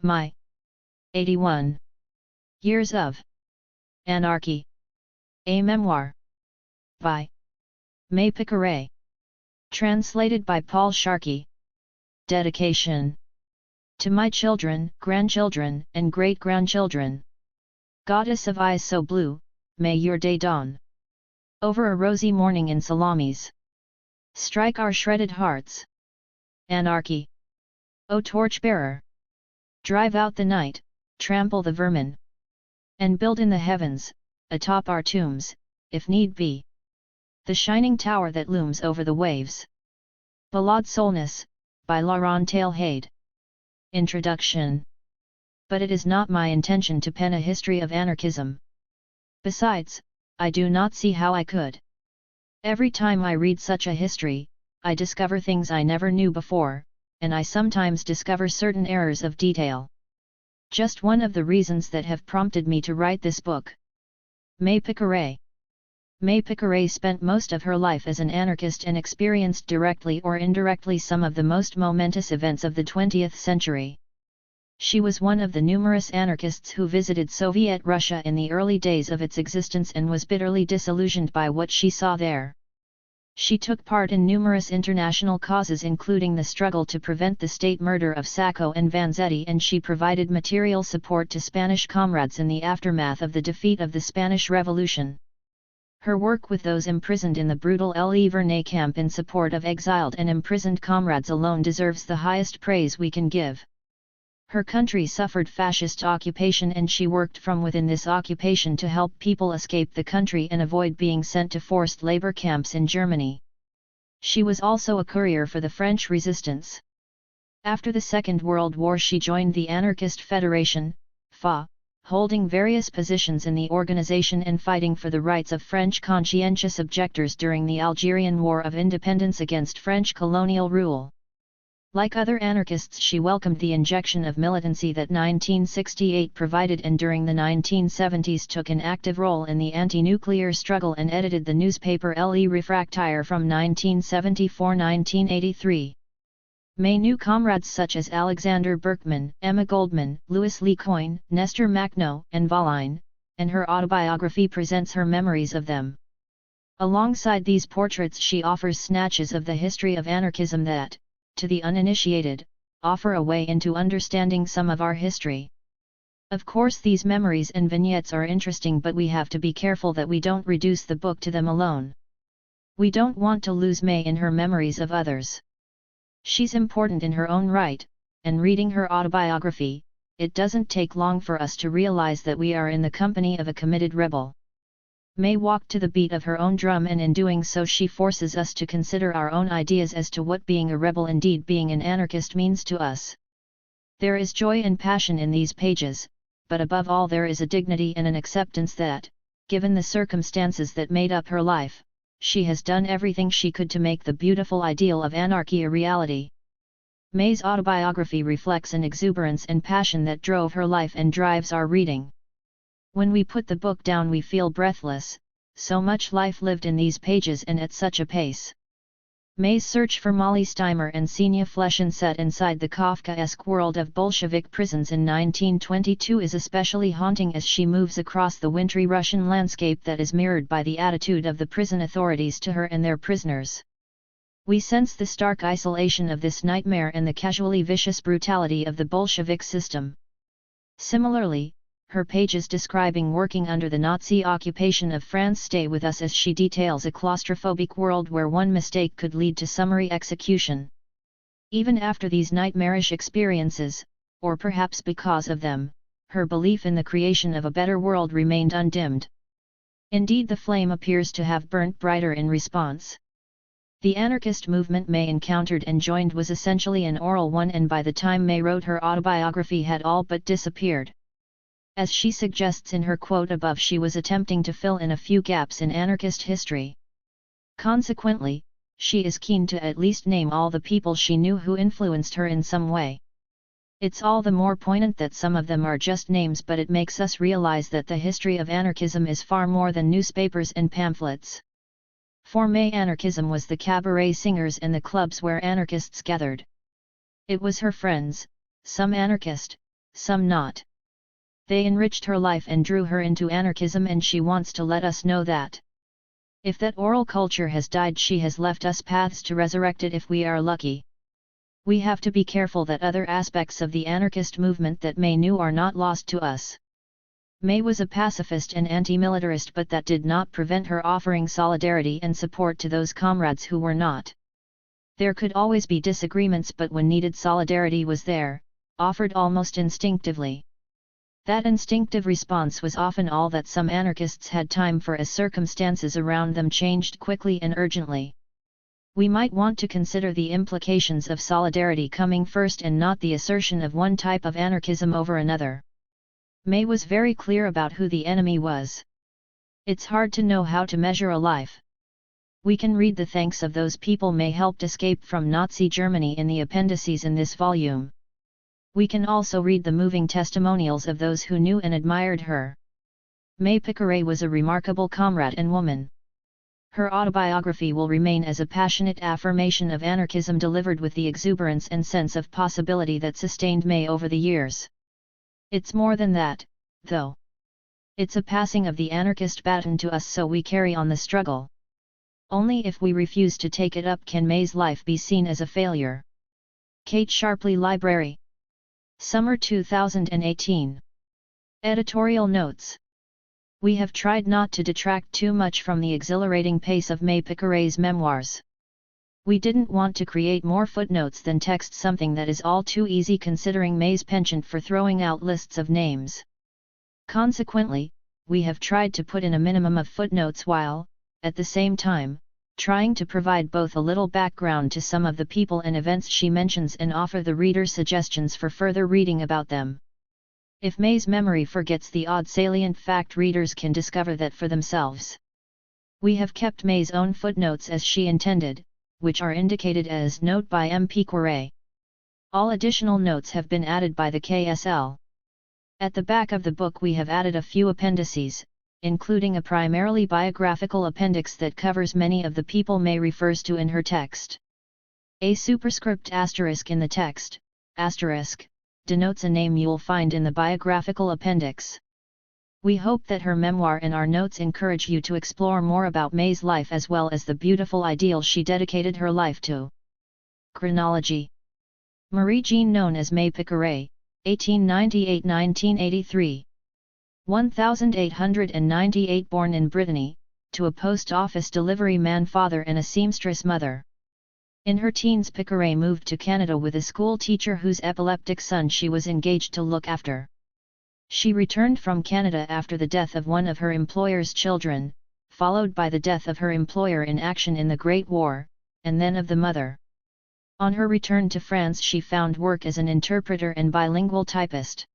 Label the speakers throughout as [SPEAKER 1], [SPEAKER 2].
[SPEAKER 1] My 81 Years of Anarchy. A Memoir. By May Picqueray. Translated by Paul Sharkey. Dedication. To my children, grandchildren, and great-grandchildren. Goddess of eyes so blue, may your day dawn over a rosy morning in salamis. Strike our shredded hearts. Anarchy. O torchbearer! Drive out the night, trample the vermin, and build in the heavens, atop our tombs, if need be, the shining tower that looms over the waves. Ballade Solness, by Laurent Tailhade. Introduction. But it is not my intention to pen a history of anarchism. Besides, I do not see how I could. Every time I read such a history, I discover things I never knew before, and I sometimes discover certain errors of detail. Just one of the reasons that have prompted me to write this book. May Picqueray. May Picqueray spent most of her life as an anarchist and experienced directly or indirectly some of the most momentous events of the 20th century. She was one of the numerous anarchists who visited Soviet Russia in the early days of its existence and was bitterly disillusioned by what she saw there. She took part in numerous international causes including the struggle to prevent the state murder of Sacco and Vanzetti, and she provided material support to Spanish comrades in the aftermath of the defeat of the Spanish Revolution. Her work with those imprisoned in the brutal Le Vernet camp in support of exiled and imprisoned comrades alone deserves the highest praise we can give. Her country suffered fascist occupation and she worked from within this occupation to help people escape the country and avoid being sent to forced labor camps in Germany. She was also a courier for the French resistance. After the Second World War she joined the Anarchist Federation, FA, holding various positions in the organization and fighting for the rights of French conscientious objectors during the Algerian War of Independence against French colonial rule. Like other anarchists, she welcomed the injection of militancy that 1968 provided and during the 1970s took an active role in the anti-nuclear struggle and edited the newspaper Le Réfractaire from 1974-1983. May knew comrades such as Alexander Berkman, Emma Goldman, Louis Lecoin, Nestor Makhno, and Valine, and her autobiography presents her memories of them. Alongside these portraits she offers snatches of the history of anarchism that, to the uninitiated, offer a way into understanding some of our history. Of course these memories and vignettes are interesting, but we have to be careful that we don't reduce the book to them alone. We don't want to lose May in her memories of others. She's important in her own right, and reading her autobiography, it doesn't take long for us to realize that we are in the company of a committed rebel. May walked to the beat of her own drum, and in doing so she forces us to consider our own ideas as to what being a rebel, indeed being an anarchist, means to us. There is joy and passion in these pages, but above all there is a dignity and an acceptance that, given the circumstances that made up her life, she has done everything she could to make the beautiful ideal of anarchy a reality. May's autobiography reflects an exuberance and passion that drove her life and drives our reading. When we put the book down we feel breathless, so much life lived in these pages and at such a pace. May's search for Molly Steimer and Senya Fleshin set inside the Kafkaesque world of Bolshevik prisons in 1922 is especially haunting as she moves across the wintry Russian landscape that is mirrored by the attitude of the prison authorities to her and their prisoners. We sense the stark isolation of this nightmare and the casually vicious brutality of the Bolshevik system. Similarly, her pages describing working under the Nazi occupation of France stay with us as she details a claustrophobic world where one mistake could lead to summary execution. Even after these nightmarish experiences, or perhaps because of them, her belief in the creation of a better world remained undimmed. Indeed, the flame appears to have burnt brighter in response. The anarchist movement May encountered and joined was essentially an oral one, and by the time May wrote her autobiography had all but disappeared. As she suggests in her quote above, she was attempting to fill in a few gaps in anarchist history. Consequently, she is keen to at least name all the people she knew who influenced her in some way. It's all the more poignant that some of them are just names, but it makes us realize that the history of anarchism is far more than newspapers and pamphlets. For May, anarchism was the cabaret singers and the clubs where anarchists gathered. It was her friends, some anarchist, some not. They enriched her life and drew her into anarchism, and she wants to let us know that if that oral culture has died, she has left us paths to resurrect it if we are lucky. We have to be careful that other aspects of the anarchist movement that May knew are not lost to us. May was a pacifist and anti-militarist, but that did not prevent her offering solidarity and support to those comrades who were not. There could always be disagreements, but when needed, solidarity was there, offered almost instinctively. That instinctive response was often all that some anarchists had time for, as circumstances around them changed quickly and urgently. We might want to consider the implications of solidarity coming first and not the assertion of one type of anarchism over another. May was very clear about who the enemy was. It's hard to know how to measure a life. We can read the thanks of those people May helped escape from Nazi Germany in the appendices in this volume. We can also read the moving testimonials of those who knew and admired her. May Picqueray was a remarkable comrade and woman. Her autobiography will remain as a passionate affirmation of anarchism, delivered with the exuberance and sense of possibility that sustained May over the years. It's more than that, though. It's a passing of the anarchist baton to us, so we carry on the struggle. Only if we refuse to take it up can May's life be seen as a failure. Kate Sharpley Library. Summer 2018. Editorial notes. We have tried not to detract too much from the exhilarating pace of May Picqueray's memoirs. We didn't want to create more footnotes than text, something that is all too easy considering May's penchant for throwing out lists of names. Consequently, we have tried to put in a minimum of footnotes while, at the same time, trying to provide both a little background to some of the people and events she mentions and offer the reader suggestions for further reading about them. If May's memory forgets the odd salient fact, readers can discover that for themselves. We have kept May's own footnotes as she intended, which are indicated as note by M. Picqueray. All additional notes have been added by the KSL. At the back of the book we have added a few appendices, including a primarily biographical appendix that covers many of the people May refers to in her text. A superscript asterisk in the text, asterisk, denotes a name you'll find in the biographical appendix. We hope that her memoir and our notes encourage you to explore more about May's life as well as the beautiful ideal she dedicated her life to. Chronology. Marie Jean, known as May Picqueray, 1898–1983. 1898, born in Brittany, to a post office delivery man father and a seamstress mother. In her teens, Picqueray moved to Canada with a school teacher whose epileptic son she was engaged to look after. She returned from Canada after the death of one of her employer's children, followed by the death of her employer in action in the Great War, and then of the mother. On her return to France, she found work as an interpreter and bilingual typist.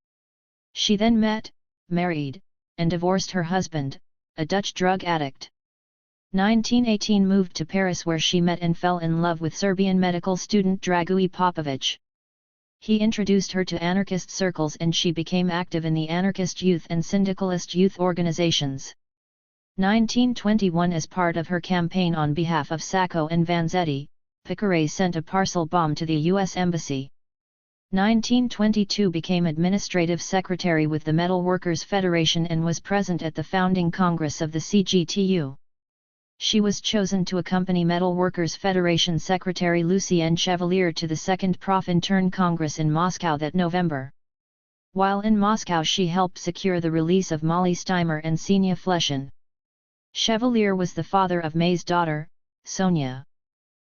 [SPEAKER 1] She then met, married, and divorced her husband, a Dutch drug addict. 1918, moved to Paris, where she met and fell in love with Serbian medical student Draguje Popović. He introduced her to anarchist circles and she became active in the anarchist youth and syndicalist youth organizations. 1921, as part of her campaign on behalf of Sacco and Vanzetti, Picqueray sent a parcel bomb to the U.S. Embassy. 1922, became administrative secretary with the Metal Workers Federation and was present at the founding Congress of the CGTU. She was chosen to accompany Metal Workers Federation Secretary Lucien Chevalier to the Second Profintern Congress in Moscow that November. While in Moscow, she helped secure the release of Molly Steimer and Senia Fleschen. Chevalier was the father of May's daughter, Sonia.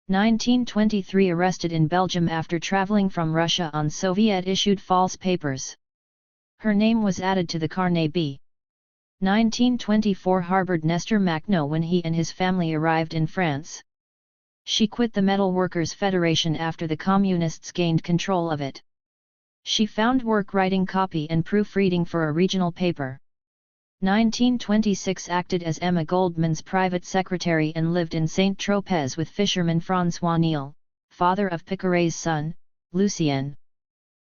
[SPEAKER 1] 1923, arrested in Belgium after traveling from Russia on Soviet-issued false papers. Her name was added to the Carnet B. 1924, harbored Nestor Makhno when he and his family arrived in France. She quit the Metal Workers Federation after the Communists gained control of it. She found work writing copy and proofreading for a regional paper. 1926, acted as Emma Goldman's private secretary and lived in Saint-Tropez with fisherman François Niel, father of Picqueray's son, Lucien.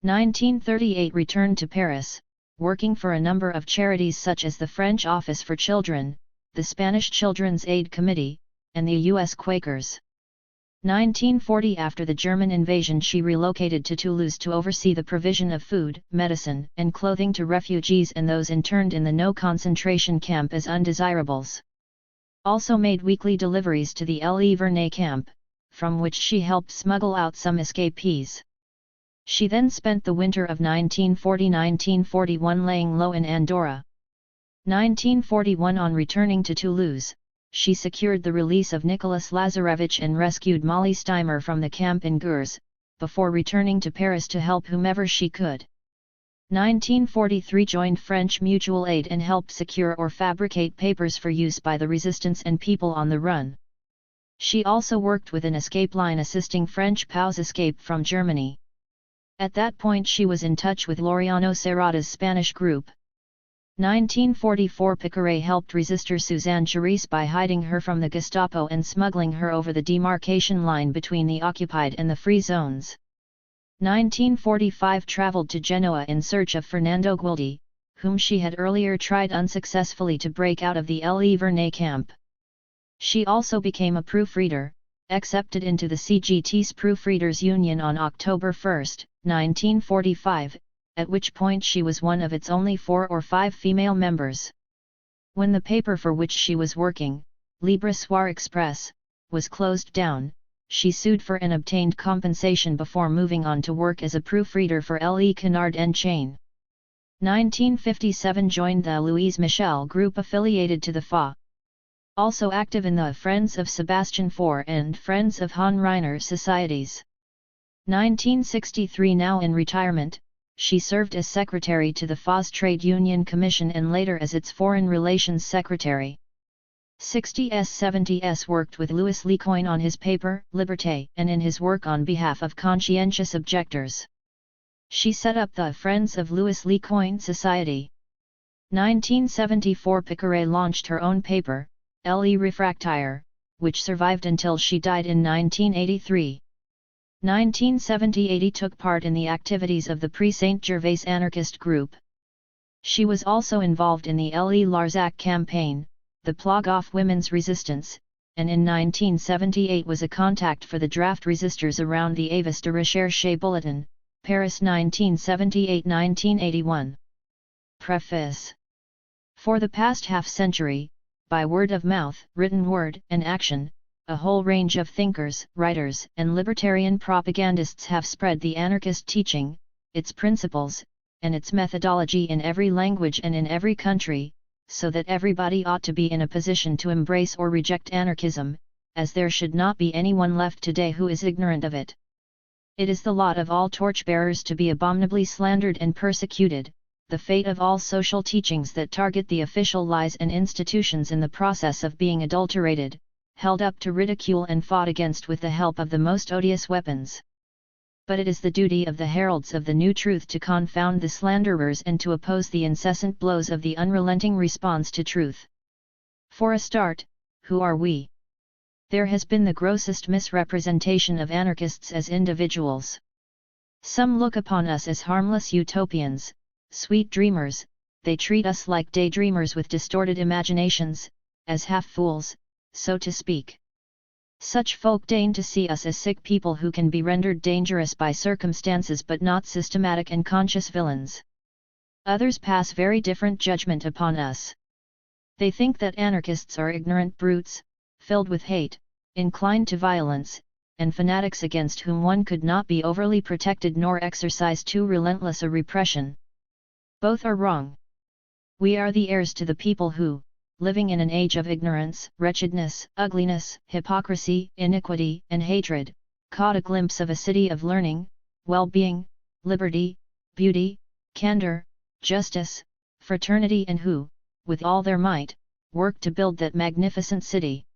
[SPEAKER 1] 1938, returned to Paris, working for a number of charities such as the French Office for Children, the Spanish Children's Aid Committee, and the U.S. Quakers. 1940 After the German invasion she relocated to Toulouse to oversee the provision of food, medicine, and clothing to refugees and those interned in the no concentration camp as undesirables. Also made weekly deliveries to the Le Vernet camp, from which she helped smuggle out some escapees. She then spent the winter of 1940-1941 laying low in Andorra. 1941 On returning to Toulouse, she secured the release of Nicholas Lazarevich and rescued Molly Steimer from the camp in Gurs, before returning to Paris to help whomever she could. 1943 Joined French Mutual Aid and helped secure or fabricate papers for use by the resistance and people on the run. She also worked with an escape line assisting French POWs escape from Germany. At that point she was in touch with Laureano Serrata's Spanish group. 1944 Picqueray helped resistor Suzanne Charisse by hiding her from the Gestapo and smuggling her over the demarcation line between the occupied and the free zones. 1945 traveled to Genoa in search of Fernando Guildi, whom she had earlier tried unsuccessfully to break out of the Le Vernet camp. She also became a proofreader, accepted into the CGT's Proofreaders Union on October 1, 1945, at which point she was one of its only 4 or 5 female members. When the paper for which she was working, Libre Soir Express, was closed down, she sued for and obtained compensation before moving on to work as a proofreader for Le Canard and Chain. 1957 joined the Louise Michel group affiliated to the FA. Also active in the Friends of Sebastian Faure and Friends of Han Reiner societies. 1963 Now in retirement, she served as secretary to the FA's Trade Union Commission and later as its Foreign Relations Secretary. 60s-70s worked with Louis Lecoin on his paper, Liberté, and in his work on behalf of conscientious objectors. She set up the Friends of Louis Lecoin Society. 1974 Picqueray launched her own paper, Le Refractaire, which survived until she died in 1983. 1970-80 took part in the activities of the Pre-Saint-Gervais anarchist group. She was also involved in the Le Larzac campaign, the Plogoff Women's Resistance, and in 1978 was a contact for the draft resistors around the Avis de Recherche Bulletin, Paris 1978-1981. Preface. For the past half-century, by word of mouth, written word, and action, a whole range of thinkers, writers, and libertarian propagandists have spread the anarchist teaching, its principles, and its methodology in every language and in every country, so that everybody ought to be in a position to embrace or reject anarchism, as there should not be anyone left today who is ignorant of it. It is the lot of all torchbearers to be abominably slandered and persecuted, the fate of all social teachings that target the official lies and institutions in the process of being adulterated, held up to ridicule and fought against with the help of the most odious weapons. But it is the duty of the heralds of the new truth to confound the slanderers and to oppose the incessant blows of the unrelenting response to truth. For a start, who are we? There has been the grossest misrepresentation of anarchists as individuals. Some look upon us as harmless utopians, sweet dreamers, they treat us like daydreamers with distorted imaginations, as half-fools, so to speak. Such folk deign to see us as sick people who can be rendered dangerous by circumstances but not systematic and conscious villains. Others pass very different judgment upon us. They think that anarchists are ignorant brutes, filled with hate, inclined to violence, and fanatics against whom one could not be overly protected nor exercise too relentless a repression. Both are wrong. We are the heirs to the people who, living in an age of ignorance, wretchedness, ugliness, hypocrisy, iniquity, and hatred, caught a glimpse of a city of learning, well-being, liberty, beauty, candor, justice, fraternity and who, with all their might, worked to build that magnificent city.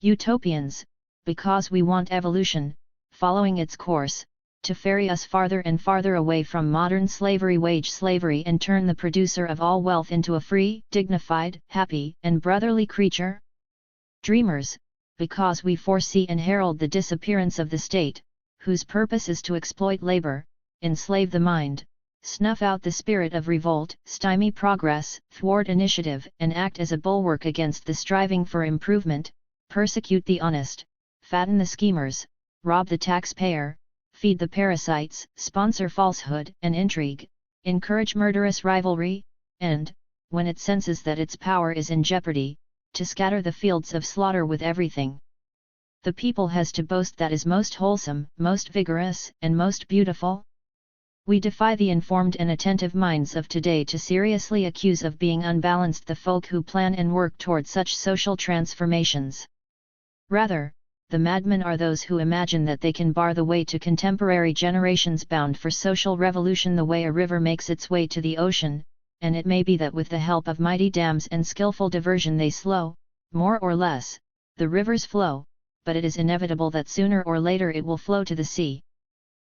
[SPEAKER 1] Utopians, because we want evolution, following its course, to ferry us farther and farther away from modern slavery, wage slavery, and turn the producer of all wealth into a free, dignified, happy, and brotherly creature? Dreamers, because we foresee and herald the disappearance of the state, whose purpose is to exploit labor, enslave the mind, snuff out the spirit of revolt, stymie progress, thwart initiative, and act as a bulwark against the striving for improvement, persecute the honest, fatten the schemers, rob the taxpayer, feed the parasites, sponsor falsehood and intrigue, encourage murderous rivalry, and, when it senses that its power is in jeopardy, to scatter the fields of slaughter with everything the people has to boast that is most wholesome, most vigorous, and most beautiful. We defy the informed and attentive minds of today to seriously accuse of being unbalanced the folk who plan and work toward such social transformations. Rather, the madmen are those who imagine that they can bar the way to contemporary generations bound for social revolution the way a river makes its way to the ocean, and it may be that with the help of mighty dams and skillful diversion they slow, more or less, the river's flow, but it is inevitable that sooner or later it will flow to the sea.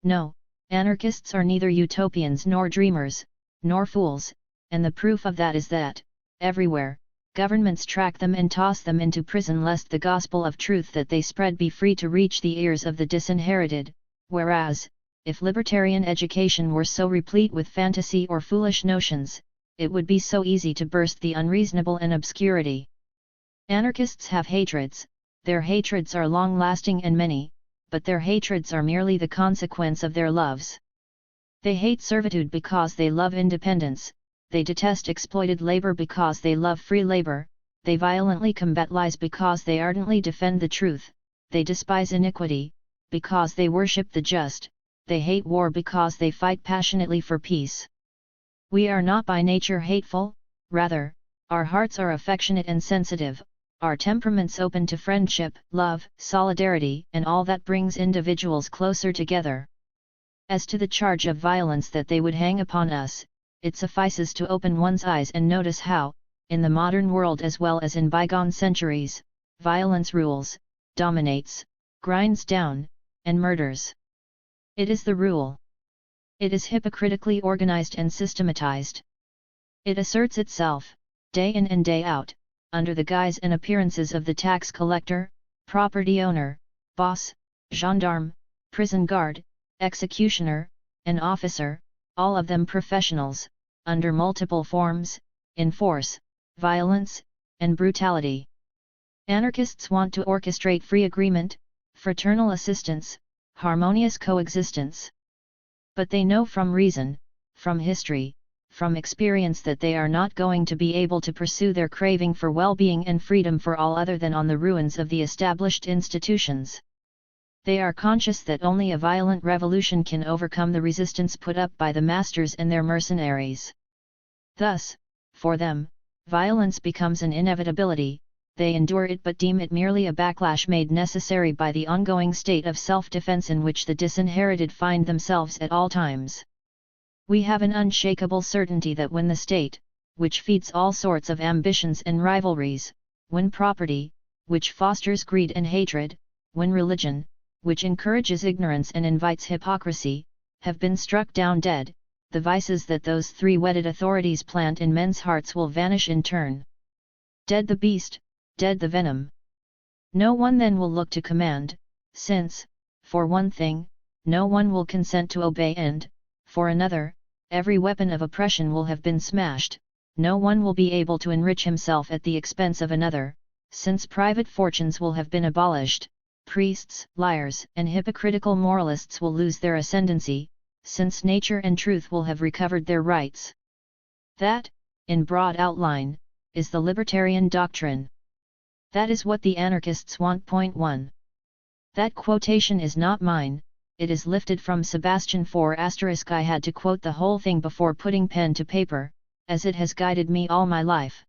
[SPEAKER 1] No, anarchists are neither utopians nor dreamers, nor fools, and the proof of that is that, everywhere, governments track them and toss them into prison lest the gospel of truth that they spread be free to reach the ears of the disinherited, whereas, if libertarian education were so replete with fantasy or foolish notions, it would be so easy to burst the unreasonable and obscurity. Anarchists have hatreds, their hatreds are long-lasting and many, but their hatreds are merely the consequence of their loves. They hate servitude because they love independence, they detest exploited labor because they love free labor, they violently combat lies because they ardently defend the truth, they despise iniquity, because they worship the just, they hate war because they fight passionately for peace. We are not by nature hateful, rather, our hearts are affectionate and sensitive, our temperaments open to friendship, love, solidarity, and all that brings individuals closer together. As to the charge of violence that they would hang upon us, it suffices to open one's eyes and notice how, in the modern world as well as in bygone centuries, violence rules, dominates, grinds down, and murders. It is the rule. It is hypocritically organized and systematized. It asserts itself, day in and day out, under the guise and appearances of the tax collector, property owner, boss, gendarme, prison guard, executioner, and officer, all of them professionals, under multiple forms, in force, violence, and brutality. Anarchists want to orchestrate free agreement, fraternal assistance, harmonious coexistence. But they know from reason, from history, from experience that they are not going to be able to pursue their craving for well-being and freedom for all other than on the ruins of the established institutions. They are conscious that only a violent revolution can overcome the resistance put up by the masters and their mercenaries. Thus, for them, violence becomes an inevitability, they endure it but deem it merely a backlash made necessary by the ongoing state of self-defense in which the disinherited find themselves at all times. We have an unshakable certainty that when the state, which feeds all sorts of ambitions and rivalries, when property, which fosters greed and hatred, when religion, which encourages ignorance and invites hypocrisy, have been struck down dead, the vices that those three wedded authorities plant in men's hearts will vanish in turn. Dead the beast, dead the venom. No one then will look to command, since, for one thing, no one will consent to obey and, for another, every weapon of oppression will have been smashed, no one will be able to enrich himself at the expense of another, since private fortunes will have been abolished, priests, liars, and hypocritical moralists will lose their ascendancy, since nature and truth will have recovered their rights. That, in broad outline, is the libertarian doctrine. That is what the anarchists want. Point 1. That quotation is not mine. It is lifted from Sebastian 4*. I had to quote the whole thing before putting pen to paper, as it has guided me all my life.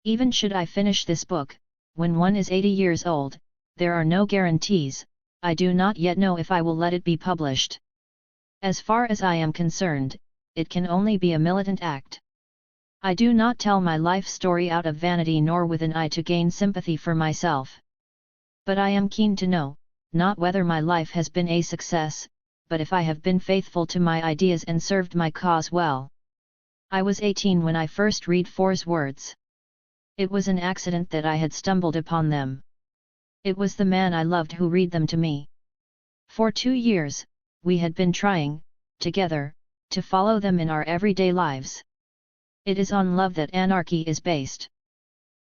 [SPEAKER 1] Even should I finish this book, when one is 80 years old, there are no guarantees, I do not yet know if I will let it be published. As far as I am concerned, it can only be a militant act. I do not tell my life story out of vanity nor with an eye to gain sympathy for myself. But I am keen to know, not whether my life has been a success, but if I have been faithful to my ideas and served my cause well. I was 18 when I first read For's words. It was an accident that I had stumbled upon them. It was the man I loved who read them to me. For 2 years, we had been trying, together, to follow them in our everyday lives. It is on love that Anarchy is based.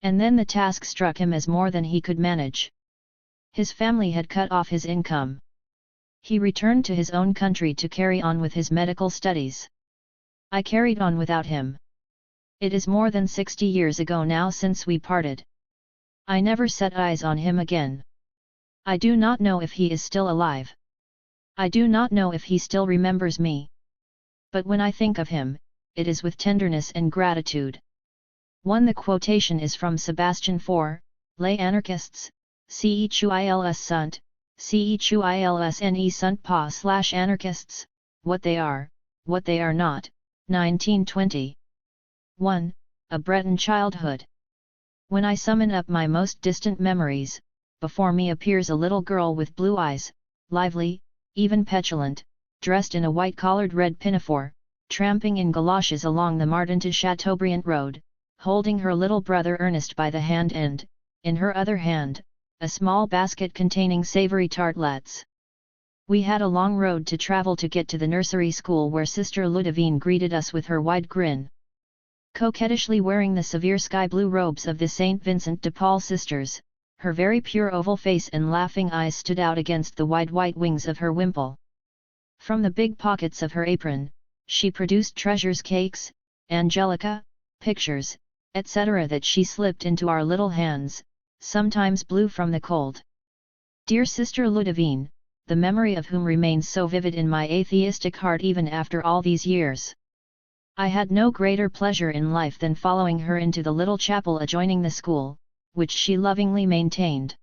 [SPEAKER 1] And then the task struck him as more than he could manage. His family had cut off his income. He returned to his own country to carry on with his medical studies. I carried on without him. It is more than 60 years ago now since we parted. I never set eyes on him again. I do not know if he is still alive. I do not know if he still remembers me. But when I think of him, it is with tenderness and gratitude. 1. The quotation is from Sebastian IV, Les Anarchists, Cheils sunt, Cheilsne sunt pas / anarchists, what they are not, 1920. 1. A Breton childhood. When I summon up my most distant memories, before me appears a little girl with blue eyes, lively, even petulant, dressed in a white-collared red pinafore, tramping in galoshes along the Martin to Chateaubriand road, holding her little brother Ernest by the hand and, in her other hand, a small basket containing savory tartlets. We had a long road to travel to get to the nursery school where Sister Ludovine greeted us with her wide grin. Coquettishly wearing the severe sky-blue robes of the St. Vincent de Paul sisters, her very pure oval face and laughing eyes stood out against the wide white wings of her wimple. From the big pockets of her apron, she produced treasures, cakes, angelica, pictures, etc. that she slipped into our little hands, sometimes blue from the cold. Dear Sister Ludovine, the memory of whom remains so vivid in my atheistic heart even after all these years. I had no greater pleasure in life than following her into the little chapel adjoining the school, which she lovingly maintained.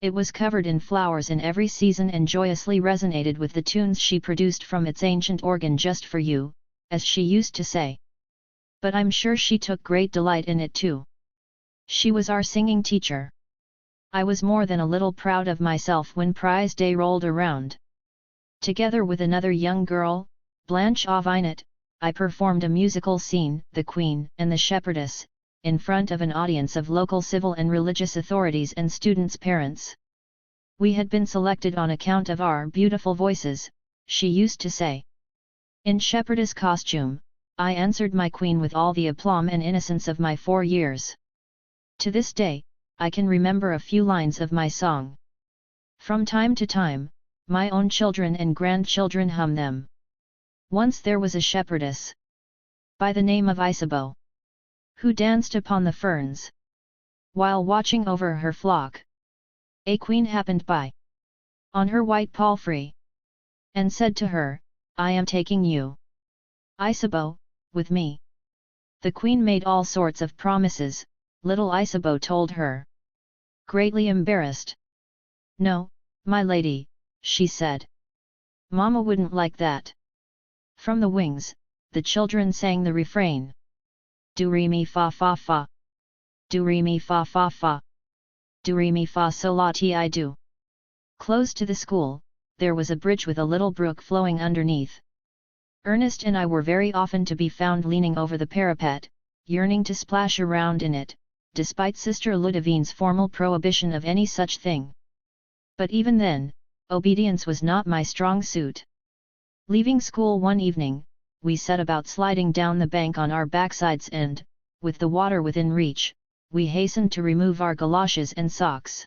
[SPEAKER 1] It was covered in flowers in every season and joyously resonated with the tunes she produced from its ancient organ just for you, as she used to say. But I'm sure she took great delight in it too. She was our singing teacher. I was more than a little proud of myself when prize day rolled around. Together with another young girl, Blanche Auvinet, I performed a musical scene, The Queen and the Shepherdess, in front of an audience of local civil and religious authorities and students' parents. We had been selected on account of our beautiful voices, she used to say. In shepherdess costume, I answered my queen with all the aplomb and innocence of my 4 years. To this day, I can remember a few lines of my song. From time to time, my own children and grandchildren hum them. Once there was a shepherdess, by the name of Isabeau, who danced upon the ferns, while watching over her flock. A queen happened by, on her white palfrey, and said to her, I am taking you, Isabeau, with me. The queen made all sorts of promises, little Isabeau told her. Greatly embarrassed. No, my lady, she said. Mama wouldn't like that. From the wings, the children sang the refrain. Do re mi fa fa fa. Do re mi fa fa fa. Do re mi fa sol la ti I do. Close to the school, there was a bridge with a little brook flowing underneath. Ernest and I were very often to be found leaning over the parapet, yearning to splash around in it, despite Sister Ludovine's formal prohibition of any such thing. But even then, obedience was not my strong suit. Leaving school one evening, we set about sliding down the bank on our backsides and, with the water within reach, we hastened to remove our galoshes and socks.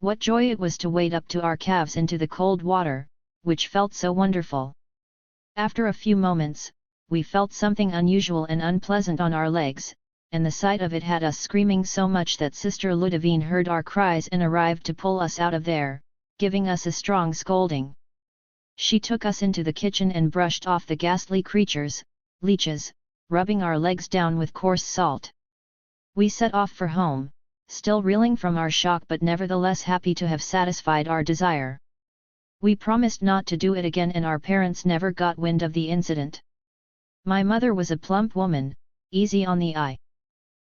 [SPEAKER 1] What joy it was to wade up to our calves into the cold water, which felt so wonderful. After a few moments, we felt something unusual and unpleasant on our legs, and the sight of it had us screaming so much that Sister Ludovine heard our cries and arrived to pull us out of there, giving us a strong scolding. She took us into the kitchen and brushed off the ghastly creatures, leeches, rubbing our legs down with coarse salt. We set off for home, still reeling from our shock but nevertheless happy to have satisfied our desire. We promised not to do it again and our parents never got wind of the incident. My mother was a plump woman, easy on the eye.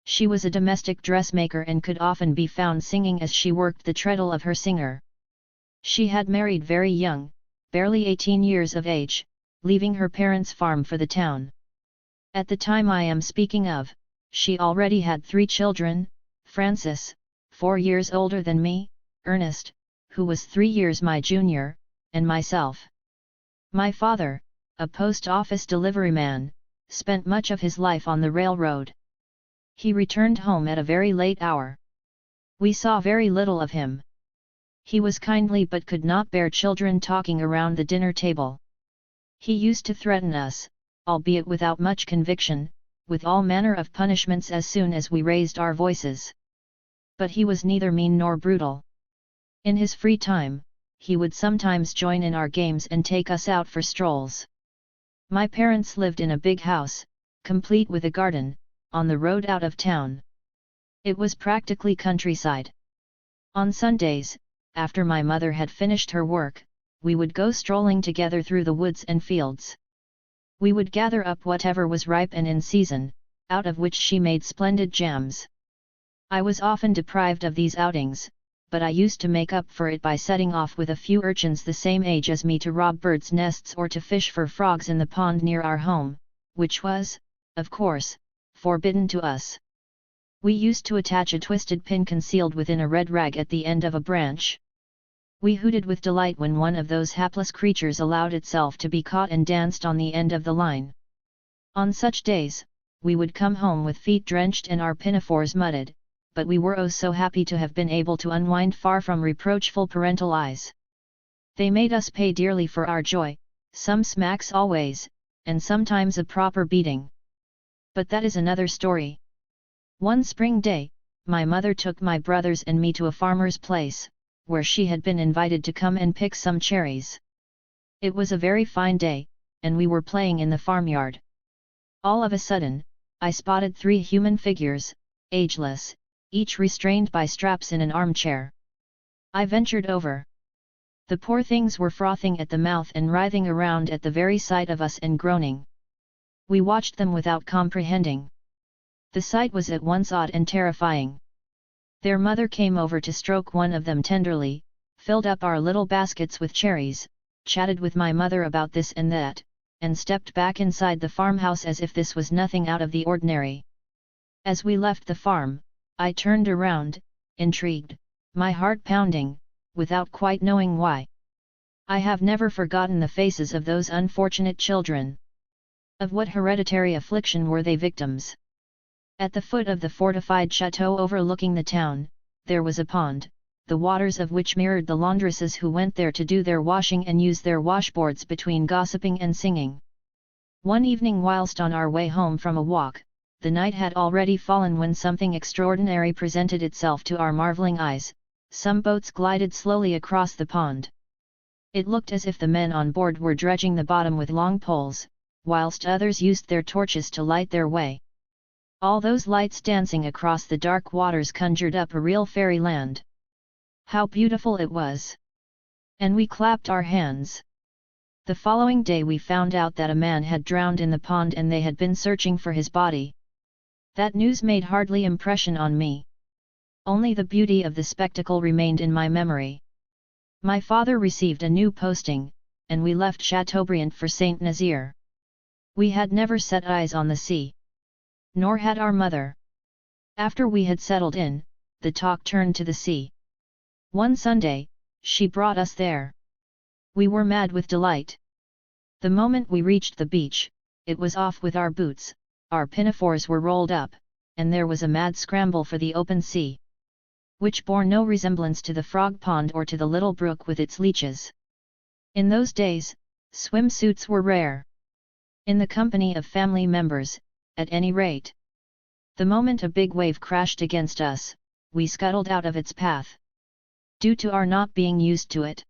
[SPEAKER 1] She was a domestic dressmaker and could often be found singing as she worked the treadle of her singer. She had married very young, barely 18 years of age, leaving her parents' farm for the town. At the time I am speaking of, she already had 3 children, Francis, 4 years older than me, Ernest, who was 3 years my junior, and myself. My father, a post office deliveryman, spent much of his life on the railroad. He returned home at a very late hour. We saw very little of him. He was kindly but could not bear children talking around the dinner table. He used to threaten us, albeit without much conviction, with all manner of punishments as soon as we raised our voices. But he was neither mean nor brutal. In his free time, he would sometimes join in our games and take us out for strolls. My parents lived in a big house, complete with a garden, on the road out of town. It was practically countryside. On Sundays, after my mother had finished her work, we would go strolling together through the woods and fields. We would gather up whatever was ripe and in season, out of which she made splendid jams. I was often deprived of these outings, but I used to make up for it by setting off with a few urchins the same age as me to rob birds' nests or to fish for frogs in the pond near our home, which was, of course, forbidden to us. We used to attach a twisted pin concealed within a red rag at the end of a branch. We hooted with delight when one of those hapless creatures allowed itself to be caught and danced on the end of the line. On such days, we would come home with feet drenched and our pinafores mudded, but we were oh so happy to have been able to unwind far from reproachful parental eyes. They made us pay dearly for our joy, some smacks always, and sometimes a proper beating. But that is another story. One spring day, my mother took my brothers and me to a farmer's place, where she had been invited to come and pick some cherries. It was a very fine day, and we were playing in the farmyard. All of a sudden, I spotted 3 human figures, ageless, each restrained by straps in an armchair. I ventured over. The poor things were frothing at the mouth and writhing around at the very sight of us and groaning. We watched them without comprehending. The sight was at once odd and terrifying. Their mother came over to stroke one of them tenderly, filled up our little baskets with cherries, chatted with my mother about this and that, and stepped back inside the farmhouse as if this was nothing out of the ordinary. As we left the farm, I turned around, intrigued, my heart pounding, without quite knowing why. I have never forgotten the faces of those unfortunate children. Of what hereditary affliction were they victims? At the foot of the fortified chateau overlooking the town, there was a pond, the waters of which mirrored the laundresses who went there to do their washing and use their washboards between gossiping and singing. One evening whilst on our way home from a walk, the night had already fallen when something extraordinary presented itself to our marvelling eyes. Some boats glided slowly across the pond. It looked as if the men on board were dredging the bottom with long poles, whilst others used their torches to light their way. All those lights dancing across the dark waters conjured up a real fairyland. How beautiful it was! And we clapped our hands. The following day we found out that a man had drowned in the pond and they had been searching for his body. That news made hardly impression on me. Only the beauty of the spectacle remained in my memory. My father received a new posting, and we left Chateaubriand for Saint Nazaire. We had never set eyes on the sea. Nor had our mother. After we had settled in, the talk turned to the sea. One Sunday, she brought us there. We were mad with delight. The moment we reached the beach, it was off with our boots, our pinafores were rolled up, and there was a mad scramble for the open sea, which bore no resemblance to the frog pond or to the little brook with its leeches. In those days, swimsuits were rare. In the company of family members, at any rate. The moment a big wave crashed against us, we scuttled out of its path. Due to our not being used to it.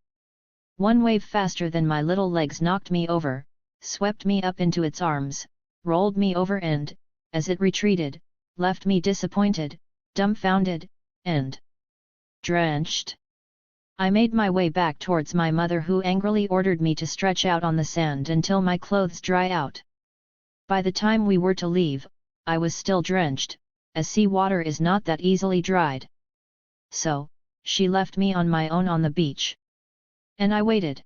[SPEAKER 1] One wave faster than my little legs knocked me over, swept me up into its arms, rolled me over and, as it retreated, left me disappointed, dumbfounded, and drenched. I made my way back towards my mother, who angrily ordered me to stretch out on the sand until my clothes dry out. By the time we were to leave, I was still drenched, as sea water is not that easily dried. So, she left me on my own on the beach. And I waited.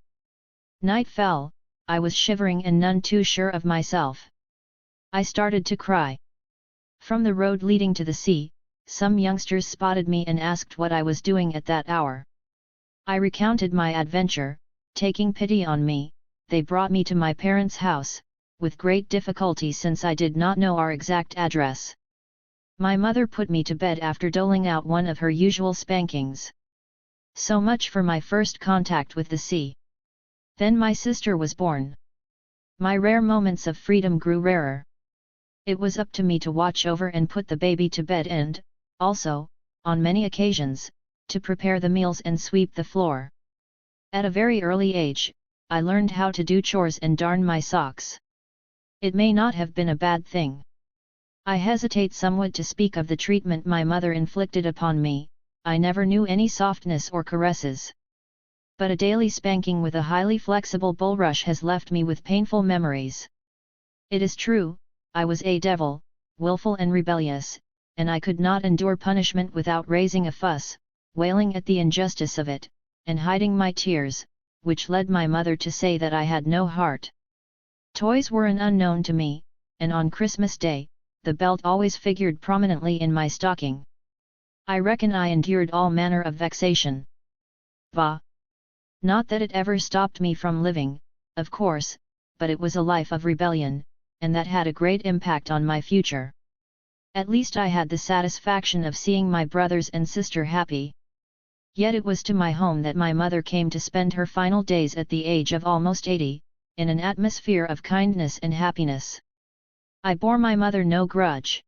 [SPEAKER 1] Night fell, I was shivering and none too sure of myself. I started to cry. From the road leading to the sea, some youngsters spotted me and asked what I was doing at that hour. I recounted my adventure. Taking pity on me, they brought me to my parents' house, with great difficulty since I did not know our exact address. My mother put me to bed after doling out one of her usual spankings. So much for my first contact with the sea. Then my sister was born. My rare moments of freedom grew rarer. It was up to me to watch over and put the baby to bed and, also, on many occasions, to prepare the meals and sweep the floor. At a very early age, I learned how to do chores and darn my socks. It may not have been a bad thing. I hesitate somewhat to speak of the treatment my mother inflicted upon me. I never knew any softness or caresses. But a daily spanking with a highly flexible bulrush has left me with painful memories. It is true, I was a devil, willful and rebellious, and I could not endure punishment without raising a fuss, wailing at the injustice of it, and hiding my tears, which led my mother to say that I had no heart. Toys were an unknown to me, and on Christmas Day, the belt always figured prominently in my stocking. I reckon I endured all manner of vexation. Bah! Not that it ever stopped me from living, of course, but it was a life of rebellion, and that had a great impact on my future. At least I had the satisfaction of seeing my brothers and sister happy. Yet it was to my home that my mother came to spend her final days at the age of almost 80, in an atmosphere of kindness and happiness. I bore my mother no grudge.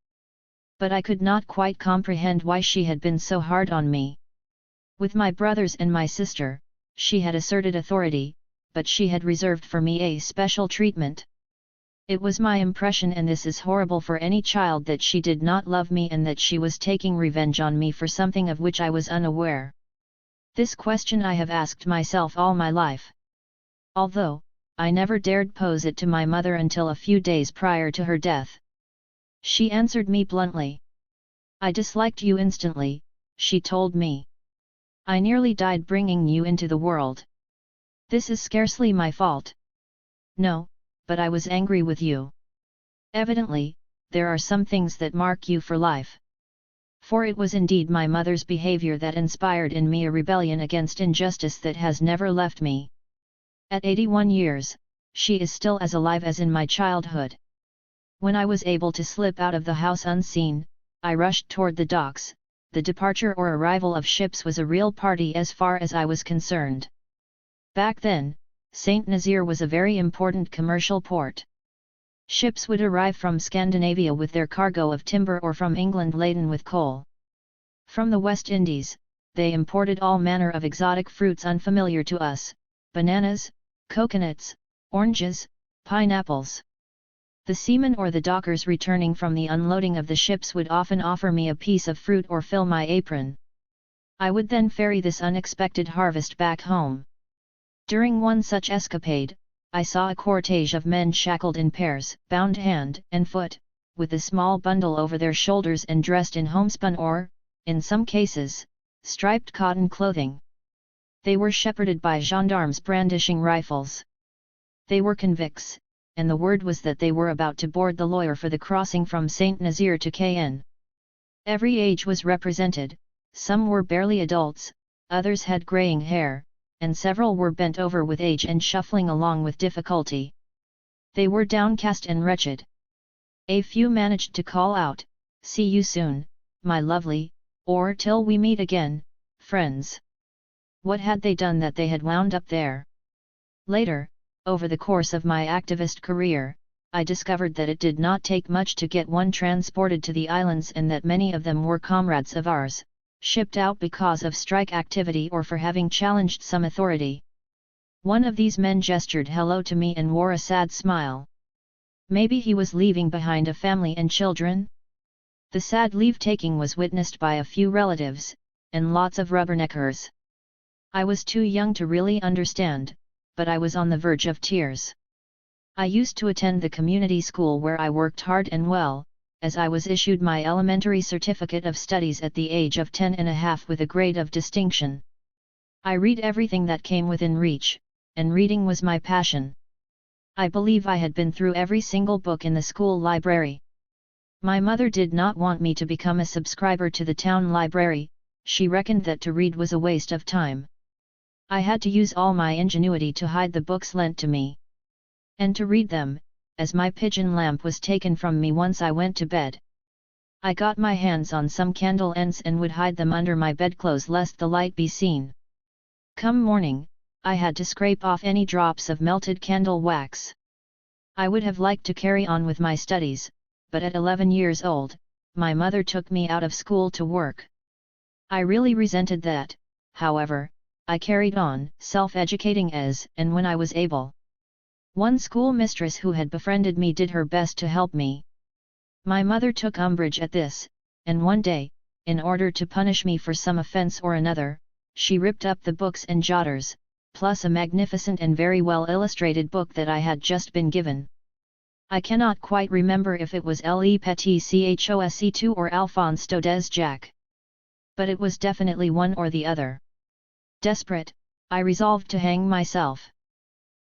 [SPEAKER 1] But I could not quite comprehend why she had been so hard on me. With my brothers and my sister, she had asserted authority, but she had reserved for me a special treatment. It was my impression, and this is horrible for any child, that she did not love me and that she was taking revenge on me for something of which I was unaware. This question I have asked myself all my life. Although, I never dared pose it to my mother until a few days prior to her death. She answered me bluntly. "I disliked you instantly," she told me. "I nearly died bringing you into the world. This is scarcely my fault." "No, but I was angry with you. Evidently, there are some things that mark you for life." For it was indeed my mother's behavior that inspired in me a rebellion against injustice that has never left me. At 81 years, she is still as alive as in my childhood. When I was able to slip out of the house unseen, I rushed toward the docks. The departure or arrival of ships was a real party as far as I was concerned. Back then, St. Nazaire was a very important commercial port. Ships would arrive from Scandinavia with their cargo of timber or from England laden with coal. From the West Indies, they imported all manner of exotic fruits unfamiliar to us: bananas, coconuts, oranges, pineapples. The seamen or the dockers returning from the unloading of the ships would often offer me a piece of fruit or fill my apron. I would then ferry this unexpected harvest back home. During one such escapade, I saw a cortege of men shackled in pairs, bound hand and foot, with a small bundle over their shoulders and dressed in homespun or, in some cases, striped cotton clothing. They were shepherded by gendarmes brandishing rifles. They were convicts, and the word was that they were about to board the Loire for the crossing from St. Nazaire to Cayenne. Every age was represented: some were barely adults, others had graying hair, and several were bent over with age and shuffling along with difficulty. They were downcast and wretched. A few managed to call out, "See you soon, my lovely," or "Till we meet again, friends." What had they done that they had wound up there? Later, over the course of my activist career, I discovered that it did not take much to get one transported to the islands, and that many of them were comrades of ours, shipped out because of strike activity or for having challenged some authority. One of these men gestured hello to me and wore a sad smile. Maybe he was leaving behind a family and children? The sad leave-taking was witnessed by a few relatives, and lots of rubberneckers. I was too young to really understand, but I was on the verge of tears. I used to attend the community school where I worked hard and well, as I was issued my elementary certificate of studies at the age of 10½ with a grade of distinction. I read everything that came within reach, and reading was my passion. I believe I had been through every single book in the school library. My mother did not want me to become a subscriber to the town library. She reckoned that to read was a waste of time. I had to use all my ingenuity to hide the books lent to me. And to read them, as my pigeon lamp was taken from me once I went to bed. I got my hands on some candle ends and would hide them under my bedclothes lest the light be seen. Come morning, I had to scrape off any drops of melted candle wax. I would have liked to carry on with my studies, but at 11 years old, my mother took me out of school to work. I really resented that, however, I carried on, self-educating as and when I was able. One school mistress who had befriended me did her best to help me. My mother took umbrage at this, and one day, in order to punish me for some offense or another, she ripped up the books and jotters, plus a magnificent and very well illustrated book that I had just been given. I cannot quite remember if it was Le Petit Chose 2 or Alphonse Daudet Jacques. But it was definitely one or the other. Desperate, I resolved to hang myself.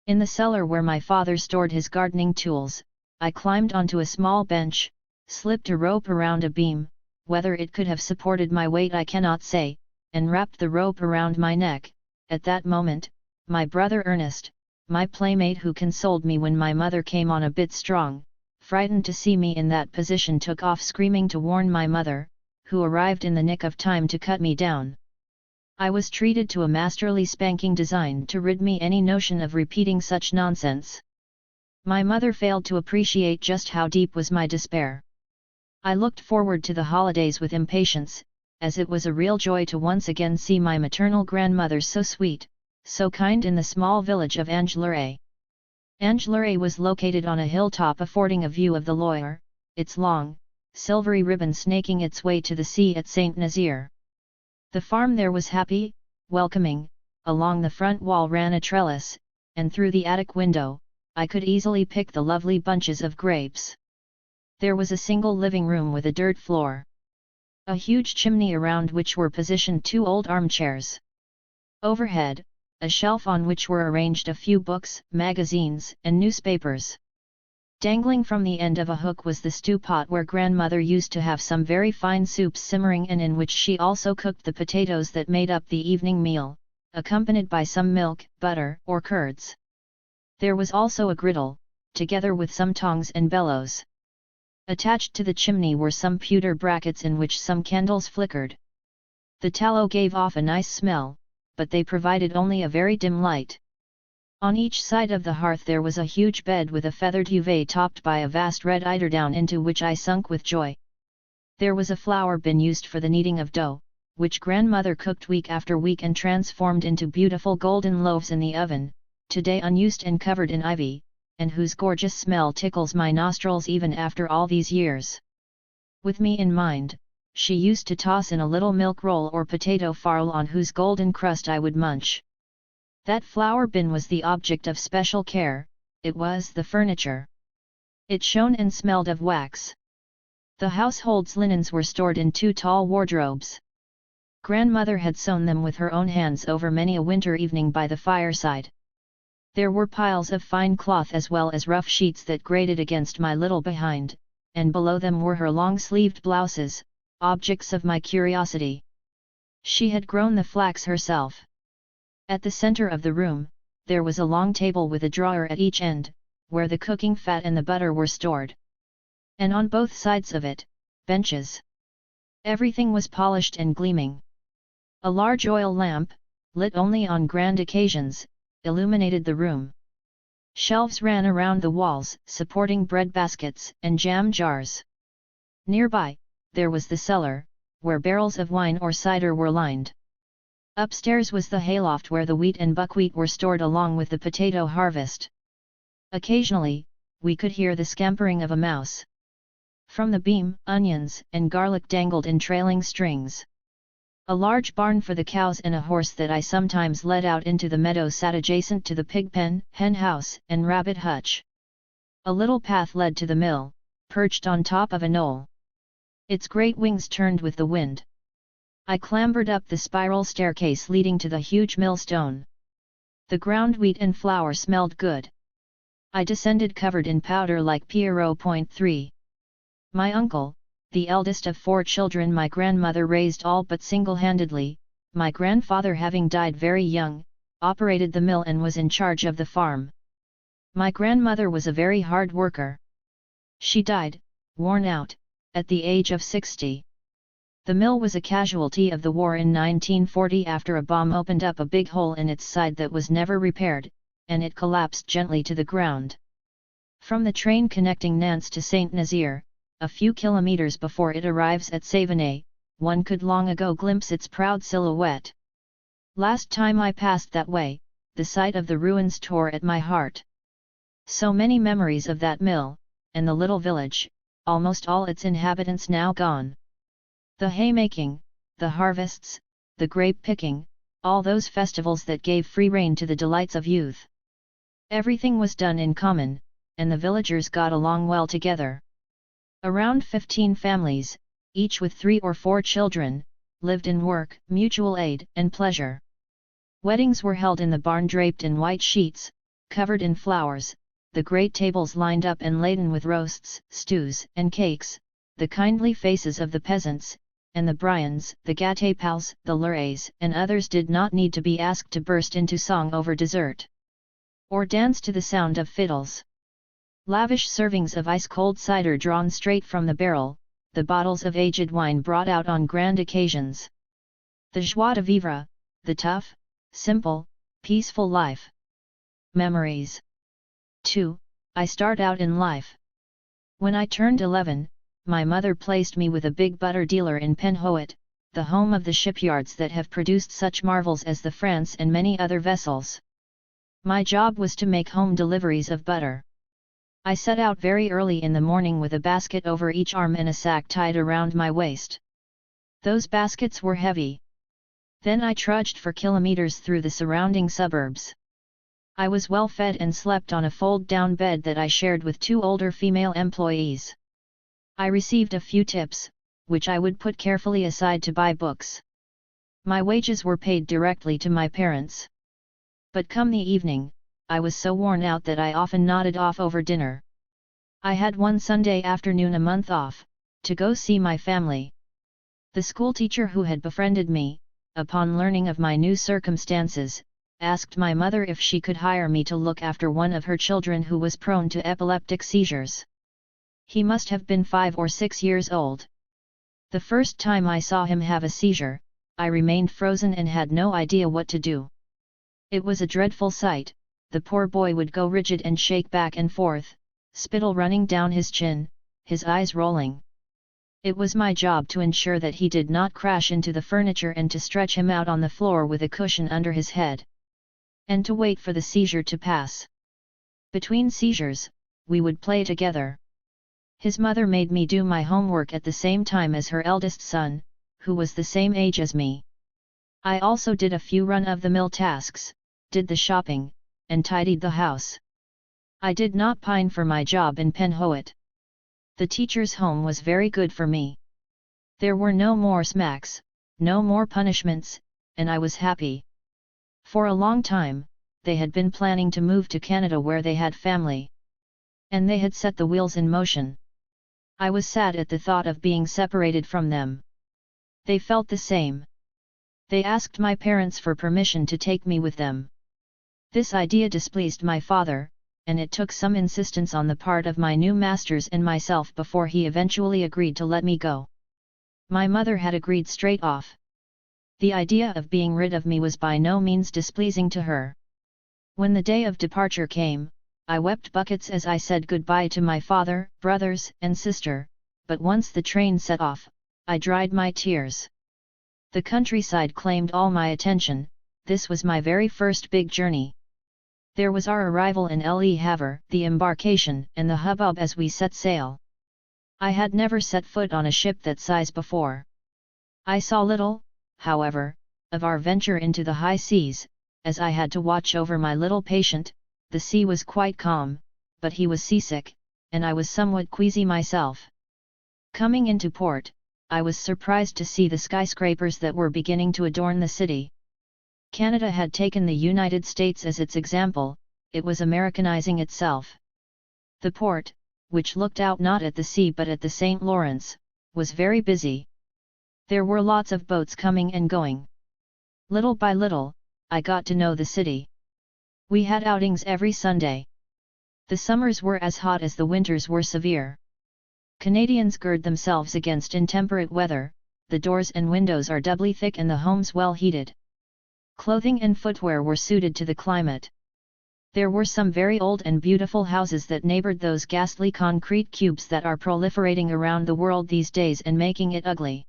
[SPEAKER 1] In the cellar where my father stored his gardening tools, I climbed onto a small bench, slipped a rope around a beam, whether it could have supported my weight I cannot say, and wrapped the rope around my neck. At that moment, my brother Ernest, my playmate who consoled me when my mother came on a bit strong, frightened to see me in that position, took off screaming to warn my mother, who arrived in the nick of time to cut me down. I was treated to a masterly spanking designed to rid me any notion of repeating such nonsense. My mother failed to appreciate just how deep was my despair. I looked forward to the holidays with impatience, as it was a real joy to once again see my maternal grandmother so sweet, so kind in the small village of Angleret. Angleret was located on a hilltop affording a view of the Loire, its long, silvery ribbon snaking its way to the sea at Saint Nazaire. The farm there was happy, welcoming, along the front wall ran a trellis, and through the attic window, I could easily pick the lovely bunches of grapes. There was a single living room with a dirt floor. A huge chimney around which were positioned 2 old armchairs. Overhead, a shelf on which were arranged a few books, magazines, and newspapers. Dangling from the end of a hook was the stew pot where grandmother used to have some very fine soups simmering and in which she also cooked the potatoes that made up the evening meal, accompanied by some milk, butter, or curds. There was also a griddle, together with some tongs and bellows. Attached to the chimney were some pewter brackets in which some candles flickered. The tallow gave off a nice smell, but they provided only a very dim light. On each side of the hearth there was a huge bed with a feathered duvet topped by a vast red eiderdown into which I sunk with joy. There was a flour bin used for the kneading of dough, which grandmother cooked week after week and transformed into beautiful golden loaves in the oven, today unused and covered in ivy, and whose gorgeous smell tickles my nostrils even after all these years. With me in mind, she used to toss in a little milk roll or potato farl on whose golden crust I would munch. That flour bin was the object of special care, it was the furniture. It shone and smelled of wax. The household's linens were stored in 2 tall wardrobes. Grandmother had sewn them with her own hands over many a winter evening by the fireside. There were piles of fine cloth as well as rough sheets that grated against my little behind, and below them were her long-sleeved blouses, objects of my curiosity. She had grown the flax herself. At the center of the room, there was a long table with a drawer at each end, where the cooking fat and the butter were stored. And on both sides of it, benches. Everything was polished and gleaming. A large oil lamp, lit only on grand occasions, illuminated the room. Shelves ran around the walls, supporting bread baskets and jam jars. Nearby, there was the cellar, where barrels of wine or cider were lined. Upstairs was the hayloft where the wheat and buckwheat were stored along with the potato harvest. Occasionally, we could hear the scampering of a mouse. From the beam, onions and garlic dangled in trailing strings. A large barn for the cows and a horse that I sometimes led out into the meadow sat adjacent to the pig pen, hen house, and rabbit hutch. A little path led to the mill, perched on top of a knoll. Its great wings turned with the wind. I clambered up the spiral staircase leading to the huge millstone. The ground wheat and flour smelled good. I descended covered in powder like Picqueray. My uncle, the eldest of 4 children my grandmother raised all but single-handedly, my grandfather having died very young, operated the mill and was in charge of the farm. My grandmother was a very hard worker. She died, worn out, at the age of 60. The mill was a casualty of the war in 1940 after a bomb opened up a big hole in its side that was never repaired, and it collapsed gently to the ground. From the train connecting Nantes to Saint-Nazaire, a few kilometers before it arrives at Savenay, one could long ago glimpse its proud silhouette. Last time I passed that way, the sight of the ruins tore at my heart. So many memories of that mill, and the little village, almost all its inhabitants now gone. The haymaking, the harvests, the grape picking, all those festivals that gave free rein to the delights of youth. Everything was done in common, and the villagers got along well together. Around 15 families, each with 3 or 4 children, lived in work, mutual aid, and pleasure. Weddings were held in the barn draped in white sheets, covered in flowers, the great tables lined up and laden with roasts, stews, and cakes, the kindly faces of the peasants, and the Bryans, the Gatépals, the Lurays, and others did not need to be asked to burst into song over dessert, or dance to the sound of fiddles. Lavish servings of ice-cold cider drawn straight from the barrel, the bottles of aged wine brought out on grand occasions. The joie de vivre, the tough, simple, peaceful life. Memories. 2. I start out in life. When I turned 11, my mother placed me with a big butter dealer in Penhoet, the home of the shipyards that have produced such marvels as the France and many other vessels. My job was to make home deliveries of butter. I set out very early in the morning with a basket over each arm and a sack tied around my waist. Those baskets were heavy. Then I trudged for kilometers through the surrounding suburbs. I was well fed and slept on a fold-down bed that I shared with 2 older female employees. I received a few tips, which I would put carefully aside to buy books. My wages were paid directly to my parents. But come the evening, I was so worn out that I often nodded off over dinner. I had one Sunday afternoon a month off, to go see my family. The schoolteacher who had befriended me, upon learning of my new circumstances, asked my mother if she could hire me to look after one of her children who was prone to epileptic seizures. He must have been 5 or 6 years old. The first time I saw him have a seizure, I remained frozen and had no idea what to do. It was a dreadful sight. The poor boy would go rigid and shake back and forth, spittle running down his chin, his eyes rolling. It was my job to ensure that he did not crash into the furniture and to stretch him out on the floor with a cushion under his head. And to wait for the seizure to pass. Between seizures, we would play together. His mother made me do my homework at the same time as her eldest son, who was the same age as me. I also did a few run-of-the-mill tasks, did the shopping, and tidied the house. I did not pine for my job in Penhoet. The teacher's home was very good for me. There were no more smacks, no more punishments, and I was happy. For a long time, they had been planning to move to Canada where they had family. And they had set the wheels in motion. I was sad at the thought of being separated from them. They felt the same. They asked my parents for permission to take me with them. This idea displeased my father, and it took some insistence on the part of my new masters and myself before he eventually agreed to let me go. My mother had agreed straight off. The idea of being rid of me was by no means displeasing to her. When the day of departure came, I wept buckets as I said goodbye to my father, brothers, and sister, but once the train set off, I dried my tears. The countryside claimed all my attention. This was my very first big journey. There was our arrival in Le Havre, the embarkation, and the hubbub as we set sail. I had never set foot on a ship that size before. I saw little, however, of our venture into the high seas, as I had to watch over my little patient. The sea was quite calm, but he was seasick, and I was somewhat queasy myself. Coming into port, I was surprised to see the skyscrapers that were beginning to adorn the city. Canada had taken the United States as its example, it was Americanizing itself. The port, which looked out not at the sea but at the St. Lawrence, was very busy. There were lots of boats coming and going. Little by little, I got to know the city. We had outings every Sunday. The summers were as hot as the winters were severe. Canadians gird themselves against intemperate weather, the doors and windows are doubly thick and the homes well heated. Clothing and footwear were suited to the climate. There were some very old and beautiful houses that neighbored those ghastly concrete cubes that are proliferating around the world these days and making it ugly.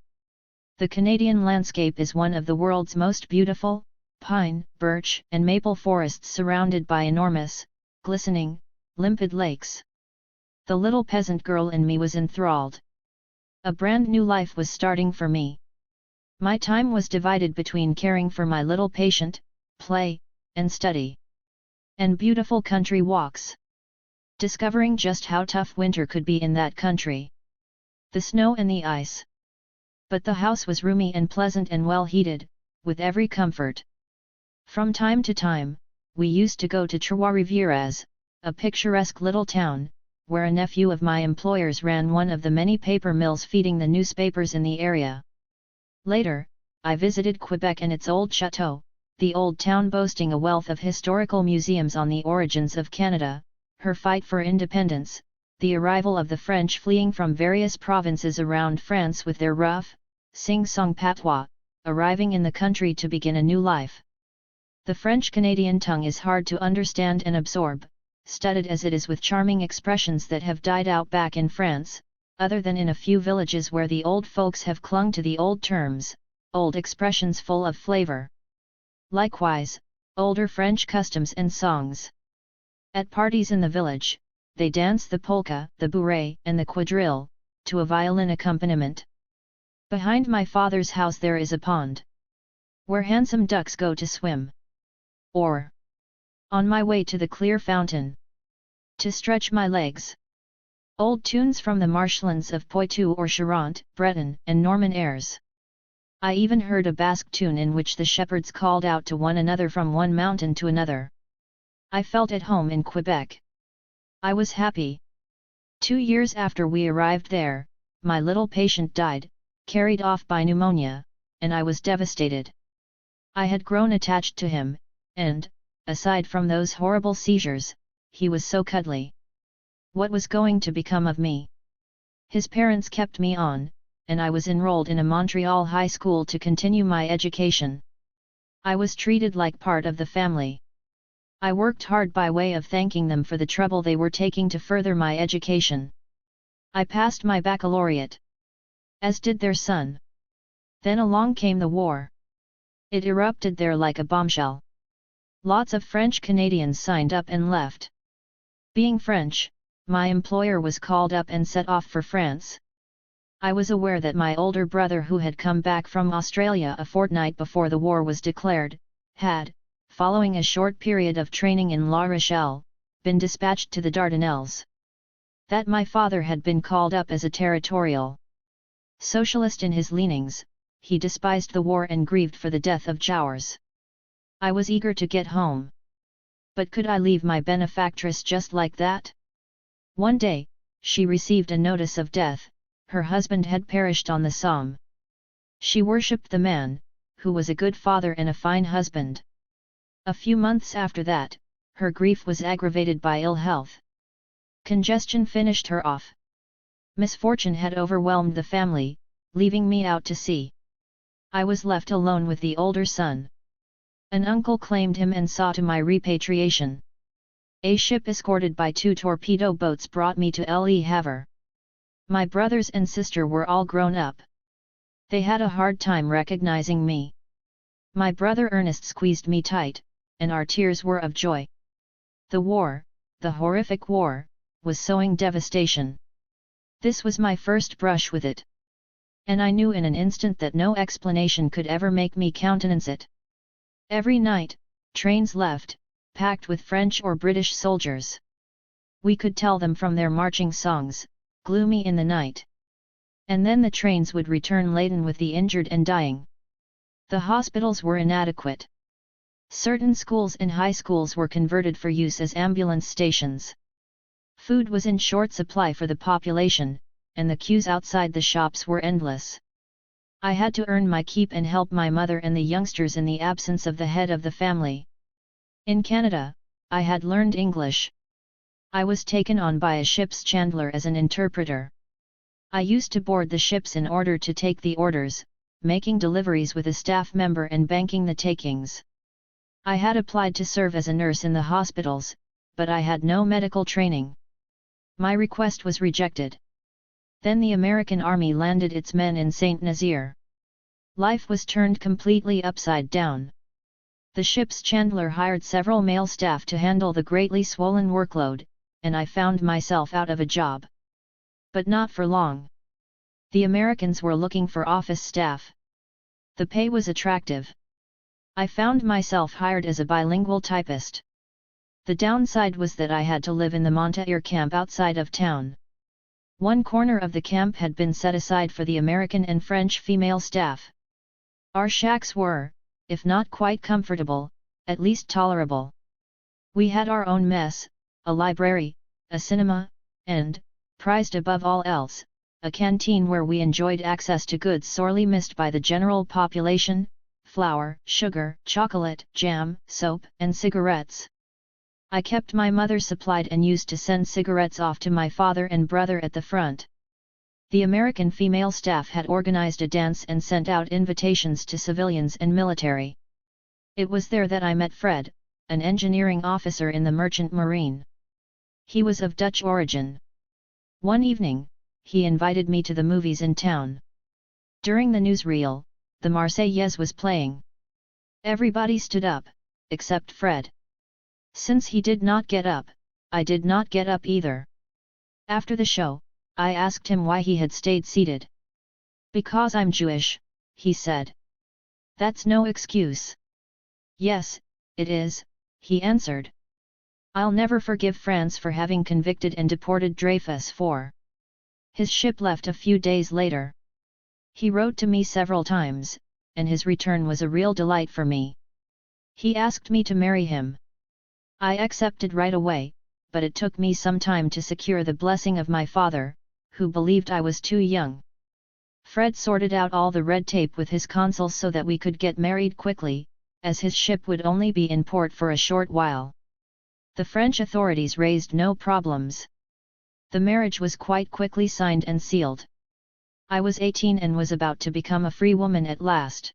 [SPEAKER 1] The Canadian landscape is one of the world's most beautiful, pine, birch, and maple forests surrounded by enormous, glistening, limpid lakes. The little peasant girl in me was enthralled. A brand new life was starting for me. My time was divided between caring for my little patient, play, and study. And beautiful country walks. Discovering just how tough winter could be in that country. The snow and the ice. But the house was roomy and pleasant and well heated, with every comfort. From time to time, we used to go to Trois-Rivières, a picturesque little town, where a nephew of my employer's ran one of the many paper mills feeding the newspapers in the area. Later, I visited Quebec and its old chateau, the old town boasting a wealth of historical museums on the origins of Canada, her fight for independence, the arrival of the French fleeing from various provinces around France with their rough, sing-song patois, arriving in the country to begin a new life. The French-Canadian tongue is hard to understand and absorb, studded as it is with charming expressions that have died out back in France, other than in a few villages where the old folks have clung to the old terms, old expressions full of flavor. Likewise, older French customs and songs. At parties in the village, they dance the polka, the bourrée, and the quadrille, to a violin accompaniment. Behind my father's house there is a pond, where handsome ducks go to swim. Or, on my way to the clear fountain, to stretch my legs. Old tunes from the marshlands of Poitou or Charente, Breton, and Norman airs. I even heard a Basque tune in which the shepherds called out to one another from one mountain to another. I felt at home in Quebec. I was happy. 2 years after we arrived there, my little patient died, carried off by pneumonia, and I was devastated. I had grown attached to him, and, aside from those horrible seizures, he was so cuddly. What was going to become of me? His parents kept me on, and I was enrolled in a Montreal high school to continue my education. I was treated like part of the family. I worked hard by way of thanking them for the trouble they were taking to further my education. I passed my baccalaureate. As did their son. Then along came the war. It erupted there like a bombshell. Lots of French Canadians signed up and left. Being French, my employer was called up and set off for France. I was aware that my older brother, who had come back from Australia a fortnight before the war was declared, had, following a short period of training in La Rochelle, been dispatched to the Dardanelles. That my father had been called up as a territorial socialist in his leanings, he despised the war and grieved for the death of Jouers. I was eager to get home. But could I leave my benefactress just like that? One day, she received a notice of death. Her husband had perished on the Somme. She worshipped the man, who was a good father and a fine husband. A few months after that, her grief was aggravated by ill health. Congestion finished her off. Misfortune had overwhelmed the family, leaving me out to sea. I was left alone with the older son. An uncle claimed him and saw to my repatriation. A ship escorted by 2 torpedo boats brought me to Le Havre. My brothers and sister were all grown up. They had a hard time recognizing me. My brother Ernest squeezed me tight, and our tears were of joy. The war, the horrific war, was sowing devastation. This was my first brush with it. And I knew in an instant that no explanation could ever make me countenance it. Every night, trains left, packed with French or British soldiers. We could tell them from their marching songs, gloomy in the night. And then the trains would return laden with the injured and dying. The hospitals were inadequate. Certain schools and high schools were converted for use as ambulance stations. Food was in short supply for the population, and the queues outside the shops were endless. I had to earn my keep and help my mother and the youngsters in the absence of the head of the family. In Canada, I had learned English. I was taken on by a ship's chandler as an interpreter. I used to board the ships in order to take the orders, making deliveries with a staff member and banking the takings. I had applied to serve as a nurse in the hospitals, but I had no medical training. My request was rejected. Then the American Army landed its men in Saint Nazaire. Life was turned completely upside down. The ship's chandler hired several male staff to handle the greatly swollen workload, and I found myself out of a job. But not for long. The Americans were looking for office staff. The pay was attractive. I found myself hired as a bilingual typist. The downside was that I had to live in the Montaire camp outside of town. One corner of the camp had been set aside for the American and French female staff. Our shacks were, if not quite comfortable, at least tolerable. We had our own mess, a library, a cinema, and, prized above all else, a canteen where we enjoyed access to goods sorely missed by the general population: flour, sugar, chocolate, jam, soap, and cigarettes. I kept my mother supplied and used to send cigarettes off to my father and brother at the front. The American female staff had organized a dance and sent out invitations to civilians and military. It was there that I met Fred, an engineering officer in the Merchant Marine. He was of Dutch origin. One evening, he invited me to the movies in town. During the newsreel, the Marseillaise was playing. Everybody stood up, except Fred. Since he did not get up, I did not get up either. After the show, I asked him why he had stayed seated. "Because I'm Jewish," he said. "That's no excuse." "Yes, it is," he answered. "I'll never forgive France for having convicted and deported Dreyfus for." His ship left a few days later. He wrote to me several times, and his return was a real delight for me. He asked me to marry him. I accepted right away, but it took me some time to secure the blessing of my father, who believed I was too young. Fred sorted out all the red tape with his consul so that we could get married quickly, as his ship would only be in port for a short while. The French authorities raised no problems. The marriage was quite quickly signed and sealed. I was 18 and was about to become a free woman at last.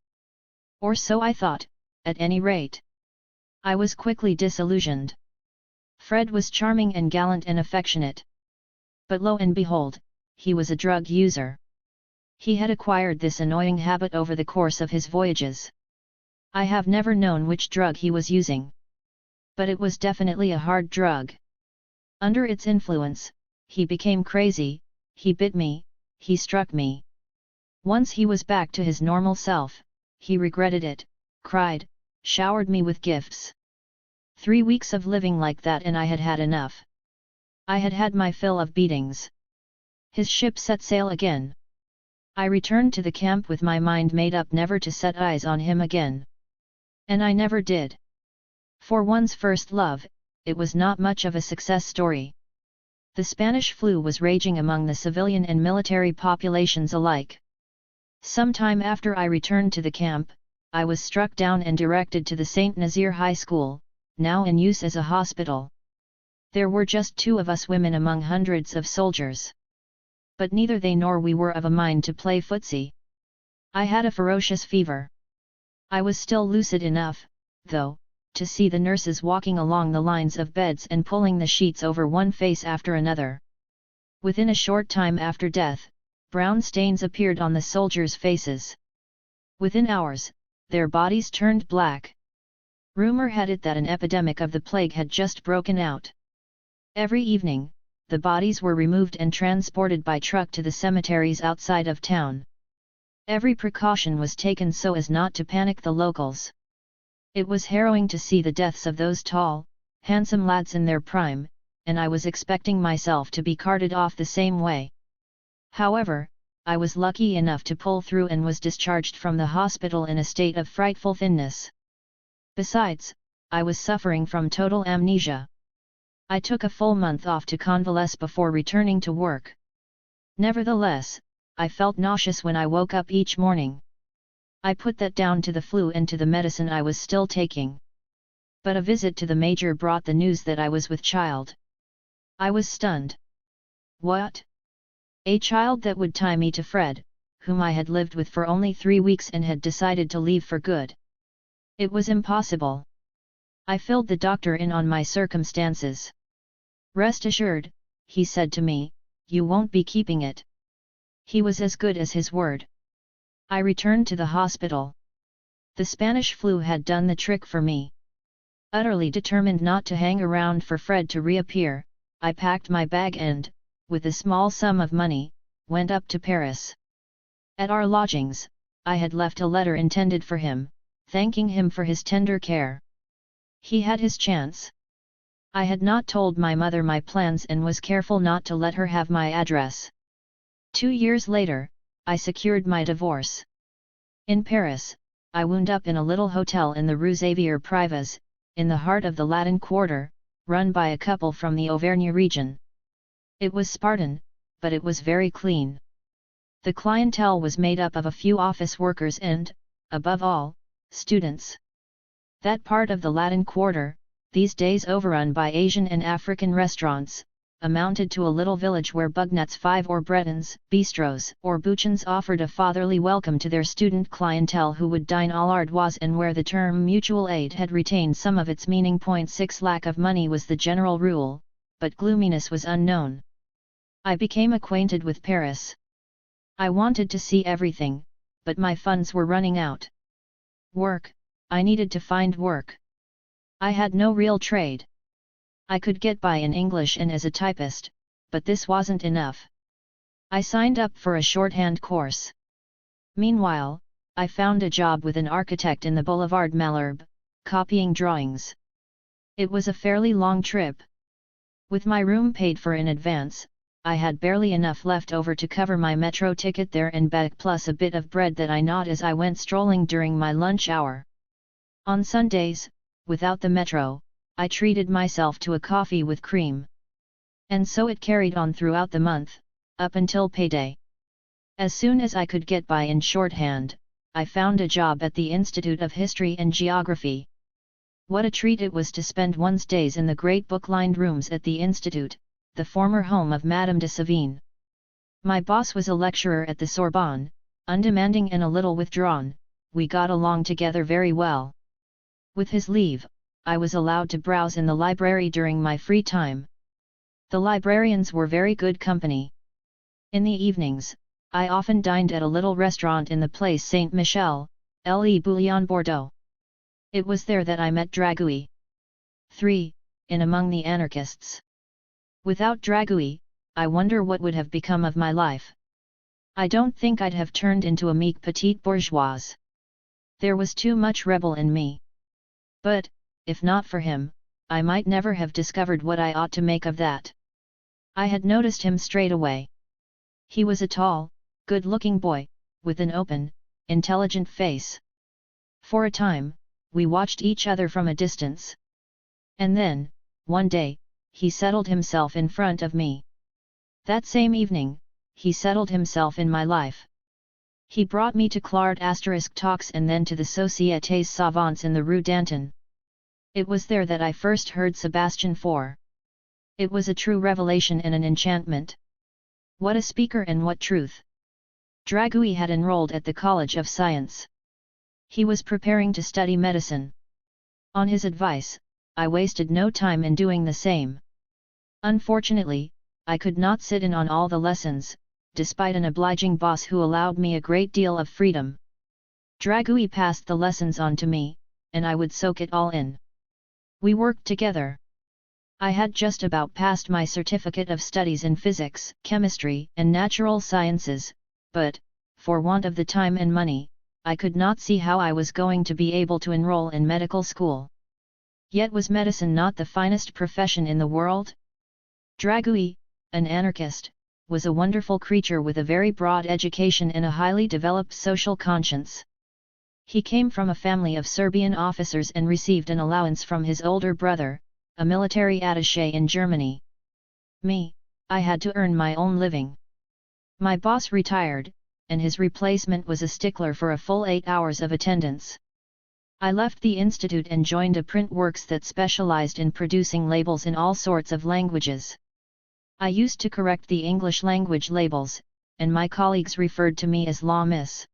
[SPEAKER 1] Or so I thought, at any rate. I was quickly disillusioned. Fred was charming and gallant and affectionate. But lo and behold, he was a drug user. He had acquired this annoying habit over the course of his voyages. I have never known which drug he was using. But it was definitely a hard drug. Under its influence, he became crazy, he bit me, he struck me. Once he was back to his normal self, he regretted it, cried, showered me with gifts. 3 weeks of living like that and I had had enough. I had had my fill of beatings. His ship set sail again. I returned to the camp with my mind made up never to set eyes on him again. And I never did. For one's first love, it was not much of a success story. The Spanish flu was raging among the civilian and military populations alike. Some time after I returned to the camp, I was struck down and directed to the Saint Nazaire High School, now in use as a hospital. There were just 2 of us women among hundreds of soldiers. But neither they nor we were of a mind to play footsie. I had a ferocious fever. I was still lucid enough, though, to see the nurses walking along the lines of beds and pulling the sheets over one face after another. Within a short time after death, brown stains appeared on the soldiers' faces. Within hours, their bodies turned black. Rumor had it that an epidemic of the plague had just broken out. Every evening, the bodies were removed and transported by truck to the cemeteries outside of town. Every precaution was taken so as not to panic the locals. It was harrowing to see the deaths of those tall, handsome lads in their prime, and I was expecting myself to be carted off the same way. However, I was lucky enough to pull through and was discharged from the hospital in a state of frightful thinness. Besides, I was suffering from total amnesia. I took a full month off to convalesce before returning to work. Nevertheless, I felt nauseous when I woke up each morning. I put that down to the flu and to the medicine I was still taking. But a visit to the major brought the news that I was with child. I was stunned. "What? A child that would tie me to Fred, whom I had lived with for only 3 weeks and had decided to leave for good. It was impossible. I filled the doctor in on my circumstances. "Rest assured," he said to me, "you won't be keeping it." He was as good as his word. I returned to the hospital. The Spanish flu had done the trick for me. Utterly determined not to hang around for Fred to reappear, I packed my bag and, with a small sum of money, went up to Paris. At our lodgings, I had left a letter intended for him, thanking him for his tender care. He had his chance. I had not told my mother my plans and was careful not to let her have my address. 2 years later, I secured my divorce. In Paris, I wound up in a little hotel in the Rue Xavier Prives, in the heart of the Latin Quarter, run by a couple from the Auvergne region. It was Spartan, but it was very clean. The clientele was made up of a few office workers and, above all, students. That part of the Latin Quarter, these days overrun by Asian and African restaurants, amounted to a little village where Bugnets 5 or Bretons, bistros or bouchons offered a fatherly welcome to their student clientele who would dine à l'ardoise, and where the term mutual aid had retained some of its meaning. 6 Lack of money was the general rule, but gloominess was unknown. I became acquainted with Paris. I wanted to see everything, but my funds were running out. Work, I needed to find work. I had no real trade. I could get by in English and as a typist, but this wasn't enough. I signed up for a shorthand course. Meanwhile, I found a job with an architect in the Boulevard Malherbe, copying drawings. It was a fairly long trip. With my room paid for in advance, I had barely enough left over to cover my metro ticket there and back, plus a bit of bread that I gnawed as I went strolling during my lunch hour. On Sundays, without the metro, I treated myself to a coffee with cream. And so it carried on throughout the month, up until payday. As soon as I could get by in shorthand, I found a job at the Institute of History and Geography. What a treat it was to spend one's days in the great book-lined rooms at the Institute, the former home of Madame de Sévigné. My boss was a lecturer at the Sorbonne, undemanding and a little withdrawn. We got along together very well. With his leave, I was allowed to browse in the library during my free time. The librarians were very good company. In the evenings, I often dined at a little restaurant in the Place Saint-Michel, Le Bouillon Bordeaux. It was there that I met Dragouille. 3. In among the anarchists. Without Dragouille, I wonder what would have become of my life. I don't think I'd have turned into a meek petite bourgeoise. There was too much rebel in me. But, if not for him, I might never have discovered what I ought to make of that. I had noticed him straight away. He was a tall, good-looking boy, with an open, intelligent face. For a time, we watched each other from a distance. And then, one day, he settled himself in front of me. That same evening, he settled himself in my life. He brought me to Claude * talks and then to the Sociétés Savantes in the Rue Danton. It was there that I first heard Sebastian Faure. It was a true revelation and an enchantment. What a speaker and what truth! Dragouille had enrolled at the College of Science. He was preparing to study medicine. On his advice, I wasted no time in doing the same. Unfortunately, I could not sit in on all the lessons, despite an obliging boss who allowed me a great deal of freedom. Dragouille passed the lessons on to me, and I would soak it all in. We worked together. I had just about passed my certificate of studies in physics, chemistry, and natural sciences, but, for want of the time and money, I could not see how I was going to be able to enroll in medical school. Yet was medicine not the finest profession in the world? Dragouille, an anarchist, was a wonderful creature with a very broad education and a highly developed social conscience. He came from a family of Serbian officers and received an allowance from his older brother, a military attaché in Germany. Me, I had to earn my own living. My boss retired, and his replacement was a stickler for a full 8 hours of attendance. I left the institute and joined a print works that specialized in producing labels in all sorts of languages. I used to correct the English language labels, and my colleagues referred to me as Law Miss.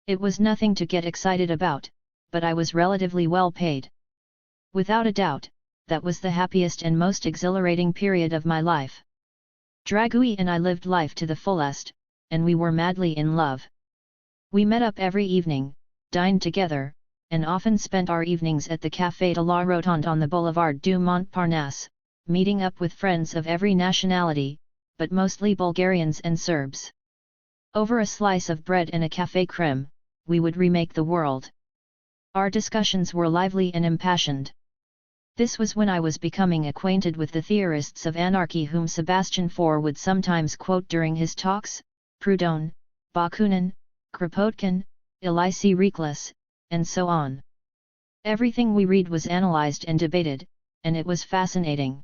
[SPEAKER 1] It was nothing to get excited about, but I was relatively well paid. Without a doubt, that was the happiest and most exhilarating period of my life. Dragui and I lived life to the fullest, and we were madly in love. We met up every evening, dined together, and often spent our evenings at the Café de la Rotonde on the Boulevard du Montparnasse, meeting up with friends of every nationality, but mostly Bulgarians and Serbs. Over a slice of bread and a café crème, we would remake the world. Our discussions were lively and impassioned. This was when I was becoming acquainted with the theorists of anarchy whom Sebastian Faure would sometimes quote during his talks: Proudhon, Bakunin, Kropotkin, Elisee Reclus, and so on. Everything we read was analyzed and debated, and it was fascinating.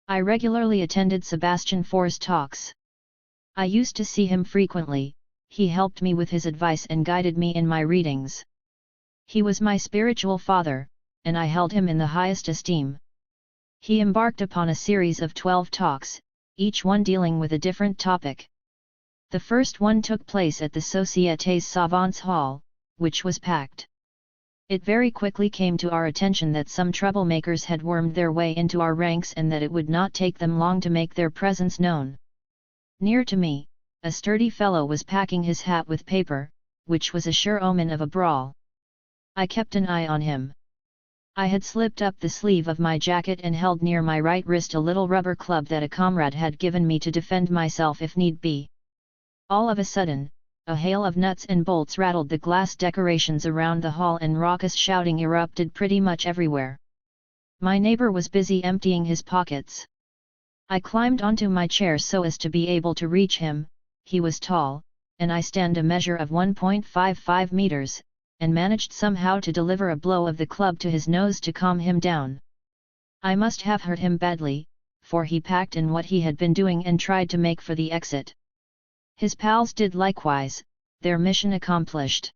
[SPEAKER 1] I regularly attended Sebastian Faure's talks. I used to see him frequently. He helped me with his advice and guided me in my readings. He was my spiritual father, and I held him in the highest esteem. He embarked upon a series of 12 talks, each one dealing with a different topic. The first one took place at the Sociétés Savantes Hall, which was packed. It very quickly came to our attention that some troublemakers had wormed their way into our ranks and that it would not take them long to make their presence known. Near to me, a sturdy fellow was packing his hat with paper, which was a sure omen of a brawl. I kept an eye on him. I had slipped up the sleeve of my jacket and held near my right wrist a little rubber club that a comrade had given me to defend myself if need be. All of a sudden, a hail of nuts and bolts rattled the glass decorations around the hall and raucous shouting erupted pretty much everywhere. My neighbor was busy emptying his pockets. I climbed onto my chair so as to be able to reach him. He was tall, and I stand a measure of 1.55 meters, and managed somehow to deliver a blow of the club to his nose to calm him down. I must have hurt him badly, for he packed in what he had been doing and tried to make for the exit. His pals did likewise, their mission accomplished.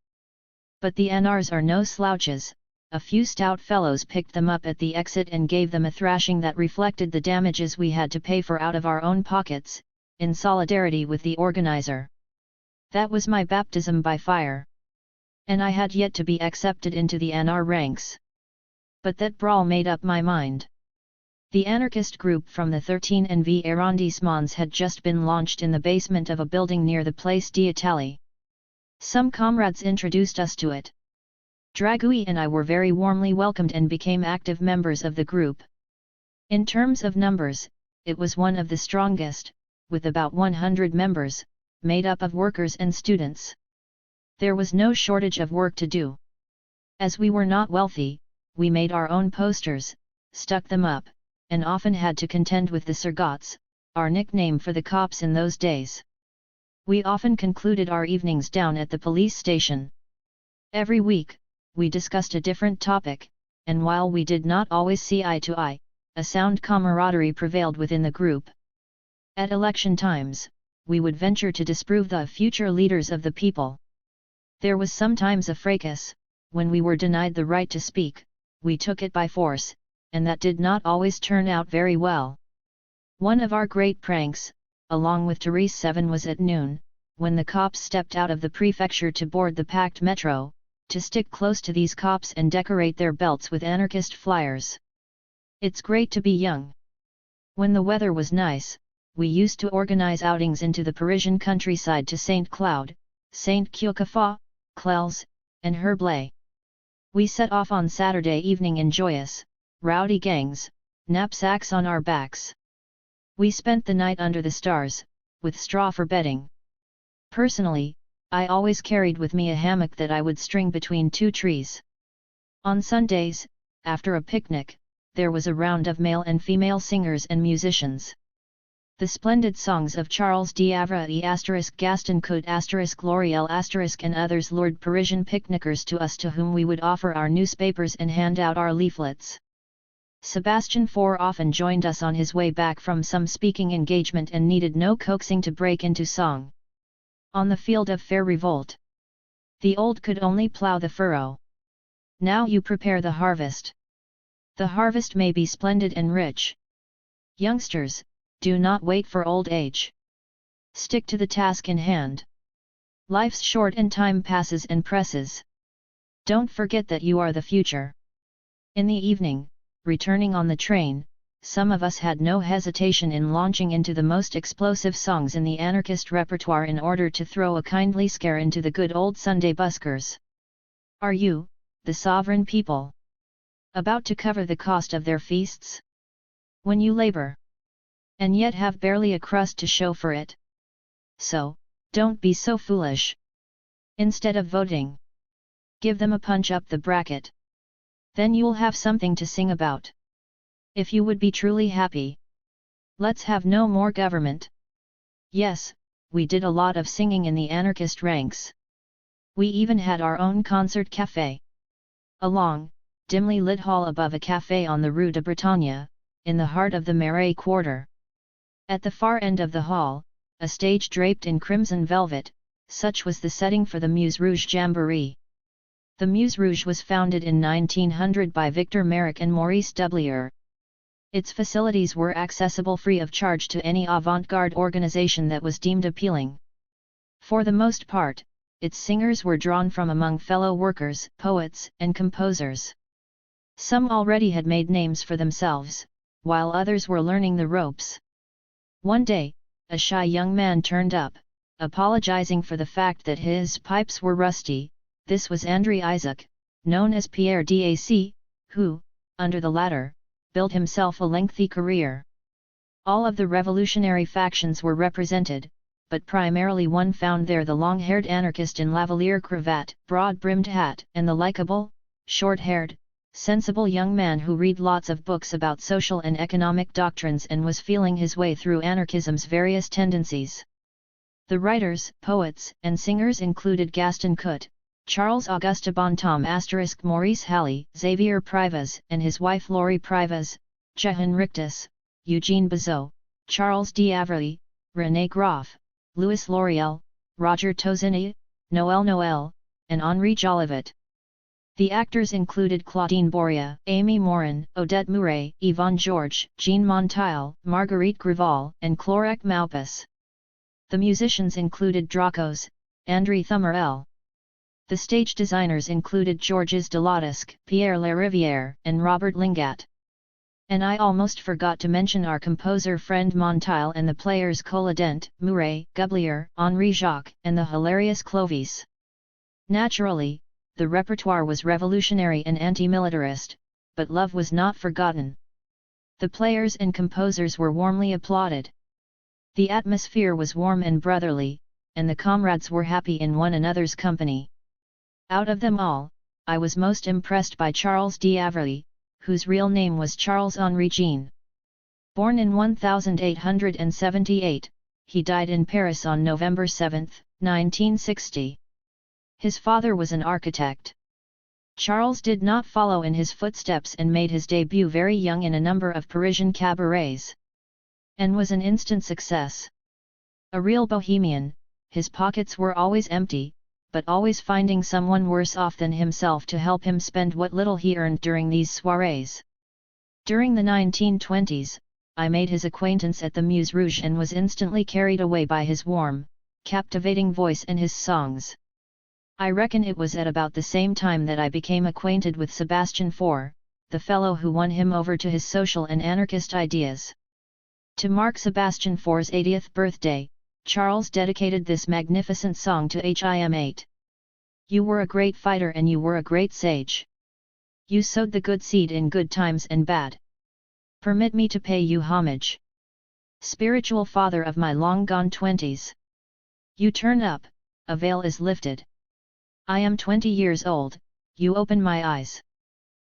[SPEAKER 1] But the NRs are no slouches. A few stout fellows picked them up at the exit and gave them a thrashing that reflected the damages we had to pay for out of our own pockets, in solidarity with the organizer. That was my baptism by fire. And I had yet to be accepted into the NR ranks. But that brawl made up my mind. The anarchist group from the 13 NV arrondissements had just been launched in the basement of a building near the Place d'Italie. Some comrades introduced us to it. Dragui and I were very warmly welcomed and became active members of the group. In terms of numbers, it was one of the strongest, with about 100 members, made up of workers and students. There was no shortage of work to do. As we were not wealthy, we made our own posters, stuck them up, and often had to contend with the Sergots, our nickname for the cops in those days. We often concluded our evenings down at the police station. Every week, we discussed a different topic, and while we did not always see eye to eye, a sound camaraderie prevailed within the group. At election times, we would venture to disprove the future leaders of the people. There was sometimes a fracas. When we were denied the right to speak, we took it by force, and that did not always turn out very well. One of our great pranks, along with Therese 7, was at noon, when the cops stepped out of the prefecture to board the packed metro, to stick close to these cops and decorate their belts with anarchist flyers. It's great to be young. When the weather was nice, we used to organize outings into the Parisian countryside to Saint Cloud, Saint Cuquefort, Clels, and Herblay. We set off on Saturday evening in joyous, rowdy gangs, knapsacks on our backs. We spent the night under the stars, with straw for bedding. Personally, I always carried with me a hammock that I would string between two trees. On Sundays, after a picnic, there was a round of male and female singers and musicians. The splendid songs of Charles d'Avray *, Gaston Cote *, L'Oreal *, and others lured Parisian picnickers to us, to whom we would offer our newspapers and hand out our leaflets. Sebastian Faure often joined us on his way back from some speaking engagement and needed no coaxing to break into song. On the field of fair revolt, the old could only plough the furrow. Now you prepare the harvest. The harvest may be splendid and rich. Youngsters, Do not wait for old age. Stick to the task in hand. Life's short and time passes and presses. Don't forget that you are the future. In the evening, returning on the train, some of us had no hesitation in launching into the most explosive songs in the anarchist repertoire in order to throw a kindly scare into the good old Sunday buskers. Are you, the sovereign people, about to cover the cost of their feasts? When you labor, and yet have barely a crust to show for it. So, don't be so foolish. Instead of voting, give them a punch up the bracket. Then you'll have something to sing about. If you would be truly happy, let's have no more government. Yes, we did a lot of singing in the anarchist ranks. We even had our own concert café. A long, dimly lit hall above a café on the Rue de Bretagne, in the heart of the Marais quarter. At the far end of the hall, a stage draped in crimson velvet, such was the setting for the Muse Rouge Jamboree. The Muse Rouge was founded in 1900 by Victor Merrick and Maurice Doublier. Its facilities were accessible free of charge to any avant-garde organization that was deemed appealing. For the most part, its singers were drawn from among fellow workers, poets, and composers. Some already had made names for themselves, while others were learning the ropes. One day, a shy young man turned up, apologizing for the fact that his pipes were rusty. This was André Isaac, known as Pierre Dac, who, under the latter, built himself a lengthy career. All of the revolutionary factions were represented, but primarily one found there the long-haired anarchist in lavalier cravat, broad-brimmed hat, and the likable, short-haired, sensible young man who read lots of books about social and economic doctrines and was feeling his way through anarchism's various tendencies. The writers, poets, and singers included Gaston Cout, Charles-Auguste Bontemps *, Maurice Halley, Xavier Privas and his wife Laurie Privas, Jehan Richtus, Eugene Bizot, Charles d'Avray, René Groff, Louis Lauriel, Roger Tozini, Noël Noël, and Henri Jolivet. The actors included Claudine Boria, Amy Morin, Odette Mouret, Yvonne Georges, Jean Monteil, Marguerite Greville, and Clorec Maupus. The musicians included Dracos, André Thummerel. The stage designers included Georges Delattisque, Pierre Larivière, and Robert Lingat. And I almost forgot to mention our composer friend Monteil and the players Colladent, Mouret, Gublier, Henri Jacques, and the hilarious Clovis. Naturally, the repertoire was revolutionary and anti-militarist, but love was not forgotten. The players and composers were warmly applauded. The atmosphere was warm and brotherly, and the comrades were happy in one another's company. Out of them all, I was most impressed by Charles d'Avray, whose real name was Charles-Henri Jean. Born in 1878, he died in Paris on November 7, 1960. His father was an architect. Charles did not follow in his footsteps and made his debut very young in a number of Parisian cabarets, and was an instant success. A real bohemian, his pockets were always empty, but always finding someone worse off than himself to help him spend what little he earned during these soirees. During the 1920s, I made his acquaintance at the Muse Rouge and was instantly carried away by his warm, captivating voice and his songs. I reckon it was at about the same time that I became acquainted with Sebastian Faure, the fellow who won him over to his social and anarchist ideas. To mark Sebastian Faure's 80th birthday, Charles dedicated this magnificent song to him. 8. You were a great fighter and you were a great sage. You sowed the good seed in good times and bad. Permit me to pay you homage. Spiritual father of my long-gone 20s. You turn up, a veil is lifted. I am 20 years old, you open my eyes.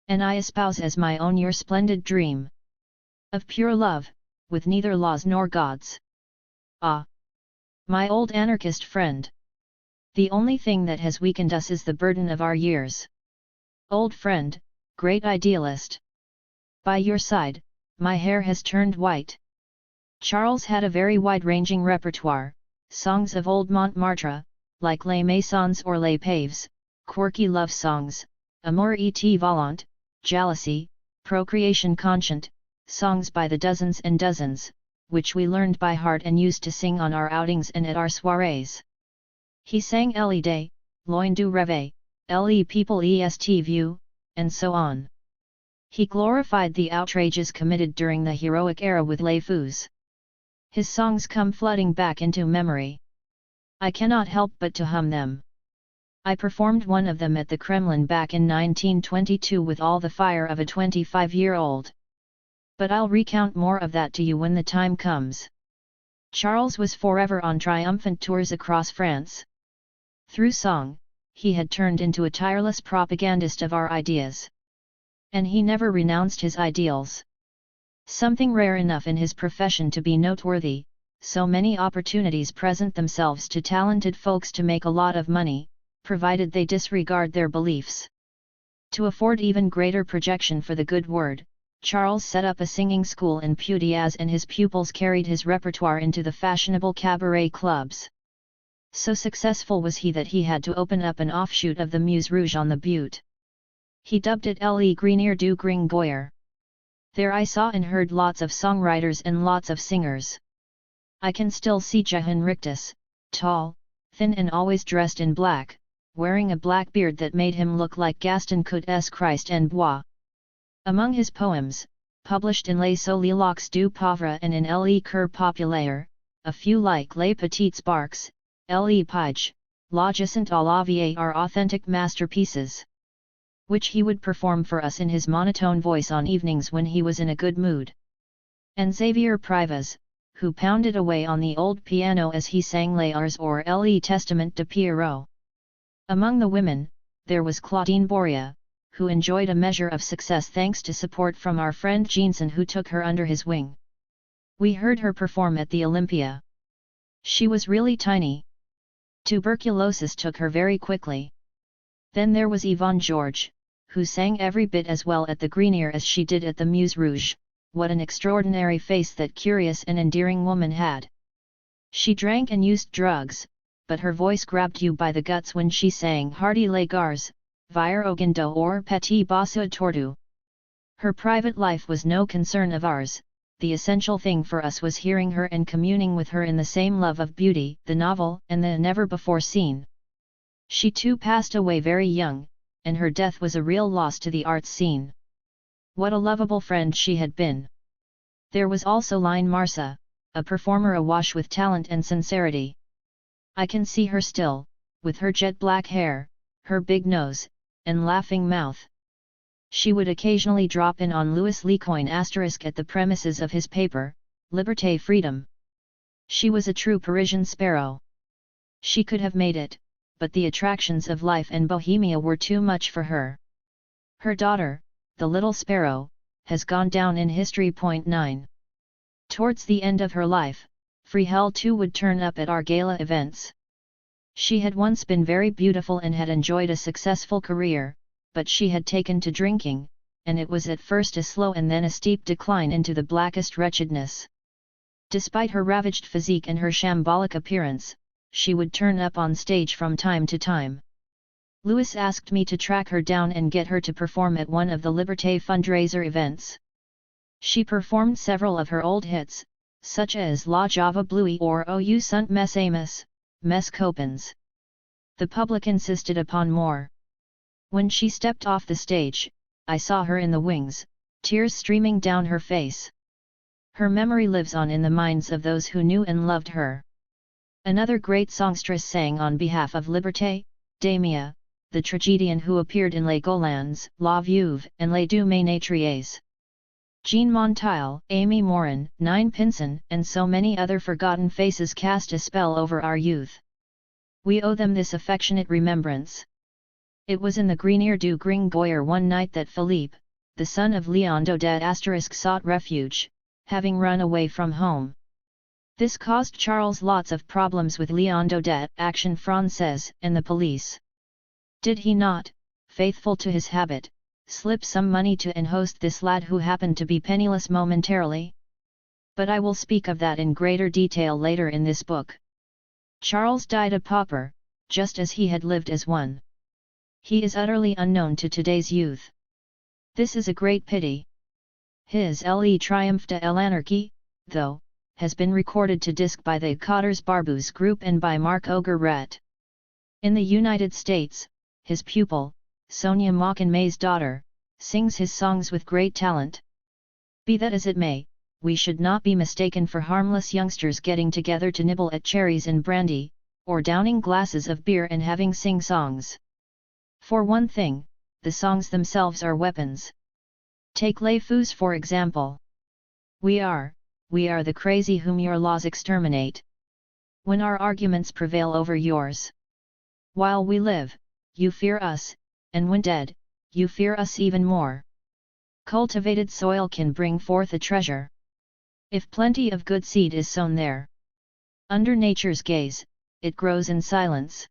[SPEAKER 1] And I espouse as my own your splendid dream. Of pure love, with neither laws nor gods. Ah! My old anarchist friend. The only thing that has weakened us is the burden of our years. Old friend, great idealist. By your side, my hair has turned white. Charles had a very wide-ranging repertoire, songs of old Montmartre, like Les Maisons or Les Paves, quirky love songs, Amour et Volant, Jealousy, Procreation Conscient, songs by the dozens and dozens, which we learned by heart and used to sing on our outings and at our soirees. He sang Elle Day, Loin du Rêve, Le People Est Vieux, and so on. He glorified the outrages committed during the heroic era with Les Fous. His songs come flooding back into memory. I cannot help but to hum them. I performed one of them at the Kremlin back in 1922 with all the fire of a 25-year-old. But I'll recount more of that to you when the time comes. Charles was forever on triumphant tours across France. Through song, he had turned into a tireless propagandist of our ideas. And he never renounced his ideals. Something rare enough in his profession to be noteworthy, so many opportunities present themselves to talented folks to make a lot of money, provided they disregard their beliefs. To afford even greater projection for the good word, Charles set up a singing school in Puteaux and his pupils carried his repertoire into the fashionable cabaret clubs. So successful was he that he had to open up an offshoot of the Muse Rouge on the Butte. He dubbed it Le Grenier du Gringoire. There I saw and heard lots of songwriters and lots of singers. I can still see Johann Rictus, tall, thin and always dressed in black, wearing a black beard that made him look like Gaston Coutts Christ en Bois. Among his poems, published in Les Soliloques du Pauvre and in Le Coeur Populaire, a few like Les Petites Barques, Le Pige, La Jacinthe à la Vie are authentic masterpieces, which he would perform for us in his monotone voice on evenings when he was in a good mood. And Xavier Privas, who pounded away on the old piano as he sang Les Ars or Le Testament de Pierrot. Among the women, there was Claudine Boria, who enjoyed a measure of success thanks to support from our friend Jeanson who took her under his wing. We heard her perform at the Olympia. She was really tiny. Tuberculosis took her very quickly. Then there was Yvonne Georges, who sang every bit as well at the Grenier as she did at the Muse Rouge. What an extraordinary face that curious and endearing woman had. She drank and used drugs, but her voice grabbed you by the guts when she sang Hardy les Gars, Vire au Guindo or Petit Bossa Tordu. Her private life was no concern of ours, the essential thing for us was hearing her and communing with her in the same love of beauty, the novel, and the never-before-seen. She too passed away very young, and her death was a real loss to the arts scene. What a lovable friend she had been. There was also Line Marsa, a performer awash with talent and sincerity. I can see her still, with her jet black hair, her big nose, and laughing mouth. She would occasionally drop in on Louis Lecoin * at the premises of his paper, Liberté Freedom. She was a true Parisian sparrow. She could have made it, but the attractions of life and Bohemia were too much for her. Her daughter, the little sparrow, has gone down in history. 9. Towards the end of her life, Friedel too would turn up at our gala events. She had once been very beautiful and had enjoyed a successful career, but she had taken to drinking, and it was at first a slow and then a steep decline into the blackest wretchedness. Despite her ravaged physique and her shambolic appearance, she would turn up on stage from time to time. Louis asked me to track her down and get her to perform at one of the Liberté fundraiser events. She performed several of her old hits, such as La Java Bluey or O Sunt Mes Amis, Mes Copins. The public insisted upon more. When she stepped off the stage, I saw her in the wings, tears streaming down her face. Her memory lives on in the minds of those who knew and loved her. Another great songstress sang on behalf of Liberté, Damia, the tragedian who appeared in Les Golans, La Veuve, and Les Deux Ménétriers. Jean Monteil, Amy Morin, Nine Pinson, and so many other forgotten faces cast a spell over our youth. We owe them this affectionate remembrance. It was in the Grenier du Gringoire one night that Philippe, the son of Léon Daudet * sought refuge, having run away from home. This caused Charles lots of problems with Léon Daudet, Action Française, and the police. Did he not, faithful to his habit, slip some money to enhost this lad who happened to be penniless momentarily? But I will speak of that in greater detail later in this book. Charles died a pauper, just as he had lived as one. He is utterly unknown to today's youth. This is a great pity. His Le Triomphe de l'Anarchy, though, has been recorded to disc by the Cotters Barbus Group and by Mark Oger-Rett. In the United States, his pupil, Sonia Mochan-May's daughter, sings his songs with great talent. Be that as it may, we should not be mistaken for harmless youngsters getting together to nibble at cherries and brandy, or downing glasses of beer and having sing-songs. For one thing, the songs themselves are weapons. Take Les Fous for example. We are the crazy whom your laws exterminate. When our arguments prevail over yours. While we live, you fear us, and when dead, you fear us even more. Cultivated soil can bring forth a treasure. If plenty of good seed is sown there. Under nature's gaze, it grows in silence.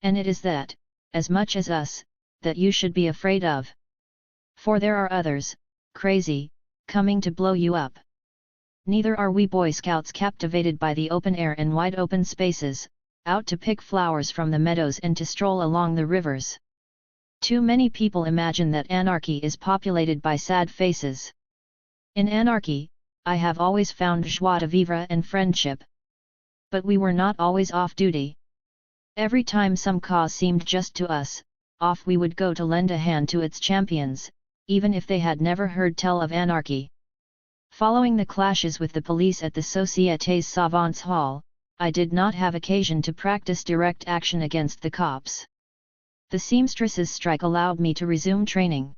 [SPEAKER 1] And it is that, as much as us, that you should be afraid of. For there are others, crazy, coming to blow you up. Neither are we Boy Scouts captivated by the open air and wide open spaces, out to pick flowers from the meadows and to stroll along the rivers. Too many people imagine that anarchy is populated by sad faces. In anarchy, I have always found joie de vivre and friendship. But we were not always off duty. Every time some cause seemed just to us, off we would go to lend a hand to its champions, even if they had never heard tell of anarchy. Following the clashes with the police at the Sociétés Savantes Hall, I did not have occasion to practice direct action against the cops. The seamstresses' strike allowed me to resume training.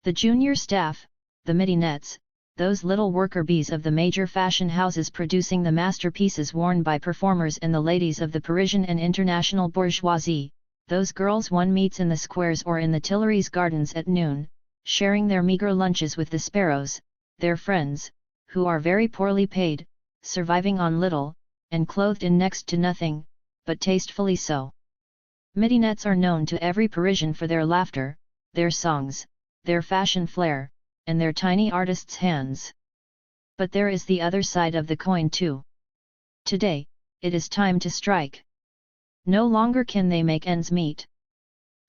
[SPEAKER 1] The junior staff, the midinettes, those little worker bees of the major fashion houses producing the masterpieces worn by performers and the ladies of the Parisian and international bourgeoisie, those girls one meets in the squares or in the Tuileries gardens at noon, sharing their meager lunches with the sparrows, their friends, who are very poorly paid, surviving on little, and clothed in next to nothing, but tastefully so. Midinettes are known to every Parisian for their laughter, their songs, their fashion flair, and their tiny artists' hands. But there is the other side of the coin too. Today, it is time to strike. No longer can they make ends meet.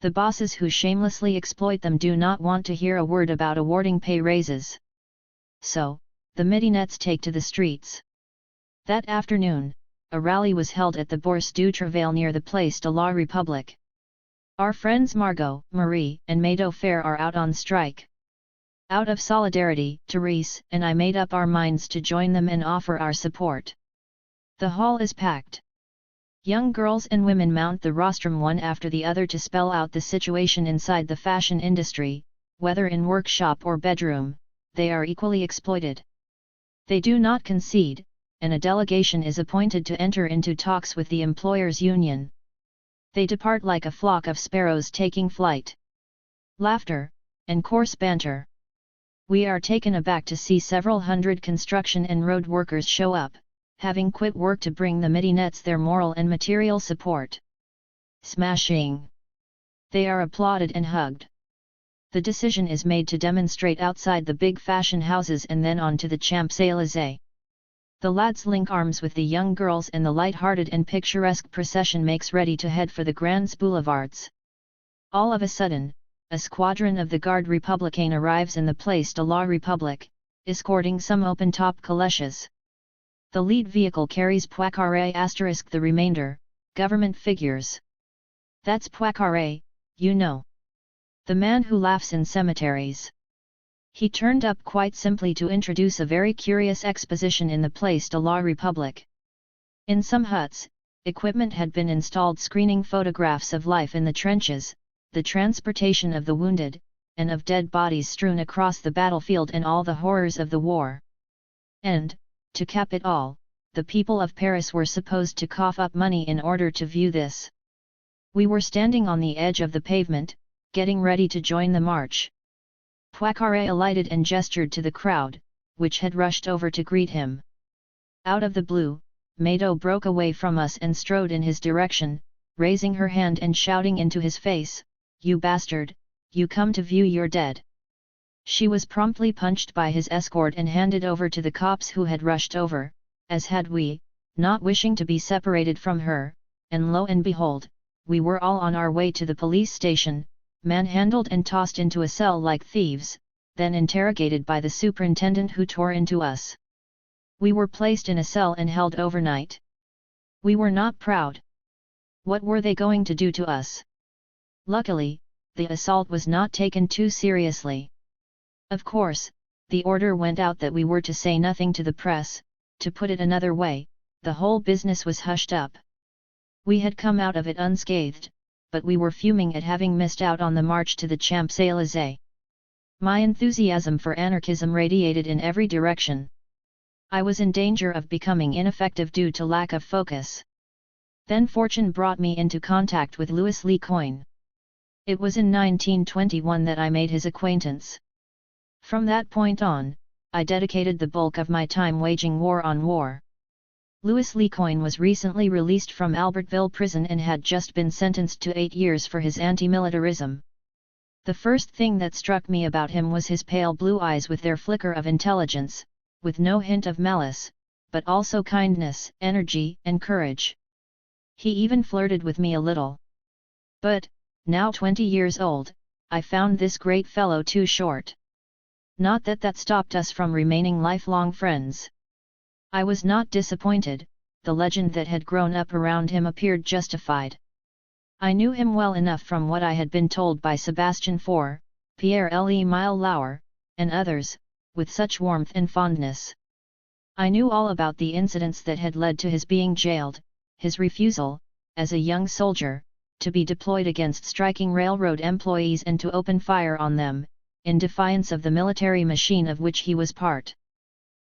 [SPEAKER 1] The bosses who shamelessly exploit them do not want to hear a word about awarding pay raises. So, the midinettes take to the streets. That afternoon, a rally was held at the Bourse du Travail near the Place de la République. Our friends Margot, Marie, and Mado Fair are out on strike. Out of solidarity, Therese and I made up our minds to join them and offer our support. The hall is packed. Young girls and women mount the rostrum one after the other to spell out the situation inside the fashion industry, whether in workshop or bedroom, they are equally exploited. They do not concede, and a delegation is appointed to enter into talks with the employers' union. They depart like a flock of sparrows taking flight. Laughter, and coarse banter. We are taken aback to see several hundred construction and road workers show up, having quit work to bring the midinettes their moral and material support. Smashing! They are applauded and hugged. The decision is made to demonstrate outside the big fashion houses and then on to the Champs-Élysées. The lads link arms with the young girls and the light-hearted and picturesque procession makes ready to head for the Grands Boulevards. All of a sudden, a squadron of the Garde Républicaine arrives in the Place de la République, escorting some open-top calèches. The lead vehicle carries Picqueray *, the remainder, government figures. That's Picqueray, you know. The man who laughs in cemeteries. He turned up quite simply to introduce a very curious exposition in the Place de la République. In some huts, equipment had been installed screening photographs of life in the trenches, the transportation of the wounded, and of dead bodies strewn across the battlefield and all the horrors of the war. And, to cap it all, the people of Paris were supposed to cough up money in order to view this. We were standing on the edge of the pavement, getting ready to join the march. Picqueray alighted and gestured to the crowd, which had rushed over to greet him. Out of the blue, Mado broke away from us and strode in his direction, raising her hand and shouting into his face, "You bastard, you come to view your dead." She was promptly punched by his escort and handed over to the cops who had rushed over, as had we, not wishing to be separated from her, and lo and behold, we were all on our way to the police station, manhandled and tossed into a cell like thieves, then interrogated by the superintendent who tore into us. We were placed in a cell and held overnight. We were not proud. What were they going to do to us? Luckily, the assault was not taken too seriously. Of course, the order went out that we were to say nothing to the press. To put it another way, the whole business was hushed up. We had come out of it unscathed, but we were fuming at having missed out on the march to the Champs-Élysées. My enthusiasm for anarchism radiated in every direction. I was in danger of becoming ineffective due to lack of focus. Then fortune brought me into contact with Louis Lecoin. It was in 1921 that I made his acquaintance. From that point on, I dedicated the bulk of my time waging war on war. Louis Lecoin was recently released from Albertville prison and had just been sentenced to 8 years for his anti-militarism. The first thing that struck me about him was his pale blue eyes with their flicker of intelligence, with no hint of malice, but also kindness, energy, and courage. He even flirted with me a little. But, now 20 years old, I found this great fellow too short. Not that stopped us from remaining lifelong friends. I was not disappointed, the legend that had grown up around him appeared justified. I knew him well enough from what I had been told by Sebastian Faure, Pierre-Emile Lauer, and others, with such warmth and fondness. I knew all about the incidents that had led to his being jailed, his refusal, as a young soldier, to be deployed against striking railroad employees and to open fire on them, in defiance of the military machine of which he was part.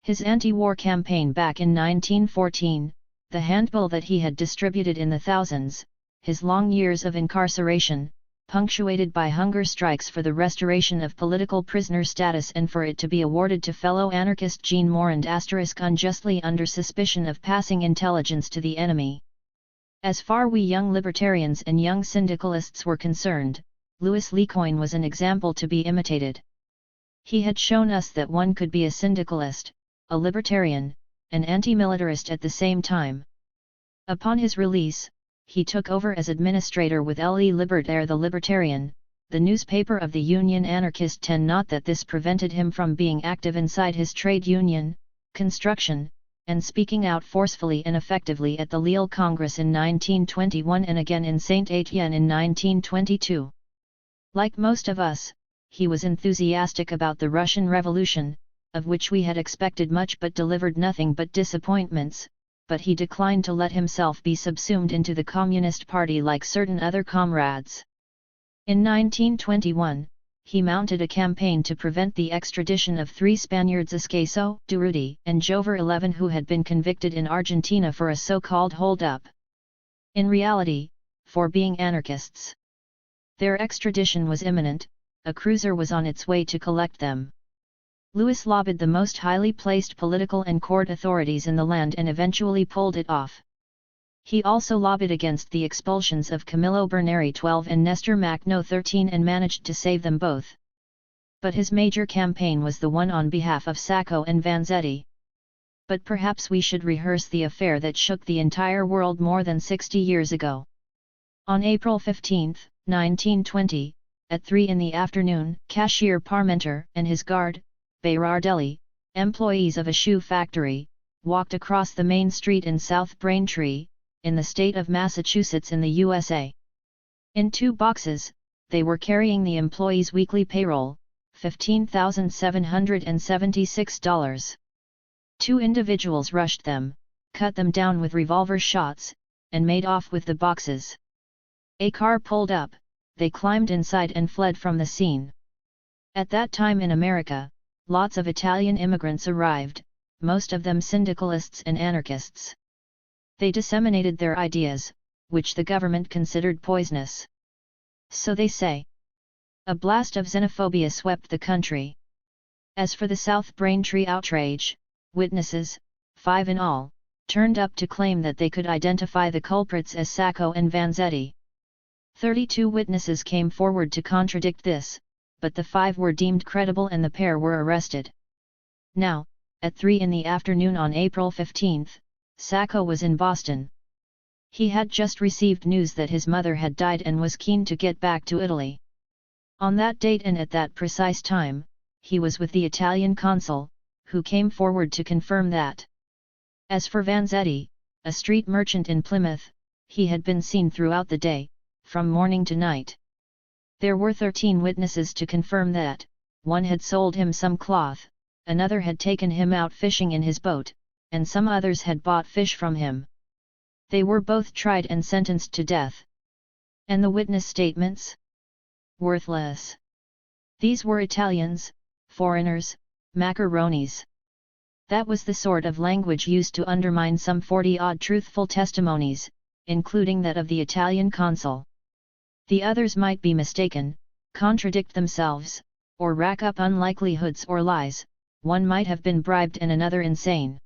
[SPEAKER 1] His anti-war campaign back in 1914, the handbill that he had distributed in the thousands, his long years of incarceration, punctuated by hunger strikes for the restoration of political prisoner status and for it to be awarded to fellow anarchist Jean Morand * unjustly under suspicion of passing intelligence to the enemy. As far we young libertarians and young syndicalists were concerned, Louis Lecoin was an example to be imitated. He had shown us that one could be a syndicalist, a libertarian, an anti-militarist at the same time. Upon his release, he took over as administrator with Le Libertaire the Libertarian, the newspaper of the Union Anarchiste 10. Not that this prevented him from being active inside his trade union, construction, and speaking out forcefully and effectively at the Lille Congress in 1921 and again in Saint-Étienne in 1922. Like most of us, he was enthusiastic about the Russian Revolution, of which we had expected much but delivered nothing but disappointments, but he declined to let himself be subsumed into the Communist Party like certain other comrades. In 1921, he mounted a campaign to prevent the extradition of 3 Spaniards Escaso, Durruti, and Jover 11 who had been convicted in Argentina for a so-called hold-up. In reality, for being anarchists. Their extradition was imminent, a cruiser was on its way to collect them. Louis lobbied the most highly placed political and court authorities in the land and eventually pulled it off. He also lobbied against the expulsions of Camillo Berneri 12 and Nestor Makhno 13 and managed to save them both. But his major campaign was the one on behalf of Sacco and Vanzetti. But perhaps we should rehearse the affair that shook the entire world more than 60 years ago. On April 15, 1920, at 3 in the afternoon, Cashier Parmenter and his guard, Berardelli, employees of a shoe factory, walked across the main street in South Braintree, in the state of Massachusetts in the USA. In 2 boxes, they were carrying the employees' weekly payroll, $15,776. 2 individuals rushed them, cut them down with revolver shots, and made off with the boxes. A car pulled up, they climbed inside and fled from the scene. At that time in America, lots of Italian immigrants arrived, most of them syndicalists and anarchists. They disseminated their ideas, which the government considered poisonous. So they say. A blast of xenophobia swept the country. As for the South Braintree outrage, witnesses, 5 in all, turned up to claim that they could identify the culprits as Sacco and Vanzetti. 32 witnesses came forward to contradict this, but the 5 were deemed credible and the pair were arrested. Now, at 3 in the afternoon on April 15, Sacco was in Boston. He had just received news that his mother had died and was keen to get back to Italy. On that date and at that precise time, he was with the Italian consul, who came forward to confirm that. As for Vanzetti, a street merchant in Plymouth, he had been seen throughout the day, from morning to night. There were 13 witnesses to confirm that, one had sold him some cloth, another had taken him out fishing in his boat, and some others had bought fish from him. They were both tried and sentenced to death. And the witness statements? Worthless. These were Italians, foreigners, macaronis. That was the sort of language used to undermine some 40-odd truthful testimonies, including that of the Italian consul. The others might be mistaken, contradict themselves, or rack up unlikelihoods or lies, one might have been bribed and another insane.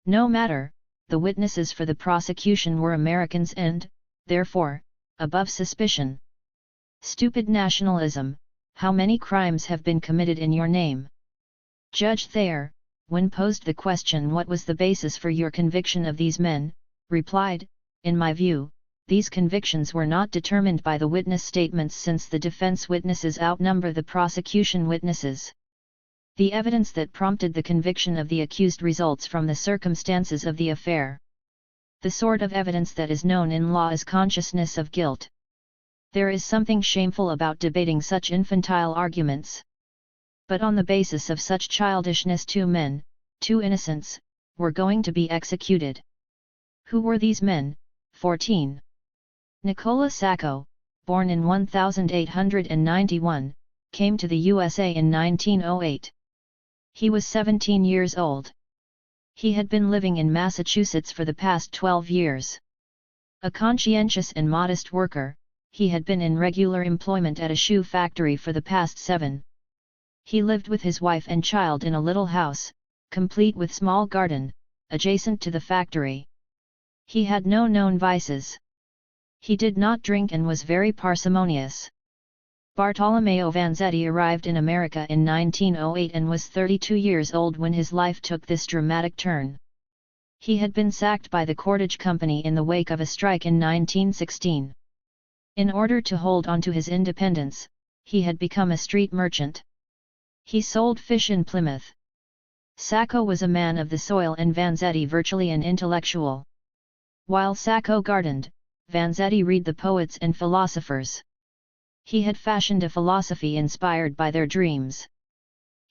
[SPEAKER 1] No matter, the witnesses for the prosecution were Americans and, therefore, above suspicion. Stupid nationalism, how many crimes have been committed in your name? Judge Thayer, when posed the question what was the basis for your conviction of these men, replied, in my view, these convictions were not determined by the witness statements since the defense witnesses outnumber the prosecution witnesses. The evidence that prompted the conviction of the accused results from the circumstances of the affair. The sort of evidence that is known in law as consciousness of guilt. There is something shameful about debating such infantile arguments. But on the basis of such childishness 2 men, 2 innocents, were going to be executed. Who were these men? 14. Nicola Sacco, born in 1891, came to the USA in 1908. He was 17 years old. He had been living in Massachusetts for the past 12 years. A conscientious and modest worker, he had been in regular employment at a shoe factory for the past 7. He lived with his wife and child in a little house, complete with small garden, adjacent to the factory. He had no known vices. He did not drink and was very parsimonious. Bartolomeo Vanzetti arrived in America in 1908 and was 32 years old when his life took this dramatic turn. He had been sacked by the Cordage Company in the wake of a strike in 1916. In order to hold on to his independence, he had become a street merchant. He sold fish in Plymouth. Sacco was a man of the soil and Vanzetti virtually an intellectual. While Sacco gardened, Vanzetti read the poets and philosophers. He had fashioned a philosophy inspired by their dreams.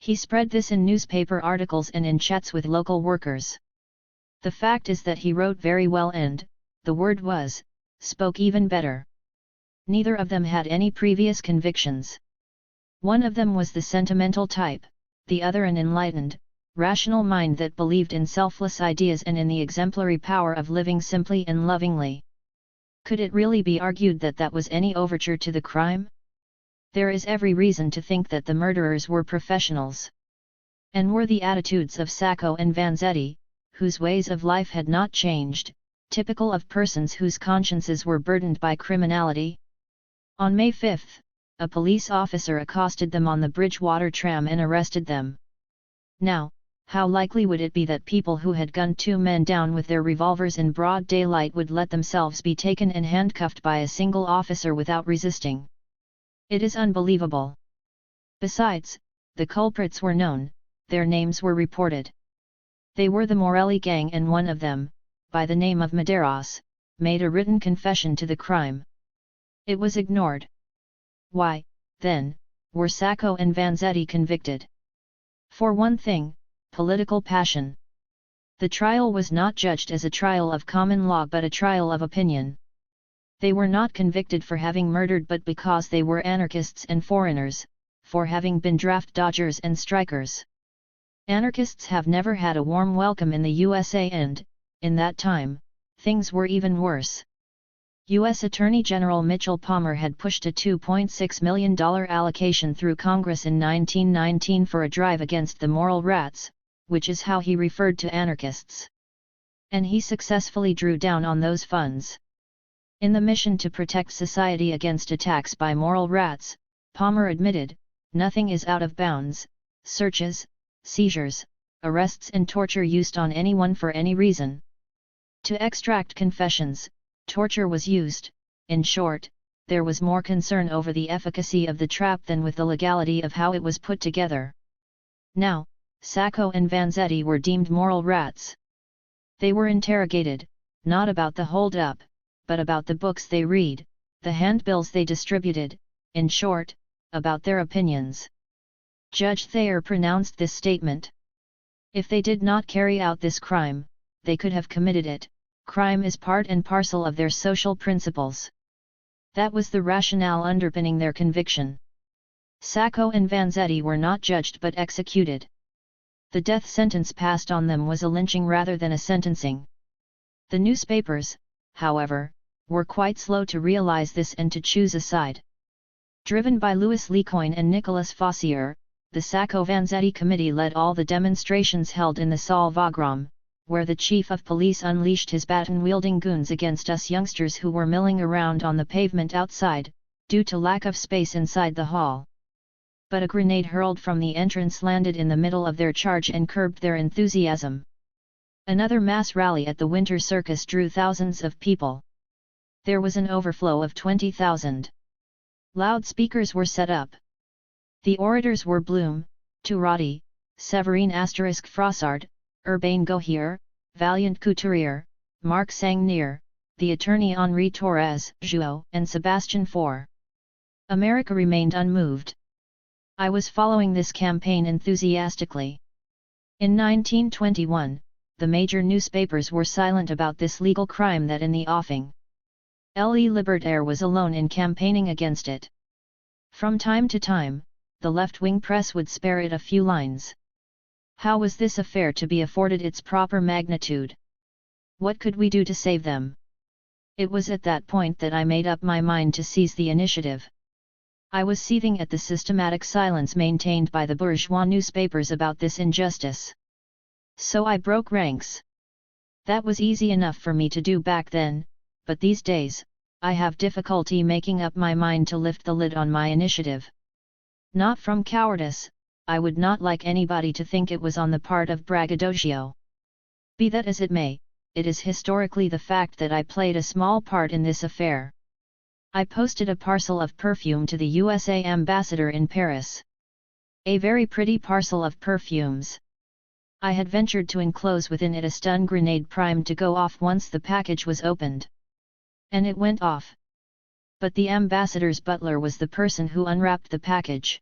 [SPEAKER 1] He spread this in newspaper articles and in chats with local workers. The fact is that he wrote very well and, the word was, spoke even better. Neither of them had any previous convictions. One of them was the sentimental type, the other an enlightened, rational mind that believed in selfless ideas and in the exemplary power of living simply and lovingly. Could it really be argued that that was any overture to the crime? There is every reason to think that the murderers were professionals. And were the attitudes of Sacco and Vanzetti, whose ways of life had not changed, typical of persons whose consciences were burdened by criminality? On May 5, a police officer accosted them on the Bridgewater tram and arrested them. Now, how likely would it be that people who had gunned 2 men down with their revolvers in broad daylight would let themselves be taken and handcuffed by a single officer without resisting? It is unbelievable. Besides, the culprits were known, their names were reported. They were the Morelli gang and one of them, by the name of Medeiros, made a written confession to the crime. It was ignored. Why, then, were Sacco and Vanzetti convicted? For one thing, political passion. The trial was not judged as a trial of common law but a trial of opinion. They were not convicted for having murdered but because they were anarchists and foreigners, for having been draft dodgers and strikers. Anarchists have never had a warm welcome in the USA and, in that time, things were even worse. U.S. Attorney General Mitchell Palmer had pushed a $2.6 million allocation through Congress in 1919 for a drive against the moral rats, which is how he referred to anarchists. And he successfully drew down on those funds. In the mission to protect society against attacks by moral rats, Palmer admitted, nothing is out of bounds, searches, seizures, arrests and torture used on anyone for any reason. To extract confessions, torture was used. In short, there was more concern over the efficacy of the trap than with the legality of how it was put together. Now, Sacco and Vanzetti were deemed moral rats. They were interrogated, not about the hold-up, but about the books they read, the handbills they distributed, in short, about their opinions. Judge Thayer pronounced this statement. If they did not carry out this crime, they could have committed it. Crime is part and parcel of their social principles. That was the rationale underpinning their conviction. Sacco and Vanzetti were not judged but executed. The death sentence passed on them was a lynching rather than a sentencing. The newspapers, however, were quite slow to realize this and to choose a side. Driven by Louis Lecoin and Nicolas Fossier, the Sacco-Vanzetti committee led all the demonstrations held in the Salle Wagram, where the chief of police unleashed his baton-wielding goons against us youngsters who were milling around on the pavement outside, due to lack of space inside the hall. But a grenade hurled from the entrance landed in the middle of their charge and curbed their enthusiasm. Another mass rally at the Winter Circus drew thousands of people. There was an overflow of 20,000. Loudspeakers were set up. The orators were Blum, Turati, Séverine Frossard, Urbain Gohier, Valiant Couturier, Marc Sangnier, the attorney Henri Torres, Jouot, and Sebastian Faure. America remained unmoved. I was following this campaign enthusiastically. In 1921, the major newspapers were silent about this legal crime that in the offing. Le Libertaire was alone in campaigning against it. From time to time, the left-wing press would spare it a few lines. How was this affair to be afforded its proper magnitude? What could we do to save them? It was at that point that I made up my mind to seize the initiative. I was seething at the systematic silence maintained by the bourgeois newspapers about this injustice. So I broke ranks. That was easy enough for me to do back then, but these days, I have difficulty making up my mind to lift the lid on my initiative. Not from cowardice, I would not like anybody to think it was on the part of braggadocio. Be that as it may, it is historically the fact that I played a small part in this affair. I posted a parcel of perfume to the USA ambassador in Paris. A very pretty parcel of perfumes. I had ventured to enclose within it a stun grenade primed to go off once the package was opened. And it went off. But the ambassador's butler was the person who unwrapped the package.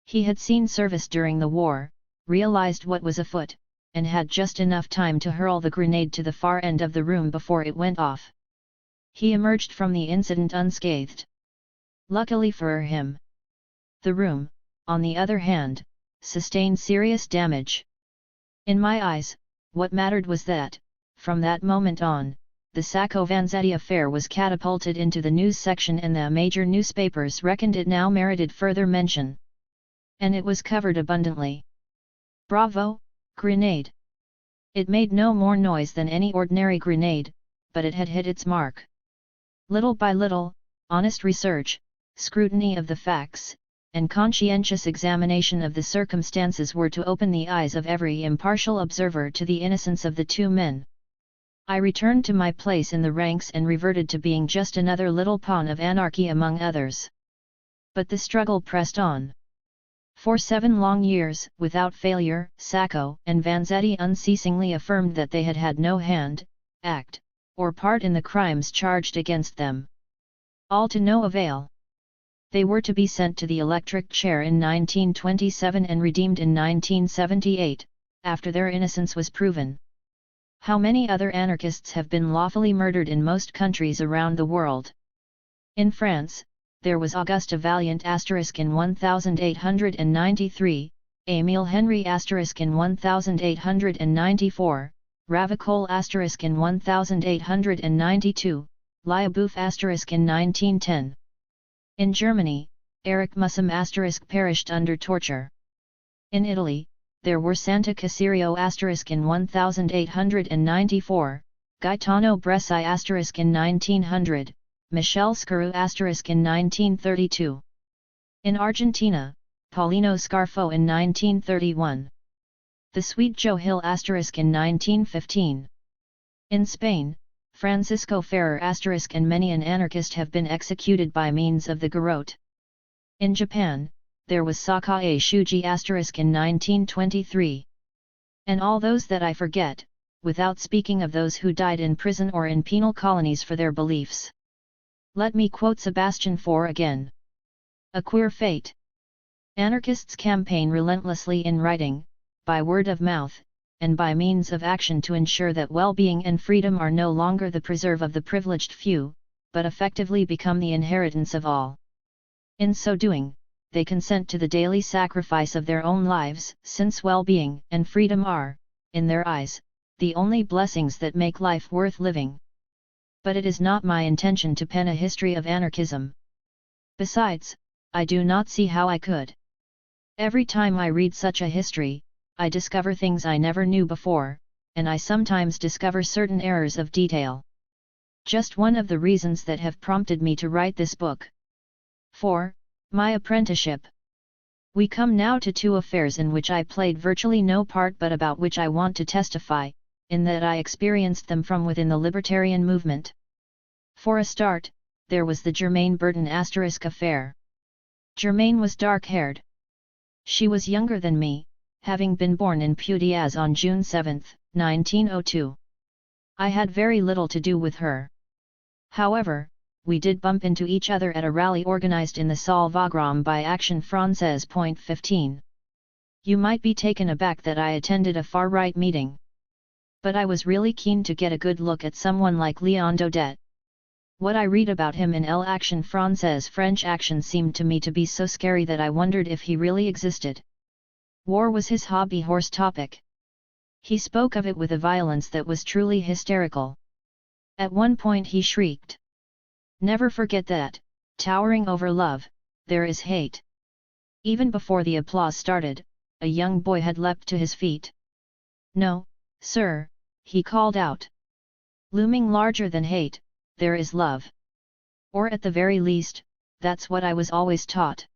[SPEAKER 1] He had seen service during the war, realized what was afoot, and had just enough time to hurl the grenade to the far end of the room before it went off. He emerged from the incident unscathed. Luckily for him. The room, on the other hand, sustained serious damage. In my eyes, what mattered was that, from that moment on, the Sacco-Vanzetti affair was catapulted into the news section and the major newspapers reckoned it now merited further mention. And it was covered abundantly. Bravo, grenade! It made no more noise than any ordinary grenade, but it had hit its mark. Little by little, honest research, scrutiny of the facts, and conscientious examination of the circumstances were to open the eyes of every impartial observer to the innocence of the two men. I returned to my place in the ranks and reverted to being just another little pawn of anarchy among others. But the struggle pressed on. For 7 long years, without failure, Sacco and Vanzetti unceasingly affirmed that they had had no hand, act, or part in the crimes charged against them. All to no avail. They were to be sent to the electric chair in 1927 and redeemed in 1978, after their innocence was proven. How many other anarchists have been lawfully murdered in most countries around the world? In France, there was Auguste Vaillant in 1893, Émile Henry in 1894, Ravicole in 1892, Liabouf in 1910. In Germany, Erich Mussum perished under torture. In Italy, there were Santa Caserio in 1894, Gaetano Bresci in 1900, Michel Scarou in 1932. In Argentina, Paulino Scarfo in 1931. The Sweet Joe Hill in 1915. In Spain, Francisco Ferrer and many an anarchist have been executed by means of the garrote. In Japan, there was Sakae Shuji in 1923. And all those that I forget, without speaking of those who died in prison or in penal colonies for their beliefs. Let me quote Sebastian Faure again. A queer fate. Anarchists campaign relentlessly in writing, by word of mouth, and by means of action to ensure that well-being and freedom are no longer the preserve of the privileged few, but effectively become the inheritance of all. In so doing, they consent to the daily sacrifice of their own lives, since well-being and freedom are, in their eyes, the only blessings that make life worth living. But it is not my intention to pen a history of anarchism. Besides, I do not see how I could. Every time I read such a history, I discover things I never knew before, and I sometimes discover certain errors of detail. Just one of the reasons that have prompted me to write this book. 4. My apprenticeship. We come now to two affairs in which I played virtually no part but about which I want to testify, in that I experienced them from within the libertarian movement. For a start, there was the Germaine Burton ** affair. Germaine was dark-haired. She was younger than me, having been born in Pudiaz on June 7, 1902. I had very little to do with her. However, we did bump into each other at a rally organized in the Salle Wagram by Action Française. 15. You might be taken aback that I attended a far-right meeting. But I was really keen to get a good look at someone like Léon Daudet. What I read about him in L'Action Française French Action seemed to me to be so scary that I wondered if he really existed. War was his hobby horse topic. He spoke of it with a violence that was truly hysterical. At one point he shrieked, "Never forget that, towering over love, there is hate." Even before the applause started, a young boy had leapt to his feet. "No, sir," he called out. "Looming larger than hate, there is love. Or at the very least, that's what I was always taught."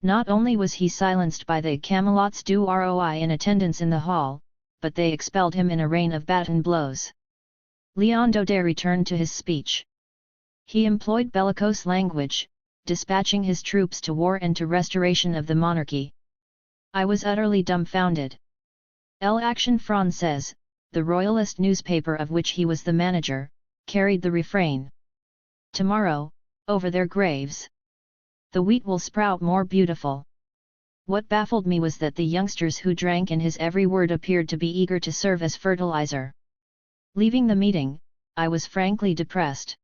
[SPEAKER 1] Not only was he silenced by the Camelots du Roi in attendance in the hall, but they expelled him in a rain of baton blows. Léon Daudet returned to his speech. He employed bellicose language, dispatching his troops to war and to restoration of the monarchy. I was utterly dumbfounded. L'Action Française, the royalist newspaper of which he was the manager, carried the refrain, "Tomorrow, over their graves, the wheat will sprout more beautiful." What baffled me was that the youngsters who drank in his every word appeared to be eager to serve as fertilizer. Leaving the meeting, I was frankly depressed.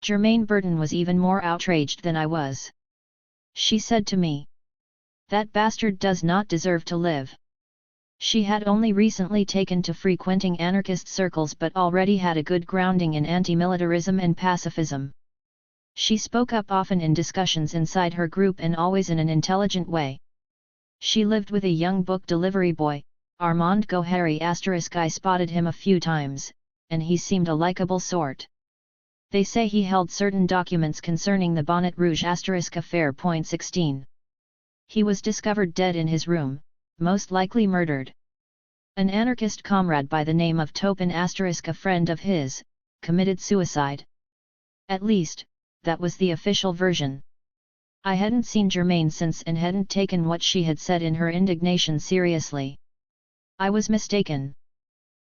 [SPEAKER 1] Germaine Burton was even more outraged than I was. She said to me, "That bastard does not deserve to live." She had only recently taken to frequenting anarchist circles but already had a good grounding in anti-militarism and pacifism. She spoke up often in discussions inside her group and always in an intelligent way. She lived with a young book delivery boy, Armand Gohary *. I spotted him a few times, and he seemed a likable sort. They say he held certain documents concerning the Bonnet Rouge * affair. 16. He was discovered dead in his room, most likely murdered. An anarchist comrade by the name of Topin *, a friend of his, committed suicide. At least, that was the official version. I hadn't seen Germaine since and hadn't taken what she had said in her indignation seriously. I was mistaken.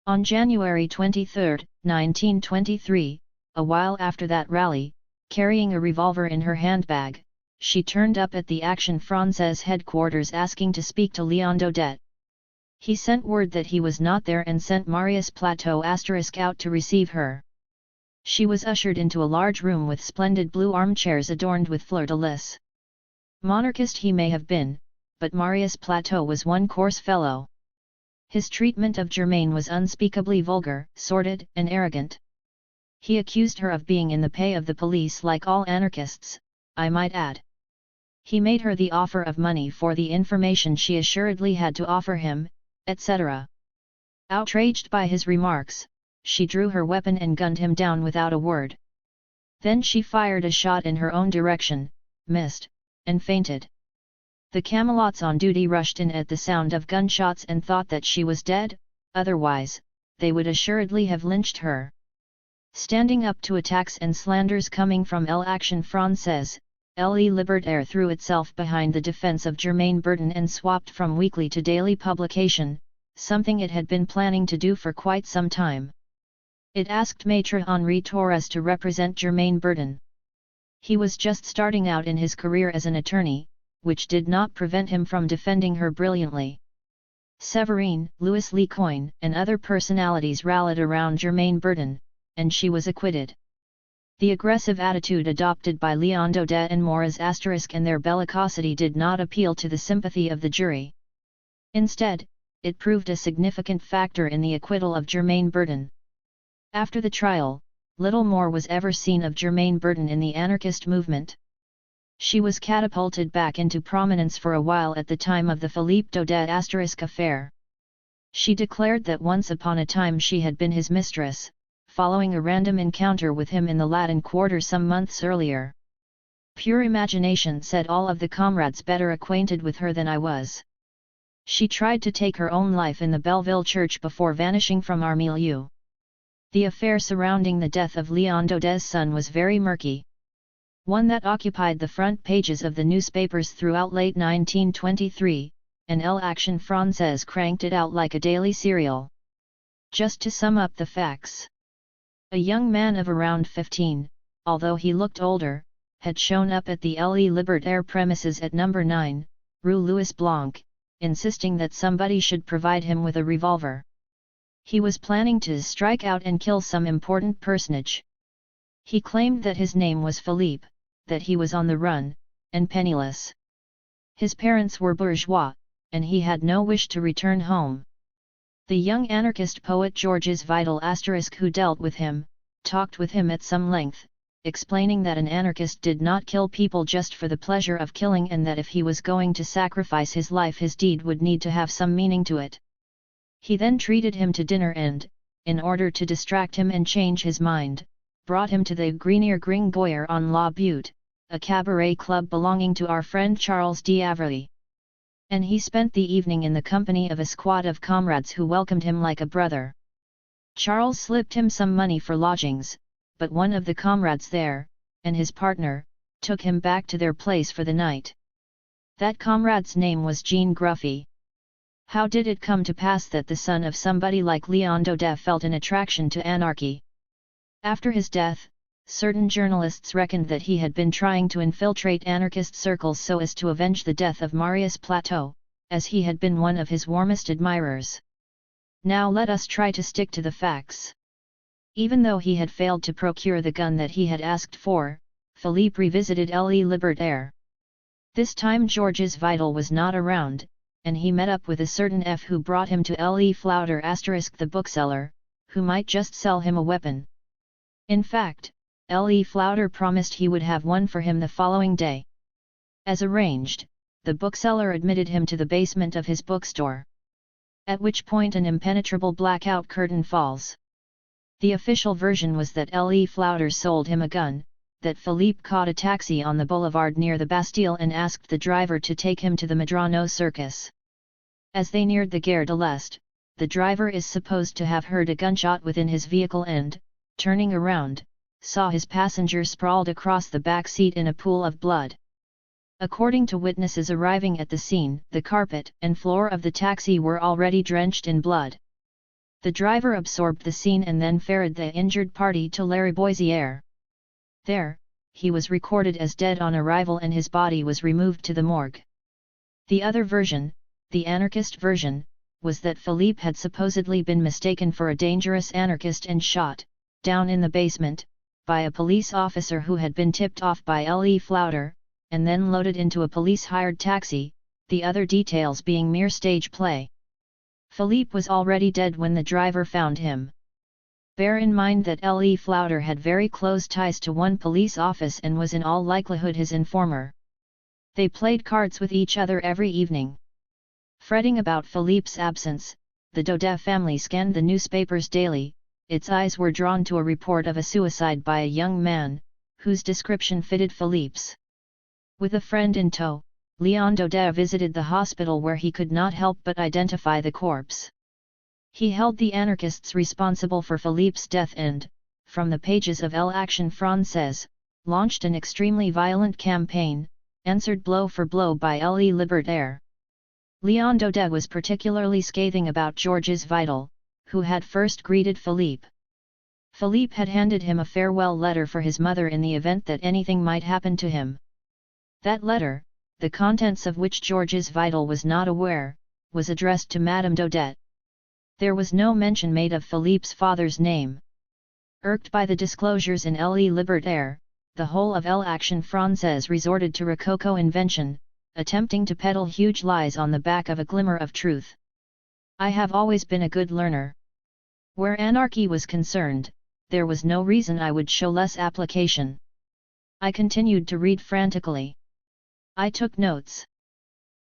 [SPEAKER 1] On January 23, 1923, a while after that rally, carrying a revolver in her handbag, she turned up at the Action Française headquarters asking to speak to Léon Daudet. He sent word that he was not there and sent Marius Plateau * out to receive her. She was ushered into a large room with splendid blue armchairs adorned with fleur-de-lis. Monarchist he may have been, but Marius Plateau was one coarse fellow. His treatment of Germaine was unspeakably vulgar, sordid, and arrogant. He accused her of being in the pay of the police like all anarchists, I might add. He made her the offer of money for the information she assuredly had to offer him, etc. Outraged by his remarks, she drew her weapon and gunned him down without a word. Then she fired a shot in her own direction, missed, and fainted. The Camelots on duty rushed in at the sound of gunshots and thought that she was dead, otherwise, they would assuredly have lynched her. Standing up to attacks and slanders coming from L'Action Française, Le Libertaire threw itself behind the defense of Germaine Burton and swapped from weekly to daily publication, something it had been planning to do for quite some time. It asked Maître Henri Torres to represent Germain Bertin. He was just starting out in his career as an attorney, which did not prevent him from defending her brilliantly. Séverine, Louis Lecoin, and other personalities rallied around Germain Bertin, and she was acquitted. The aggressive attitude adopted by Léon Daudet and Moraz * and their bellicosity did not appeal to the sympathy of the jury. Instead, it proved a significant factor in the acquittal of Germain Bertin. After the trial, little more was ever seen of Germain Bertin in the anarchist movement. She was catapulted back into prominence for a while at the time of the Philippe Daudet * affair. She declared that once upon a time she had been his mistress, following a random encounter with him in the Latin Quarter some months earlier. Pure imagination, said all of the comrades better acquainted with her than I was. She tried to take her own life in the Belleville church before vanishing from our milieu. The affair surrounding the death of Léon Daudet's son was very murky. One that occupied the front pages of the newspapers throughout late 1923, and l'Action Française cranked it out like a daily serial. Just to sum up the facts. A young man of around 15, although he looked older, had shown up at the Le Libertaire premises at No. 9, Rue Louis Blanc, insisting that somebody should provide him with a revolver. He was planning to strike out and kill some important personage. He claimed that his name was Philippe, that he was on the run, and penniless. His parents were bourgeois, and he had no wish to return home. The young anarchist poet Georges Vidal *, who dealt with him, talked with him at some length, explaining that an anarchist did not kill people just for the pleasure of killing, and that if he was going to sacrifice his life, his deed would need to have some meaning to it. He then treated him to dinner and, in order to distract him and change his mind, brought him to the Grenier Gringoire on La Butte, a cabaret club belonging to our friend Charles d'Avril. And he spent the evening in the company of a squad of comrades who welcomed him like a brother. Charles slipped him some money for lodgings, but one of the comrades there, and his partner, took him back to their place for the night. That comrade's name was Jean Gruffy. How did it come to pass that the son of somebody like Léon Daudet felt an attraction to anarchy? After his death, certain journalists reckoned that he had been trying to infiltrate anarchist circles so as to avenge the death of Marius Plateau, as he had been one of his warmest admirers. Now let us try to stick to the facts. Even though he had failed to procure the gun that he had asked for, Philippe revisited Le Libertaire. This time Georges Vidal was not around, and he met up with a certain F who brought him to Le Flouter * the bookseller, who might just sell him a weapon. In fact, Le Flouter promised he would have one for him the following day. As arranged, the bookseller admitted him to the basement of his bookstore. At which point an impenetrable blackout curtain falls. The official version was that Le Flouter sold him a gun, that Philippe caught a taxi on the boulevard near the Bastille and asked the driver to take him to the Medrano circus. As they neared the Gare de l'Est, the driver is supposed to have heard a gunshot within his vehicle and, turning around, saw his passenger sprawled across the back seat in a pool of blood. According to witnesses arriving at the scene, the carpet and floor of the taxi were already drenched in blood. The driver absorbed the scene and then ferried the injured party to Lariboisière. There, he was recorded as dead on arrival and his body was removed to the morgue. The other version, the anarchist version, was that Philippe had supposedly been mistaken for a dangerous anarchist and shot, down in the basement, by a police officer who had been tipped off by Le Flouter, and then loaded into a police-hired taxi, the other details being mere stage play. Philippe was already dead when the driver found him. Bear in mind that Le Flouter had very close ties to one police office and was in all likelihood his informer. They played cards with each other every evening. Fretting about Philippe's absence, the Daudet family scanned the newspapers daily. Its eyes were drawn to a report of a suicide by a young man, whose description fitted Philippe's. With a friend in tow, Léon Daudet visited the hospital where he could not help but identify the corpse. He held the anarchists responsible for Philippe's death and, from the pages of l'Action Française, launched an extremely violent campaign, answered blow for blow by Le Libertaire. Léon Daudet was particularly scathing about Georges Vidal, who had first greeted Philippe. Philippe had handed him a farewell letter for his mother in the event that anything might happen to him. That letter, the contents of which Georges Vidal was not aware, was addressed to Madame Daudet. There was no mention made of Philippe's father's name. Irked by the disclosures in Le Libertaire, the whole of l'Action Française resorted to Rococo invention, attempting to peddle huge lies on the back of a glimmer of truth. I have always been a good learner. Where anarchy was concerned, there was no reason I would show less application. I continued to read frantically. I took notes.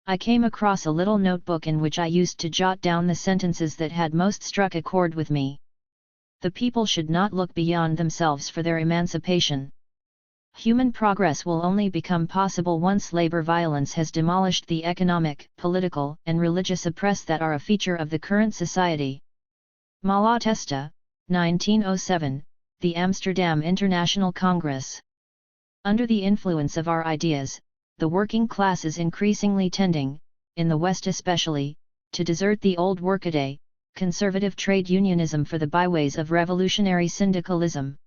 [SPEAKER 1] I came across a little notebook in which I used to jot down the sentences that had most struck a chord with me. The people should not look beyond themselves for their emancipation. Human progress will only become possible once labor violence has demolished the economic, political, and religious oppress that are a feature of the current society. Malatesta, 1907, the Amsterdam International Congress. Under the influence of our ideas, the working class is increasingly tending, in the West especially, to desert the old workaday, conservative trade unionism for the byways of revolutionary syndicalism.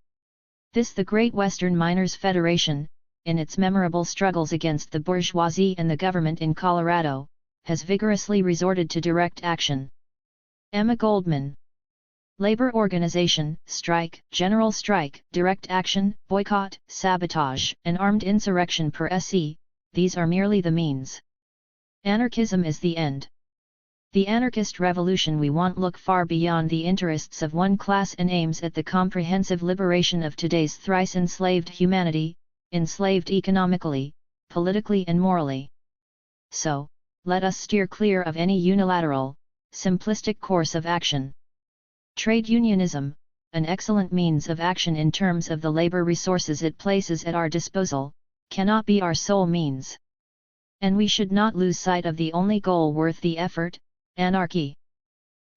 [SPEAKER 1] This the Great Western Miners' Federation, in its memorable struggles against the bourgeoisie and the government in Colorado, has vigorously resorted to direct action. Emma Goldman. Labor organization, strike, general strike, direct action, boycott, sabotage, and armed insurrection per se, these are merely the means. Anarchism is the end. The anarchist revolution we want look far beyond the interests of one class and aims at the comprehensive liberation of today's thrice enslaved humanity, enslaved economically, politically and morally. So, let us steer clear of any unilateral, simplistic course of action. Trade unionism, an excellent means of action in terms of the labor resources it places at our disposal, cannot be our sole means. And we should not lose sight of the only goal worth the effort, anarchy.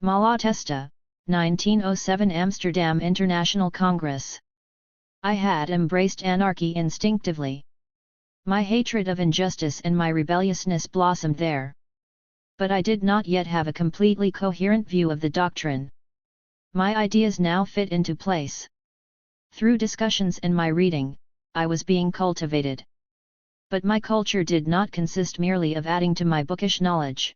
[SPEAKER 1] Malatesta, 1907 Amsterdam International Congress. I had embraced anarchy instinctively. My hatred of injustice and my rebelliousness blossomed there. But I did not yet have a completely coherent view of the doctrine. My ideas now fit into place. Through discussions and my reading, I was being cultivated. But my culture did not consist merely of adding to my bookish knowledge.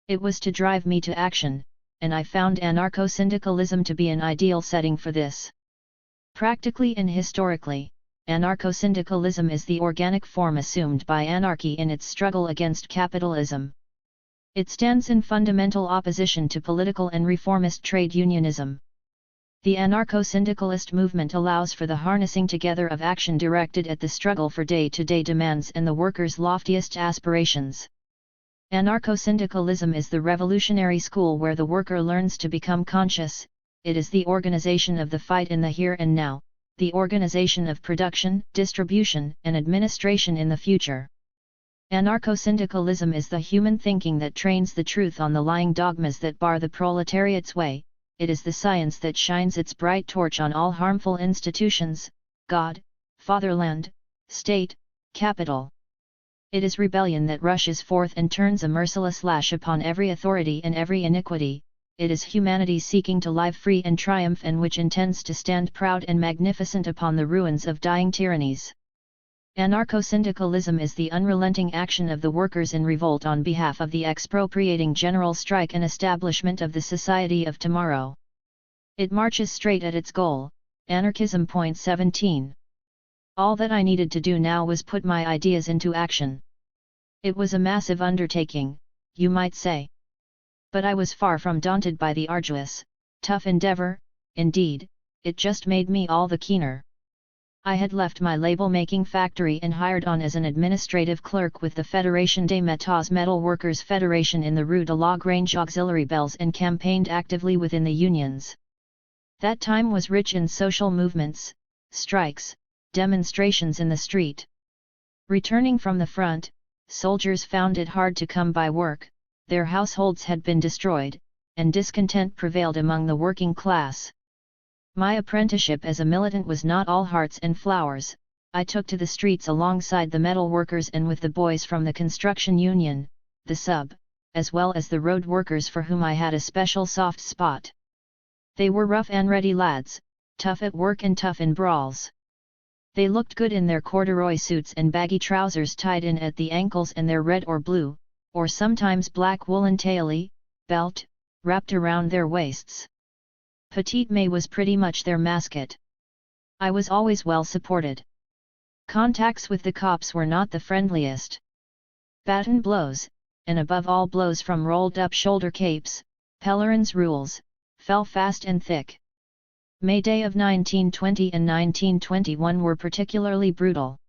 [SPEAKER 1] It was to drive me to action, and I found anarcho-syndicalism to be an ideal setting for this. Practically and historically, anarcho-syndicalism is the organic form assumed by anarchy in its struggle against capitalism. It stands in fundamental opposition to political and reformist trade unionism. The anarcho-syndicalist movement allows for the harnessing together of action directed at the struggle for day-to-day demands and the workers' loftiest aspirations. Anarcho-syndicalism is the revolutionary school where the worker learns to become conscious. It is the organization of the fight in the here and now, the organization of production, distribution, and administration in the future. Anarcho-syndicalism is the human thinking that trains the truth on the lying dogmas that bar the proletariat's way. It is the science that shines its bright torch on all harmful institutions, God, fatherland, state, capital. It is rebellion that rushes forth and turns a merciless lash upon every authority and every iniquity. It is humanity seeking to live free and triumph and which intends to stand proud and magnificent upon the ruins of dying tyrannies. Anarcho-syndicalism is the unrelenting action of the workers in revolt on behalf of the expropriating general strike and establishment of the society of tomorrow. It marches straight at its goal, anarchism. Point 17. All that I needed to do now was put my ideas into action. It was a massive undertaking, you might say. But I was far from daunted by the arduous, tough endeavor. Indeed, it just made me all the keener. I had left my label-making factory and hired on as an administrative clerk with the Fédération des Métaux Metal Workers Federation in the Rue de la Grange Auxiliary Bells and campaigned actively within the unions. That time was rich in social movements, strikes, demonstrations in the street. Returning from the front, soldiers found it hard to come by work, their households had been destroyed, and discontent prevailed among the working class. My apprenticeship as a militant was not all hearts and flowers. I took to the streets alongside the metal workers and with the boys from the construction union, the sub, as well as the road workers for whom I had a special soft spot. They were rough and ready lads, tough at work and tough in brawls. They looked good in their corduroy suits and baggy trousers tied in at the ankles and their red or blue, or sometimes black woolen tailie, belt, wrapped around their waists. Petite May was pretty much their mascot. I was always well supported. Contacts with the cops were not the friendliest. Baton blows, and above all blows from rolled-up shoulder capes, Pellerin's rules, fell fast and thick. May Day of 1920 and 1921 were particularly brutal.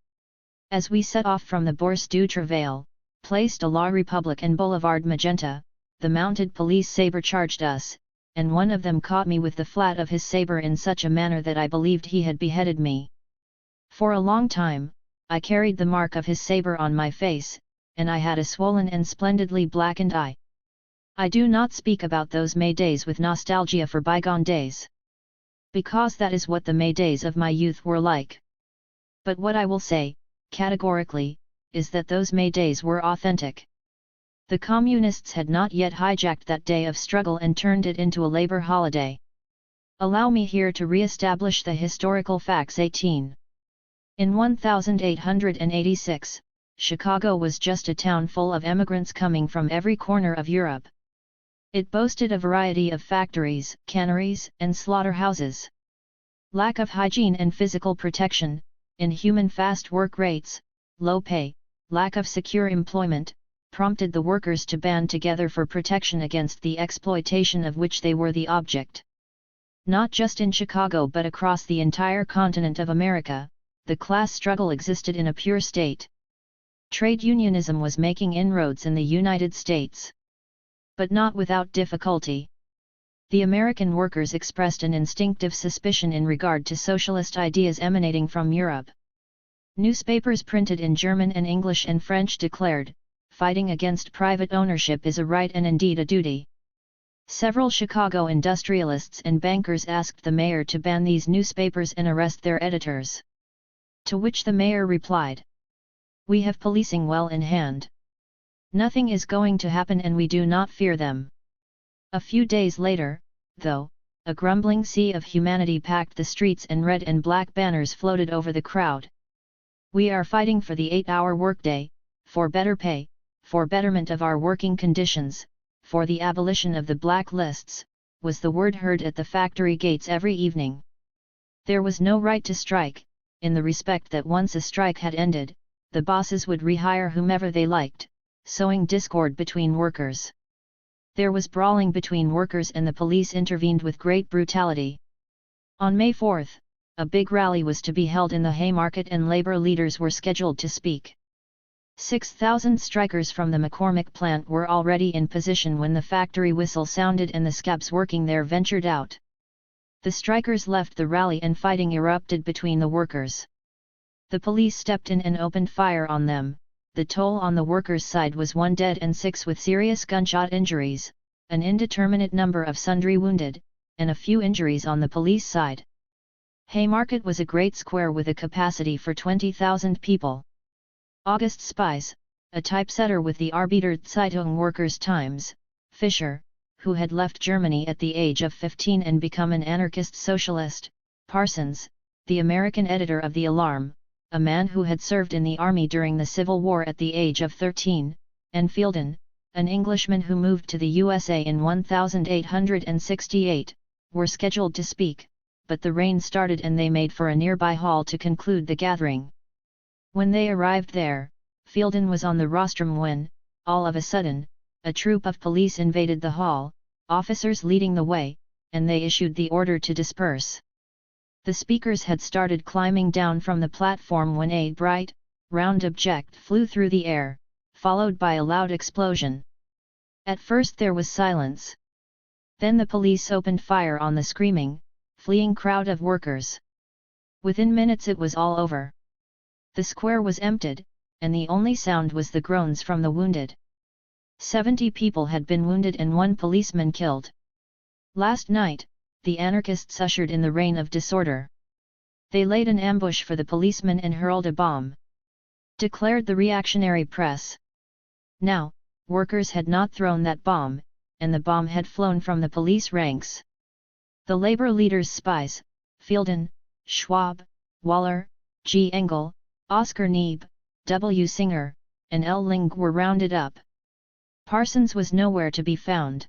[SPEAKER 1] As we set off from the Bourse du Travail, Place de la République and Boulevard Magenta, the mounted police sabre charged us, and one of them caught me with the flat of his sabre in such a manner that I believed he had beheaded me. For a long time, I carried the mark of his sabre on my face, and I had a swollen and splendidly blackened eye. I do not speak about those May days with nostalgia for bygone days, because that is what the May days of my youth were like. But what I will say, categorically, is that those May days were authentic. The Communists had not yet hijacked that day of struggle and turned it into a labor holiday. Allow me here to re-establish the historical facts. 18. In 1886, Chicago was just a town full of emigrants coming from every corner of Europe. It boasted a variety of factories, canneries, and slaughterhouses. Lack of hygiene and physical protection, inhuman fast work rates, low pay, lack of secure employment, prompted the workers to band together for protection against the exploitation of which they were the object. Not just in Chicago but across the entire continent of America, the class struggle existed in a pure state. Trade unionism was making inroads in the United States. But not without difficulty. The American workers expressed an instinctive suspicion in regard to socialist ideas emanating from Europe. Newspapers printed in German and English and French declared, "Fighting against private ownership is a right and indeed a duty." Several Chicago industrialists and bankers asked the mayor to ban these newspapers and arrest their editors. To which the mayor replied, "We have policing well in hand. Nothing is going to happen and we do not fear them." A few days later, though, a grumbling sea of humanity packed the streets and red and black banners floated over the crowd. "We are fighting for the 8-hour workday, for better pay, for betterment of our working conditions, for the abolition of the black lists," was the word heard at the factory gates every evening. There was no right to strike, in the respect that once a strike had ended, the bosses would rehire whomever they liked, sowing discord between workers. There was brawling between workers and the police intervened with great brutality. On May 4, a big rally was to be held in the Haymarket and labor leaders were scheduled to speak. 6,000 strikers from the McCormick plant were already in position when the factory whistle sounded and the scabs working there ventured out. The strikers left the rally and fighting erupted between the workers. The police stepped in and opened fire on them. The toll on the workers' side was 1 dead and 6 with serious gunshot injuries, an indeterminate number of sundry wounded, and a few injuries on the police side. Haymarket was a great square with a capacity for 20,000 people. August Spies, a typesetter with the Arbeiter Zeitung Workers' Times, Fischer, who had left Germany at the age of 15 and become an anarchist socialist, Parsons, the American editor of The Alarm, a man who had served in the army during the Civil War at the age of 13, and Fielden, an Englishman who moved to the USA in 1868, were scheduled to speak, but the rain started and they made for a nearby hall to conclude the gathering. When they arrived there, Fielden was on the rostrum when, all of a sudden, a troop of police invaded the hall, officers leading the way, and they issued the order to disperse. The speakers had started climbing down from the platform when a bright, round object flew through the air, followed by a loud explosion. At first there was silence. Then the police opened fire on the screaming, fleeing crowd of workers. Within minutes it was all over. The square was emptied, and the only sound was the groans from the wounded. 70 people had been wounded and 1 policeman killed. Last night, the anarchists ushered in the reign of disorder. They laid an ambush for the policemen and hurled a bomb, declared the reactionary press. Now, workers had not thrown that bomb, and the bomb had flown from the police ranks. The labor leaders' spies, Fielden, Schwab, Waller, G. Engel, Oscar Neebe, W. Singer, and L. Ling were rounded up. Parsons was nowhere to be found.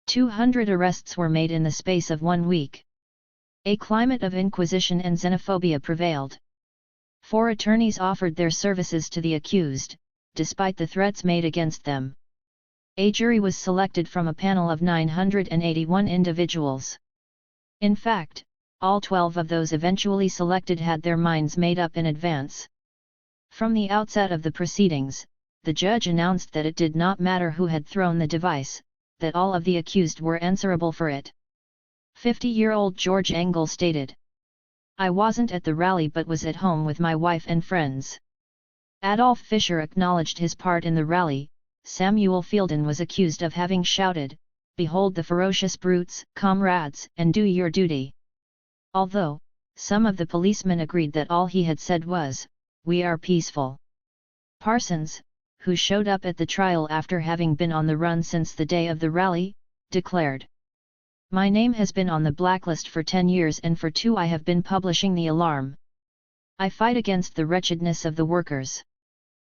[SPEAKER 1] 200 arrests were made in the space of 1 week. A climate of inquisition and xenophobia prevailed. 4 attorneys offered their services to the accused, despite the threats made against them. A jury was selected from a panel of 981 individuals. In fact, all 12 of those eventually selected had their minds made up in advance. From the outset of the proceedings, the judge announced that it did not matter who had thrown the device, that all of the accused were answerable for it. 50-year-old George Engel stated, "I wasn't at the rally but was at home with my wife and friends." Adolf Fischer acknowledged his part in the rally. Samuel Fielden was accused of having shouted, "Behold the ferocious brutes, comrades, and do your duty." Although, some of the policemen agreed that all he had said was, "We are peaceful." Parsons, who showed up at the trial after having been on the run since the day of the rally, declared, "My name has been on the blacklist for 10 years and for 2 I have been publishing the alarm. I fight against the wretchedness of the workers."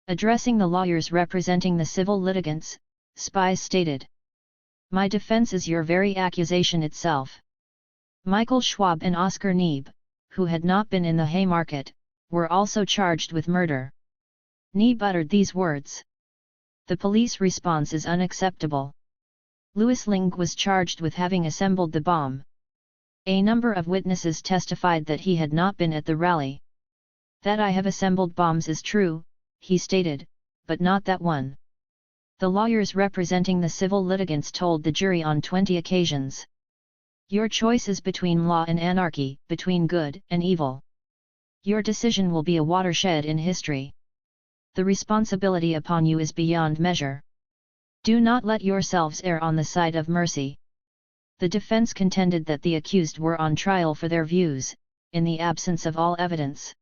[SPEAKER 1] Addressing the lawyers representing the civil litigants, Spies stated, "My defense is your very accusation itself." Michael Schwab and Oscar Neebe, who had not been in the Haymarket, were also charged with murder. Neebe uttered these words, "The police response is unacceptable." Louis Ling was charged with having assembled the bomb. A number of witnesses testified that he had not been at the rally. "That I have assembled bombs is true," he stated, "but not that one." The lawyers representing the civil litigants told the jury on 20 occasions, "Your choice is between law and anarchy, between good and evil. Your decision will be a watershed in history. The responsibility upon you is beyond measure. Do not let yourselves err on the side of mercy." The defense contended that the accused were on trial for their views, in the absence of all evidence.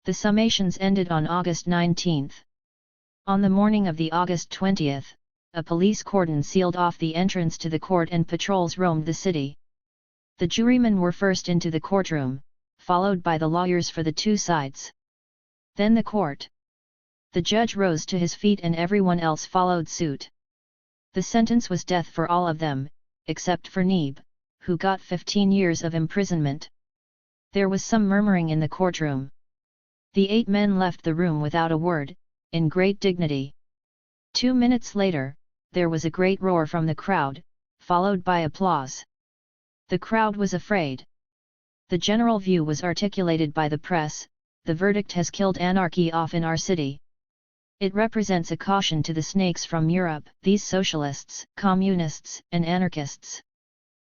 [SPEAKER 1] The summations ended on August 19. On the morning of the August 20, a police cordon sealed off the entrance to the court and patrols roamed the city. The jurymen were first into the courtroom, followed by the lawyers for the 2 sides. Then the court. The judge rose to his feet and everyone else followed suit. The sentence was death for all of them, except for Neebe, who got 15 years of imprisonment. There was some murmuring in the courtroom. The 8 men left the room without a word, in great dignity. 2 minutes later, there was a great roar from the crowd, followed by applause. The crowd was afraid. The general view was articulated by the press: "The verdict has killed anarchy off in our city." It represents a caution to the snakes from Europe, these socialists, communists, and anarchists.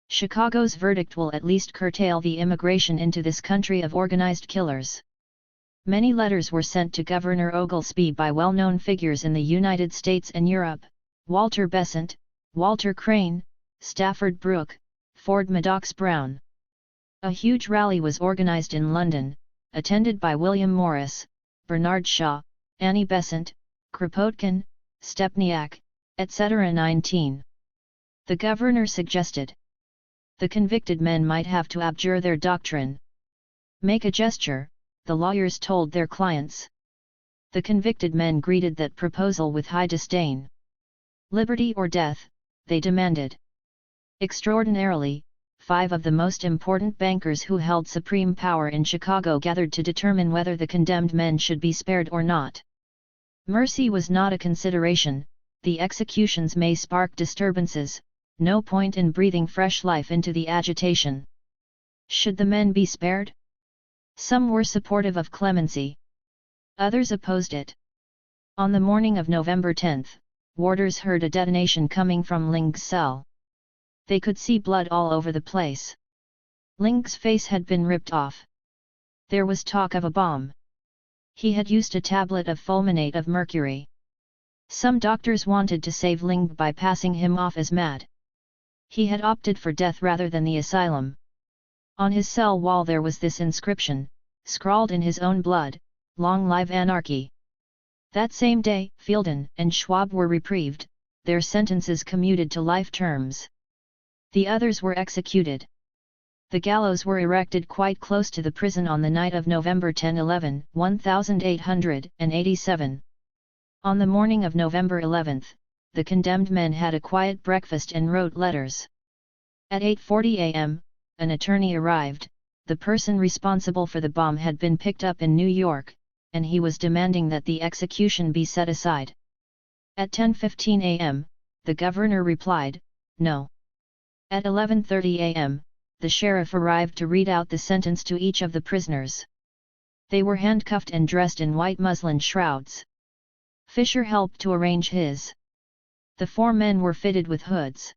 [SPEAKER 1] Chicago's verdict will at least curtail the immigration into this country of organized killers. Many letters were sent to Governor Oglesby by well-known figures in the United States and Europe: Walter Besant, Walter Crane, Stafford Brooke, Ford Maddox Brown. A huge rally was organized in London, attended by William Morris, Bernard Shaw, Annie Besant, Kropotkin, Stepniak, etc. 19. The governor suggested the convicted men might have to abjure their doctrine. "Make a gesture," the lawyers told their clients. The convicted men greeted that proposal with high disdain. "Liberty or death," they demanded. Extraordinarily, 5 of the most important bankers who held supreme power in Chicago gathered to determine whether the condemned men should be spared or not. Mercy was not a consideration. The executions may spark disturbances, no point in breathing fresh life into the agitation. Should the men be spared? Some were supportive of clemency. Others opposed it. On the morning of November 10, warders heard a detonation coming from Ling's cell. They could see blood all over the place. Ling's face had been ripped off. There was talk of a bomb. He had used a tablet of fulminate of mercury. Some doctors wanted to save Ling by passing him off as mad. He had opted for death rather than the asylum. On his cell wall there was this inscription, scrawled in his own blood: "Long live anarchy." That same day, Fielden and Schwab were reprieved, their sentences commuted to life terms. The others were executed. The gallows were erected quite close to the prison on the night of November 10-11, 1887. On the morning of November 11, the condemned men had a quiet breakfast and wrote letters. At 8:40 a.m., an attorney arrived. The person responsible for the bomb had been picked up in New York, and he was demanding that the execution be set aside. At 10:15 a.m., the governor replied, "No." At 11:30 a.m., the sheriff arrived to read out the sentence to each of the prisoners. They were handcuffed and dressed in white muslin shrouds. Fisher helped to arrange his. The 4 men were fitted with hoods.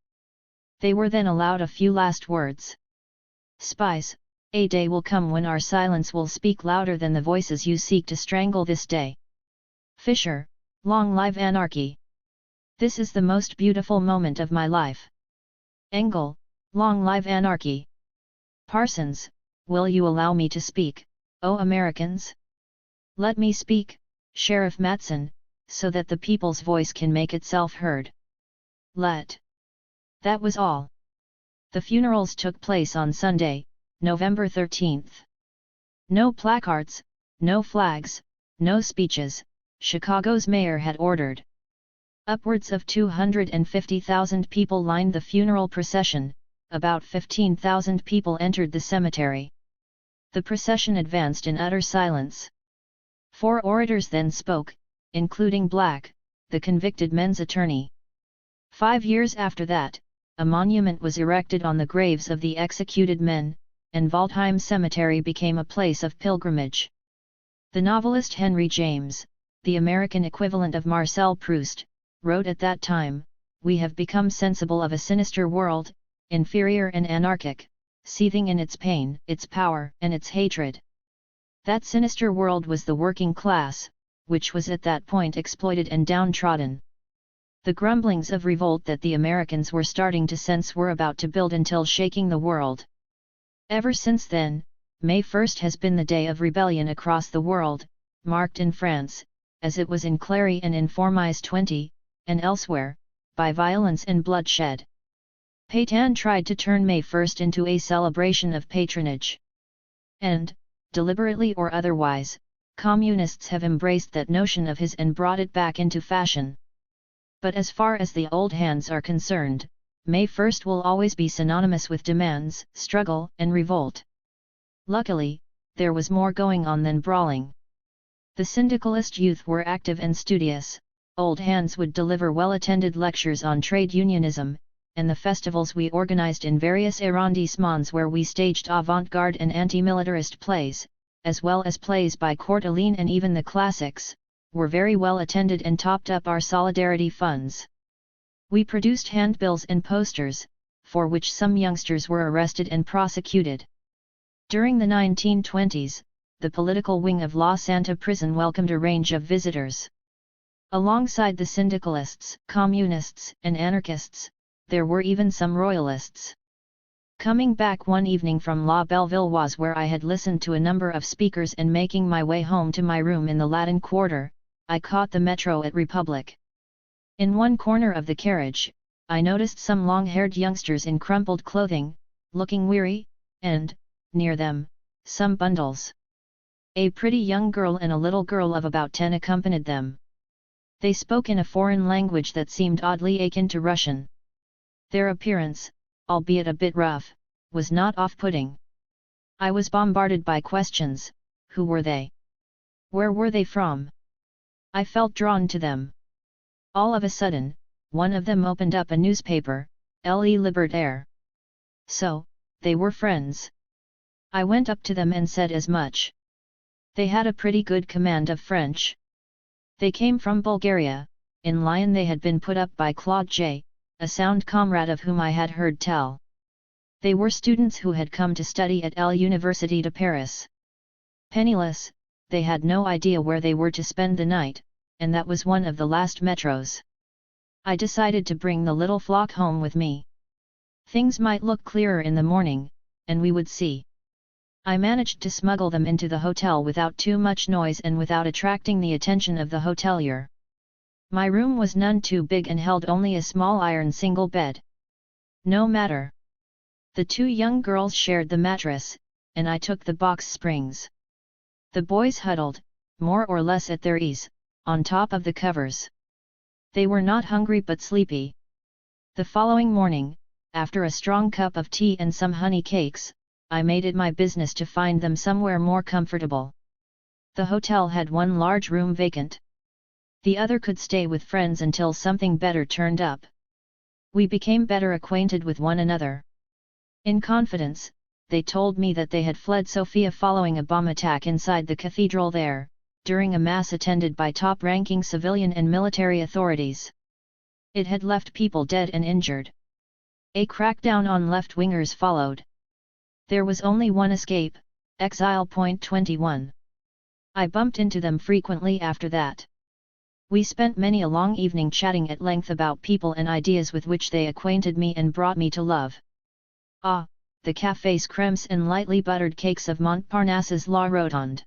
[SPEAKER 1] They were then allowed a few last words. "Spies, a day will come when our silence will speak louder than the voices you seek to strangle this day." Fisher, "Long live anarchy! This is the most beautiful moment of my life." Engel, "Long live anarchy!" Parsons, "Will you allow me to speak, O Americans? Let me speak, Sheriff Matson, so that the people's voice can make itself heard. Let." That was all. The funerals took place on Sunday, November 13. No placards, no flags, no speeches, Chicago's mayor had ordered. Upwards of 250,000 people lined the funeral procession, about 15,000 people entered the cemetery. The procession advanced in utter silence. 4 orators then spoke, including Black, the convicted men's attorney. 5 years after that, a monument was erected on the graves of the executed men, and Waldheim Cemetery became a place of pilgrimage. The novelist Henry James, the American equivalent of Marcel Proust, wrote at that time, "We have become sensible of a sinister world, inferior and anarchic, seething in its pain, its power, and its hatred." That sinister world was the working class, which was at that point exploited and downtrodden. The grumblings of revolt that the Americans were starting to sense were about to build until shaking the world. Ever since then, May 1 has been the day of rebellion across the world, marked in France, as it was in Clary and in Formy's 20, and elsewhere, by violence and bloodshed. Pétain tried to turn May 1 into a celebration of patronage. And, deliberately or otherwise, communists have embraced that notion of his and brought it back into fashion. But as far as the old hands are concerned, May 1 will always be synonymous with demands, struggle, and revolt. Luckily, there was more going on than brawling. The syndicalist youth were active and studious, old hands would deliver well-attended lectures on trade unionism, and the festivals we organized in various arrondissements where we staged avant-garde and anti-militarist plays, as well as plays by Coeur d'Alene and even the classics, were very well attended and topped up our solidarity funds. We produced handbills and posters, for which some youngsters were arrested and prosecuted. During the 1920s, the political wing of La Santa prison welcomed a range of visitors. Alongside the syndicalists, communists, and anarchists, there were even some royalists. Coming back one evening from La Bellevilloise, where I had listened to a number of speakers, and making my way home to my room in the Latin Quarter, I caught the metro at Republic. In one corner of the carriage, I noticed some long-haired youngsters in crumpled clothing, looking weary, and, near them, some bundles. A pretty young girl and a little girl of about 10 accompanied them. They spoke in a foreign language that seemed oddly akin to Russian. Their appearance, albeit a bit rough, was not off-putting. I was bombarded by questions: who were they? Where were they from? I felt drawn to them. All of a sudden, one of them opened up a newspaper, Le Libertaire. So, they were friends. I went up to them and said as much. They had a pretty good command of French. They came from Bulgaria. In Lyon they had been put up by Claude J., a sound comrade of whom I had heard tell. They were students who had come to study at l'Université de Paris. Penniless, they had no idea where they were to spend the night, and that was one of the last metros. I decided to bring the little flock home with me. Things might look clearer in the morning, and we would see. I managed to smuggle them into the hotel without too much noise and without attracting the attention of the hotelier. My room was none too big and held only a small iron single bed. No matter. The two young girls shared the mattress, and I took the box springs. The boys huddled, more or less at their ease, on top of the covers. They were not hungry but sleepy. The following morning, after a strong cup of tea and some honey cakes, I made it my business to find them somewhere more comfortable. The hotel had one large room vacant. The other could stay with friends until something better turned up. We became better acquainted with one another. In confidence, they told me that they had fled Sofia following a bomb attack inside the cathedral there, during a mass attended by top-ranking civilian and military authorities. It had left people dead and injured. A crackdown on left-wingers followed. There was only one escape, exile. 21. I bumped into them frequently after that. We spent many a long evening chatting at length about people and ideas with which they acquainted me and brought me to love. Ah, the cafés crèmes and lightly buttered cakes of Montparnasse's La Rotonde.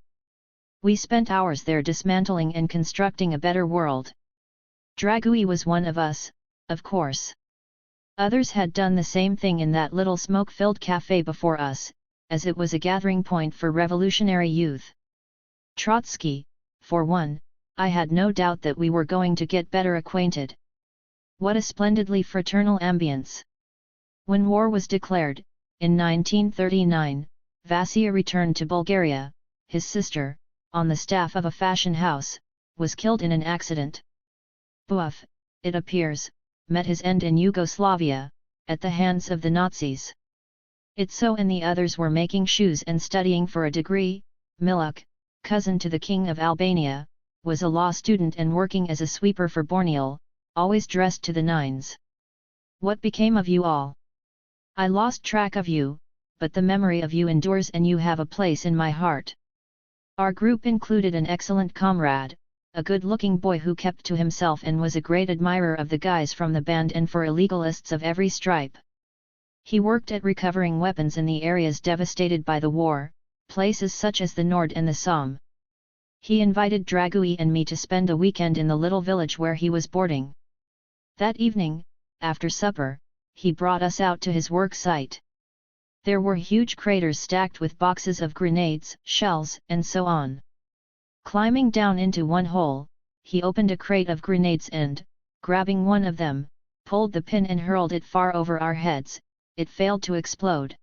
[SPEAKER 1] We spent hours there dismantling and constructing a better world. Dragouille was one of us, of course. Others had done the same thing in that little smoke-filled café before us, as it was a gathering point for revolutionary youth. Trotsky, for one, I had no doubt that we were going to get better acquainted. What a splendidly fraternal ambience! When war was declared, in 1939, Vasya returned to Bulgaria. His sister, on the staff of a fashion house, was killed in an accident. Buff, it appears, met his end in Yugoslavia, at the hands of the Nazis. Itso and the others were making shoes and studying for a degree. Miluk, cousin to the King of Albania, was a law student and working as a sweeper for Borneol, always dressed to the nines. What became of you all? I lost track of you, but the memory of you endures and you have a place in my heart. Our group included an excellent comrade, a good-looking boy who kept to himself and was a great admirer of the guys from the band and for illegalists of every stripe. He worked at recovering weapons in the areas devastated by the war, places such as the Nord and the Somme. He invited Dragouille and me to spend a weekend in the little village where he was boarding. That evening, after supper, he brought us out to his work site. There were huge craters stacked with boxes of grenades, shells, and so on. Climbing down into one hole, he opened a crate of grenades and, grabbing one of them, pulled the pin and hurled it far over our heads. It failed to explode.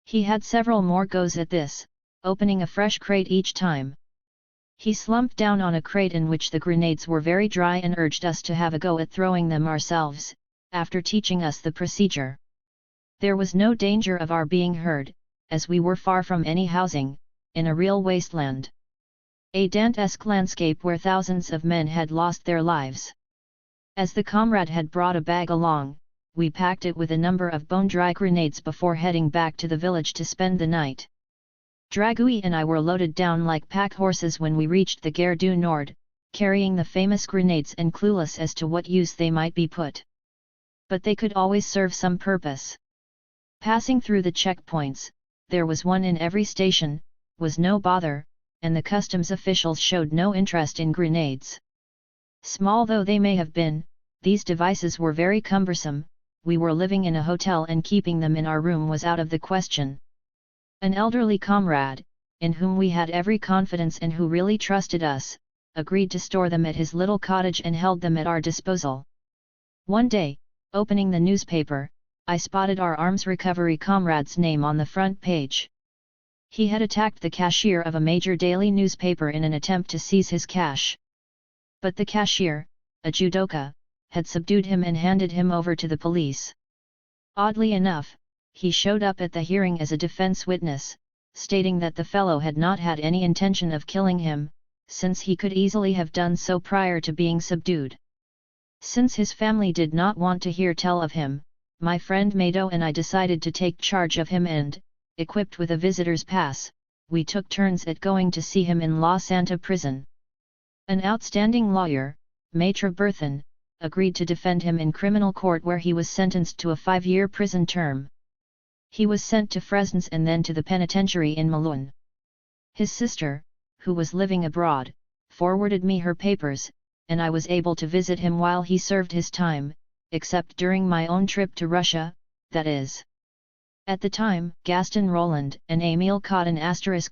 [SPEAKER 1] He had several more goes at this, opening a fresh crate each time. He slumped down on a crate in which the grenades were very dry and urged us to have a go at throwing them ourselves, after teaching us the procedure. There was no danger of our being heard, as we were far from any housing, in a real wasteland. A Dantesque landscape where thousands of men had lost their lives. As the comrade had brought a bag along, we packed it with a number of bone-dry grenades before heading back to the village to spend the night. Dragouille and I were loaded down like pack horses when we reached the Gare du Nord, carrying the famous grenades and clueless as to what use they might be put. But they could always serve some purpose. Passing through the checkpoints, there was one in every station, was no bother, and the customs officials showed no interest in grenades. Small though they may have been, these devices were very cumbersome. We were living in a hotel and keeping them in our room was out of the question. An elderly comrade, in whom we had every confidence and who really trusted us, agreed to store them at his little cottage and held them at our disposal. One day, opening the newspaper, I spotted our arms recovery comrade's name on the front page. He had attacked the cashier of a major daily newspaper in an attempt to seize his cash. But the cashier, a judoka, had subdued him and handed him over to the police. Oddly enough, he showed up at the hearing as a defense witness, stating that the fellow had not had any intention of killing him, since he could easily have done so prior to being subdued. Since his family did not want to hear tell of him, my friend Mado and I decided to take charge of him and, equipped with a visitor's pass, we took turns at going to see him in La Santa prison. An outstanding lawyer, Maitre Berthin, agreed to defend him in criminal court where he was sentenced to a 5-year prison term. He was sent to Fresnes and then to the penitentiary in Melun. His sister, who was living abroad, forwarded me her papers, and I was able to visit him while he served his time, except during my own trip to Russia, that is. At the time, Gaston Roland and Émile Cotton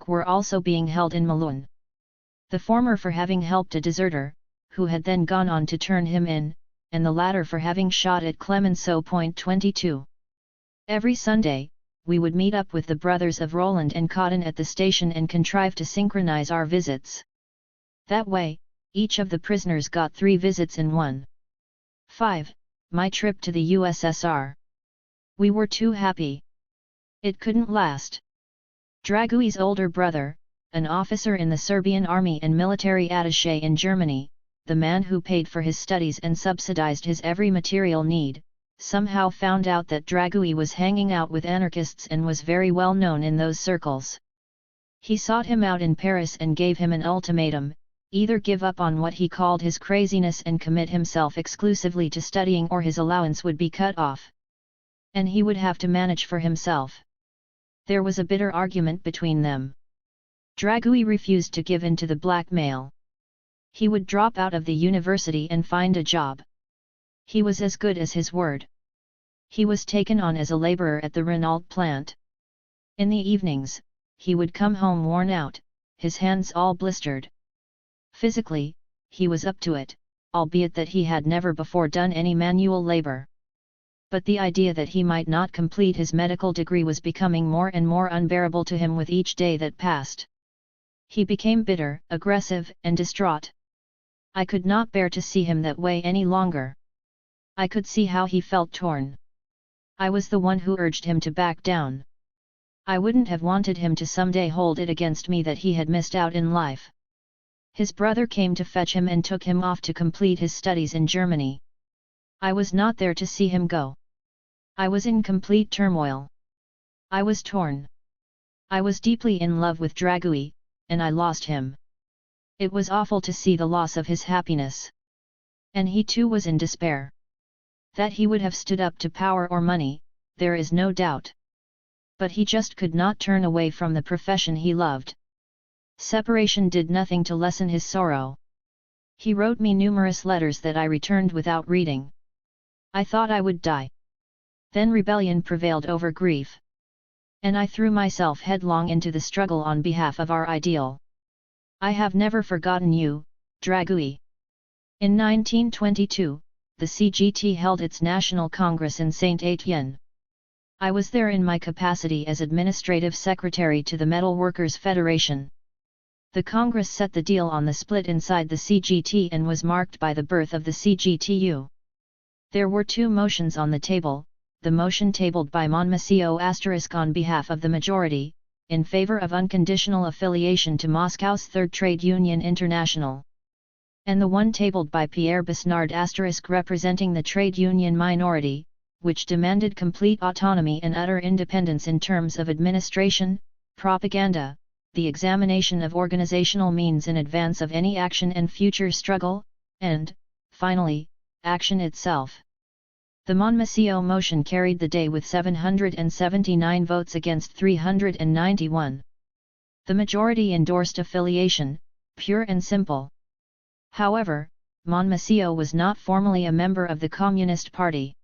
[SPEAKER 1] * were also being held in Melun. The former for having helped a deserter, who had then gone on to turn him in, and the latter for having shot at Clemenceau. 22. Every Sunday, we would meet up with the brothers of Roland and Cotton at the station and contrive to synchronize our visits. That way, each of the prisoners got 3 visits in one. 5. My trip to the USSR. We were too happy. It couldn't last. Dragoui's older brother, an officer in the Serbian army and military attaché in Germany, the man who paid for his studies and subsidized his every material need, somehow found out that Dragoui was hanging out with anarchists and was very well known in those circles. He sought him out in Paris and gave him an ultimatum: either give up on what he called his craziness and commit himself exclusively to studying, or his allowance would be cut off. And he would have to manage for himself. There was a bitter argument between them. Dragoui refused to give in to the blackmail. He would drop out of the university and find a job. He was as good as his word. He was taken on as a laborer at the Renault plant. In the evenings, he would come home worn out, his hands all blistered. Physically, he was up to it, albeit that he had never before done any manual labor. But the idea that he might not complete his medical degree was becoming more and more unbearable to him with each day that passed. He became bitter, aggressive, and distraught. I could not bear to see him that way any longer. I could see how he felt torn. I was the one who urged him to back down. I wouldn't have wanted him to someday hold it against me that he had missed out in life. His brother came to fetch him and took him off to complete his studies in Germany. I was not there to see him go. I was in complete turmoil. I was torn. I was deeply in love with Dragoui, and I lost him. It was awful to see the loss of his happiness. And he too was in despair. That he would have stood up to power or money, there is no doubt. But he just could not turn away from the profession he loved. Separation did nothing to lessen his sorrow. He wrote me numerous letters that I returned without reading. I thought I would die. Then rebellion prevailed over grief. And I threw myself headlong into the struggle on behalf of our ideal. I have never forgotten you, Dragoui. In 1922, the CGT held its National Congress in Saint-Étienne. I was there in my capacity as administrative secretary to the Metal Workers' Federation. The Congress set the deal on the split inside the CGT and was marked by the birth of the CGTU. There were 2 motions on the table: the motion tabled by Monmasio* on behalf of the majority, in favor of unconditional affiliation to Moscow's Third Trade Union International. And the one tabled by Pierre Besnard * representing the trade union minority, which demanded complete autonomy and utter independence in terms of administration, propaganda, the examination of organizational means in advance of any action and future struggle, and, finally, action itself. The Monmasio motion carried the day with 779 votes against 391. The majority endorsed affiliation, pure and simple. However, Monmasio was not formally a member of the Communist Party.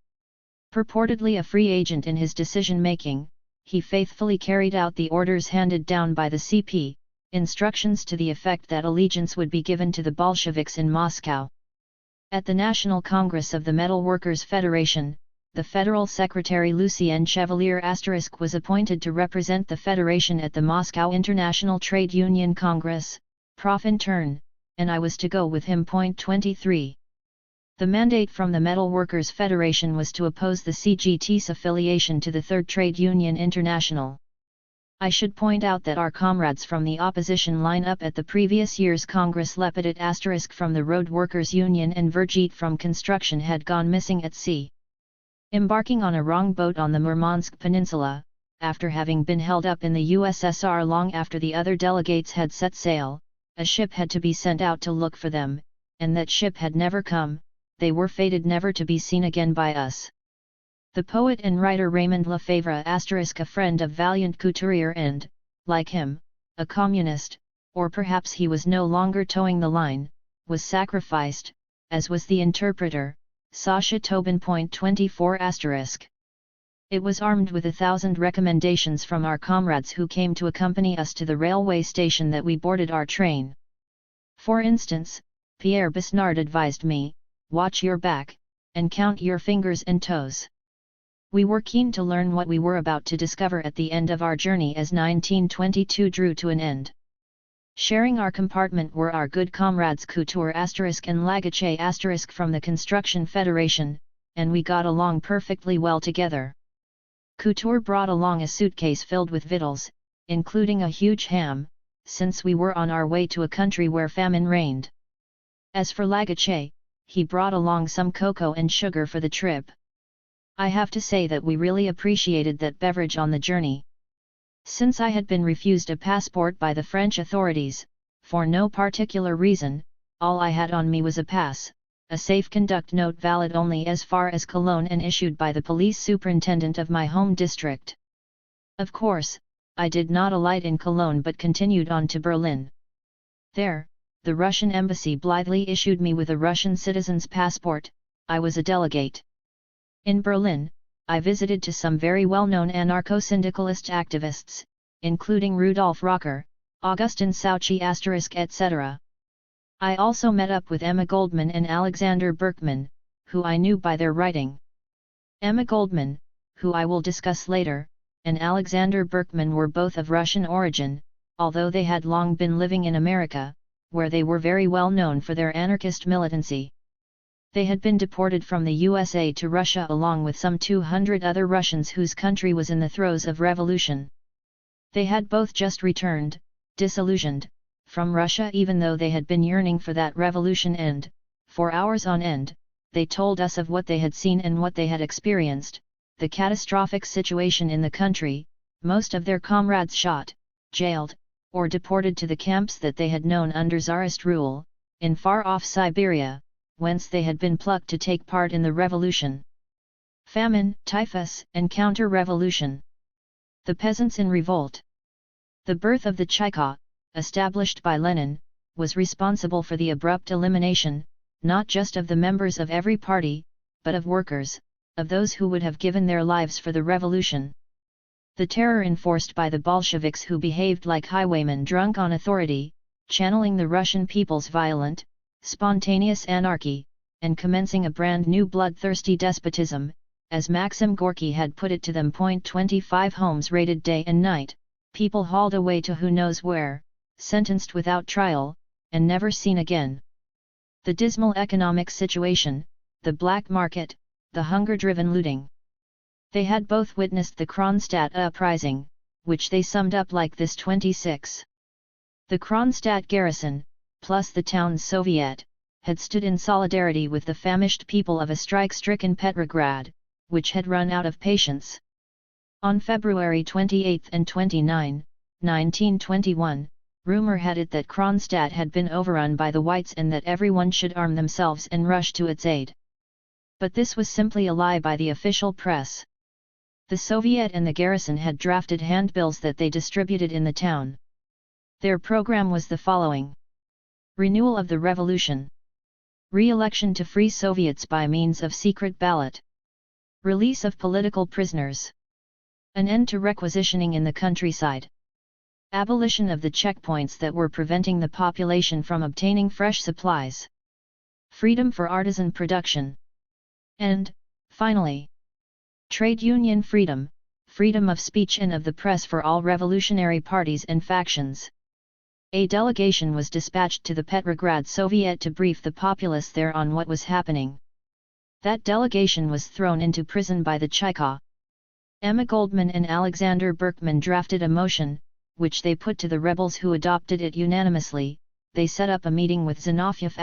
[SPEAKER 1] Purportedly a free agent in his decision-making, he faithfully carried out the orders handed down by the CP, instructions to the effect that allegiance would be given to the Bolsheviks in Moscow. At the National Congress of the Metal Workers' Federation, the Federal Secretary Lucien Chevalier * was appointed to represent the Federation at the Moscow International Trade Union Congress, Prof in turn, and I was to go with him. 23. The mandate from the Metal Workers' Federation was to oppose the CGT's affiliation to the Third Trade Union International. I should point out that our comrades from the opposition line-up at the previous year's Congress Lepidot * from the Road Workers' Union and Vergit from construction had gone missing at sea. Embarking on a wrong boat on the Murmansk Peninsula, after having been held up in the USSR long after the other delegates had set sail, a ship had to be sent out to look for them, and that ship had never come. They were fated never to be seen again by us. The poet and writer Raymond Lefebvre *, a friend of valiant Couturier and, like him, a communist, or perhaps he was no longer towing the line, was sacrificed, as was the interpreter, Sasha Tobin. 24 *. It was armed with 1,000 recommendations from our comrades who came to accompany us to the railway station that we boarded our train. For instance, Pierre Besnard advised me, watch your back, and count your fingers and toes. We were keen to learn what we were about to discover at the end of our journey as 1922 drew to an end. Sharing our compartment were our good comrades Couture ** and Lagache ** from the Construction Federation, and we got along perfectly well together. Couture brought along a suitcase filled with victuals, including a huge ham, since we were on our way to a country where famine reigned. As for Lagache, he brought along some cocoa and sugar for the trip. I have to say that we really appreciated that beverage on the journey. Since I had been refused a passport by the French authorities, for no particular reason, all I had on me was a pass, a safe conduct note valid only as far as Cologne and issued by the police superintendent of my home district. Of course, I did not alight in Cologne but continued on to Berlin. There, the Russian embassy blithely issued me with a Russian citizen's passport. I was a delegate. In Berlin, I visited to some very well-known anarcho-syndicalist activists, including Rudolf Rocker, Augustin Souchy *, etc. I also met up with Emma Goldman and Alexander Berkman, who I knew by their writing. Emma Goldman, who I will discuss later, and Alexander Berkman were both of Russian origin, although they had long been living in America, where they were very well known for their anarchist militancy. They had been deported from the USA to Russia along with some 200 other Russians whose country was in the throes of revolution. They had both just returned, disillusioned, from Russia even though they had been yearning for that revolution and, for hours on end, they told us of what they had seen and what they had experienced, the catastrophic situation in the country, most of their comrades shot, jailed, or deported to the camps that they had known under Tsarist rule, in far-off Siberia, whence they had been plucked to take part in the revolution. Famine, typhus, and counter-revolution. The peasants in revolt. The birth of the Cheka, established by Lenin, was responsible for the abrupt elimination, not just of the members of every party, but of workers, of those who would have given their lives for the revolution. The terror enforced by the Bolsheviks who behaved like highwaymen drunk on authority, channeling the Russian people's violent, spontaneous anarchy, and commencing a brand new bloodthirsty despotism, as Maxim Gorky had put it to them. 25 homes raided day and night, people hauled away to who knows where, sentenced without trial, and never seen again. The dismal economic situation, the black market, the hunger-driven looting. They had both witnessed the Kronstadt uprising, which they summed up like this: 26. The Kronstadt garrison, plus the town's Soviet, had stood in solidarity with the famished people of a strike-stricken Petrograd, which had run out of patience. On February 28 and 29, 1921, rumor had it that Kronstadt had been overrun by the Whites and that everyone should arm themselves and rush to its aid. But this was simply a lie by the official press. The Soviet and the garrison had drafted handbills that they distributed in the town. Their program was the following: renewal of the revolution, re-election to free Soviets by means of secret ballot, release of political prisoners, an end to requisitioning in the countryside, abolition of the checkpoints that were preventing the population from obtaining fresh supplies, freedom for artisan production, and, finally, trade union freedom, freedom of speech and of the press for all revolutionary parties and factions. A delegation was dispatched to the Petrograd Soviet to brief the populace there on what was happening. That delegation was thrown into prison by the Cheka. Emma Goldman and Alexander Berkman drafted a motion, which they put to the rebels who adopted it unanimously. They set up a meeting with Zinoviev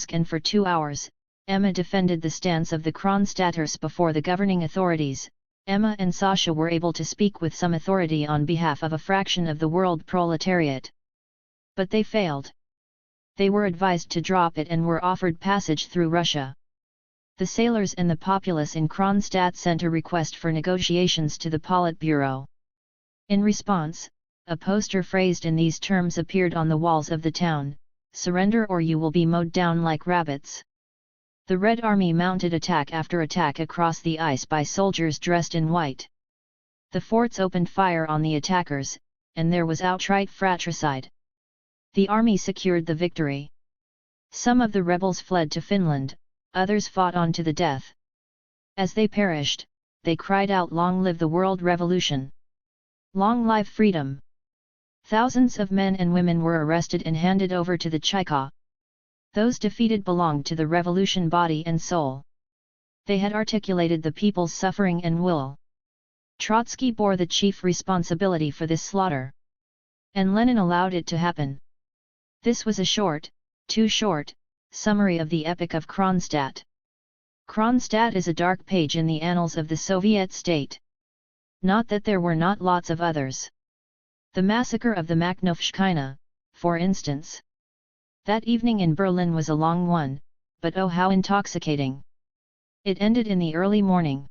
[SPEAKER 1] * and for 2 hours, Emma defended the stance of the Kronstadters before the governing authorities. Emma and Sasha were able to speak with some authority on behalf of a fraction of the world proletariat. But they failed. They were advised to drop it and were offered passage through Russia. The sailors and the populace in Kronstadt sent a request for negotiations to the Politburo. In response, a poster phrased in these terms appeared on the walls of the town: "Surrender or you will be mowed down like rabbits." The Red Army mounted attack after attack across the ice by soldiers dressed in white. The forts opened fire on the attackers, and there was outright fratricide. The army secured the victory. Some of the rebels fled to Finland, others fought on to the death. As they perished, they cried out, "Long live the world revolution! Long live freedom!" Thousands of men and women were arrested and handed over to the Cheka. Those defeated belonged to the revolution body and soul. They had articulated the people's suffering and will. Trotsky bore the chief responsibility for this slaughter. And Lenin allowed it to happen. This was a short, too short, summary of the Epic of Kronstadt. Kronstadt is a dark page in the annals of the Soviet state. Not that there were not lots of others. The massacre of the Makhnovshchina, for instance. That evening in Berlin was a long one, but oh how intoxicating! It ended in the early morning.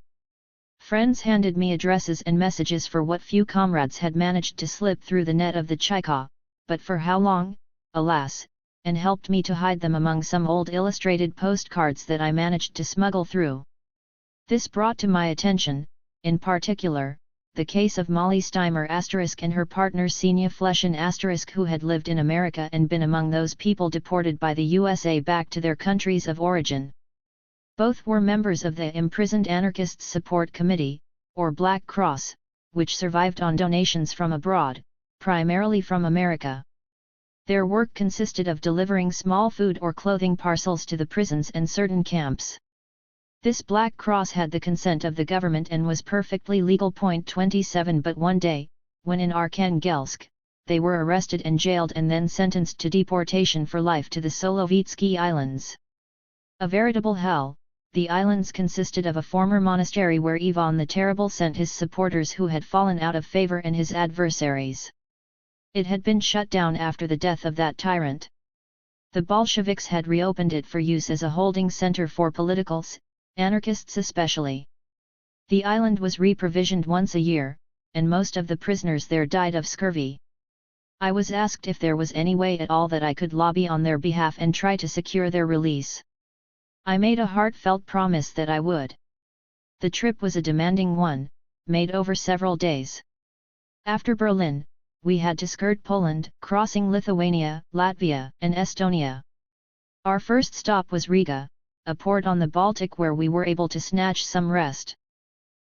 [SPEAKER 1] Friends handed me addresses and messages for what few comrades had managed to slip through the net of the Cheka, but for how long, alas, and helped me to hide them among some old illustrated postcards that I managed to smuggle through. This brought to my attention, in particular, the case of Molly Steimer * and her partner Senia Fleshin * who had lived in America and been among those people deported by the USA back to their countries of origin. Both were members of the Imprisoned Anarchists Support Committee, or Black Cross, which survived on donations from abroad, primarily from America. Their work consisted of delivering small food or clothing parcels to the prisons and certain camps. This Black Cross had the consent of the government and was perfectly legal. 27 But one day, when in Arkhangelsk, they were arrested and jailed and then sentenced to deportation for life to the Solovetsky Islands. A veritable hell, the islands consisted of a former monastery where Ivan the Terrible sent his supporters who had fallen out of favor and his adversaries. It had been shut down after the death of that tyrant. The Bolsheviks had reopened it for use as a holding center for politicals, anarchists especially. The island was re-provisioned once a year, and most of the prisoners there died of scurvy. I was asked if there was any way at all that I could lobby on their behalf and try to secure their release. I made a heartfelt promise that I would. The trip was a demanding one, made over several days. After Berlin, we had to skirt Poland, crossing Lithuania, Latvia, and Estonia. Our first stop was Riga, a port on the Baltic where we were able to snatch some rest.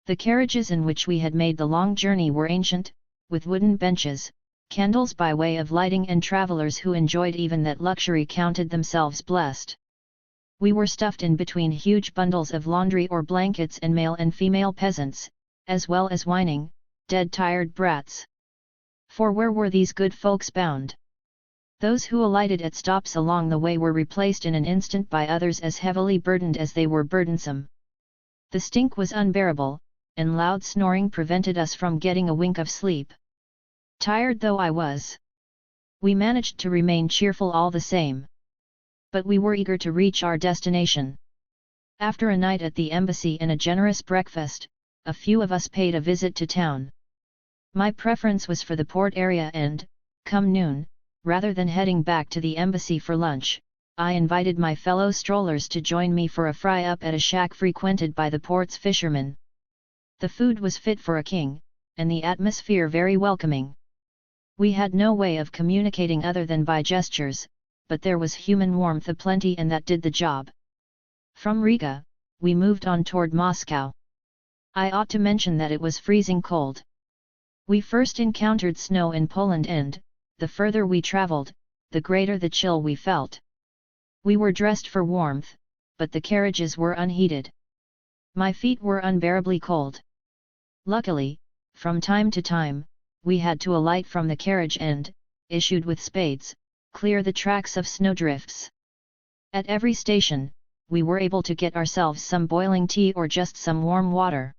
[SPEAKER 1] The carriages in which we had made the long journey were ancient, with wooden benches, candles by way of lighting, and travelers who enjoyed even that luxury counted themselves blessed. We were stuffed in between huge bundles of laundry or blankets and male and female peasants, as well as whining, dead-tired brats. For where were these good folks bound? Those who alighted at stops along the way were replaced in an instant by others as heavily burdened as they were burdensome. The stink was unbearable, and loud snoring prevented us from getting a wink of sleep. Tired though I was, we managed to remain cheerful all the same. But we were eager to reach our destination. After a night at the embassy and a generous breakfast, a few of us paid a visit to town. My preference was for the port area and, come noon, rather than heading back to the embassy for lunch, I invited my fellow strollers to join me for a fry-up at a shack frequented by the port's fishermen. The food was fit for a king, and the atmosphere very welcoming. We had no way of communicating other than by gestures, but there was human warmth aplenty and that did the job. From Riga, we moved on toward Moscow. I ought to mention that it was freezing cold. We first encountered snow in Poland and, the further we traveled, the greater the chill we felt. We were dressed for warmth, but the carriages were unheated. My feet were unbearably cold. Luckily, from time to time, we had to alight from the carriage and, issued with spades, clear the tracks of snowdrifts. At every station, we were able to get ourselves some boiling tea or just some warm water.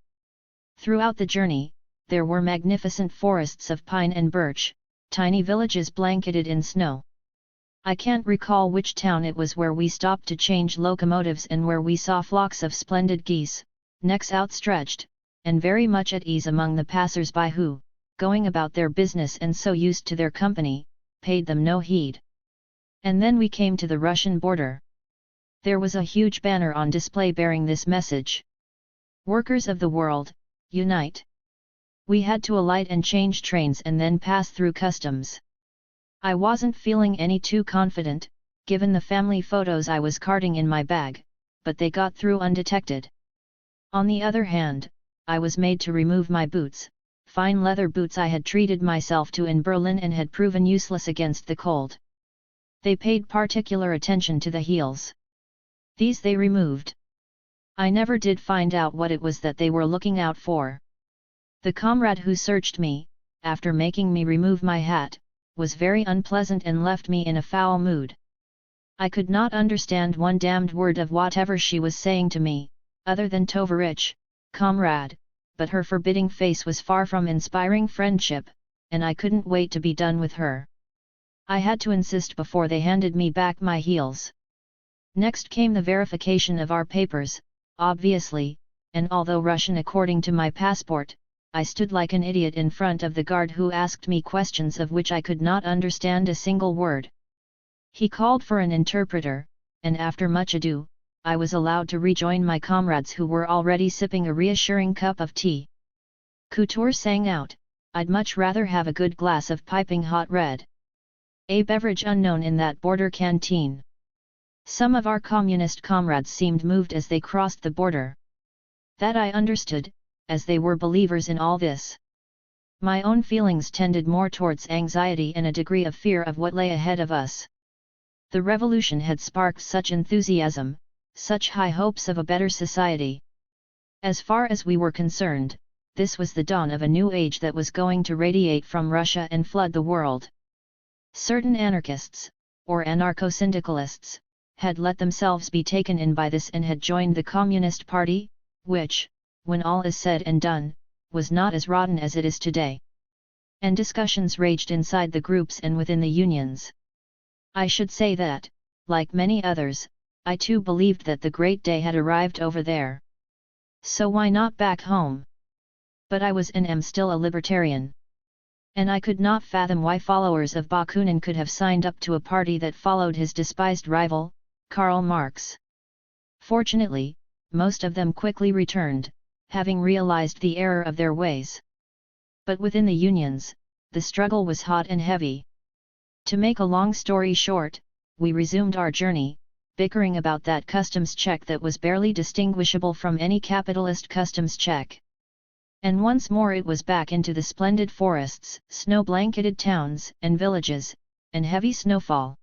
[SPEAKER 1] Throughout the journey, there were magnificent forests of pine and birch, tiny villages blanketed in snow. I can't recall which town it was where we stopped to change locomotives and where we saw flocks of splendid geese, necks outstretched, and very much at ease among the passers-by who, going about their business and so used to their company, paid them no heed. And then we came to the Russian border. There was a huge banner on display bearing this message: "Workers of the world, unite!" We had to alight and change trains and then pass through customs. I wasn't feeling any too confident, given the family photos I was carting in my bag, but they got through undetected. On the other hand, I was made to remove my boots, fine leather boots I had treated myself to in Berlin and had proven useless against the cold. They paid particular attention to the heels. These they removed. I never did find out what it was that they were looking out for. The comrade who searched me, after making me remove my hat, was very unpleasant and left me in a foul mood. I could not understand one damned word of whatever she was saying to me, other than "Tovarich, comrade," but her forbidding face was far from inspiring friendship, and I couldn't wait to be done with her. I had to insist before they handed me back my heels. Next came the verification of our papers, obviously, and although Russian according to my passport, I stood like an idiot in front of the guard who asked me questions of which I could not understand a single word. He called for an interpreter, and after much ado, I was allowed to rejoin my comrades who were already sipping a reassuring cup of tea. Couture sang out, "I'd much rather have a good glass of piping hot red," a beverage unknown in that border canteen. Some of our communist comrades seemed moved as they crossed the border. That I understood, as they were believers in all this. My own feelings tended more towards anxiety and a degree of fear of what lay ahead of us. The revolution had sparked such enthusiasm, such high hopes of a better society. As far as we were concerned, this was the dawn of a new age that was going to radiate from Russia and flood the world. Certain anarchists, or anarcho-syndicalists, had let themselves be taken in by this and had joined the Communist Party, which, when all is said and done, was not as rotten as it is today. And discussions raged inside the groups and within the unions. I should say that, like many others, I too believed that the great day had arrived over there. So why not back home? But I was and am still a libertarian. And I could not fathom why followers of Bakunin could have signed up to a party that followed his despised rival, Karl Marx. Fortunately, most of them quickly returned, having realized the error of their ways. But within the unions, the struggle was hot and heavy. To make a long story short, we resumed our journey, bickering about that customs check that was barely distinguishable from any capitalist customs check. And once more it was back into the splendid forests, snow-blanketed towns and villages, and heavy snowfall.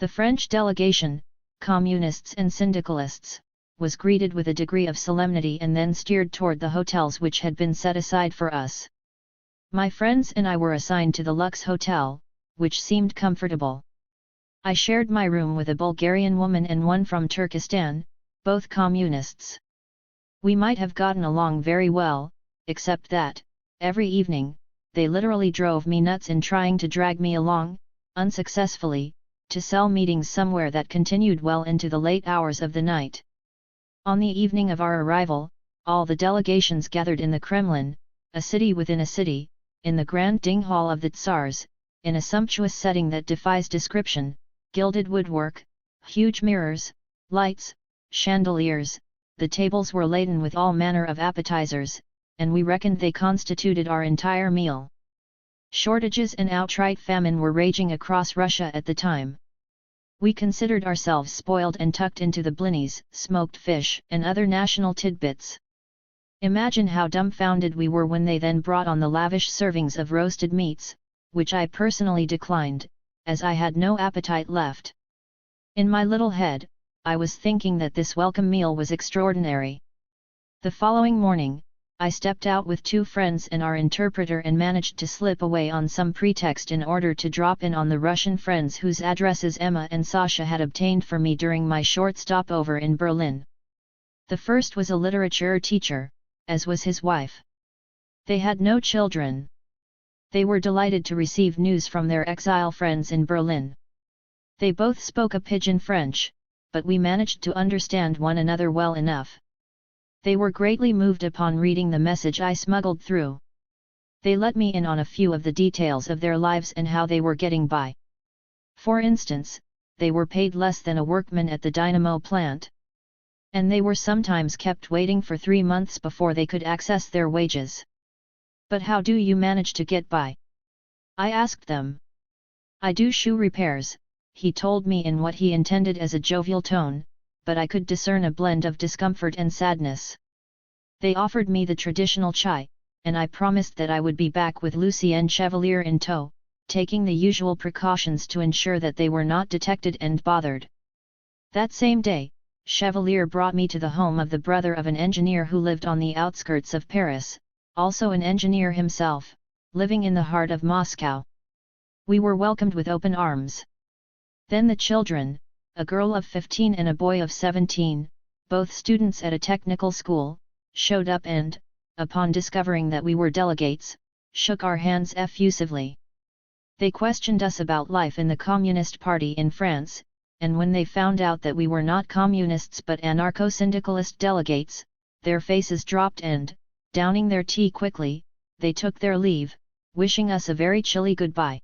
[SPEAKER 1] The French delegation, communists and syndicalists, was greeted with a degree of solemnity and then steered toward the hotels which had been set aside for us. My friends and I were assigned to the Lux Hotel, which seemed comfortable. I shared my room with a Bulgarian woman and one from Turkestan, both communists. We might have gotten along very well, except that, every evening, they literally drove me nuts in trying to drag me along, unsuccessfully, to cell meetings somewhere that continued well into the late hours of the night. On the evening of our arrival, all the delegations gathered in the Kremlin, a city within a city, in the grand Ding Hall of the Tsars, in a sumptuous setting that defies description, gilded woodwork, huge mirrors, lights, chandeliers. The tables were laden with all manner of appetizers, and we reckoned they constituted our entire meal. Shortages and outright famine were raging across Russia at the time. We considered ourselves spoiled and tucked into the blinnies, smoked fish, and other national tidbits. Imagine how dumbfounded we were when they then brought on the lavish servings of roasted meats, which I personally declined, as I had no appetite left. In my little head, I was thinking that this welcome meal was extraordinary. The following morning, I stepped out with two friends and our interpreter and managed to slip away on some pretext in order to drop in on the Russian friends whose addresses Emma and Sasha had obtained for me during my short stopover in Berlin. The first was a literature teacher, as was his wife. They had no children. They were delighted to receive news from their exile friends in Berlin. They both spoke a pidgin French, but we managed to understand one another well enough. They were greatly moved upon reading the message I smuggled through. They let me in on a few of the details of their lives and how they were getting by. For instance, they were paid less than a workman at the dynamo plant. And they were sometimes kept waiting for 3 months before they could access their wages. "But how do you manage to get by?" I asked them. "I do shoe repairs," he told me in what he intended as a jovial tone, but I could discern a blend of discomfort and sadness. They offered me the traditional chai, and I promised that I would be back with Lucien Chevalier in tow, taking the usual precautions to ensure that they were not detected and bothered. That same day, Chevalier brought me to the home of the brother of an engineer who lived on the outskirts of Paris, also an engineer himself, living in the heart of Moscow. We were welcomed with open arms. Then the children, a girl of 15 and a boy of 17, both students at a technical school, showed up and, upon discovering that we were delegates, shook our hands effusively. They questioned us about life in the Communist Party in France, and when they found out that we were not communists but anarcho-syndicalist delegates, their faces dropped and, downing their tea quickly, they took their leave, wishing us a very chilly goodbye.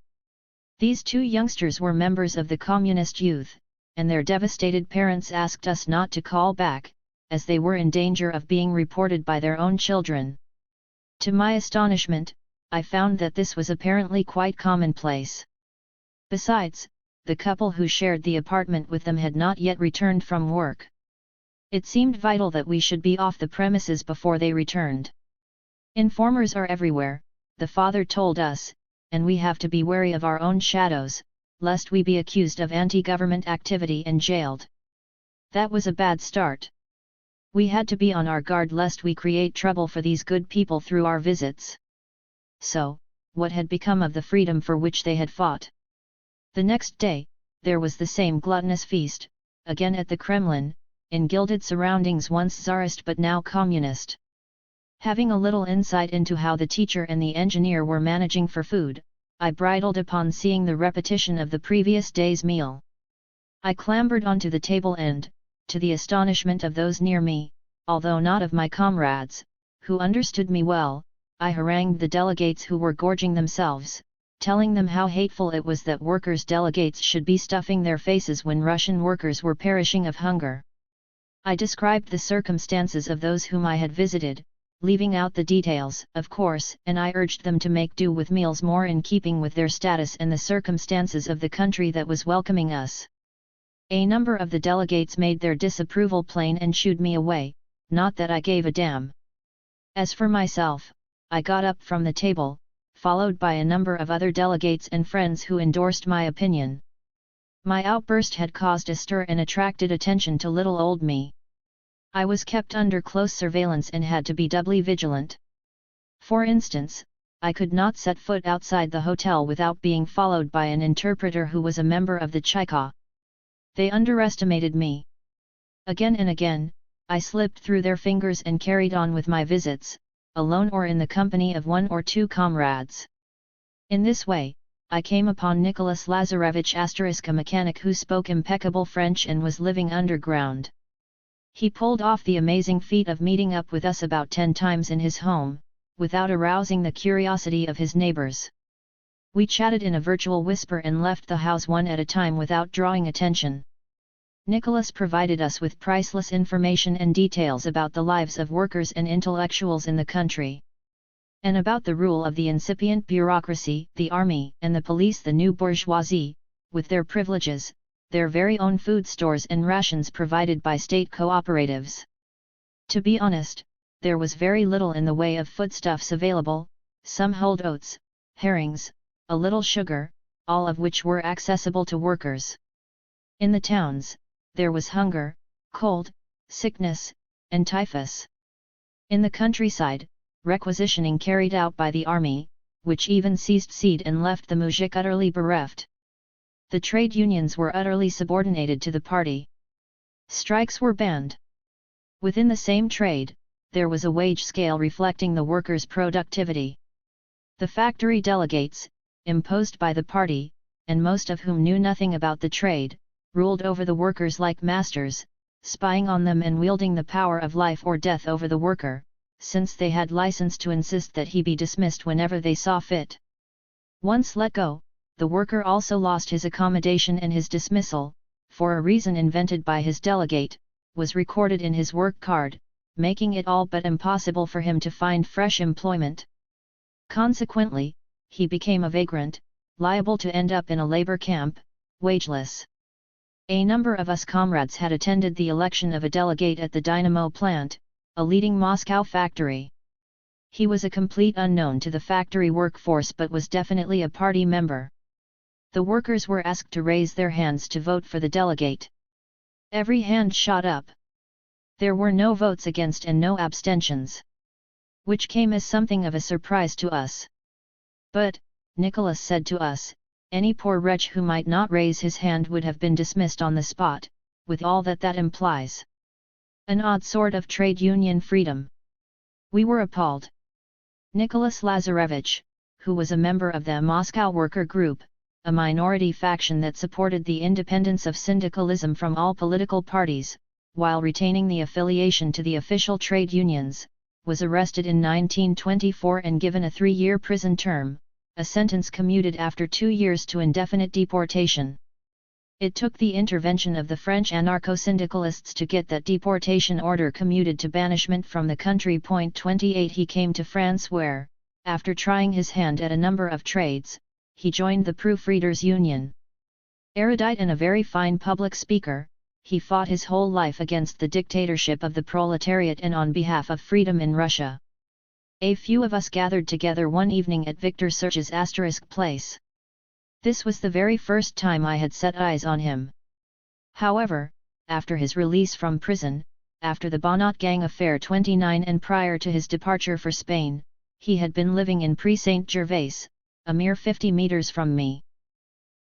[SPEAKER 1] These 2 youngsters were members of the Communist Youth, and their devastated parents asked us not to call back, as they were in danger of being reported by their own children. To my astonishment, I found that this was apparently quite commonplace. Besides, the couple who shared the apartment with them had not yet returned from work. It seemed vital that we should be off the premises before they returned. "Informers are everywhere," the father told us, "and we have to be wary of our own shadows, lest we be accused of anti-government activity and jailed." That was a bad start. We had to be on our guard lest we create trouble for these good people through our visits. So, what had become of the freedom for which they had fought? The next day, there was the same gluttonous feast, again at the Kremlin, in gilded surroundings, once Tsarist but now communist. Having a little insight into how the teacher and the engineer were managing for food, I bridled upon seeing the repetition of the previous day's meal. I clambered onto the table and, to the astonishment of those near me, although not of my comrades, who understood me well, I harangued the delegates who were gorging themselves, telling them how hateful it was that workers' delegates should be stuffing their faces when Russian workers were perishing of hunger. I described the circumstances of those whom I had visited, leaving out the details, of course, and I urged them to make do with meals more in keeping with their status and the circumstances of the country that was welcoming us. A number of the delegates made their disapproval plain and shooed me away, not that I gave a damn. As for myself, I got up from the table, followed by a number of other delegates and friends who endorsed my opinion. My outburst had caused a stir and attracted attention to little old me. I was kept under close surveillance and had to be doubly vigilant. For instance, I could not set foot outside the hotel without being followed by an interpreter who was a member of the Cheka. They underestimated me. Again and again, I slipped through their fingers and carried on with my visits, alone or in the company of 1 or 2 comrades. In this way, I came upon Nicholas Lazarevich a mechanic who spoke impeccable French and was living underground. He pulled off the amazing feat of meeting up with us about 10 times in his home, without arousing the curiosity of his neighbors. We chatted in a virtual whisper and left the house one at a time without drawing attention. Nicholas provided us with priceless information and details about the lives of workers and intellectuals in the country. And about the rule of the incipient bureaucracy, the army and the police, the new bourgeoisie, with their privileges, their very own food stores and rations provided by state cooperatives. To be honest, there was very little in the way of foodstuffs available, some hulled oats, herrings, a little sugar, all of which were accessible to workers. In the towns, there was hunger, cold, sickness, and typhus. In the countryside, requisitioning carried out by the army, which even seized seed and left the mujik utterly bereft. The trade unions were utterly subordinated to the party. Strikes were banned. Within the same trade, there was a wage scale reflecting the workers' productivity. The factory delegates, imposed by the party, and most of whom knew nothing about the trade, ruled over the workers like masters, spying on them and wielding the power of life or death over the worker, since they had license to insist that he be dismissed whenever they saw fit. Once let go, the worker also lost his accommodation, and his dismissal, for a reason invented by his delegate, was recorded in his work card, making it all but impossible for him to find fresh employment. Consequently, he became a vagrant, liable to end up in a labor camp, wageless. A number of us comrades had attended the election of a delegate at the dynamo plant, a leading Moscow factory. He was a complete unknown to the factory workforce but was definitely a party member. The workers were asked to raise their hands to vote for the delegate. Every hand shot up. There were no votes against and no abstentions, which came as something of a surprise to us. But, Nicholas said to us, any poor wretch who might not raise his hand would have been dismissed on the spot, with all that that implies. An odd sort of trade union freedom. We were appalled. Nicholas Lazarevich, who was a member of the Moscow Worker Group, a minority faction that supported the independence of syndicalism from all political parties, while retaining the affiliation to the official trade unions, was arrested in 1924 and given a 3-year prison term, a sentence commuted after 2 years to indefinite deportation. It took the intervention of the French anarcho-syndicalists to get that deportation order commuted to banishment from the country. 28 He came to France where, after trying his hand at a number of trades, he joined the Proofreaders' Union. Erudite and a very fine public speaker, he fought his whole life against the dictatorship of the proletariat and on behalf of freedom in Russia. A few of us gathered together one evening at Victor Serge's place. This was the very first time I had set eyes on him. However, after his release from prison, after the Bonnot gang affair 29 and prior to his departure for Spain, he had been living in Pré Saint-Gervais, a mere 50 meters from me.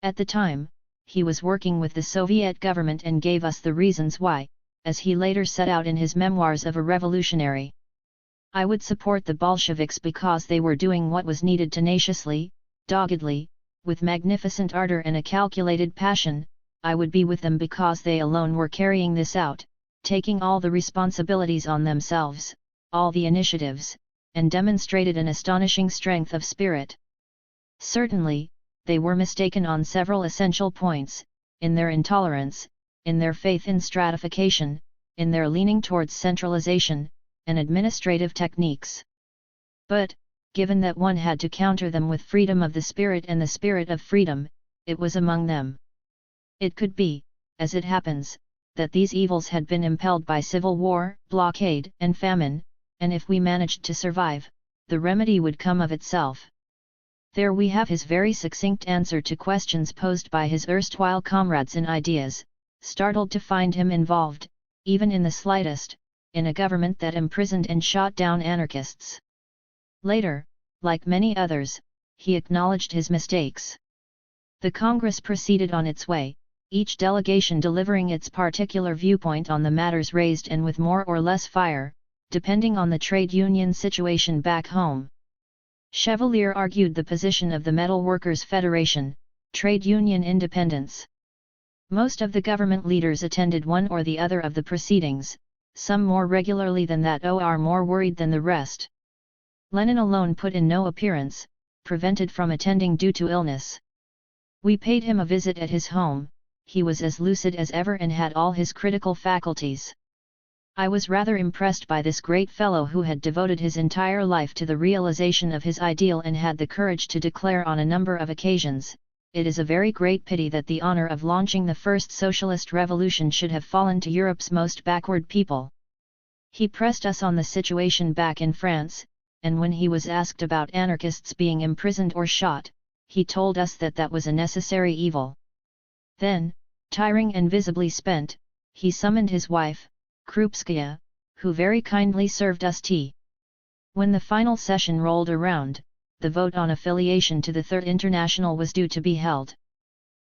[SPEAKER 1] At the time, he was working with the Soviet government and gave us the reasons why, as he later set out in his Memoirs of a Revolutionary. I would support the Bolsheviks because they were doing what was needed tenaciously, doggedly, with magnificent ardor and a calculated passion. I would be with them because they alone were carrying this out, taking all the responsibilities on themselves, all the initiatives, and demonstrated an astonishing strength of spirit. Certainly, they were mistaken on several essential points, in their intolerance, in their faith in stratification, in their leaning towards centralization, and administrative techniques. But, given that one had to counter them with freedom of the spirit and the spirit of freedom, it was among them. It could be, as it happens, that these evils had been impelled by civil war, blockade, and famine, and if we managed to survive, the remedy would come of itself. There we have his very succinct answer to questions posed by his erstwhile comrades in ideas, startled to find him involved, even in the slightest, in a government that imprisoned and shot down anarchists. Later, like many others, he acknowledged his mistakes. The Congress proceeded on its way, each delegation delivering its particular viewpoint on the matters raised and with more or less fire, depending on the trade union situation back home. Chevalier argued the position of the Metal Workers' Federation, trade union independence. Most of the government leaders attended one or the other of the proceedings, some more regularly than that or more worried than the rest. Lenin alone put in no appearance, prevented from attending due to illness. We paid him a visit at his home. He was as lucid as ever and had all his critical faculties. I was rather impressed by this great fellow who had devoted his entire life to the realization of his ideal and had the courage to declare on a number of occasions, "It is a very great pity that the honor of launching the first socialist revolution should have fallen to Europe's most backward people." He pressed us on the situation back in France, and when he was asked about anarchists being imprisoned or shot, he told us that that was a necessary evil. Then, tiring and visibly spent, he summoned his wife, Krupskaya, who very kindly served us tea. When the final session rolled around, the vote on affiliation to the Third International was due to be held.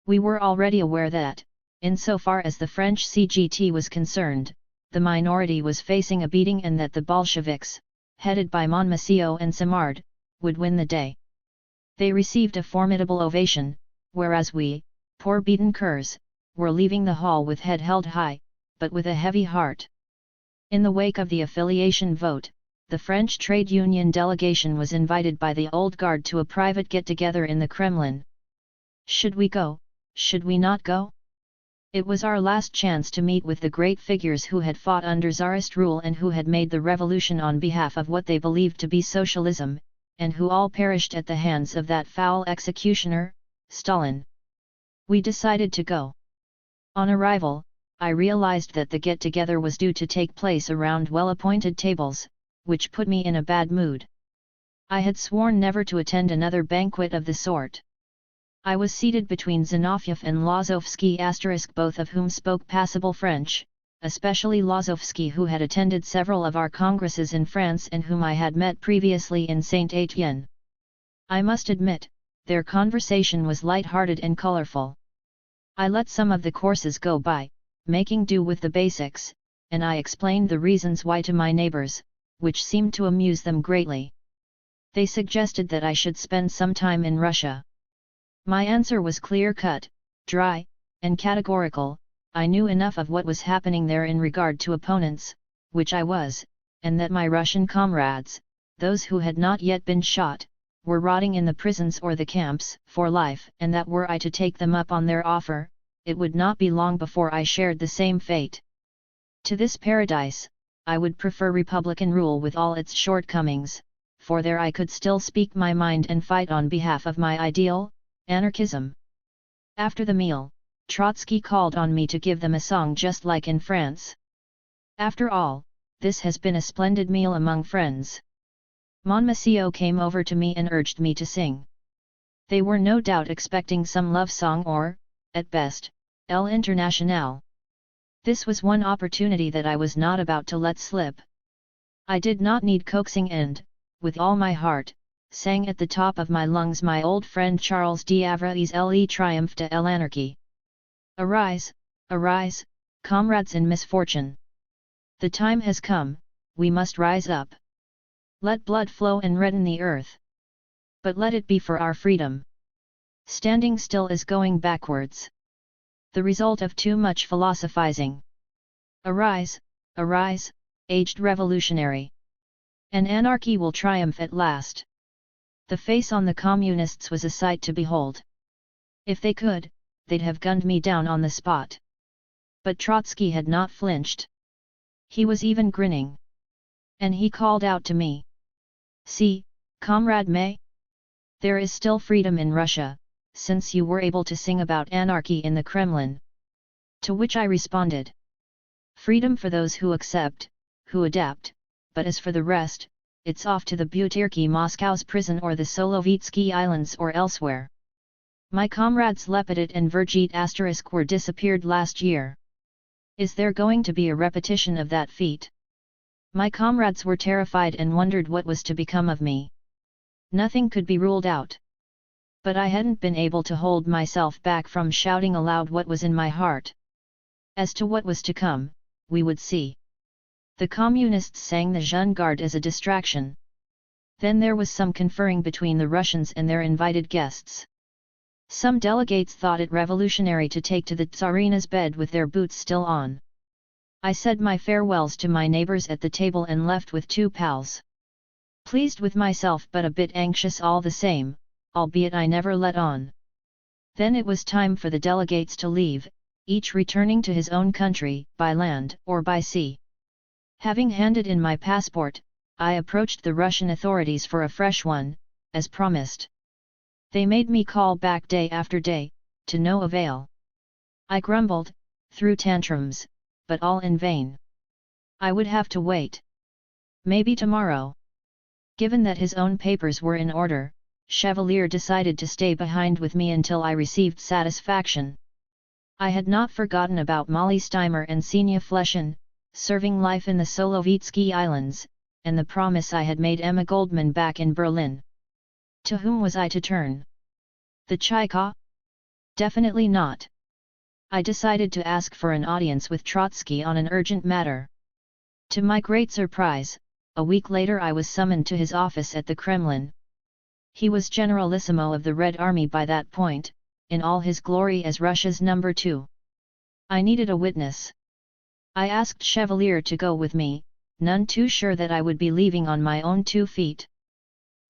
[SPEAKER 1] We were already aware that, insofar as the French CGT was concerned, the minority was facing a beating and that the Bolsheviks, headed by Monmouthio and Simard, would win the day. They received a formidable ovation, whereas we, poor beaten curs, were leaving the hall with head held high, but with a heavy heart. In the wake of the affiliation vote, the French trade union delegation was invited by the old guard to a private get-together in the Kremlin. Should we go? Should we not go? It was our last chance to meet with the great figures who had fought under Tsarist rule and who had made the revolution on behalf of what they believed to be socialism, and who all perished at the hands of that foul executioner, Stalin. We decided to go. On arrival, I realized that the get-together was due to take place around well-appointed tables, which put me in a bad mood. I had sworn never to attend another banquet of the sort. I was seated between Zinoviev and Lazovsky *, both of whom spoke passable French, especially Lazovsky, who had attended several of our congresses in France and whom I had met previously in Saint-Étienne. I must admit, their conversation was light-hearted and colorful. I let some of the courses go by, making do with the basics, and I explained the reasons why to my neighbors, which seemed to amuse them greatly. They suggested that I should spend some time in Russia. My answer was clear-cut, dry, and categorical. I knew enough of what was happening there in regard to opponents, which I was, and that my Russian comrades, those who had not yet been shot, were rotting in the prisons or the camps for life, and that were I to take them up on their offer, it would not be long before I shared the same fate. To this paradise, I would prefer Republican rule with all its shortcomings, for there I could still speak my mind and fight on behalf of my ideal, anarchism. After the meal, Trotsky called on me to give them a song just like in France. After all, this has been a splendid meal among friends. Monmasio came over to me and urged me to sing. They were no doubt expecting some love song or, at best, El Internationale. This was one opportunity that I was not about to let slip. I did not need coaxing and, with all my heart, sang at the top of my lungs my old friend Charles d'Avrais's Le Triomphe de l'Anarchy. Arise, arise, comrades in misfortune. The time has come, we must rise up. Let blood flow and redden the earth. But let it be for our freedom. Standing still is going backwards. The result of too much philosophizing. Arise, arise, aged revolutionary. An anarchy will triumph at last. The face on the communists was a sight to behold. If they could, they'd have gunned me down on the spot. But Trotsky had not flinched. He was even grinning. And he called out to me. See, Comrade May? There is still freedom in Russia, since you were able to sing about anarchy in the Kremlin. To which I responded. Freedom for those who accept, who adapt, but as for the rest, it's off to the Butyrki Moscow's prison or the Solovetsky Islands or elsewhere. My comrades Lepidit and Vergit * were disappeared last year. Is there going to be a repetition of that feat? My comrades were terrified and wondered what was to become of me. Nothing could be ruled out. But I hadn't been able to hold myself back from shouting aloud what was in my heart. As to what was to come, we would see. The communists sang the Jeune Garde as a distraction. Then there was some conferring between the Russians and their invited guests. Some delegates thought it revolutionary to take to the Tsarina's bed with their boots still on. I said my farewells to my neighbors at the table and left with 2 pals. Pleased with myself but a bit anxious all the same, albeit I never let on. Then it was time for the delegates to leave, each returning to his own country, by land or by sea. Having handed in my passport, I approached the Russian authorities for a fresh one, as promised. They made me call back day after day, to no avail. I grumbled, threw tantrums, but all in vain. I would have to wait. Maybe tomorrow. Given that his own papers were in order, Chevalier decided to stay behind with me until I received satisfaction. I had not forgotten about Molly Steimer and Senia Fleschen, serving life in the Solovetsky Islands, and the promise I had made Emma Goldman back in Berlin. To whom was I to turn? The Chaika? Definitely not. I decided to ask for an audience with Trotsky on an urgent matter. To my great surprise, a week later I was summoned to his office at the Kremlin. He was Generalissimo of the Red Army by that point, in all his glory as Russia's number 2. I needed a witness. I asked Chevalier to go with me, none too sure that I would be leaving on my own 2 feet.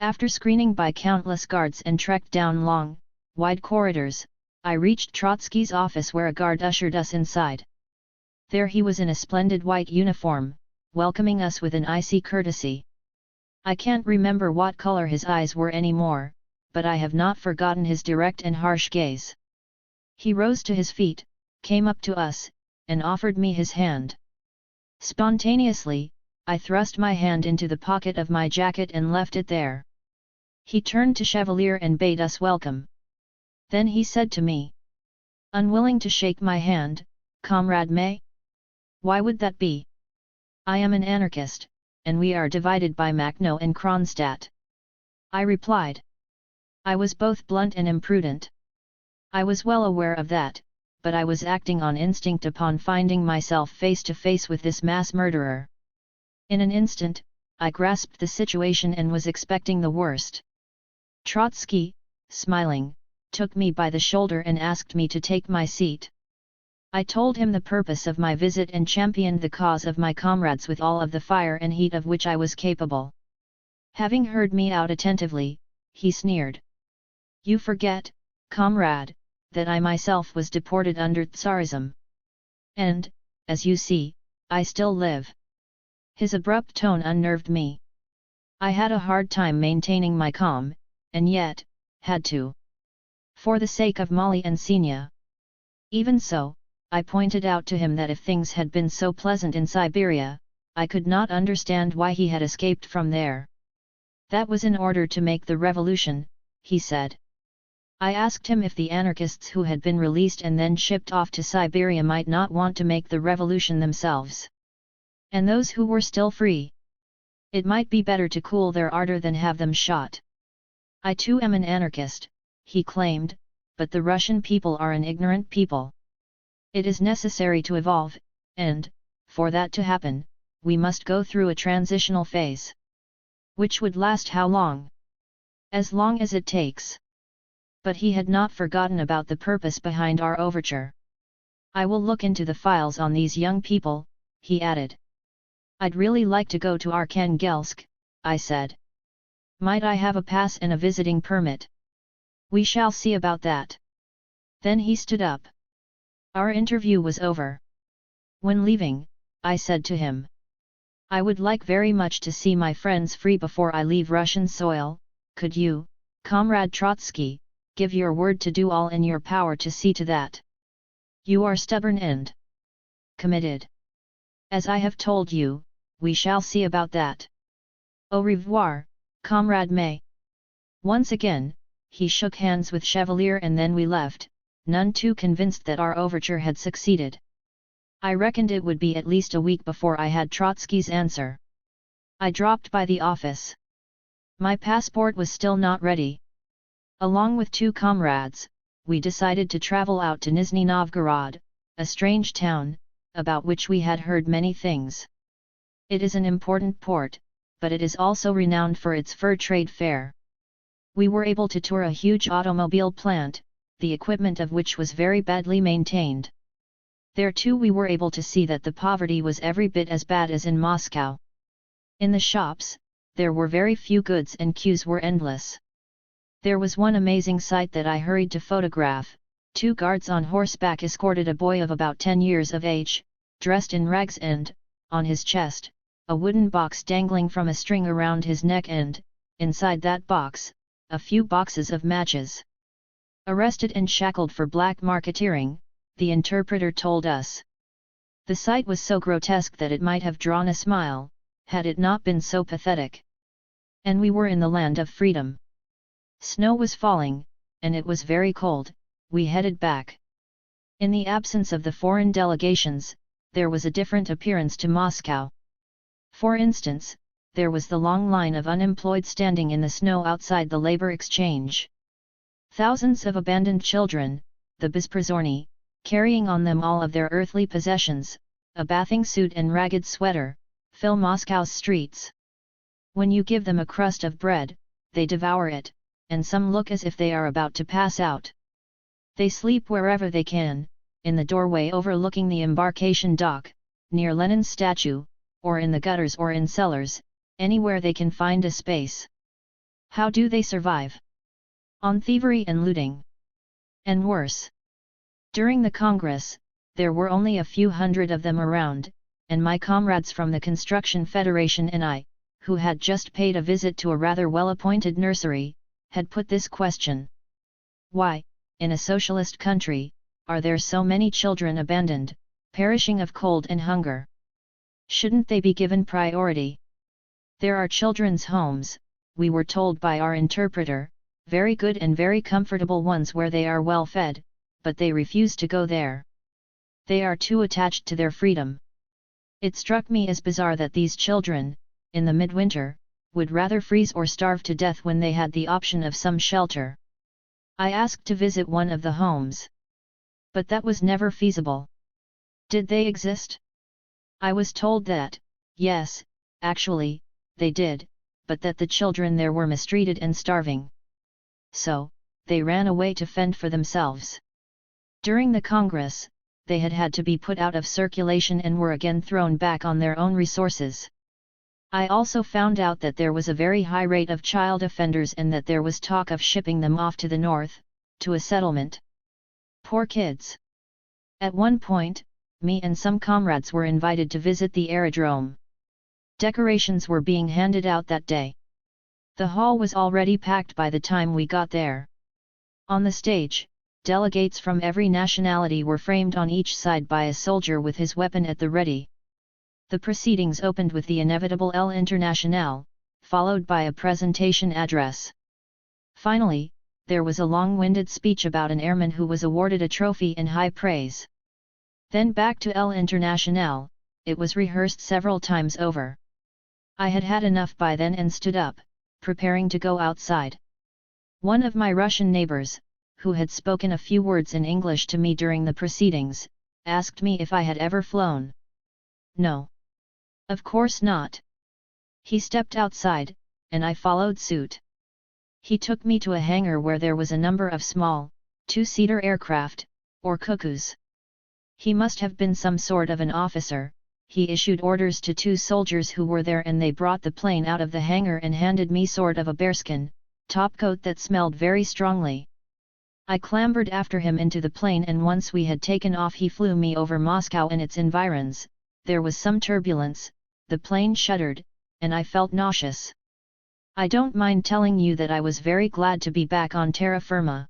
[SPEAKER 1] After screening by countless guards and trekked down long, wide corridors, I reached Trotsky's office where a guard ushered us inside. There he was in a splendid white uniform, welcoming us with an icy courtesy. I can't remember what color his eyes were anymore, but I have not forgotten his direct and harsh gaze. He rose to his feet, came up to us, and offered me his hand. Spontaneously, I thrust my hand into the pocket of my jacket and left it there. He turned to Chevalier and bade us welcome. Then he said to me, unwilling to shake my hand, Comrade May? Why would that be? I am an anarchist, and we are divided by Makhno and Kronstadt. I replied. I was both blunt and imprudent. I was well aware of that, but I was acting on instinct upon finding myself face to face with this mass murderer. In an instant, I grasped the situation and was expecting the worst. Trotsky, smiling, took me by the shoulder and asked me to take my seat. I told him the purpose of my visit and championed the cause of my comrades with all of the fire and heat of which I was capable. Having heard me out attentively, he sneered. You forget, comrade, that I myself was deported under Tsarism. And, as you see, I still live. His abrupt tone unnerved me. I had a hard time maintaining my calm, and yet, had to. For the sake of Molly and Senya. Even so, I pointed out to him that if things had been so pleasant in Siberia, I could not understand why he had escaped from there. That was in order to make the revolution, he said. I asked him if the anarchists who had been released and then shipped off to Siberia might not want to make the revolution themselves. And those who were still free? It might be better to cool their ardor than have them shot. I too am an anarchist, he claimed, but the Russian people are an ignorant people. It is necessary to evolve, and, for that to happen, we must go through a transitional phase. Which would last how long? As long as it takes. But he had not forgotten about the purpose behind our overture. I will look into the files on these young people, he added. I'd really like to go to Arkhangelsk, I said. Might I have a pass and a visiting permit? We shall see about that. Then he stood up. Our interview was over. When leaving, I said to him. I would like very much to see my friends free before I leave Russian soil. Could you, Comrade Trotsky, give your word to do all in your power to see to that? You are stubborn and committed. As I have told you, we shall see about that. Au revoir, Comrade May. Once again, he shook hands with Chevalier and then we left, none too convinced that our overture had succeeded. I reckoned it would be at least a week before I had Trotsky's answer. I dropped by the office. My passport was still not ready. Along with 2 comrades, we decided to travel out to Nizhny Novgorod, a strange town, about which we had heard many things. It is an important port, but it is also renowned for its fur trade fair. We were able to tour a huge automobile plant, the equipment of which was very badly maintained. There too we were able to see that the poverty was every bit as bad as in Moscow. In the shops, there were very few goods and queues were endless. There was one amazing sight that I hurried to photograph. 2 guards on horseback escorted a boy of about 10 years of age, dressed in rags and, on his chest, a wooden box dangling from a string around his neck and, inside that box, a few boxes of matches. Arrested and shackled for black marketeering, the interpreter told us. The sight was so grotesque that it might have drawn a smile, had it not been so pathetic. And we were in the land of freedom. Snow was falling, and it was very cold. We headed back. In the absence of the foreign delegations, there was a different appearance to Moscow. For instance, there was the long line of unemployed standing in the snow outside the labor exchange. Thousands of abandoned children, the besprizorny, carrying on them all of their earthly possessions, a bathing suit and ragged sweater, fill Moscow's streets. When you give them a crust of bread, they devour it, and some look as if they are about to pass out. They sleep wherever they can, in the doorway overlooking the embarkation dock, near Lenin's statue, or in the gutters or in cellars, anywhere they can find a space. How do they survive? On thievery and looting. And worse. During the Congress, there were only a few hundred of them around, and my comrades from the Construction Federation and I, who had just paid a visit to a rather well-appointed nursery, had put this question. Why, in a socialist country, are there so many children abandoned, perishing of cold and hunger? Shouldn't they be given priority? There are children's homes, we were told by our interpreter, very good and very comfortable ones where they are well fed, but they refuse to go there. They are too attached to their freedom. It struck me as bizarre that these children, in the midwinter, would rather freeze or starve to death when they had the option of some shelter. I asked to visit one of the homes. But that was never feasible. Did they exist? I was told that, yes, actually, they did, but that the children there were mistreated and starving. So, they ran away to fend for themselves. During the Congress, they had to be put out of circulation and were again thrown back on their own resources. I also found out that there was a very high rate of child offenders and that there was talk of shipping them off to the north, to a settlement. Poor kids. At one point, me and some comrades were invited to visit the aerodrome. Decorations were being handed out that day. The hall was already packed by the time we got there. On the stage, delegates from every nationality were framed on each side by a soldier with his weapon at the ready. The proceedings opened with the inevitable El Internacional, followed by a presentation address. Finally, there was a long-winded speech about an airman who was awarded a trophy in high praise. Then back to El Internacional, it was rehearsed several times over. I had had enough by then and stood up, preparing to go outside. One of my Russian neighbors, who had spoken a few words in English to me during the proceedings, asked me if I had ever flown. No. Of course not. He stepped outside, and I followed suit. He took me to a hangar where there was a number of small, two-seater aircraft, or cuckoos. He must have been some sort of an officer. He issued orders to two soldiers who were there and they brought the plane out of the hangar and handed me sort of a bearskin topcoat that smelled very strongly. I clambered after him into the plane and once we had taken off he flew me over Moscow and its environs. There was some turbulence, the plane shuddered, and I felt nauseous. I don't mind telling you that I was very glad to be back on terra firma.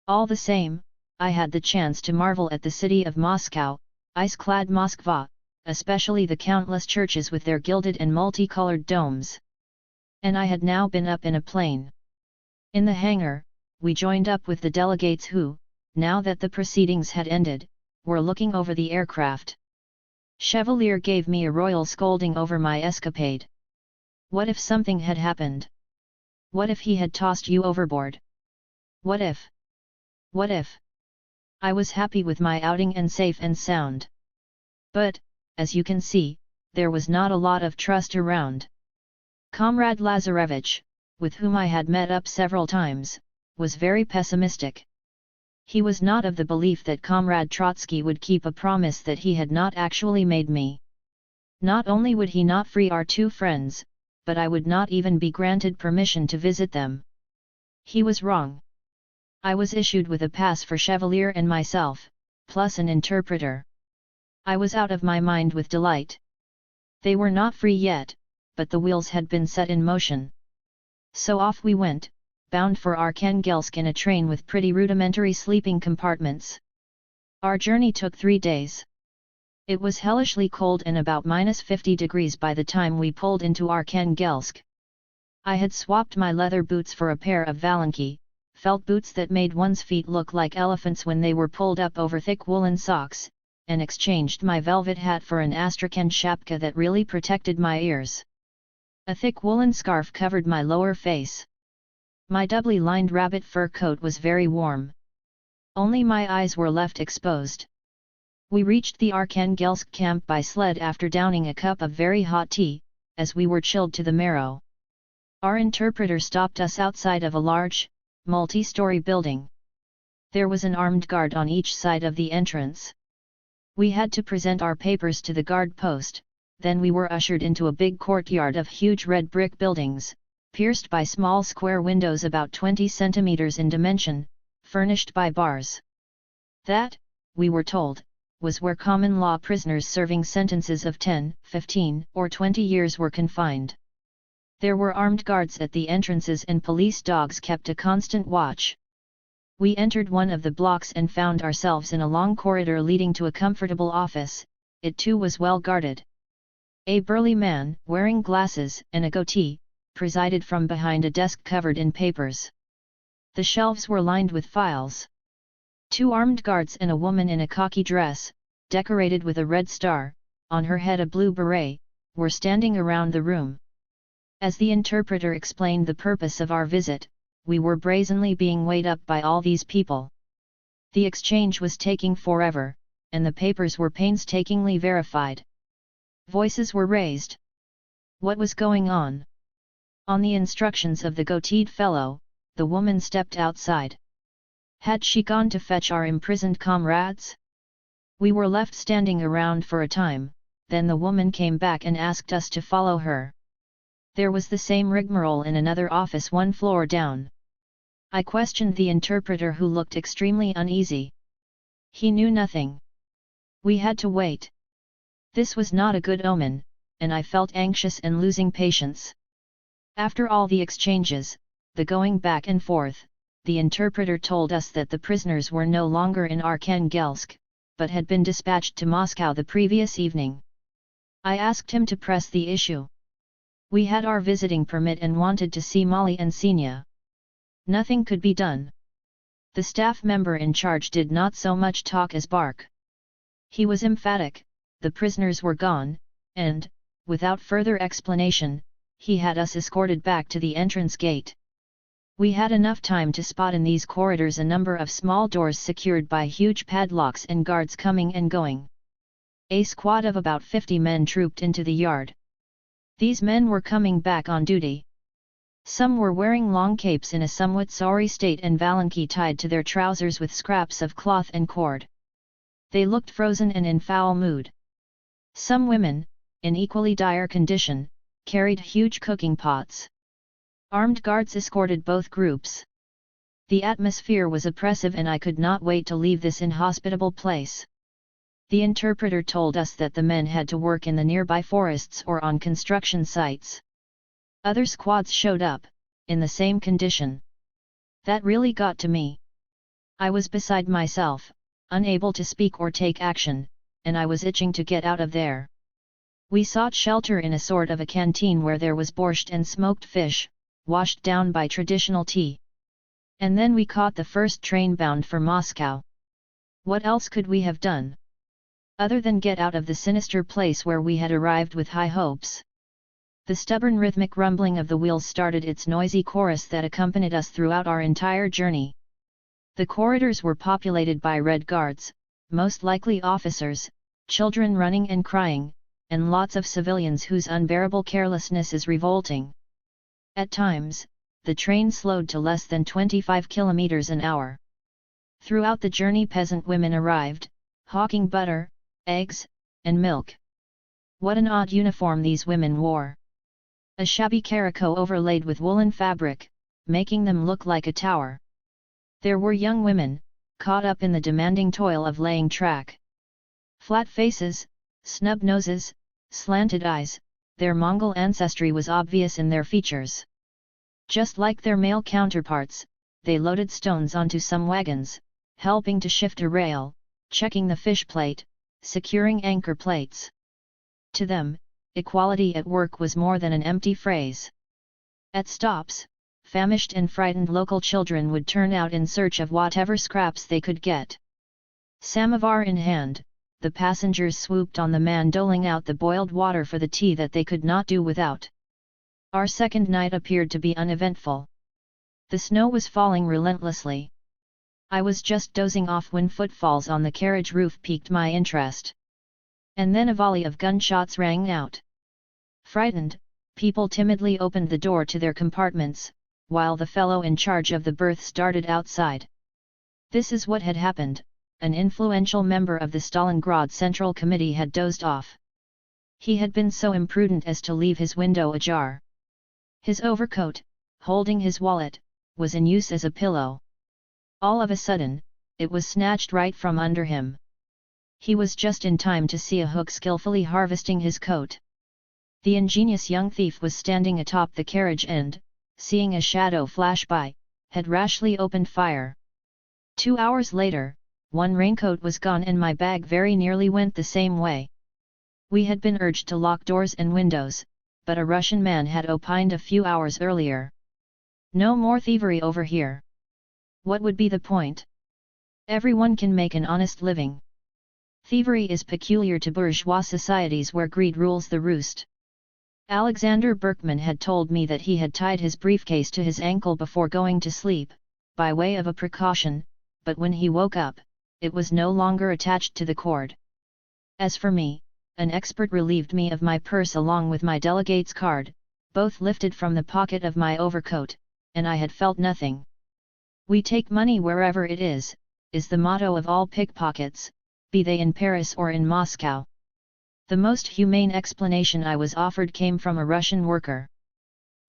[SPEAKER 1] All the same, I had the chance to marvel at the city of Moscow, ice-clad Moskva, especially the countless churches with their gilded and multicolored domes. And I had now been up in a plane. In the hangar, we joined up with the delegates who, now that the proceedings had ended, were looking over the aircraft. Chevalier gave me a royal scolding over my escapade. What if something had happened? What if he had tossed you overboard? What if? What if? I was happy with my outing and safe and sound. But, as you can see, there was not a lot of trust around. Comrade Lazarevich, with whom I had met up several times, was very pessimistic. He was not of the belief that Comrade Trotsky would keep a promise that he had not actually made me. Not only would he not free our two friends, but I would not even be granted permission to visit them. He was wrong. I was issued with a pass for Chevalier and myself, plus an interpreter. I was out of my mind with delight. They were not free yet, but the wheels had been set in motion. So off we went, bound for Arkhangelsk in a train with pretty rudimentary sleeping compartments. Our journey took 3 days. It was hellishly cold and about -50 degrees by the time we pulled into Arkhangelsk. I had swapped my leather boots for a pair of Valenki, felt boots that made one's feet look like elephants when they were pulled up over thick woolen socks, and exchanged my velvet hat for an astrakhan shapka that really protected my ears. A thick woolen scarf covered my lower face. My doubly lined rabbit fur coat was very warm. Only my eyes were left exposed. We reached the Arkhangelsk camp by sled after downing a cup of very hot tea, as we were chilled to the marrow. Our interpreter stopped us outside of a large, multi-story building. There was an armed guard on each side of the entrance. We had to present our papers to the guard post, then we were ushered into a big courtyard of huge red brick buildings, pierced by small square windows about 20 centimeters in dimension, furnished by bars. That, we were told, was where common law prisoners serving sentences of 10, 15, or 20 years were confined. There were armed guards at the entrances and police dogs kept a constant watch. We entered one of the blocks and found ourselves in a long corridor leading to a comfortable office. It too was well guarded. A burly man, wearing glasses and a goatee, presided from behind a desk covered in papers. The shelves were lined with files. 2 armed guards and a woman in a khaki dress, decorated with a red star, on her head a blue beret, were standing around the room. As the interpreter explained the purpose of our visit, we were brazenly being weighed up by all these people. The exchange was taking forever, and the papers were painstakingly verified. Voices were raised. What was going on? On the instructions of the goateed fellow, the woman stepped outside. Had she gone to fetch our imprisoned comrades? We were left standing around for a time, then the woman came back and asked us to follow her. There was the same rigmarole in another office 1 floor down. I questioned the interpreter, who looked extremely uneasy. He knew nothing. We had to wait. This was not a good omen, and I felt anxious and losing patience. After all the exchanges, the going back and forth, the interpreter told us that the prisoners were no longer in Arkhangelsk, but had been dispatched to Moscow the previous evening. I asked him to press the issue. We had our visiting permit and wanted to see Molly and Senya. Nothing could be done. The staff member in charge did not so much talk as bark. He was emphatic. The prisoners were gone, and, without further explanation, he had us escorted back to the entrance gate. We had enough time to spot in these corridors a number of small doors secured by huge padlocks and guards coming and going. A squad of about 50 men trooped into the yard. These men were coming back on duty. Some were wearing long capes in a somewhat sorry state and valanki tied to their trousers with scraps of cloth and cord. They looked frozen and in foul mood. Some women, in equally dire condition, carried huge cooking pots. Armed guards escorted both groups. The atmosphere was oppressive and I could not wait to leave this inhospitable place. The interpreter told us that the men had to work in the nearby forests or on construction sites. Other squads showed up, in the same condition. That really got to me. I was beside myself, unable to speak or take action, and I was itching to get out of there. We sought shelter in a sort of a canteen where there was borscht and smoked fish, washed down by traditional tea. And then we caught the first train bound for Moscow. What else could we have done? Other than get out of the sinister place where we had arrived with high hopes. The stubborn rhythmic rumbling of the wheels started its noisy chorus that accompanied us throughout our entire journey. The corridors were populated by Red Guards, most likely officers, children running and crying, and lots of civilians whose unbearable carelessness is revolting. At times, the train slowed to less than 25 kilometers an hour. Throughout the journey peasant women arrived, hawking butter, eggs, and milk. What an odd uniform these women wore! A shabby caraco overlaid with woolen fabric, making them look like a tower. There were young women, caught up in the demanding toil of laying track. Flat faces, snub noses, slanted eyes, their Mongol ancestry was obvious in their features. Just like their male counterparts, they loaded stones onto some wagons, helping to shift a rail, checking the fish plate, securing anchor plates. To them, equality at work was more than an empty phrase. At stops, famished and frightened local children would turn out in search of whatever scraps they could get. Samovar in hand, the passengers swooped on the man doling out the boiled water for the tea that they could not do without. Our second night appeared to be uneventful. The snow was falling relentlessly. I was just dozing off when footfalls on the carriage roof piqued my interest. And then a volley of gunshots rang out. Frightened, people timidly opened the door to their compartments, while the fellow in charge of the berths darted outside. This is what had happened: an influential member of the Stalingrad Central Committee had dozed off. He had been so imprudent as to leave his window ajar. His overcoat, holding his wallet, was in use as a pillow. All of a sudden, it was snatched right from under him. He was just in time to see a hook skillfully harvesting his coat. The ingenious young thief was standing atop the carriage and, seeing a shadow flash by, had rashly opened fire. 2 hours later, one raincoat was gone and my bag very nearly went the same way. We had been urged to lock doors and windows, but a Russian man had opined a few hours earlier: "No more thievery over here." What would be the point? Everyone can make an honest living. Thievery is peculiar to bourgeois societies where greed rules the roost. Alexander Berkman had told me that he had tied his briefcase to his ankle before going to sleep, by way of a precaution, but when he woke up, it was no longer attached to the cord. As for me, an expert relieved me of my purse along with my delegate's card, both lifted from the pocket of my overcoat, and I had felt nothing. "We take money wherever it is the motto of all pickpockets, be they in Paris or in Moscow. The most humane explanation I was offered came from a Russian worker.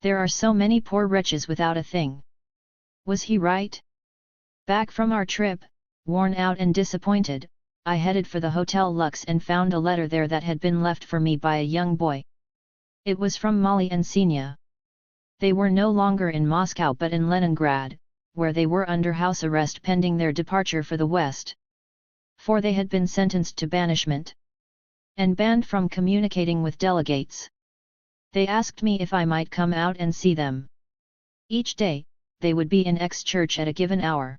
[SPEAKER 1] "There are so many poor wretches without a thing." Was he right? Back from our trip, worn out and disappointed, I headed for the Hotel Lux and found a letter there that had been left for me by a young boy. It was from Molly and Senya. They were no longer in Moscow but in Leningrad, where they were under house arrest pending their departure for the West. For they had been sentenced to banishment and banned from communicating with delegates. They asked me if I might come out and see them. Each day, they would be in X church at a given hour.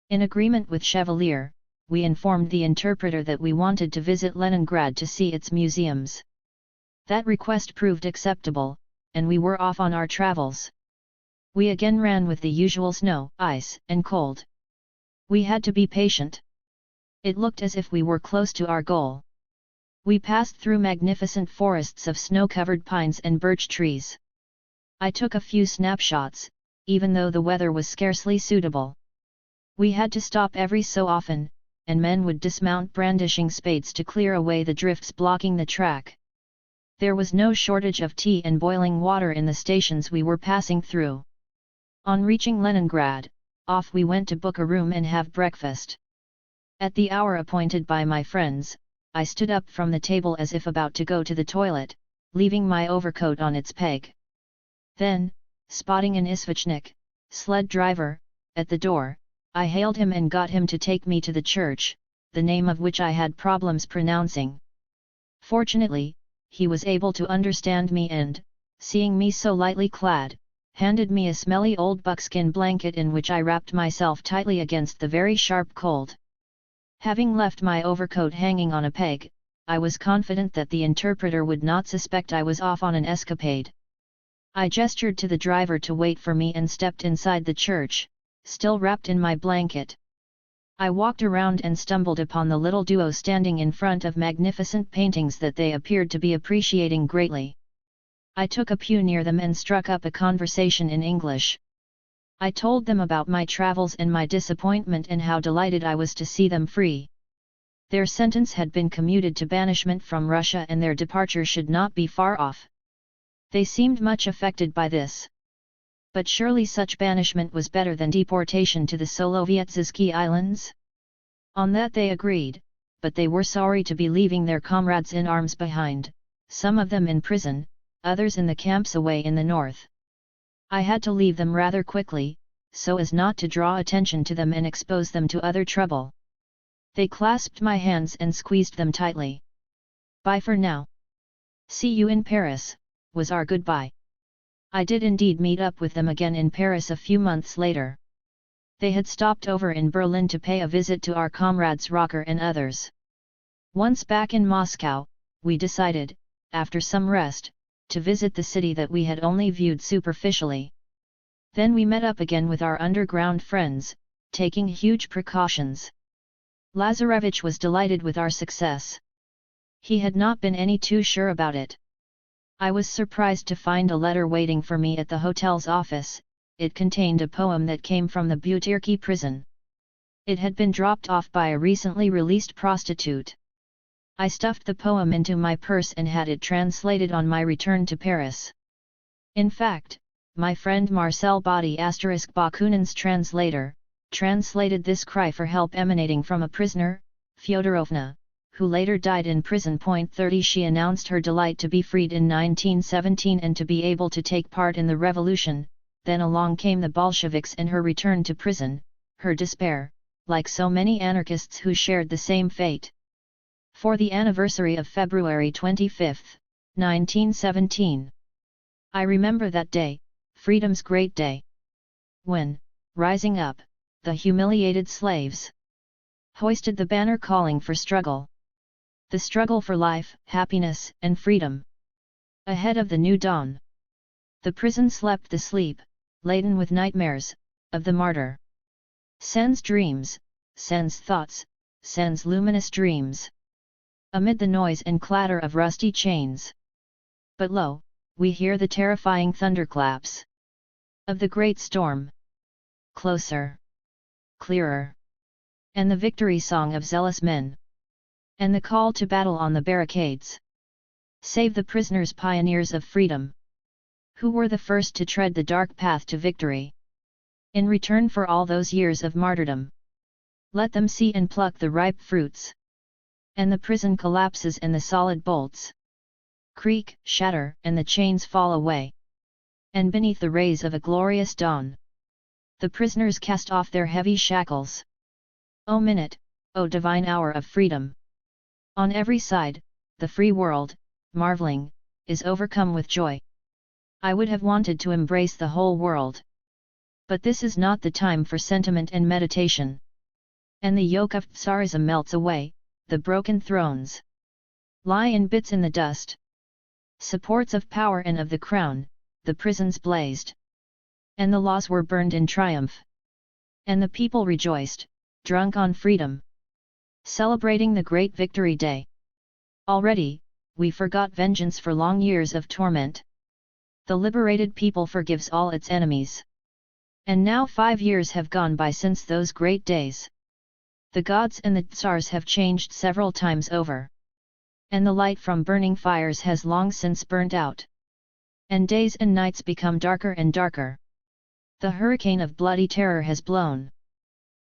[SPEAKER 1] In agreement with Chevalier, we informed the interpreter that we wanted to visit Leningrad to see its museums. That request proved acceptable, and we were off on our travels. We again ran with the usual snow, ice, and cold. We had to be patient. It looked as if we were close to our goal. We passed through magnificent forests of snow-covered pines and birch trees. I took a few snapshots, even though the weather was scarcely suitable. We had to stop every so often, and men would dismount brandishing spades to clear away the drifts blocking the track. There was no shortage of tea and boiling water in the stations we were passing through. On reaching Leningrad, off we went to book a room and have breakfast. At the hour appointed by my friends, I stood up from the table as if about to go to the toilet, leaving my overcoat on its peg. Then, spotting an Isvachnik, sled driver, at the door, I hailed him and got him to take me to the church, the name of which I had problems pronouncing. Fortunately, he was able to understand me and, seeing me so lightly clad, handed me a smelly old buckskin blanket in which I wrapped myself tightly against the very sharp cold. Having left my overcoat hanging on a peg, I was confident that the interpreter would not suspect I was off on an escapade. I gestured to the driver to wait for me and stepped inside the church, still wrapped in my blanket. I walked around and stumbled upon the little duo standing in front of magnificent paintings that they appeared to be appreciating greatly. I took a pew near them and struck up a conversation in English. I told them about my travels and my disappointment and how delighted I was to see them free. Their sentence had been commuted to banishment from Russia and their departure should not be far off. They seemed much affected by this. But surely such banishment was better than deportation to the Solovietzky Islands? On that they agreed, but they were sorry to be leaving their comrades in arms behind, some of them in prison, others in the camps away in the north. I had to leave them rather quickly, so as not to draw attention to them and expose them to other trouble. They clasped my hands and squeezed them tightly. "Bye for now. See you in Paris," was our goodbye. I did indeed meet up with them again in Paris a few months later. They had stopped over in Berlin to pay a visit to our comrades Rocker and others. Once back in Moscow, we decided, after some rest, to visit the city that we had only viewed superficially. Then we met up again with our underground friends, taking huge precautions. Lazarevich was delighted with our success. He had not been any too sure about it. I was surprised to find a letter waiting for me at the hotel's office. It contained a poem that came from the Butyrki prison. It had been dropped off by a recently released prostitute. I stuffed the poem into my purse and had it translated on my return to Paris. In fact, my friend Marcel Body Bakunin's translator, translated this cry for help emanating from a prisoner, Fyodorovna, who later died in prison. 30 She announced her delight to be freed in 1917 and to be able to take part in the revolution. Then along came the Bolsheviks and her return to prison, her despair, like so many anarchists who shared the same fate. For the anniversary of February 25, 1917. I remember that day, freedom's great day. When, rising up, the humiliated slaves hoisted the banner calling for struggle. The struggle for life, happiness, and freedom. Ahead of the new dawn. The prison slept the sleep, laden with nightmares, of the martyr. Sans dreams, sans thoughts, sans luminous dreams. Amid the noise and clatter of rusty chains. But lo, we hear the terrifying thunderclaps of the great storm. Closer. Clearer. And the victory song of zealous men. And the call to battle on the barricades. Save the prisoners, pioneers of freedom. Who were the first to tread the dark path to victory. In return for all those years of martyrdom. Let them see and pluck the ripe fruits. And the prison collapses and the solid bolts creak, shatter, and the chains fall away. And beneath the rays of a glorious dawn, the prisoners cast off their heavy shackles. O minute, O divine hour of freedom! On every side, the free world, marveling, is overcome with joy. I would have wanted to embrace the whole world. But this is not the time for sentiment and meditation. And the yoke of Tsarism melts away, the broken thrones lie in bits in the dust. Supports of power and of the crown, the prisons blazed. And the laws were burned in triumph. And the people rejoiced, drunk on freedom. Celebrating the great victory day. Already, we forgot vengeance for long years of torment. The liberated people forgives all its enemies. And now 5 years have gone by since those great days. The gods and the tsars have changed several times over. And the light from burning fires has long since burnt out. And days and nights become darker and darker. The hurricane of bloody terror has blown.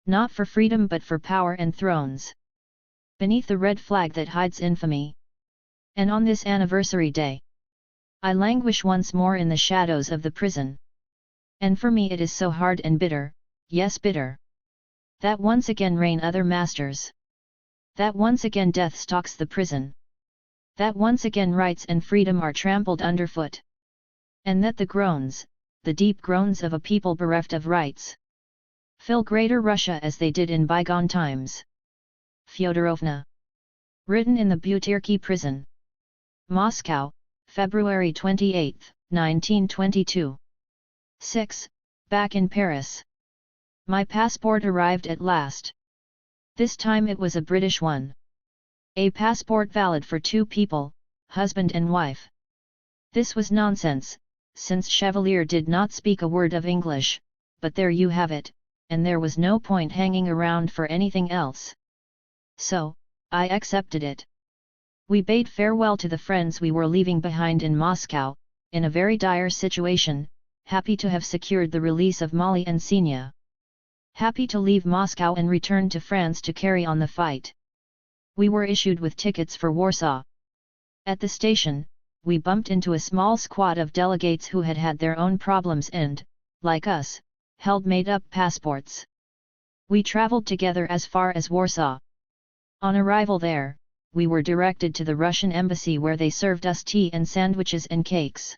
[SPEAKER 1] Not for freedom but for power and thrones. Beneath the red flag that hides infamy. And on this anniversary day, I languish once more in the shadows of the prison. And for me it is so hard and bitter, yes bitter. That once again reign other masters. That once again death stalks the prison. That once again rights and freedom are trampled underfoot. And that the groans, the deep groans of a people bereft of rights, fill Greater Russia as they did in bygone times. Fyodorovna. Written in the Butyrki prison. Moscow, February 28, 1922. 6. Back in Paris. My passport arrived at last. This time it was a British one. A passport valid for 2 people, husband and wife. This was nonsense, since Chevalier did not speak a word of English, but there you have it, and there was no point hanging around for anything else. So, I accepted it. We bade farewell to the friends we were leaving behind in Moscow, in a very dire situation, happy to have secured the release of Molly and Senya. Happy to leave Moscow and return to France to carry on the fight. We were issued with tickets for Warsaw. At the station, we bumped into a small squad of delegates who had had their own problems and, like us, held made-up passports. We traveled together as far as Warsaw. On arrival there, we were directed to the Russian embassy where they served us tea and sandwiches and cakes.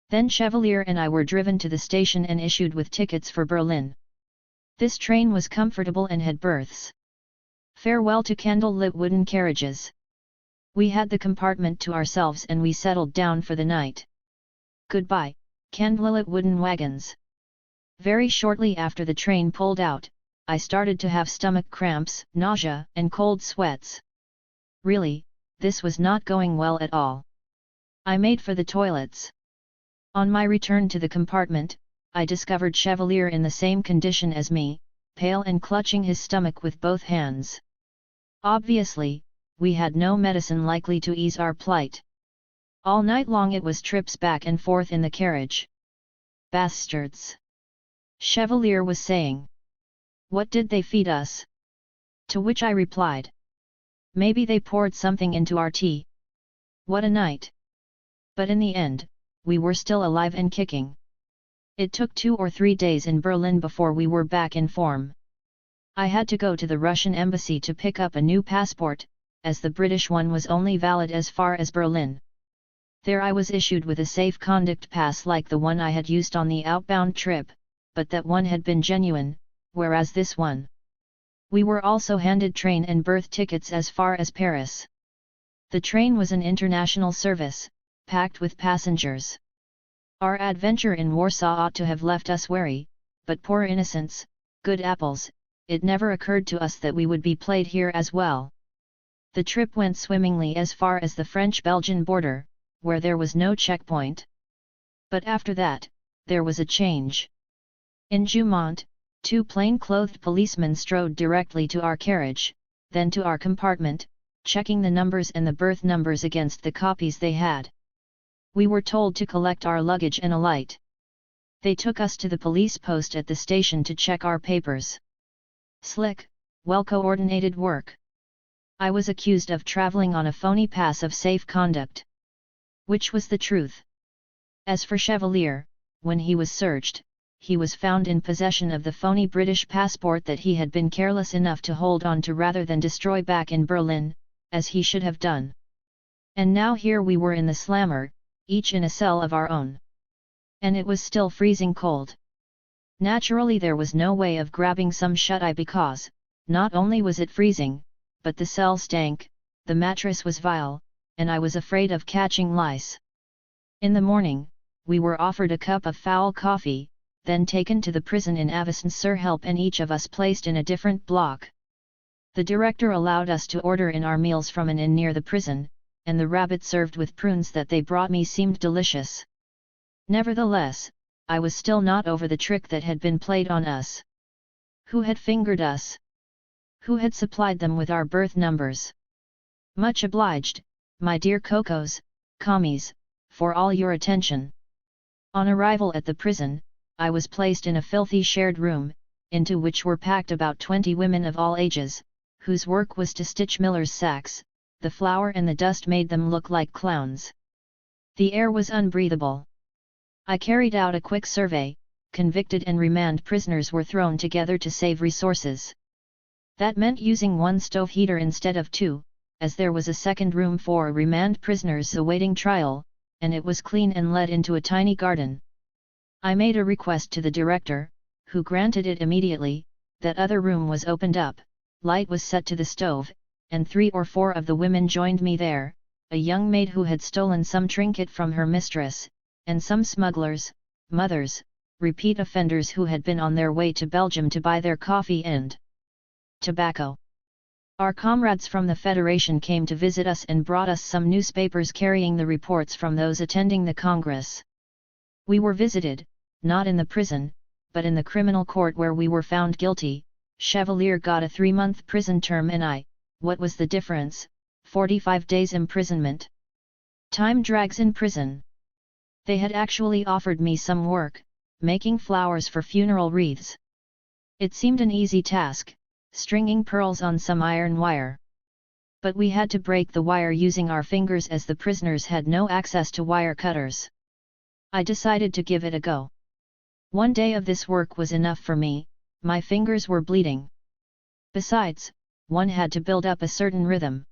[SPEAKER 1] Then Chevalier and I were driven to the station and issued with tickets for Berlin. This train was comfortable and had berths. Farewell to candle-lit wooden carriages. We had the compartment to ourselves and we settled down for the night. Goodbye, candlelit wooden wagons. Very shortly after the train pulled out, I started to have stomach cramps, nausea, and cold sweats. Really, this was not going well at all. I made for the toilets. On my return to the compartment, I discovered Chevalier in the same condition as me, pale and clutching his stomach with both hands. Obviously, we had no medicine likely to ease our plight. All night long it was trips back and forth in the carriage. Bastards! Chevalier was saying. What did they feed us? To which I replied. Maybe they poured something into our tea. What a night! But in the end, we were still alive and kicking. It took 2 or 3 days in Berlin before we were back in form. I had to go to the Russian embassy to pick up a new passport, as the British one was only valid as far as Berlin. There I was issued with a safe conduct pass like the one I had used on the outbound trip, but that one had been genuine, whereas this one. We were also handed train and berth tickets as far as Paris. The train was an international service, packed with passengers. Our adventure in Warsaw ought to have left us wary, but poor innocents, good apples, it never occurred to us that we would be played here as well. The trip went swimmingly as far as the French-Belgian border, where there was no checkpoint. But after that, there was a change. In Jumont, 2 plain-clothed policemen strode directly to our carriage, then to our compartment, checking the numbers and the berth numbers against the copies they had. We were told to collect our luggage and alight. They took us to the police post at the station to check our papers. Slick, well-coordinated work. I was accused of traveling on a phony pass of safe conduct. Which was the truth. As for Chevalier, when he was searched, he was found in possession of the phony British passport that he had been careless enough to hold on to rather than destroy back in Berlin, as he should have done. And now here we were in the slammer, each in a cell of our own. And it was still freezing cold. Naturally there was no way of grabbing some shut-eye because, not only was it freezing, but the cell stank, the mattress was vile, and I was afraid of catching lice. In the morning, we were offered a cup of foul coffee, then taken to the prison in Avesnes-sur-Helpe and each of us placed in a different block. The director allowed us to order in our meals from an inn near the prison, and the rabbit served with prunes that they brought me seemed delicious. Nevertheless, I was still not over the trick that had been played on us. Who had fingered us? Who had supplied them with our berth numbers? Much obliged, my dear Cocos, commies, for all your attention. On arrival at the prison, I was placed in a filthy shared room, into which were packed about 20 women of all ages, whose work was to stitch miller's sacks. The flour and the dust made them look like clowns. The air was unbreathable. I carried out a quick survey. Convicted and remand prisoners were thrown together to save resources. That meant using 1 stove heater instead of 2, as there was a second room for remand prisoners awaiting trial, and it was clean and led into a tiny garden. I made a request to the director, who granted it immediately. That other room was opened up, light was set to the stove, and 3 or 4 of the women joined me there, a young maid who had stolen some trinket from her mistress, and some smugglers, mothers, repeat offenders who had been on their way to Belgium to buy their coffee and tobacco. Our comrades from the Federation came to visit us and brought us some newspapers carrying the reports from those attending the Congress. We were visited, not in the prison, but in the criminal court where we were found guilty. Chevalier got a 3-month prison term and I, what was the difference, 45 days imprisonment. Time drags in prison. They had actually offered me some work, making flowers for funeral wreaths. It seemed an easy task, stringing pearls on some iron wire. But we had to break the wire using our fingers as the prisoners had no access to wire cutters. I decided to give it a go. 1 day of this work was enough for me, my fingers were bleeding. Besides, one had to build up a certain rhythm.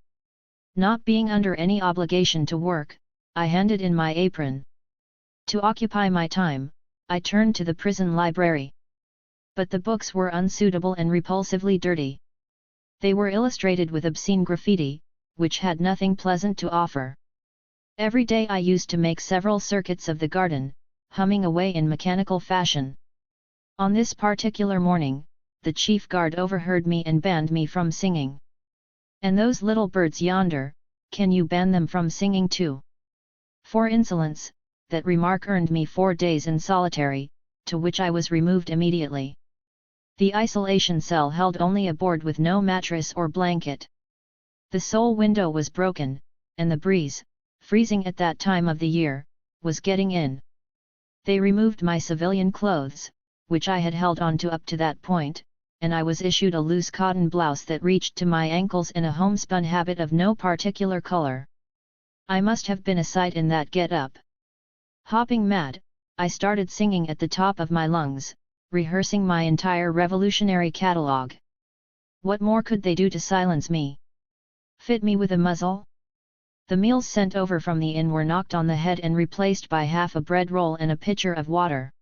[SPEAKER 1] Not being under any obligation to work, I handed in my apron. To occupy my time, I turned to the prison library. But the books were unsuitable and repulsively dirty. They were illustrated with obscene graffiti, which had nothing pleasant to offer. Every day I used to make several circuits of the garden, humming away in mechanical fashion. On this particular morning, the chief guard overheard me and banned me from singing. And those little birds yonder, can you ban them from singing too? For insolence, that remark earned me 4 days in solitary, to which I was removed immediately. The isolation cell held only a board with no mattress or blanket. The sole window was broken, and the breeze, freezing at that time of the year, was getting in. They removed my civilian clothes, which I had held on to up to that point, and I was issued a loose cotton blouse that reached to my ankles in a homespun habit of no particular color. I must have been a sight in that get-up. Hopping mad, I started singing at the top of my lungs, rehearsing my entire revolutionary catalogue. What more could they do to silence me? Fit me with a muzzle? The meals sent over from the inn were knocked on the head and replaced by half a bread roll and a pitcher of water.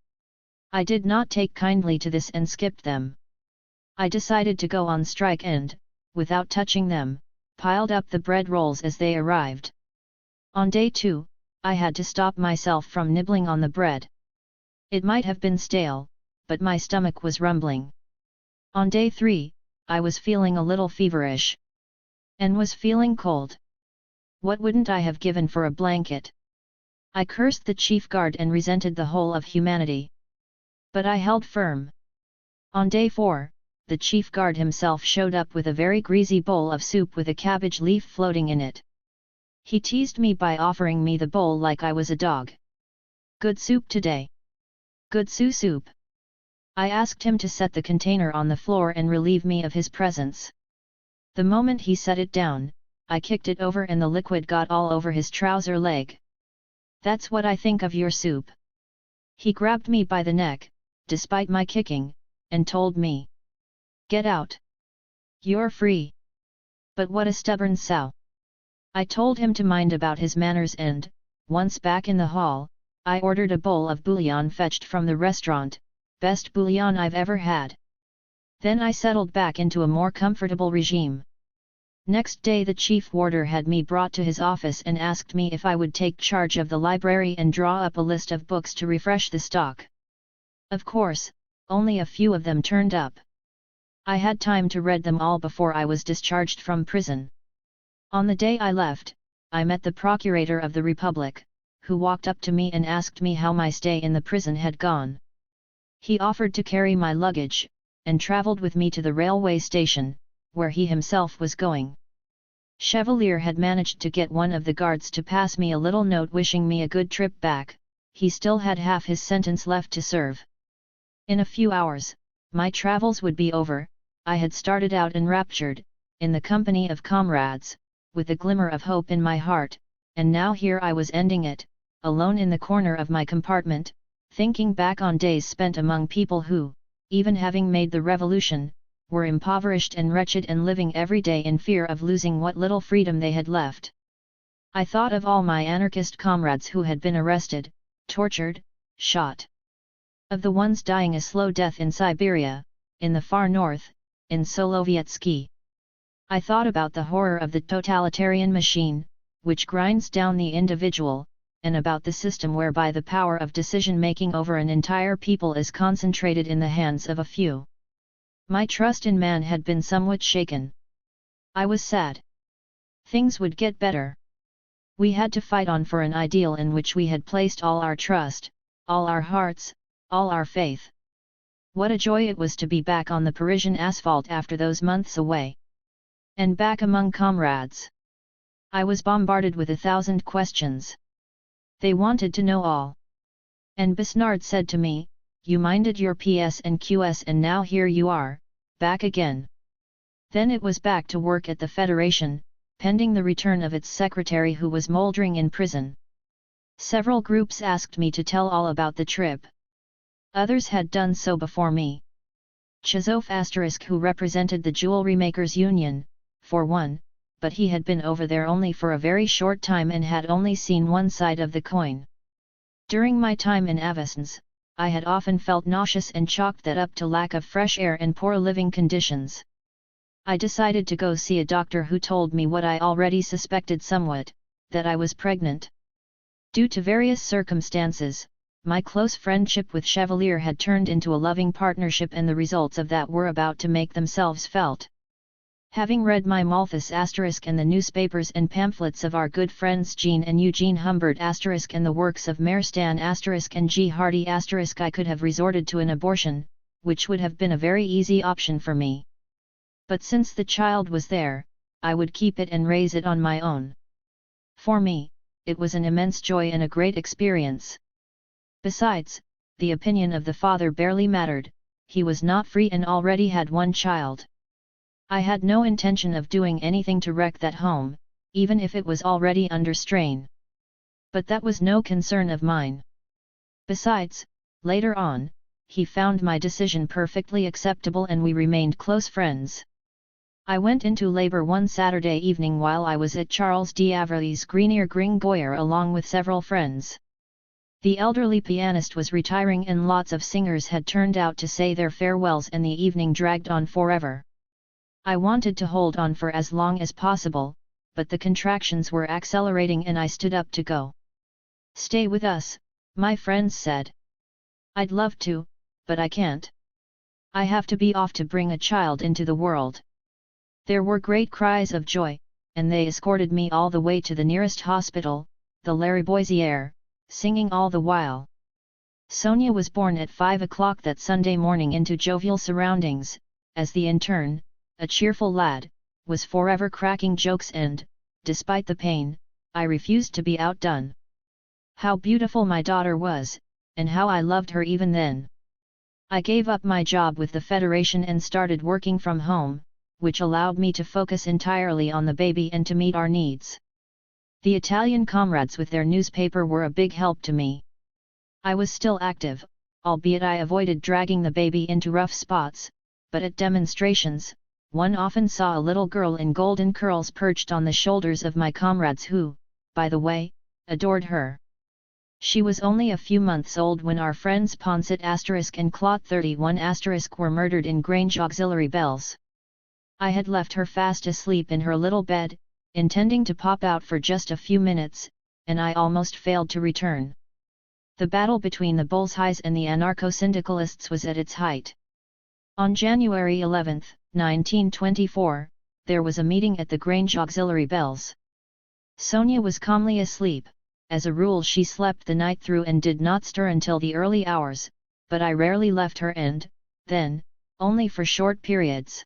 [SPEAKER 1] I did not take kindly to this and skipped them. I decided to go on strike and, without touching them, piled up the bread rolls as they arrived. On day 2, I had to stop myself from nibbling on the bread. It might have been stale, but my stomach was rumbling. On day 3, I was feeling a little feverish. And was feeling cold. What wouldn't I have given for a blanket? I cursed the chief guard and resented the whole of humanity. But I held firm. On day 4, the chief guard himself showed up with a very greasy bowl of soup with a cabbage leaf floating in it. He teased me by offering me the bowl like I was a dog. Good soup today. Good soup. I asked him to set the container on the floor and relieve me of his presence. The moment he set it down, I kicked it over and the liquid got all over his trouser leg. That's what I think of your soup. He grabbed me by the neck, despite my kicking, and told me. Get out. You're free. But what a stubborn sow. I told him to mind about his manners and, once back in the hall, I ordered a bowl of bouillon fetched from the restaurant, best bouillon I've ever had. Then I settled back into a more comfortable regime. Next day the chief warder had me brought to his office and asked me if I would take charge of the library and draw up a list of books to refresh the stock. Of course, only a few of them turned up. I had time to read them all before I was discharged from prison. On the day I left, I met the Procurator of the Republic, who walked up to me and asked me how my stay in the prison had gone. He offered to carry my luggage, and travelled with me to the railway station, where he himself was going. Chevalier had managed to get one of the guards to pass me a little note wishing me a good trip back. He still had half his sentence left to serve. In a few hours, my travels would be over. I had started out enraptured, in the company of comrades, with a glimmer of hope in my heart, and now here I was ending it, alone in the corner of my compartment, thinking back on days spent among people who, even having made the revolution, were impoverished and wretched and living every day in fear of losing what little freedom they had left. I thought of all my anarchist comrades who had been arrested, tortured, shot. Of the ones dying a slow death in Siberia, in the far north, in Solovetsky. I thought about the horror of the totalitarian machine, which grinds down the individual, and about the system whereby the power of decision-making over an entire people is concentrated in the hands of a few. My trust in man had been somewhat shaken. I was sad. Things would get better. We had to fight on for an ideal in which we had placed all our trust, all our hearts, all our faith. What a joy it was to be back on the Parisian asphalt after those months away. And back among comrades. I was bombarded with 1,000 questions. They wanted to know all. And Besnard said to me, "You minded your PS and QS and now here you are, back again." Then it was back to work at the Federation, pending the return of its secretary who was mouldering in prison. Several groups asked me to tell all about the trip. Others had done so before me. Chazov*, who represented the Jewelry Makers' Union, for one, but he had been over there only for a very short time and had only seen one side of the coin. During my time in Avesnes, I had often felt nauseous and chalked that up to lack of fresh air and poor living conditions. I decided to go see a doctor who told me what I already suspected somewhat, that I was pregnant. Due to various circumstances, my close friendship with Chevalier had turned into a loving partnership and the results of that were about to make themselves felt. Having read my Malthus * and the newspapers and pamphlets of our good friends Jean and Eugene Humbert * and the works of Merstan * and G. Hardy * I could have resorted to an abortion, which would have been a very easy option for me. But since the child was there, I would keep it and raise it on my own. For me, it was an immense joy and a great experience. Besides, the opinion of the father barely mattered, he was not free and already had one child. I had no intention of doing anything to wreck that home, even if it was already under strain. But that was no concern of mine. Besides, later on, he found my decision perfectly acceptable and we remained close friends. I went into labor one Saturday evening while I was at Charles d'Avrill's Grenier Gringoire along with several friends. The elderly pianist was retiring and lots of singers had turned out to say their farewells and the evening dragged on forever. I wanted to hold on for as long as possible, but the contractions were accelerating and I stood up to go. "Stay with us," my friends said. "I'd love to, but I can't. I have to be off to bring a child into the world." There were great cries of joy, and they escorted me all the way to the nearest hospital, the Lariboisiere, singing all the while. Sonia was born at 5 o'clock that Sunday morning into jovial surroundings, as the intern, a cheerful lad, was forever cracking jokes and, despite the pain, I refused to be outdone. How beautiful my daughter was, and how I loved her even then. I gave up my job with the Federation and started working from home, which allowed me to focus entirely on the baby and to meet our needs. The Italian comrades with their newspaper were a big help to me. I was still active, albeit I avoided dragging the baby into rough spots, but at demonstrations, one often saw a little girl in golden curls perched on the shoulders of my comrades who, by the way, adored her. She was only a few months old when our friends Poncet * and Clot 31 * were murdered in Grange Auxiliary Bells. I had left her fast asleep in her little bed, intending to pop out for just a few minutes, and I almost failed to return. The battle between the Bullseyes and the anarcho-syndicalists was at its height. On January 11, 1924, there was a meeting at the Grange Auxiliary Bells. Sonia was calmly asleep. As a rule she slept the night through and did not stir until the early hours, but I rarely left her and, then, only for short periods.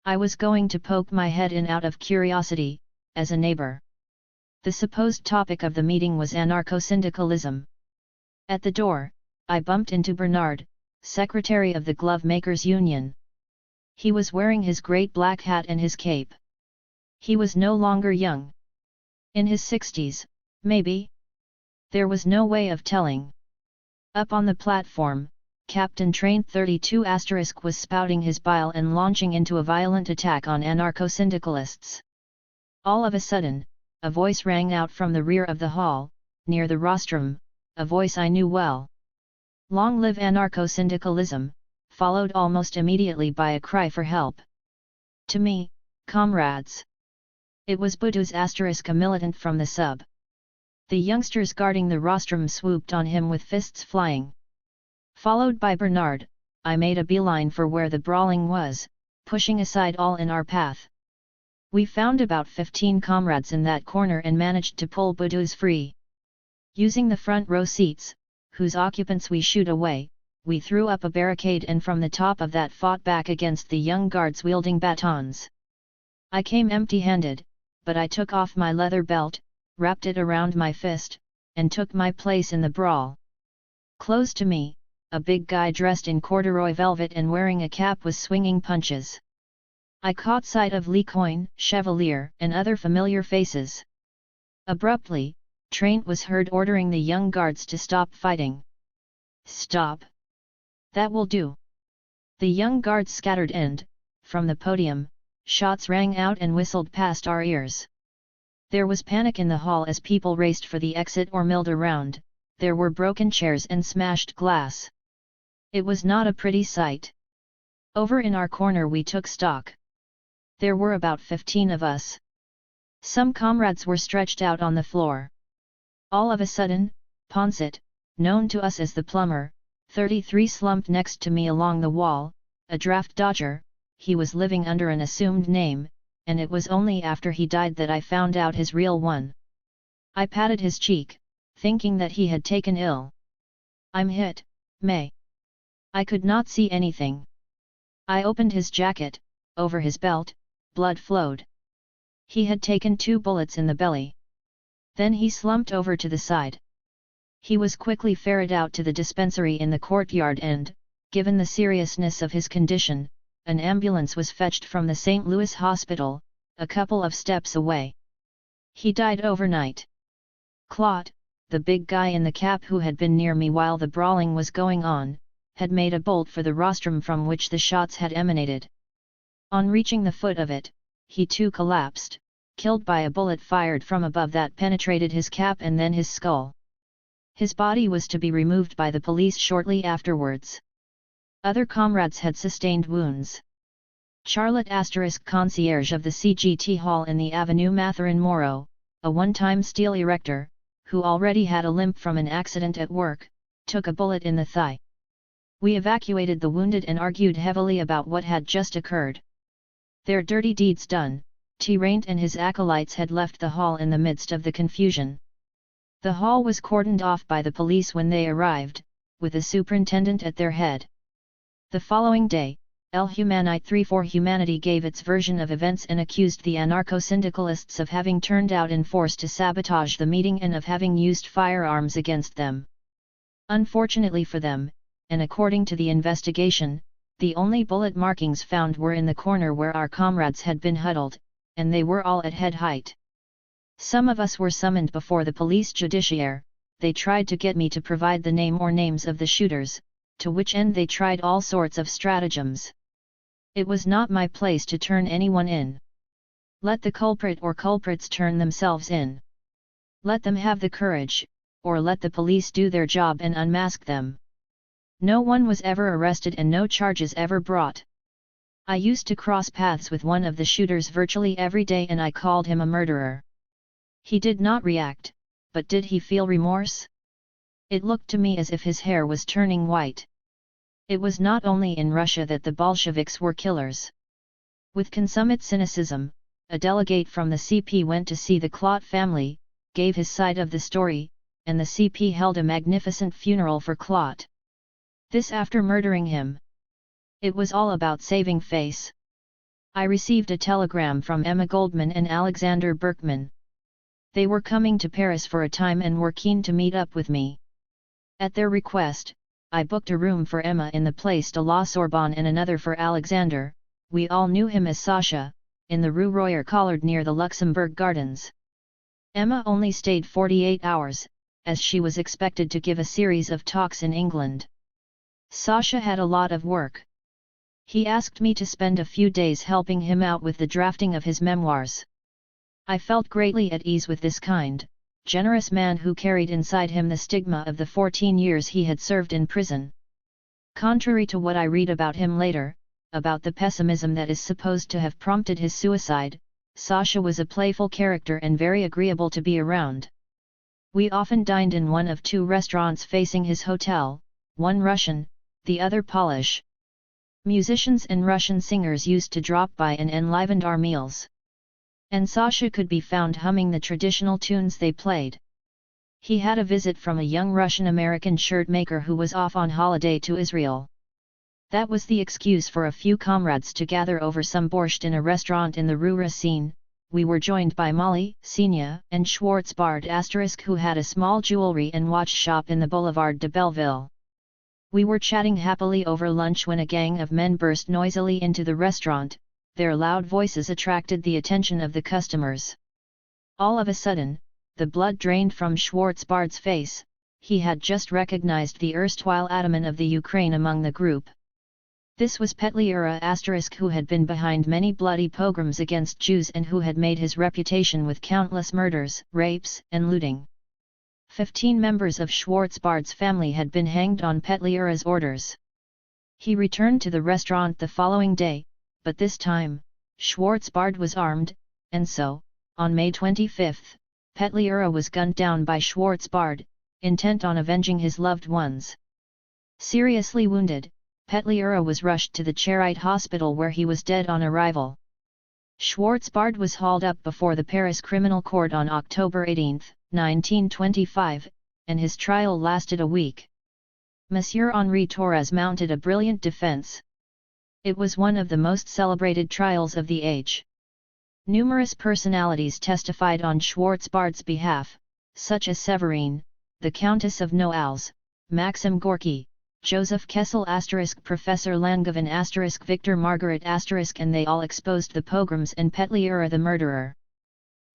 [SPEAKER 1] I was going to poke my head in out of curiosity, as a neighbor. The supposed topic of the meeting was anarcho-syndicalism. At the door, I bumped into Bernard, secretary of the Glove Makers Union. He was wearing his great black hat and his cape. He was no longer young. In his 60s, maybe? There was no way of telling. Up on the platform, Captain Train 32 * was spouting his bile and launching into a violent attack on anarcho-syndicalists. All of a sudden, a voice rang out from the rear of the hall, near the rostrum, a voice I knew well. "Long live anarcho-syndicalism," followed almost immediately by a cry for help. To me, comrades. It was Budus *, a militant from the sub. The youngsters guarding the rostrum swooped on him with fists flying. Followed by Bernard, I made a beeline for where the brawling was, pushing aside all in our path. We found about 15 comrades in that corner and managed to pull Budus free. Using the front row seats, whose occupants we shooed away, we threw up a barricade and from the top of that fought back against the young guards wielding batons. I came empty-handed, but I took off my leather belt, wrapped it around my fist, and took my place in the brawl. Close to me, a big guy dressed in corduroy velvet and wearing a cap was swinging punches. I caught sight of Lecoin, Chevalier, and other familiar faces. Abruptly, Traint was heard ordering the young guards to stop fighting. "Stop! That will do!" The young guards scattered and, from the podium, shots rang out and whistled past our ears. There was panic in the hall as people raced for the exit or milled around, there were broken chairs and smashed glass. It was not a pretty sight. Over in our corner we took stock. There were about 15 of us. Some comrades were stretched out on the floor. All of a sudden, Poncet, known to us as the plumber, 33 slumped next to me along the wall, a draft dodger. He was living under an assumed name, and it was only after he died that I found out his real one. I patted his cheek, thinking that he had taken ill. "I'm hit, May." I could not see anything. I opened his jacket, over his belt, blood flowed. He had taken 2 bullets in the belly. Then he slumped over to the side. He was quickly ferried out to the dispensary in the courtyard and, given the seriousness of his condition, an ambulance was fetched from the St. Louis hospital, a couple of steps away. He died overnight. Claude, the big guy in the cap who had been near me while the brawling was going on, had made a bolt for the rostrum from which the shots had emanated. On reaching the foot of it, he too collapsed, killed by a bullet fired from above that penetrated his cap and then his skull. His body was to be removed by the police shortly afterwards. Other comrades had sustained wounds. Charlotte *, concierge of the CGT Hall in the Avenue Mathurin Moreau, a one-time steel erector, who already had a limp from an accident at work, took a bullet in the thigh. We evacuated the wounded and argued heavily about what had just occurred. Their dirty deeds done, Tyrant and his acolytes had left the hall in the midst of the confusion. The hall was cordoned off by the police when they arrived, with the superintendent at their head. The following day, El Humanite 3 for Humanity gave its version of events and accused the anarcho-syndicalists of having turned out in force to sabotage the meeting and of having used firearms against them. Unfortunately for them, and according to the investigation, the only bullet markings found were in the corner where our comrades had been huddled, and they were all at head height. Some of us were summoned before the police judiciaire. They tried to get me to provide the name or names of the shooters, to which end they tried all sorts of stratagems. It was not my place to turn anyone in. Let the culprit or culprits turn themselves in. Let them have the courage, or let the police do their job and unmask them. No one was ever arrested and no charges ever brought. I used to cross paths with one of the shooters virtually every day and I called him a murderer. He did not react, but did he feel remorse? It looked to me as if his hair was turning white. It was not only in Russia that the Bolsheviks were killers. With consummate cynicism, a delegate from the CP went to see the Klot family, gave his side of the story, and the CP held a magnificent funeral for Klot. This after murdering him. It was all about saving face. I received a telegram from Emma Goldman and Alexander Berkman. They were coming to Paris for a time and were keen to meet up with me. At their request, I booked a room for Emma in the Place de la Sorbonne and another for Alexander, we all knew him as Sasha, in the Rue Royer-Collard near the Luxembourg Gardens. Emma only stayed 48 hours, as she was expected to give a series of talks in England. Sasha had a lot of work. He asked me to spend a few days helping him out with the drafting of his memoirs. I felt greatly at ease with this kind, generous man who carried inside him the stigma of the 14 years he had served in prison. Contrary to what I read about him later, about the pessimism that is supposed to have prompted his suicide, Sasha was a playful character and very agreeable to be around. We often dined in one of 2 restaurants facing his hotel, one Russian, the other Polish. Musicians and Russian singers used to drop by and enlivened our meals. And Sasha could be found humming the traditional tunes they played. He had a visit from a young Russian-American shirt maker who was off on holiday to Israel. That was the excuse for a few comrades to gather over some borscht in a restaurant in the Rue Racine. We were joined by Molly, Senia, and Schwarzbard *, who had a small jewelry and watch shop in the Boulevard de Belleville. We were chatting happily over lunch when a gang of men burst noisily into the restaurant. Their loud voices attracted the attention of the customers. All of a sudden, the blood drained from Schwarzbard's face. He had just recognized the erstwhile ataman of the Ukraine among the group. This was Petliura *, who had been behind many bloody pogroms against Jews and who had made his reputation with countless murders, rapes, and looting. 15 members of Schwarzbard's family had been hanged on Petliura's orders. He returned to the restaurant the following day, but this time, Schwarzbard was armed, and so, on May 25, Petliura was gunned down by Schwarzbard, intent on avenging his loved ones. Seriously wounded, Petliura was rushed to the Charite hospital where he was dead on arrival. Schwarzbard was hauled up before the Paris Criminal Court on October 18, 1925, and his trial lasted a week. Monsieur Henri Torres mounted a brilliant defense. It was one of the most celebrated trials of the age. Numerous personalities testified on Schwarzbard's behalf, such as Séverine, the Countess of Noailles, Maxim Gorky, Joseph Kessel *, Professor Langevin *, Victor Margaret *, and they all exposed the pogroms and Petliura the murderer.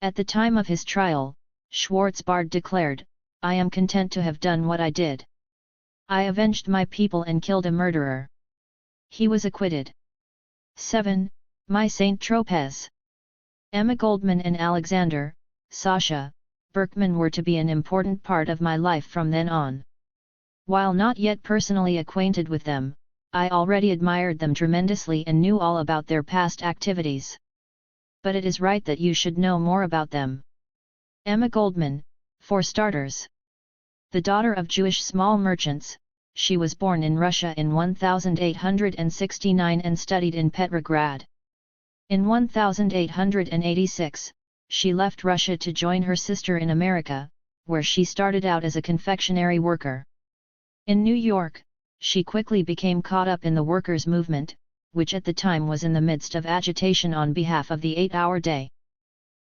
[SPEAKER 1] At the time of his trial, Schwarzbard declared, "I am content to have done what I did. I avenged my people and killed a murderer." He was acquitted. 7. My Saint-Tropez. Emma Goldman and Alexander, Sasha, Berkman were to be an important part of my life from then on. While not yet personally acquainted with them, I already admired them tremendously and knew all about their past activities. But it is right that you should know more about them. Emma Goldman, for starters. The daughter of Jewish small merchants, she was born in Russia in 1869 and studied in Petrograd. In 1886, she left Russia to join her sister in America, where she started out as a confectionery worker. In New York, she quickly became caught up in the workers' movement, which at the time was in the midst of agitation on behalf of the 8-hour day.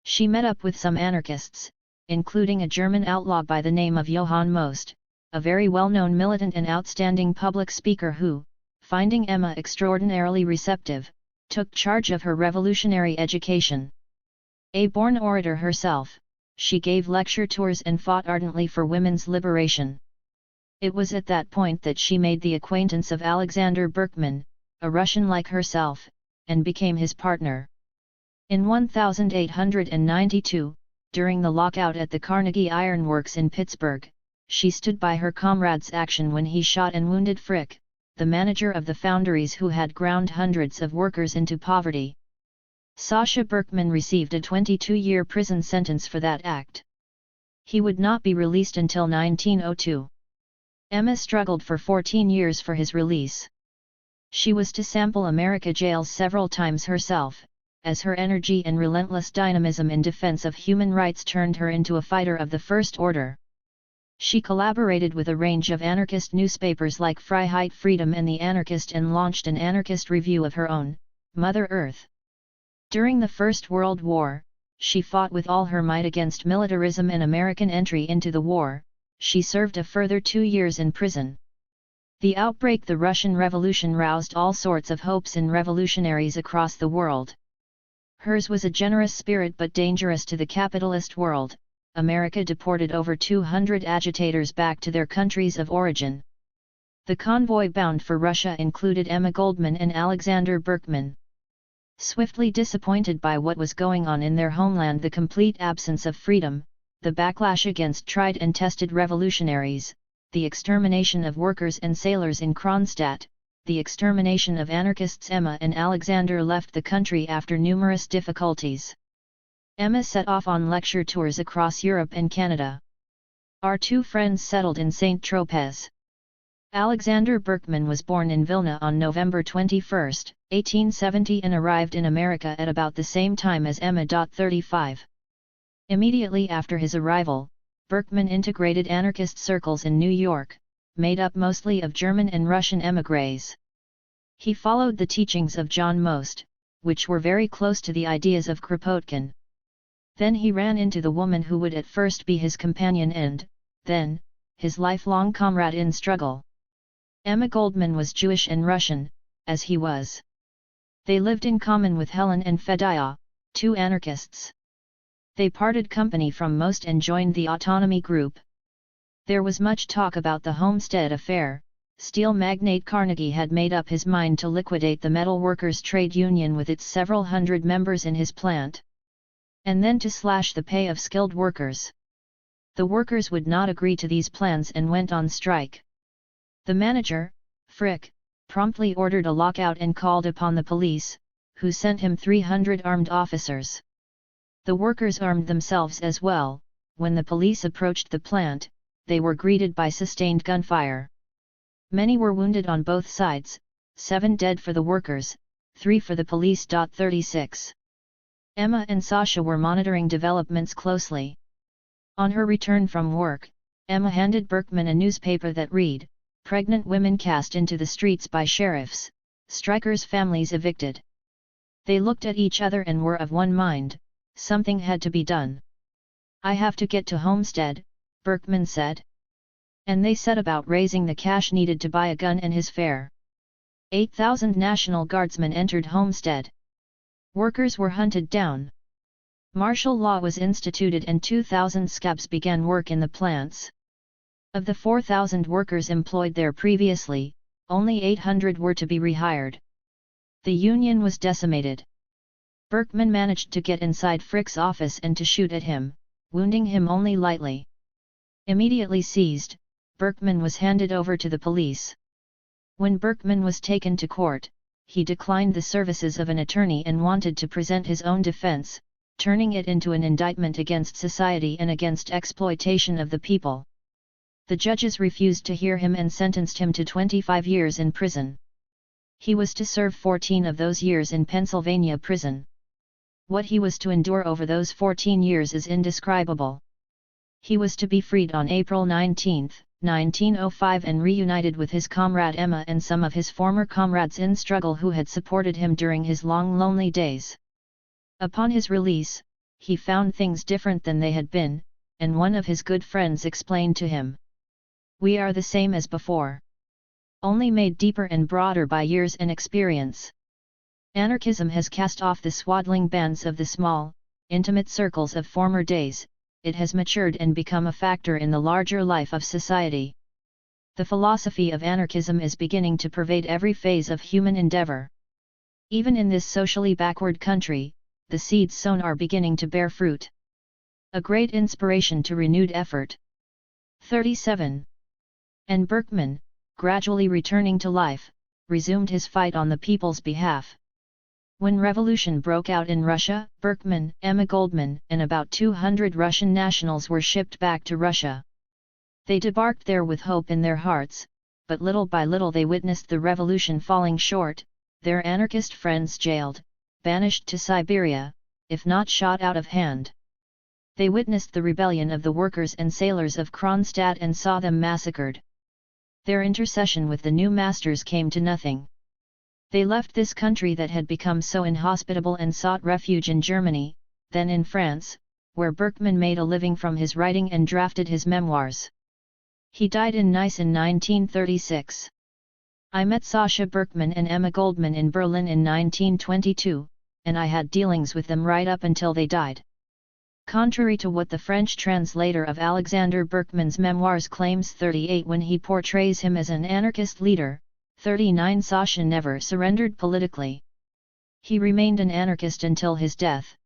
[SPEAKER 1] She met up with some anarchists, including a German outlaw by the name of Johann Most, a very well-known militant and outstanding public speaker who, finding Emma extraordinarily receptive, took charge of her revolutionary education. A born orator herself, she gave lecture tours and fought ardently for women's liberation. It was at that point that she made the acquaintance of Alexander Berkman, a Russian like herself, and became his partner. In 1892, during the lockout at the Carnegie Iron Works in Pittsburgh, she stood by her comrade's action when he shot and wounded Frick, the manager of the foundries who had ground hundreds of workers into poverty. Sasha Berkman received a 22-year prison sentence for that act. He would not be released until 1902. Emma struggled for 14 years for his release. She was to sample America jails several times herself, as her energy and relentless dynamism in defense of human rights turned her into a fighter of the first order. She collaborated with a range of anarchist newspapers like Freiheit Freedom and The Anarchist and launched an anarchist review of her own, Mother Earth. During the First World War, she fought with all her might against militarism and American entry into the war. She served a further 2 years in prison. The outbreak of the Russian Revolution roused all sorts of hopes in revolutionaries across the world. Hers was a generous spirit but dangerous to the capitalist world. America deported over 200 agitators back to their countries of origin. The convoy bound for Russia included Emma Goldman and Alexander Berkman. Swiftly disappointed by what was going on in their homeland, the complete absence of freedom, the backlash against tried and tested revolutionaries, the extermination of workers and sailors in Kronstadt, the extermination of anarchists, Emma and Alexander left the country after numerous difficulties. Emma set off on lecture tours across Europe and Canada. Our two friends settled in Saint-Tropez. Alexander Berkman was born in Vilna on November 21, 1870 and arrived in America at about the same time as Emma. 35. Immediately after his arrival, Berkman integrated anarchist circles in New York, made up mostly of German and Russian émigrés. He followed the teachings of John Most, which were very close to the ideas of Kropotkin. Then he ran into the woman who would at first be his companion and, then, his lifelong comrade in struggle. Emma Goldman was Jewish and Russian, as he was. They lived in common with Helen and Fedaya, two anarchists. They parted company from Most and joined the Autonomy Group. There was much talk about the Homestead affair. Steel magnate Carnegie had made up his mind to liquidate the metal workers' trade union with its several hundred members in his plant. And then to slash the pay of skilled workers. The workers would not agree to these plans and went on strike. The manager, Frick, promptly ordered a lockout and called upon the police, who sent him 300 armed officers. The workers armed themselves as well. When the police approached the plant, they were greeted by sustained gunfire. Many were wounded on both sides, 7 dead for the workers, 3 for the police. 36. Emma and Sasha were monitoring developments closely. On her return from work, Emma handed Berkman a newspaper that read, pregnant women cast into the streets by sheriffs, strikers' families evicted. They looked at each other and were of one mind, something had to be done. "I have to get to Homestead," Berkman said. And they set about raising the cash needed to buy a gun and his fare. 8,000 National Guardsmen entered Homestead. Workers were hunted down. Martial law was instituted and 2,000 scabs began work in the plants. Of the 4,000 workers employed there previously, only 800 were to be rehired. The union was decimated. Berkman managed to get inside Frick's office and to shoot at him, wounding him only lightly. Immediately seized, Berkman was handed over to the police. When Berkman was taken to court, he declined the services of an attorney and wanted to present his own defense, turning it into an indictment against society and against exploitation of the people. The judges refused to hear him and sentenced him to 25 years in prison. He was to serve 14 of those years in Pennsylvania prison. What he was to endure over those 14 years is indescribable. He was to be freed on April 19, 1905 and reunited with his comrade Emma and some of his former comrades in struggle who had supported him during his long lonely days. Upon his release, he found things different than they had been, and one of his good friends explained to him, "We are the same as before. Only made deeper and broader by years and experience. Anarchism has cast off the swaddling bands of the small, intimate circles of former days, it has matured and become a factor in the larger life of society. The philosophy of anarchism is beginning to pervade every phase of human endeavor. Even in this socially backward country, the seeds sown are beginning to bear fruit. A great inspiration to renewed effort." 37. And Berkman, gradually returning to life, resumed his fight on the people's behalf. When revolution broke out in Russia, Berkman, Emma Goldman, and about 200 Russian nationals were shipped back to Russia. They debarked there with hope in their hearts, but little by little they witnessed the revolution falling short, their anarchist friends jailed, banished to Siberia, if not shot out of hand. They witnessed the rebellion of the workers and sailors of Kronstadt and saw them massacred. Their intercession with the new masters came to nothing. They left this country that had become so inhospitable and sought refuge in Germany, then in France, where Berkman made a living from his writing and drafted his memoirs. He died in Nice in 1936. "I met Sasha Berkman and Emma Goldman in Berlin in 1922, and I had dealings with them right up until they died." Contrary to what the French translator of Alexander Berkman's memoirs claims 38 when he portrays him as an anarchist leader, 39 Sasha never surrendered politically. He remained an anarchist until his death.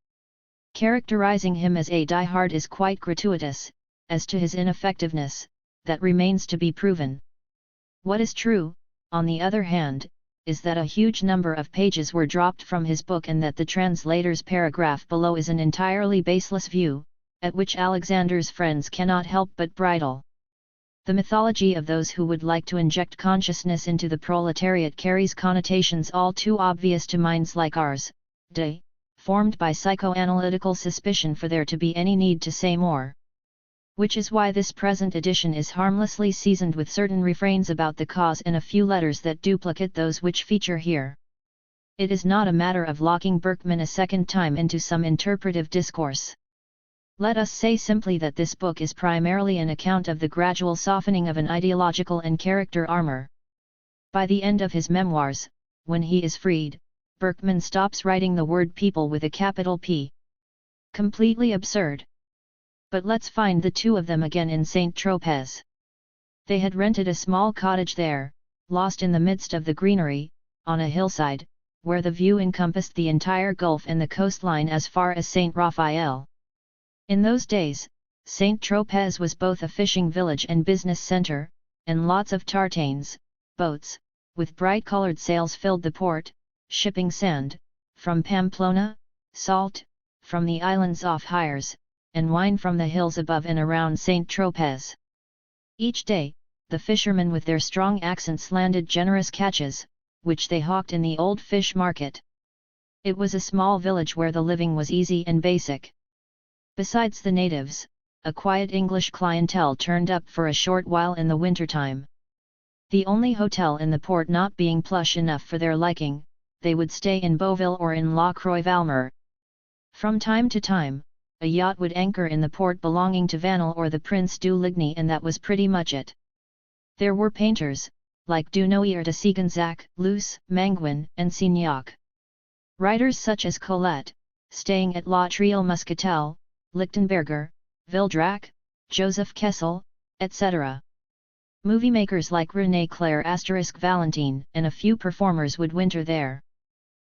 [SPEAKER 1] Characterizing him as a diehard is quite gratuitous, as to his ineffectiveness, that remains to be proven. What is true, on the other hand, is that a huge number of pages were dropped from his book and that the translator's paragraph below is an entirely baseless view, at which Alexander's friends cannot help but bridle. The mythology of those who would like to inject consciousness into the proletariat carries connotations all too obvious to minds like ours, formed by psychoanalytical suspicion for there to be any need to say more. Which is why this present edition is harmlessly seasoned with certain refrains about the cause and a few letters that duplicate those which feature here. It is not a matter of locking Berkman a second time into some interpretive discourse. Let us say simply that this book is primarily an account of the gradual softening of an ideological and character armor. By the end of his memoirs, when he is freed, Berkman stops writing the word people with a capital P. Completely absurd. But let's find the two of them again in Saint-Tropez. They had rented a small cottage there, lost in the midst of the greenery, on a hillside, where the view encompassed the entire Gulf and the coastline as far as Saint Raphael. In those days, Saint-Tropez was both a fishing village and business center, and lots of tartanes, boats, with bright-colored sails filled the port, shipping sand, from Pamplona, salt, from the islands off Hires, and wine from the hills above and around Saint-Tropez. Each day, the fishermen with their strong accents landed generous catches, which they hawked in the old fish market. It was a small village where the living was easy and basic. Besides the natives, a quiet English clientele turned up for a short while in the wintertime. The only hotel in the port not being plush enough for their liking, they would stay in Beauville or in La Croix-Valmer. From time to time, a yacht would anchor in the port belonging to Vanel or the Prince du Ligny, and that was pretty much it. There were painters, like Dunoyer de Sigonzac, Luce, Manguin, and Signac. Writers such as Colette, staying at La Trielle Muscatel, Lichtenberger, Vildrac, Joseph Kessel, etc. Movie makers like René Clair * Valentine, and a few performers would winter there.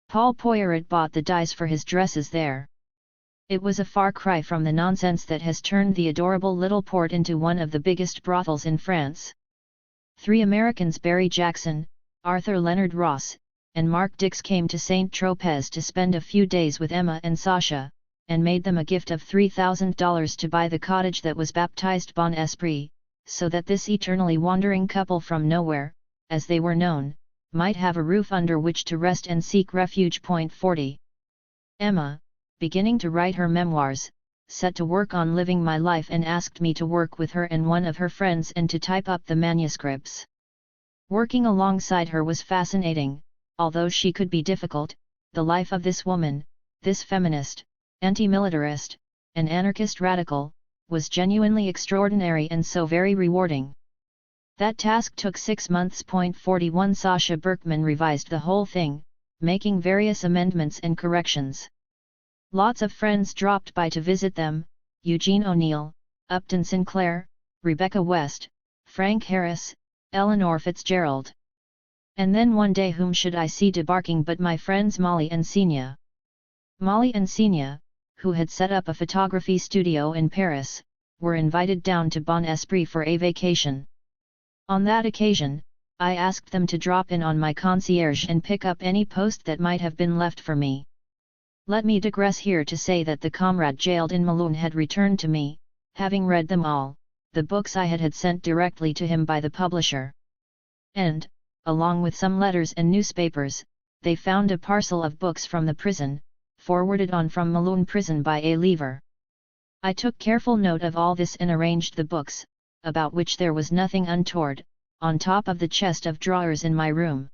[SPEAKER 1] Paul Poiret bought the dyes for his dresses there. It was a far cry from the nonsense that has turned the adorable little port into one of the biggest brothels in France. 3 Americans, Barry Jackson, Arthur Leonard Ross, and Mark Dix, came to Saint-Tropez to spend a few days with Emma and Sasha, and made them a gift of $3,000 to buy the cottage that was baptized Bon Esprit, so that this eternally wandering couple from nowhere, as they were known, might have a roof under which to rest and seek refuge. 40. Emma, beginning to write her memoirs, set to work on Living My Life and asked me to work with her and one of her friends and to type up the manuscripts. Working alongside her was fascinating, although she could be difficult. The life of this woman, this feminist, anti-militarist, and anarchist radical, was genuinely extraordinary and so very rewarding. That task took 6 months. 41 Sasha Berkman revised the whole thing, making various amendments and corrections. Lots of friends dropped by to visit them: Eugene O'Neill, Upton Sinclair, Rebecca West, Frank Harris, Eleanor Fitzgerald. And then one day whom should I see debarking but my friends Molly and Senia. Molly and Senia, who had set up a photography studio in Paris, were invited down to Bon Esprit for a vacation. On that occasion, I asked them to drop in on my concierge and pick up any post that might have been left for me. Let me digress here to say that the comrade jailed in Melun had returned to me, having read them all, the books I had sent directly to him by the publisher. And, along with some letters and newspapers, they found a parcel of books from the prison, forwarded on from Melun prison by a lever. I took careful note of all this and arranged the books, about which there was nothing untoward, on top of the chest of drawers in my room.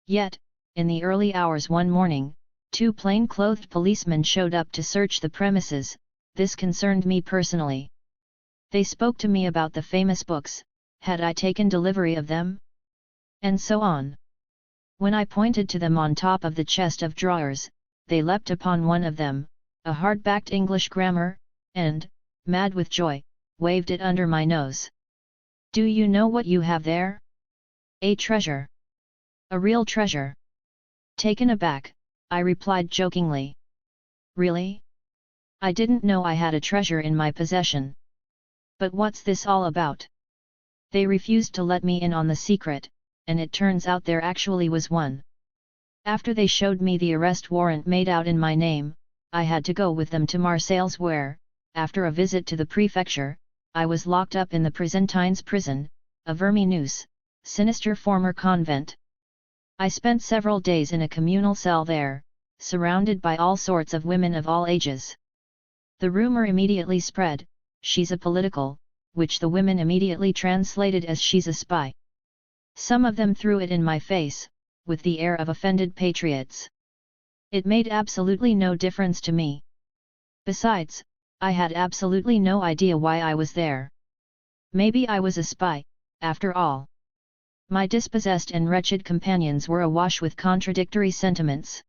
[SPEAKER 1] Yet, in the early hours one morning, 2 plain-clothed policemen showed up to search the premises. This concerned me personally. They spoke to me about the famous books, had I taken delivery of them? And so on. When I pointed to them on top of the chest of drawers, they leapt upon one of them, a hard-backed English grammar, and, mad with joy, waved it under my nose. Do you know what you have there? A treasure. A real treasure. Taken aback, I replied jokingly. Really? I didn't know I had a treasure in my possession. But what's this all about? They refused to let me in on the secret, and it turns out there actually was one. After they showed me the arrest warrant made out in my name, I had to go with them to Marseilles where, after a visit to the prefecture, I was locked up in the Presentines prison, a verminous, sinister former convent. I spent several days in a communal cell there, surrounded by all sorts of women of all ages. The rumor immediately spread, she's a political, which the women immediately translated as she's a spy. Some of them threw it in my face, with the air of offended patriots. It made absolutely no difference to me. Besides, I had absolutely no idea why I was there. Maybe I was a spy, after all. My dispossessed and wretched companions were awash with contradictory sentiments.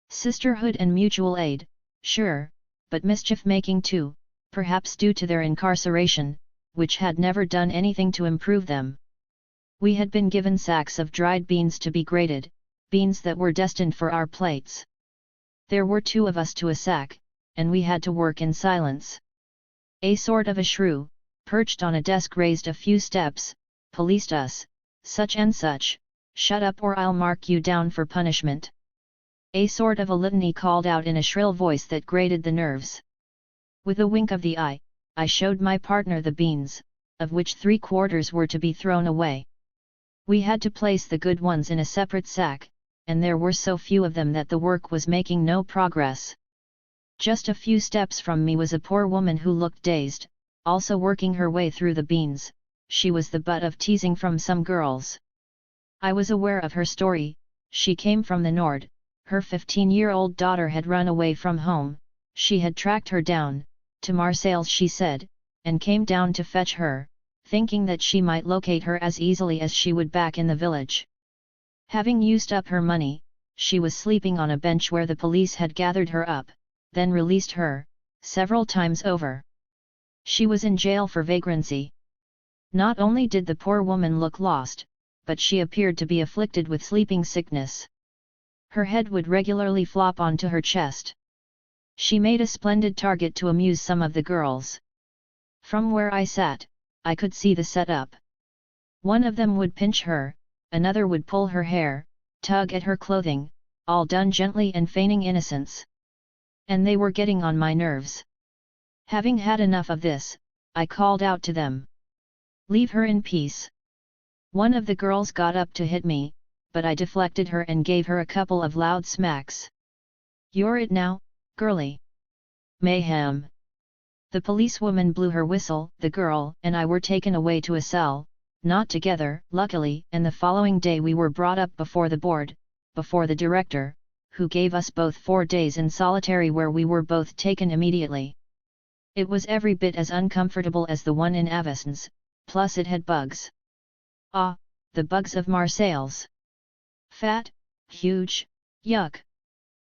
[SPEAKER 1] Sisterhood and mutual aid, sure, but mischief-making too, perhaps due to their incarceration, which had never done anything to improve them. We had been given sacks of dried beans to be grated, beans that were destined for our plates. There were 2 of us to a sack, and we had to work in silence. A sort of a shrew, perched on a desk raised a few steps, policed us, such and such, shut up or I'll mark you down for punishment. A sort of a litany called out in a shrill voice that grated the nerves. With a wink of the eye, I showed my partner the beans, of which 3/4 were to be thrown away. We had to place the good ones in a separate sack, and there were so few of them that the work was making no progress. Just a few steps from me was a poor woman who looked dazed, also working her way through the beans. she was the butt of teasing from some girls. I was aware of her story. She came from the Nord, her 15-year-old daughter had run away from home, she had tracked her down, to Marseilles she said, and came down to fetch her, thinking that she might locate her as easily as she would back in the village. Having used up her money, she was sleeping on a bench where the police had gathered her up, then released her, several times over. She was in jail for vagrancy. Not only did the poor woman look lost, but she appeared to be afflicted with sleeping sickness. Her head would regularly flop onto her chest. She made a splendid target to amuse some of the girls. From where I sat, I could see the setup. One of them would pinch her, another would pull her hair, tug at her clothing, all done gently and feigning innocence. And they were getting on my nerves. Having had enough of this, I called out to them. "Leave her in peace." One of the girls got up to hit me, but I deflected her and gave her a couple of loud smacks. "You're it now, girlie." Mayhem. The policewoman blew her whistle, the girl and I were taken away to a cell, not together, luckily, and the following day we were brought up before the board, before the director, who gave us both 4 days in solitary where we were both taken immediately. It was every bit as uncomfortable as the one in Avesnes, plus it had bugs. Ah, the bugs of Marseilles. Fat, huge, yuck.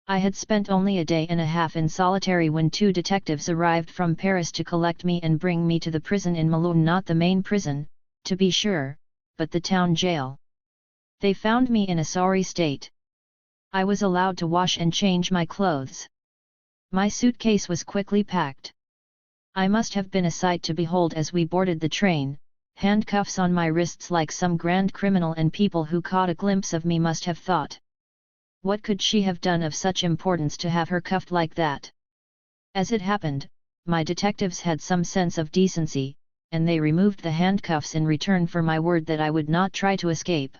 [SPEAKER 1] I had spent only a day and a half in solitary when 2 detectives arrived from Paris to collect me and bring me to the prison in Melun, not the main prison, to be sure, but the town jail. They found me in a sorry state. I was allowed to wash and change my clothes. My suitcase was quickly packed. I must have been a sight to behold as we boarded the train, handcuffs on my wrists like some grand criminal, and people who caught a glimpse of me must have thought, what could she have done of such importance to have her cuffed like that? As it happened, my detectives had some sense of decency, and they removed the handcuffs in return for my word that I would not try to escape.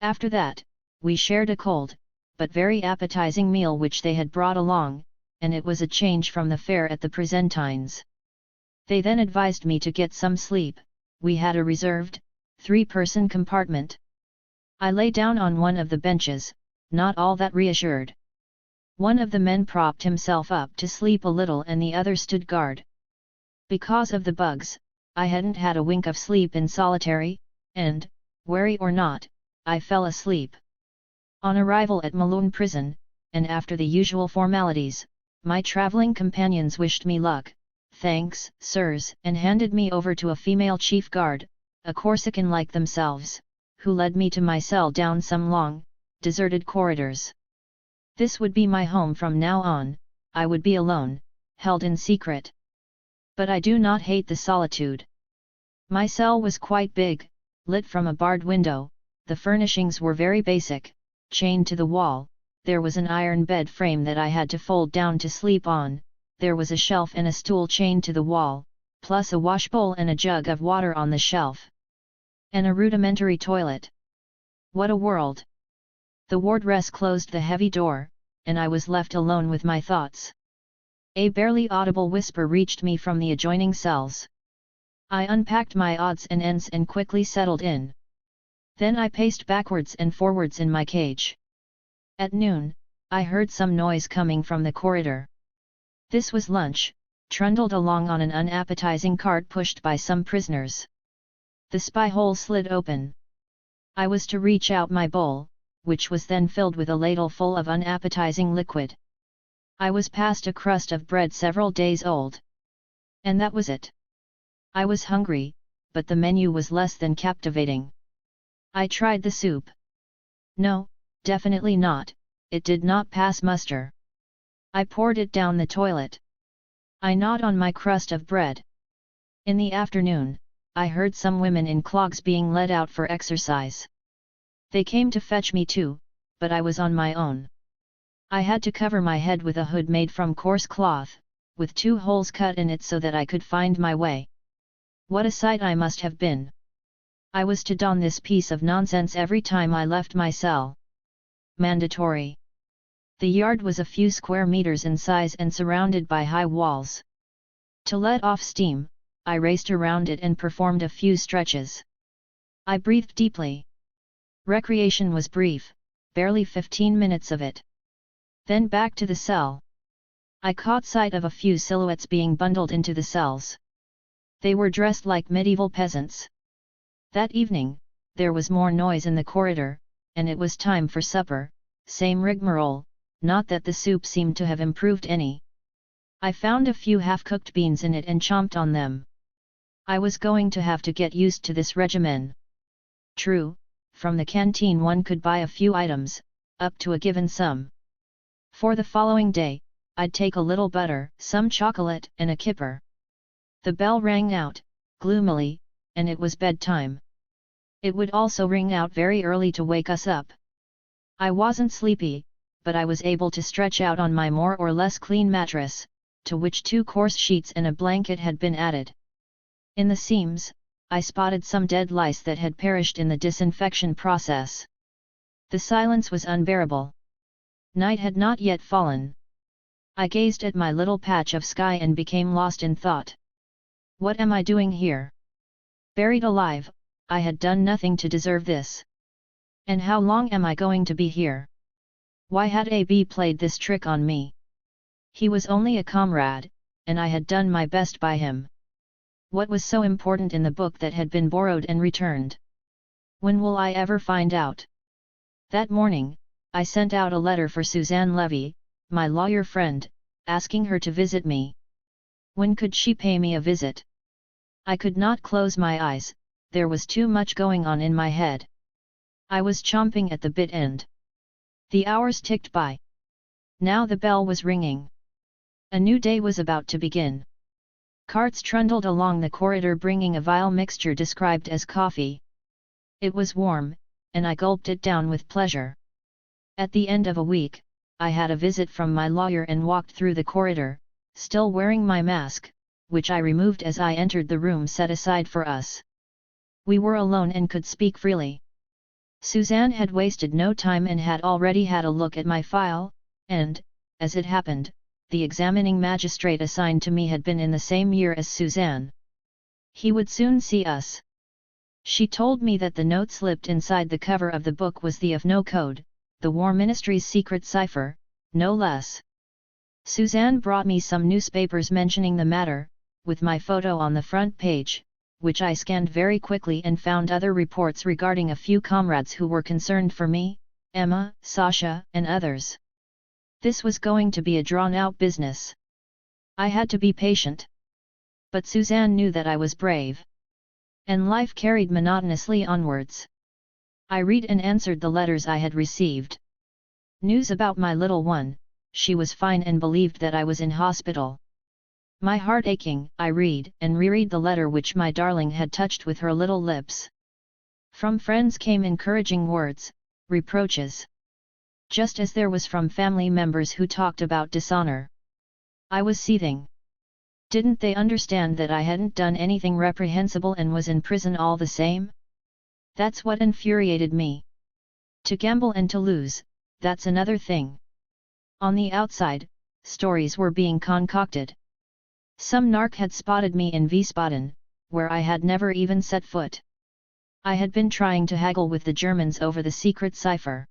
[SPEAKER 1] After that, we shared a cold, but very appetizing meal which they had brought along, and it was a change from the fare at the Presentines. They then advised me to get some sleep. We had a reserved, 3-person compartment. I lay down on one of the benches, not all that reassured. One of the men propped himself up to sleep a little and the other stood guard. Because of the bugs, I hadn't had a wink of sleep in solitary, and, wary or not, I fell asleep. On arrival at Melun prison, and after the usual formalities, my travelling companions wished me luck, "Thanks, sirs," and handed me over to a female chief guard, a Corsican like themselves, who led me to my cell down some long, deserted corridors. This would be my home from now on. I would be alone, held in secret. But I do not hate the solitude. My cell was quite big, lit from a barred window, the furnishings were very basic, chained to the wall, there was an iron bed frame that I had to fold down to sleep on, there was a shelf and a stool chained to the wall, plus a washbowl and a jug of water on the shelf. And a rudimentary toilet. What a world! The wardress closed the heavy door, and I was left alone with my thoughts. A barely audible whisper reached me from the adjoining cells. I unpacked my odds and ends and quickly settled in. Then I paced backwards and forwards in my cage. At noon, I heard some noise coming from the corridor. This was lunch, trundled along on an unappetizing cart pushed by some prisoners. The spy hole slid open. I was to reach out my bowl, which was then filled with a ladle full of unappetizing liquid. I was past a crust of bread several days old. And that was it. I was hungry, but the menu was less than captivating. I tried the soup. No, definitely not, it did not pass muster. I poured it down the toilet. I gnawed on my crust of bread. In the afternoon, I heard some women in clogs being led out for exercise. They came to fetch me too, but I was on my own. I had to cover my head with a hood made from coarse cloth, with 2 holes cut in it so that I could find my way. What a sight I must have been! I was to don this piece of nonsense every time I left my cell. Mandatory. The yard was a few square meters in size and surrounded by high walls. To let off steam, I raced around it and performed a few stretches. I breathed deeply. Recreation was brief, barely 15 minutes of it. Then back to the cell. I caught sight of a few silhouettes being bundled into the cells. They were dressed like medieval peasants. That evening, there was more noise in the corridor, and it was time for supper, same rigmarole, not that the soup seemed to have improved any. I found a few half-cooked beans in it and chomped on them. I was going to have to get used to this regimen. True, from the canteen one could buy a few items, up to a given sum. For the following day, I'd take a little butter, some chocolate, and a kipper. The bell rang out, gloomily, and it was bedtime. It would also ring out very early to wake us up. I wasn't sleepy, but I was able to stretch out on my more or less clean mattress, to which 2 coarse sheets and a blanket had been added. In the seams, I spotted some dead lice that had perished in the disinfection process. The silence was unbearable. Night had not yet fallen. I gazed at my little patch of sky and became lost in thought. What am I doing here? Buried alive, I had done nothing to deserve this. And how long am I going to be here? Why had AB played this trick on me? He was only a comrade, and I had done my best by him. What was so important in the book that had been borrowed and returned? When will I ever find out? That morning, I sent out a letter for Suzanne Levy, my lawyer friend, asking her to visit me. When could she pay me a visit? I could not close my eyes, there was too much going on in my head. I was chomping at the bit end. The hours ticked by. Now the bell was ringing. A new day was about to begin. Carts trundled along the corridor bringing a vile mixture described as coffee. It was warm, and I gulped it down with pleasure. At the end of a week, I had a visit from my lawyer and walked through the corridor, still wearing my mask, which I removed as I entered the room set aside for us. We were alone and could speak freely. Suzanne had wasted no time and had already had a look at my file, and, as it happened, the examining magistrate assigned to me had been in the same year as Suzanne. He would soon see us. She told me that the note slipped inside the cover of the book was the of no code, the War Ministry's secret cipher, no less. Suzanne brought me some newspapers mentioning the matter, with my photo on the front page, which I scanned very quickly and found other reports regarding a few comrades who were concerned for me, Emma, Sasha, and others. This was going to be a drawn-out business. I had to be patient. But Suzanne knew that I was brave. And life carried monotonously onwards. I read and answered the letters I had received. News about my little one, she was fine and believed that I was in hospital. My heart aching, I read and reread the letter which my darling had touched with her little lips. From friends came encouraging words, reproaches. Just as there was from family members who talked about dishonor. I was seething. Didn't they understand that I hadn't done anything reprehensible and was in prison all the same? That's what infuriated me. To gamble and to lose, that's another thing. On the outside, stories were being concocted. Some narc had spotted me in Wiesbaden, where I had never even set foot. I had been trying to haggle with the Germans over the secret cipher,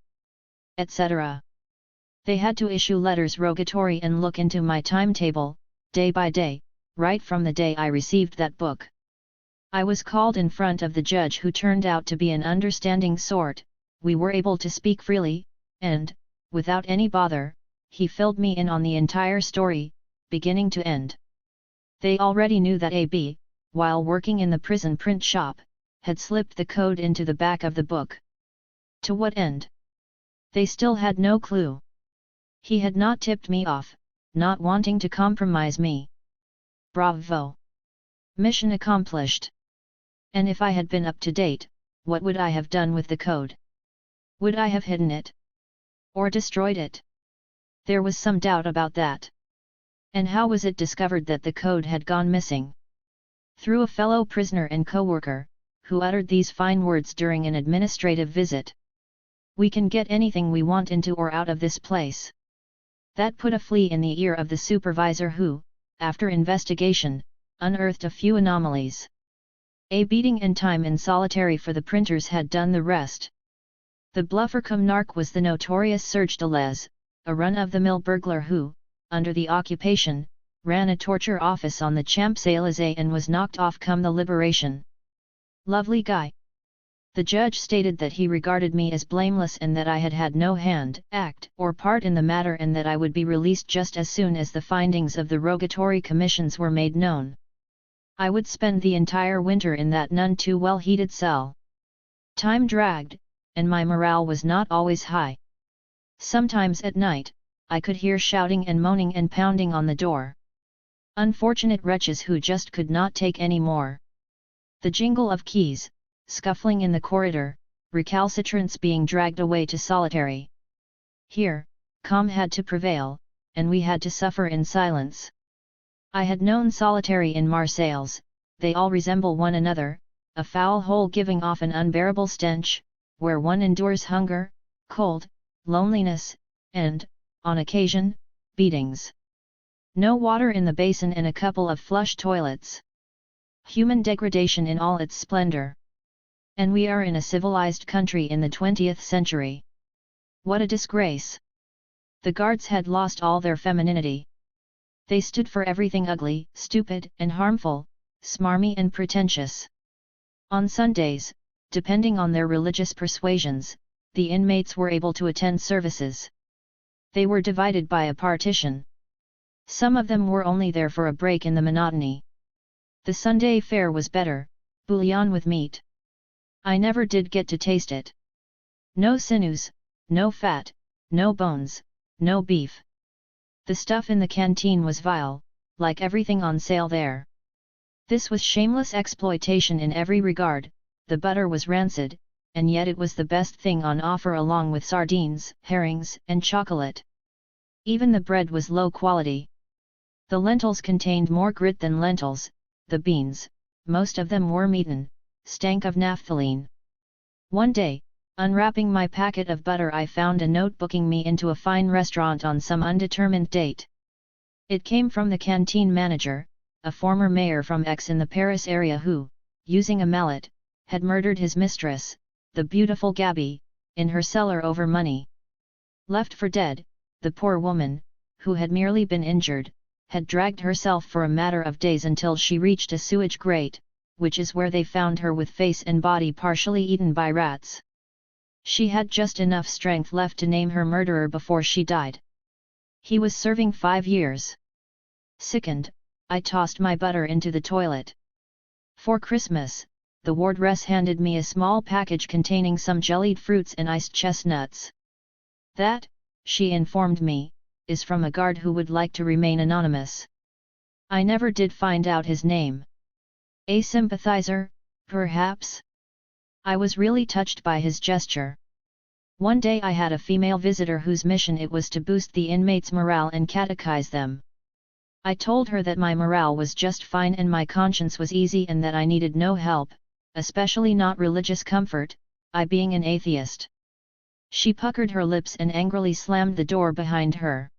[SPEAKER 1] etc. They had to issue letters rogatory and look into my timetable, day by day, right from the day I received that book. I was called in front of the judge who turned out to be an understanding sort, we were able to speak freely, and, without any bother, he filled me in on the entire story, beginning to end. They already knew that AB, while working in the prison print shop, had slipped the code into the back of the book. To what end? They still had no clue. He had not tipped me off, not wanting to compromise me. Bravo! Mission accomplished. And if I had been up to date, what would I have done with the code? Would I have hidden it? Or destroyed it? There was some doubt about that. And how was it discovered that the code had gone missing? Through a fellow prisoner and co-worker, who uttered these fine words during an administrative visit. We can get anything we want into or out of this place. That put a flea in the ear of the supervisor who, after investigation, unearthed a few anomalies. A beating and time in solitary for the printers had done the rest. The bluffer cum narc was the notorious Serge Deleuze, a run-of-the-mill burglar who, under the occupation, ran a torture office on the Champs-Élysées and was knocked off come the liberation. Lovely guy. The judge stated that he regarded me as blameless and that I had had no hand, act, or part in the matter and that I would be released just as soon as the findings of the rogatory commissions were made known. I would spend the entire winter in that none too well heated cell. Time dragged, and my morale was not always high. Sometimes at night, I could hear shouting and moaning and pounding on the door. Unfortunate wretches who just could not take any more. The jingle of keys, scuffling in the corridor, recalcitrants being dragged away to solitary. Here, calm had to prevail, and we had to suffer in silence. I had known solitary in Marseilles, they all resemble one another, a foul hole giving off an unbearable stench, where one endures hunger, cold, loneliness, and, on occasion, beatings. No water in the basin and a couple of flush toilets. Human degradation in all its splendor. And we are in a civilized country in the 20th century. What a disgrace! The guards had lost all their femininity. They stood for everything ugly, stupid, and harmful, smarmy and pretentious. On Sundays, depending on their religious persuasions, the inmates were able to attend services. They were divided by a partition. Some of them were only there for a break in the monotony. The Sunday fare was better, bouillon with meat. I never did get to taste it. No sinews, no fat, no bones, no beef. The stuff in the canteen was vile, like everything on sale there. This was shameless exploitation in every regard. The butter was rancid, and yet it was the best thing on offer along with sardines, herrings, and chocolate. Even the bread was low quality. The lentils contained more grit than lentils, the beans, most of them worm-eaten, stank of naphthalene. One day, unwrapping my packet of butter, I found a note booking me into a fine restaurant on some undetermined date. It came from the canteen manager, a former mayor from Aix in the Paris area who, using a mallet, had murdered his mistress, the beautiful Gabby, in her cellar over money. Left for dead, the poor woman, who had merely been injured, had dragged herself for a matter of days until she reached a sewage grate, which is where they found her with face and body partially eaten by rats. She had just enough strength left to name her murderer before she died. He was serving 5 years. Sickened, I tossed my butter into the toilet. For Christmas, the wardress handed me a small package containing some jellied fruits and iced chestnuts. That, she informed me, is from a guard who would like to remain anonymous. I never did find out his name. A sympathizer, perhaps? I was really touched by his gesture. One day I had a female visitor whose mission it was to boost the inmates' morale and catechize them. I told her that my morale was just fine and my conscience was easy and that I needed no help, especially not religious comfort, I being an atheist. She puckered her lips and angrily slammed the door behind her.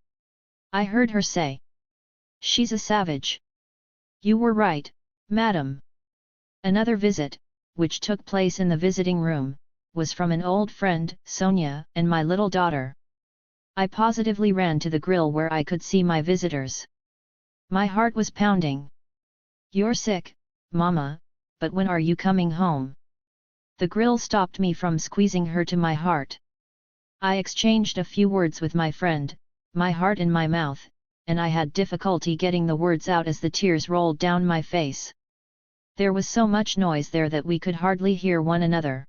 [SPEAKER 1] I heard her say, "She's a savage." "You were right, madam." Another visit, which took place in the visiting room, was from an old friend, Sonia, and my little daughter. I positively ran to the grill where I could see my visitors. My heart was pounding. "You're sick, Mama, but when are you coming home?" The grill stopped me from squeezing her to my heart. I exchanged a few words with my friend, my heart in my mouth, and I had difficulty getting the words out as the tears rolled down my face. There was so much noise there that we could hardly hear one another.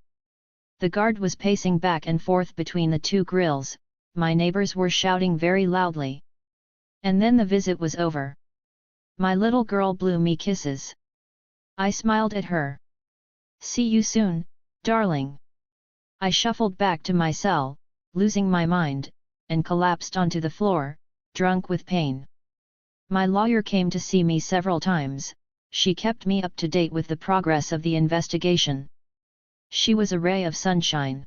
[SPEAKER 1] The guard was pacing back and forth between the two grills, my neighbors were shouting very loudly. And then the visit was over. My little girl blew me kisses. I smiled at her. "See you soon, darling." I shuffled back to my cell, losing my mind, and collapsed onto the floor, drunk with pain. My lawyer came to see me several times. She kept me up to date with the progress of the investigation. She was a ray of sunshine.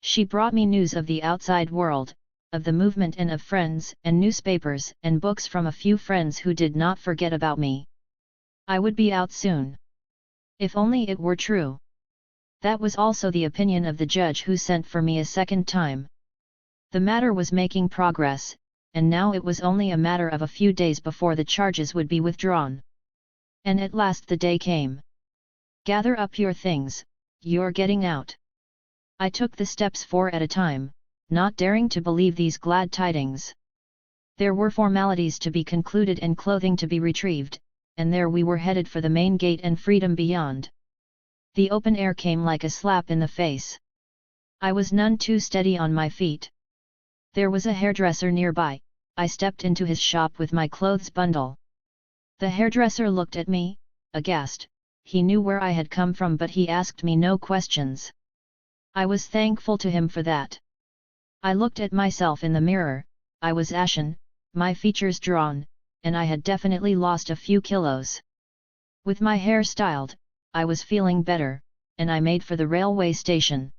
[SPEAKER 1] She brought me news of the outside world, of the movement and of friends and newspapers and books from a few friends who did not forget about me. I would be out soon. If only it were true. That was also the opinion of the judge who sent for me a second time. The matter was making progress, and now it was only a matter of a few days before the charges would be withdrawn. And at last the day came. Gather up your things, you're getting out. I took the steps 4 at a time, not daring to believe these glad tidings. There were formalities to be concluded and clothing to be retrieved, and there we were headed for the main gate and freedom beyond. The open air came like a slap in the face. I was none too steady on my feet. There was a hairdresser nearby. I stepped into his shop with my clothes bundle. The hairdresser looked at me, aghast. He knew where I had come from, but he asked me no questions. I was thankful to him for that. I looked at myself in the mirror. I was ashen, my features drawn, and I had definitely lost a few kilos. With my hair styled, I was feeling better, and I made for the railway station.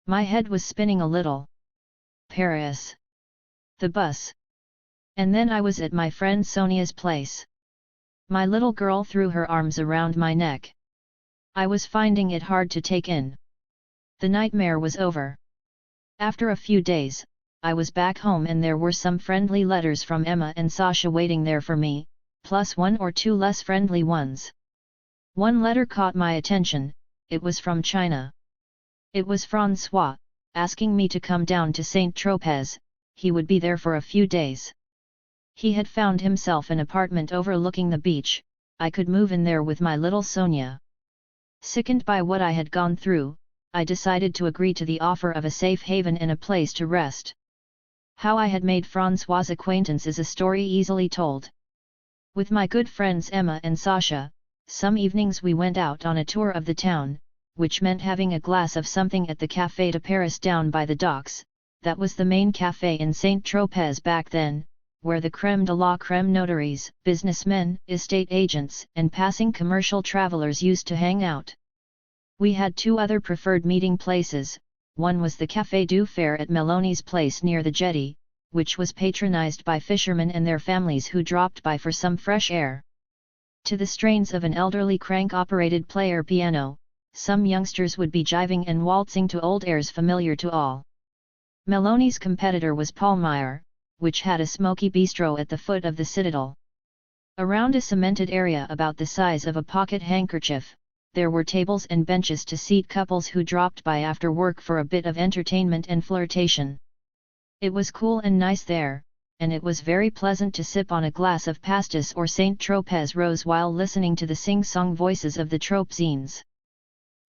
[SPEAKER 1] My head was spinning a little. Paris. The bus. And then I was at my friend Sonia's place. My little girl threw her arms around my neck. I was finding it hard to take in. The nightmare was over. After a few days, I was back home and there were some friendly letters from Emma and Sasha waiting there for me, plus 1 or 2 less friendly ones. One letter caught my attention. It was from China. It was François, asking me to come down to Saint-Tropez. He would be there for a few days. He had found himself an apartment overlooking the beach. I could move in there with my little Sonia. Sickened by what I had gone through, I decided to agree to the offer of a safe haven and a place to rest. How I had made François' acquaintance is a story easily told. With my good friends Emma and Sasha, some evenings we went out on a tour of the town, which meant having a glass of something at the Café de Paris down by the docks. That was the main café in Saint-Tropez back then, where the crème de la crème notaries, businessmen, estate agents, and passing commercial travelers used to hang out. We had 2 other preferred meeting places. One was the Café du Fer at Meloni's place near the jetty, which was patronized by fishermen and their families who dropped by for some fresh air. To the strains of an elderly crank-operated player piano, some youngsters would be jiving and waltzing to old airs familiar to all. Meloni's competitor was Palmyre, which had a smoky bistro at the foot of the citadel. Around a cemented area about the size of a pocket handkerchief, there were tables and benches to seat couples who dropped by after work for a bit of entertainment and flirtation. It was cool and nice there, and it was very pleasant to sip on a glass of pastis or Saint-Tropez rose while listening to the sing-song voices of the Tropezines.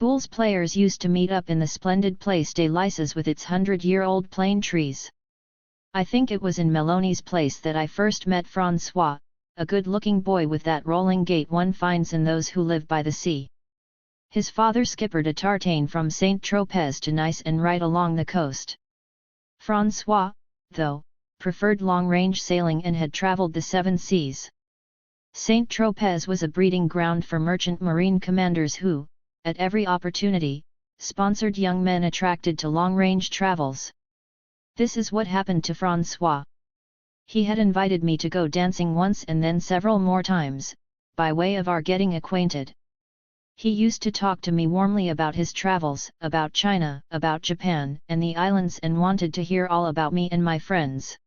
[SPEAKER 1] Boules players used to meet up in the splendid Place des Lyces with its 100-year-old plane trees. I think it was in Meloni's place that I first met François, a good-looking boy with that rolling gait one finds in those who live by the sea. His father skippered a tartane from Saint-Tropez to Nice and right along the coast. François, though, preferred long-range sailing and had travelled the 7 seas. Saint-Tropez was a breeding ground for merchant marine commanders who, at every opportunity, sponsored young men attracted to long-range travels. This is what happened to François. He had invited me to go dancing once and then several more times, by way of our getting acquainted. He used to talk to me warmly about his travels, about China, about Japan and the islands, and wanted to hear all about me and my friends.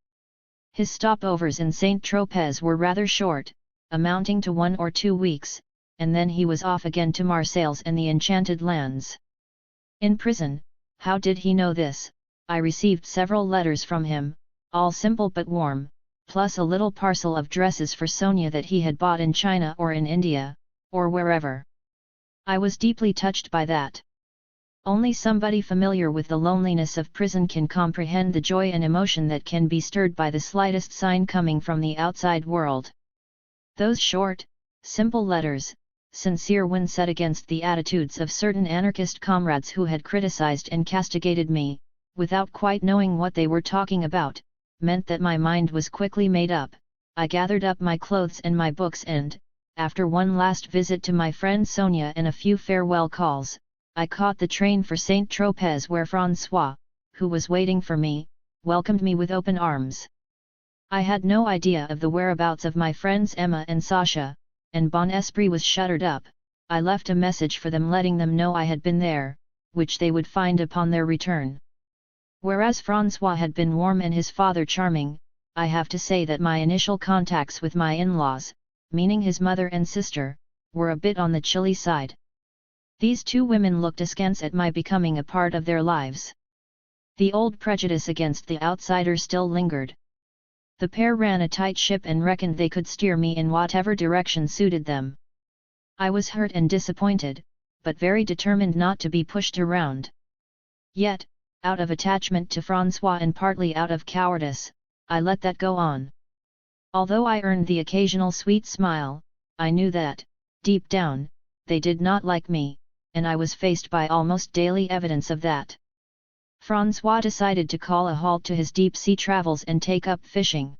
[SPEAKER 1] His stopovers in Saint-Tropez were rather short, amounting to 1 or 2 weeks, and then he was off again to Marseilles and the Enchanted Lands. In prison, how did he know this? I received several letters from him, all simple but warm, plus a little parcel of dresses for Sonia that he had bought in China or in India, or wherever. I was deeply touched by that. Only somebody familiar with the loneliness of prison can comprehend the joy and emotion that can be stirred by the slightest sign coming from the outside world. Those short, simple letters, sincere when set against the attitudes of certain anarchist comrades who had criticized and castigated me, without quite knowing what they were talking about, meant that my mind was quickly made up. I gathered up my clothes and my books and, after one last visit to my friend Sonia and a few farewell calls, I caught the train for Saint-Tropez, where François, who was waiting for me, welcomed me with open arms. I had no idea of the whereabouts of my friends Emma and Sasha, and Bon Esprit was shuttered up. I left a message for them letting them know I had been there, which they would find upon their return. Whereas François had been warm and his father charming, I have to say that my initial contacts with my in-laws, meaning his mother and sister, were a bit on the chilly side. These two women looked askance at my becoming a part of their lives. The old prejudice against the outsider still lingered. The pair ran a tight ship and reckoned they could steer me in whatever direction suited them. I was hurt and disappointed, but very determined not to be pushed around. Yet, out of attachment to François and partly out of cowardice, I let that go on. Although I earned the occasional sweet smile, I knew that, deep down, they did not like me, and I was faced by almost daily evidence of that. François decided to call a halt to his deep-sea travels and take up fishing.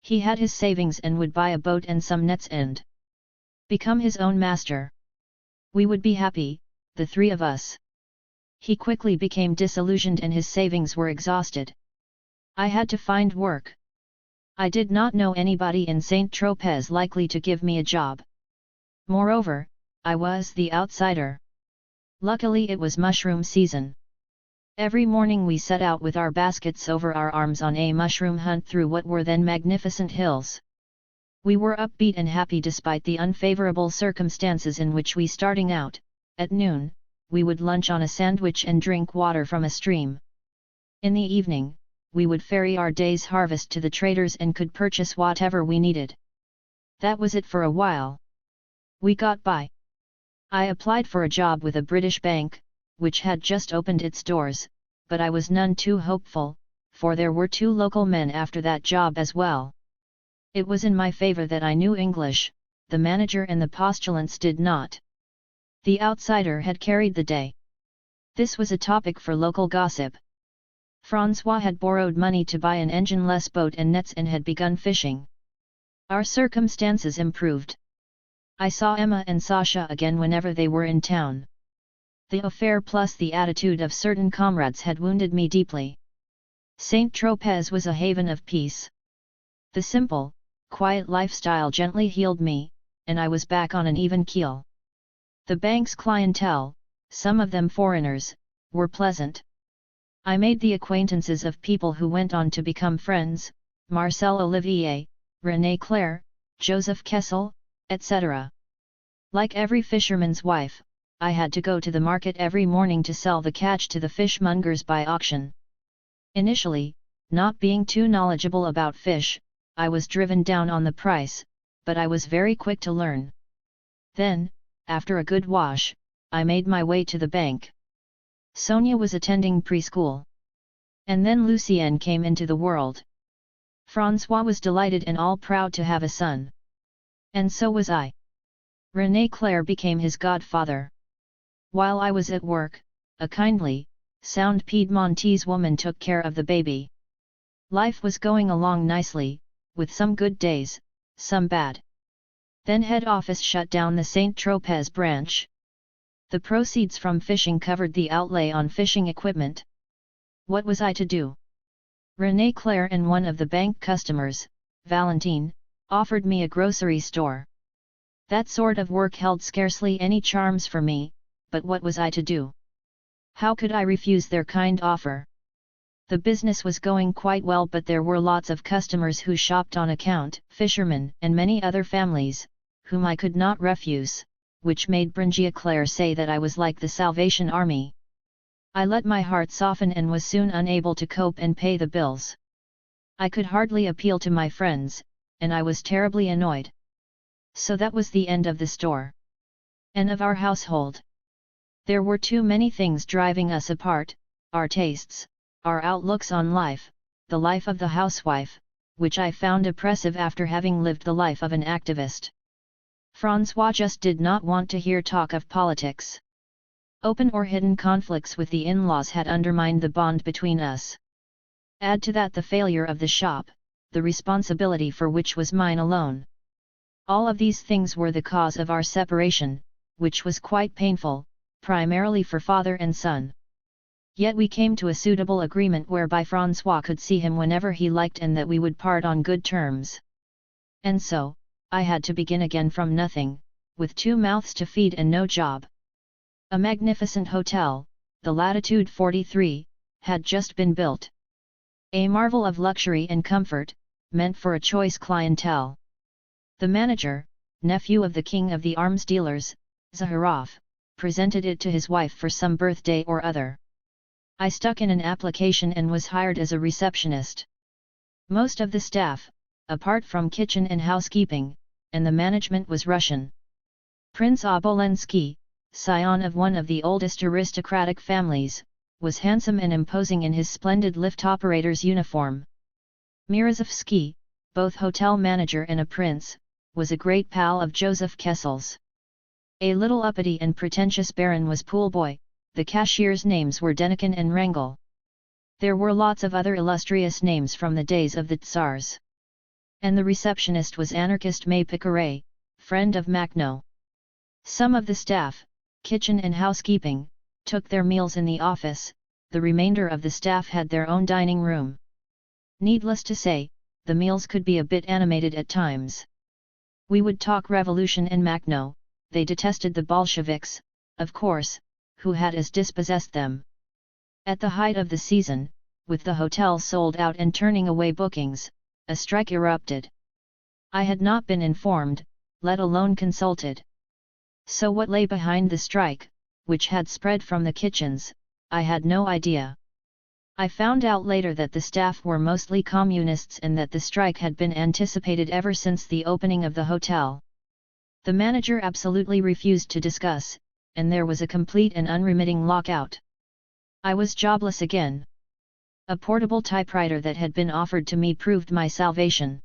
[SPEAKER 1] He had his savings and would buy a boat and some nets and become his own master. We would be happy, the three of us. He quickly became disillusioned and his savings were exhausted. I had to find work. I did not know anybody in Saint-Tropez likely to give me a job. Moreover, I was the outsider. Luckily it was mushroom season. Every morning we set out with our baskets over our arms on a mushroom hunt through what were then magnificent hills. We were upbeat and happy despite the unfavorable circumstances in which we starting out. At noon, we would lunch on a sandwich and drink water from a stream. In the evening, we would ferry our day's harvest to the traders and could purchase whatever we needed. That was it for a while. We got by. I applied for a job with a British bank, which had just opened its doors, but I was none too hopeful, for there were 2 local men after that job as well. It was in my favor that I knew English, the manager and the postulants did not. The outsider had carried the day. This was a topic for local gossip. François had borrowed money to buy an engine-less boat and nets and had begun fishing. Our circumstances improved. I saw Emma and Sasha again whenever they were in town. The affair plus the attitude of certain comrades had wounded me deeply. Saint-Tropez was a haven of peace. The simple, quiet lifestyle gently healed me, and I was back on an even keel. The bank's clientele, some of them foreigners, were pleasant. I made the acquaintances of people who went on to become friends, Marcel Olivier, René Clair, Joseph Kessel, etc. Like every fisherman's wife, I had to go to the market every morning to sell the catch to the fishmongers by auction. Initially, not being too knowledgeable about fish, I was driven down on the price, but I was very quick to learn. Then, after a good wash, I made my way to the bank. Sonia was attending preschool. And then Lucienne came into the world. François was delighted and all proud to have a son. And so was I. René Clair became his godfather. While I was at work, a kindly, sound Piedmontese woman took care of the baby. Life was going along nicely, with some good days, some bad. Then head office shut down the Saint-Tropez branch. The proceeds from fishing covered the outlay on fishing equipment. What was I to do? René Clair and one of the bank customers, Valentine, offered me a grocery store. That sort of work held scarcely any charms for me, but what was I to do? How could I refuse their kind offer? The business was going quite well, but there were lots of customers who shopped on account, fishermen and many other families, whom I could not refuse, which made Brigitte Clair say that I was like the Salvation Army. I let my heart soften and was soon unable to cope and pay the bills. I could hardly appeal to my friends, and I was terribly annoyed. So that was the end of the store. And of our household. There were too many things driving us apart, our tastes, our outlooks on life, the life of the housewife, which I found oppressive after having lived the life of an activist. François just did not want to hear talk of politics. Open or hidden conflicts with the in-laws had undermined the bond between us. Add to that the failure of the shop, the responsibility for which was mine alone. All of these things were the cause of our separation, which was quite painful, primarily for father and son. Yet we came to a suitable agreement whereby François could see him whenever he liked and that we would part on good terms. And so, I had to begin again from nothing, with 2 mouths to feed and no job. A magnificent hotel, the Latitude 43, had just been built. A marvel of luxury and comfort, meant for a choice clientele. The manager, nephew of the king of the arms dealers, Zaharov, presented it to his wife for some birthday or other. I stuck in an application and was hired as a receptionist. Most of the staff, apart from kitchen and housekeeping, and the management was Russian. Prince Obolensky, scion of one of the oldest aristocratic families, was handsome and imposing in his splendid lift operator's uniform. Mirazovsky, both hotel manager and a prince, was a great pal of Joseph Kessel's. A little uppity and pretentious baron was poolboy. The cashiers' names were Denikin and Wrangel. There were lots of other illustrious names from the days of the Tsars. And the receptionist was anarchist May Picqueray, friend of Makhno. Some of the staff, kitchen and housekeeping, took their meals in the office, the remainder of the staff had their own dining room. Needless to say, the meals could be a bit animated at times. We would talk revolution and Makhno. They detested the Bolsheviks, of course, who had as dispossessed them. At the height of the season, with the hotel sold out and turning away bookings, a strike erupted. I had not been informed, let alone consulted. So what lay behind the strike, which had spread from the kitchens, I had no idea. I found out later that the staff were mostly communists and that the strike had been anticipated ever since the opening of the hotel. The manager absolutely refused to discuss, and there was a complete and unremitting lockout. I was jobless again. A portable typewriter that had been offered to me proved my salvation.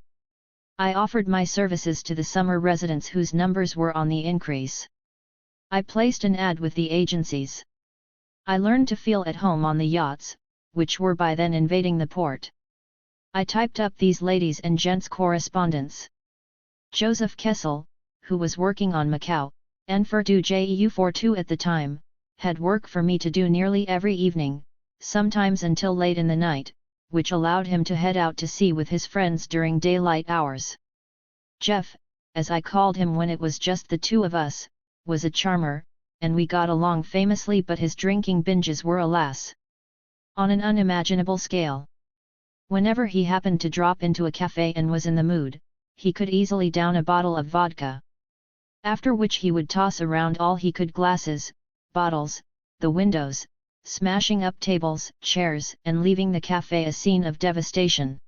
[SPEAKER 1] I offered my services to the summer residents whose numbers were on the increase. I placed an ad with the agencies. I learned to feel at home on the yachts, which were by then invading the port. I typed up these ladies and gents' correspondence. Joseph Kessel, who was working on Macau, and Furtu Jeu42 at the time, had work for me to do nearly every evening, sometimes until late in the night, which allowed him to head out to sea with his friends during daylight hours. Jeff, as I called him when it was just the two of us, was a charmer, and we got along famously, but his drinking binges were, alas, on an unimaginable scale. Whenever he happened to drop into a cafe and was in the mood, he could easily down a bottle of vodka. After which he would toss around all he could, glasses, bottles, the windows, smashing up tables, chairs, and leaving the cafe a scene of devastation.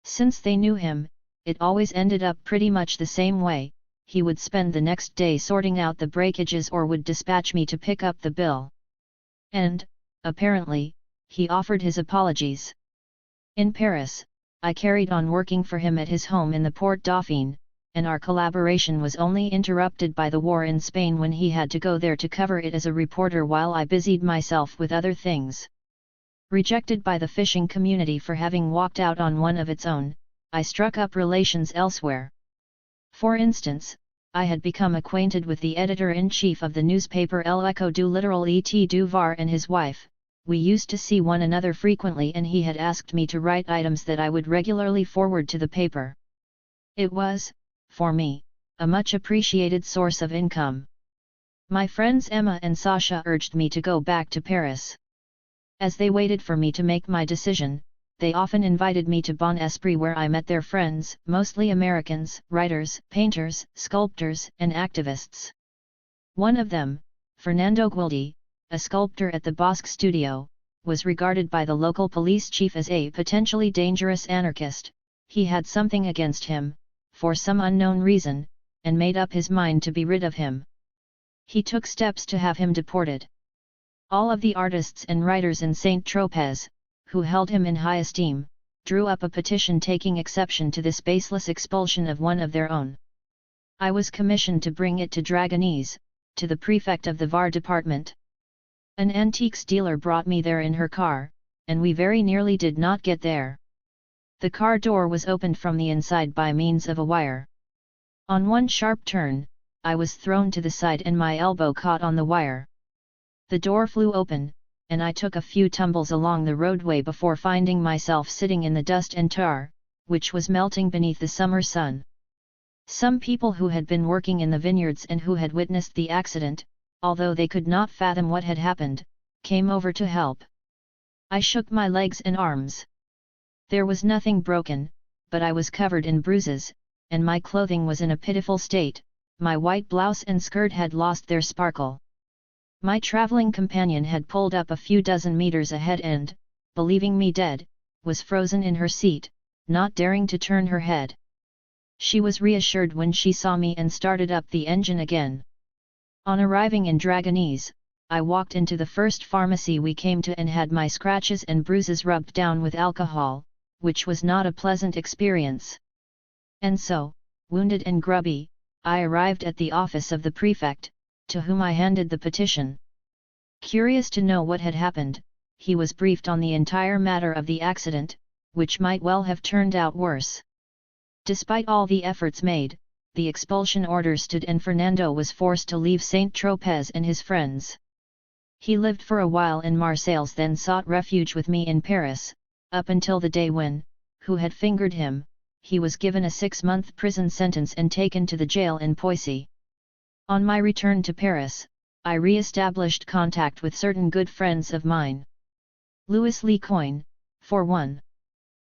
[SPEAKER 1] Since they knew him, it always ended up pretty much the same way. He would spend the next day sorting out the breakages or would dispatch me to pick up the bill. And, apparently, he offered his apologies. In Paris, I carried on working for him at his home in the Porte Dauphine, and our collaboration was only interrupted by the war in Spain when he had to go there to cover it as a reporter while I busied myself with other things. Rejected by the fishing community for having walked out on one of its own, I struck up relations elsewhere. For instance, I had become acquainted with the editor-in-chief of the newspaper L'Echo du Littoral et du Var and his wife. We used to see one another frequently, and he had asked me to write items that I would regularly forward to the paper. It was, for me, a much appreciated source of income. My friends Emma and Sasha urged me to go back to Paris. As they waited for me to make my decision, they often invited me to Bon Esprit, where I met their friends, mostly Americans, writers, painters, sculptors, and activists. One of them, Fernando Guildi, a sculptor at the Bosque studio, was regarded by the local police chief as a potentially dangerous anarchist. He had something against him, for some unknown reason, and made up his mind to be rid of him. He took steps to have him deported. All of the artists and writers in Saint-Tropez, who held him in high esteem, drew up a petition taking exception to this baseless expulsion of one of their own. I was commissioned to bring it to Dragonese, to the prefect of the Var department. An antiques dealer brought me there in her car, and we very nearly did not get there. The car door was opened from the inside by means of a wire. On one sharp turn, I was thrown to the side and my elbow caught on the wire. The door flew open, and I took a few tumbles along the roadway before finding myself sitting in the dust and tar, which was melting beneath the summer sun. Some people who had been working in the vineyards and who had witnessed the accident, although they could not fathom what had happened, came over to help. I shook my legs and arms. There was nothing broken, but I was covered in bruises, and my clothing was in a pitiful state. My white blouse and skirt had lost their sparkle. My traveling companion had pulled up a few dozen meters ahead and, believing me dead, was frozen in her seat, not daring to turn her head. She was reassured when she saw me and started up the engine again. On arriving in Dragonese, I walked into the first pharmacy we came to and had my scratches and bruises rubbed down with alcohol, which was not a pleasant experience. And so, wounded and grubby, I arrived at the office of the prefect, to whom I handed the petition. Curious to know what had happened, he was briefed on the entire matter of the accident, which might well have turned out worse. Despite all the efforts made, the expulsion order stood and Fernando was forced to leave Saint-Tropez and his friends. He lived for a while in Marseilles, then sought refuge with me in Paris, up until the day when, who had fingered him, he was given a 6-month prison sentence and taken to the jail in Poissy. On my return to Paris, I re-established contact with certain good friends of mine. Louis Lecoin, for one.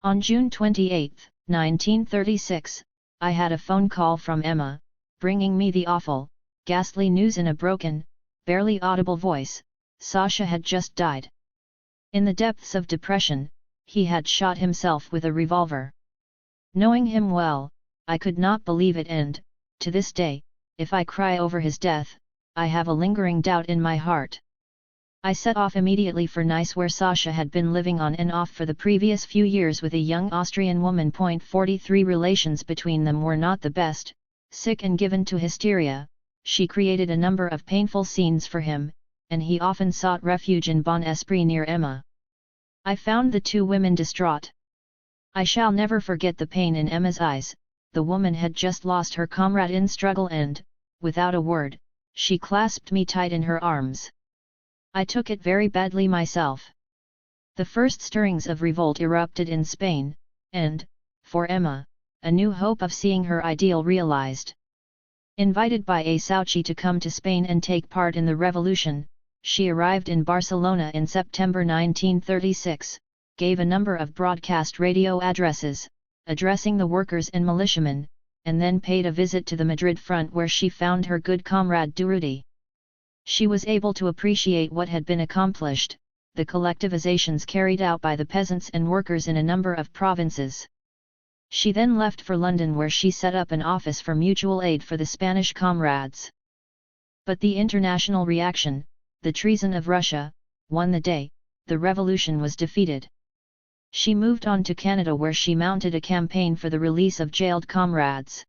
[SPEAKER 1] On June 28, 1936, I had a phone call from Emma, bringing me the awful, ghastly news in a broken, barely audible voice: Sasha had just died. In the depths of depression, he had shot himself with a revolver. Knowing him well, I could not believe it and, to this day, if I cry over his death, I have a lingering doubt in my heart. I set off immediately for Nice, where Sasha had been living on and off for the previous few years with a young Austrian woman. 43 Relations between them were not the best. Sick and given to hysteria, she created a number of painful scenes for him, and he often sought refuge in Bon Esprit near Emma. I found the two women distraught. I shall never forget the pain in Emma's eyes. The woman had just lost her comrade in struggle and, without a word, she clasped me tight in her arms. I took it very badly myself. The first stirrings of revolt erupted in Spain, and, for Emma, a new hope of seeing her ideal realized. Invited by a Sauci to come to Spain and take part in the revolution, she arrived in Barcelona in September 1936, gave a number of broadcast radio addresses, addressing the workers and militiamen, and then paid a visit to the Madrid front, where she found her good comrade Durruti. She was able to appreciate what had been accomplished, the collectivizations carried out by the peasants and workers in a number of provinces. She then left for London, where she set up an office for mutual aid for the Spanish comrades. But the international reaction, the treason of Russia, won the day. The revolution was defeated. She moved on to Canada, where she mounted a campaign for the release of jailed comrades.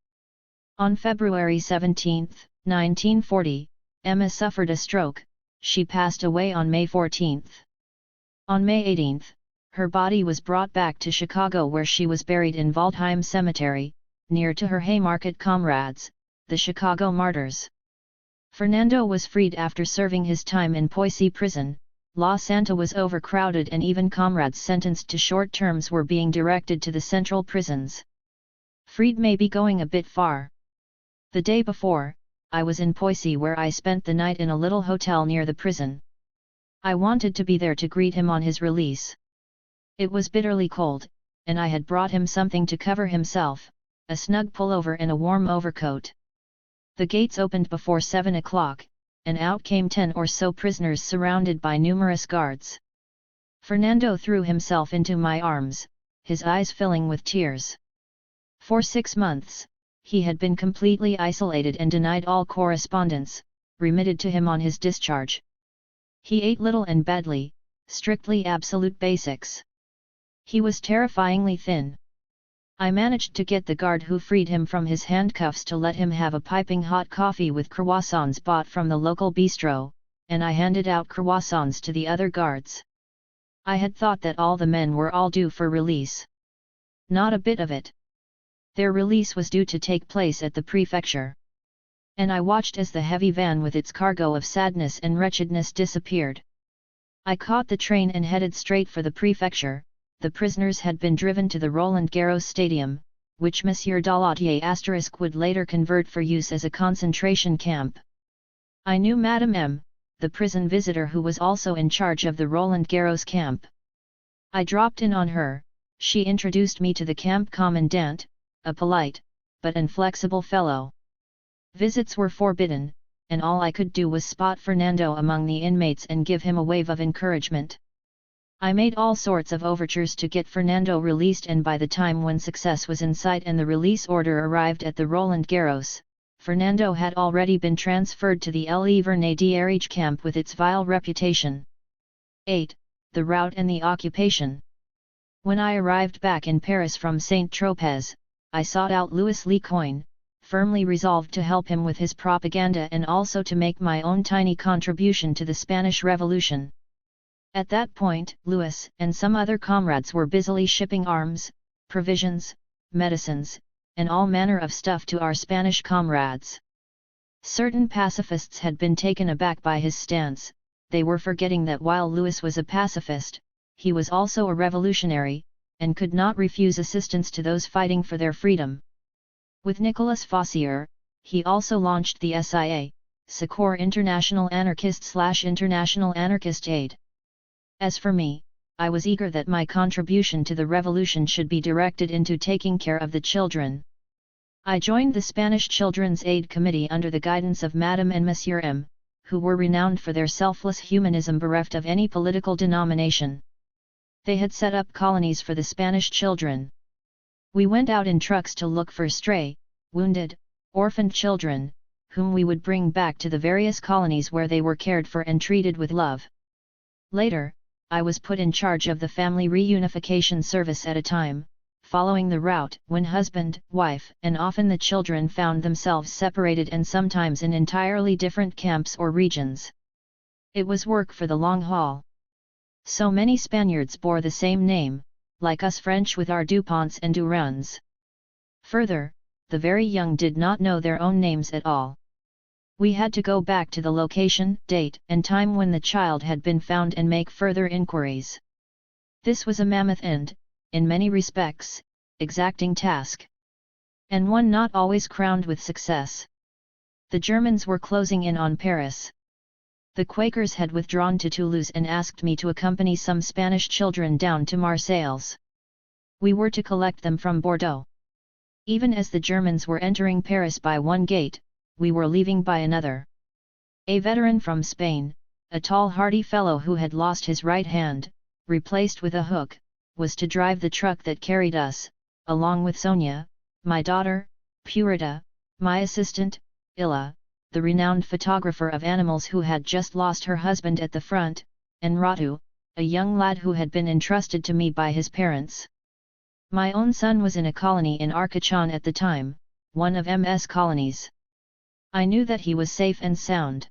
[SPEAKER 1] On February 17, 1940, Emma suffered a stroke. She passed away on May 14. On May 18, her body was brought back to Chicago, where she was buried in Waldheim Cemetery, near to her Haymarket comrades, the Chicago Martyrs. Fernando was freed after serving his time in Poissy prison. La Santa was overcrowded and even comrades sentenced to short terms were being directed to the central prisons. Freed may be going a bit far. The day before, I was in Poissy, where I spent the night in a little hotel near the prison. I wanted to be there to greet him on his release. It was bitterly cold, and I had brought him something to cover himself, a snug pullover and a warm overcoat. The gates opened before 7 o'clock, and out came 10 or so prisoners surrounded by numerous guards. Fernando threw himself into my arms, his eyes filling with tears. For 6 months, he had been completely isolated and denied all correspondence, remitted to him on his discharge. He ate little and badly, strictly absolute basics. He was terrifyingly thin. I managed to get the guard who freed him from his handcuffs to let him have a piping hot coffee with croissants bought from the local bistro, and I handed out croissants to the other guards. I had thought that all the men were all due for release. Not a bit of it. Their release was due to take place at the prefecture. And I watched as the heavy van with its cargo of sadness and wretchedness disappeared. I caught the train and headed straight for the prefecture. The prisoners had been driven to the Roland Garros Stadium, which Monsieur Daladier would later convert for use as a concentration camp. I knew Madame M., the prison visitor who was also in charge of the Roland Garros camp. I dropped in on her. She introduced me to the camp commandant, a polite, but inflexible fellow. Visits were forbidden, and all I could do was spot Fernando among the inmates and give him a wave of encouragement. I made all sorts of overtures to get Fernando released, and by the time when success was in sight and the release order arrived at the Roland Garros, Fernando had already been transferred to the Le Vernet d'Ariège camp with its vile reputation. 8. The route and the occupation. When I arrived back in Paris from Saint-Tropez, I sought out Louis Lecoin, firmly resolved to help him with his propaganda and also to make my own tiny contribution to the Spanish Revolution. At that point, Louis and some other comrades were busily shipping arms, provisions, medicines, and all manner of stuff to our Spanish comrades. Certain pacifists had been taken aback by his stance. They were forgetting that while Louis was a pacifist, he was also a revolutionary, and could not refuse assistance to those fighting for their freedom. With Nicolas Fossier, he also launched the SIA, Secours International Anarchist/International Anarchist Aid. As for me, I was eager that my contribution to the revolution should be directed into taking care of the children. I joined the Spanish Children's Aid Committee under the guidance of Madame and Monsieur M., who were renowned for their selfless humanism bereft of any political denomination. They had set up colonies for the Spanish children. We went out in trucks to look for stray, wounded, orphaned children, whom we would bring back to the various colonies where they were cared for and treated with love. Later, I was put in charge of the family reunification service at a time, following the route when husband, wife, and often the children found themselves separated and sometimes in entirely different camps or regions. It was work for the long haul. So many Spaniards bore the same name, like us French with our Duponts and Durands. Further, the very young did not know their own names at all. We had to go back to the location, date, and time when the child had been found and make further inquiries. This was a mammoth and, in many respects, exacting task. And one not always crowned with success. The Germans were closing in on Paris. The Quakers had withdrawn to Toulouse and asked me to accompany some Spanish children down to Marseilles. We were to collect them from Bordeaux. Even as the Germans were entering Paris by one gate, we were leaving by another. A veteran from Spain, a tall hardy fellow who had lost his right hand, replaced with a hook, was to drive the truck that carried us, along with Sonia, my daughter, Purita, my assistant, Illa, the renowned photographer of animals who had just lost her husband at the front, and Ratu, a young lad who had been entrusted to me by his parents. My own son was in a colony in Arcachon at the time, one of MS colonies. I knew that he was safe and sound.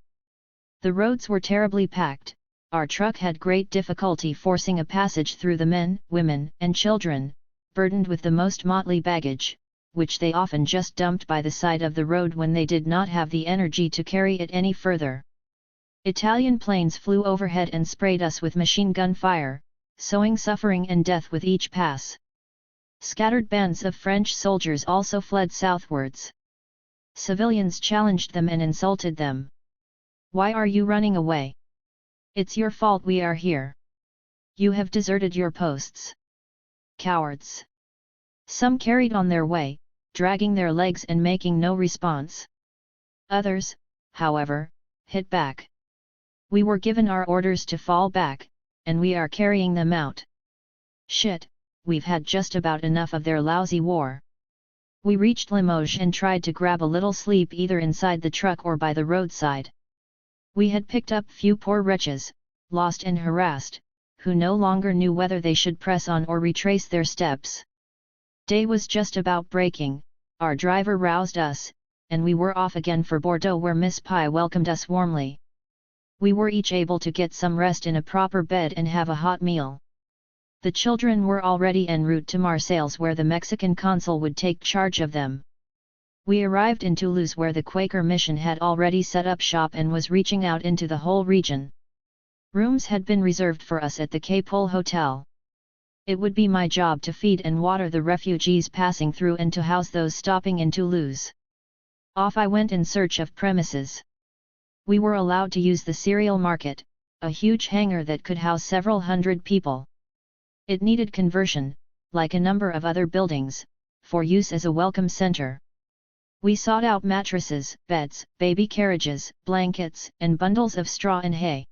[SPEAKER 1] The roads were terribly packed. Our truck had great difficulty forcing a passage through the men, women, and children, burdened with the most motley baggage, which they often just dumped by the side of the road when they did not have the energy to carry it any further. Italian planes flew overhead and sprayed us with machine gun fire, sowing suffering and death with each pass. Scattered bands of French soldiers also fled southwards. Civilians challenged them and insulted them. "Why are you running away? It's your fault we are here. You have deserted your posts. Cowards!" Some carried on their way, dragging their legs and making no response. Others, however, hit back. We were given our orders to fall back, and we are carrying them out. Shit, we've had just about enough of their lousy war. We reached Limoges and tried to grab a little sleep either inside the truck or by the roadside. We had picked up few poor wretches, lost and harassed, who no longer knew whether they should press on or retrace their steps. Day was just about breaking, our driver roused us, and we were off again for Bordeaux where Miss Pye welcomed us warmly. We were each able to get some rest in a proper bed and have a hot meal. The children were already en route to Marseilles where the Mexican consul would take charge of them. We arrived in Toulouse where the Quaker mission had already set up shop and was reaching out into the whole region. Rooms had been reserved for us at the Quai Pol Hotel. It would be my job to feed and water the refugees passing through and to house those stopping in Toulouse. Off I went in search of premises. We were allowed to use the cereal market, a huge hangar that could house several hundred people. It needed conversion, like a number of other buildings, for use as a welcome center. We sought out mattresses, beds, baby carriages, blankets, and bundles of straw and hay.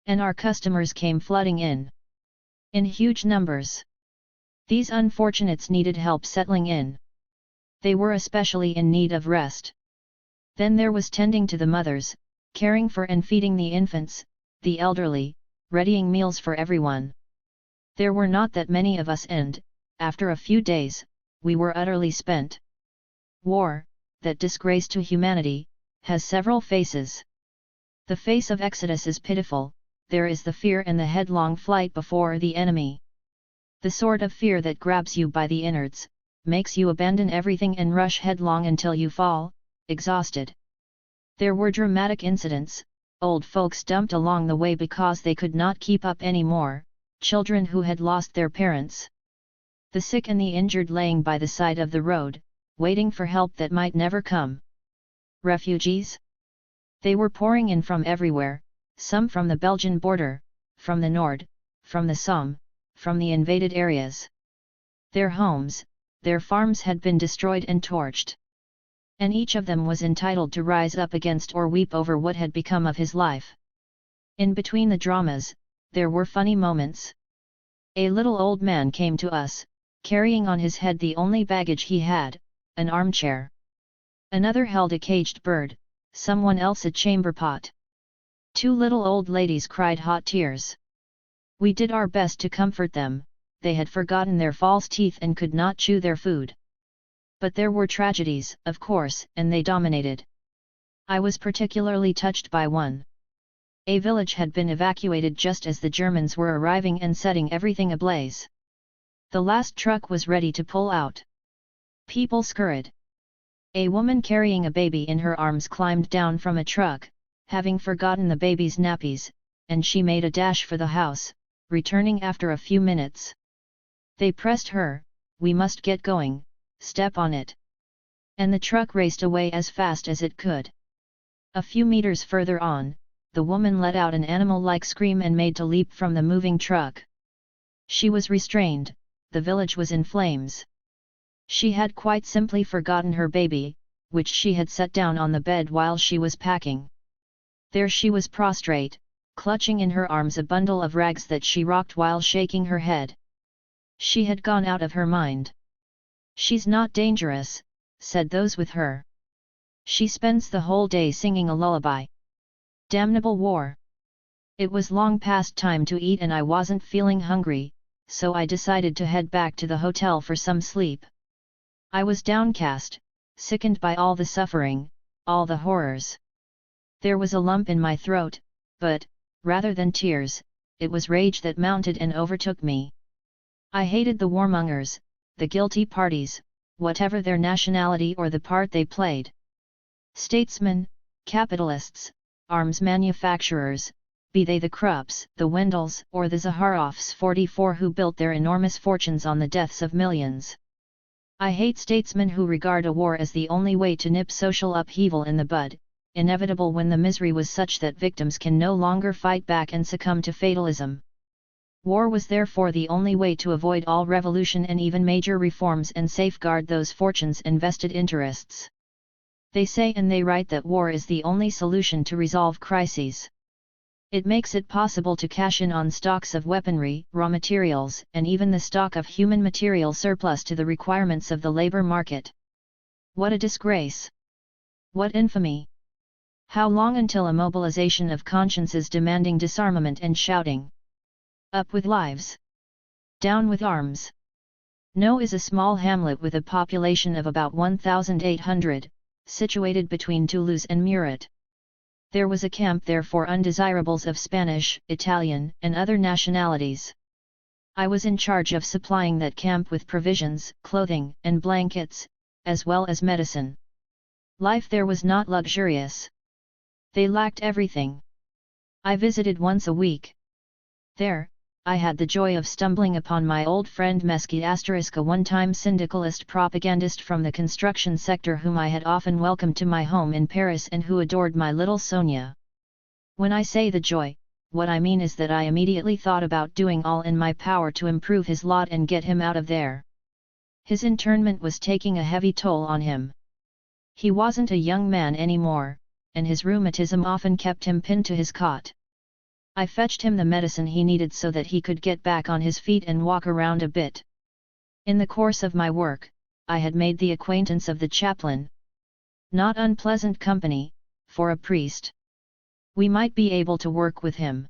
[SPEAKER 1] And our customers came flooding in huge numbers. These unfortunates needed help settling in. They were especially in need of rest. Then there was tending to the mothers, caring for and feeding the infants, the elderly, readying meals for everyone. There were not that many of us and, after a few days, we were utterly spent. War, that disgrace to humanity, has several faces. The face of Exodus is pitiful. There is the fear and the headlong flight before the enemy. The sort of fear that grabs you by the innards, makes you abandon everything and rush headlong until you fall, exhausted. There were dramatic incidents, old folks dumped along the way because they could not keep up anymore, children who had lost their parents. The sick and the injured laying by the side of the road, waiting for help that might never come. Refugees? They were pouring in from everywhere, some from the Belgian border, from the Nord, from the Somme, from the invaded areas. Their homes, their farms had been destroyed and torched. And each of them was entitled to rise up against or weep over what had become of his life. In between the dramas, there were funny moments. A little old man came to us, carrying on his head the only baggage he had, an armchair. Another held a caged bird, someone else a chamber pot. Two little old ladies cried hot tears. We did our best to comfort them, they had forgotten their false teeth and could not chew their food. But there were tragedies, of course, and they dominated. I was particularly touched by one. A village had been evacuated just as the Germans were arriving and setting everything ablaze. The last truck was ready to pull out. People scurried. A woman carrying a baby in her arms climbed down from a truck, having forgotten the baby's nappies, and she made a dash for the house, returning after a few minutes. They pressed her, "We must get going, step on it." And the truck raced away as fast as it could. A few meters further on, the woman let out an animal-like scream and made to leap from the moving truck. She was restrained, the village was in flames. She had quite simply forgotten her baby, which she had set down on the bed while she was packing. There she was prostrate, clutching in her arms a bundle of rags that she rocked while shaking her head. She had gone out of her mind. "She's not dangerous," said those with her. "She spends the whole day singing a lullaby. Damnable war." It was long past time to eat and I wasn't feeling hungry, so I decided to head back to the hotel for some sleep. I was downcast, sickened by all the suffering, all the horrors. There was a lump in my throat, but, rather than tears, it was rage that mounted and overtook me. I hated the warmongers, the guilty parties, whatever their nationality or the part they played. Statesmen, capitalists, arms manufacturers, be they the Krupps, the Wendells, or the Zaharoffs 44 who built their enormous fortunes on the deaths of millions. I hate statesmen who regard a war as the only way to nip social upheaval in the bud, inevitable when the misery was such that victims can no longer fight back and succumb to fatalism. War was therefore the only way to avoid all revolution and even major reforms and safeguard those fortunes and vested interests. They say and they write that war is the only solution to resolve crises. It makes it possible to cash in on stocks of weaponry, raw materials, and even the stock of human material surplus to the requirements of the labor market. What a disgrace! What infamy! How long until a mobilization of consciences demanding disarmament and shouting, "Up with lives! Down with arms!" No is a small hamlet with a population of about 1,800, situated between Toulouse and Murat. There was a camp there for undesirables of Spanish, Italian, and other nationalities. I was in charge of supplying that camp with provisions, clothing, and blankets, as well as medicine. Life there was not luxurious. They lacked everything. I visited once a week. There, I had the joy of stumbling upon my old friend Mesky *, a one-time syndicalist propagandist from the construction sector whom I had often welcomed to my home in Paris and who adored my little Sonia. When I say the joy, what I mean is that I immediately thought about doing all in my power to improve his lot and get him out of there. His internment was taking a heavy toll on him. He wasn't a young man anymore, and his rheumatism often kept him pinned to his cot. I fetched him the medicine he needed so that he could get back on his feet and walk around a bit. In the course of my work, I had made the acquaintance of the chaplain. Not unpleasant company, for a priest. We might be able to work with him.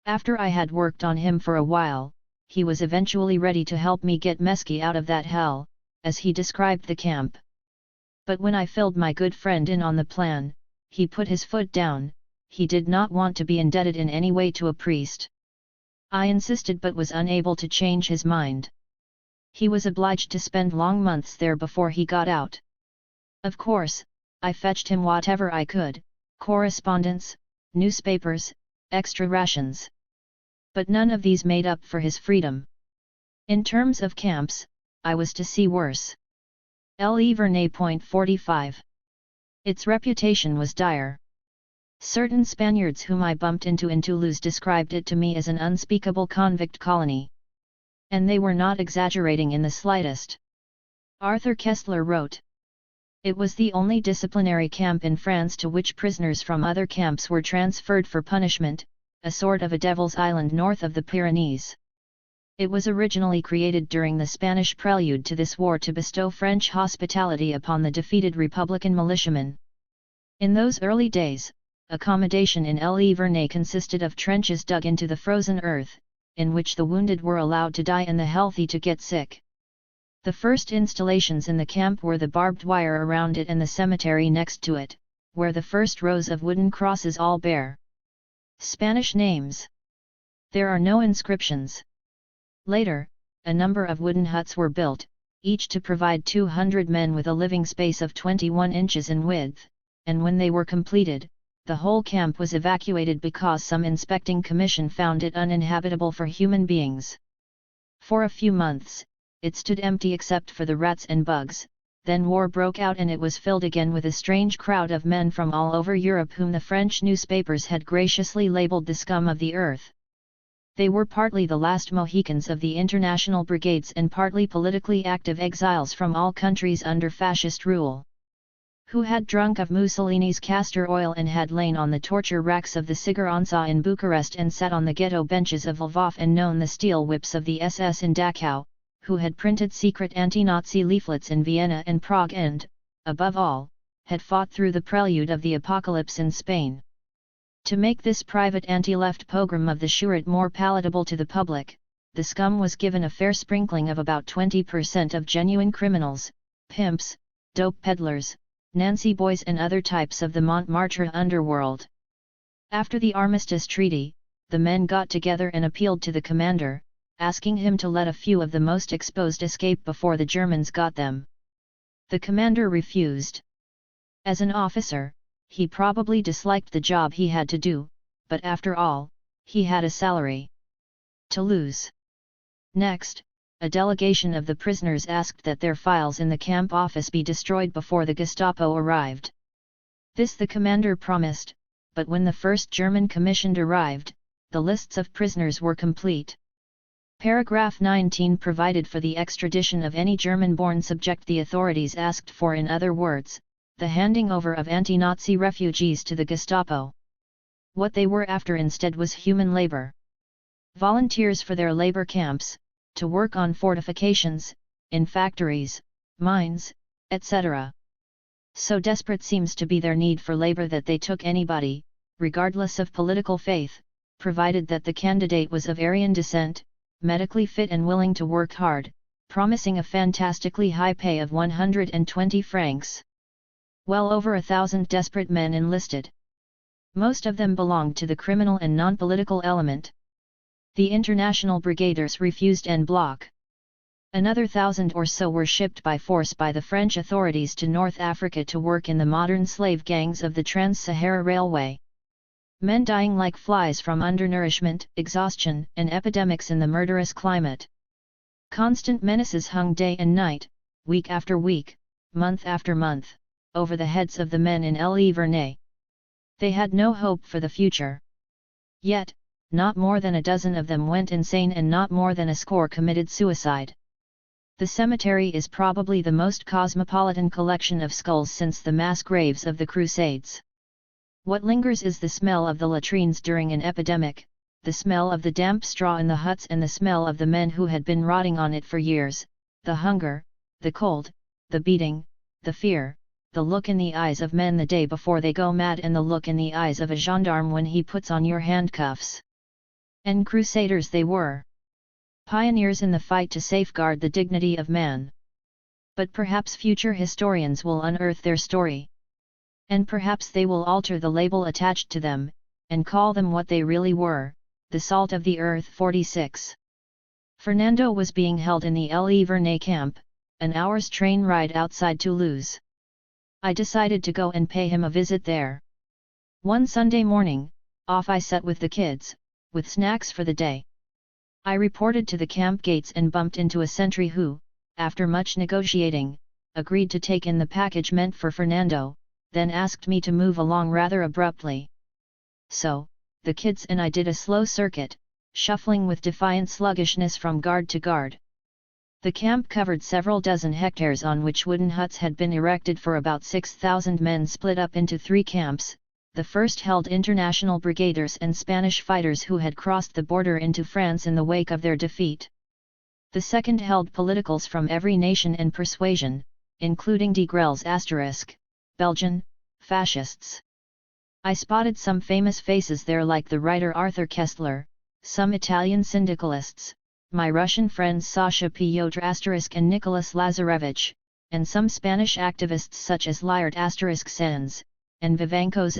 [SPEAKER 1] After I had worked on him for a while, he was eventually ready to help me get Mesky out of that hell, as he described the camp. But when I filled my good friend in on the plan, he put his foot down. He did not want to be indebted in any way to a priest. I insisted but was unable to change his mind. He was obliged to spend long months there before he got out. Of course, I fetched him whatever I could, correspondence, newspapers, extra rations. But none of these made up for his freedom. In terms of camps, I was to see worse. Le Vernet. 45. Its reputation was dire. Certain Spaniards whom I bumped into in Toulouse described it to me as an unspeakable convict colony. And they were not exaggerating in the slightest. Arthur Kessler wrote, "It was the only disciplinary camp in France to which prisoners from other camps were transferred for punishment, a sort of a devil's island north of the Pyrenees. It was originally created during the Spanish prelude to this war to bestow French hospitality upon the defeated Republican militiamen. In those early days, accommodation in Le Vernet consisted of trenches dug into the frozen earth, in which the wounded were allowed to die and the healthy to get sick. The first installations in the camp were the barbed wire around it and the cemetery next to it, where the first rows of wooden crosses all bear Spanish names. There are no inscriptions. Later, a number of wooden huts were built, each to provide 200 men with a living space of 21 inches in width, and when they were completed, the whole camp was evacuated because some inspecting commission found it uninhabitable for human beings. For a few months, it stood empty except for the rats and bugs, then war broke out and it was filled again with a strange crowd of men from all over Europe whom the French newspapers had graciously labeled the scum of the earth. They were partly the last Mohicans of the international brigades and partly politically active exiles from all countries under fascist rule, who had drunk of Mussolini's castor oil and had lain on the torture racks of the Siguranza in Bucharest and sat on the ghetto benches of Lvov and known the steel whips of the SS in Dachau, who had printed secret anti-Nazi leaflets in Vienna and Prague and, above all, had fought through the prelude of the apocalypse in Spain. To make this private anti-left pogrom of the Schuret more palatable to the public, the scum was given a fair sprinkling of about 20% of genuine criminals, pimps, dope peddlers, Nancy boys and other types of the Montmartre underworld. After the armistice treaty, the men got together and appealed to the commander, asking him to let a few of the most exposed escape before the Germans got them. The commander refused. As an officer, he probably disliked the job he had to do, but after all, he had a salary to lose. Next, a delegation of the prisoners asked that their files in the camp office be destroyed before the Gestapo arrived. This the commander promised, but when the first German commission arrived, the lists of prisoners were complete. Paragraph 19 provided for the extradition of any German-born subject the authorities asked for, in other words, the handing over of anti-Nazi refugees to the Gestapo. What they were after instead was human labor. Volunteers for their labor camps, to work on fortifications, in factories, mines, etc. So desperate seems to be their need for labor that they took anybody, regardless of political faith, provided that the candidate was of Aryan descent, medically fit and willing to work hard, promising a fantastically high pay of 120 francs. Well over 1,000 desperate men enlisted. Most of them belonged to the criminal and non-political element. The international brigaders refused en bloc. Another 1,000 or so were shipped by force by the French authorities to North Africa to work in the modern slave gangs of the Trans-Sahara Railway. Men dying like flies from undernourishment, exhaustion, and epidemics in the murderous climate. Constant menaces hung day and night, week after week, month after month, over the heads of the men in Le Vernet. They had no hope for the future. Yet, not more than a dozen of them went insane and not more than a score committed suicide. The cemetery is probably the most cosmopolitan collection of skulls since the mass graves of the Crusades. What lingers is the smell of the latrines during an epidemic, the smell of the damp straw in the huts and the smell of the men who had been rotting on it for years, the hunger, the cold, the beating, the fear, the look in the eyes of men the day before they go mad and the look in the eyes of a gendarme when he puts on your handcuffs. And crusaders they were. Pioneers in the fight to safeguard the dignity of man. But perhaps future historians will unearth their story. And perhaps they will alter the label attached to them, and call them what they really were, the salt of the earth 46. Fernando was being held in the Le Vernet camp, an hour's train ride outside Toulouse. I decided to go and pay him a visit there. One Sunday morning, off I set with the kids, with snacks for the day. I reported to the camp gates and bumped into a sentry who, after much negotiating, agreed to take in the package meant for Fernando, then asked me to move along rather abruptly. So, the kids and I did a slow circuit, shuffling with defiant sluggishness from guard to guard. The camp covered several dozen hectares on which wooden huts had been erected for about 6,000 men split up into 3 camps. The first held international brigaders and Spanish fighters who had crossed the border into France in the wake of their defeat. The second held politicals from every nation and persuasion, including de Grel's *, Belgian, fascists. I spotted some famous faces there like the writer Arthur Kessler, some Italian syndicalists, my Russian friends Sasha Piotr * and Nicholas Lazarevich, and some Spanish activists such as Liart * Sanz, and Vivancos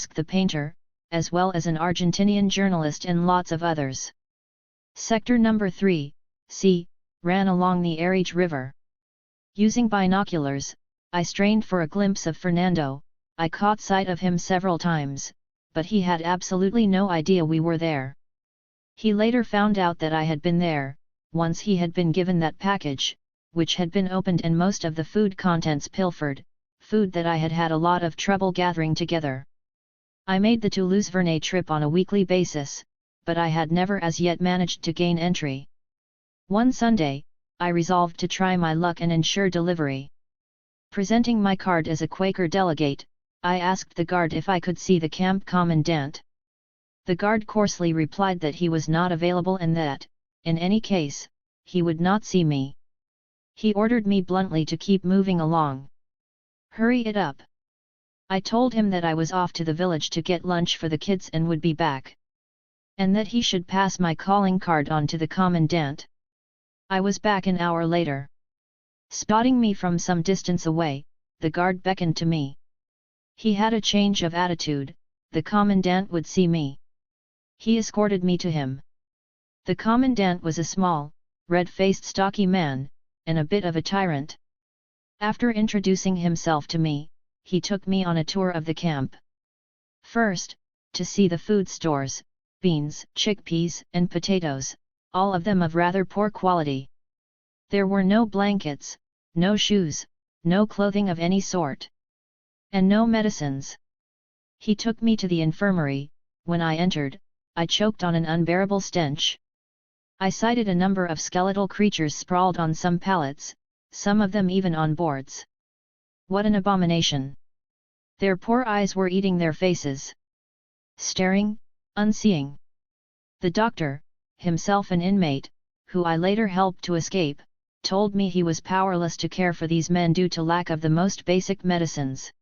[SPEAKER 1] * the painter, as well as an Argentinian journalist and lots of others. Sector number 3, C, ran along the Ariege River. Using binoculars, I strained for a glimpse of Fernando. I caught sight of him several times, but he had absolutely no idea we were there. He later found out that I had been there, once he had been given that package, which had been opened and most of the food contents pilfered, food that I had had a lot of trouble gathering together. I made the Toulouse-Vernet trip on a weekly basis, but I had never as yet managed to gain entry. One Sunday, I resolved to try my luck and ensure delivery. Presenting my card as a Quaker delegate, I asked the guard if I could see the camp commandant. The guard coarsely replied that he was not available and that, in any case, he would not see me. He ordered me bluntly to keep moving along. Hurry it up. I told him that I was off to the village to get lunch for the kids and would be back. And that he should pass my calling card on to the commandant. I was back an hour later. Spotting me from some distance away, the guard beckoned to me. He had a change of attitude, the commandant would see me. He escorted me to him. The commandant was a small, red-faced stocky man, and a bit of a tyrant. After introducing himself to me, he took me on a tour of the camp. First, to see the food stores, beans, chickpeas, and potatoes, all of them of rather poor quality. There were no blankets, no shoes, no clothing of any sort. And no medicines. He took me to the infirmary. When I entered, I choked on an unbearable stench. I sighted a number of skeletal creatures sprawled on some pallets, some of them even on boards. What an abomination! Their poor eyes were eating their faces. Staring, unseeing. The doctor, himself an inmate, who I later helped to escape, told me he was powerless to care for these men due to lack of the most basic medicines.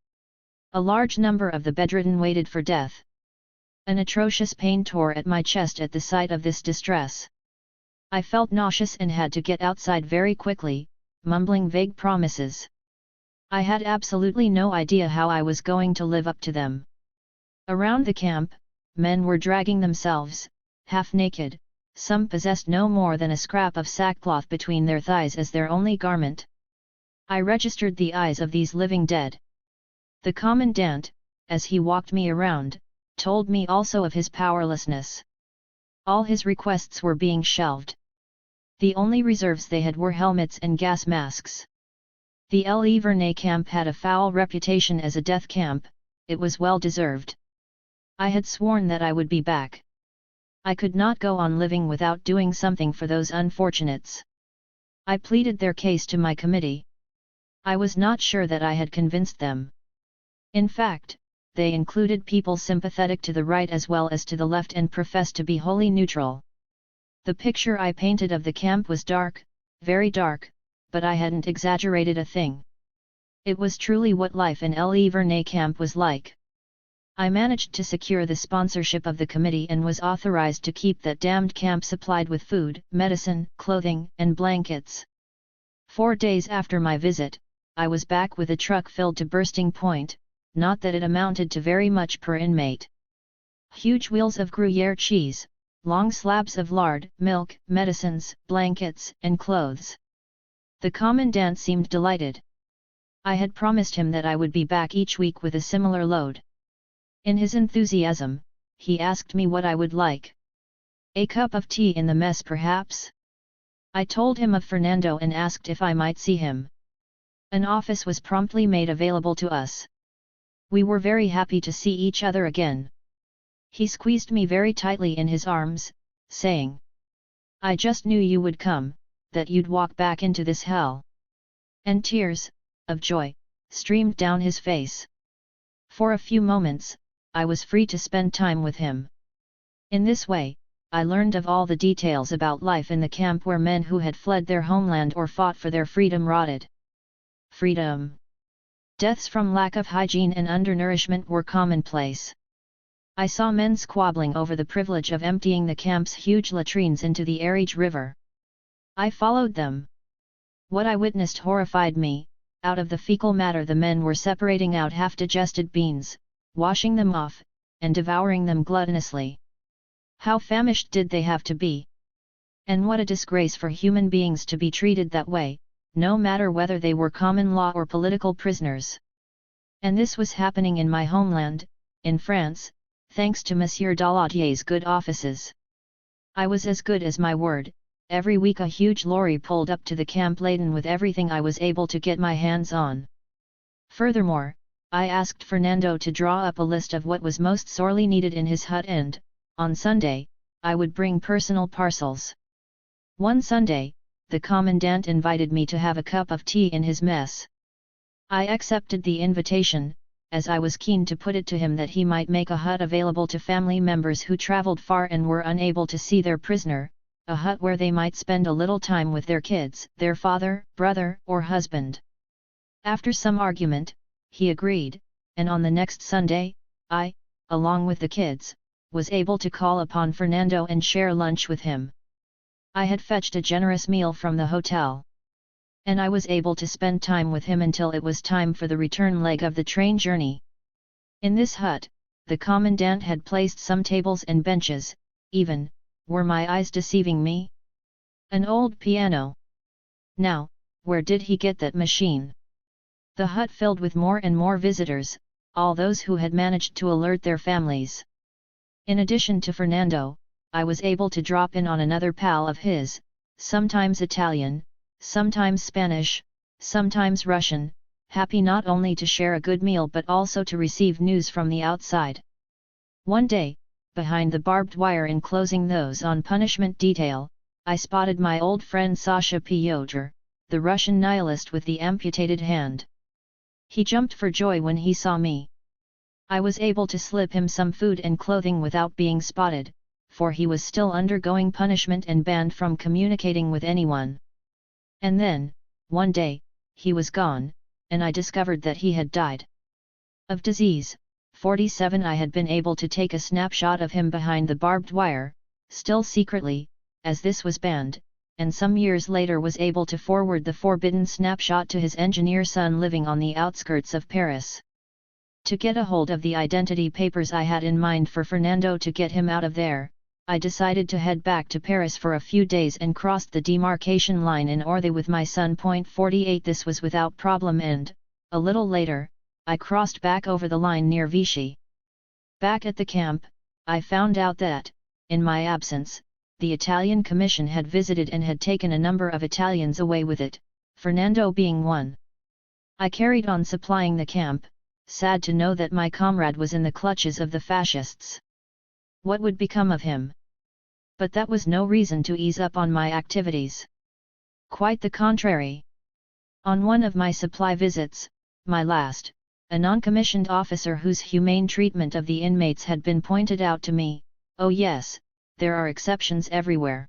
[SPEAKER 1] A large number of the bedridden waited for death. An atrocious pain tore at my chest at the sight of this distress. I felt nauseous and had to get outside very quickly, mumbling vague promises. I had absolutely no idea how I was going to live up to them. Around the camp, men were dragging themselves, half naked, some possessed no more than a scrap of sackcloth between their thighs as their only garment. I registered the eyes of these living dead. The commandant, as he walked me around, told me also of his powerlessness. All his requests were being shelved. The only reserves they had were helmets and gas masks. The Le Vernet camp had a foul reputation as a death camp. It was well deserved. I had sworn that I would be back. I could not go on living without doing something for those unfortunates. I pleaded their case to my committee. I was not sure that I had convinced them. In fact, they included people sympathetic to the right as well as to the left and professed to be wholly neutral. The picture I painted of the camp was dark, very dark, but I hadn't exaggerated a thing. It was truly what life in Le Vernet camp was like. I managed to secure the sponsorship of the committee and was authorized to keep that damned camp supplied with food, medicine, clothing, and blankets. 4 days after my visit, I was back with a truck filled to bursting point, not that it amounted to very much per inmate. Huge wheels of Gruyere cheese, long slabs of lard, milk, medicines, blankets, and clothes. The commandant seemed delighted. I had promised him that I would be back each week with a similar load. In his enthusiasm, he asked me what I would like. A cup of tea in the mess perhaps? I told him of Fernando and asked if I might see him. An office was promptly made available to us. We were very happy to see each other again. He squeezed me very tightly in his arms, saying, "I just knew you would come, that you'd walk back into this hell." And tears, of joy, streamed down his face. For a few moments, I was free to spend time with him. In this way, I learned of all the details about life in the camp where men who had fled their homeland or fought for their freedom rotted. Freedom! Deaths from lack of hygiene and undernourishment were commonplace. I saw men squabbling over the privilege of emptying the camp's huge latrines into the Arige River. I followed them. What I witnessed horrified me. Out of the fecal matter the men were separating out half-digested beans, washing them off, and devouring them gluttonously. How famished did they have to be? And what a disgrace for human beings to be treated that way, no matter whether they were common law or political prisoners. And this was happening in my homeland, in France, thanks to Monsieur Dallaudier's good offices. I was as good as my word. Every week a huge lorry pulled up to the camp laden with everything I was able to get my hands on. Furthermore, I asked Fernando to draw up a list of what was most sorely needed in his hut and, on Sunday, I would bring personal parcels. One Sunday, the commandant invited me to have a cup of tea in his mess. I accepted the invitation, as I was keen to put it to him that he might make a hut available to family members who traveled far and were unable to see their prisoner, a hut where they might spend a little time with their kids, their father, brother, or husband. After some argument, he agreed, and on the next Sunday, I, along with the kids, was able to call upon Fernando and share lunch with him. I had fetched a generous meal from the hotel. And I was able to spend time with him until it was time for the return leg of the train journey. In this hut, the commandant had placed some tables and benches, even, were my eyes deceiving me? An old piano. Now, where did he get that machine? The hut filled with more and more visitors, all those who had managed to alert their families. In addition to Fernando, I was able to drop in on another pal of his, sometimes Italian, sometimes Spanish, sometimes Russian, happy not only to share a good meal but also to receive news from the outside. One day, behind the barbed wire enclosing those on punishment detail, I spotted my old friend Sasha Pyotr, the Russian nihilist with the amputated hand. He jumped for joy when he saw me. I was able to slip him some food and clothing without being spotted, for he was still undergoing punishment and banned from communicating with anyone. And then, one day, he was gone, and I discovered that he had died. Of disease, 47. I had been able to take a snapshot of him behind the barbed wire, still secretly, as this was banned, and some years later was able to forward the forbidden snapshot to his engineer son living on the outskirts of Paris. To get a hold of the identity papers I had in mind for Fernando to get him out of there, I decided to head back to Paris for a few days and crossed the demarcation line in Orthe with my son. 48. This was without problem and, a little later, I crossed back over the line near Vichy. Back at the camp, I found out that, in my absence, the Italian Commission had visited and had taken a number of Italians away with it, Fernando being one. I carried on supplying the camp, sad to know that my comrade was in the clutches of the fascists. What would become of him? But that was no reason to ease up on my activities. Quite the contrary. On one of my supply visits, my last, a non-commissioned officer whose humane treatment of the inmates had been pointed out to me, oh yes, there are exceptions everywhere.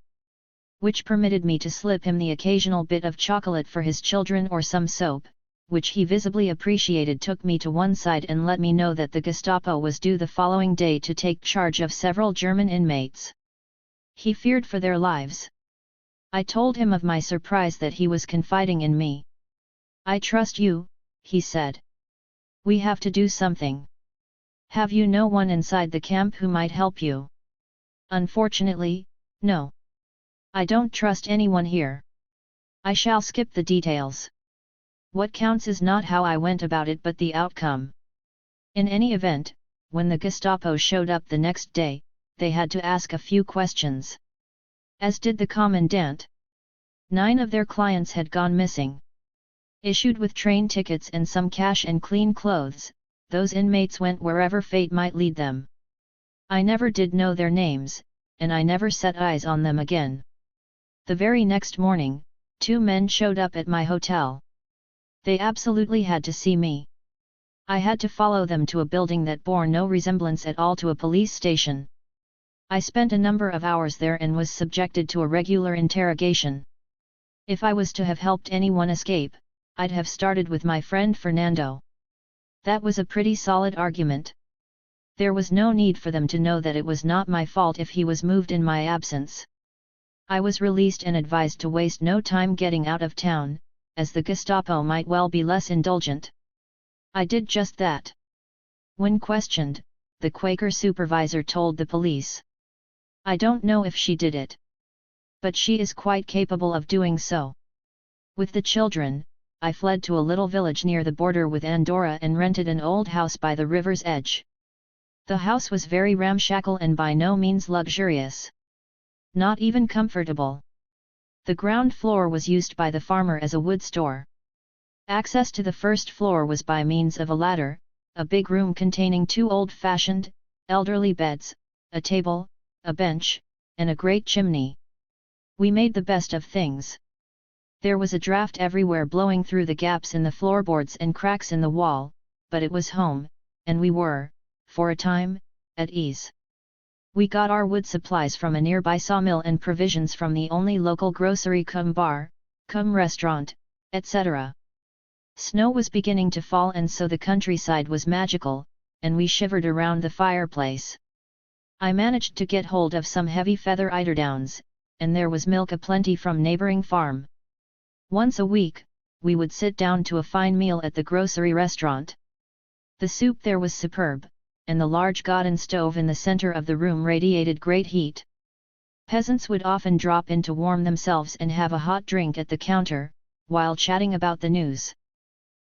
[SPEAKER 1] Which permitted me to slip him the occasional bit of chocolate for his children or some soap, which he visibly appreciated, took me to one side and let me know that the Gestapo was due the following day to take charge of several German inmates. He feared for their lives. I told him of my surprise that he was confiding in me. I trust you, he said. We have to do something. Have you no one inside the camp who might help you? Unfortunately, no. I don't trust anyone here. I shall skip the details. What counts is not how I went about it but the outcome. In any event, when the Gestapo showed up the next day, they had to ask a few questions. As did the commandant. 9 of their clients had gone missing. Issued with train tickets and some cash and clean clothes, those inmates went wherever fate might lead them. I never did know their names, and I never set eyes on them again. The very next morning, 2 men showed up at my hotel. They absolutely had to see me. I had to follow them to a building that bore no resemblance at all to a police station. I spent a number of hours there and was subjected to a regular interrogation. If I was to have helped anyone escape, I'd have started with my friend Fernando. That was a pretty solid argument. There was no need for them to know that it was not my fault if he was moved in my absence. I was released and advised to waste no time getting out of town, as the Gestapo might well be less indulgent. I did just that. When questioned, the Quaker supervisor told the police. I don't know if she did it. But she is quite capable of doing so. With the children, I fled to a little village near the border with Andorra and rented an old house by the river's edge. The house was very ramshackle and by no means luxurious. Not even comfortable. The ground floor was used by the farmer as a wood store. Access to the first floor was by means of a ladder, a big room containing 2 old-fashioned, elderly beds, a table, a bench, and a great chimney. We made the best of things. There was a draft everywhere blowing through the gaps in the floorboards and cracks in the wall, but it was home, and we were, for a time, at ease. We got our wood supplies from a nearby sawmill and provisions from the only local grocery cum bar, cum restaurant, etc. Snow was beginning to fall and so the countryside was magical, and we shivered around the fireplace. I managed to get hold of some heavy feather eiderdowns, and there was milk aplenty from neighboring farm. Once a week, we would sit down to a fine meal at the grocery restaurant. The soup there was superb, and the large Godin stove in the center of the room radiated great heat. Peasants would often drop in to warm themselves and have a hot drink at the counter, while chatting about the news.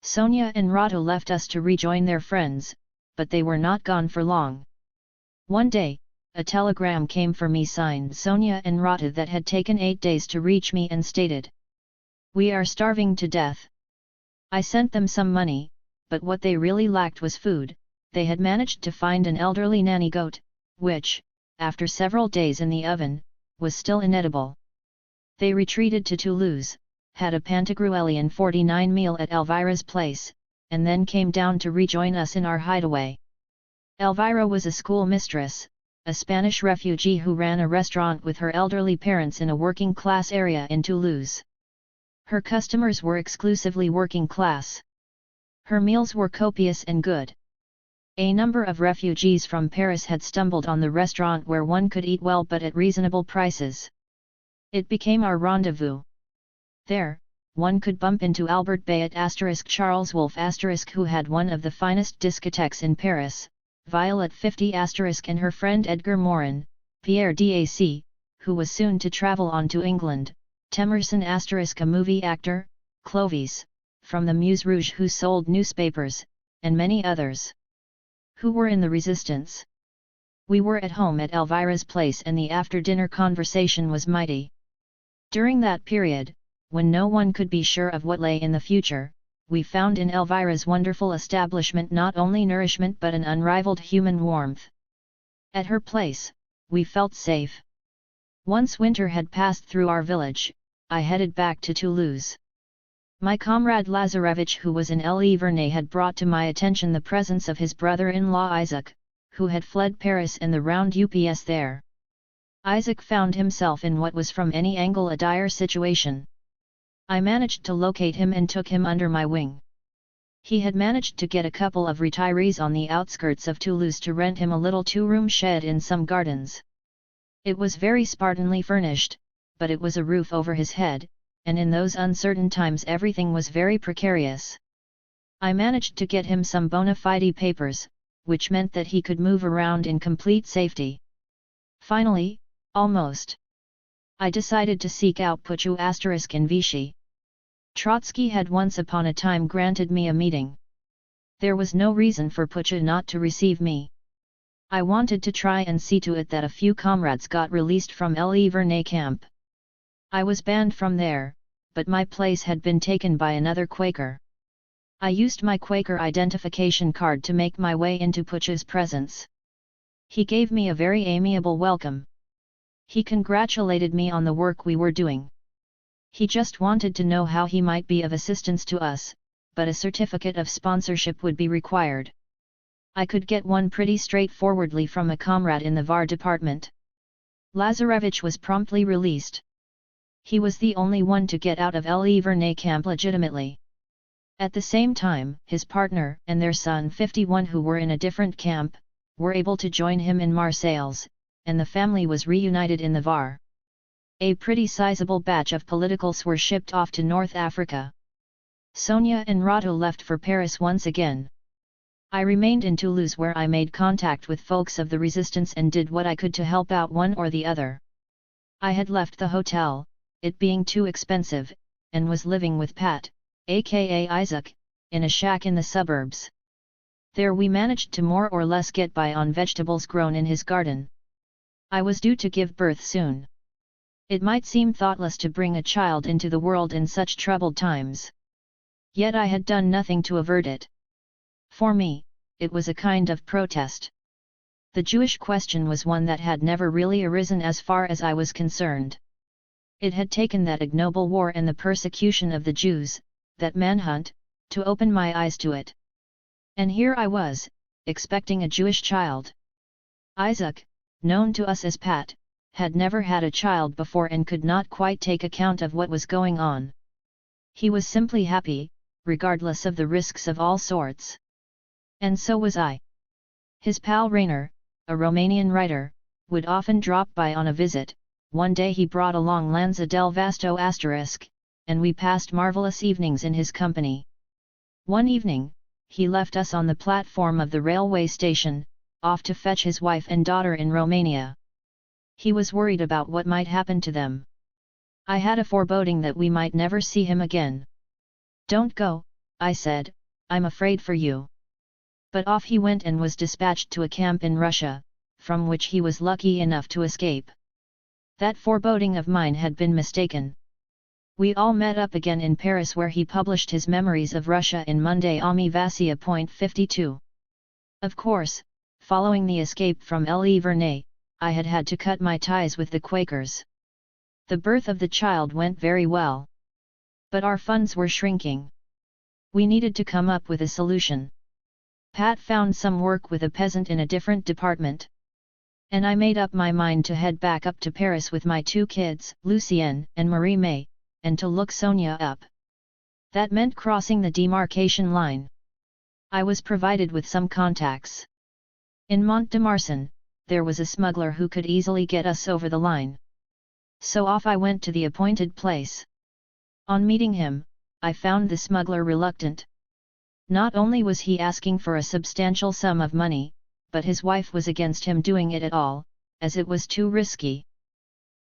[SPEAKER 1] Sonia and Rado left us to rejoin their friends, but they were not gone for long. One day, a telegram came for me signed Sonia and Rado that had taken 8 days to reach me and stated, "We are starving to death." I sent them some money, but what they really lacked was food. They had managed to find an elderly nanny goat, which, after several days in the oven, was still inedible. They retreated to Toulouse, had a Pantagruelian 49 meal at Elvira's place, and then came down to rejoin us in our hideaway. Elvira was a school mistress, a Spanish refugee who ran a restaurant with her elderly parents in a working-class area in Toulouse. Her customers were exclusively working class. Her meals were copious and good. A number of refugees from Paris had stumbled on the restaurant where one could eat well but at reasonable prices. It became our rendezvous. There, one could bump into Albert Bayet * Charles Wolfe * who had one of the finest discotheques in Paris, Violet 50 * and her friend Edgar Morin, Pierre Dac, who was soon to travel on to England, Temerson * a movie actor, Clovis, from the Muse Rouge who sold newspapers, and many others. Who were in the resistance. We were at home at Elvira's place and the after-dinner conversation was mighty. During that period, when no one could be sure of what lay in the future, we found in Elvira's wonderful establishment not only nourishment but an unrivaled human warmth. At her place, we felt safe. Once winter had passed through our village, I headed back to Toulouse. My comrade Lazarevich, who was in Le Vernet, had brought to my attention the presence of his brother-in-law Isaac, who had fled Paris and the round ups there. Isaac found himself in what was from any angle a dire situation. I managed to locate him and took him under my wing. He had managed to get a couple of retirees on the outskirts of Toulouse to rent him a little two-room shed in some gardens. It was very spartanly furnished, but it was a roof over his head, and in those uncertain times everything was very precarious. I managed to get him some bona fide papers, which meant that he could move around in complete safety. Finally, almost, I decided to seek out Puchu in Vichy. Trotsky had once upon a time granted me a meeting. There was no reason for Puchu not to receive me. I wanted to try and see to it that a few comrades got released from Le Vernet camp. I was banned from there, but my place had been taken by another Quaker. I used my Quaker identification card to make my way into Puchu's presence. He gave me a very amiable welcome. He congratulated me on the work we were doing. He just wanted to know how he might be of assistance to us, but a certificate of sponsorship would be required. I could get one pretty straightforwardly from a comrade in the Var department. Lazarevich was promptly released. He was the only one to get out of Le Vernet camp legitimately. At the same time, his partner and their son 51, who were in a different camp, were able to join him in Marseilles, and the family was reunited in the Var. A pretty sizable batch of politicals were shipped off to North Africa. Sonia and Rato left for Paris once again. I remained in Toulouse, where I made contact with folks of the resistance and did what I could to help out one or the other. I had left the hotel, it being too expensive, and was living with Pat, aka Isaac, in a shack in the suburbs. There we managed to more or less get by on vegetables grown in his garden. I was due to give birth soon. It might seem thoughtless to bring a child into the world in such troubled times. Yet I had done nothing to avert it. For me, it was a kind of protest. The Jewish question was one that had never really arisen as far as I was concerned. It had taken that ignoble war and the persecution of the Jews, that manhunt, to open my eyes to it. And here I was, expecting a Jewish child. Isaac, known to us as Pat, had never had a child before and could not quite take account of what was going on. He was simply happy, regardless of the risks of all sorts. And so was I. His pal Rainer, a Romanian writer, would often drop by on a visit. One day he brought along Lanza del Vasto *, and we passed marvelous evenings in his company. One evening, he left us on the platform of the railway station, off to fetch his wife and daughter in Romania. He was worried about what might happen to them. I had a foreboding that we might never see him again. "Don't go," I said, "I'm afraid for you." But off he went and was dispatched to a camp in Russia, from which he was lucky enough to escape. That foreboding of mine had been mistaken. We all met up again in Paris, where he published his memories of Russia in Monday Ami Vassia .52. Of course, following the escape from Le Vernet, I had had to cut my ties with the Quakers. The birth of the child went very well. But our funds were shrinking. We needed to come up with a solution. Pat found some work with a peasant in a different department. And I made up my mind to head back up to Paris with my two kids, Lucienne and Marie-May, and to look Sonia up. That meant crossing the demarcation line. I was provided with some contacts. In Mont-de-Marsan, there was a smuggler who could easily get us over the line. So off I went to the appointed place. On meeting him, I found the smuggler reluctant. Not only was he asking for a substantial sum of money, but his wife was against him doing it at all, as it was too risky.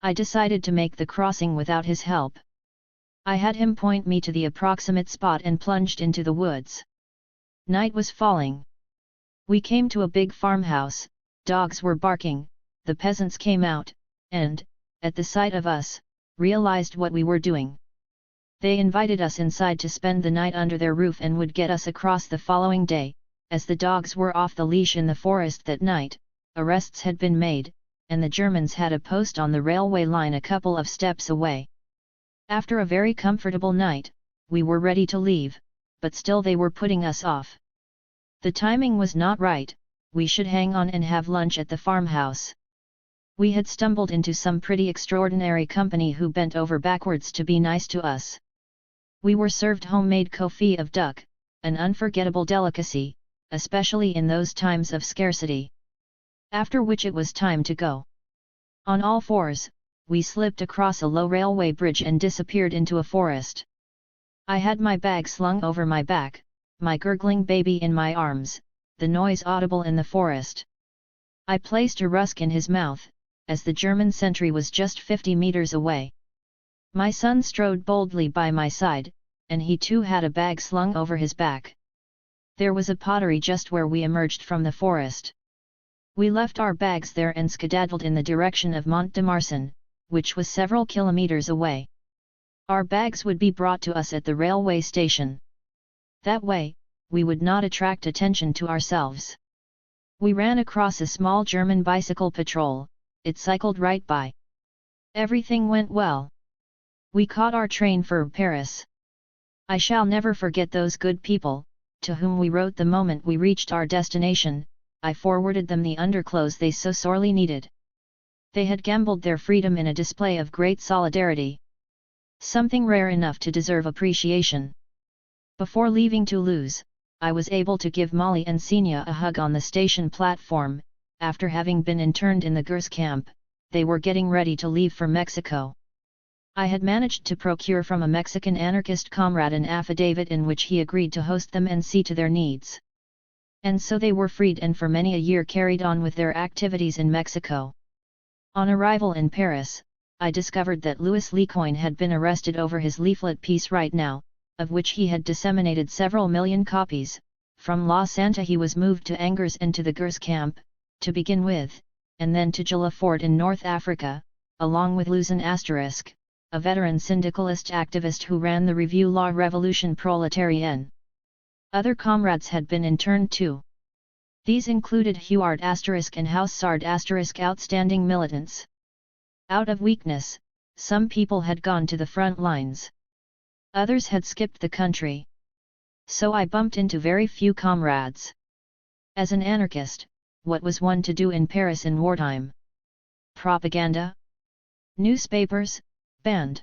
[SPEAKER 1] I decided to make the crossing without his help. I had him point me to the approximate spot and plunged into the woods. Night was falling. We came to a big farmhouse, Dogs were barking, the peasants came out, and, at the sight of us, realized what we were doing. They invited us inside to spend the night under their roof and would get us across the following day. As the dogs were off the leash in the forest that night, arrests had been made, and the Germans had a post on the railway line a couple of steps away. After a very comfortable night, we were ready to leave, but still they were putting us off. The timing was not right, we should hang on and have lunch at the farmhouse. We had stumbled into some pretty extraordinary company who bent over backwards to be nice to us. We were served homemade koffi of duck, an unforgettable delicacy, especially in those times of scarcity. After which it was time to go. On all fours, we slipped across a low railway bridge and disappeared into a forest. I had my bag slung over my back, my gurgling baby in my arms, the noise audible in the forest. I placed a rusk in his mouth, as the German sentry was just 50 meters away. My son strode boldly by my side, and he too had a bag slung over his back. There was a pottery just where we emerged from the forest. We left our bags there and skedaddled in the direction of Mont de Marsan, which was several kilometers away. Our bags would be brought to us at the railway station. That way, we would not attract attention to ourselves. We ran across a small German bicycle patrol, it cycled right by. Everything went well. We caught our train for Paris. I shall never forget those good people, to whom we wrote the moment we reached our destination. I forwarded them the underclothes they so sorely needed. They had gambled their freedom in a display of great solidarity. Something rare enough to deserve appreciation. Before leaving Toulouse, I was able to give Molly and Senia a hug on the station platform. After having been interned in the Gers camp, they were getting ready to leave for Mexico. I had managed to procure from a Mexican anarchist comrade an affidavit in which he agreed to host them and see to their needs. And so they were freed and for many a year carried on with their activities in Mexico. On arrival in Paris, I discovered that Louis Lecoin had been arrested over his leaflet piece Right Now, of which he had disseminated several million copies. From La Santa he was moved to Angers and to the Gers camp, to begin with, and then to Jula Fort in North Africa, along with Luzin Asterisk, a veteran syndicalist activist who ran the review La Révolution Prolétarienne. Other comrades had been interned too. These included Huard Asterisk and Haussard Asterisk, outstanding militants. Out of weakness, some people had gone to the front lines. Others had skipped the country. So I bumped into very few comrades. As an anarchist, what was one to do in Paris in wartime? Propaganda? Newspapers? Band?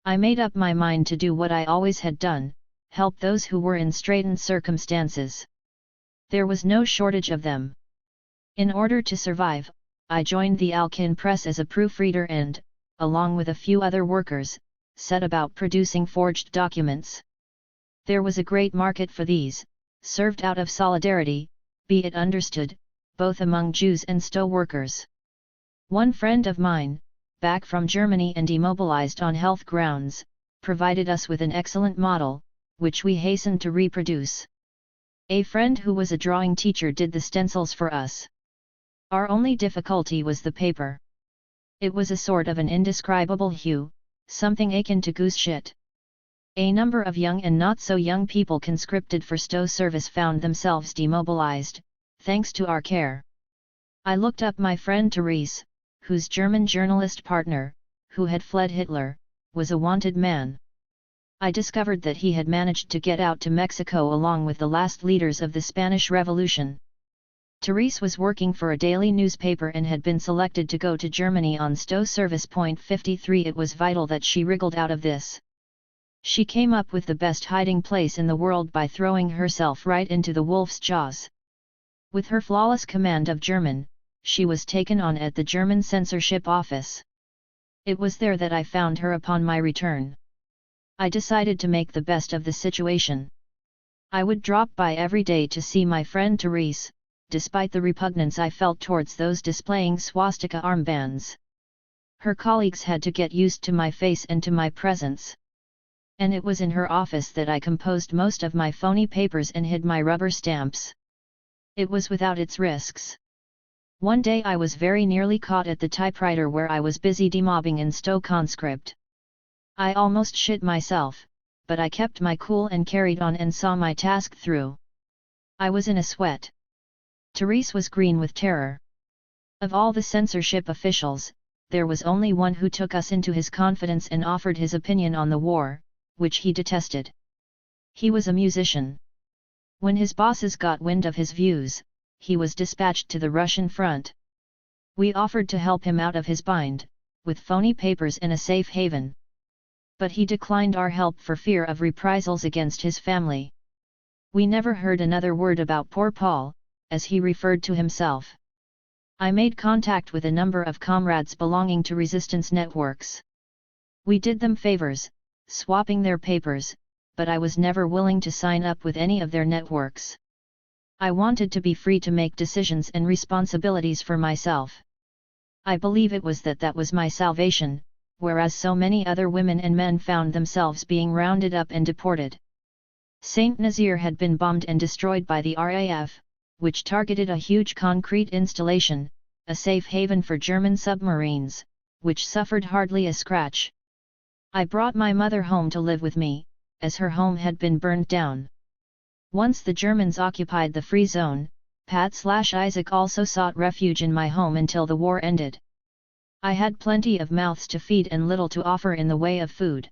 [SPEAKER 1] I made up my mind to do what I always had done, help those who were in straitened circumstances. There was no shortage of them. In order to survive, I joined the Alkin press as a proofreader and, along with a few other workers, set about producing forged documents. There was a great market for these, served out of solidarity, be it understood, both among Jews and Stow workers. One friend of mine, back from Germany and demobilized on health grounds, provided us with an excellent model, which we hastened to reproduce. A friend who was a drawing teacher did the stencils for us. Our only difficulty was the paper. It was a sort of an indescribable hue, something akin to goose shit. A number of young and not so young people conscripted for Stow service found themselves demobilized, thanks to our care. I looked up my friend Therese, whose German journalist partner, who had fled Hitler, was a wanted man. I discovered that he had managed to get out to Mexico along with the last leaders of the Spanish Revolution. Therese was working for a daily newspaper and had been selected to go to Germany on Stow service. 53 It was vital that she wriggled out of this. She came up with the best hiding place in the world by throwing herself right into the wolf's jaws. With her flawless command of German, she was taken on at the German censorship office. It was there that I found her upon my return. I decided to make the best of the situation. I would drop by every day to see my friend Therese, despite the repugnance I felt towards those displaying swastika armbands. Her colleagues had to get used to my face and to my presence. And it was in her office that I composed most of my phony papers and hid my rubber stamps. It was without its risks. One day I was very nearly caught at the typewriter where I was busy demobbing in Stowe conscript. I almost shit myself, but I kept my cool and carried on and saw my task through. I was in a sweat. Therese was green with terror. Of all the censorship officials, there was only one who took us into his confidence and offered his opinion on the war, which he detested. He was a musician. When his bosses got wind of his views, he was dispatched to the Russian front. We offered to help him out of his bind, with phony papers and a safe haven. But he declined our help for fear of reprisals against his family. We never heard another word about poor Paul, as he referred to himself. I made contact with a number of comrades belonging to resistance networks. We did them favors, swapping their papers, but I was never willing to sign up with any of their networks. I wanted to be free to make decisions and responsibilities for myself. I believe it was that was my salvation, whereas so many other women and men found themselves being rounded up and deported. Saint Nazaire had been bombed and destroyed by the RAF, which targeted a huge concrete installation, a safe haven for German submarines, which suffered hardly a scratch. I brought my mother home to live with me, as her home had been burned down. Once the Germans occupied the free zone, Pat/Isaac also sought refuge in my home until the war ended. I had plenty of mouths to feed and little to offer in the way of food.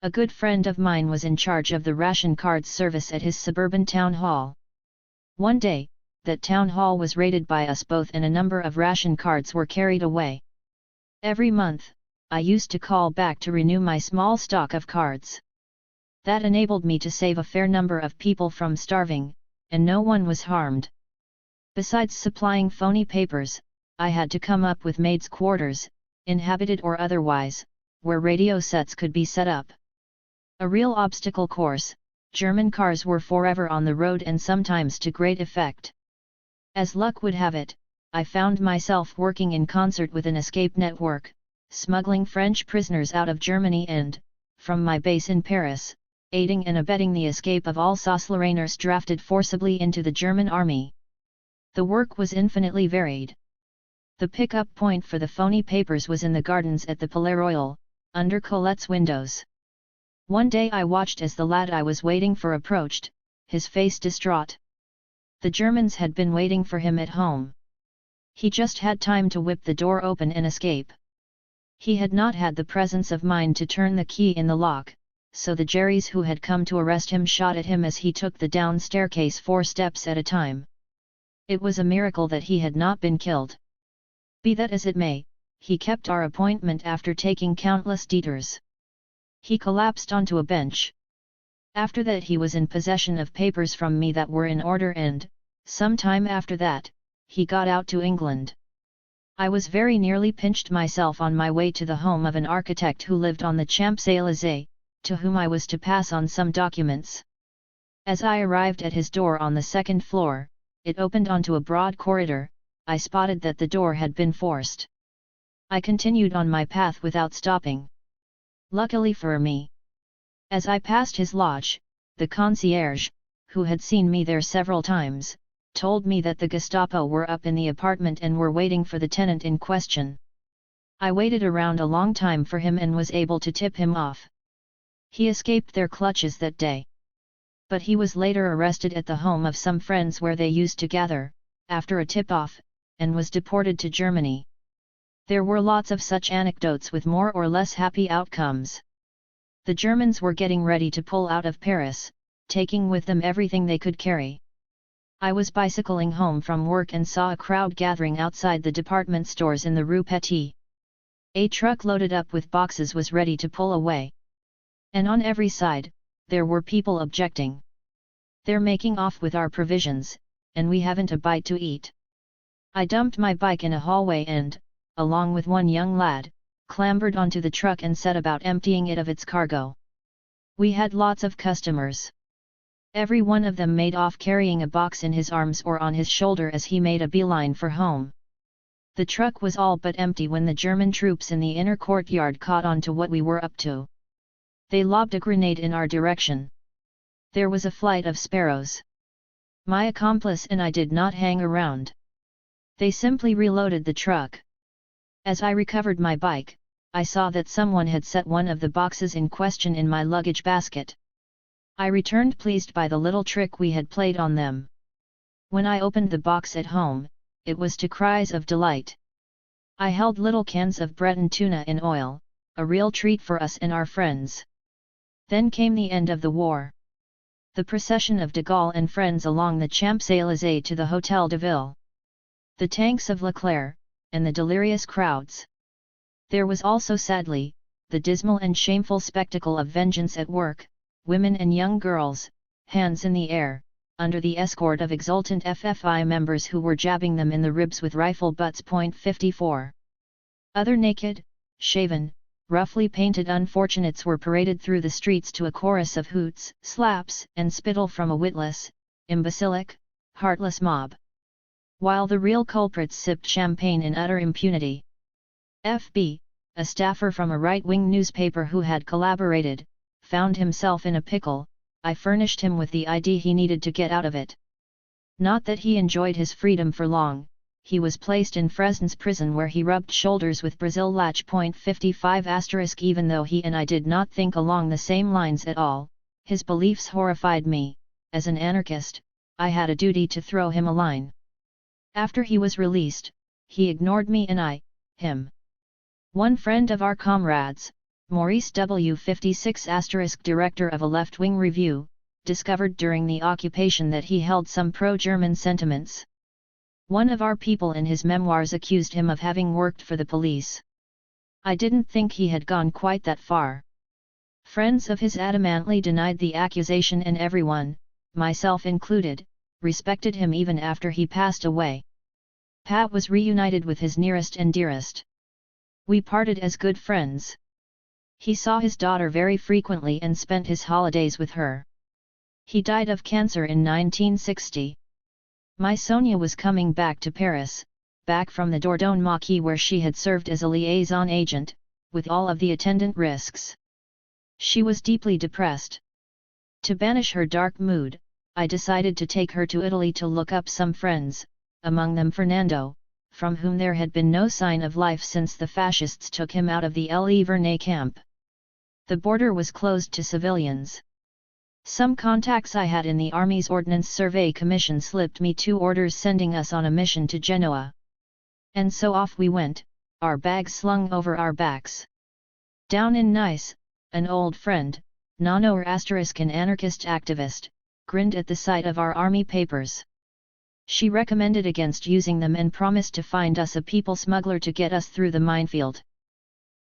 [SPEAKER 1] A good friend of mine was in charge of the ration cards service at his suburban town hall. One day, that town hall was raided by us both and a number of ration cards were carried away. Every month, I used to call back to renew my small stock of cards. That enabled me to save a fair number of people from starving, and no one was harmed. Besides supplying phony papers, I had to come up with maids' quarters, inhabited or otherwise, where radio sets could be set up. A real obstacle course. German cars were forever on the road and sometimes to great effect. As luck would have it, I found myself working in concert with an escape network, smuggling French prisoners out of Germany and, from my base in Paris, aiding and abetting the escape of Alsace-Lorrainers drafted forcibly into the German army. The work was infinitely varied. The pick-up point for the phony papers was in the gardens at the Palais Royal, under Colette's windows. One day I watched as the lad I was waiting for approached, his face distraught. The Germans had been waiting for him at home. He just had time to whip the door open and escape. He had not had the presence of mind to turn the key in the lock, so the Jerrys who had come to arrest him shot at him as he took the down staircase 4 steps at a time. It was a miracle that he had not been killed. Be that as it may, he kept our appointment after taking countless detours. He collapsed onto a bench. After that he was in possession of papers from me that were in order and, some time after that, he got out to England. I was very nearly pinched myself on my way to the home of an architect who lived on the Champs-Élysées, to whom I was to pass on some documents. As I arrived at his door on the 2nd floor, it opened onto a broad corridor. I spotted that the door had been forced. I continued on my path without stopping. Luckily for me, as I passed his lodge, the concierge, who had seen me there several times, told me that the Gestapo were up in the apartment and were waiting for the tenant in question. I waited around a long time for him and was able to tip him off. He escaped their clutches that day. But he was later arrested at the home of some friends where they used to gather, after a tip-off, and was deported to Germany. There were lots of such anecdotes with more or less happy outcomes. The Germans were getting ready to pull out of Paris, taking with them everything they could carry. I was bicycling home from work and saw a crowd gathering outside the department stores in the Rue Petit. A truck loaded up with boxes was ready to pull away. And on every side, there were people objecting. They're making off with our provisions, and we haven't a bite to eat. I dumped my bike in a hallway and, along with one young lad, clambered onto the truck and set about emptying it of its cargo. We had lots of customers. Every one of them made off carrying a box in his arms or on his shoulder as he made a beeline for home. The truck was all but empty when the German troops in the inner courtyard caught on to what we were up to. They lobbed a grenade in our direction. There was a flight of sparrows. My accomplice and I did not hang around. They simply reloaded the truck. As I recovered my bike, I saw that someone had set one of the boxes in question in my luggage basket. I returned pleased by the little trick we had played on them. When I opened the box at home, it was to cries of delight. I held little cans of Breton tuna in oil, a real treat for us and our friends. Then came the end of the war. The procession of de Gaulle and friends along the Champs-Élysées to the Hôtel de Ville. The tanks of Leclerc, and the delirious crowds. There was also sadly, the dismal and shameful spectacle of vengeance at work, women and young girls, hands in the air, under the escort of exultant FFI members who were jabbing them in the ribs with rifle butts .54. Other naked, shaven, roughly painted unfortunates were paraded through the streets to a chorus of hoots, slaps, and spittle from a witless, imbecilic, heartless mob. While the real culprits sipped champagne in utter impunity. F.B., a staffer from a right-wing newspaper who had collaborated, found himself in a pickle. I furnished him with the ID he needed to get out of it. Not that he enjoyed his freedom for long, he was placed in Fresnes prison where he rubbed shoulders with Brazil Latch .55*. Even though he and I did not think along the same lines at all, his beliefs horrified me. As an anarchist, I had a duty to throw him a line. After he was released, he ignored me and I, him. One friend of our comrades, Maurice W. 56*, director of a left-wing review, discovered during the occupation that he held some pro-German sentiments. One of our people in his memoirs accused him of having worked for the police. I didn't think he had gone quite that far. Friends of his adamantly denied the accusation and everyone, myself included, respected him even after he passed away. Pat was reunited with his nearest and dearest. We parted as good friends. He saw his daughter very frequently and spent his holidays with her. He died of cancer in 1960. My Sonia was coming back to Paris, back from the Dordogne Maquis where she had served as a liaison agent, with all of the attendant risks. She was deeply depressed. To banish her dark mood, I decided to take her to Italy to look up some friends, among them Fernando, from whom there had been no sign of life since the fascists took him out of the Le Vernet camp. The border was closed to civilians. Some contacts I had in the Army's Ordnance Survey Commission slipped me 2 orders sending us on a mission to Genoa. And so off we went, our bags slung over our backs. Down in Nice, an old friend, Nano an anarchist activist, grinned at the sight of our army papers. She recommended against using them and promised to find us a people smuggler to get us through the minefield.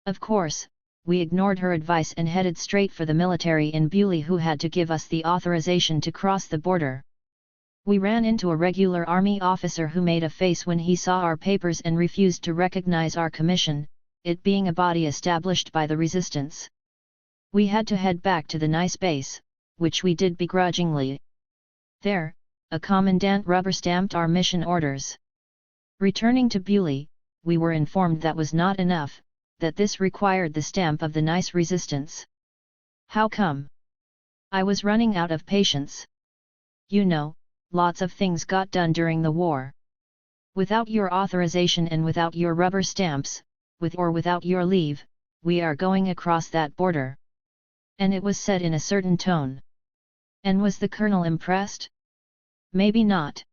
[SPEAKER 1] Of course, we ignored her advice and headed straight for the military in Beaulieu who had to give us the authorization to cross the border. We ran into a regular army officer who made a face when he saw our papers and refused to recognize our commission, it being a body established by the resistance. We had to head back to the Nice base, which we did begrudgingly. There, a commandant rubber-stamped our mission orders. Returning to Beaulieu, we were informed that was not enough, that this required the stamp of the Nice resistance. How come? I was running out of patience. You know, lots of things got done during the war. Without your authorization and without your rubber stamps, with or without your leave, we are going across that border. And it was said in a certain tone. And was the colonel impressed? Maybe not.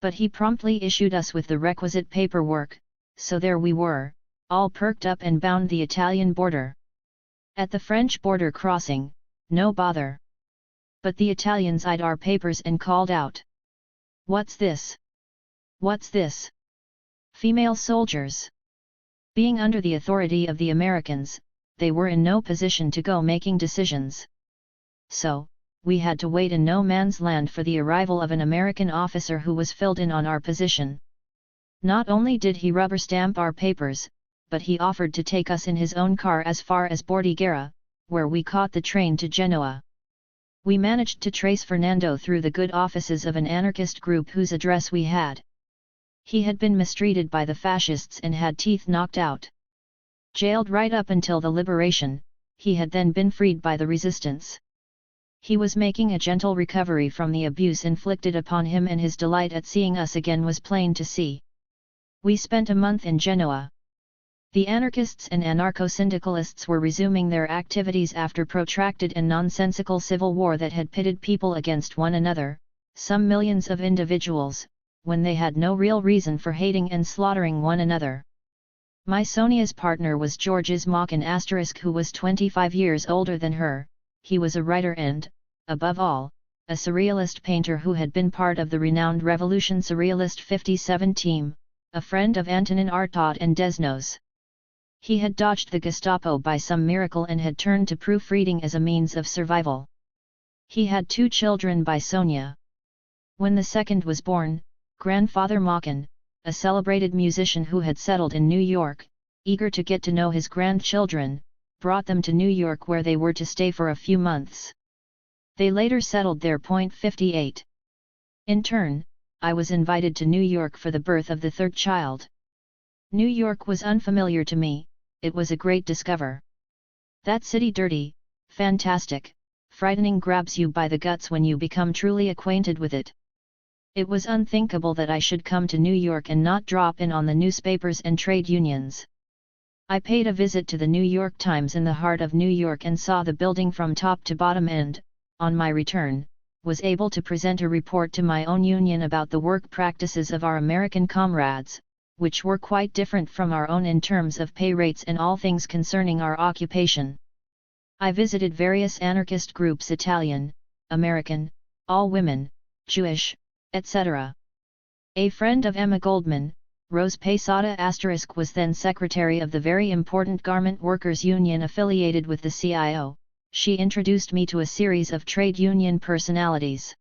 [SPEAKER 1] But he promptly issued us with the requisite paperwork, so there we were, all perked up and bound the Italian border. At the French border crossing, no bother. But the Italians eyed our papers and called out. What's this? What's this? Female soldiers. Being under the authority of the Americans, they were in no position to go making decisions. So, we had to wait in no man's land for the arrival of an American officer who was filled in on our position. Not only did he rubber stamp our papers, but he offered to take us in his own car as far as Bordighera, where we caught the train to Genoa. We managed to trace Fernando through the good offices of an anarchist group whose address we had. He had been mistreated by the fascists and had teeth knocked out. Jailed right up until the liberation, he had then been freed by the resistance. He was making a gentle recovery from the abuse inflicted upon him and his delight at seeing us again was plain to see. We spent a month in Genoa. The anarchists and anarcho-syndicalists were resuming their activities after protracted and nonsensical civil war that had pitted people against one another, some millions of individuals, when they had no real reason for hating and slaughtering one another. My Sonia's partner was Georges Mauchin *, who was 25 years older than her. He was a writer and, above all, a surrealist painter who had been part of the renowned Revolution Surrealist 57 team, a friend of Antonin Artaud and Desnos. He had dodged the Gestapo by some miracle and had turned to proofreading as a means of survival. He had 2 children by Sonia. When the second was born, grandfather Mauchin, a celebrated musician who had settled in New York, eager to get to know his grandchildren, brought them to New York where they were to stay for a few months. They later settled there. 58. In turn, I was invited to New York for the birth of the third child. New York was unfamiliar to me. It was a great discover. That city, dirty, fantastic, frightening, grabs you by the guts when you become truly acquainted with it. It was unthinkable that I should come to New York and not drop in on the newspapers and trade unions. I paid a visit to the New York Times in the heart of New York and saw the building from top to bottom and, on my return, was able to present a report to my own union about the work practices of our American comrades, which were quite different from our own in terms of pay rates and all things concerning our occupation. I visited various anarchist groups, Italian, American, all women, Jewish, etc. A friend of Emma Goldman, Rose Pesada *, was then secretary of the very important Garment Workers Union affiliated with the CIO. She introduced me to a series of trade union personalities.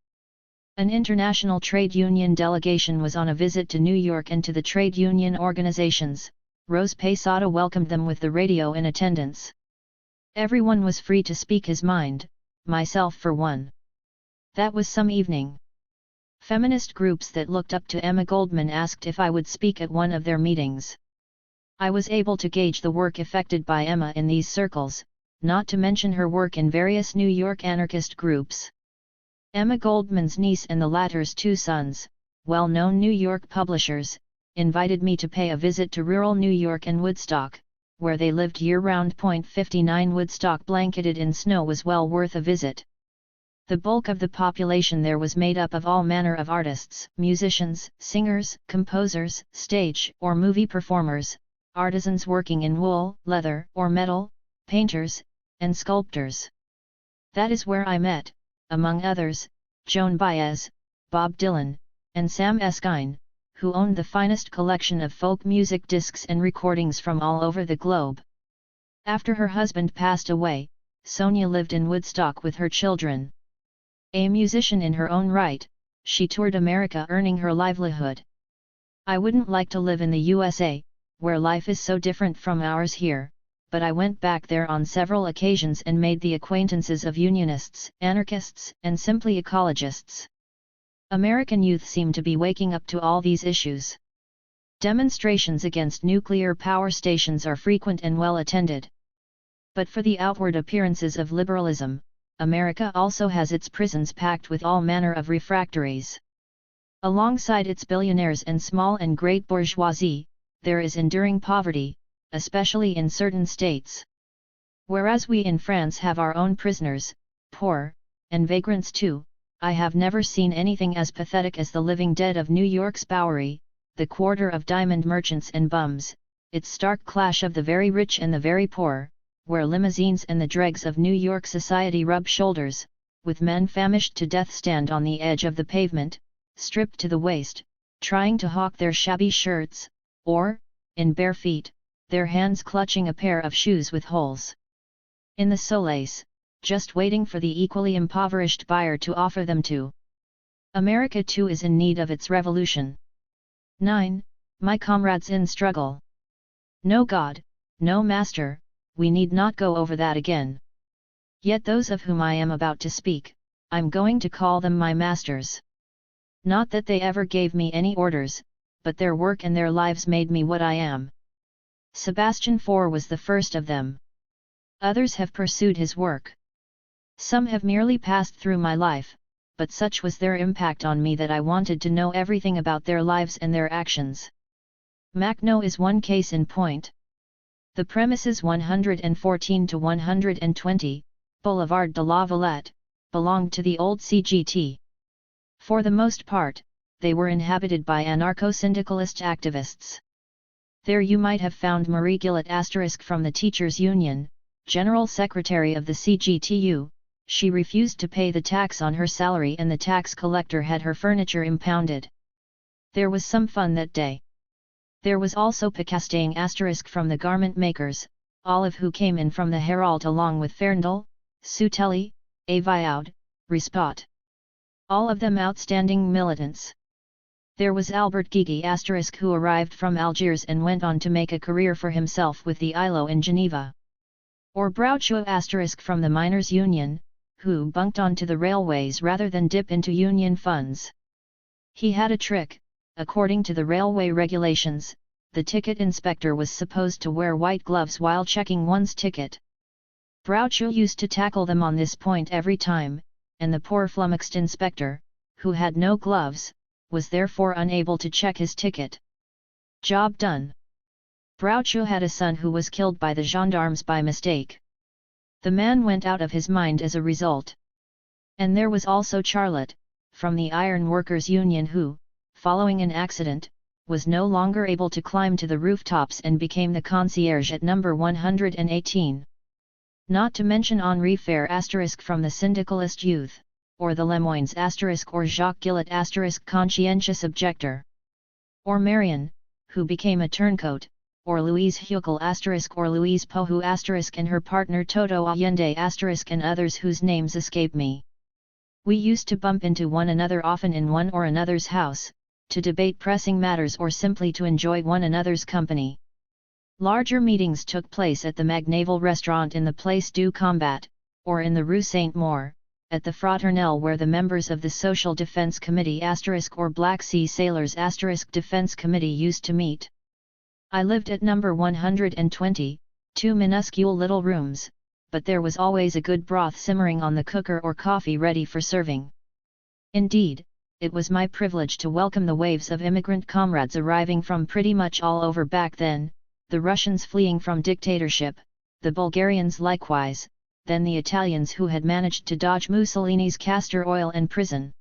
[SPEAKER 1] An international trade union delegation was on a visit to New York and to the trade union organizations. Rose Pesada welcomed them with the radio in attendance. Everyone was free to speak his mind, myself for one. That was some evening. Feminist groups that looked up to Emma Goldman asked if I would speak at one of their meetings. I was able to gauge the work effected by Emma in these circles, not to mention her work in various New York anarchist groups. Emma Goldman's niece and the latter's 2 sons, well-known New York publishers, invited me to pay a visit to rural New York and Woodstock, where they lived year-round. 59 Woodstock blanketed in snow was well worth a visit. The bulk of the population there was made up of all manner of artists, musicians, singers, composers, stage or movie performers, artisans working in wool, leather or metal, painters, and sculptors. That is where I met, among others, Joan Baez, Bob Dylan, and Sam Erskine, who owned the finest collection of folk music discs and recordings from all over the globe. After her husband passed away, Sonia lived in Woodstock with her children. A musician in her own right, she toured America earning her livelihood. I wouldn't like to live in the USA, where life is so different from ours here, but I went back there on several occasions and made the acquaintances of unionists, anarchists, and simply ecologists. American youth seem to be waking up to all these issues. Demonstrations against nuclear power stations are frequent and well attended. But for the outward appearances of liberalism, America also has its prisons packed with all manner of refractories. Alongside its billionaires and small and great bourgeoisie, there is enduring poverty, especially in certain states. Whereas we in France have our own prisoners, poor, and vagrants too, I have never seen anything as pathetic as the living dead of New York's Bowery, the quarter of diamond merchants and bums, its stark clash of the very rich and the very poor, where limousines and the dregs of New York society rub shoulders, with men famished to death stand on the edge of the pavement, stripped to the waist, trying to hawk their shabby shirts, or, in bare feet, their hands clutching a pair of shoes with holes in the soles, just waiting for the equally impoverished buyer to offer them to. America too is in need of its revolution. 9. My comrades in struggle. No God, no master, we need not go over that again. Yet those of whom I am about to speak, I'm going to call them my masters. Not that they ever gave me any orders, but their work and their lives made me what I am. Sebastian Faure was the first of them. Others have pursued his work. Some have merely passed through my life, but such was their impact on me that I wanted to know everything about their lives and their actions. Mackno is one case in point. The premises 114 to 120, Boulevard de la Villette, belonged to the old CGT. For the most part, they were inhabited by anarcho-syndicalist activists. There you might have found Marie Gillett from the Teachers' Union, General Secretary of the CGTU. She refused to pay the tax on her salary and the tax collector had her furniture impounded. There was some fun that day. There was also Picqueray from the garment makers, all of who came in from the Herald along with Ferndale, Sutelli, Avioud, Rispot. All of them outstanding militants. There was Albert Guigui who arrived from Algiers and went on to make a career for himself with the ILO in Geneva. Or Brouchot from the Miners' Union, who bunked onto the railways rather than dip into union funds. He had a trick. According to the railway regulations, the ticket inspector was supposed to wear white gloves while checking one's ticket. Brouchot used to tackle them on this point every time, and the poor flummoxed inspector, who had no gloves, was therefore unable to check his ticket. Job done. Brouchot had a son who was killed by the gendarmes by mistake. The man went out of his mind as a result. And there was also Charlotte, from the Iron Workers' Union who, following an accident, was no longer able to climb to the rooftops and became the concierge at number 118. Not to mention Henri Fair from the Syndicalist Youth, or the Lemoines or Jacques Gillett conscientious objector. Or Marion, who became a turncoat, or Louise Huckel or Louise Pohu and her partner Toto Allende and others whose names escape me. We used to bump into one another often in one or another's house, to debate pressing matters or simply to enjoy one another's company. Larger meetings took place at the Magnaval restaurant in the Place du Combat, or in the Rue Saint-Maur, at the Fraternelle where the members of the Social Defense Committee or Black Sea Sailors Defense Committee used to meet. I lived at number 120, 2 minuscule little rooms, but there was always a good broth simmering on the cooker or coffee ready for serving. Indeed, it was my privilege to welcome the waves of immigrant comrades arriving from pretty much all over back then, the Russians fleeing from dictatorship, the Bulgarians likewise, then the Italians who had managed to dodge Mussolini's castor oil and prison.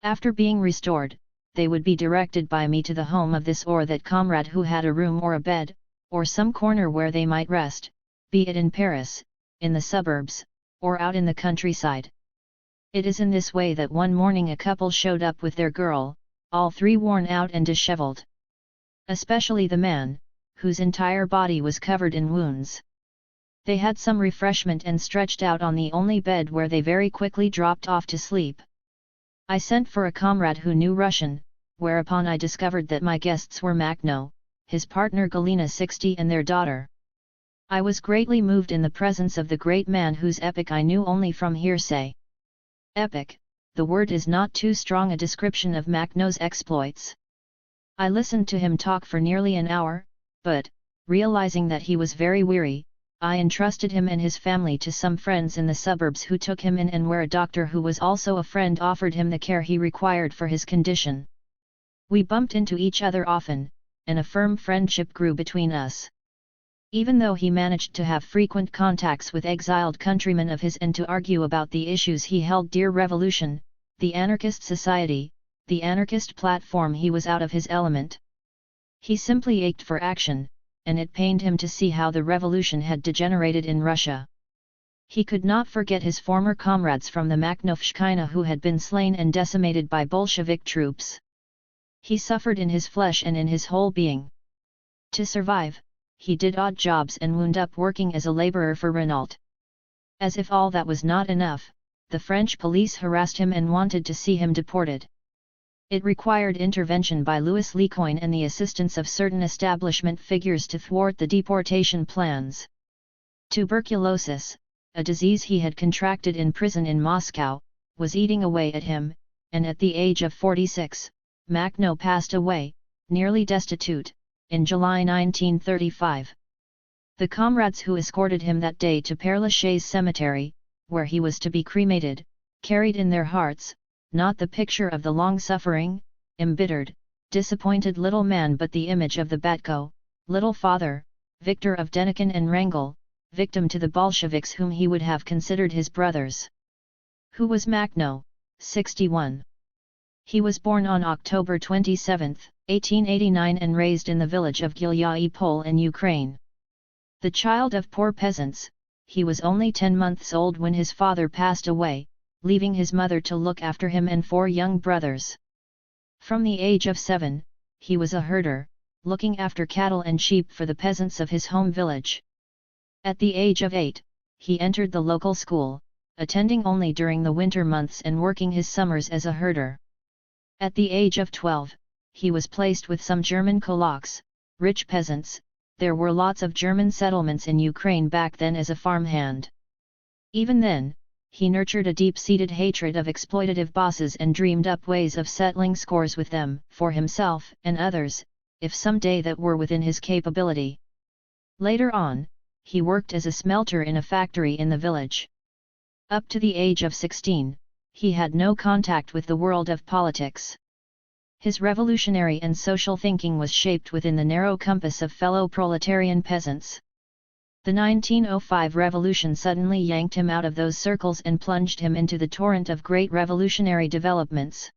[SPEAKER 1] After being restored, they would be directed by me to the home of this or that comrade who had a room or a bed, or some corner where they might rest, be it in Paris, in the suburbs, or out in the countryside. It is in this way that one morning a couple showed up with their girl, all three worn out and disheveled. Especially the man, whose entire body was covered in wounds. They had some refreshment and stretched out on the only bed where they very quickly dropped off to sleep. I sent for a comrade who knew Russian, whereupon I discovered that my guests were Mackno, his partner Galina 60 and their daughter. I was greatly moved in the presence of the great man whose epic I knew only from hearsay. Epic, the word is not too strong a description of Mackno's exploits. I listened to him talk for nearly an hour, but, realizing that he was very weary, I entrusted him and his family to some friends in the suburbs who took him in and where a doctor who was also a friend offered him the care he required for his condition. We bumped into each other often, and a firm friendship grew between us. Even though he managed to have frequent contacts with exiled countrymen of his and to argue about the issues he held dear: revolution, the anarchist society, the anarchist platform, he was out of his element. He simply ached for action, and it pained him to see how the revolution had degenerated in Russia. He could not forget his former comrades from the Makhnovshchina who had been slain and decimated by Bolshevik troops. He suffered in his flesh and in his whole being. To survive, he did odd jobs and wound up working as a laborer for Renault. As if all that was not enough, the French police harassed him and wanted to see him deported. It required intervention by Louis Lecoin and the assistance of certain establishment figures to thwart the deportation plans. Tuberculosis, a disease he had contracted in prison in Moscow, was eating away at him, and at the age of 46, Mackno passed away, nearly destitute, in July 1935. The comrades who escorted him that day to Père Lachaise cemetery, where he was to be cremated, carried in their hearts, not the picture of the long-suffering, embittered, disappointed little man but the image of the Batko, little father, victor of Denikin and Wrangel, victim to the Bolsheviks whom he would have considered his brothers. Who was Makhno, 61. He was born on October 27, 1889 and raised in the village of Gilyai Pole in Ukraine. The child of poor peasants, he was only 10 months old when his father passed away, leaving his mother to look after him and 4 young brothers. From the age of 7, he was a herder, looking after cattle and sheep for the peasants of his home village. At the age of 8, he entered the local school, attending only during the winter months and working his summers as a herder. At the age of 12, he was placed with some German kulaks, rich peasants. There were lots of German settlements in Ukraine back then as a farmhand. Even then, he nurtured a deep-seated hatred of exploitative bosses and dreamed up ways of settling scores with them, for himself and others, if some day that were within his capability. Later on, he worked as a smelter in a factory in the village. Up to the age of 16, he had no contact with the world of politics. His revolutionary and social thinking was shaped within the narrow compass of fellow proletarian peasants. The 1905 revolution suddenly yanked him out of those circles and plunged him into the torrent of great revolutionary developments.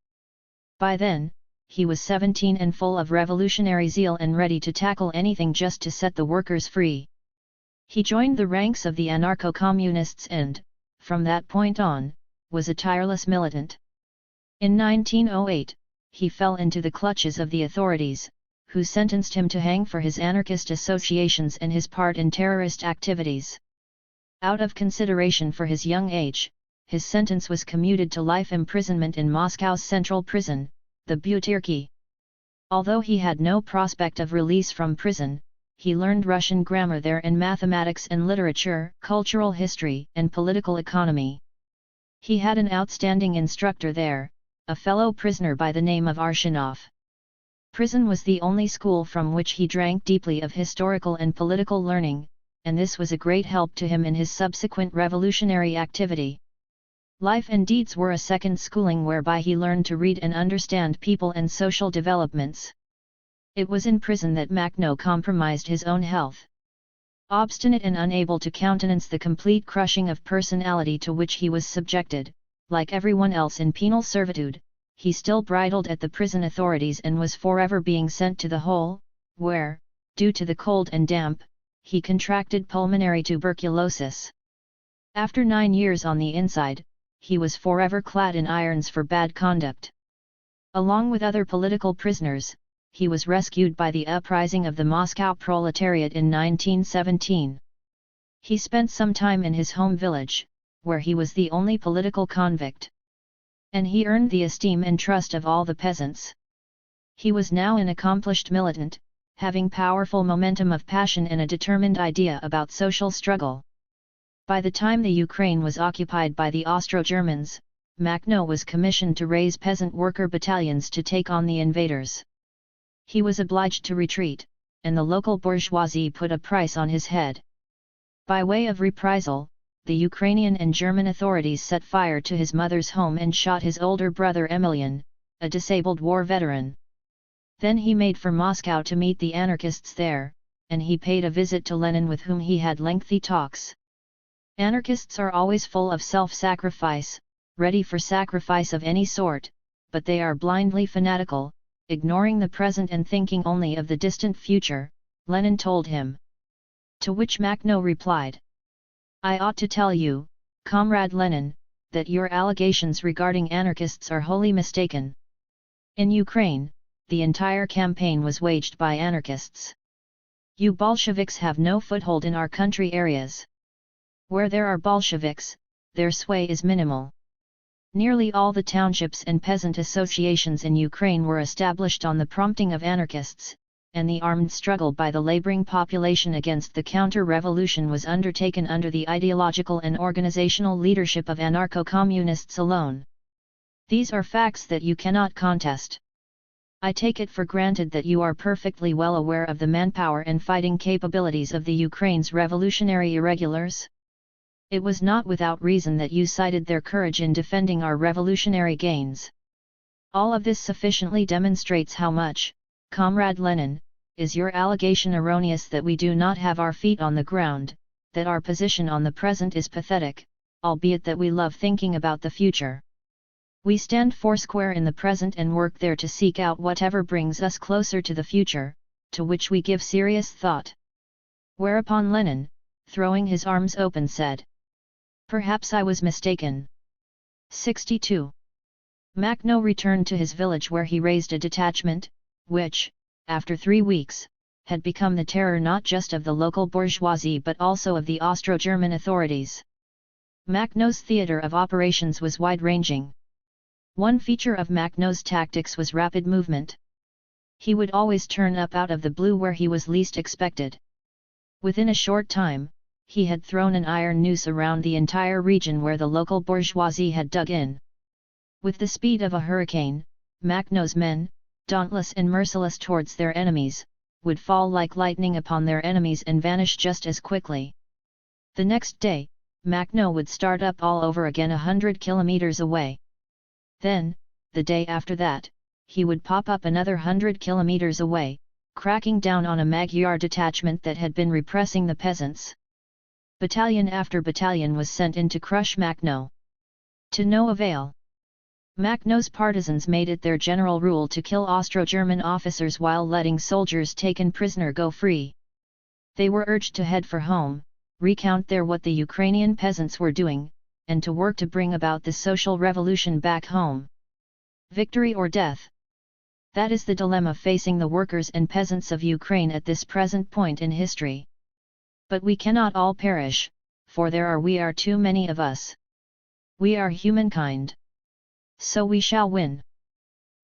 [SPEAKER 1] By then, he was 17 and full of revolutionary zeal and ready to tackle anything just to set the workers free. He joined the ranks of the anarcho-communists and, from that point on, was a tireless militant. In 1908, he fell into the clutches of the authorities, who sentenced him to hang for his anarchist associations and his part in terrorist activities. Out of consideration for his young age, his sentence was commuted to life imprisonment in Moscow's central prison, the Butyrki. Although he had no prospect of release from prison, he learned Russian grammar there and mathematics and literature, cultural history and political economy. He had an outstanding instructor there, a fellow prisoner by the name of Arshinov. Prison was the only school from which he drank deeply of historical and political learning, and this was a great help to him in his subsequent revolutionary activity. Life and deeds were a second schooling whereby he learned to read and understand people and social developments. It was in prison that Makhno compromised his own health. Obstinate and unable to countenance the complete crushing of personality to which he was subjected, like everyone else in penal servitude, he still bridled at the prison authorities and was forever being sent to the hole, where, due to the cold and damp, he contracted pulmonary tuberculosis. After 9 years on the inside, he was forever clad in irons for bad conduct. Along with other political prisoners, he was rescued by the uprising of the Moscow proletariat in 1917. He spent some time in his home village, where he was the only political convict. And he earned the esteem and trust of all the peasants. He was now an accomplished militant, having powerful momentum of passion and a determined idea about social struggle. By the time the Ukraine was occupied by the Austro-Germans, Makhno was commissioned to raise peasant worker battalions to take on the invaders. He was obliged to retreat, and the local bourgeoisie put a price on his head. By way of reprisal, the Ukrainian and German authorities set fire to his mother's home and shot his older brother Emelian, a disabled war veteran. Then he made for Moscow to meet the anarchists there, and he paid a visit to Lenin with whom he had lengthy talks. Anarchists are always full of self-sacrifice, ready for sacrifice of any sort, but they are blindly fanatical, ignoring the present and thinking only of the distant future, Lenin told him. To which Makhno replied, "I ought to tell you, Comrade Lenin, that your allegations regarding anarchists are wholly mistaken. In Ukraine, the entire campaign was waged by anarchists. You Bolsheviks have no foothold in our country areas. Where there are Bolsheviks, their sway is minimal. Nearly all the townships and peasant associations in Ukraine were established on the prompting of anarchists, and the armed struggle by the laboring population against the counter-revolution was undertaken under the ideological and organizational leadership of anarcho-communists alone. These are facts that you cannot contest. I take it for granted that you are perfectly well aware of the manpower and fighting capabilities of the Ukraine's revolutionary irregulars. It was not without reason that you cited their courage in defending our revolutionary gains. All of this sufficiently demonstrates how much, Comrade Lenin, is your allegation erroneous that we do not have our feet on the ground, that our position on the present is pathetic, albeit that we love thinking about the future. We stand foursquare in the present and work there to seek out whatever brings us closer to the future, to which we give serious thought. Whereupon Lenin, throwing his arms open, said, "Perhaps I was mistaken." 62. Makhno returned to his village where he raised a detachment, which, after 3 weeks, had become the terror not just of the local bourgeoisie but also of the Austro-German authorities. Makhno's theatre of operations was wide-ranging. One feature of Makhno's tactics was rapid movement. He would always turn up out of the blue where he was least expected. Within a short time, he had thrown an iron noose around the entire region where the local bourgeoisie had dug in. With the speed of a hurricane, Makhno's men, dauntless and merciless towards their enemies, would fall like lightning upon their enemies and vanish just as quickly. The next day, Makhno would start up all over again 100 kilometers away. Then, the day after that, he would pop up another 100 kilometers away, cracking down on a Magyar detachment that had been repressing the peasants. Battalion after battalion was sent in to crush Makhno. To no avail. Makhno's partisans made it their general rule to kill Austro-German officers while letting soldiers taken prisoner go free. They were urged to head for home, recount there what the Ukrainian peasants were doing, and to work to bring about the social revolution back home. Victory or death? That is the dilemma facing the workers and peasants of Ukraine at this present point in history. But we cannot all perish, for we are too many of us. We are humankind. So we shall win.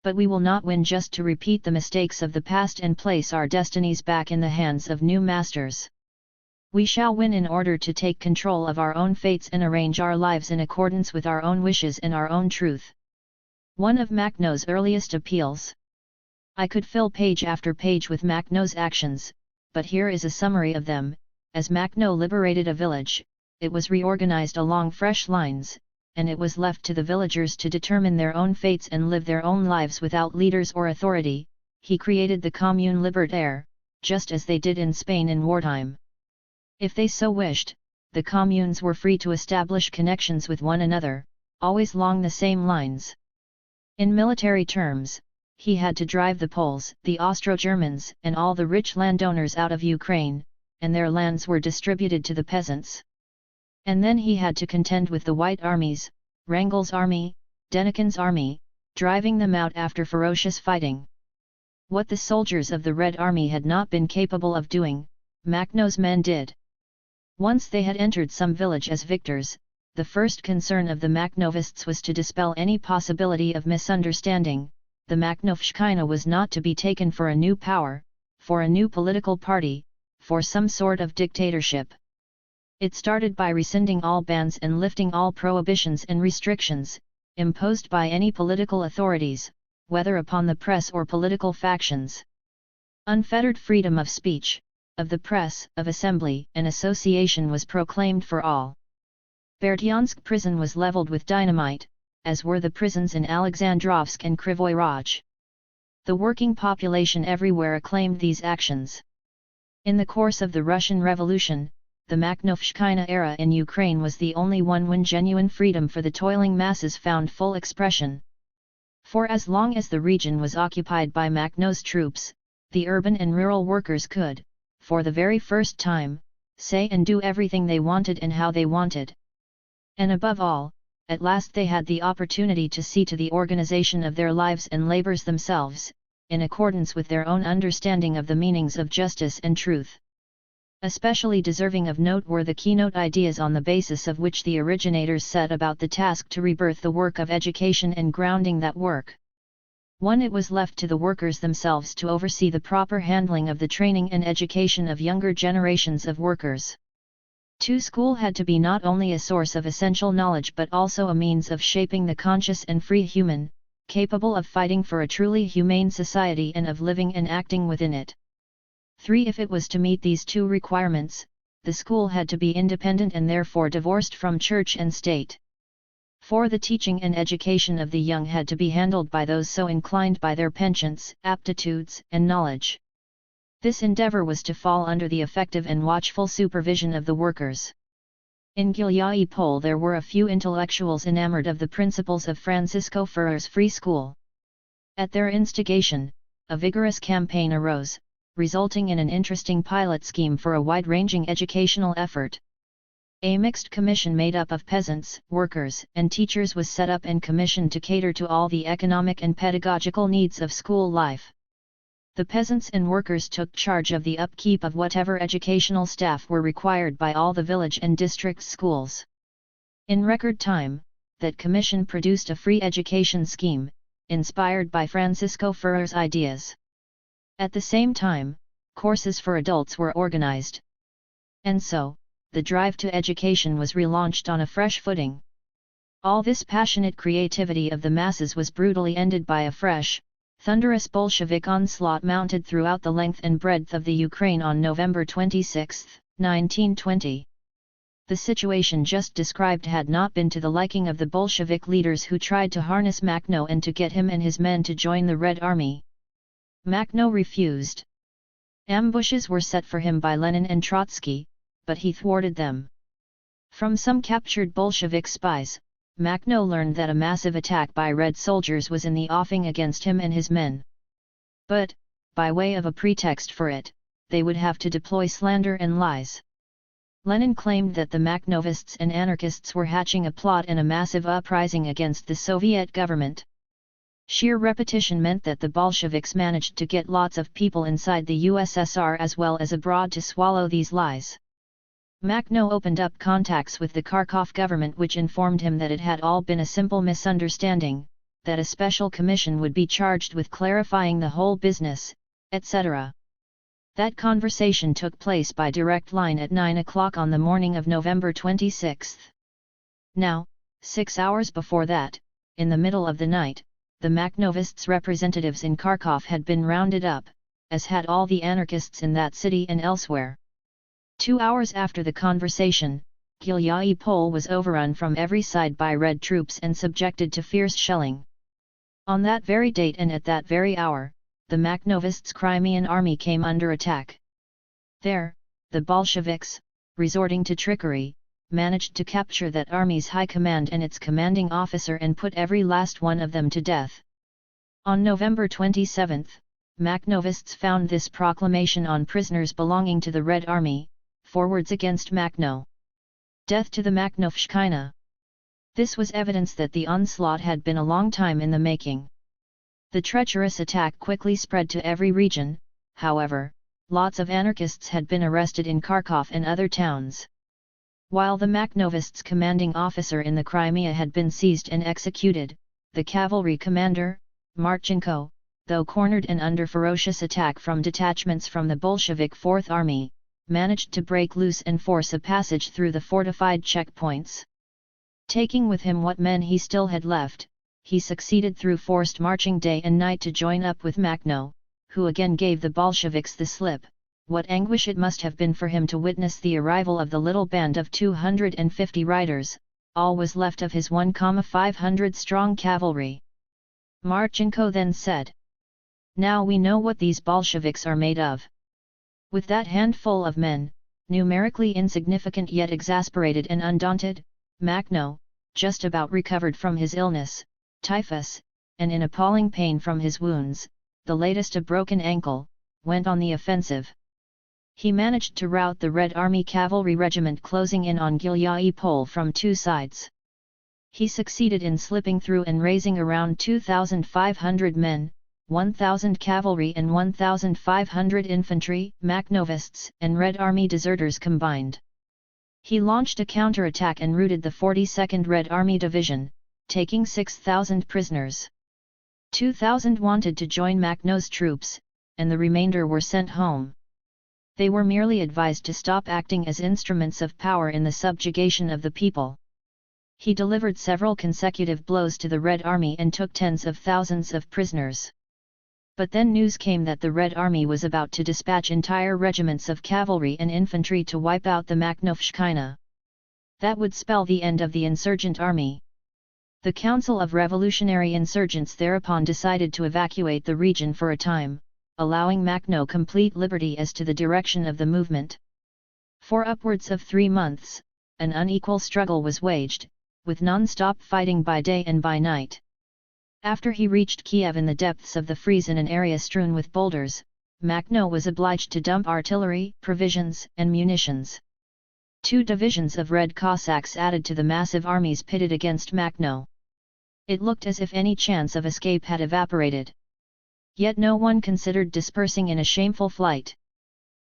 [SPEAKER 1] But we will not win just to repeat the mistakes of the past and place our destinies back in the hands of new masters. We shall win in order to take control of our own fates and arrange our lives in accordance with our own wishes and our own truth. One of Makhno's earliest appeals. I could fill page after page with Makhno's actions, but here is a summary of them. As Makhno liberated a village, it was reorganized along fresh lines, and it was left to the villagers to determine their own fates and live their own lives without leaders or authority. He created the Commune Libertaire, just as they did in Spain in wartime. If they so wished, the communes were free to establish connections with one another, always along the same lines. In military terms, he had to drive the Poles, the Austro-Germans, and all the rich landowners out of Ukraine, and their lands were distributed to the peasants. And then he had to contend with the White Armies, Wrangel's army, Denikin's army, driving them out after ferocious fighting. What the soldiers of the Red Army had not been capable of doing, Makhno's men did. Once they had entered some village as victors, the first concern of the Makhnovists was to dispel any possibility of misunderstanding. The Makhnovshchina was not to be taken for a new power, for a new political party, for some sort of dictatorship. It started by rescinding all bans and lifting all prohibitions and restrictions, imposed by any political authorities, whether upon the press or political factions. Unfettered freedom of speech, of the press, of assembly and association was proclaimed for all. Berdyansk prison was leveled with dynamite, as were the prisons in Alexandrovsk and Krivoy Rog. The working population everywhere acclaimed these actions. In the course of the Russian Revolution, the Makhnovshchina era in Ukraine was the only one when genuine freedom for the toiling masses found full expression. For as long as the region was occupied by Makhno's troops, the urban and rural workers could, for the very first time, say and do everything they wanted and how they wanted. And above all, at last they had the opportunity to see to the organization of their lives and labors themselves, in accordance with their own understanding of the meanings of justice and truth. Especially deserving of note were the keynote ideas on the basis of which the originators set about the task to rebirth the work of education and grounding that work. 1. It was left to the workers themselves to oversee the proper handling of the training and education of younger generations of workers. 2. School had to be not only a source of essential knowledge but also a means of shaping the conscious and free human, capable of fighting for a truly humane society and of living and acting within it. 3. If it was to meet these two requirements, the school had to be independent and therefore divorced from church and state. For the teaching and education of the young had to be handled by those so inclined by their penchants, aptitudes, and knowledge. This endeavor was to fall under the effective and watchful supervision of the workers. In Gilyayi-Pol there were a few intellectuals enamored of the principles of Francisco Ferrer's free school. At their instigation, a vigorous campaign arose, resulting in an interesting pilot scheme for a wide-ranging educational effort. A mixed commission made up of peasants, workers, and teachers was set up and commissioned to cater to all the economic and pedagogical needs of school life. The peasants and workers took charge of the upkeep of whatever educational staff were required by all the village and district schools. In record time, that commission produced a free education scheme, inspired by Francisco Ferrer's ideas. At the same time, courses for adults were organized. And so, the drive to education was relaunched on a fresh footing. All this passionate creativity of the masses was brutally ended by a fresh, thunderous Bolshevik onslaught mounted throughout the length and breadth of the Ukraine on November 26, 1920. The situation just described had not been to the liking of the Bolshevik leaders who tried to harness Makhno and to get him and his men to join the Red Army. Makhno refused. Ambushes were set for him by Lenin and Trotsky, but he thwarted them. From some captured Bolshevik spies, Makhno learned that a massive attack by Red soldiers was in the offing against him and his men. But, by way of a pretext for it, they would have to deploy slander and lies. Lenin claimed that the Makhnovists and anarchists were hatching a plot and a massive uprising against the Soviet government. Sheer repetition meant that the Bolsheviks managed to get lots of people inside the USSR as well as abroad to swallow these lies. Makhno opened up contacts with the Kharkov government, which informed him that it had all been a simple misunderstanding, that a special commission would be charged with clarifying the whole business, etc. That conversation took place by direct line at 9 o'clock on the morning of November 26. Now, 6 hours before that, in the middle of the night, the Makhnovists' representatives in Kharkov had been rounded up, as had all the anarchists in that city and elsewhere. 2 hours after the conversation, Gilyayi-Pol was overrun from every side by Red troops and subjected to fierce shelling. On that very date and at that very hour, the Makhnovists' Crimean army came under attack. There, the Bolsheviks, resorting to trickery, managed to capture that army's high command and its commanding officer and put every last one of them to death. On November 27, Makhnovists found this proclamation on prisoners belonging to the Red Army: forwards against Makhno. Death to the Makhnovshchina. This was evidence that the onslaught had been a long time in the making. The treacherous attack quickly spread to every region. However, lots of anarchists had been arrested in Kharkov and other towns. While the Makhnovists' commanding officer in the Crimea had been seized and executed, the cavalry commander, Marchenko, though cornered and under ferocious attack from detachments from the Bolshevik Fourth Army, managed to break loose and force a passage through the fortified checkpoints. Taking with him what men he still had left, he succeeded through forced marching day and night to join up with Makhno, who again gave the Bolsheviks the slip. What anguish it must have been for him to witness the arrival of the little band of 250 riders, all was left of his 1,500-strong cavalry. Marchenko then said, "Now we know what these Bolsheviks are made of." With that handful of men, numerically insignificant yet exasperated and undaunted, Makhno, just about recovered from his illness, typhus, and in appalling pain from his wounds, the latest a broken ankle, went on the offensive. He managed to rout the Red Army cavalry regiment closing in on Gilyayi-Pol from two sides. He succeeded in slipping through and raising around 2,500 men, 1,000 cavalry and 1,500 infantry, Makhnovists and Red Army deserters combined. He launched a counterattack and routed the 42nd Red Army Division, taking 6,000 prisoners. 2,000 wanted to join Makhno's troops, and the remainder were sent home. They were merely advised to stop acting as instruments of power in the subjugation of the people. He delivered several consecutive blows to the Red Army and took tens of thousands of prisoners. But then news came that the Red Army was about to dispatch entire regiments of cavalry and infantry to wipe out the Makhnovshchina. That would spell the end of the insurgent army. The Council of Revolutionary Insurgents thereupon decided to evacuate the region for a time, allowing Makhno complete liberty as to the direction of the movement. For upwards of 3 months, an unequal struggle was waged, with non-stop fighting by day and by night. After he reached Kiev in the depths of the Freeze in an area strewn with boulders, Makhno was obliged to dump artillery, provisions, and munitions. 2 divisions of Red Cossacks added to the massive armies pitted against Makhno. It looked as if any chance of escape had evaporated. Yet no one considered dispersing in a shameful flight.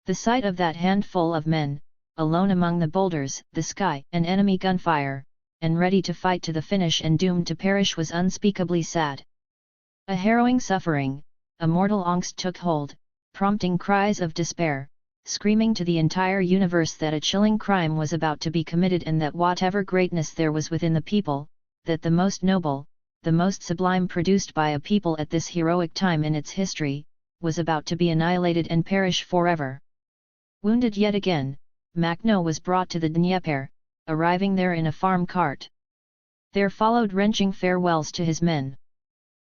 [SPEAKER 1] The sight of that handful of men, alone among the boulders, the sky, and enemy gunfire, and ready to fight to the finish and doomed to perish was unspeakably sad. A harrowing suffering, a mortal angst took hold, prompting cries of despair, screaming to the entire universe that a chilling crime was about to be committed and that whatever greatness there was within the people, that the most noble, the most sublime produced by a people at this heroic time in its history, was about to be annihilated and perish forever. Wounded yet again, Makhno was brought to the Dnieper, arriving there in a farm cart. There followed wrenching farewells to his men.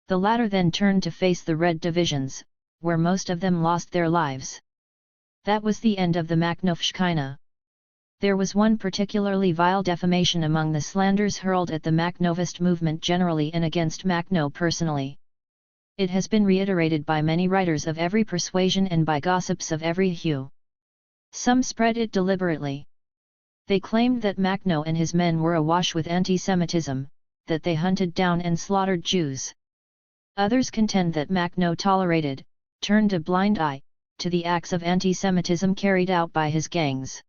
[SPEAKER 1] The latter then turned to face the Red divisions, where most of them lost their lives. That was the end of the Makhnovshchina. There was one particularly vile defamation among the slanders hurled at the Makhnovist movement generally and against Makhno personally. It has been reiterated by many writers of every persuasion and by gossips of every hue. Some spread it deliberately. They claimed that Makhno and his men were awash with anti-Semitism, that they hunted down and slaughtered Jews. Others contend that Makhno tolerated, turned a blind eye, to the acts of anti-Semitism carried out by his gangs.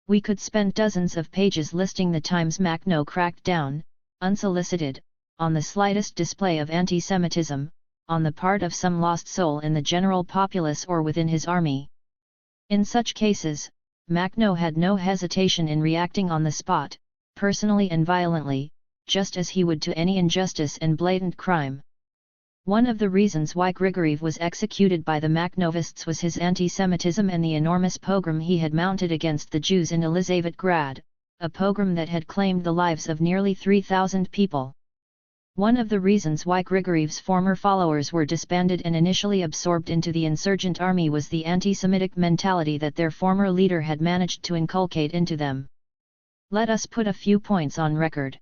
[SPEAKER 1] We could spend dozens of pages listing the times Makhno cracked down, unsolicited, on the slightest display of anti-Semitism, on the part of some lost soul in the general populace or within his army. In such cases, Makhno had no hesitation in reacting on the spot, personally and violently, just as he would to any injustice and blatant crime. One of the reasons why Grigory was executed by the Makhnovists was his anti-Semitism and the enormous pogrom he had mounted against the Jews in Elizavetgrad, a pogrom that had claimed the lives of nearly 3,000 people. One of the reasons why Grigory's former followers were disbanded and initially absorbed into the insurgent army was the anti-Semitic mentality that their former leader had managed to inculcate into them. Let us put a few points on record.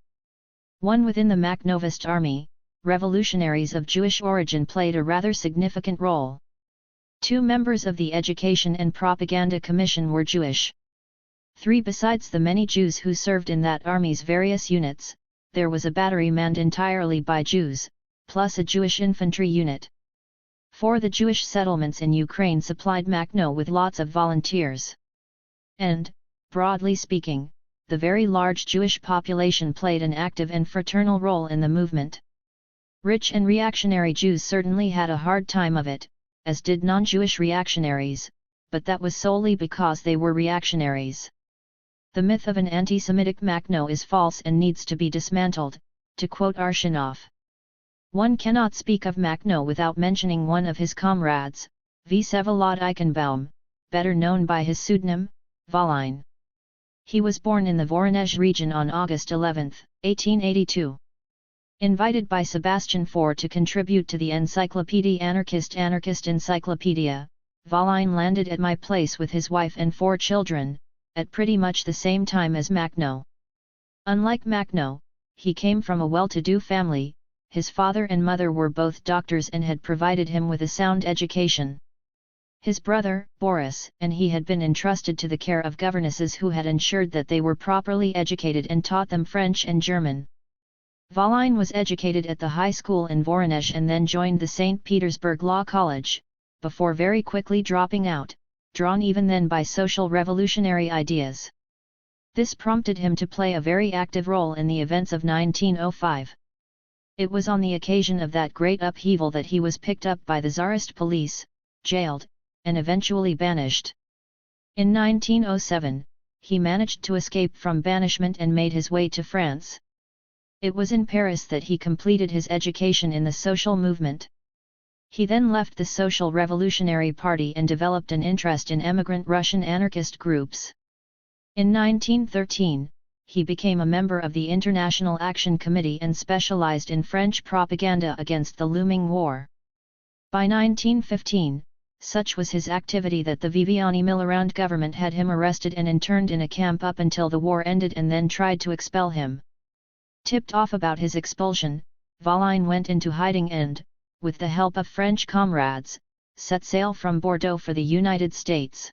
[SPEAKER 1] 1. Within the Makhnovist army, revolutionaries of Jewish origin played a rather significant role. 2 members of the Education and Propaganda Commission were Jewish. 3. Besides the many Jews who served in that army's various units, there was a battery manned entirely by Jews, plus a Jewish infantry unit. 4. The Jewish settlements in Ukraine supplied Makhno with lots of volunteers. And, broadly speaking, the very large Jewish population played an active and fraternal role in the movement. Rich and reactionary Jews certainly had a hard time of it, as did non-Jewish reactionaries, but that was solely because they were reactionaries. The myth of an anti-Semitic Makhno is false and needs to be dismantled, to quote Arshinov. One cannot speak of Makhno without mentioning one of his comrades, Vsevolod Eichenbaum, better known by his pseudonym, Volyn. He was born in the Voronezh region on August 11, 1882. Invited by Sebastian Faure to contribute to the encyclopedia Anarchist Encyclopedia, Volyn landed at my place with his wife and 4 children, at pretty much the same time as Makhno. Unlike Makhno, he came from a well-to-do family, his father and mother were both doctors and had provided him with a sound education. His brother, Boris, and he had been entrusted to the care of governesses who had ensured that they were properly educated and taught them French and German. Volyn was educated at the high school in Voronezh and then joined the St. Petersburg Law College, before very quickly dropping out, drawn even then by social revolutionary ideas. This prompted him to play a very active role in the events of 1905. It was on the occasion of that great upheaval that he was picked up by the Tsarist police, jailed, and eventually banished. In 1907, he managed to escape from banishment and made his way to France. It was in Paris that he completed his education in the social movement. He then left the Social Revolutionary Party and developed an interest in emigrant Russian anarchist groups. In 1913, he became a member of the International Action Committee and specialized in French propaganda against the looming war. By 1915, such was his activity that the Viviani Millerand government had him arrested and interned in a camp up until the war ended and then tried to expel him. Tipped off about his expulsion, Valin went into hiding and, with the help of French comrades, set sail from Bordeaux for the United States.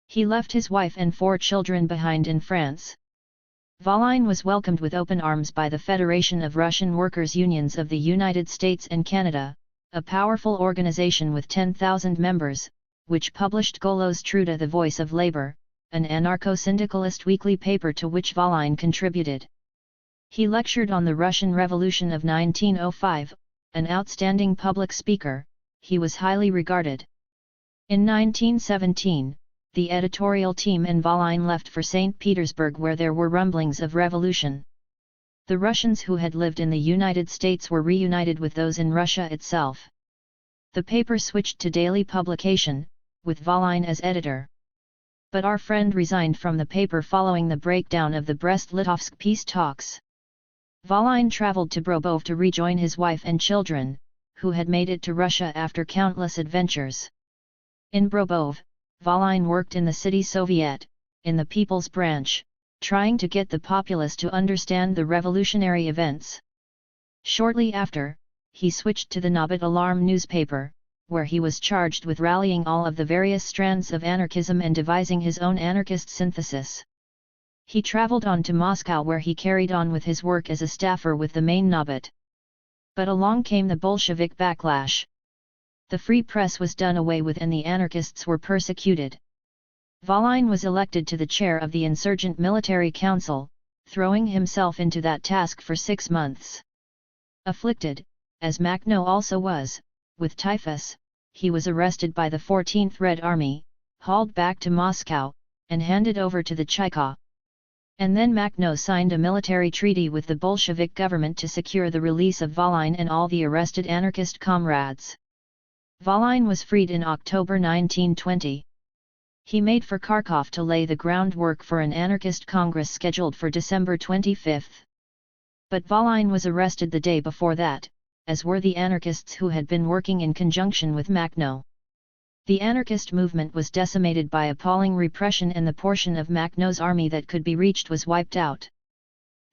[SPEAKER 1] He left his wife and 4 children behind in France. Valin was welcomed with open arms by the Federation of Russian Workers' Unions of the United States and Canada, a powerful organization with 10,000 members, which published Golo's Truda, the Voice of Labor, an anarcho-syndicalist weekly paper to which Valin contributed. He lectured on the Russian Revolution of 1905, an outstanding public speaker, he was highly regarded. In 1917, the editorial team and Valin left for St. Petersburg where there were rumblings of revolution. The Russians who had lived in the United States were reunited with those in Russia itself. The paper switched to daily publication, with Valin as editor. But our friend resigned from the paper following the breakdown of the Brest-Litovsk peace talks. Valin traveled to Brobov to rejoin his wife and children, who had made it to Russia after countless adventures. In Brobov, Valin worked in the city Soviet, in the People's Branch, trying to get the populace to understand the revolutionary events. Shortly after, he switched to the Novit Alarm newspaper, where he was charged with rallying all of the various strands of anarchism and devising his own anarchist synthesis. He traveled on to Moscow where he carried on with his work as a staffer with the main Novit. But along came the Bolshevik backlash. The free press was done away with and the anarchists were persecuted. Valin was elected to the chair of the Insurgent Military Council, throwing himself into that task for 6 months. Afflicted, as Makhno also was, with typhus, he was arrested by the 14th Red Army, hauled back to Moscow, and handed over to the Cheka. And then Makhno signed a military treaty with the Bolshevik government to secure the release of Valin and all the arrested anarchist comrades. Valin was freed in October 1920. He made for Kharkov to lay the groundwork for an anarchist congress scheduled for December 25. But Valin was arrested the day before that, as were the anarchists who had been working in conjunction with Makhno. The anarchist movement was decimated by appalling repression and the portion of Makhno's army that could be reached was wiped out.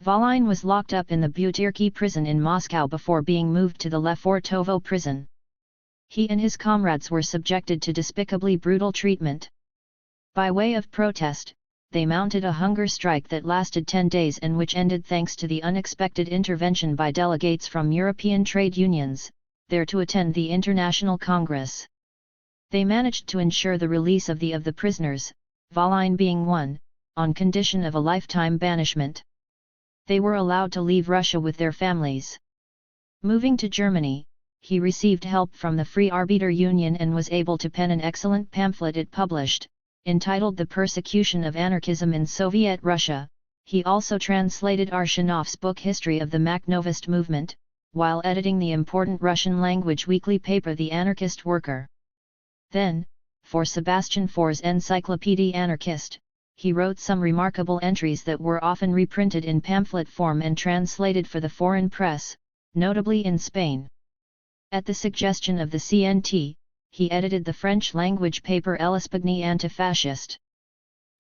[SPEAKER 1] Valin was locked up in the Butyrki prison in Moscow before being moved to the Lefortovo prison. He and his comrades were subjected to despicably brutal treatment. By way of protest, they mounted a hunger strike that lasted 10 days and which ended thanks to the unexpected intervention by delegates from European trade unions, there to attend the International Congress. They managed to ensure the release of the prisoners, Valin being one, on condition of a lifetime banishment. They were allowed to leave Russia with their families. Moving to Germany, he received help from the Free Arbeiter Union and was able to pen an excellent pamphlet it published, entitled The Persecution of Anarchism in Soviet Russia. He also translated Arshinov's book History of the Makhnovist Movement, while editing the important Russian-language weekly paper The Anarchist Worker. Then, for Sebastian Faur's Encyclopédie Anarchiste, he wrote some remarkable entries that were often reprinted in pamphlet form and translated for the foreign press, notably in Spain. At the suggestion of the CNT, he edited the French-language paper L'Espagnie Antifasciste.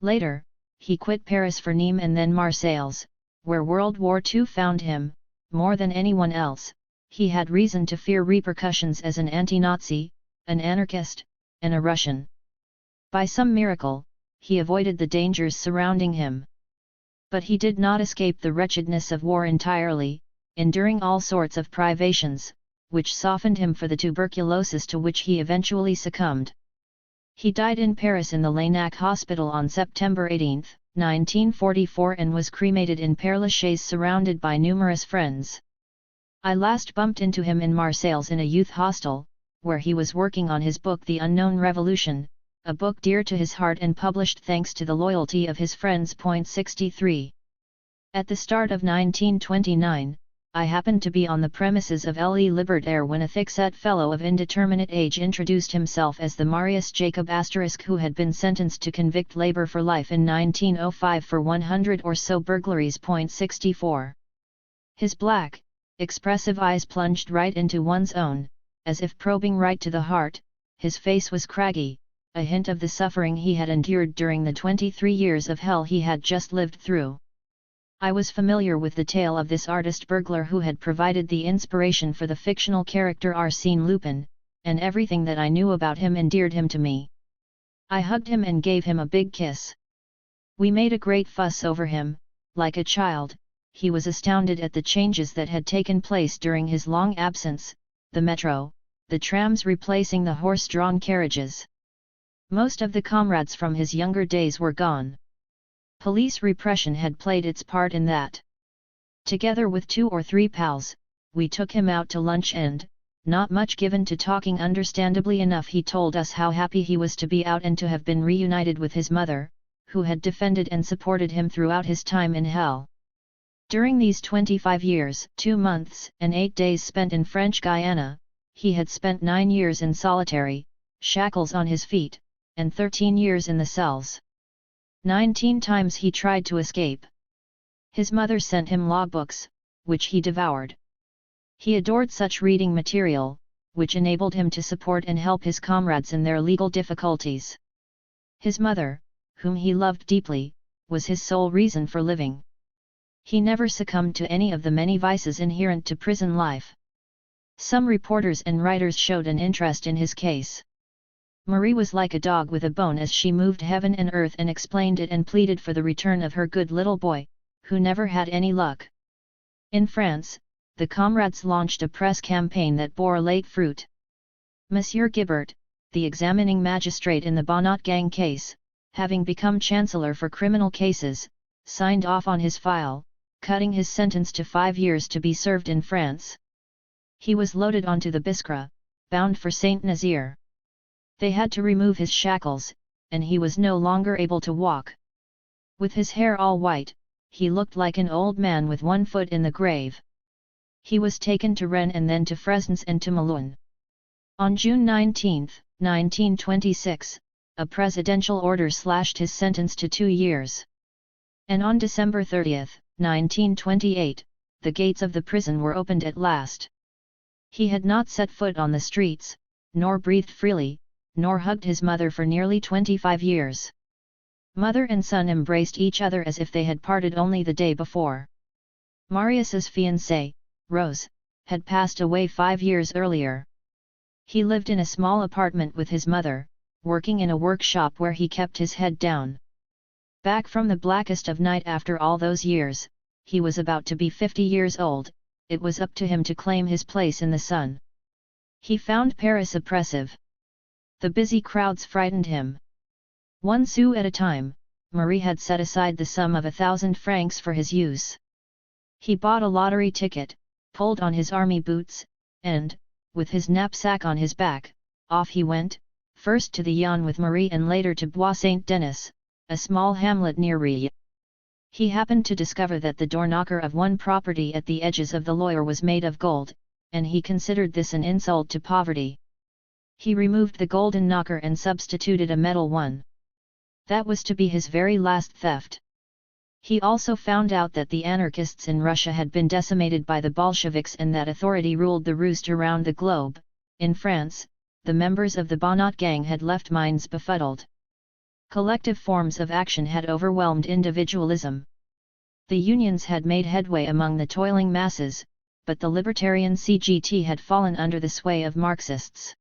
[SPEAKER 1] Later, he quit Paris for Nîmes and then Marseilles, where World War II found him. More than anyone else, he had reason to fear repercussions as an anti-Nazi, an anarchist, and a Russian. By some miracle, he avoided the dangers surrounding him. But he did not escape the wretchedness of war entirely, enduring all sorts of privations, which softened him for the tuberculosis to which he eventually succumbed. He died in Paris in the Lainac Hospital on September 18, 1944 and was cremated in Père Lachaise surrounded by numerous friends. I last bumped into him in Marseilles in a youth hostel, where he was working on his book The Unknown Revolution, a book dear to his heart and published thanks to the loyalty of his friends. 63. At the start of 1929, I happened to be on the premises of Le Libertaire when a thick-set fellow of indeterminate age introduced himself as the Marius Jacob *, who had been sentenced to convict labor for life in 1905 for 100 or so burglaries. 64. His black, expressive eyes plunged right into one's own, as if probing right to the heart. His face was craggy, a hint of the suffering he had endured during the 23 years of hell he had just lived through. I was familiar with the tale of this artist-burglar who had provided the inspiration for the fictional character Arsène Lupin, and everything that I knew about him endeared him to me. I hugged him and gave him a big kiss. We made a great fuss over him. Like a child, he was astounded at the changes that had taken place during his long absence: the metro, the trams replacing the horse-drawn carriages. Most of the comrades from his younger days were gone. Police repression had played its part in that. Together with 2 or 3 pals, we took him out to lunch and, not much given to talking understandably enough, he told us how happy he was to be out and to have been reunited with his mother, who had defended and supported him throughout his time in hell. During these 25 years, 2 months and 8 days spent in French Guiana, he had spent 9 years in solitary, shackles on his feet, and 13 years in the cells. 19 times he tried to escape. His mother sent him logbooks, which he devoured. He adored such reading material, which enabled him to support and help his comrades in their legal difficulties. His mother, whom he loved deeply, was his sole reason for living. He never succumbed to any of the many vices inherent to prison life. Some reporters and writers showed an interest in his case. Marie was like a dog with a bone as she moved heaven and earth and explained it and pleaded for the return of her good little boy, who never had any luck. In France, the comrades launched a press campaign that bore late fruit. Monsieur Guibert, the examining magistrate in the Bonnot gang case, having become chancellor for criminal cases, signed off on his file, cutting his sentence to 5 years to be served in France. He was loaded onto the Biskra, bound for Saint-Nazaire. They had to remove his shackles, and he was no longer able to walk. With his hair all white, he looked like an old man with one foot in the grave. He was taken to Rennes and then to Fresnes and to Melun. On June 19, 1926, a presidential order slashed his sentence to 2 years. And on December 30, 1928, the gates of the prison were opened at last. He had not set foot on the streets, nor breathed freely, nor hugged his mother for nearly 25 years. Mother and son embraced each other as if they had parted only the day before. Marius's fiancée, Rose, had passed away 5 years earlier. He lived in a small apartment with his mother, working in a workshop where he kept his head down. Back from the blackest of night after all those years, he was about to be 50 years old. It was up to him to claim his place in the sun. He found Paris oppressive. The busy crowds frightened him. 1 sou at a time, Marie had set aside the sum of 1,000 francs for his use. He bought a lottery ticket, pulled on his army boots, and, with his knapsack on his back, off he went, first to the Yonne with Marie and later to Bois Saint-Denis, a small hamlet near Rie. He happened to discover that the door-knocker of one property at the edges of the Loire was made of gold, and he considered this an insult to poverty. He removed the golden knocker and substituted a metal one. That was to be his very last theft. He also found out that the anarchists in Russia had been decimated by the Bolsheviks and that authority ruled the roost around the globe. In France, the members of the Bonnot gang had left minds befuddled. Collective forms of action had overwhelmed individualism. The unions had made headway among the toiling masses, but the libertarian CGT had fallen under the sway of Marxists.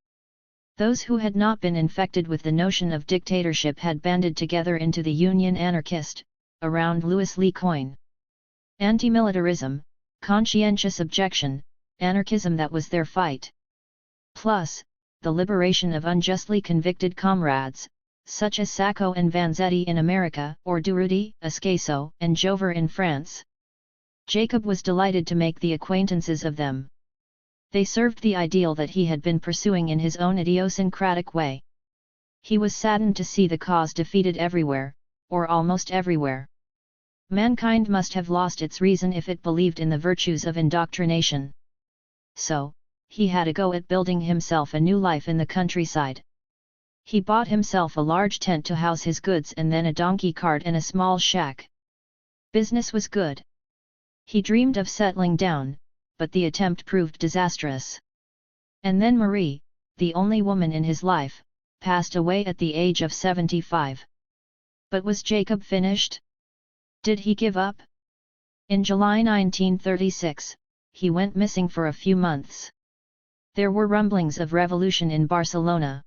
[SPEAKER 1] Those who had not been infected with the notion of dictatorship had banded together into the Union Anarchist, around Louis Lecoin. Anti-militarism, conscientious objection, anarchism, that was their fight. Plus, the liberation of unjustly convicted comrades, such as Sacco and Vanzetti in America, or Durruti, Ascaso, and Jover in France. Jacob was delighted to make the acquaintances of them. They served the ideal that he had been pursuing in his own idiosyncratic way. He was saddened to see the cause defeated everywhere, or almost everywhere. Mankind must have lost its reason if it believed in the virtues of indoctrination. So, he had a go at building himself a new life in the countryside. He bought himself a large tent to house his goods and then a donkey cart and a small shack. Business was good. He dreamed of settling down, but the attempt proved disastrous. And then Marie, the only woman in his life, passed away at the age of 75. But was Jacob finished? Did he give up? In July 1936, he went missing for a few months. There were rumblings of revolution in Barcelona.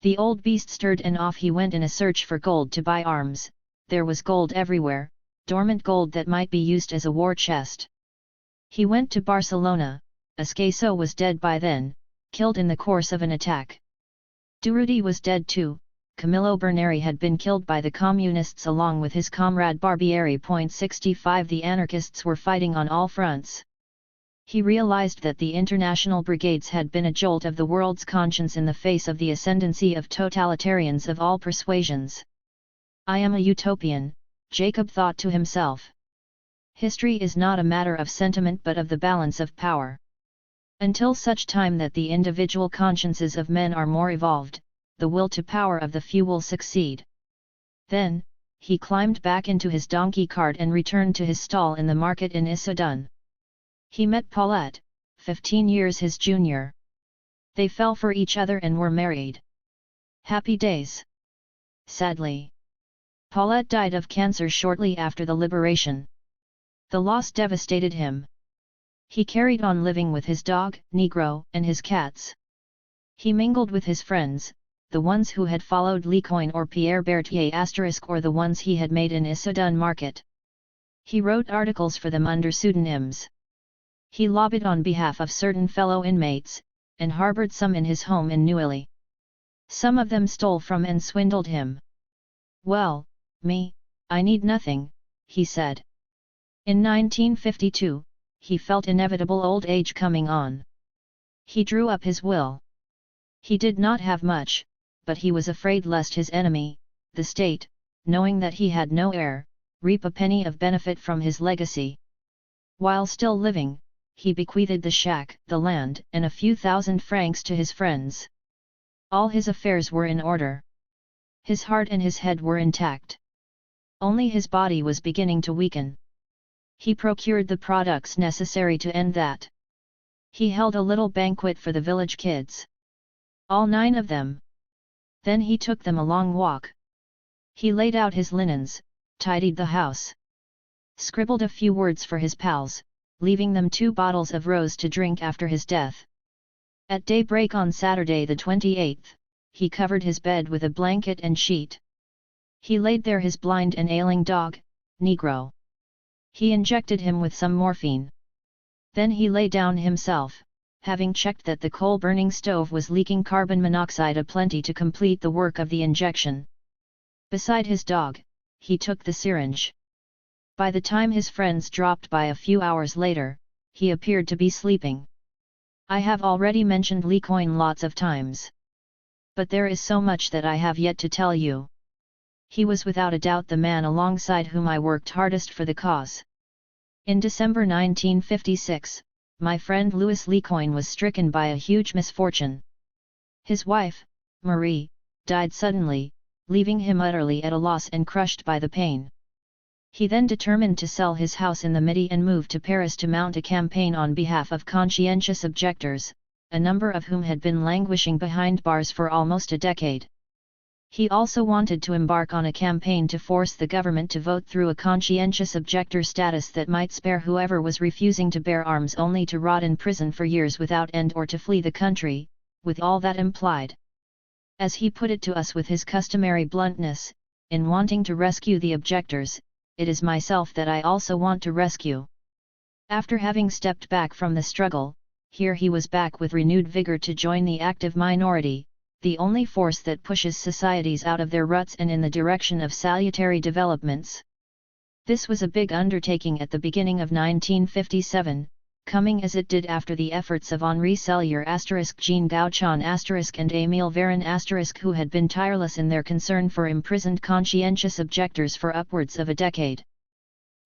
[SPEAKER 1] The old beast stirred and off he went in a search for gold to buy arms. There was gold everywhere, dormant gold that might be used as a war chest. He went to Barcelona. Escaso was dead by then, killed in the course of an attack. Durruti was dead too. Camillo Berneri had been killed by the communists along with his comrade Barbieri. 65 The anarchists were fighting on all fronts. He realized that the international brigades had been a jolt of the world's conscience in the face of the ascendancy of totalitarians of all persuasions. I am a utopian, Jacob thought to himself. History is not a matter of sentiment but of the balance of power. Until such time that the individual consciences of men are more evolved, the will to power of the few will succeed. Then, he climbed back into his donkey cart and returned to his stall in the market in Issoudun. He met Paulette, 15 years his junior. They fell for each other and were married. Happy days. Sadly, Paulette died of cancer shortly after the liberation. The loss devastated him. He carried on living with his dog, Negro, and his cats. He mingled with his friends, the ones who had followed Lecoin or Pierre Berthier * or the ones he had made in Issoudun market. He wrote articles for them under pseudonyms. He lobbied on behalf of certain fellow inmates, and harbored some in his home in Neuilly. Some of them stole from and swindled him. Well, me, I need nothing, he said. In 1952, he felt inevitable old age coming on. He drew up his will. He did not have much, but he was afraid lest his enemy, the state, knowing that he had no heir, reap a penny of benefit from his legacy. While still living, he bequeathed the shack, the land, and a few thousand francs to his friends. All his affairs were in order. His heart and his head were intact. Only his body was beginning to weaken. He procured the products necessary to end that. He held a little banquet for the village kids. All 9 of them. Then he took them a long walk. He laid out his linens, tidied the house. Scribbled a few words for his pals, leaving them 2 bottles of rose to drink after his death. At daybreak on Saturday the 28th, he covered his bed with a blanket and sheet. He laid there his blind and ailing dog, Negro. He injected him with some morphine. Then he lay down himself, having checked that the coal-burning stove was leaking carbon monoxide aplenty to complete the work of the injection. Beside his dog, he took the syringe. By the time his friends dropped by a few hours later, he appeared to be sleeping. I have already mentioned Lecoin lots of times. But there is so much that I have yet to tell you. He was without a doubt the man alongside whom I worked hardest for the cause. In December 1956, my friend Louis Lecoin was stricken by a huge misfortune. His wife, Marie, died suddenly, leaving him utterly at a loss and crushed by the pain. He then determined to sell his house in the Midi and move to Paris to mount a campaign on behalf of conscientious objectors, a number of whom had been languishing behind bars for almost a decade. He also wanted to embark on a campaign to force the government to vote through a conscientious objector status that might spare whoever was refusing to bear arms only to rot in prison for years without end or to flee the country, with all that implied. As he put it to us with his customary bluntness, in wanting to rescue the objectors, it is myself that I also want to rescue. After having stepped back from the struggle, here he was back with renewed vigor to join the active minority, the only force that pushes societies out of their ruts and in the direction of salutary developments. This was a big undertaking at the beginning of 1957, coming as it did after the efforts of Henri Sellier *, Jean Gauchon *, and Émile Véron *, who had been tireless in their concern for imprisoned conscientious objectors for upwards of a decade.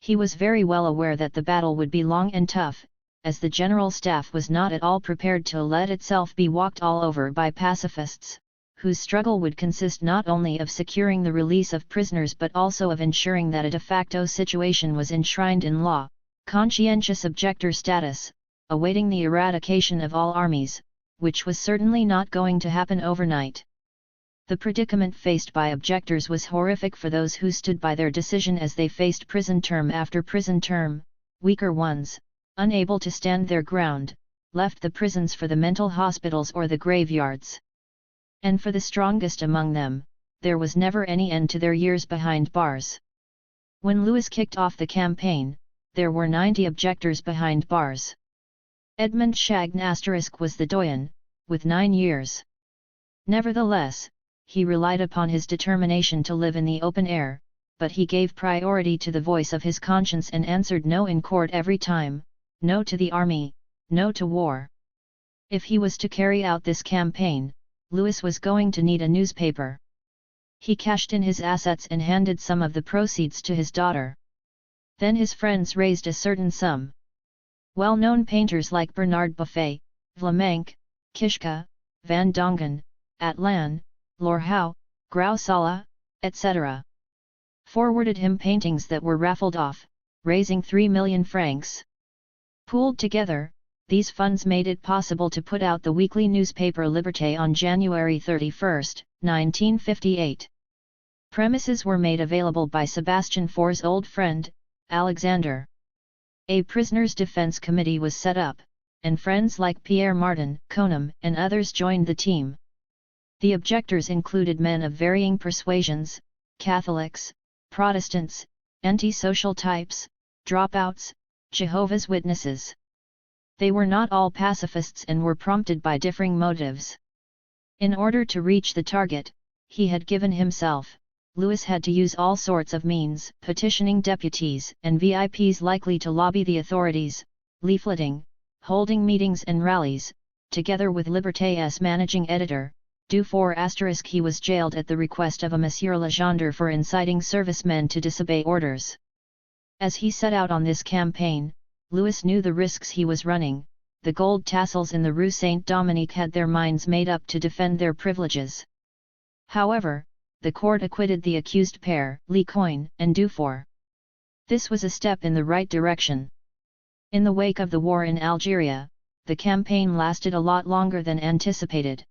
[SPEAKER 1] He was very well aware that the battle would be long and tough, as the General Staff was not at all prepared to let itself be walked all over by pacifists, whose struggle would consist not only of securing the release of prisoners but also of ensuring that a de facto situation was enshrined in law, conscientious objector status, awaiting the eradication of all armies, which was certainly not going to happen overnight. The predicament faced by objectors was horrific for those who stood by their decision as they faced prison term after prison term. Weaker ones, unable to stand their ground, left the prisons for the mental hospitals or the graveyards. And for the strongest among them, there was never any end to their years behind bars. When Louis kicked off the campaign, there were 90 objectors behind bars. Edmund Chagny was the doyen, with 9 years. Nevertheless, he relied upon his determination to live in the open air, but he gave priority to the voice of his conscience and answered no in court every time, no to the army, no to war. If he was to carry out this campaign, Louis was going to need a newspaper. He cashed in his assets and handed some of the proceeds to his daughter. Then his friends raised a certain sum. Well-known painters like Bernard Buffet, Vlaminck, Kishka, Van Dongen, Atlan, Lorhau, Grausala, etc. forwarded him paintings that were raffled off, raising 3 million francs. Pooled together, these funds made it possible to put out the weekly newspaper Liberté on January 31, 1958. Premises were made available by Sebastian Faur's old friend, Alexander. A prisoners' defense committee was set up, and friends like Pierre Martin, Conham, and others joined the team. The objectors included men of varying persuasions, Catholics, Protestants, anti-social types, dropouts, Jehovah's Witnesses. They were not all pacifists and were prompted by differing motives. In order to reach the target he had given himself, Louis had to use all sorts of means, petitioning deputies and VIPs likely to lobby the authorities, leafleting, holding meetings and rallies, together with Liberté's managing editor, Dufour*. He was jailed at the request of a Monsieur Legendre for inciting servicemen to disobey orders. As he set out on this campaign, Louis knew the risks he was running. The gold tassels in the Rue Saint-Dominique had their minds made up to defend their privileges. However, the court acquitted the accused pair, Lecoin and Dufour. This was a step in the right direction. In the wake of the war in Algeria, the campaign lasted a lot longer than anticipated.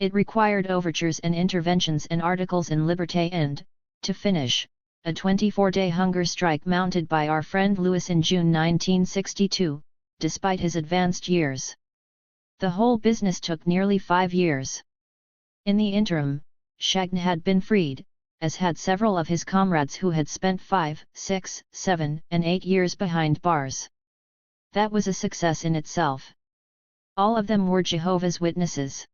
[SPEAKER 1] It required overtures and interventions and articles in Liberté and, to finish, a 24-day hunger strike mounted by our friend Louis in June 1962, despite his advanced years. The whole business took nearly 5 years. In the interim, Chagny had been freed, as had several of his comrades who had spent 5, 6, 7, and 8 years behind bars. That was a success in itself. All of them were Jehovah's Witnesses.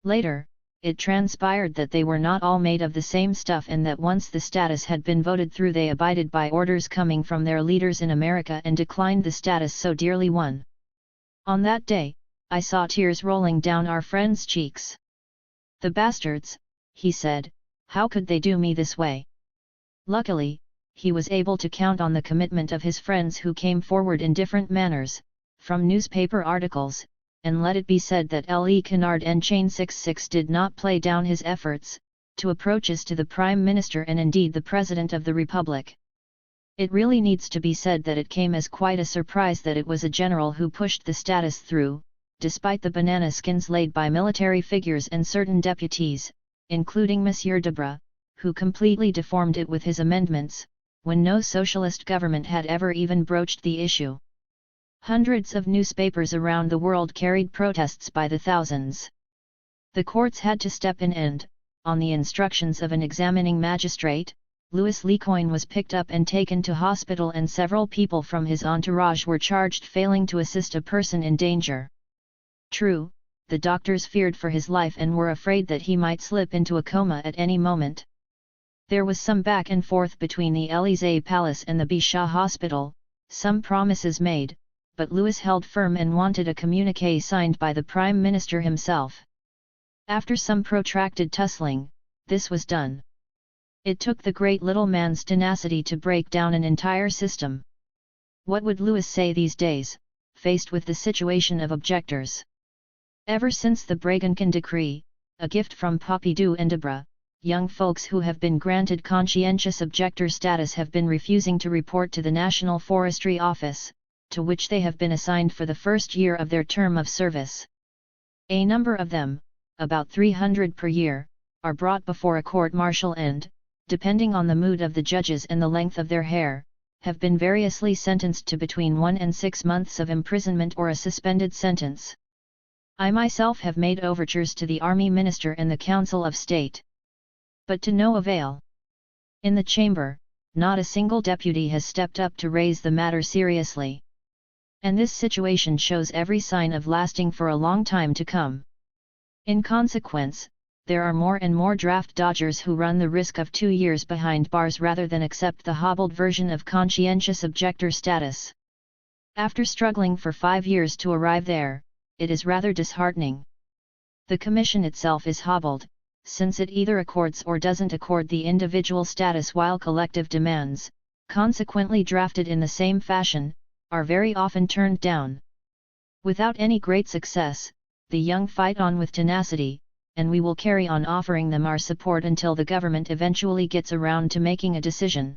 [SPEAKER 1] Later, it transpired that they were not all made of the same stuff and that once the status had been voted through they abided by orders coming from their leaders in America and declined the status so dearly won. On that day, I saw tears rolling down our friend's cheeks. "The bastards," he said, "how could they do me this way?" Luckily, he was able to count on the commitment of his friends who came forward in different manners, from newspaper articles, and let it be said that Le Canard and Chain 66 did not play down his efforts, to approaches to the Prime Minister and indeed the President of the Republic. It really needs to be said that it came as quite a surprise that it was a general who pushed the status through, despite the banana skins laid by military figures and certain deputies, including Monsieur Debra, who completely deformed it with his amendments, when no socialist government had ever even broached the issue. Hundreds of newspapers around the world carried protests by the thousands. The courts had to step in and, on the instructions of an examining magistrate, Louis Lecoin was picked up and taken to hospital and several people from his entourage were charged failing to assist a person in danger. True, the doctors feared for his life and were afraid that he might slip into a coma at any moment. There was some back and forth between the Élysée Palace and the Bichat Hospital, some promises made, but Louis held firm and wanted a communiqué signed by the Prime Minister himself. After some protracted tussling, this was done. It took the great little man's tenacity to break down an entire system. What would Louis say these days, faced with the situation of objectors? Ever since the Bregenken Decree, a gift from Pompidou and Debra, young folks who have been granted conscientious objector status have been refusing to report to the National Forestry Office, to which they have been assigned for the first year of their term of service. A number of them, about 300 per year, are brought before a court-martial and, depending on the mood of the judges and the length of their hair, have been variously sentenced to between 1 and 6 months of imprisonment or a suspended sentence. I myself have made overtures to the Army Minister and the Council of State. But to no avail. In the chamber, not a single deputy has stepped up to raise the matter seriously. And this situation shows every sign of lasting for a long time to come. In consequence, there are more and more draft dodgers who run the risk of 2 years behind bars rather than accept the hobbled version of conscientious objector status. After struggling for 5 years to arrive there, it is rather disheartening. The Commission itself is hobbled, since it either accords or doesn't accord the individual status while collective demands, consequently drafted in the same fashion, are very often turned down. Without any great success, the young fight on with tenacity, and we will carry on offering them our support until the government eventually gets around to making a decision.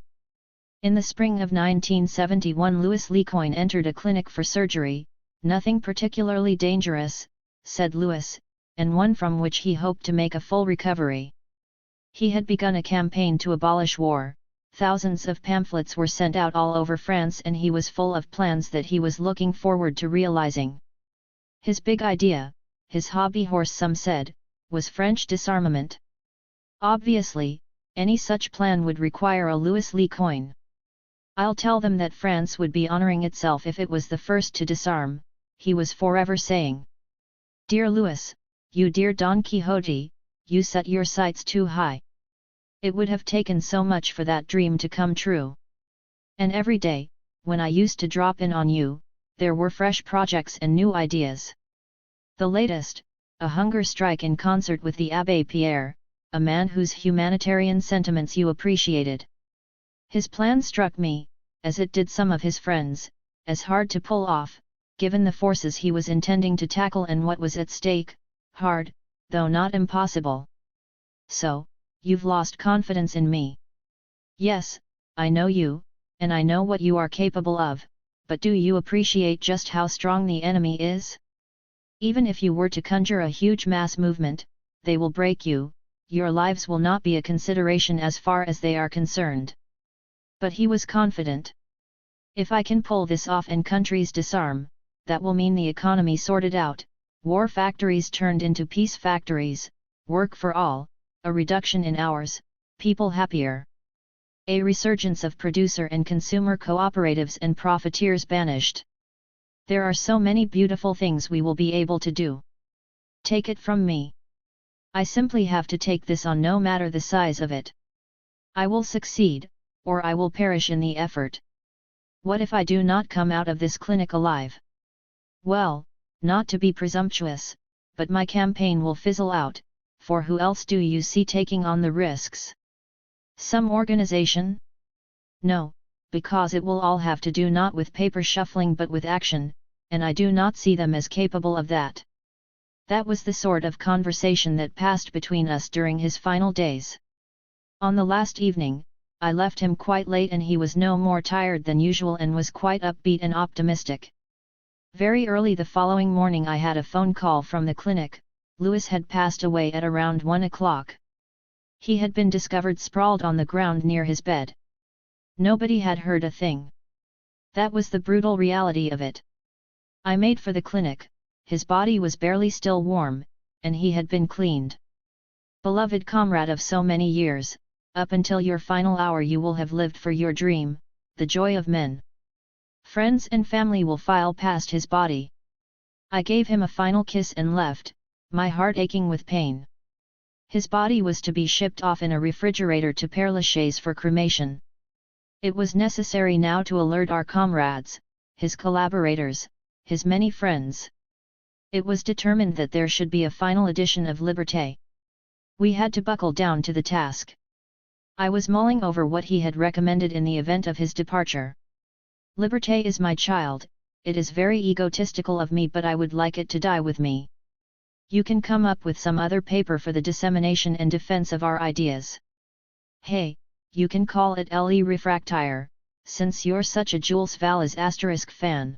[SPEAKER 1] In the spring of 1971 Louis Lecoin entered a clinic for surgery, nothing particularly dangerous, said Louis, and one from which he hoped to make a full recovery. He had begun a campaign to abolish war, thousands of pamphlets were sent out all over France and he was full of plans that he was looking forward to realizing. His big idea, his hobby horse some said, was French disarmament. Obviously, any such plan would require a Louis Lecoin. I'll tell them that France would be honoring itself if it was the first to disarm, he was forever saying. Dear Louis, you dear Don Quixote, you set your sights too high. It would have taken so much for that dream to come true. And every day, when I used to drop in on you, there were fresh projects and new ideas. The latest, a hunger strike in concert with the Abbé Pierre, a man whose humanitarian sentiments you appreciated. His plan struck me, as it did some of his friends, as hard to pull off, given the forces he was intending to tackle and what was at stake, hard, though not impossible. So, you've lost confidence in me. Yes, I know you, and I know what you are capable of, but do you appreciate just how strong the enemy is? Even if you were to conjure a huge mass movement, they will break you, your lives will not be a consideration as far as they are concerned. But he was confident. If I can pull this off and countries disarm, that will mean the economy sorted out, war factories turned into peace factories, work for all, a reduction in hours, people happier. A resurgence of producer and consumer cooperatives and profiteers banished. There are so many beautiful things we will be able to do. Take it from me. I simply have to take this on no matter the size of it. I will succeed, or I will perish in the effort. What if I do not come out of this clinic alive? Well, not to be presumptuous, but my campaign will fizzle out, for who else do you see taking on the risks? Some organization? No, because it will all have to do not with paper shuffling but with action, and I do not see them as capable of that. That was the sort of conversation that passed between us during his final days. On the last evening, I left him quite late and he was no more tired than usual and was quite upbeat and optimistic. Very early the following morning I had a phone call from the clinic. Louis had passed away at around 1 o'clock. He had been discovered sprawled on the ground near his bed. Nobody had heard a thing. That was the brutal reality of it. I made for the clinic, his body was barely still warm, and he had been cleaned. Beloved comrade of so many years, up until your final hour you will have lived for your dream, the joy of men. Friends and family will file past his body. I gave him a final kiss and left, my heart aching with pain. His body was to be shipped off in a refrigerator to Père Lachaise for cremation. It was necessary now to alert our comrades, his collaborators, his many friends. It was determined that there should be a final edition of Liberté. We had to buckle down to the task. I was mulling over what he had recommended in the event of his departure. Liberté is my child, it is very egotistical of me, but I would like it to die with me. You can come up with some other paper for the dissemination and defense of our ideas. Hey, you can call it Le Refractaire, since you're such a Jules Valles * fan.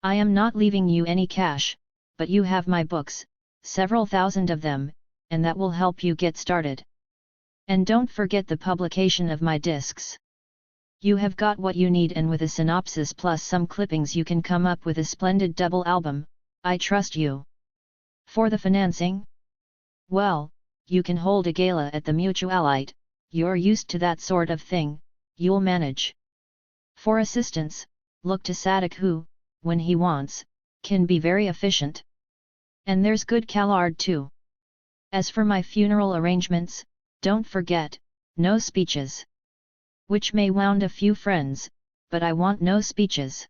[SPEAKER 1] I am not leaving you any cash, but you have my books, several thousand of them, and that will help you get started. And don't forget the publication of my discs. You have got what you need, and with a synopsis plus some clippings you can come up with a splendid double album. I trust you. For the financing? Well, you can hold a gala at the Mutualite, you're used to that sort of thing, you'll manage. For assistance, look to Sadik who, when he wants, can be very efficient. And there's good Callard too. As for my funeral arrangements, don't forget, no speeches. Which may wound a few friends, but I want no speeches.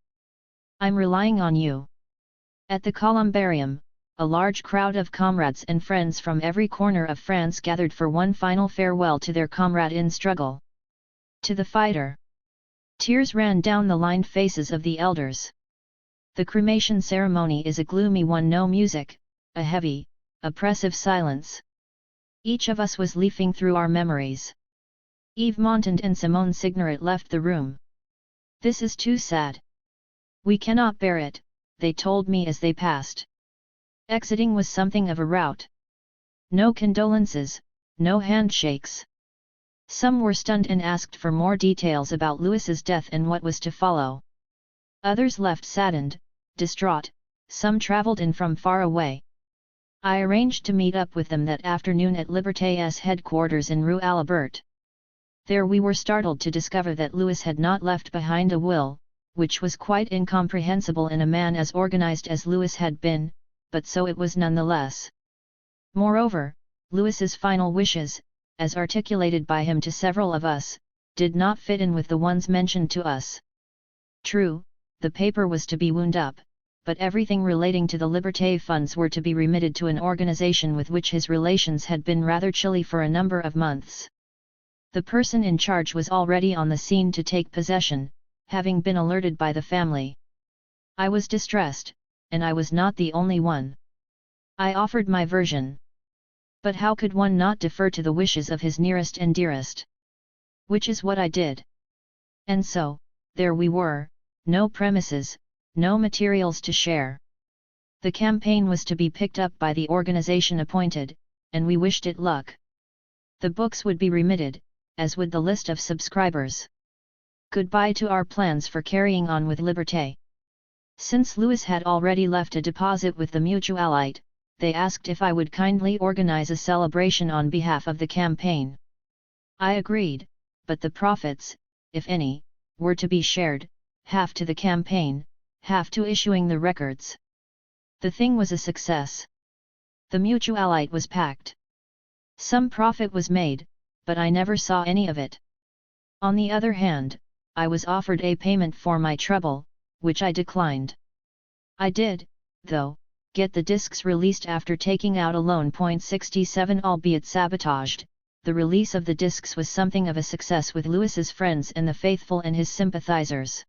[SPEAKER 1] I'm relying on you. At the Columbarium, a large crowd of comrades and friends from every corner of France gathered for one final farewell to their comrade in struggle. To the fighter. Tears ran down the lined faces of the elders. The cremation ceremony is a gloomy one, no music, a heavy, oppressive silence. Each of us was leafing through our memories. Yves Montand and Simone Signoret left the room. This is too sad. We cannot bear it, they told me as they passed. Exiting was something of a rout. No condolences, no handshakes. Some were stunned and asked for more details about Louis's death and what was to follow. Others left saddened, distraught, some travelled in from far away. I arranged to meet up with them that afternoon at Liberté's headquarters in Rue Alibert. There we were startled to discover that Louis had not left behind a will, which was quite incomprehensible in a man as organized as Louis had been, but so it was nonetheless. Moreover, Louis's final wishes, as articulated by him to several of us, did not fit in with the ones mentioned to us. True, the paper was to be wound up, but everything relating to the Liberté funds were to be remitted to an organization with which his relations had been rather chilly for a number of months. The person in charge was already on the scene to take possession, having been alerted by the family. I was distressed, and I was not the only one. I offered my version. But how could one not defer to the wishes of his nearest and dearest? Which is what I did. And so, there we were, no premises, no materials to share. The campaign was to be picked up by the organization appointed, and we wished it luck. The books would be remitted, as would the list of subscribers. Goodbye to our plans for carrying on with Liberté. Since Louis had already left a deposit with the Mutualite, they asked if I would kindly organize a celebration on behalf of the campaign. I agreed, but the profits, if any, were to be shared, half to the campaign, half to issuing the records. The thing was a success. The Mutualite was packed. Some profit was made, but I never saw any of it. On the other hand, I was offered a payment for my trouble, which I declined. I did, though, get the discs released after taking out a loan. 67 Albeit sabotaged, the release of the discs was something of a success with Louis's friends and the faithful and his sympathizers.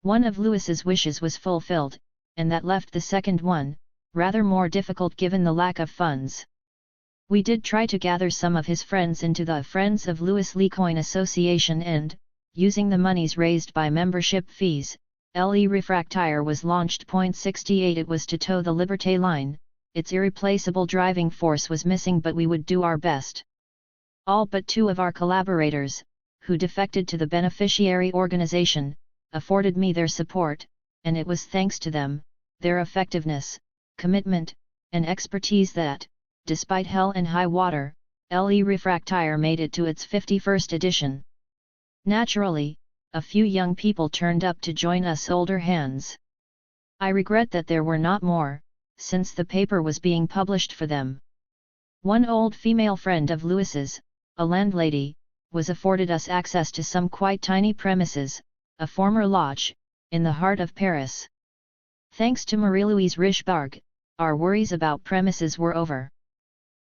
[SPEAKER 1] One of Louis's wishes was fulfilled, and that left the second one, rather more difficult given the lack of funds. We did try to gather some of his friends into the Friends of Louis Lecoin Association and, using the monies raised by membership fees, Le Refractaire was launched. 68 It was to toe the Liberté line, its irreplaceable driving force was missing, but we would do our best. All but two of our collaborators, who defected to the beneficiary organization, afforded me their support, and it was thanks to them, their effectiveness, commitment, and expertise that, despite hell and high water, Le Refractaire made it to its 51st edition. Naturally, a few young people turned up to join us older hands. I regret that there were not more, since the paper was being published for them. One old female friend of Louis's, a landlady, was afforded us access to some quite tiny premises, a former lodge, in the heart of Paris. Thanks to Marie-Louise Richbarg, our worries about premises were over.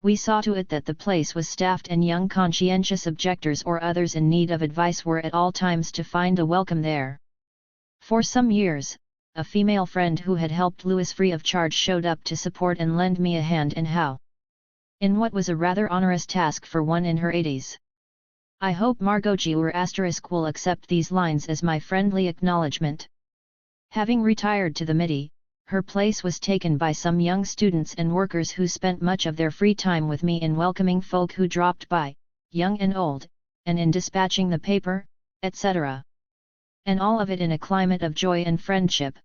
[SPEAKER 1] We saw to it that the place was staffed and young conscientious objectors or others in need of advice were at all times to find a welcome there. For some years, a female friend who had helped Louis free of charge showed up to support and lend me a hand in what was a rather onerous task for one in her 80s. I hope Margot will accept these lines as my friendly acknowledgement. Having retired to the MIDI, her place was taken by some young students and workers who spent much of their free time with me in welcoming folk who dropped by, young and old, and in dispatching the paper, etc. And all of it in a climate of joy and friendship.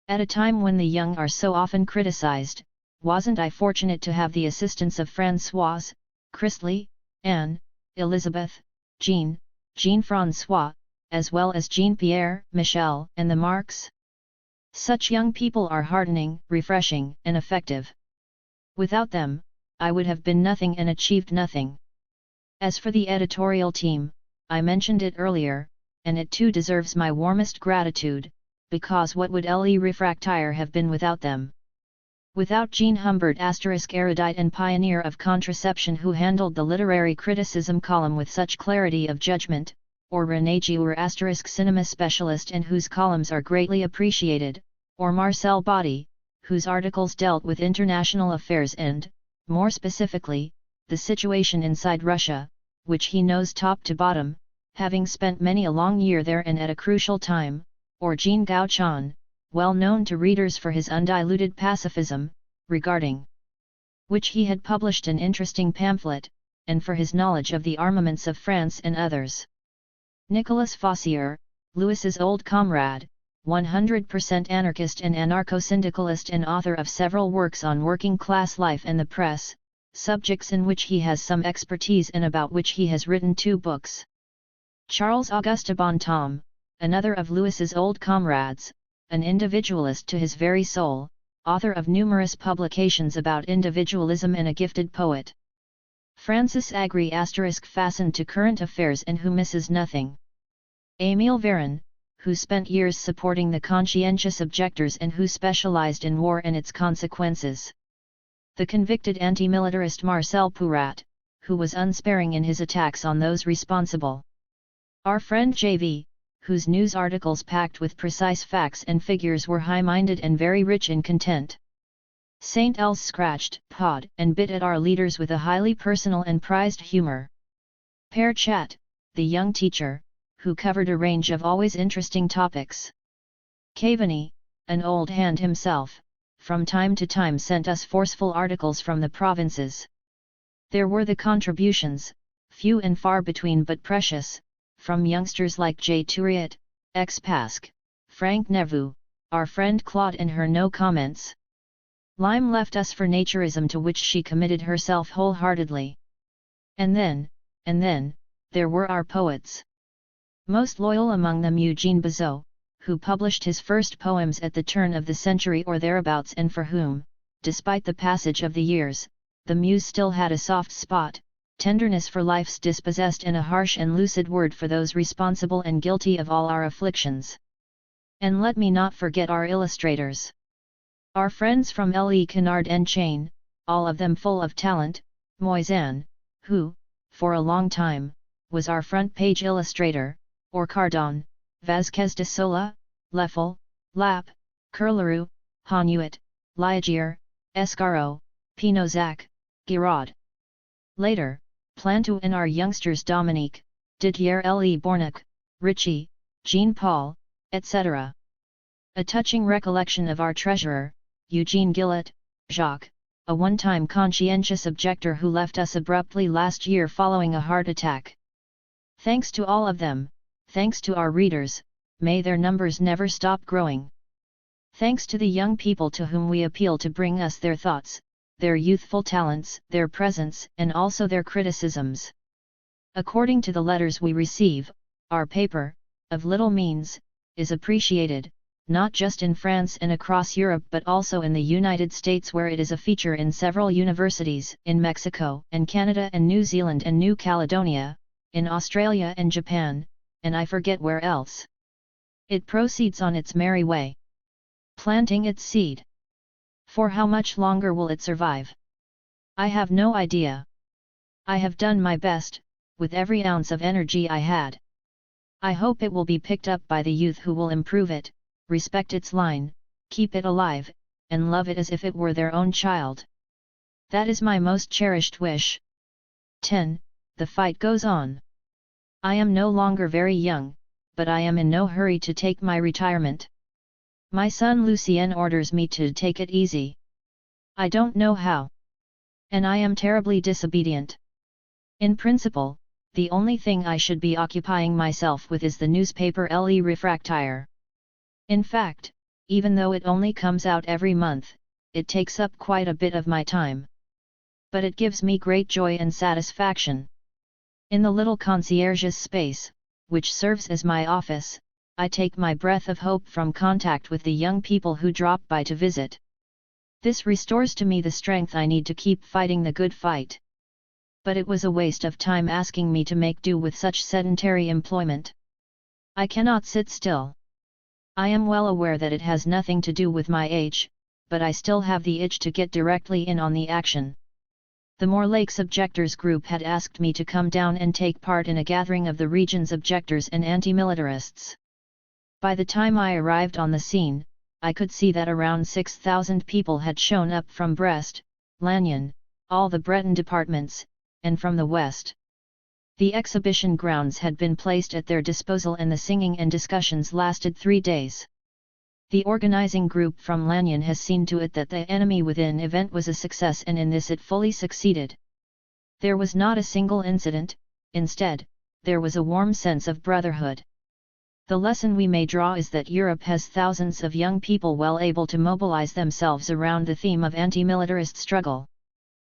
[SPEAKER 1] At a time when the young are so often criticized, wasn't I fortunate to have the assistance of Françoise, Christley, Anne, Elizabeth, Jean-François, as well as Jean-Pierre, Michel, and the Marks? Such young people are heartening, refreshing, and effective. Without them, I would have been nothing and achieved nothing. As for the editorial team, I mentioned it earlier, and it too deserves my warmest gratitude, because what would Le Refractaire have been without them? Without Jean Humbert erudite and pioneer of contraception who handled the literary criticism column with such clarity of judgment, or René Giroux cinema specialist and whose columns are greatly appreciated, or Marcel Baudy, whose articles dealt with international affairs and, more specifically, the situation inside Russia, which he knows top to bottom, having spent many a long year there and at a crucial time, or Jean Gauchon, well known to readers for his undiluted pacifism, regarding which he had published an interesting pamphlet, and for his knowledge of the armaments of France and others. Nicolas Fossier, Louis's old comrade, 100% anarchist and anarcho-syndicalist and author of several works on working-class life and the press, subjects in which he has some expertise and about which he has written 2 books. Charles-Auguste Bontemps, another of Louis's old comrades, an individualist to his very soul, author of numerous publications about individualism and a gifted poet. Francis Agri fastened to current affairs and who misses nothing. Émile Véron, who spent years supporting the conscientious objectors and who specialized in war and its consequences. The convicted anti-militarist Marcel Pourat, who was unsparing in his attacks on those responsible. Our friend J.V., whose news articles packed with precise facts and figures were high-minded and very rich in content. Saint Els scratched, pawed, and bit at our leaders with a highly personal and prized humor. Père Chat, the young teacher, who covered a range of always interesting topics. Cavani, an old hand himself, from time to time sent us forceful articles from the provinces. There were the contributions, few and far between but precious, from youngsters like J. Touriat, ex Pasque, Frank Neveu, our friend Claude and her no comments. Lime left us for naturism to which she committed herself wholeheartedly. And then, there were our poets. Most loyal among them Eugene Bizot, who published his first poems at the turn of the century or thereabouts and for whom, despite the passage of the years, the muse still had a soft spot, tenderness for life's dispossessed and a harsh and lucid word for those responsible and guilty of all our afflictions. And let me not forget our illustrators. Our friends from Le Canard and Chain, all of them full of talent, Moisan, who, for a long time, was our front page illustrator, or Cardon, Vasquez de Sola, Leffel, Lapp, Curleroux, Hanuit, Liagier, Escaro, Pinozac, Giraud. Later, Plantou and our youngsters Dominique, Didier Le Bornac, Ritchie, Jean-Paul, etc. A touching recollection of our treasurer, Eugene Gillett, Jacques, a one-time conscientious objector who left us abruptly last year following a heart attack. Thanks to all of them, thanks to our readers, may their numbers never stop growing. Thanks to the young people to whom we appeal to bring us their thoughts, their youthful talents, their presence, and also their criticisms. According to the letters we receive, our paper, of little means, is appreciated, not just in France and across Europe but also in the United States where it is a feature in several universities, in Mexico and Canada and New Zealand and New Caledonia, in Australia and Japan, and I forget where else. It proceeds on its merry way, planting its seed. For how much longer will it survive? I have no idea. I have done my best, with every ounce of energy I had. I hope it will be picked up by the youth who will improve it, respect its line, keep it alive, and love it as if it were their own child. That is my most cherished wish. 10. The fight goes on. I am no longer very young, but I am in no hurry to take my retirement. My son Lucien orders me to take it easy. I don't know how. And I am terribly disobedient. In principle, the only thing I should be occupying myself with is the newspaper Le Refractaire. In fact, even though it only comes out every month, it takes up quite a bit of my time. But it gives me great joy and satisfaction. In the little concierge's space, which serves as my office, I take my breath of hope from contact with the young people who drop by to visit. This restores to me the strength I need to keep fighting the good fight. But it was a waste of time asking me to make do with such sedentary employment. I cannot sit still. I am well aware that it has nothing to do with my age, but I still have the itch to get directly in on the action. The Moor Lakes Objectors Group had asked me to come down and take part in a gathering of the region's objectors and anti-militarists. By the time I arrived on the scene, I could see that around 6,000 people had shown up from Brest, Lannion, all the Breton departments, and from the west. The exhibition grounds had been placed at their disposal and the singing and discussions lasted 3 days. The organizing group from Lannion has seen to it that the Enemy Within event was a success, and in this it fully succeeded. There was not a single incident, instead, there was a warm sense of brotherhood. The lesson we may draw is that Europe has thousands of young people well able to mobilize themselves around the theme of anti-militarist struggle.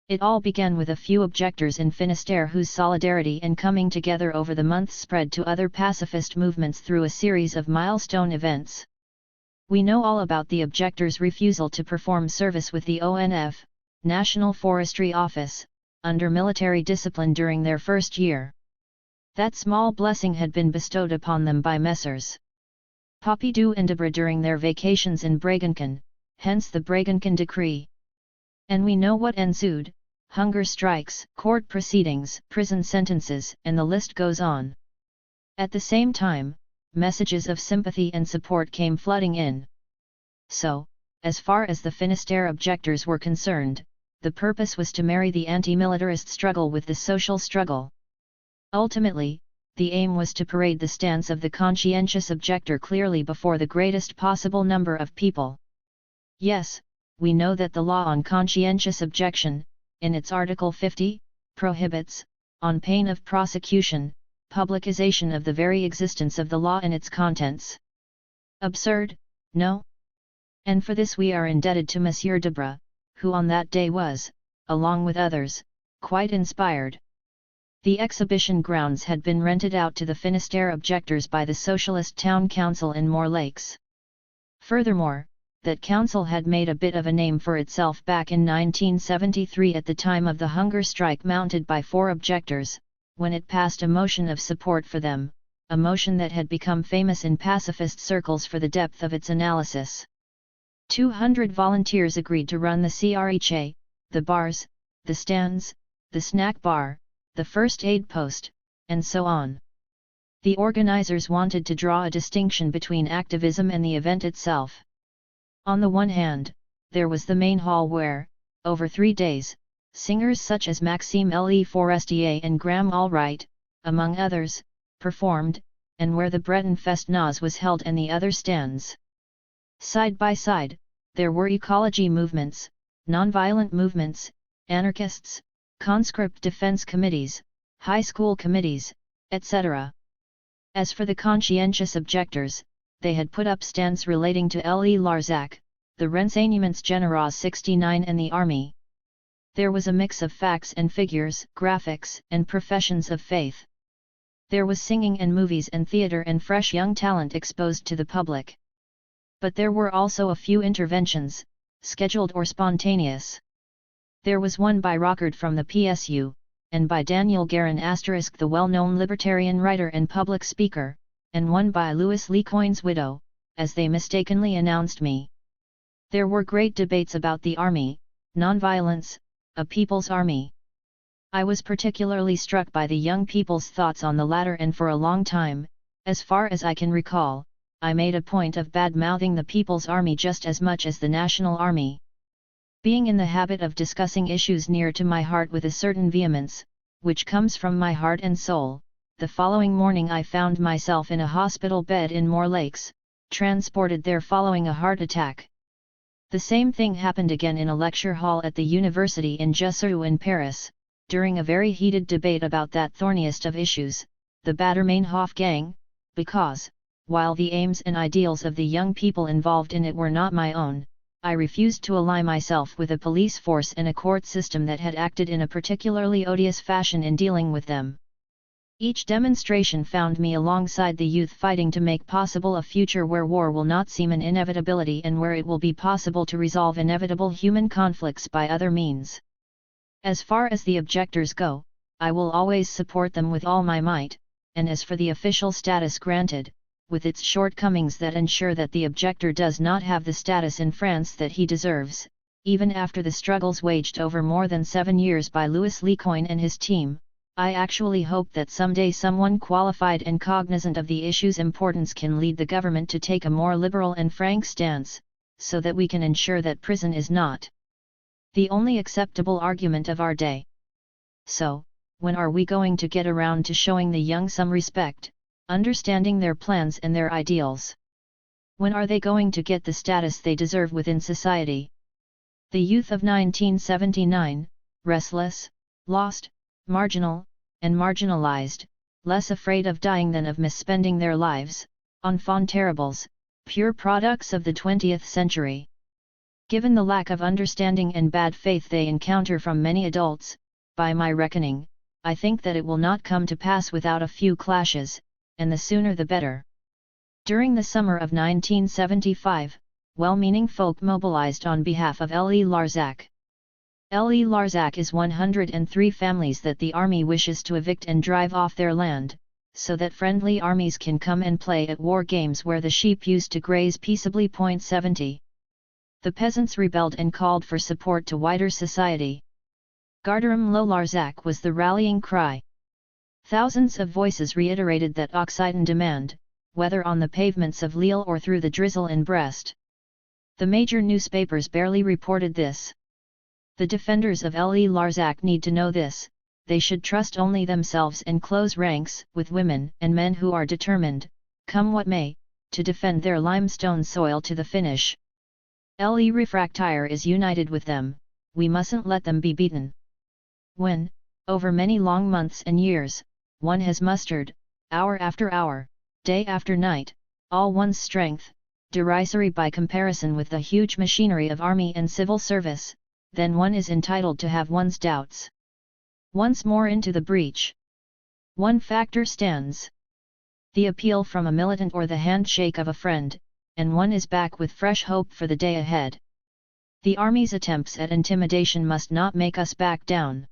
[SPEAKER 1] It all began with a few objectors in Finistère whose solidarity and coming together over the months spread to other pacifist movements through a series of milestone events. We know all about the objectors' refusal to perform service with the ONF, National Forestry Office, under military discipline during their first year. That small blessing had been bestowed upon them by Messrs. Pompidou and Debré during their vacations in Bregenken, hence the Bregenken Decree. And we know what ensued: hunger strikes, court proceedings, prison sentences, and the list goes on. At the same time, messages of sympathy and support came flooding in. So, as far as the Finistère objectors were concerned, the purpose was to marry the anti-militarist struggle with the social struggle. Ultimately, the aim was to parade the stance of the conscientious objector clearly before the greatest possible number of people. Yes, we know that the law on conscientious objection, in its Article 50, prohibits, on pain of prosecution, publicization of the very existence of the law and its contents. Absurd, no? And for this we are indebted to Monsieur Debré, who on that day was, along with others, quite inspired. The exhibition grounds had been rented out to the Finistère objectors by the Socialist Town Council in Moor Lakes. Furthermore, that council had made a bit of a name for itself back in 1973 at the time of the hunger strike mounted by 4 objectors, when it passed a motion of support for them, a motion that had become famous in pacifist circles for the depth of its analysis. 200 volunteers agreed to run the CRHA, the bars, the stands, the snack bar, the first aid post, and so on. The organizers wanted to draw a distinction between activism and the event itself. On the one hand, there was the main hall where, over 3 days, singers such as Maxime Le Forestier and Graham Allwright, among others, performed, and where the Breton Fest Naz was held and the other stands. Side by side, there were ecology movements, nonviolent movements, anarchists, conscript defense committees, high school committees, etc. As for the conscientious objectors, they had put up stands relating to Le Larzac, the Renseignements Généraux 69 and the Army. There was a mix of facts and figures, graphics, and professions of faith. There was singing and movies and theatre and fresh young talent exposed to the public. But there were also a few interventions, scheduled or spontaneous. There was one by Rockard from the PSU, and by Daniel Guérin *, the well-known libertarian writer and public speaker, and one by Louis Lecoin's widow, as they mistakenly announced me. There were great debates about the army, nonviolence, a people's army. I was particularly struck by the young people's thoughts on the latter, and for a long time, as far as I can recall, I made a point of bad-mouthing the People's Army just as much as the National Army. Being in the habit of discussing issues near to my heart with a certain vehemence, which comes from my heart and soul, the following morning I found myself in a hospital bed in Moor Lakes, transported there following a heart attack. The same thing happened again in a lecture hall at the University in Jussieu in Paris, during a very heated debate about that thorniest of issues, the Baader-Meinhof gang, because, while the aims and ideals of the young people involved in it were not my own, I refused to ally myself with a police force and a court system that had acted in a particularly odious fashion in dealing with them. Each demonstration found me alongside the youth fighting to make possible a future where war will not seem an inevitability and where it will be possible to resolve inevitable human conflicts by other means. As far as the objectors go, I will always support them with all my might, and as for the official status granted, with its shortcomings that ensure that the objector does not have the status in France that he deserves, even after the struggles waged over more than 7 years by Louis Lecoin and his team, I actually hope that someday someone qualified and cognizant of the issue's importance can lead the government to take a more liberal and frank stance, so that we can ensure that prison is not the only acceptable argument of our day. So, when are we going to get around to showing the young some respect, understanding their plans and their ideals? When are they going to get the status they deserve within society? The youth of 1979, restless, lost, marginal, and marginalized, less afraid of dying than of misspending their lives, enfants terribles, pure products of the 20th century. Given the lack of understanding and bad faith they encounter from many adults, by my reckoning, I think that it will not come to pass without a few clashes, and the sooner the better. During the summer of 1975, well-meaning folk mobilized on behalf of Le Larzac. Le Larzac is 103 families that the army wishes to evict and drive off their land, so that friendly armies can come and play at war games where the sheep used to graze peaceably. 70. The peasants rebelled and called for support to wider society. Garderem le Larzac was the rallying cry. Thousands of voices reiterated that Occitan demand, whether on the pavements of Lille or through the drizzle in Brest. The major newspapers barely reported this. The defenders of Le Larzac need to know this: they should trust only themselves and close ranks with women and men who are determined, come what may, to defend their limestone soil to the finish. Le Refractaire is united with them, we mustn't let them be beaten. When, over many long months and years, one has mustered, hour after hour, day after night, all one's strength, derisory by comparison with the huge machinery of army and civil service, then one is entitled to have one's doubts. Once more into the breach. One factor stands: the appeal from a militant or the handshake of a friend, and one is back with fresh hope for the day ahead. The army's attempts at intimidation must not make us back down.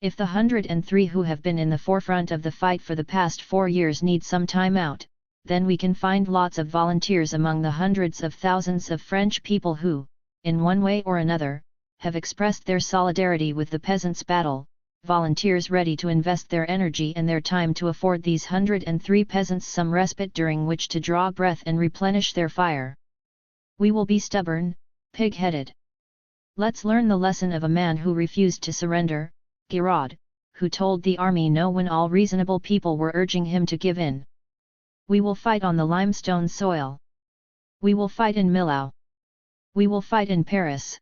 [SPEAKER 1] If the 103 who have been in the forefront of the fight for the past 4 years need some time out, then we can find lots of volunteers among the hundreds of thousands of French people who, in one way or another, have expressed their solidarity with the peasants' battle, volunteers ready to invest their energy and their time to afford these 103 peasants some respite during which to draw breath and replenish their fire. We will be stubborn, pig-headed. Let's learn the lesson of a man who refused to surrender, Giraud, who told the army no when all reasonable people were urging him to give in. We will fight on the limestone soil. We will fight in Millau. We will fight in Paris.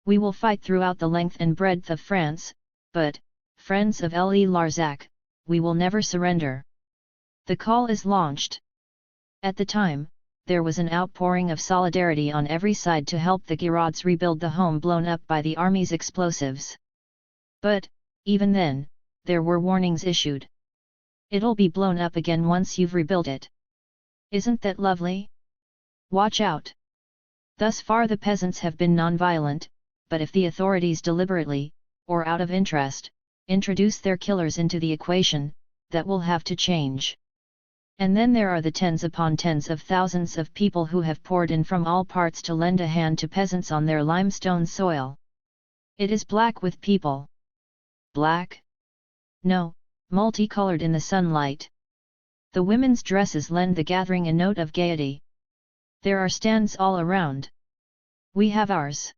[SPEAKER 1] We will fight throughout the length and breadth of France, but, friends of Le Larzac, we will never surrender. The call is launched. At the time, there was an outpouring of solidarity on every side to help the Girauds rebuild the home blown up by the army's explosives. But, even then, there were warnings issued. It'll be blown up again once you've rebuilt it. Isn't that lovely? Watch out! Thus far the peasants have been non-violent, but if the authorities deliberately, or out of interest, introduce their killers into the equation, that will have to change. And then there are the tens upon tens of thousands of people who have poured in from all parts to lend a hand to peasants on their limestone soil. It is black with people. Black? No, multicolored in the sunlight. The women's dresses lend the gathering a note of gaiety. There are stands all around. We have ours.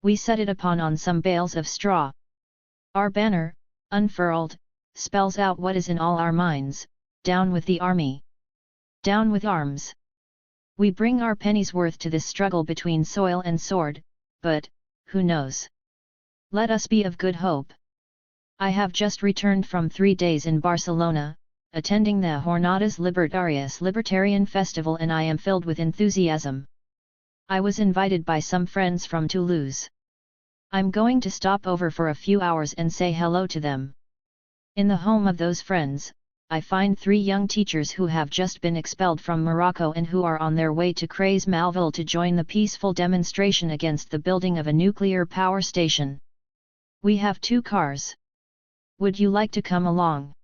[SPEAKER 1] We set it upon on some bales of straw. Our banner, unfurled, spells out what is in all our minds: down with the army. Down with arms. We bring our penny's worth to this struggle between soil and sword, but, who knows? Let us be of good hope. I have just returned from 3 days in Barcelona, attending the Jornadas Libertarias Libertarian Festival, and I am filled with enthusiasm. I was invited by some friends from Toulouse. I'm going to stop over for a few hours and say hello to them. In the home of those friends, I find 3 young teachers who have just been expelled from Morocco and who are on their way to Creys Malville to join the peaceful demonstration against the building of a nuclear power station. We have 2 cars. Would you like to come along?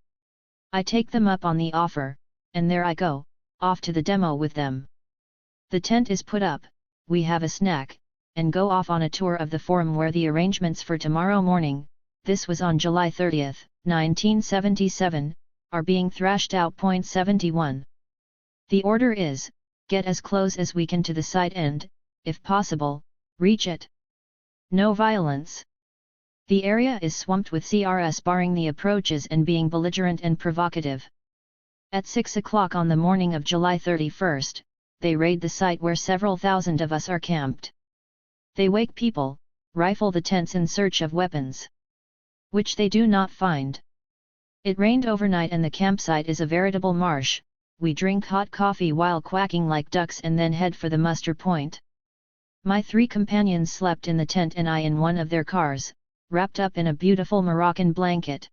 [SPEAKER 1] I take them up on the offer, and there I go, off to the demo with them. The tent is put up, we have a snack, and go off on a tour of the forum where the arrangements for tomorrow morning, this was on July 30, 1977, are being thrashed out. 71. The order is, get as close as we can to the site and, if possible, reach it. No violence. The area is swamped with CRS barring the approaches and being belligerent and provocative. At 6 o'clock on the morning of July 31, they raid the site where several thousand of us are camped. They wake people, rifle the tents in search of weapons, which they do not find. It rained overnight and the campsite is a veritable marsh. We drink hot coffee while quacking like ducks and then head for the muster point. My 3 companions slept in the tent and I in one of their cars, wrapped up in a beautiful Moroccan blanket.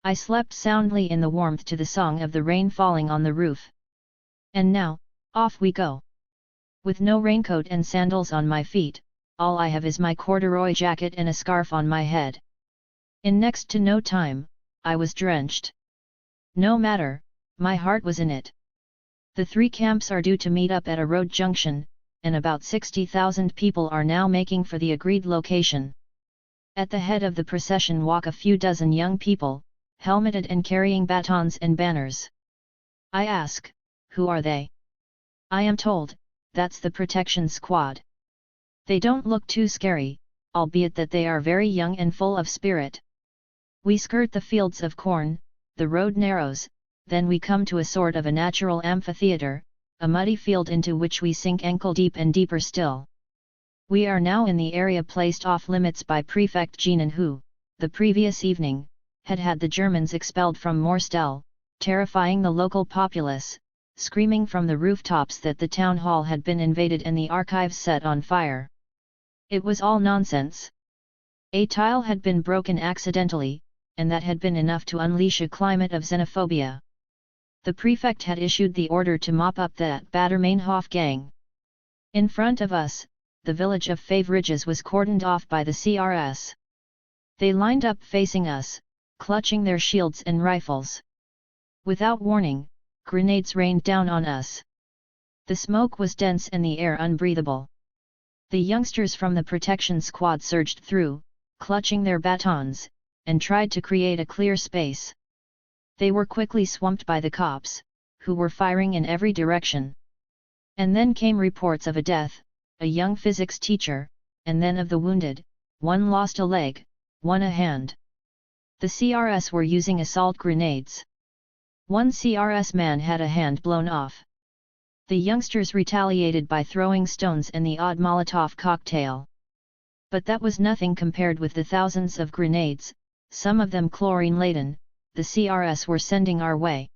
[SPEAKER 1] I slept soundly in the warmth to the song of the rain falling on the roof. And now, off we go. With no raincoat and sandals on my feet, all I have is my corduroy jacket and a scarf on my head. In next to no time, I was drenched. No matter, my heart was in it. The 3 camps are due to meet up at a road junction, and about 60,000 people are now making for the agreed location. At the head of the procession walk a few dozen young people, helmeted and carrying batons and banners. I ask, who are they? I am told, that's the protection squad. They don't look too scary, albeit that they are very young and full of spirit. We skirt the fields of corn, the road narrows, then we come to a sort of a natural amphitheatre, a muddy field into which we sink ankle deep and deeper still. We are now in the area placed off limits by Prefect Jeanin, who, the previous evening, had had the Germans expelled from Morstel, terrifying the local populace, screaming from the rooftops that the town hall had been invaded and the archives set on fire. It was all nonsense. A tile had been broken accidentally, and that had been enough to unleash a climate of xenophobia. The prefect had issued the order to mop up that Baader-Meinhof gang. In front of us, the village of Favridges was cordoned off by the CRS. They lined up facing us, clutching their shields and rifles. Without warning, grenades rained down on us. The smoke was dense and the air unbreathable. The youngsters from the protection squad surged through, clutching their batons, and tried to create a clear space. They were quickly swamped by the cops, who were firing in every direction. And then came reports of a death, a young physics teacher, and then of the wounded, one lost a leg, one a hand. The CRS were using assault grenades. One CRS man had a hand blown off. The youngsters retaliated by throwing stones and the odd Molotov cocktail. But that was nothing compared with the thousands of grenades, some of them chlorine-laden, the CRS were sending our way.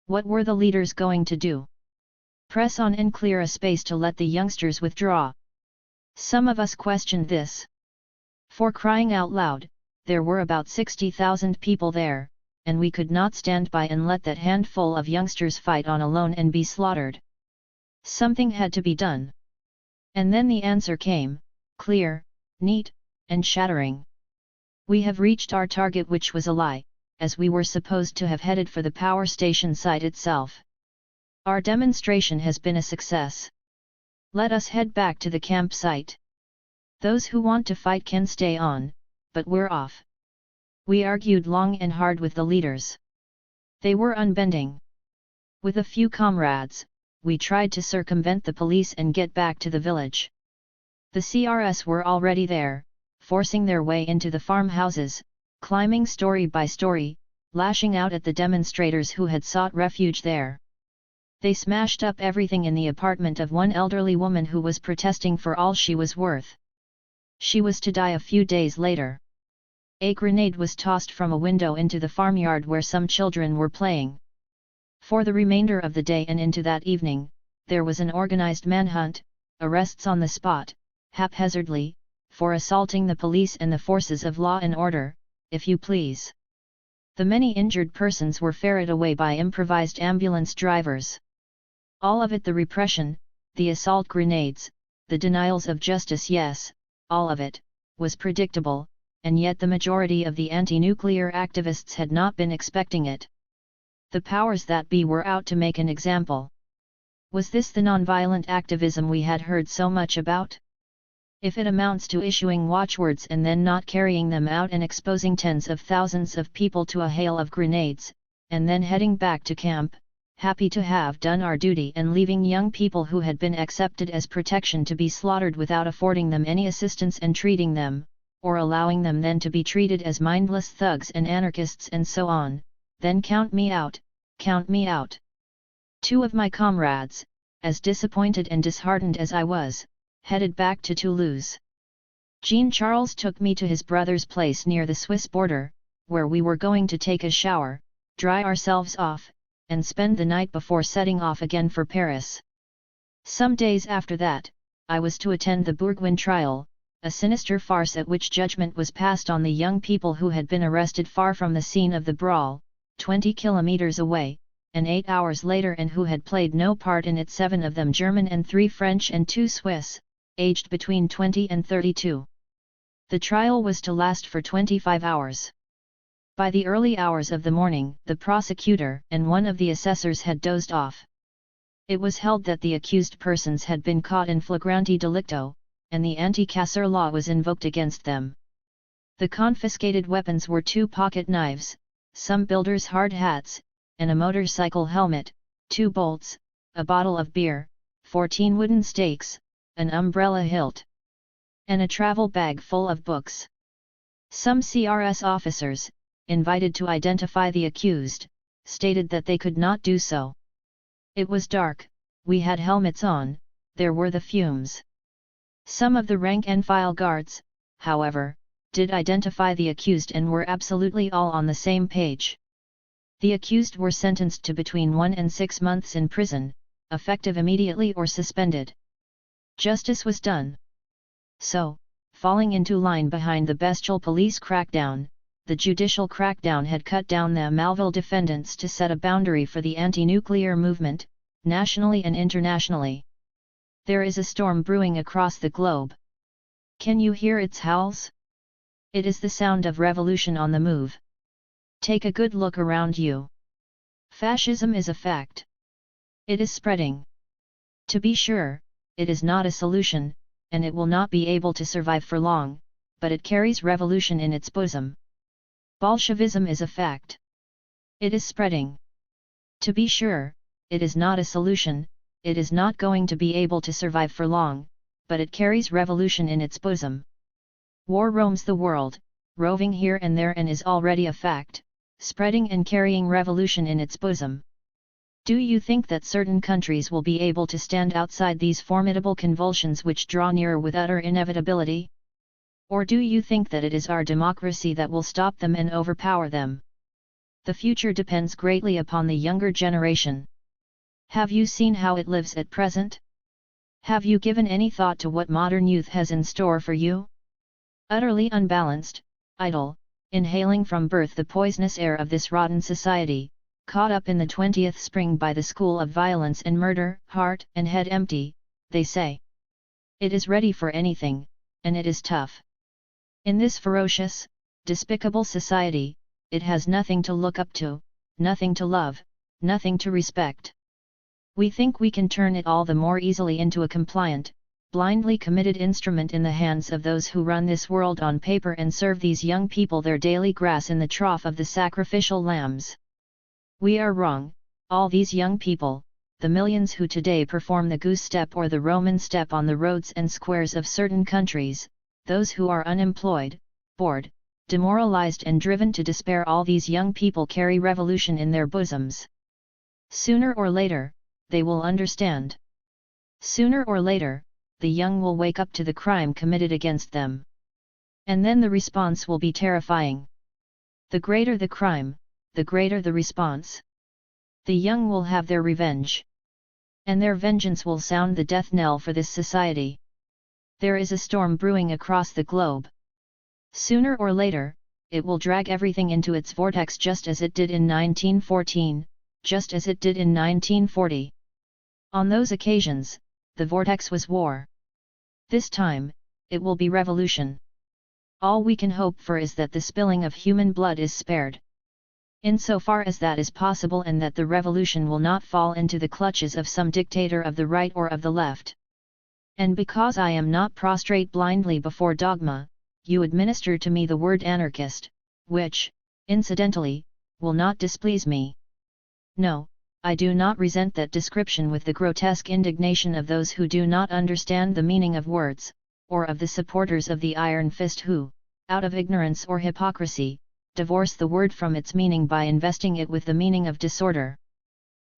[SPEAKER 1] What were the leaders going to do? Press on and clear a space to let the youngsters withdraw? Some of us questioned this. For crying out loud, there were about 60,000 people there, and we could not stand by and let that handful of youngsters fight on alone and be slaughtered. Something had to be done. And then the answer came, clear, neat, and shattering. We have reached our target, which was a lie, as we were supposed to have headed for the power station site itself. Our demonstration has been a success. Let us head back to the campsite. Those who want to fight can stay on, but we're off. We argued long and hard with the leaders. They were unbending. With a few comrades, we tried to circumvent the police and get back to the village. The CRS were already there, forcing their way into the farmhouses, climbing story by story, lashing out at the demonstrators who had sought refuge there. They smashed up everything in the apartment of one elderly woman who was protesting for all she was worth. She was to die a few days later. A grenade was tossed from a window into the farmyard where some children were playing. For the remainder of the day and into that evening, there was an organized manhunt, arrests on the spot, haphazardly, for assaulting the police and the forces of law and order, if you please. The many injured persons were ferried away by improvised ambulance drivers. All of it, the repression, the assault grenades, the denials of justice, yes, all of it, was predictable, and yet the majority of the anti-nuclear activists had not been expecting it. The powers that be were out to make an example. Was this the nonviolent activism we had heard so much about? If it amounts to issuing watchwords and then not carrying them out and exposing tens of thousands of people to a hail of grenades, and then heading back to camp, happy to have done our duty and leaving young people who had been accepted as protection to be slaughtered without affording them any assistance and treating them, or allowing them then to be treated as mindless thugs and anarchists and so on, then count me out, count me out. Two of my comrades, as disappointed and disheartened as I was, headed back to Toulouse. Jean-Charles took me to his brother's place near the Swiss border, where we were going to take a shower, dry ourselves off, and spend the night before setting off again for Paris. Some days after that, I was to attend the Bourguin trial, a sinister farce at which judgment was passed on the young people who had been arrested far from the scene of the brawl, 20 kilometers away, and 8 hours later, and who had played no part in it, 7 of them German and 3 French and 2 Swiss, aged between 20 and 32. The trial was to last for 25 hours. By the early hours of the morning, the prosecutor and one of the assessors had dozed off. It was held that the accused persons had been caught in flagranti delicto, and the anti-casseur law was invoked against them. The confiscated weapons were 2 pocket knives, some builders' hard hats, and a motorcycle helmet, 2 bolts, a bottle of beer, 14 wooden stakes, an umbrella hilt, and a travel bag full of books. Some CRS officers, invited to identify the accused, stated that they could not do so. It was dark, we had helmets on, there were the fumes. Some of the rank-and-file guards, however, did identify the accused and were absolutely all on the same page. The accused were sentenced to between 1 and 6 months in prison, effective immediately or suspended. Justice was done. So, falling into line behind the bestial police crackdown, the judicial crackdown had cut down the Malville defendants to set a boundary for the anti-nuclear movement, nationally and internationally. There is a storm brewing across the globe. Can you hear its howls? It is the sound of revolution on the move. Take a good look around you. Fascism is a fact. It is spreading. To be sure, it is not a solution, and it will not be able to survive for long, but it carries revolution in its bosom. Bolshevism is a fact. It is spreading. To be sure, it is not a solution, it is not going to be able to survive for long, but it carries revolution in its bosom. War roams the world, roving here and there, and is already a fact, spreading and carrying revolution in its bosom. Do you think that certain countries will be able to stand outside these formidable convulsions which draw nearer with utter inevitability? Or do you think that it is our democracy that will stop them and overpower them? The future depends greatly upon the younger generation. Have you seen how it lives at present? Have you given any thought to what modern youth has in store for you? Utterly unbalanced, idle, inhaling from birth the poisonous air of this rotten society, caught up in the 20th spring by the school of violence and murder, heart and head empty, they say. It is ready for anything, and it is tough. In this ferocious, despicable society, it has nothing to look up to, nothing to love, nothing to respect. We think we can turn it all the more easily into a compliant, blindly committed instrument in the hands of those who run this world on paper and serve these young people their daily grass in the trough of the sacrificial lambs. We are wrong, all these young people, the millions who today perform the goose step or the Roman step on the roads and squares of certain countries, those who are unemployed, bored, demoralized and driven to despair, all these young people carry revolution in their bosoms. Sooner or later, they will understand. Sooner or later, the young will wake up to the crime committed against them. And then the response will be terrifying. The greater the crime, the greater the response. The young will have their revenge. And their vengeance will sound the death knell for this society. There is a storm brewing across the globe. Sooner or later, it will drag everything into its vortex, just as it did in 1914, just as it did in 1940. On those occasions, the vortex was war. This time, it will be revolution. All we can hope for is that the spilling of human blood is spared. Insofar as that is possible, and that the revolution will not fall into the clutches of some dictator of the right or of the left. And because I am not prostrate blindly before dogma, you administer to me the word anarchist, which, incidentally, will not displease me. No, I do not resent that description with the grotesque indignation of those who do not understand the meaning of words, or of the supporters of the iron fist who, out of ignorance or hypocrisy, divorce the word from its meaning by investing it with the meaning of disorder.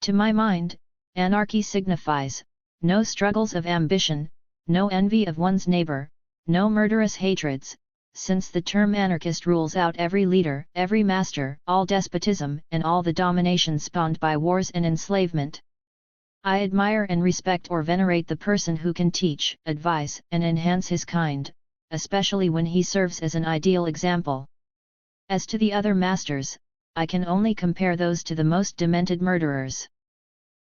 [SPEAKER 1] To my mind, anarchy signifies, no struggles of ambition, no envy of one's neighbor, no murderous hatreds, since the term anarchist rules out every leader, every master, all despotism, and all the domination spawned by wars and enslavement. I admire and respect or venerate the person who can teach, advise, and enhance his kind, especially when he serves as an ideal example. As to the other masters, I can only compare those to the most demented murderers.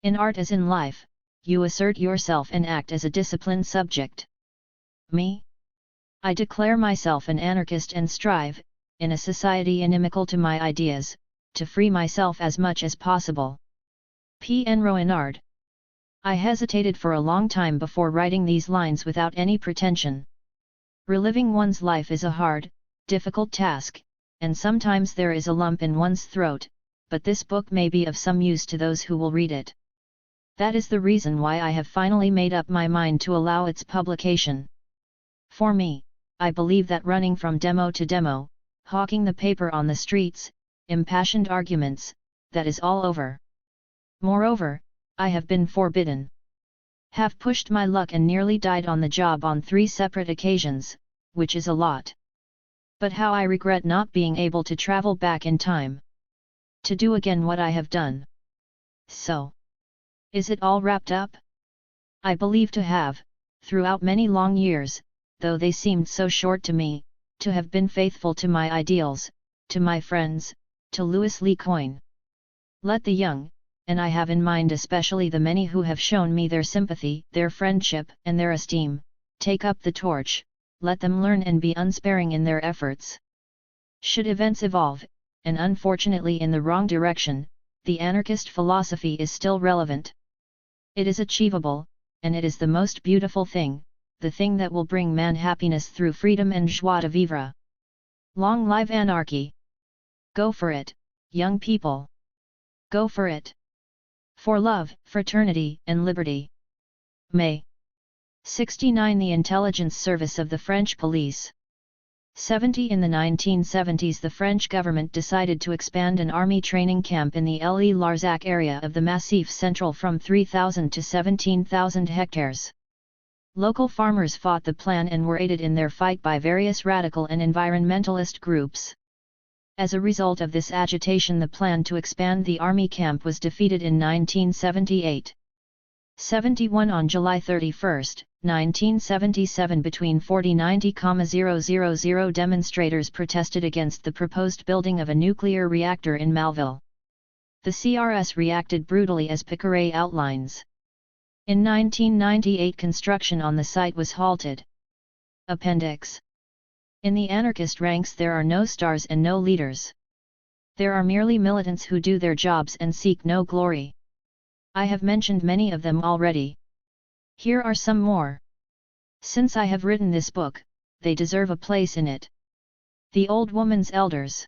[SPEAKER 1] In art as in life, you assert yourself and act as a disciplined subject. Me? I declare myself an anarchist and strive, in a society inimical to my ideas, to free myself as much as possible. P. N. Roinard. I hesitated for a long time before writing these lines without any pretension. Reliving one's life is a hard, difficult task, and sometimes there is a lump in one's throat, but this book may be of some use to those who will read it. That is the reason why I have finally made up my mind to allow its publication. For me, I believe that running from demo to demo, hawking the paper on the streets, impassioned arguments, that is all over. Moreover, I have been forbidden. Have pushed my luck and nearly died on the job on 3 separate occasions, which is a lot. But how I regret not being able to travel back in time. To do again what I have done. So, is it all wrapped up? I believe to have, throughout many long years, though they seemed so short to me, to have been faithful to my ideals, to my friends, to Louis Lecoin. Let the young, and I have in mind especially the many who have shown me their sympathy, their friendship, and their esteem, take up the torch, let them learn and be unsparing in their efforts. Should events evolve, and unfortunately in the wrong direction, the anarchist philosophy is still relevant. It is achievable, and it is the most beautiful thing, the thing that will bring man happiness through freedom and joie de vivre. Long live anarchy! Go for it, young people! Go for it! For love, fraternity, and liberty. May 69. The Intelligence Service of the French Police. 70. In the 1970s, the French government decided to expand an army training camp in the Le Larzac area of the Massif Central from 3,000 to 17,000 hectares. Local farmers fought the plan and were aided in their fight by various radical and environmentalist groups. As a result of this agitation, the plan to expand the army camp was defeated in 1978. 71. On July 31, 1977, between 40,000 demonstrators protested against the proposed building of a nuclear reactor in Malville. The CRS reacted brutally, as Picqueray outlines. In 1998, construction on the site was halted. Appendix. In the anarchist ranks there are no stars and no leaders. There are merely militants who do their jobs and seek no glory. I have mentioned many of them already. Here are some more. Since I have written this book, they deserve a place in it. The old woman's elders.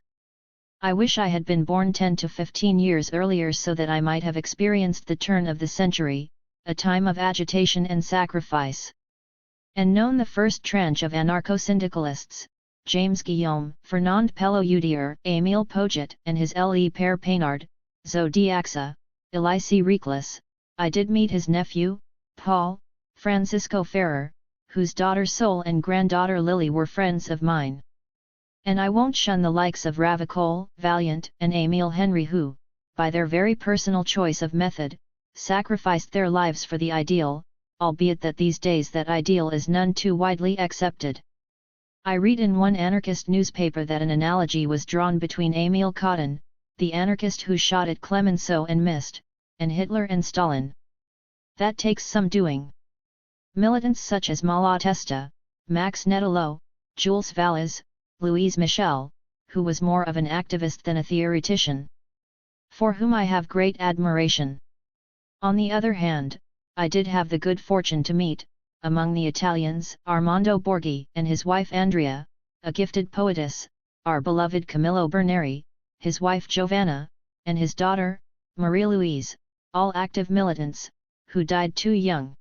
[SPEAKER 1] I wish I had been born 10 to 15 years earlier so that I might have experienced the turn of the century, a time of agitation and sacrifice. And known the first tranche of anarcho-syndicalists, James Guillaume, Fernand Pelloutier, Émile Poget and his Le Père Paynard, Zodiaxa, Elise Reclus. I did meet his nephew, Paul, Francisco Ferrer, whose daughter Sol and granddaughter Lily were friends of mine. And I won't shun the likes of Ravicole, Valiant and Émile Henry who, by their very personal choice of method, sacrificed their lives for the ideal, albeit that these days that ideal is none too widely accepted. I read in one anarchist newspaper that an analogy was drawn between Émile Cotton, the anarchist who shot at Clemenceau and missed, and Hitler and Stalin. That takes some doing. Militants such as Malatesta, Max Nettolo, Jules Valles, Louise Michel, who was more of an activist than a theoretician, for whom I have great admiration. On the other hand, I did have the good fortune to meet, among the Italians, Armando Borghi and his wife Andrea, a gifted poetess, our beloved Camillo Berneri, his wife Giovanna, and his daughter, Marie-Louise, all active militants, who died too young.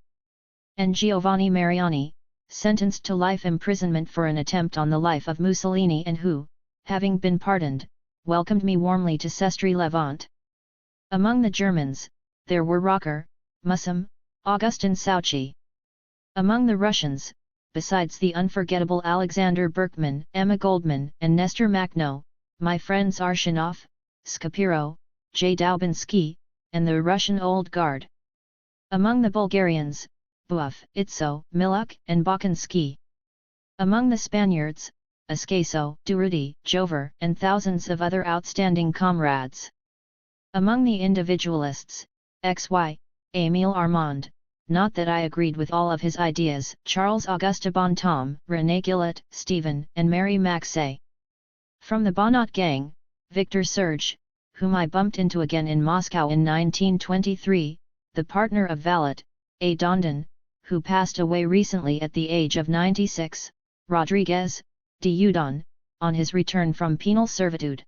[SPEAKER 1] And Giovanni Mariani, sentenced to life imprisonment for an attempt on the life of Mussolini and who, having been pardoned, welcomed me warmly to Sestri Levant. Among the Germans, there were Rocker, Mussum, Augustin Souchy. Among the Russians, besides the unforgettable Alexander Berkman, Emma Goldman and Nestor Makhno, my friends Arshinov, Skapiro, J. Daubinsky, and the Russian Old Guard. Among the Bulgarians, Buov, Itso, Miluk and Bakinsky. Among the Spaniards, Ascaso, Durruti, Jover and thousands of other outstanding comrades. Among the individualists, XY, Émile Armand, not that I agreed with all of his ideas, Charles Auguste Bonhomme, René Gillet, Stephen and Mary Maxey. From the Bonnot gang, Victor Serge, whom I bumped into again in Moscow in 1923, the partner of Valet, A. Dondon, who passed away recently at the age of 96, Rodriguez, de Udon, on his return from penal servitude.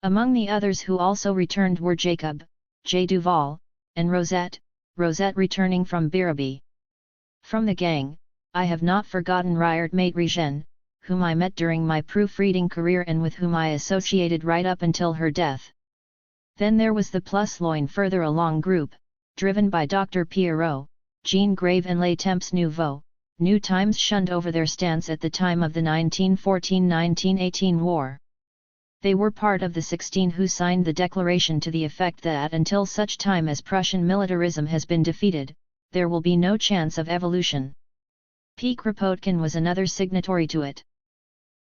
[SPEAKER 1] Among the others who also returned were Jacob, J. Duval, and Rosette returning from Birabi. From the gang, I have not forgotten Ryard Mate Regen, whom I met during my proofreading career and with whom I associated right up until her death. Then there was the Plus Loin further along group, driven by Dr. Pierrot, Jean Grave and Les Temps Nouveaux, New Times shunned over their stance at the time of the 1914–1918 war. They were part of the 16 who signed the declaration to the effect that until such time as Prussian militarism has been defeated, there will be no chance of evolution. P. Kropotkin was another signatory to it.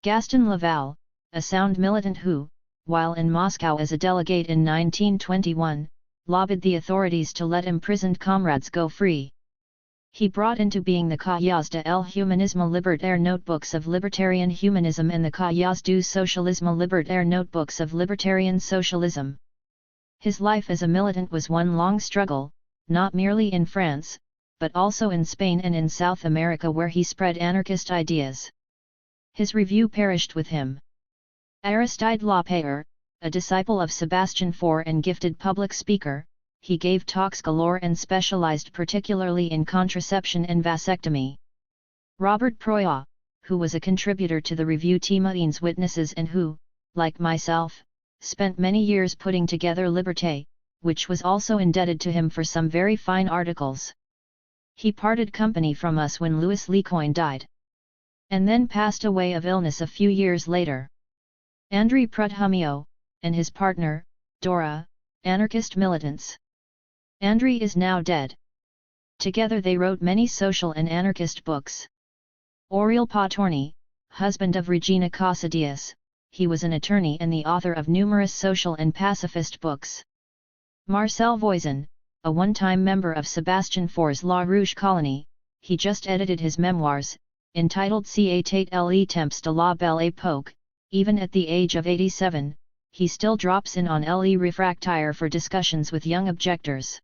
[SPEAKER 1] Gaston Laval, a sound militant who, while in Moscow as a delegate in 1921, lobbied the authorities to let imprisoned comrades go free. He brought into being the Cahiers de el Humanisme Libertaire Notebooks of Libertarian Humanism and the Cahiers du Socialisme Libertaire Notebooks of Libertarian Socialism. His life as a militant was one long struggle, not merely in France, but also in Spain and in South America where he spread anarchist ideas. His review perished with him. Aristide Lapeyre, a disciple of Sebastian Faure and gifted public speaker, he gave talks galore and specialized particularly in contraception and vasectomy. Robert Proya, who was a contributor to the review Timaines Witnesses and who, like myself, spent many years putting together Liberté, which was also indebted to him for some very fine articles. He parted company from us when Louis Lecoin died, and then passed away of illness a few years later. André Prudhomme, and his partner, Dora, anarchist militants. André is now dead. Together they wrote many social and anarchist books. Aurel Patorny, husband of Regina Casadias, he was an attorney and the author of numerous social and pacifist books. Marcel Voisin, a one-time member of Sebastian Faure's La Rouge colony, he just edited his memoirs, entitled C'étaient les temps de la belle époque. Even at the age of 87, he still drops in on Le Refractaire for discussions with young objectors.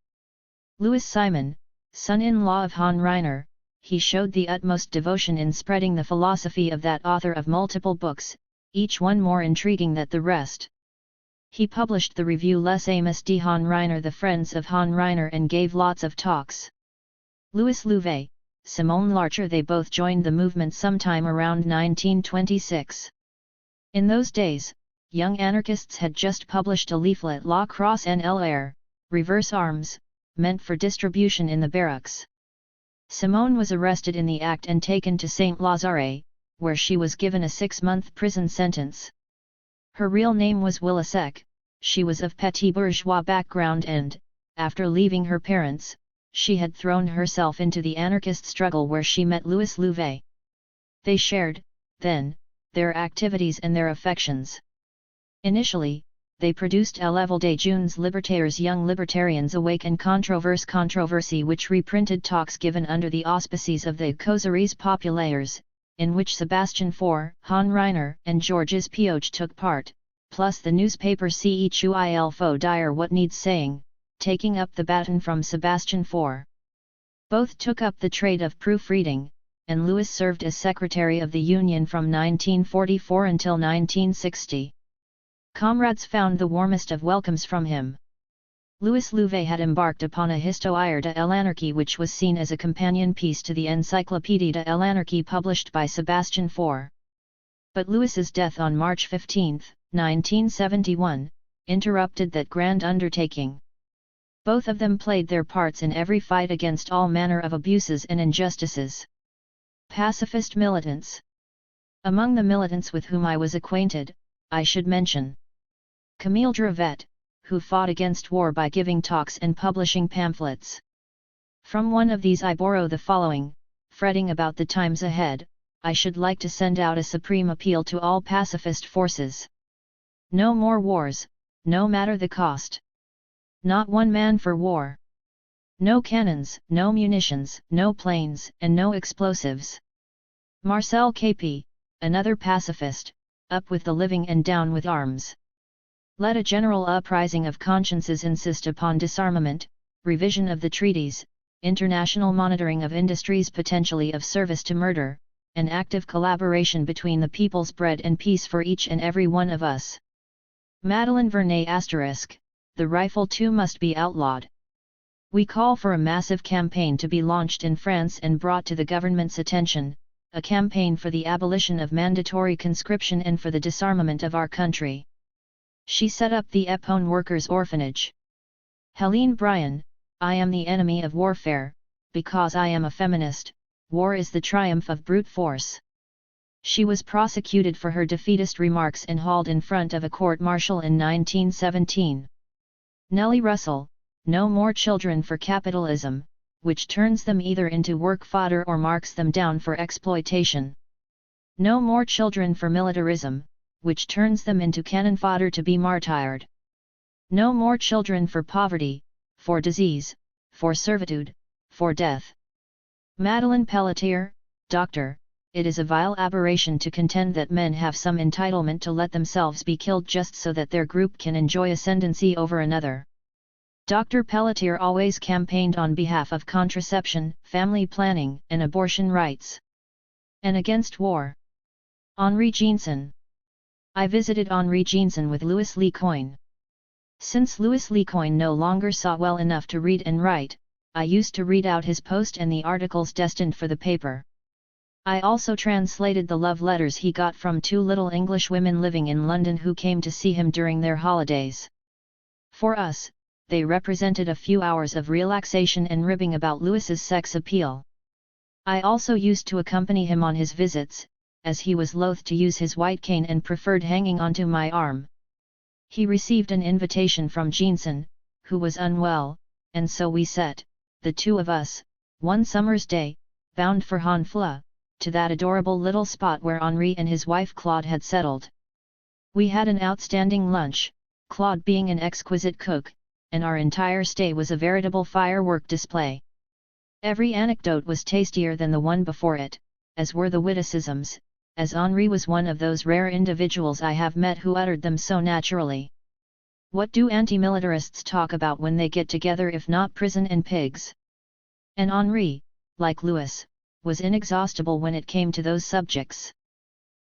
[SPEAKER 1] Louis Simon, son-in-law of Han Reiner, he showed the utmost devotion in spreading the philosophy of that author of multiple books, each one more intriguing than the rest. He published the review Les Amis de Han Reiner, the Friends of Han Reiner, and gave lots of talks. Louis Louvet, Simone Larcher, they both joined the movement sometime around 1926. In those days, young anarchists had just published a leaflet La Crosse en l'air, reverse arms, meant for distribution in the barracks. Simone was arrested in the act and taken to Saint-Lazare, where she was given a 6-month prison sentence. Her real name was Willisek, she was of petit bourgeois background and, after leaving her parents, she had thrown herself into the anarchist struggle where she met Louis Louvet. They shared, then, their activities and their affections. Initially, they produced L'Éveil des Jeunes Libertaires, Young Libertarians Awake, and Controversy, which reprinted talks given under the auspices of the Causeries Populaires, in which Sebastian Faure, Han Reiner, and Georges Pioche took part, plus the newspaper Il faut dire what needs saying, taking up the baton from Sebastian Faure. Both took up the trade of proofreading, and Louis served as secretary of the Union from 1944 until 1960. Comrades found the warmest of welcomes from him. Louis Louvet had embarked upon a Histoire de l'Anarchie, which was seen as a companion piece to the Encyclopédie de l'Anarchie published by Sebastian Faure. But Louis's death on March 15, 1971, interrupted that grand undertaking. Both of them played their parts in every fight against all manner of abuses and injustices. Pacifist militants. Among the militants with whom I was acquainted, I should mention Camille Dravet, who fought against war by giving talks and publishing pamphlets. From one of these I borrow the following: fretting about the times ahead, I should like to send out a supreme appeal to all pacifist forces. No more wars, no matter the cost. Not one man for war. No cannons, no munitions, no planes, and no explosives. Marcel Capet, another pacifist, up with the living and down with arms. Let a general uprising of consciences insist upon disarmament, revision of the treaties, international monitoring of industries potentially of service to murder, and active collaboration between the people's bread and peace for each and every one of us. Madeleine Vernet *, the rifle too must be outlawed. We call for a massive campaign to be launched in France and brought to the government's attention, a campaign for the abolition of mandatory conscription and for the disarmament of our country. She set up the Epon Workers' Orphanage. Helene Bryan, I am the enemy of warfare, because I am a feminist. War is the triumph of brute force. She was prosecuted for her defeatist remarks and hauled in front of a court-martial in 1917. Nellie Russell, no more children for capitalism, which turns them either into work fodder or marks them down for exploitation. No more children for militarism, which turns them into cannon fodder to be martyred. No more children for poverty, for disease, for servitude, for death. Madeleine Pelletier, Doctor, it is a vile aberration to contend that men have some entitlement to let themselves be killed just so that their group can enjoy ascendancy over another. Dr. Pelletier always campaigned on behalf of contraception, family planning, and abortion rights. And against war. Henri Jeanson. I visited Henri Jeanson with Louis Lecoin. Since Louis Lecoin no longer saw well enough to read and write, I used to read out his post and the articles destined for the paper. I also translated the love letters he got from 2 little English women living in London who came to see him during their holidays. For us, they represented a few hours of relaxation and ribbing about Louis's sex appeal. I also used to accompany him on his visits, as he was loath to use his white cane and preferred hanging onto my arm. He received an invitation from Jeanson, who was unwell, and so we set, the two of us, one summer's day, bound for Honfleur, to that adorable little spot where Henri and his wife Claude had settled. We had an outstanding lunch, Claude being an exquisite cook, and our entire stay was a veritable firework display. Every anecdote was tastier than the one before it, as were the witticisms, as Henri was one of those rare individuals I have met who uttered them so naturally. What do anti-militarists talk about when they get together if not prison and pigs? And Henri, like Louis, was inexhaustible when it came to those subjects.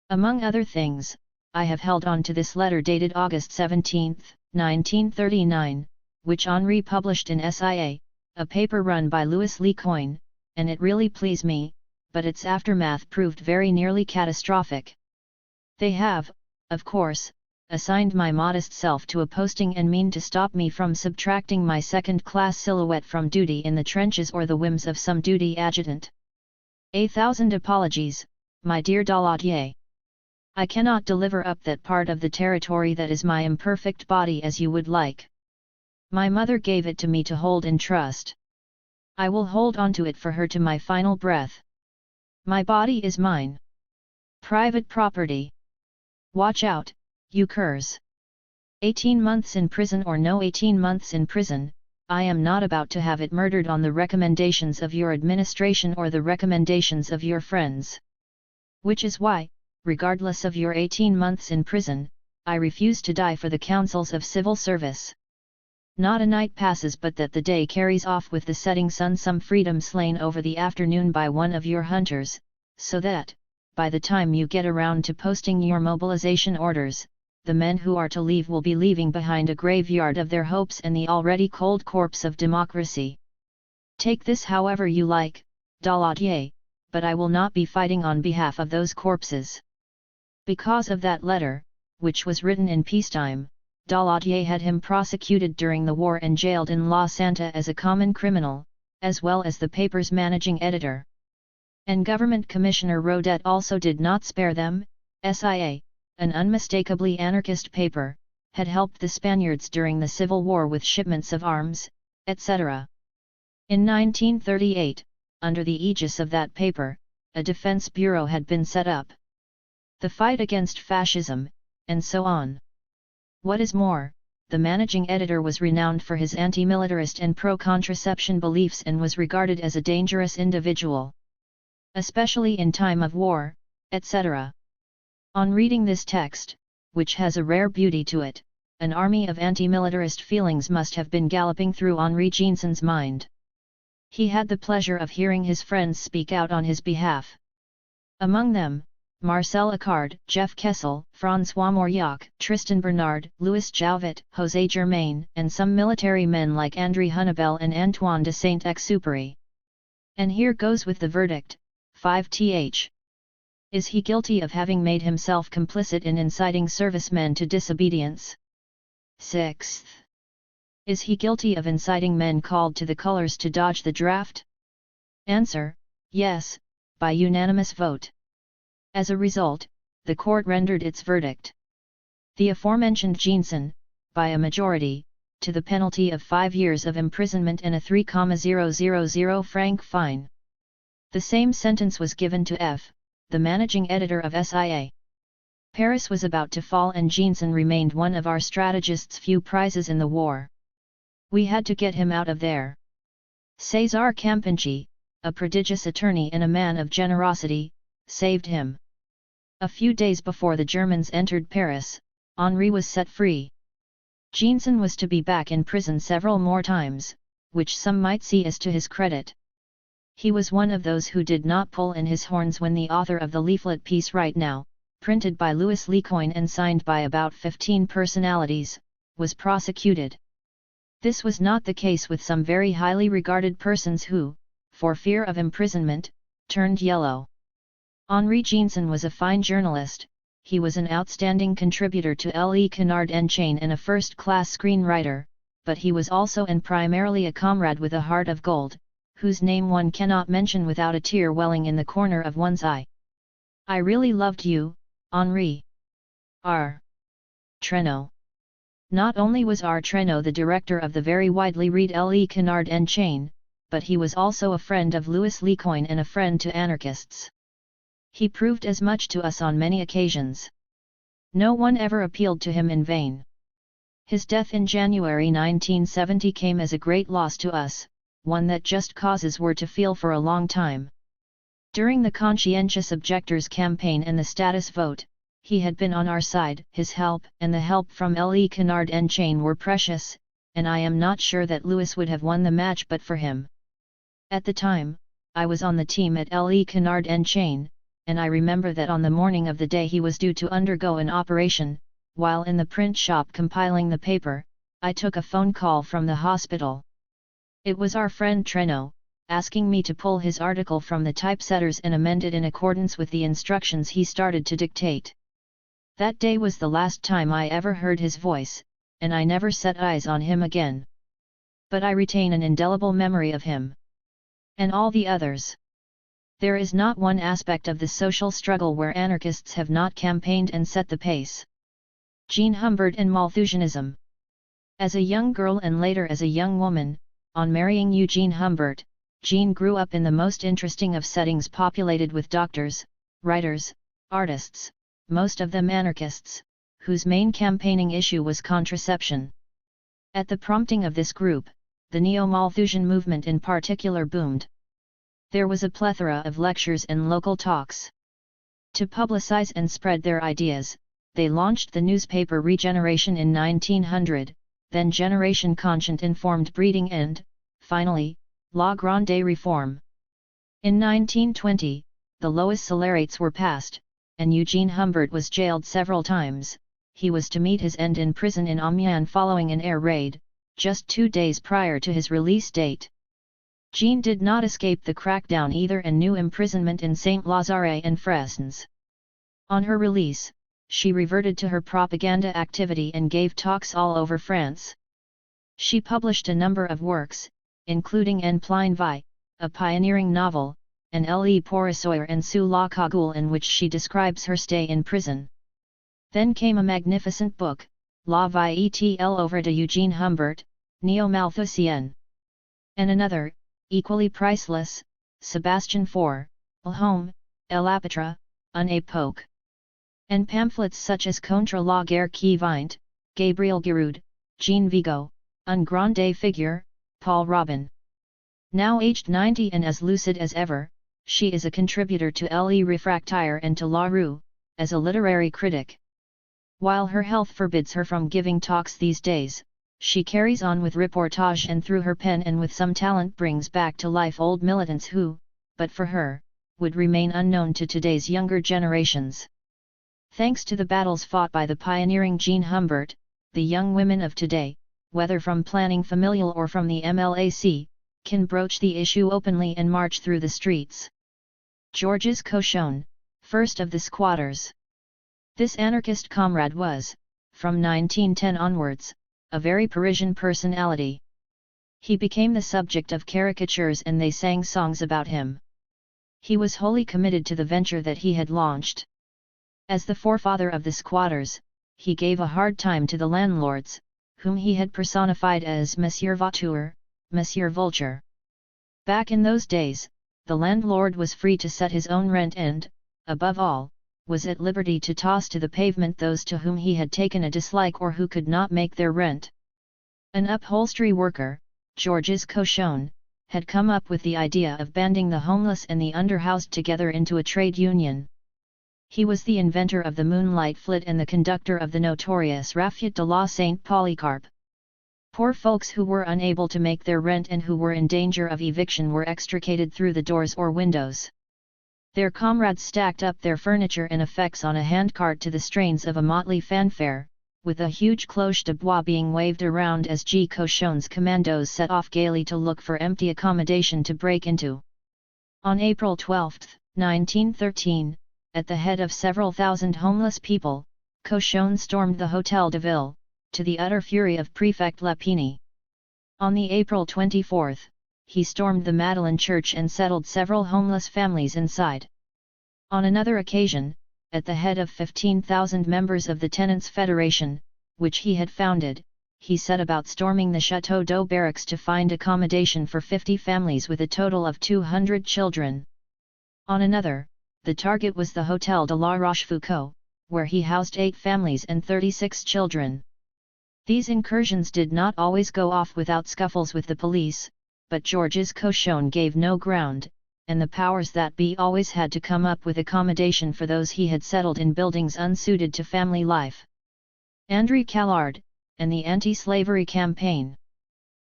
[SPEAKER 1] Among other things, I have held on to this letter dated August 17, 1939, which Henri published in SIA, a paper run by Louis Lecoin, and it really pleased me, but its aftermath proved very nearly catastrophic. They have, of course, assigned my modest self to a posting and mean to stop me from subtracting my second-class silhouette from duty in the trenches or the whims of some duty adjutant. 1,000 apologies, my dear Daladier. I cannot deliver up that part of the territory that is my imperfect body as you would like. My mother gave it to me to hold in trust. I will hold on to it for her to my final breath. My body is mine. Private property. Watch out, you curs. 18 months in prison or no 18 months in prison, I am not about to have it murdered on the recommendations of your administration or the recommendations of your friends. Which is why, regardless of your 18 months in prison, I refuse to die for the counsels of civil service. Not a night passes but that the day carries off with the setting sun some freedom slain over the afternoon by one of your hunters, so that, by the time you get around to posting your mobilization orders, the men who are to leave will be leaving behind a graveyard of their hopes and the already cold corpse of democracy. Take this however you like, Daladier, but I will not be fighting on behalf of those corpses. Because of that letter, which was written in peacetime, Daladier had him prosecuted during the war and jailed in La Santa as a common criminal, as well as the paper's managing editor. And Government Commissioner Rodet also did not spare them. SIA, an unmistakably anarchist paper, had helped the Spaniards during the Civil War with shipments of arms, etc. In 1938, under the aegis of that paper, a defense bureau had been set up. The fight against fascism, and so on. What is more, the managing editor was renowned for his anti-militarist and pro-contraception beliefs and was regarded as a dangerous individual. Especially in time of war, etc. On reading this text, which has a rare beauty to it, an army of anti-militarist feelings must have been galloping through Henri Jeanson's mind. He had the pleasure of hearing his friends speak out on his behalf. Among them, Marcel Icard, Jeff Kessel, François Mauriac, Tristan Bernard, Louis Jouvet, José Germain, and some military men like André Hunebelle and Antoine de Saint-Exupéry. And here goes with the verdict, 5th. Is he guilty of having made himself complicit in inciting servicemen to disobedience? 6th. Is he guilty of inciting men called to the colours to dodge the draft? Answer, yes, by unanimous vote. As a result, the court rendered its verdict. The aforementioned Jeanson, by a majority, to the penalty of 5 years of imprisonment and a 3,000 franc fine. The same sentence was given to F., the managing editor of SIA. Paris was about to fall and Jeanson remained one of our strategists' few prizes in the war. We had to get him out of there. César Campanci, a prodigious attorney and a man of generosity, saved him. A few days before the Germans entered Paris, Henri was set free. Jeanson was to be back in prison several more times, which some might see as to his credit. He was one of those who did not pull in his horns when the author of the leaflet piece Right Now, printed by Louis Lecoin and signed by about 15 personalities, was prosecuted. This was not the case with some very highly regarded persons who, for fear of imprisonment, turned yellow. Henri Jeanson was a fine journalist, he was an outstanding contributor to Le Canard Enchaîné and a first-class screenwriter, but he was also and primarily a comrade with a heart of gold, whose name one cannot mention without a tear welling in the corner of one's eye. I really loved you, Henri. R. Treno. Not only was R. Treno the director of the very widely read Le Canard Enchaîné, but he was also a friend of Louis Lecoin and a friend to anarchists. He proved as much to us on many occasions. No one ever appealed to him in vain. His death in January 1970 came as a great loss to us, one that just causes were to feel for a long time. During the conscientious objectors campaign and the status vote, he had been on our side, his help and the help from Le Canard Enchaîné were precious, and I am not sure that Louis would have won the match but for him. At the time, I was on the team at Le Canard and Chain, and I remember that on the morning of the day he was due to undergo an operation, while in the print shop compiling the paper, I took a phone call from the hospital. It was our friend Treno, asking me to pull his article from the typesetters and amend it in accordance with the instructions he started to dictate. That day was the last time I ever heard his voice, and I never set eyes on him again. But I retain an indelible memory of him. And all the others. There is not one aspect of the social struggle where anarchists have not campaigned and set the pace. Jean Humbert and Malthusianism. As a young girl and later as a young woman, on marrying Eugene Humbert, Jean grew up in the most interesting of settings populated with doctors, writers, artists, most of them anarchists, whose main campaigning issue was contraception. At the prompting of this group, the Neo-Malthusian movement in particular boomed. There was a plethora of lectures and local talks. To publicize and spread their ideas, they launched the newspaper Regeneration in 1900, then Generation Conscient informed breeding and, finally, La Grande Reform. In 1920, the lowest salarates were passed, and Eugene Humbert was jailed several times. He was to meet his end in prison in Amiens following an air raid, just 2 days prior to his release date. Jean did not escape the crackdown either and knew imprisonment in Saint-Lazare and Fresnes. On her release, she reverted to her propaganda activity and gave talks all over France. She published a number of works, including En pleine vie, a pioneering novel, and Le Pourrissoir and Sous la Cagoule, in which she describes her stay in prison. Then came a magnificent book, La vie et l'œuvre de Eugene Humbert, Neo-Malthusienne. And another, equally priceless, Sebastian Faure, Le Homme, l'Apôtre, une époque. And pamphlets such as Contre la guerre qui vient, Gabriel Giroud, Jean Vigo, Un grande figure, Paul Robin. Now aged 90 and as lucid as ever, she is a contributor to Le Réfractaire and to La Rue, as a literary critic. While her health forbids her from giving talks these days, she carries on with reportage and through her pen and with some talent brings back to life old militants who, but for her, would remain unknown to today's younger generations. Thanks to the battles fought by the pioneering Jean Humbert, the young women of today, whether from planning familial or from the MLAC, can broach the issue openly and march through the streets. Georges Cochon, first of the squatters. This anarchist comrade was, from 1910 onwards, a very Parisian personality. He became the subject of caricatures and they sang songs about him. He was wholly committed to the venture that he had launched. As the forefather of the squatters, he gave a hard time to the landlords, whom he had personified as Monsieur Vautour, Monsieur Vulture. Back in those days, the landlord was free to set his own rent and, above all, was at liberty to toss to the pavement those to whom he had taken a dislike or who could not make their rent. An upholstery worker, Georges Cochon, had come up with the idea of banding the homeless and the underhoused together into a trade union. He was the inventor of the Moonlight Flit and the conductor of the notorious Raffiette de la Saint Polycarpe. Poor folks who were unable to make their rent and who were in danger of eviction were extricated through the doors or windows. Their comrades stacked up their furniture and effects on a handcart to the strains of a motley fanfare, with a huge cloche de bois being waved around as G. Cochon's commandos set off gaily to look for empty accommodation to break into. On April 12, 1913, at the head of several thousand homeless people, Cochon stormed the Hôtel de Ville, to the utter fury of Prefect Lapini. On the April 24, he stormed the Madeleine Church and settled several homeless families inside. On another occasion, at the head of 15,000 members of the Tenants' Federation, which he had founded, he set about storming the Château d'Eau barracks to find accommodation for 50 families with a total of 200 children. On another, the target was the Hôtel de la Rochefoucauld, where he housed 8 families and 36 children. These incursions did not always go off without scuffles with the police, but Georges Cochon gave no ground, and the powers that be always had to come up with accommodation for those he had settled in buildings unsuited to family life. André Callard, and the Anti-Slavery Campaign.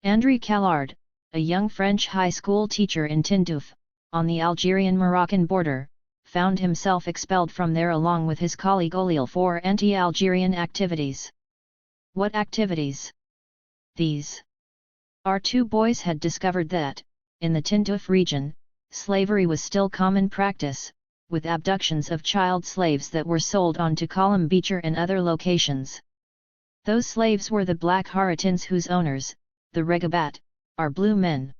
[SPEAKER 1] André Callard, a young French high school teacher in Tindouf, on the Algerian-Moroccan border, found himself expelled from there along with his colleague Olil for anti-Algerian activities. What activities? These. Our two boys had discovered that, in the Tindouf region, slavery was still common practice, with abductions of child slaves that were sold on to Column Beecher and other locations. Those slaves were the black Haratins whose owners, the Regabat, are blue men.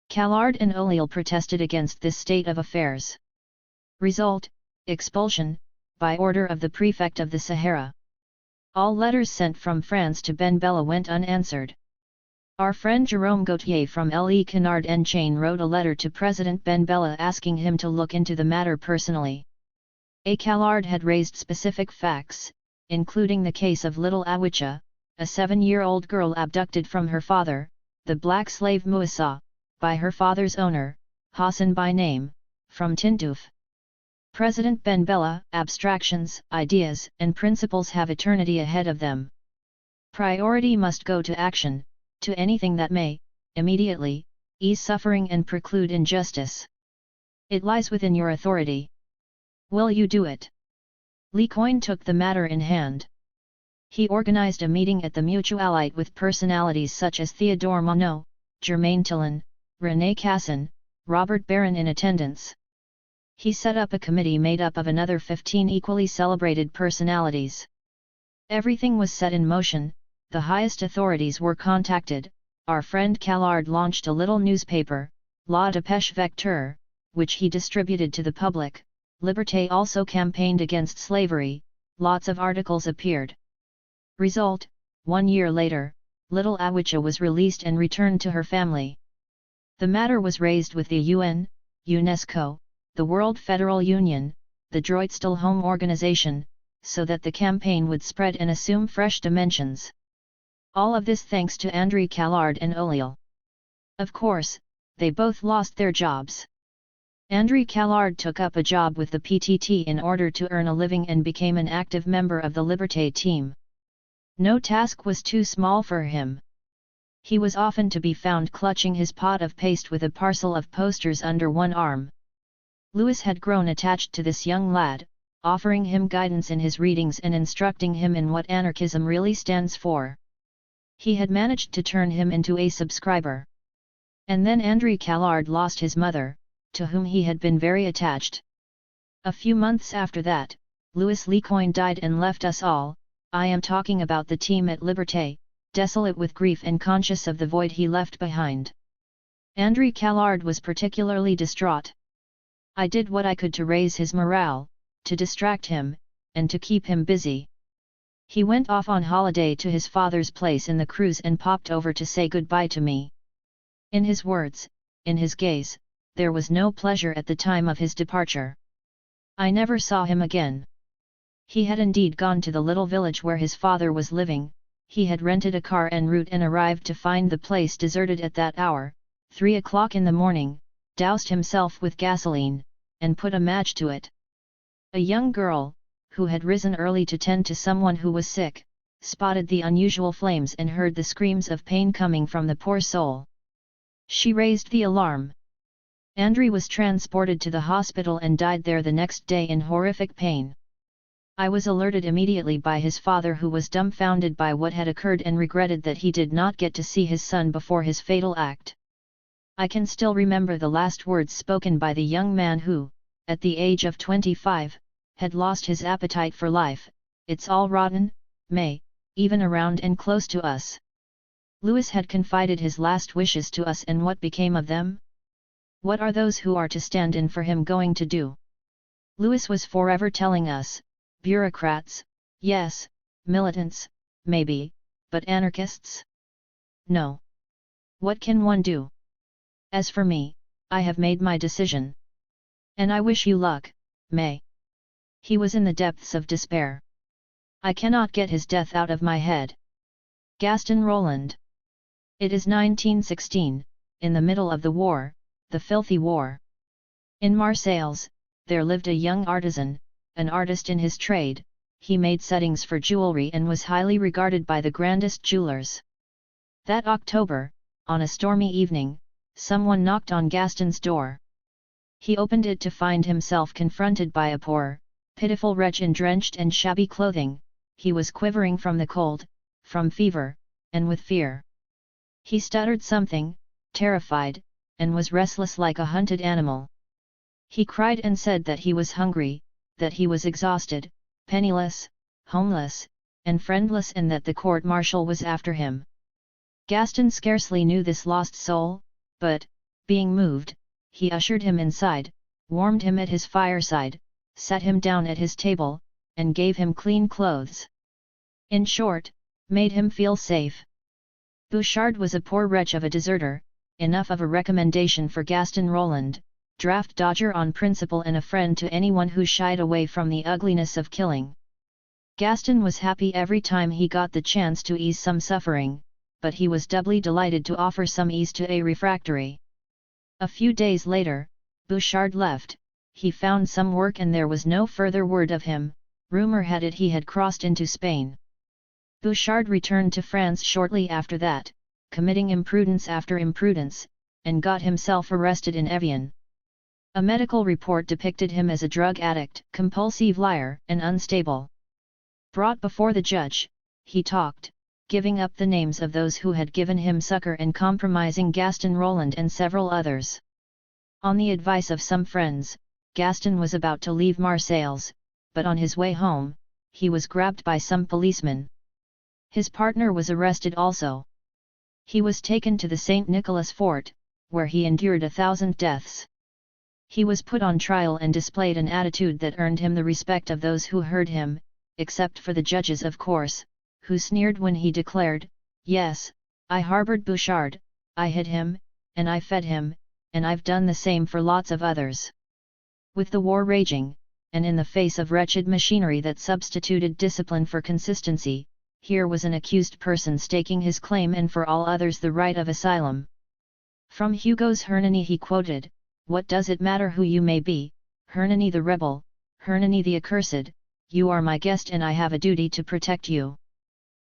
[SPEAKER 1] Callard and Olil protested against this state of affairs. Result, expulsion, by order of the prefect of the Sahara. All letters sent from France to Ben Bella went unanswered. Our friend Jérôme Gautier from Le Canard en Chain wrote a letter to President Ben Bella asking him to look into the matter personally. A. Callard had raised specific facts, including the case of little Awicha, a 7-year-old girl abducted from her father, the black slave Moussa, by her father's owner, Hassan by name, from Tindouf. President Ben Bella, abstractions, ideas, and principles have eternity ahead of them. Priority must go to action, to anything that may, immediately, ease suffering and preclude injustice. It lies within your authority. Will you do it? Lecoin took the matter in hand. He organized a meeting at the Mutualite with personalities such as Theodore Monod, Germain Tillon, René Cassin, Robert Barron in attendance. He set up a committee made up of another 15 equally celebrated personalities. Everything was set in motion. The highest authorities were contacted. Our friend Callard launched a little newspaper, La Dépêche Vecteur, which he distributed to the public. Liberté also campaigned against slavery. Lots of articles appeared. Result, 1 year later, little Awicha was released and returned to her family. The matter was raised with the UN, UNESCO, the World Federal Union, the Droitstal Home Organization, so that the campaign would spread and assume fresh dimensions. All of this thanks to André Callard and Olil. Of course, they both lost their jobs. André Callard took up a job with the PTT in order to earn a living and became an active member of the Liberté team. No task was too small for him. He was often to be found clutching his pot of paste with a parcel of posters under one arm. Louis had grown attached to this young lad, offering him guidance in his readings and instructing him in what anarchism really stands for. He had managed to turn him into a subscriber. And then André Callard lost his mother, to whom he had been very attached. A few months after that, Louis Lecoin died and left us all. I am talking about the team at Liberté, desolate with grief and conscious of the void he left behind. André Callard was particularly distraught. I did what I could to raise his morale, to distract him, and to keep him busy. He went off on holiday to his father's place in the cruise and popped over to say goodbye to me. In his words, in his gaze, there was no pleasure at the time of his departure. I never saw him again. He had indeed gone to the little village where his father was living. He had rented a car en route and arrived to find the place deserted at that hour, 3 o'clock in the morning, doused himself with gasoline, and put a match to it. A young girl, who had risen early to tend to someone who was sick, spotted the unusual flames and heard the screams of pain coming from the poor soul. She raised the alarm. André was transported to the hospital and died there the next day in horrific pain. I was alerted immediately by his father, who was dumbfounded by what had occurred and regretted that he did not get to see his son before his fatal act. I can still remember the last words spoken by the young man who, at the age of 25, had lost his appetite for life. It's all rotten, May, even around and close to us. Louis had confided his last wishes to us, and what became of them? What are those who are to stand in for him going to do? Louis was forever telling us, bureaucrats, yes, militants, maybe, but anarchists? No. What can one do? As for me, I have made my decision. And I wish you luck, May. He was in the depths of despair. I cannot get his death out of my head. Gaston Roland. It is 1916, in the middle of the war, the filthy war. In Marseilles, there lived a young artisan, an artist in his trade. He made settings for jewelry and was highly regarded by the grandest jewelers. That October, on a stormy evening, someone knocked on Gaston's door. He opened it to find himself confronted by a poor, pitiful wretch in drenched and shabby clothing. He was quivering from the cold, from fever, and with fear. He stuttered something, terrified, and was restless like a hunted animal. He cried and said that he was hungry, that he was exhausted, penniless, homeless, and friendless, and that the court-martial was after him. Gaston scarcely knew this lost soul, but, being moved, he ushered him inside, warmed him at his fireside, sat him down at his table, and gave him clean clothes. In short, made him feel safe. Bouchard was a poor wretch of a deserter, enough of a recommendation for Gaston Roland, draft dodger on principle and a friend to anyone who shied away from the ugliness of killing. Gaston was happy every time he got the chance to ease some suffering, but he was doubly delighted to offer some ease to a refractory. A few days later, Bouchard left. He found some work and there was no further word of him. Rumor had it he had crossed into Spain. Bouchard returned to France shortly after that, committing imprudence after imprudence, and got himself arrested in Evian. A medical report depicted him as a drug addict, compulsive liar, and unstable. Brought before the judge, he talked, giving up the names of those who had given him succor and compromising Gaston Roland and several others. On the advice of some friends, Gaston was about to leave Marseilles, but on his way home, he was grabbed by some policemen. His partner was arrested also. He was taken to the St. Nicholas fort, where he endured 1,000 deaths. He was put on trial and displayed an attitude that earned him the respect of those who heard him, except for the judges of course, who sneered when he declared, "Yes, I harbored Bouchard, I hid him, and I fed him, and I've done the same for lots of others." With the war raging, and in the face of wretched machinery that substituted discipline for consistency, here was an accused person staking his claim and for all others the right of asylum. From Hugo's Hernani he quoted, "What does it matter who you may be, Hernani the rebel, Hernani the accursed, you are my guest and I have a duty to protect you."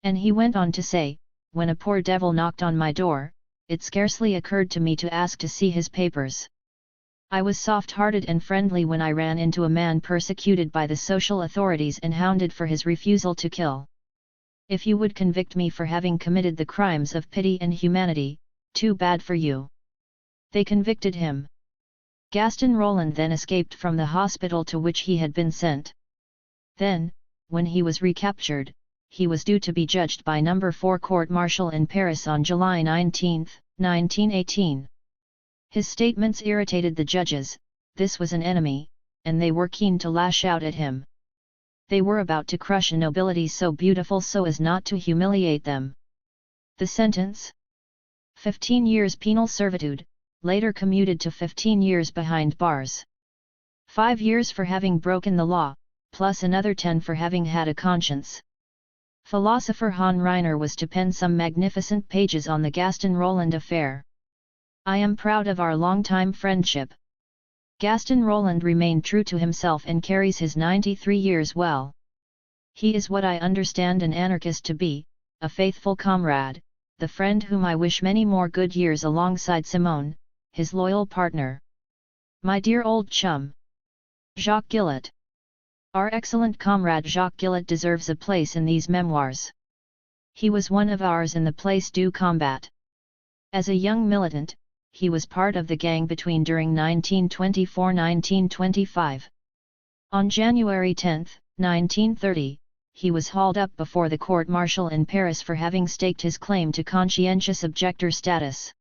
[SPEAKER 1] And he went on to say, "When a poor devil knocked on my door, it scarcely occurred to me to ask to see his papers. I was soft-hearted and friendly when I ran into a man persecuted by the social authorities and hounded for his refusal to kill. If you would convict me for having committed the crimes of pity and humanity, too bad for you." They convicted him. Gaston Roland then escaped from the hospital to which he had been sent. Then, when he was recaptured, he was due to be judged by No. 4 court-martial in Paris on July 19, 1918. His statements irritated the judges. This was an enemy, and they were keen to lash out at him. They were about to crush a nobility so beautiful so as not to humiliate them. The sentence? 15 years penal servitude, later commuted to 15 years behind bars. 5 years for having broken the law, plus another 10 for having had a conscience. Philosopher Hahn Reiner was to pen some magnificent pages on the Gaston Roland affair. "I am proud of our long-time friendship. Gaston Roland remained true to himself and carries his 93 years well. He is what I understand an anarchist to be, a faithful comrade, the friend whom I wish many more good years alongside Simone, his loyal partner. My dear old chum, Jacques Gillet." Our excellent comrade Jacques Gillet deserves a place in these memoirs. He was one of ours in the Place du Combat. As a young militant, he was part of the gang between during 1924–1925. On January 10, 1930, he was hauled up before the court-martial in Paris for having staked his claim to conscientious objector status.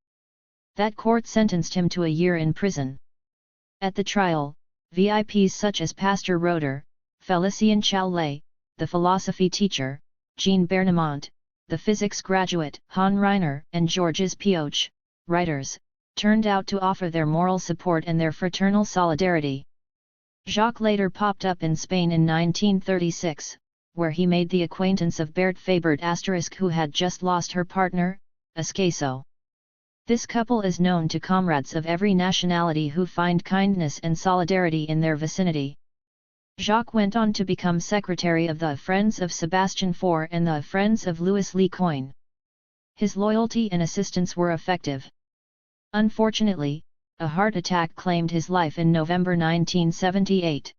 [SPEAKER 1] That court sentenced him to a year in prison. At the trial, VIPs such as Pastor Roeder, Félicien Chaulet, the philosophy teacher, Jean Bernemont, the physics graduate Hahn Reiner and Georges Pioche, writers, turned out to offer their moral support and their fraternal solidarity. Jacques later popped up in Spain in 1936, where he made the acquaintance of Berthe Fabert who had just lost her partner, Escaso. This couple is known to comrades of every nationality who find kindness and solidarity in their vicinity. Jacques went on to become secretary of the Friends of Sebastian Faure and the Friends of Louis Lecoin. His loyalty and assistance were effective. Unfortunately, a heart attack claimed his life in November 1978.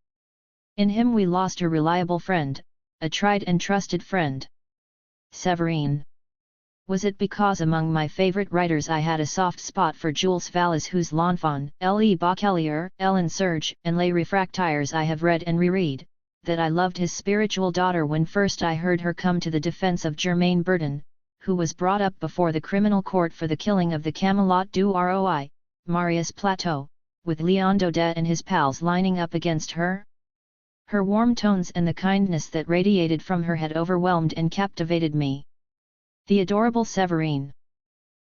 [SPEAKER 1] In him we lost a reliable friend, a tried and trusted friend. Séverine. Was it because among my favorite writers I had a soft spot for Jules Valles, whose L'Enfant, Le Bachelier, Ellen Serge, and Les Refractaires I have read and reread, that I loved his spiritual daughter when first I heard her come to the defense of Germain Bertin, who was brought up before the criminal court for the killing of the Camelot du Roi, Marius Plateau, with Léon Daudet and his pals lining up against her? Her warm tones and the kindness that radiated from her had overwhelmed and captivated me. The adorable Séverine.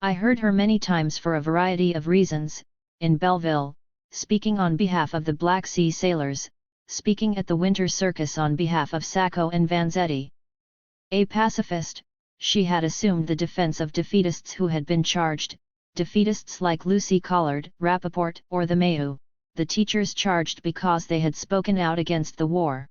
[SPEAKER 1] I heard her many times for a variety of reasons, in Belleville, speaking on behalf of the Black Sea sailors, speaking at the Winter Circus on behalf of Sacco and Vanzetti. A pacifist, she had assumed the defense of defeatists who had been charged, defeatists like Lucy Collard, Rappaport, or the Mayhew, the teachers charged because they had spoken out against the war.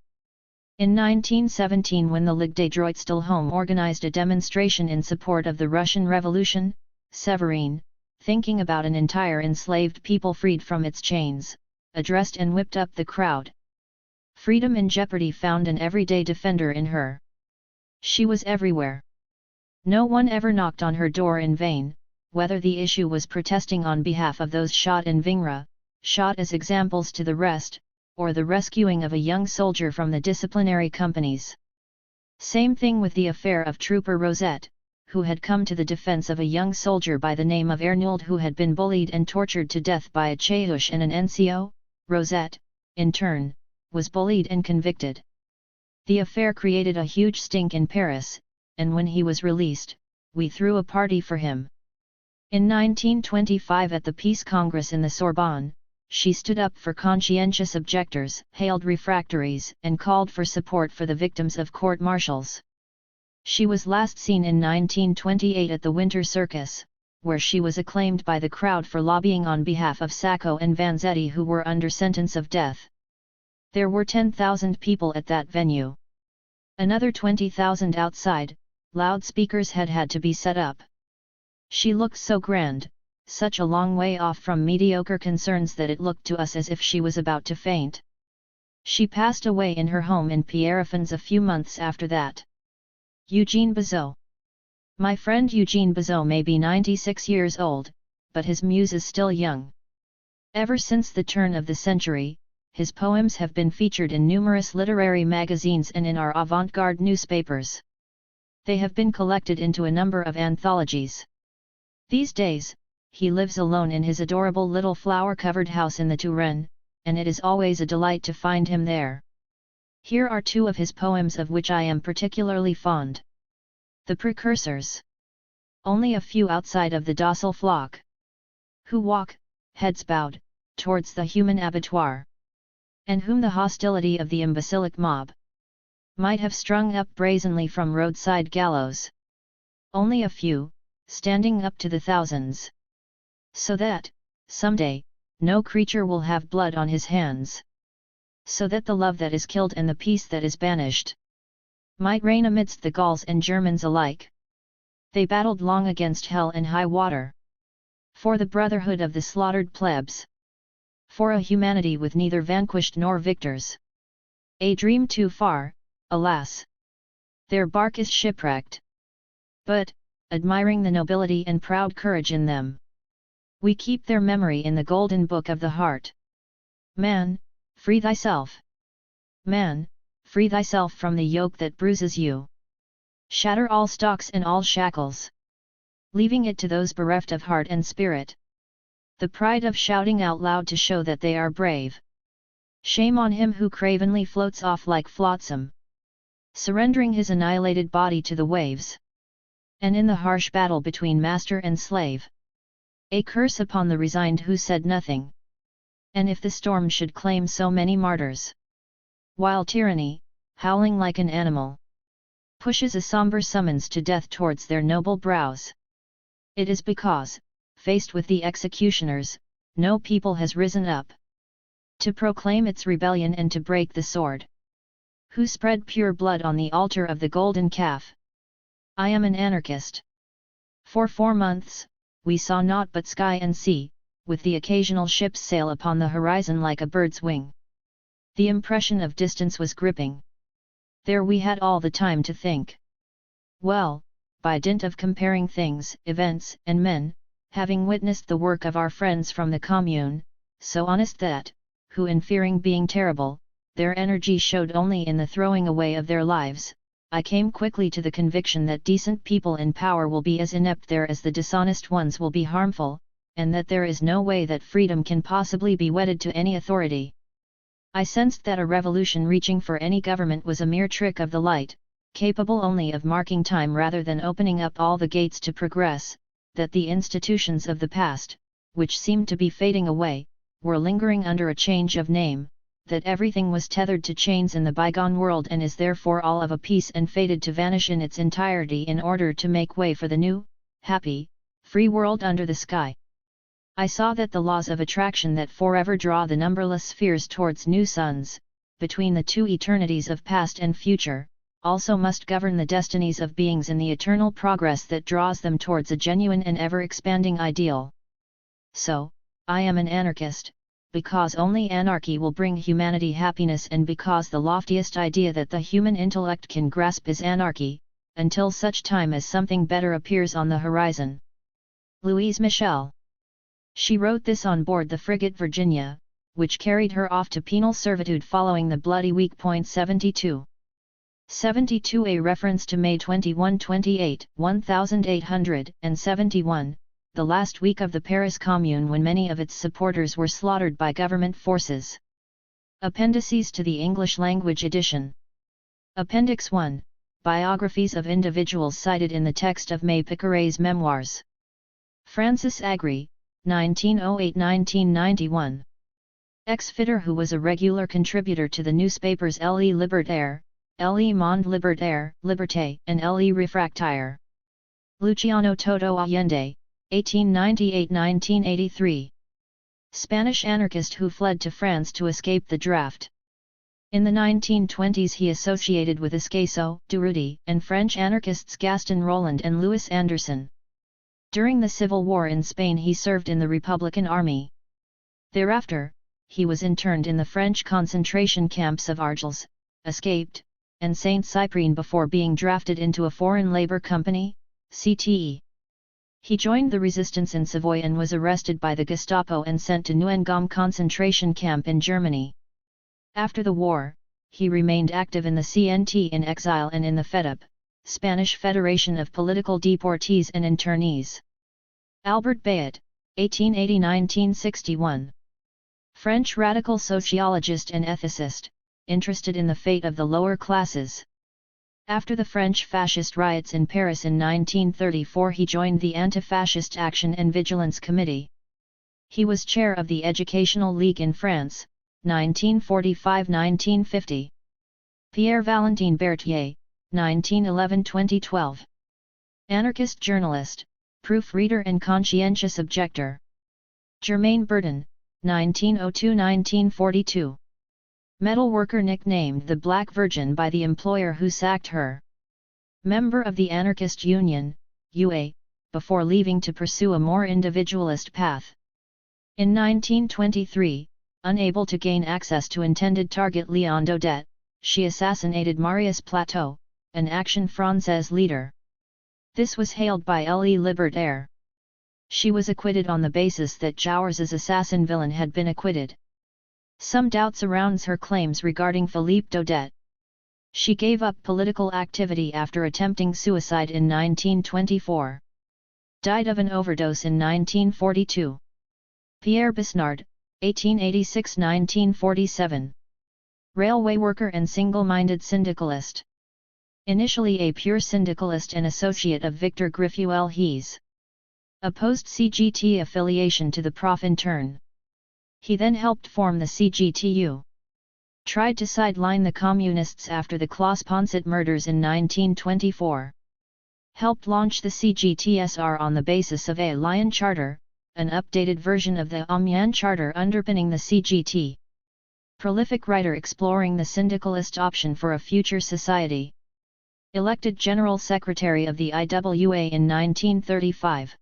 [SPEAKER 1] In 1917, when the Ligue des Droits de l'Homme organized a demonstration in support of the Russian Revolution, Séverine, thinking about an entire enslaved people freed from its chains, addressed and whipped up the crowd. Freedom in jeopardy found an everyday defender in her. She was everywhere. No one ever knocked on her door in vain, whether the issue was protesting on behalf of those shot in Vingres, shot as examples to the rest, or the rescuing of a young soldier from the disciplinary companies. Same thing with the affair of Trooper Rosette, who had come to the defense of a young soldier by the name of Ernould who had been bullied and tortured to death by a Chauche and an NCO. Rosette, in turn, was bullied and convicted. The affair created a huge stink in Paris, and when he was released, we threw a party for him. In 1925 at the Peace Congress in the Sorbonne, she stood up for conscientious objectors, hailed refractories, and called for support for the victims of court-martials. She was last seen in 1928 at the Winter Circus, where she was acclaimed by the crowd for lobbying on behalf of Sacco and Vanzetti, who were under sentence of death. There were 10,000 people at that venue. Another 20,000 outside. Loudspeakers had to be set up. She looked so grand, such a long way off from mediocre concerns that it looked to us as if she was about to faint. She passed away in her home in Pierrefonds a few months after that. Eugene Bizot. My friend Eugene Bizot may be 96 years old, but his muse is still young. Ever since the turn of the century, his poems have been featured in numerous literary magazines and in our avant-garde newspapers. They have been collected into a number of anthologies. These days, he lives alone in his adorable little flower-covered house in the Touraine, and it is always a delight to find him there. Here are two of his poems of which I am particularly fond. The Precursors. Only a few outside of the docile flock, who walk, heads bowed, towards the human abattoir, and whom the hostility of the imbecilic mob might have strung up brazenly from roadside gallows. Only a few, standing up to the thousands. So that, someday, no creature will have blood on his hands. So that the love that is killed and the peace that is banished might reign amidst the Gauls and Germans alike. They battled long against hell and high water. For the brotherhood of the slaughtered plebs. For a humanity with neither vanquished nor victors. A dream too far, alas! Their bark is shipwrecked. But, admiring the nobility and proud courage in them, we keep their memory in the golden book of the heart. Man, free thyself! Man, free thyself from the yoke that bruises you. Shatter all stocks and all shackles, leaving it to those bereft of heart and spirit the pride of shouting out loud to show that they are brave. Shame on him who cravenly floats off like flotsam, surrendering his annihilated body to the waves. And in the harsh battle between master and slave, a curse upon the resigned who said nothing. And if the storm should claim so many martyrs, while tyranny, howling like an animal, pushes a somber summons to death towards their noble brows, it is because, faced with the executioners, no people has risen up to proclaim its rebellion and to break the sword. Who spread pure blood on the altar of the golden calf? I am an anarchist. For 4 months, we saw naught but sky and sea, with the occasional ship's sail upon the horizon like a bird's wing. The impression of distance was gripping. There we had all the time to think. Well, by dint of comparing things, events, and men, having witnessed the work of our friends from the Commune, so honest that, who in fearing being terrible, their energy showed only in the throwing away of their lives, I came quickly to the conviction that decent people in power will be as inept there as the dishonest ones will be harmful, and that there is no way that freedom can possibly be wedded to any authority. I sensed that a revolution reaching for any government was a mere trick of the light, capable only of marking time rather than opening up all the gates to progress, that the institutions of the past, which seemed to be fading away, were lingering under a change of name, that everything was tethered to chains in the bygone world and is therefore all of a piece and fated to vanish in its entirety in order to make way for the new, happy, free world under the sky. I saw that the laws of attraction that forever draw the numberless spheres towards new suns, between the two eternities of past and future, also must govern the destinies of beings in the eternal progress that draws them towards a genuine and ever-expanding ideal. So, I am an anarchist, because only anarchy will bring humanity happiness and because the loftiest idea that the human intellect can grasp is anarchy, until such time as something better appears on the horizon. Louise Michel. She wrote this on board the frigate Virginia, which carried her off to penal servitude following the Bloody Week. 72. 72. A reference to May 21-28, 1871, the last week of the Paris Commune when many of its supporters were slaughtered by government forces. Appendices to the English language edition. Appendix 1, Biographies of individuals cited in the text of May Picqueray's Memoirs. Francis Agri, 1908-1991. Ex-Fitter, who was a regular contributor to the newspapers Le Libertaire, Le Monde Libertaire, Liberté, and Le Refractaire. Luciano Toto Allende, 1898-1983. Spanish anarchist who fled to France to escape the draft. In the 1920s he associated with Esqueso, Durruti, and French anarchists Gaston Roland and Louis Anderson. During the Civil War in Spain he served in the Republican Army. Thereafter, he was interned in the French concentration camps of Argels, escaped, and Saint-Cyprien before being drafted into a foreign labor company, CTE. He joined the resistance in Savoy and was arrested by the Gestapo and sent to Neuengamme concentration camp in Germany. After the war, he remained active in the CNT in exile and in the FEDUP, Spanish Federation of Political Deportees and Internees. Albert Bayet, 1880-1961. French radical sociologist and ethicist, interested in the fate of the lower classes. After the French fascist riots in Paris in 1934 he joined the Anti-Fascist Action and Vigilance Committee. He was chair of the Educational League in France, 1945–1950. Pierre Valentin Berthier, 1911–2012. Anarchist journalist, proofreader and conscientious objector. Germaine Burton, 1902–1942. Metal worker nicknamed the Black Virgin by the employer who sacked her. Member of the Anarchist Union, UA, before leaving to pursue a more individualist path. In 1923, unable to gain access to intended target Léon Daudet, she assassinated Marius Plateau, an Action Française leader. This was hailed by Le Libertaire. She was acquitted on the basis that Jours's assassin villain had been acquitted. Some doubt surrounds her claims regarding Philippe Daudet. She gave up political activity after attempting suicide in 1924. Died of an overdose in 1942. Pierre Besnard, 1886–1947. Railway worker and single-minded syndicalist. Initially a pure syndicalist and associate of Victor Griffuel-Heze. Opposed CGT affiliation to the Profintern. He then helped form the CGTU. Tried to sideline the Communists after the Claus-Ponset murders in 1924. Helped launch the CGTSR on the basis of a Lion Charter, an updated version of the Amiens Charter underpinning the CGT. Prolific writer exploring the syndicalist option for a future society. Elected General Secretary of the IWA in 1935.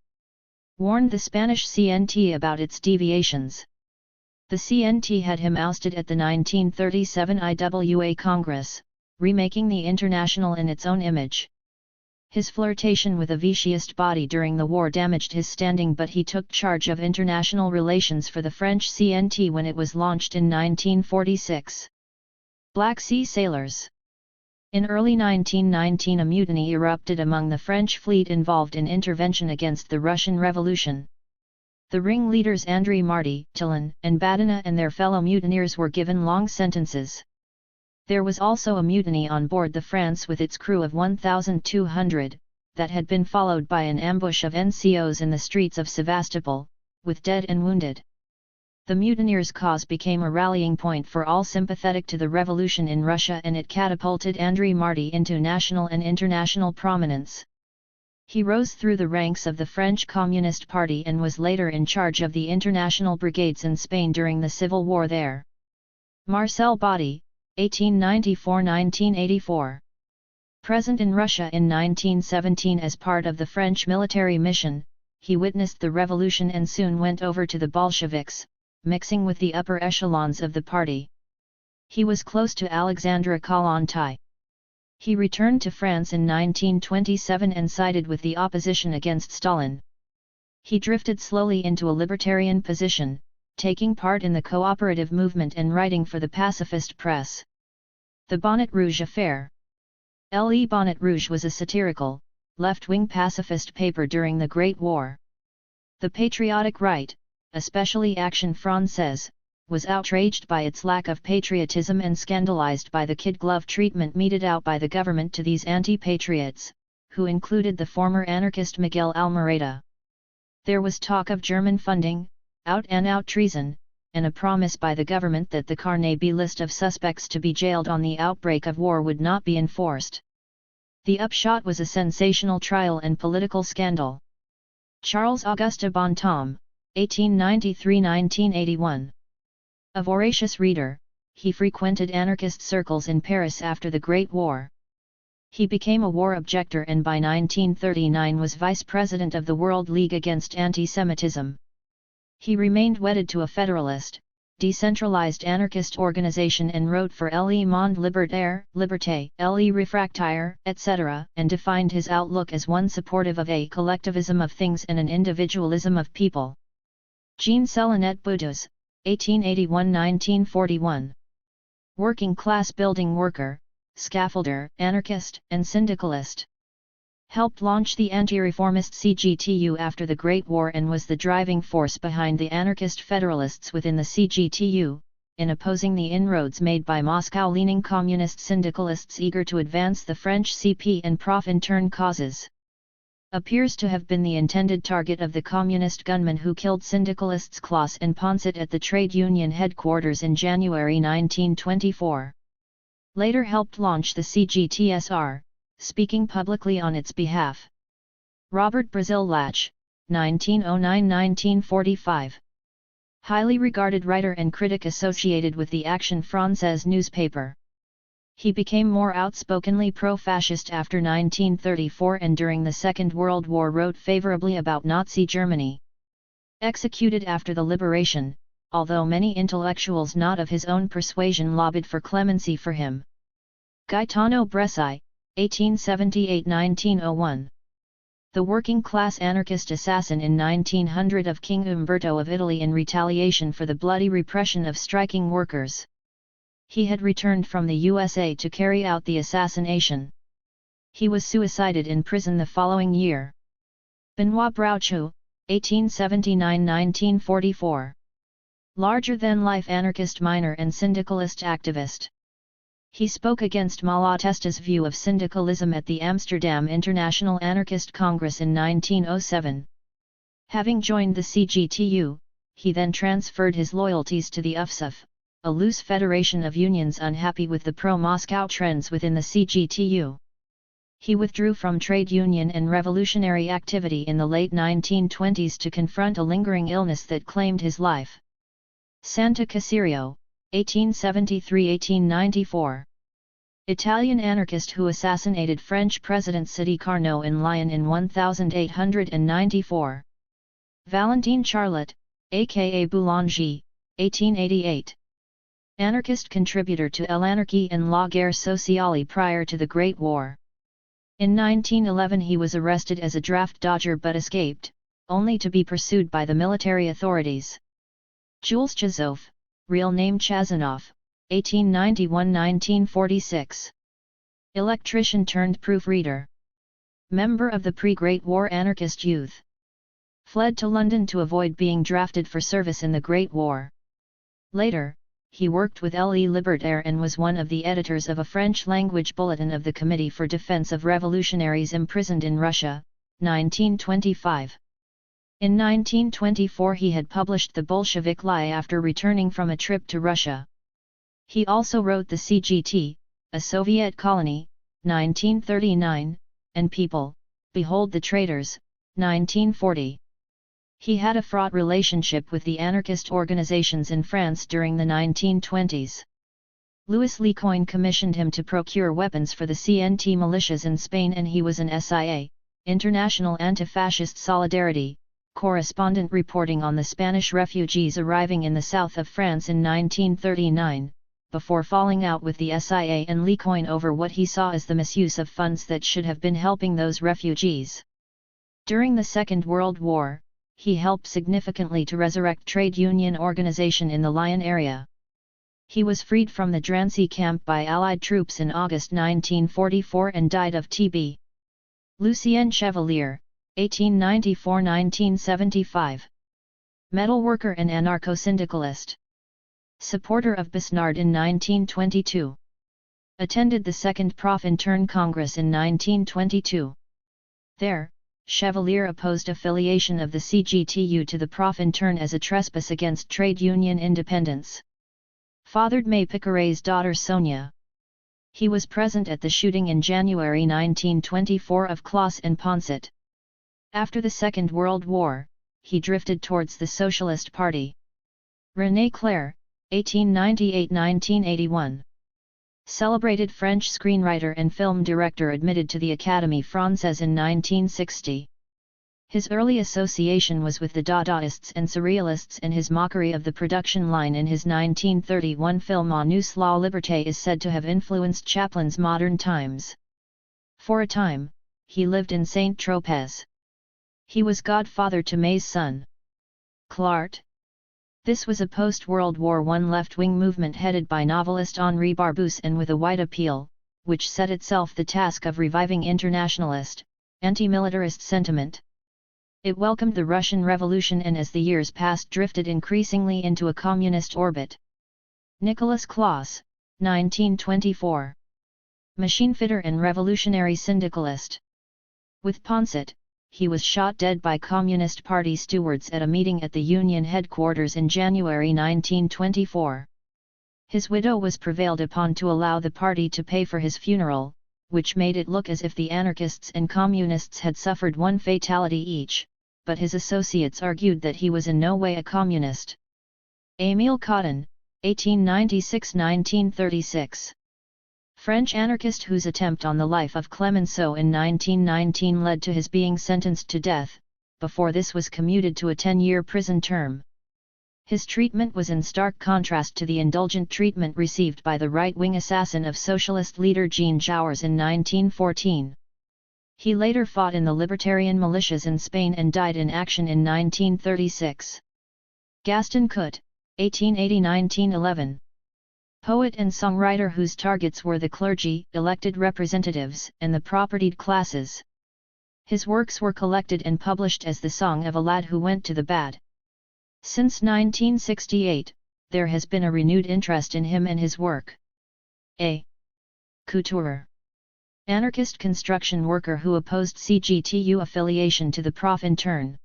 [SPEAKER 1] warned the Spanish CNT about its deviations. The CNT had him ousted at the 1937 IWA Congress, remaking the International in its own image. His flirtation with a Vichyist body during the war damaged his standing, but he took charge of international relations for the French CNT when it was launched in 1946. Black Sea sailors. In early 1919 a mutiny erupted among the French fleet involved in intervention against the Russian Revolution. The ringleaders André Marty, Tillon, and Badena and their fellow mutineers were given long sentences. There was also a mutiny on board the France with its crew of 1,200, that had been followed by an ambush of NCOs in the streets of Sevastopol, with dead and wounded. The mutineers' cause became a rallying point for all sympathetic to the revolution in Russia, and it catapulted André Marty into national and international prominence. He rose through the ranks of the French Communist Party and was later in charge of the international brigades in Spain during the civil war there. Marcel Body, 1894–1984. Present in Russia in 1917 as part of the French military mission, he witnessed the revolution and soon went over to the Bolsheviks, mixing with the upper echelons of the party. He was close to Alexandra Kollontai. He returned to France in 1927 and sided with the opposition against Stalin. He drifted slowly into a libertarian position, taking part in the cooperative movement and writing for the pacifist press. The Bonnet Rouge affair. Le Bonnet Rouge was a satirical, left-wing pacifist paper during the Great War. The patriotic right, especially Action Française, was outraged by its lack of patriotism and scandalized by the kid-glove treatment meted out by the government to these anti-patriots, who included the former anarchist Miguel Almereda. There was talk of German funding, out-and-out treason, and a promise by the government that the Carnet list of suspects to be jailed on the outbreak of war would not be enforced. The upshot was a sensational trial and political scandal. Charles Auguste Bontemps, 1893–1981. A voracious reader, he frequented anarchist circles in Paris after the Great War. He became a war objector and by 1939 was vice president of the World League Against Anti-Semitism. He remained wedded to a federalist, decentralized anarchist organization and wrote for Le Monde Libertaire, Liberté, Le Réfractaire, etc., and defined his outlook as one supportive of a collectivism of things and an individualism of people. Jean Selinet Boudous, 1881–1941. Working-class building worker, scaffolder, anarchist, and syndicalist. Helped launch the anti-reformist CGTU after the Great War and was the driving force behind the anarchist federalists within the CGTU, in opposing the inroads made by Moscow-leaning communist syndicalists eager to advance the French CP and Profintern causes. Appears to have been the intended target of the communist gunmen who killed syndicalists Claus and Poncet at the trade union headquarters in January 1924. Later helped launch the CGTSR, speaking publicly on its behalf. Robert Brazil Latch, 1909–1945. Highly regarded writer and critic associated with the Action Française newspaper. He became more outspokenly pro-fascist after 1934 and during the Second World War wrote favorably about Nazi Germany. Executed after the liberation, although many intellectuals not of his own persuasion lobbied for clemency for him. Gaetano Bresci, 1878–1901. The working-class anarchist assassin in 1900 of King Umberto of Italy in retaliation for the bloody repression of striking workers. He had returned from the USA to carry out the assassination. He was suicided in prison the following year. Benoit Brauchot, 1879–1944. Larger-than-life anarchist miner and syndicalist activist. He spoke against Malatesta's view of syndicalism at the Amsterdam International Anarchist Congress in 1907. Having joined the CGTU, he then transferred his loyalties to the UFSUF, a loose federation of unions unhappy with the pro-Moscow trends within the CGTU. He withdrew from trade union and revolutionary activity in the late 1920s to confront a lingering illness that claimed his life. Santa Caserio, 1873–1894. Italian anarchist who assassinated French President Sidi Carnot in Lyon in 1894. Valentine Charlotte, aka Boulanger, 1888. Anarchist contributor to L'Anarchy and La Guerre Sociale prior to the Great War. In 1911 he was arrested as a draft dodger but escaped, only to be pursued by the military authorities. Jules Chazov, real name Chazanov, 1891–1946. Electrician turned proofreader. Member of the pre-Great War anarchist youth. Fled to London to avoid being drafted for service in the Great War. Later, he worked with Le Libertaire and was one of the editors of a French-language bulletin of the Committee for Defense of Revolutionaries imprisoned in Russia, 1925. In 1924 he had published The Bolshevik Lie after returning from a trip to Russia. He also wrote The CGT, a Soviet colony, 1939, and People, Behold the Traitors, 1940. He had a fraught relationship with the anarchist organizations in France during the 1920s. Louis Lecoin commissioned him to procure weapons for the CNT militias in Spain, and he was an SIA, International Anti-Fascist Solidarity, correspondent reporting on the Spanish refugees arriving in the south of France in 1939, before falling out with the SIA and Lecoin over what he saw as the misuse of funds that should have been helping those refugees. During the Second World War, he helped significantly to resurrect trade union organization in the Lyon area. He was freed from the Drancy camp by Allied troops in August 1944 and died of TB. Lucien Chevalier, 1894–1975. Metalworker and anarcho-syndicalist. Supporter of Besnard in 1922. Attended the Second Profintern Congress in 1922. There, Chevalier opposed affiliation of the CGTU to the Profintern as a trespass against trade union independence. Fathered May Picqueray's daughter Sonia. He was present at the shooting in January 1924 of Claes and Ponset. After the Second World War, he drifted towards the Socialist Party. René Clair, 1898–1981. Celebrated French screenwriter and film director admitted to the Académie Française in 1960. His early association was with the Dadaists and Surrealists, and his mockery of the production line in his 1931 film A Nous la Liberté is said to have influenced Chaplin's Modern Times. For a time, he lived in Saint-Tropez. He was godfather to May's son, Clart. This was a post-World War I left-wing movement headed by novelist Henri Barbusse and with a wide appeal, which set itself the task of reviving internationalist, anti-militarist sentiment. It welcomed the Russian Revolution and as the years passed drifted increasingly into a communist orbit. Nicholas Claes, 1924. Machine fitter and revolutionary syndicalist. With Ponset, he was shot dead by Communist Party stewards at a meeting at the Union headquarters in January 1924. His widow was prevailed upon to allow the party to pay for his funeral, which made it look as if the anarchists and communists had suffered one fatality each, but his associates argued that he was in no way a communist. Émile Cottin, 1896–1936. French anarchist whose attempt on the life of Clemenceau in 1919 led to his being sentenced to death, before this was commuted to a 10-year prison term. His treatment was in stark contrast to the indulgent treatment received by the right-wing assassin of socialist leader Jean Jouars in 1914. He later fought in the libertarian militias in Spain and died in action in 1936. Gaston Cout, 1880–1911. Poet and songwriter whose targets were the clergy, elected representatives, and the propertied classes. His works were collected and published as The Song of a Lad Who Went to the Bad. Since 1968, there has been a renewed interest in him and his work. A. Couture. Anarchist construction worker who opposed CGTU affiliation to the Profintern.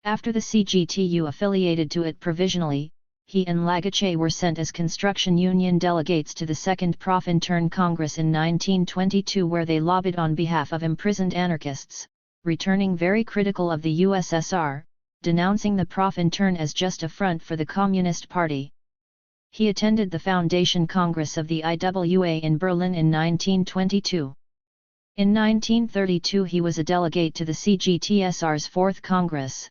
[SPEAKER 1] After the CGTU affiliated to it provisionally, he and Lagache were sent as construction union delegates to the Second Profintern Congress in 1922, where they lobbied on behalf of imprisoned anarchists, returning very critical of the USSR, denouncing the Profintern as just a front for the Communist Party. He attended the Foundation Congress of the IWA in Berlin in 1922. In 1932 he was a delegate to the CGTSR's Fourth Congress.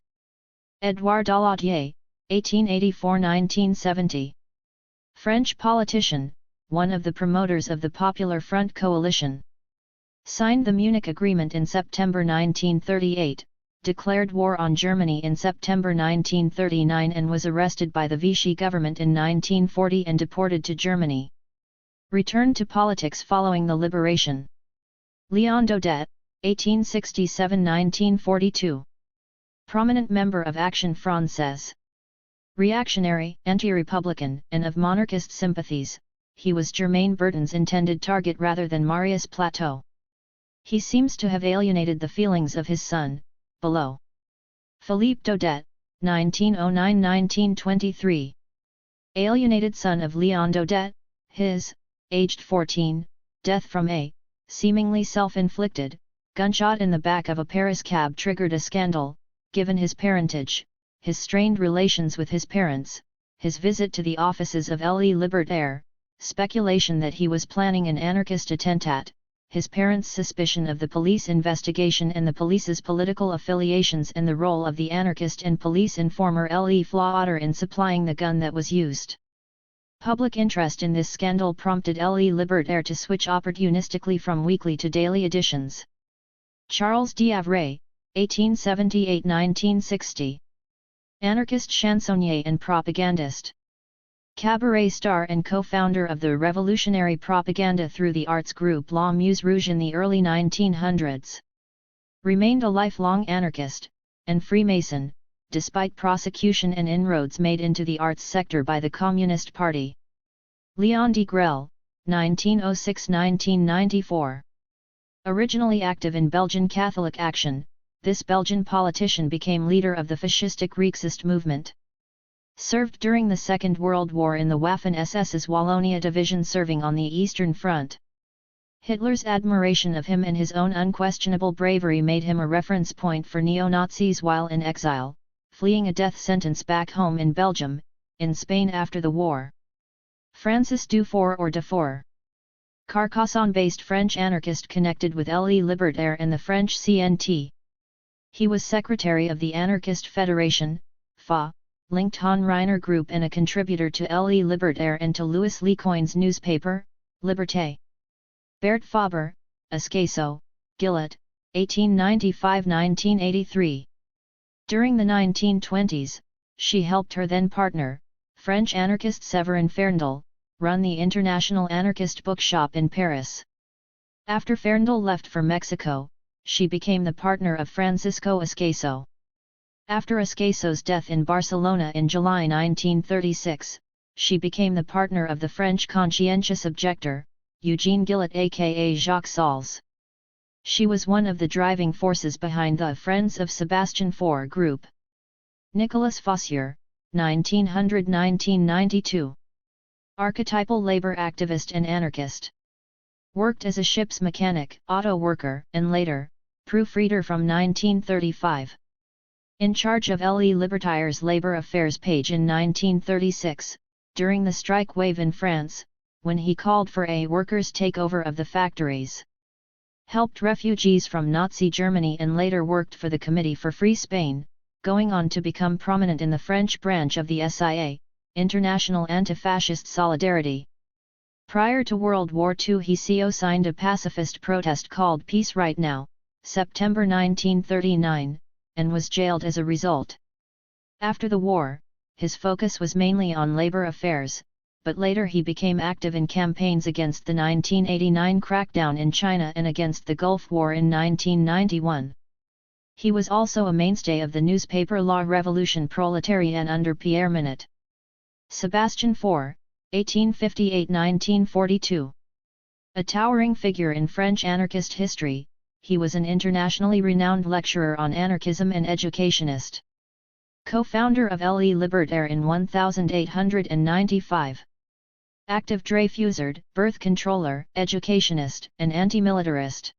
[SPEAKER 1] Édouard Daladier, 1884–1970. French politician, one of the promoters of the Popular Front coalition. Signed the Munich Agreement in September 1938, declared war on Germany in September 1939 and was arrested by the Vichy government in 1940 and deported to Germany. Returned to politics following the liberation. Léon Daudet, 1867–1942. Prominent member of Action Française. Reactionary, anti-republican, and of monarchist sympathies, he was Germain Bertin's intended target rather than Marius Plateau. He seems to have alienated the feelings of his son, below. Philippe Daudet, 1909–1923. Alienated son of Léon Daudet, his, aged 14, death from a, seemingly self-inflicted, gunshot in the back of a Paris cab triggered a scandal, given his parentage, his strained relations with his parents, his visit to the offices of Le Libertaire, speculation that he was planning an anarchist attentat, his parents' suspicion of the police investigation and the police's political affiliations and the role of the anarchist and police informer Le Flauder in supplying the gun that was used. Public interest in this scandal prompted Le Libertaire to switch opportunistically from weekly to daily editions. Charles d'Avray, 1878–1960. Anarchist chansonnier and propagandist. Cabaret star and co-founder of the revolutionary propaganda through the arts group La Muse Rouge in the early 1900s. Remained a lifelong anarchist, and Freemason, despite prosecution and inroads made into the arts sector by the Communist Party. Léon Degrelle, 1906–1994. Originally active in Belgian Catholic Action, this Belgian politician became leader of the fascistic Rexist movement. Served during the Second World War in the Waffen-SS's Wallonia Division serving on the Eastern Front. Hitler's admiration of him and his own unquestionable bravery made him a reference point for neo-Nazis while in exile, fleeing a death sentence back home in Belgium, in Spain after the war. Francis Dufour or Dufour. Carcassonne-based French anarchist connected with Le Libertaire and the French CNT. He was secretary of the Anarchist Federation, FA, linked Han Reiner Group and a contributor to Le Libertaire and to Louis Lecoin's newspaper, Liberté. Bert Faber, Escaso, Gillet, 1895–1983. During the 1920s, she helped her then-partner, French anarchist Séverin Ferndel, run the International Anarchist Bookshop in Paris. After Ferndel left for Mexico, she became the partner of Francisco Escaso. After Escaso's death in Barcelona in July 1936, she became the partner of the French conscientious objector, Eugene Gillet aka Jacques Salles. She was one of the driving forces behind the Friends of Sebastian Faure group. Nicolas Fossier, 1900–1992. Archetypal labor activist and anarchist. Worked as a ship's mechanic, auto worker, and later, proofreader from 1935. In charge of Le Libertaire's Labour Affairs page in 1936, during the strike wave in France, when he called for a workers' takeover of the factories. Helped refugees from Nazi Germany and later worked for the Committee for Free Spain, going on to become prominent in the French branch of the SIA, International Anti-Fascist Solidarity. Prior to World War II he co-signed a pacifist protest called Peace Right Now, September 1939, and was jailed as a result. After the war, his focus was mainly on labor affairs, but later he became active in campaigns against the 1989 crackdown in China and against the Gulf War in 1991. He was also a mainstay of the newspaper La Révolution Prolétarienne under Pierre Minette. Sebastian Faure, 1858–1942. A towering figure in French anarchist history, he was an internationally renowned lecturer on anarchism and educationist. Co-founder of Le Libertaire in 1895. Active Dreyfusard, birth controller, educationist, and anti-militarist.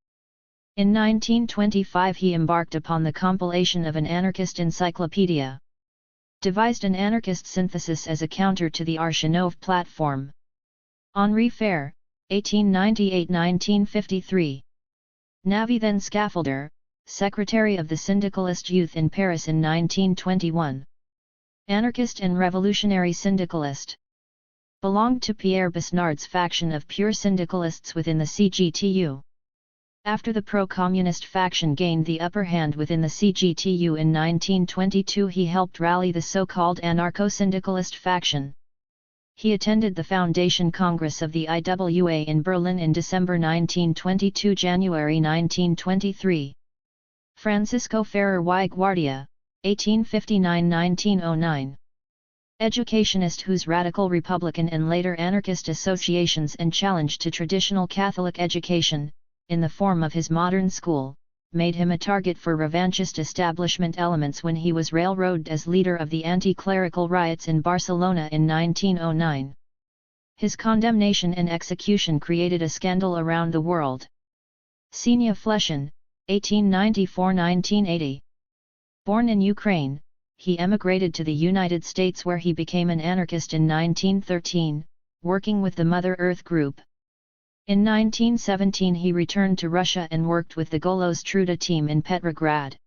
[SPEAKER 1] In 1925 he embarked upon the compilation of an anarchist encyclopedia. Devised an anarchist synthesis as a counter to the Archenov platform. Henri Fair, 1898–1953. Navy then scaffolder, secretary of the Syndicalist Youth in Paris in 1921. Anarchist and revolutionary syndicalist. Belonged to Pierre Besnard's faction of pure syndicalists within the CGTU. After the pro-communist faction gained the upper hand within the CGTU in 1922, he helped rally the so-called anarcho-syndicalist faction. He attended the Foundation Congress of the IWA in Berlin in December 1922–January 1923. Francisco Ferrer y Guardia, 1859–1909. Educationist whose radical republican and later anarchist associations and challenge to traditional Catholic education, in the form of his modern school, made him a target for revanchist establishment elements when he was railroaded as leader of the anti-clerical riots in Barcelona in 1909. His condemnation and execution created a scandal around the world. Senya Fleshin, 1894–1980. Born in Ukraine, he emigrated to the United States where he became an anarchist in 1913, working with the Mother Earth Group. In 1917 he returned to Russia and worked with the Golos Truda team in Petrograd.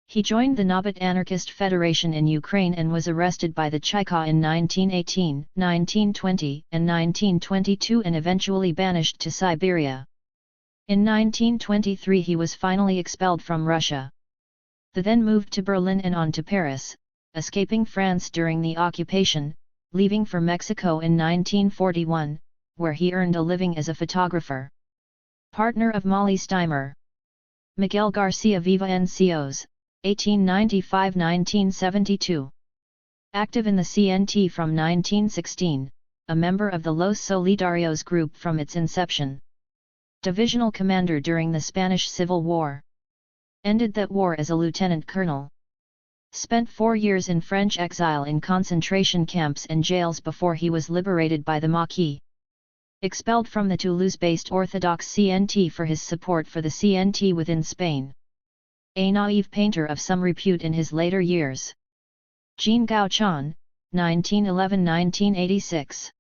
[SPEAKER 1] He joined the Nabat Anarchist Federation in Ukraine and was arrested by the Cheka in 1918, 1920 and 1922 and eventually banished to Siberia. In 1923 he was finally expelled from Russia. The then moved to Berlin and on to Paris, escaping France during the occupation, leaving for Mexico in 1941, where he earned a living as a photographer. Partner of Molly Steimer. Miguel Garcia Viva NCOs, 1895–1972. Active in the CNT from 1916, a member of the Los Solidarios group from its inception. Divisional commander during the Spanish Civil War. Ended that war as a lieutenant colonel. Spent 4 years in French exile in concentration camps and jails before he was liberated by the Maquis. Expelled from the Toulouse-based Orthodox CNT for his support for the CNT within Spain. A naive painter of some repute in his later years. Jean Gauchon, 1911–1986.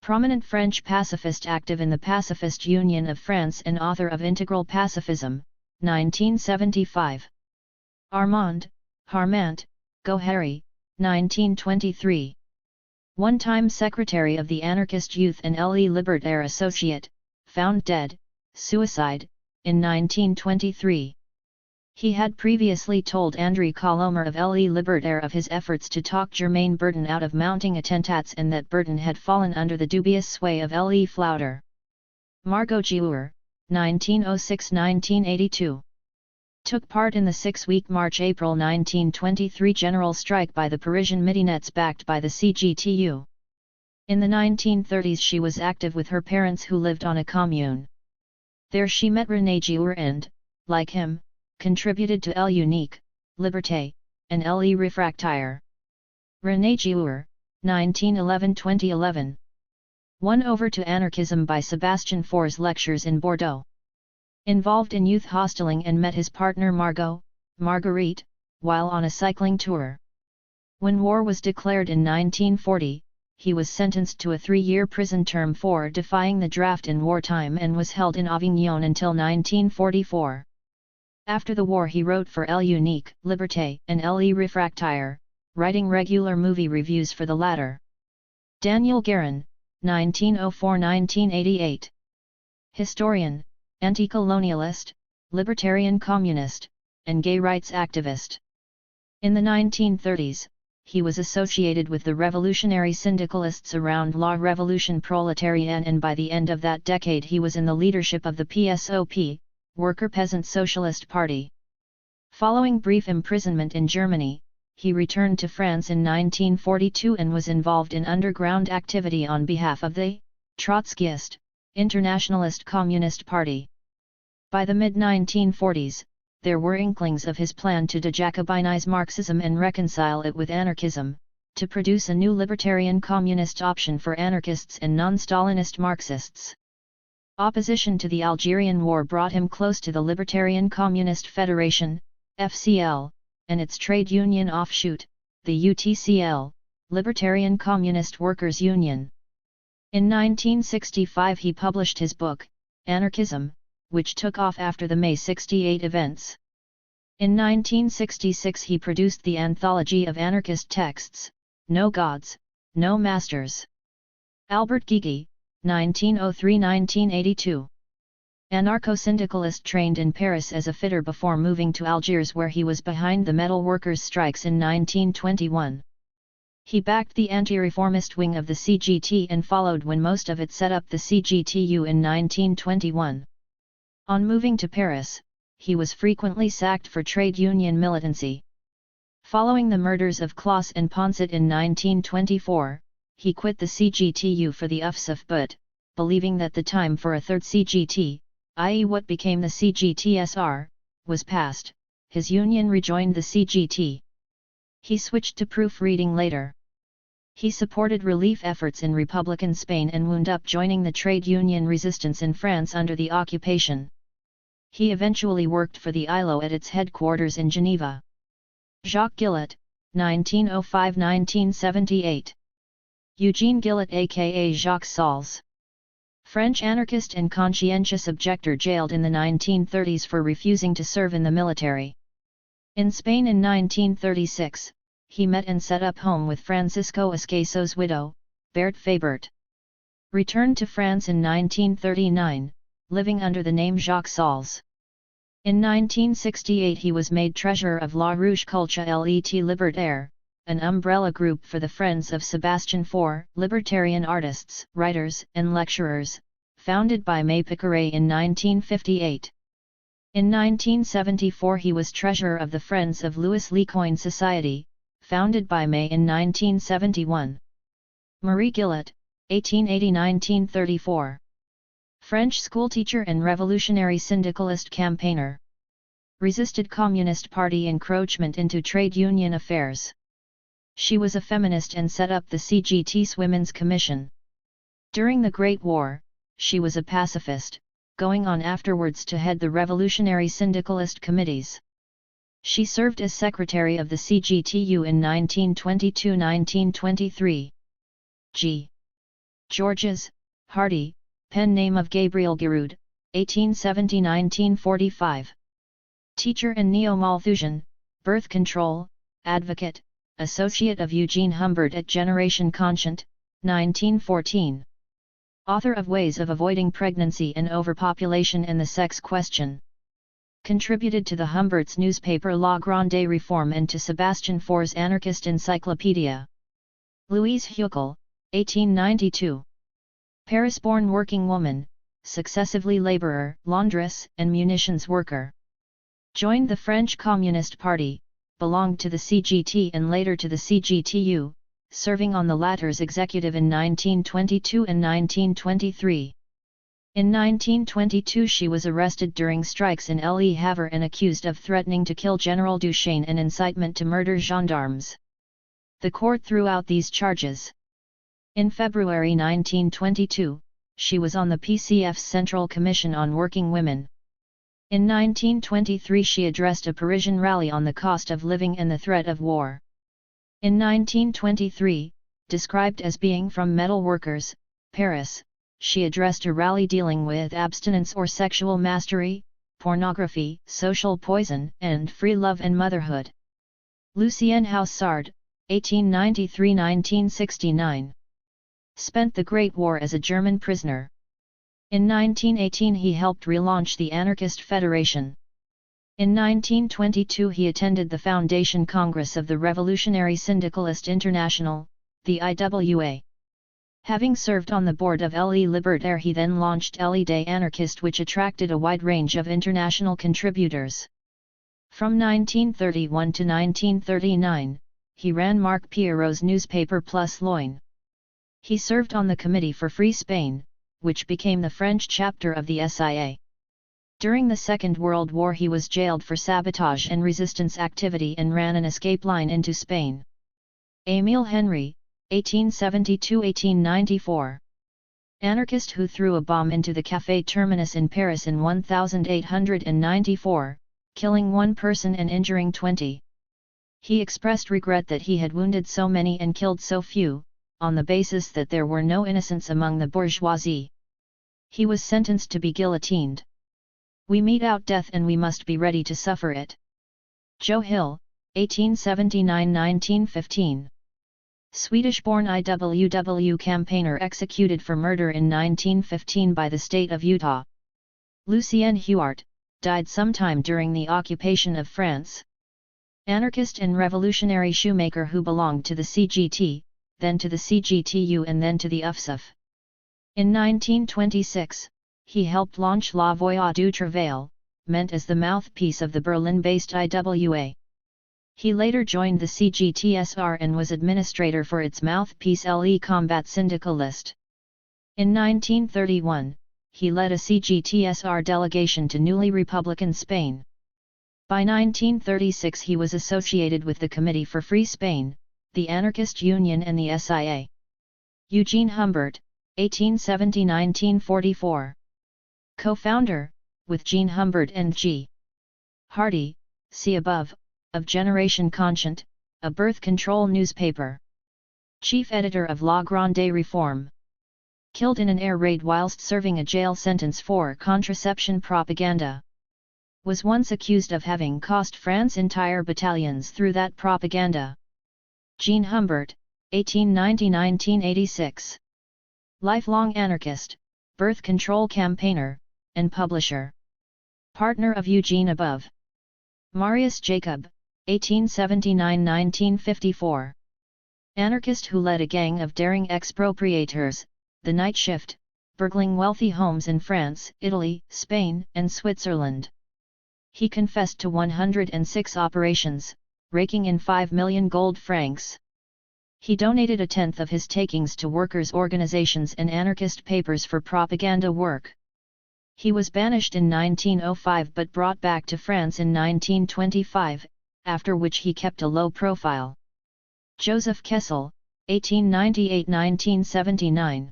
[SPEAKER 1] Prominent French pacifist active in the Pacifist Union of France and author of Integral Pacifism, 1975. Armand, Harmant, Gohary, 1923. One-time secretary of the Anarchist Youth and Le Libertaire Associate, found dead, suicide, in 1923. He had previously told André Colomer of Le Libertaire of his efforts to talk Germain Bertin out of mounting attentats and that Bertin had fallen under the dubious sway of Le Flouter. Margot Giroux, 1906–1982. Took part in the 6-week March–April 1923 general strike by the Parisian midinettes backed by the CGTU. In the 1930s she was active with her parents who lived on a commune. There she met René Giroux and, like him, contributed to L'Unique, Liberté, and Le Refractaire. René Giroux, 1911–2011. Won over to anarchism by Sébastien Faurè's lectures in Bordeaux. Involved in youth hosteling and met his partner Marguerite, while on a cycling tour. When war was declared in 1940, he was sentenced to a 3-year prison term for defying the draft in wartime and was held in Avignon until 1944. After the war he wrote for L'Unique, Liberté, and Le Refractaire, writing regular movie reviews for the latter. Daniel Guérin, 1904–1988. Historian, anti-colonialist, libertarian communist, and gay rights activist. In the 1930s, he was associated with the revolutionary syndicalists around La Révolution Prolétarienne and by the end of that decade he was in the leadership of the PSOP, Worker Peasant Socialist Party. Following brief imprisonment in Germany, he returned to France in 1942 and was involved in underground activity on behalf of the Trotskyist, Internationalist Communist Party. By the mid-1940s, there were inklings of his plan to de-Jacobinize Marxism and reconcile it with anarchism, to produce a new libertarian communist option for anarchists and non-Stalinist Marxists. Opposition to the Algerian War brought him close to the Libertarian Communist Federation, FCL, and its trade union offshoot, the UTCL, Libertarian Communist Workers' Union. In 1965 he published his book, Anarchism, which took off after the May '68 events. In 1966 he produced the anthology of anarchist texts, No Gods, No Masters. Albert Guigui, 1903–1982. Anarcho-syndicalist trained in Paris as a fitter before moving to Algiers where he was behind the metal workers' strikes in 1921. He backed the anti-reformist wing of the CGT and followed when most of it set up the CGTU in 1921. On moving to Paris, he was frequently sacked for trade union militancy. Following the murders of Claus and Poncet in 1924, he quit the CGTU for the UFSF but, believing that the time for a third CGT, i.e. what became the CGTSR, was past, his union rejoined the CGT. He switched to proofreading later. He supported relief efforts in Republican Spain and wound up joining the trade union resistance in France under the occupation. He eventually worked for the ILO at its headquarters in Geneva. Jacques Gillet, 1905–1978. Eugene Gillet aka Jacques Salles. French anarchist and conscientious objector jailed in the 1930s for refusing to serve in the military. In Spain in 1936, he met and set up home with Francisco Esqueso's widow, Berthe Fabert. Returned to France in 1939, living under the name Jacques Salles. In 1968 he was made treasurer of La Rouge Culture Let Libertaire, an umbrella group for the Friends of Sébastien Faure, libertarian artists, writers, and lecturers, founded by May Picqueray in 1958. In 1974 he was treasurer of the Friends of Louis Lecoin Society, founded by May in 1971. Marie Gillet, 1880–1934. French schoolteacher and revolutionary syndicalist campaigner. Resisted Communist Party encroachment into trade union affairs. She was a feminist and set up the CGT's Women's Commission. During the Great War, she was a pacifist, going on afterwards to head the revolutionary syndicalist committees. She served as secretary of the CGTU in 1922–1923. G. Georges, Hardy, pen name of Gabriel Giroud, 1870–1945. Teacher and neo-Malthusian, birth control, advocate, associate of Eugene Humbert at Generation Conscient, 1914. Author of Ways of Avoiding Pregnancy and Overpopulation and the Sex Question. Contributed to the Humbert's newspaper La Grande Reforme and to Sébastien Faure's Anarchist Encyclopedia. Louise Huckel, 1892. Paris-born working woman, successively laborer, laundress, and munitions worker. Joined the French Communist Party, belonged to the CGT and later to the CGTU, serving on the latter's executive in 1922 and 1923. In 1922 she was arrested during strikes in Le Havre and accused of threatening to kill General Duchesne and incitement to murder gendarmes. The court threw out these charges. In February 1922, she was on the PCF's Central Commission on Working Women. In 1923 she addressed a Parisian rally on the cost of living and the threat of war. In 1923, described as being from metal workers, Paris, she addressed a rally dealing with abstinence or sexual mastery, pornography, social poison, and free love and motherhood. Lucien Haussard, 1893–1969. Spent the Great War as a German prisoner. In 1918 he helped relaunch the Anarchist Federation. In 1922 he attended the Foundation Congress of the Revolutionary Syndicalist International, the IWA. Having served on the board of Le Libertaire he then launched Le Day Anarchiste which attracted a wide range of international contributors. From 1931 to 1939, he ran Marc Pierrot's newspaper Plus Loin. He served on the Committee for Free Spain, which became the French chapter of the SIA. During the Second World War he was jailed for sabotage and resistance activity and ran an escape line into Spain. Émile Henry, 1870–1894. Anarchist who threw a bomb into the Café Terminus in Paris in 1894, killing one person and injuring 20. He expressed regret that he had wounded so many and killed so few, on the basis that there were no innocents among the bourgeoisie. He was sentenced to be guillotined. We mete out death and we must be ready to suffer it. Joe Hill, 1879–1915. Swedish-born IWW campaigner executed for murder in 1915 by the state of Utah. Lucien Huart, died sometime during the occupation of France. Anarchist and revolutionary shoemaker who belonged to the CGT, then to the CGTU and then to the UFSF. In 1926, he helped launch La Voix du Travail, meant as the mouthpiece of the Berlin-based IWA. He later joined the CGTSR and was administrator for its mouthpiece Le Combat Syndicaliste. In 1931, he led a CGTSR delegation to newly Republican Spain. By 1936 he was associated with the Committee for Free Spain, the Anarchist Union and the SIA. Eugene Humbert, 1870–1944. Co-founder, with Jean Humbert and G. Hardy, see above, of Generation Conscient, a birth control newspaper. Chief editor of La Grande Reforme. Killed in an air raid whilst serving a jail sentence for contraception propaganda. Was once accused of having cost France entire battalions through that propaganda. Jean Humbert, 1890–1986. Lifelong anarchist, birth control campaigner, and publisher. Partner of Eugene above. Marius Jacob, 1879–1954. Anarchist who led a gang of daring expropriators, the Night Shift, burgling wealthy homes in France, Italy, Spain, and Switzerland. He confessed to 106 operations, raking in 5 million gold francs. He donated a tenth of his takings to workers' organizations and anarchist papers for propaganda work. He was banished in 1905 but brought back to France in 1925, after which he kept a low profile. Joseph Kessel, 1898–1979.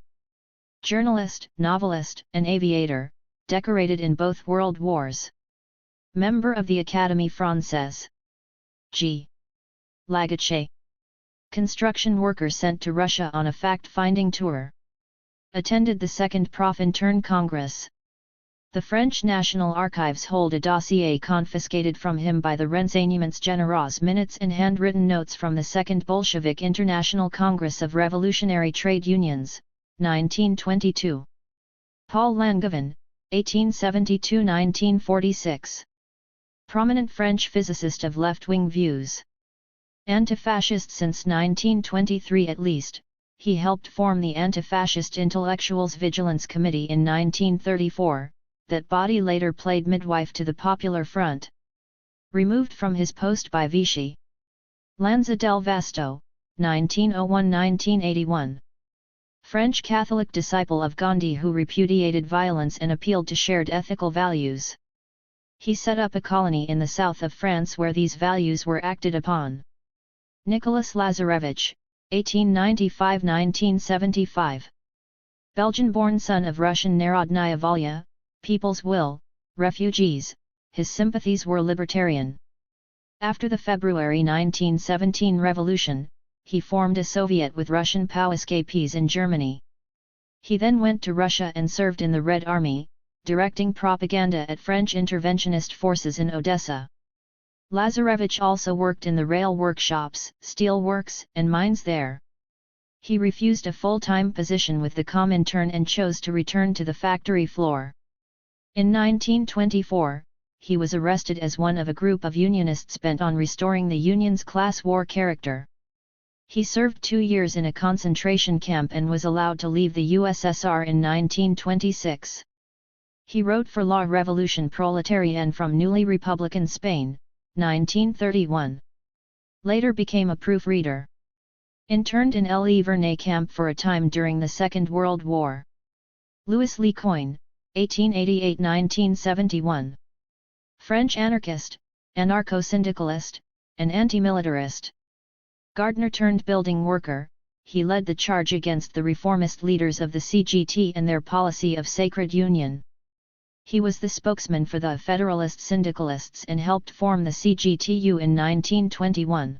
[SPEAKER 1] Journalist, novelist, and aviator, decorated in both world wars. Member of the Académie Française. G. Lagache. Construction worker sent to Russia on a fact-finding tour. Attended the Second Profintern Congress. The French National Archives hold a dossier confiscated from him by the Renseignements Généraux minutes and handwritten notes from the Second Bolshevik International Congress of Revolutionary Trade Unions, 1922. Paul Langevin, 1872–1946. Prominent French physicist of left-wing views. Anti-fascist since 1923 at least, he helped form the Anti-Fascist Intellectuals Vigilance Committee in 1934, that body later played midwife to the Popular Front. Removed from his post by Vichy. Lanza del Vasto, 1901–1981. French Catholic disciple of Gandhi who repudiated violence and appealed to shared ethical values. He set up a colony in the south of France where these values were acted upon. Nicolas Lazarevich, 1895–1975. Belgian-born son of Russian Narodnaya Volya, People's Will, refugees, his sympathies were libertarian. After the February 1917 revolution, he formed a Soviet with Russian POW escapees in Germany. He then went to Russia and served in the Red Army, directing propaganda at French interventionist forces in Odessa. Lazarevich also worked in the rail workshops, steel works, and mines there. He refused a full-time position with the Comintern and chose to return to the factory floor. In 1924, he was arrested as one of a group of Unionists bent on restoring the Union's class war character. He served 2 years in a concentration camp and was allowed to leave the USSR in 1926. He wrote for La Révolution Prolétarienne from newly Republican Spain, 1931. Later became a proofreader. Interned in Le Vernet camp for a time during the Second World War. Louis Lecoin, 1888–1971. French anarchist, anarcho-syndicalist, and anti-militarist. Gardener-turned-building worker, he led the charge against the reformist leaders of the CGT and their policy of sacred union. He was the spokesman for the Federalist Syndicalists and helped form the CGTU in 1921.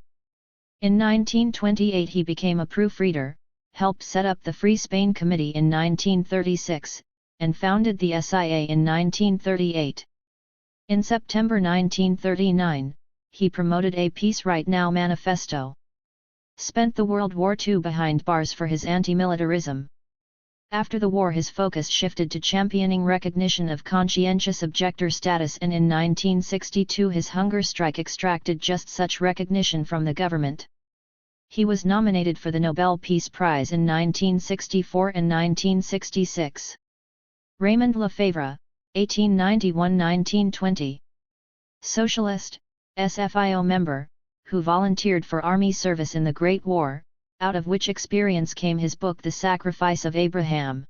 [SPEAKER 1] In 1928 he became a proofreader, helped set up the Free Spain Committee in 1936, and founded the SIA in 1938. In September 1939, he promoted a Peace Right Now manifesto. Spent the World War II behind bars for his anti-militarism. After the war his focus shifted to championing recognition of conscientious objector status, and in 1962 his hunger strike extracted just such recognition from the government. He was nominated for the Nobel Peace Prize in 1964 and 1966. Raymond Lefebvre, 1891–1920. Socialist, SFIO member, who volunteered for army service in the Great War, out of which experience came his book The Sacrifice of Abraham.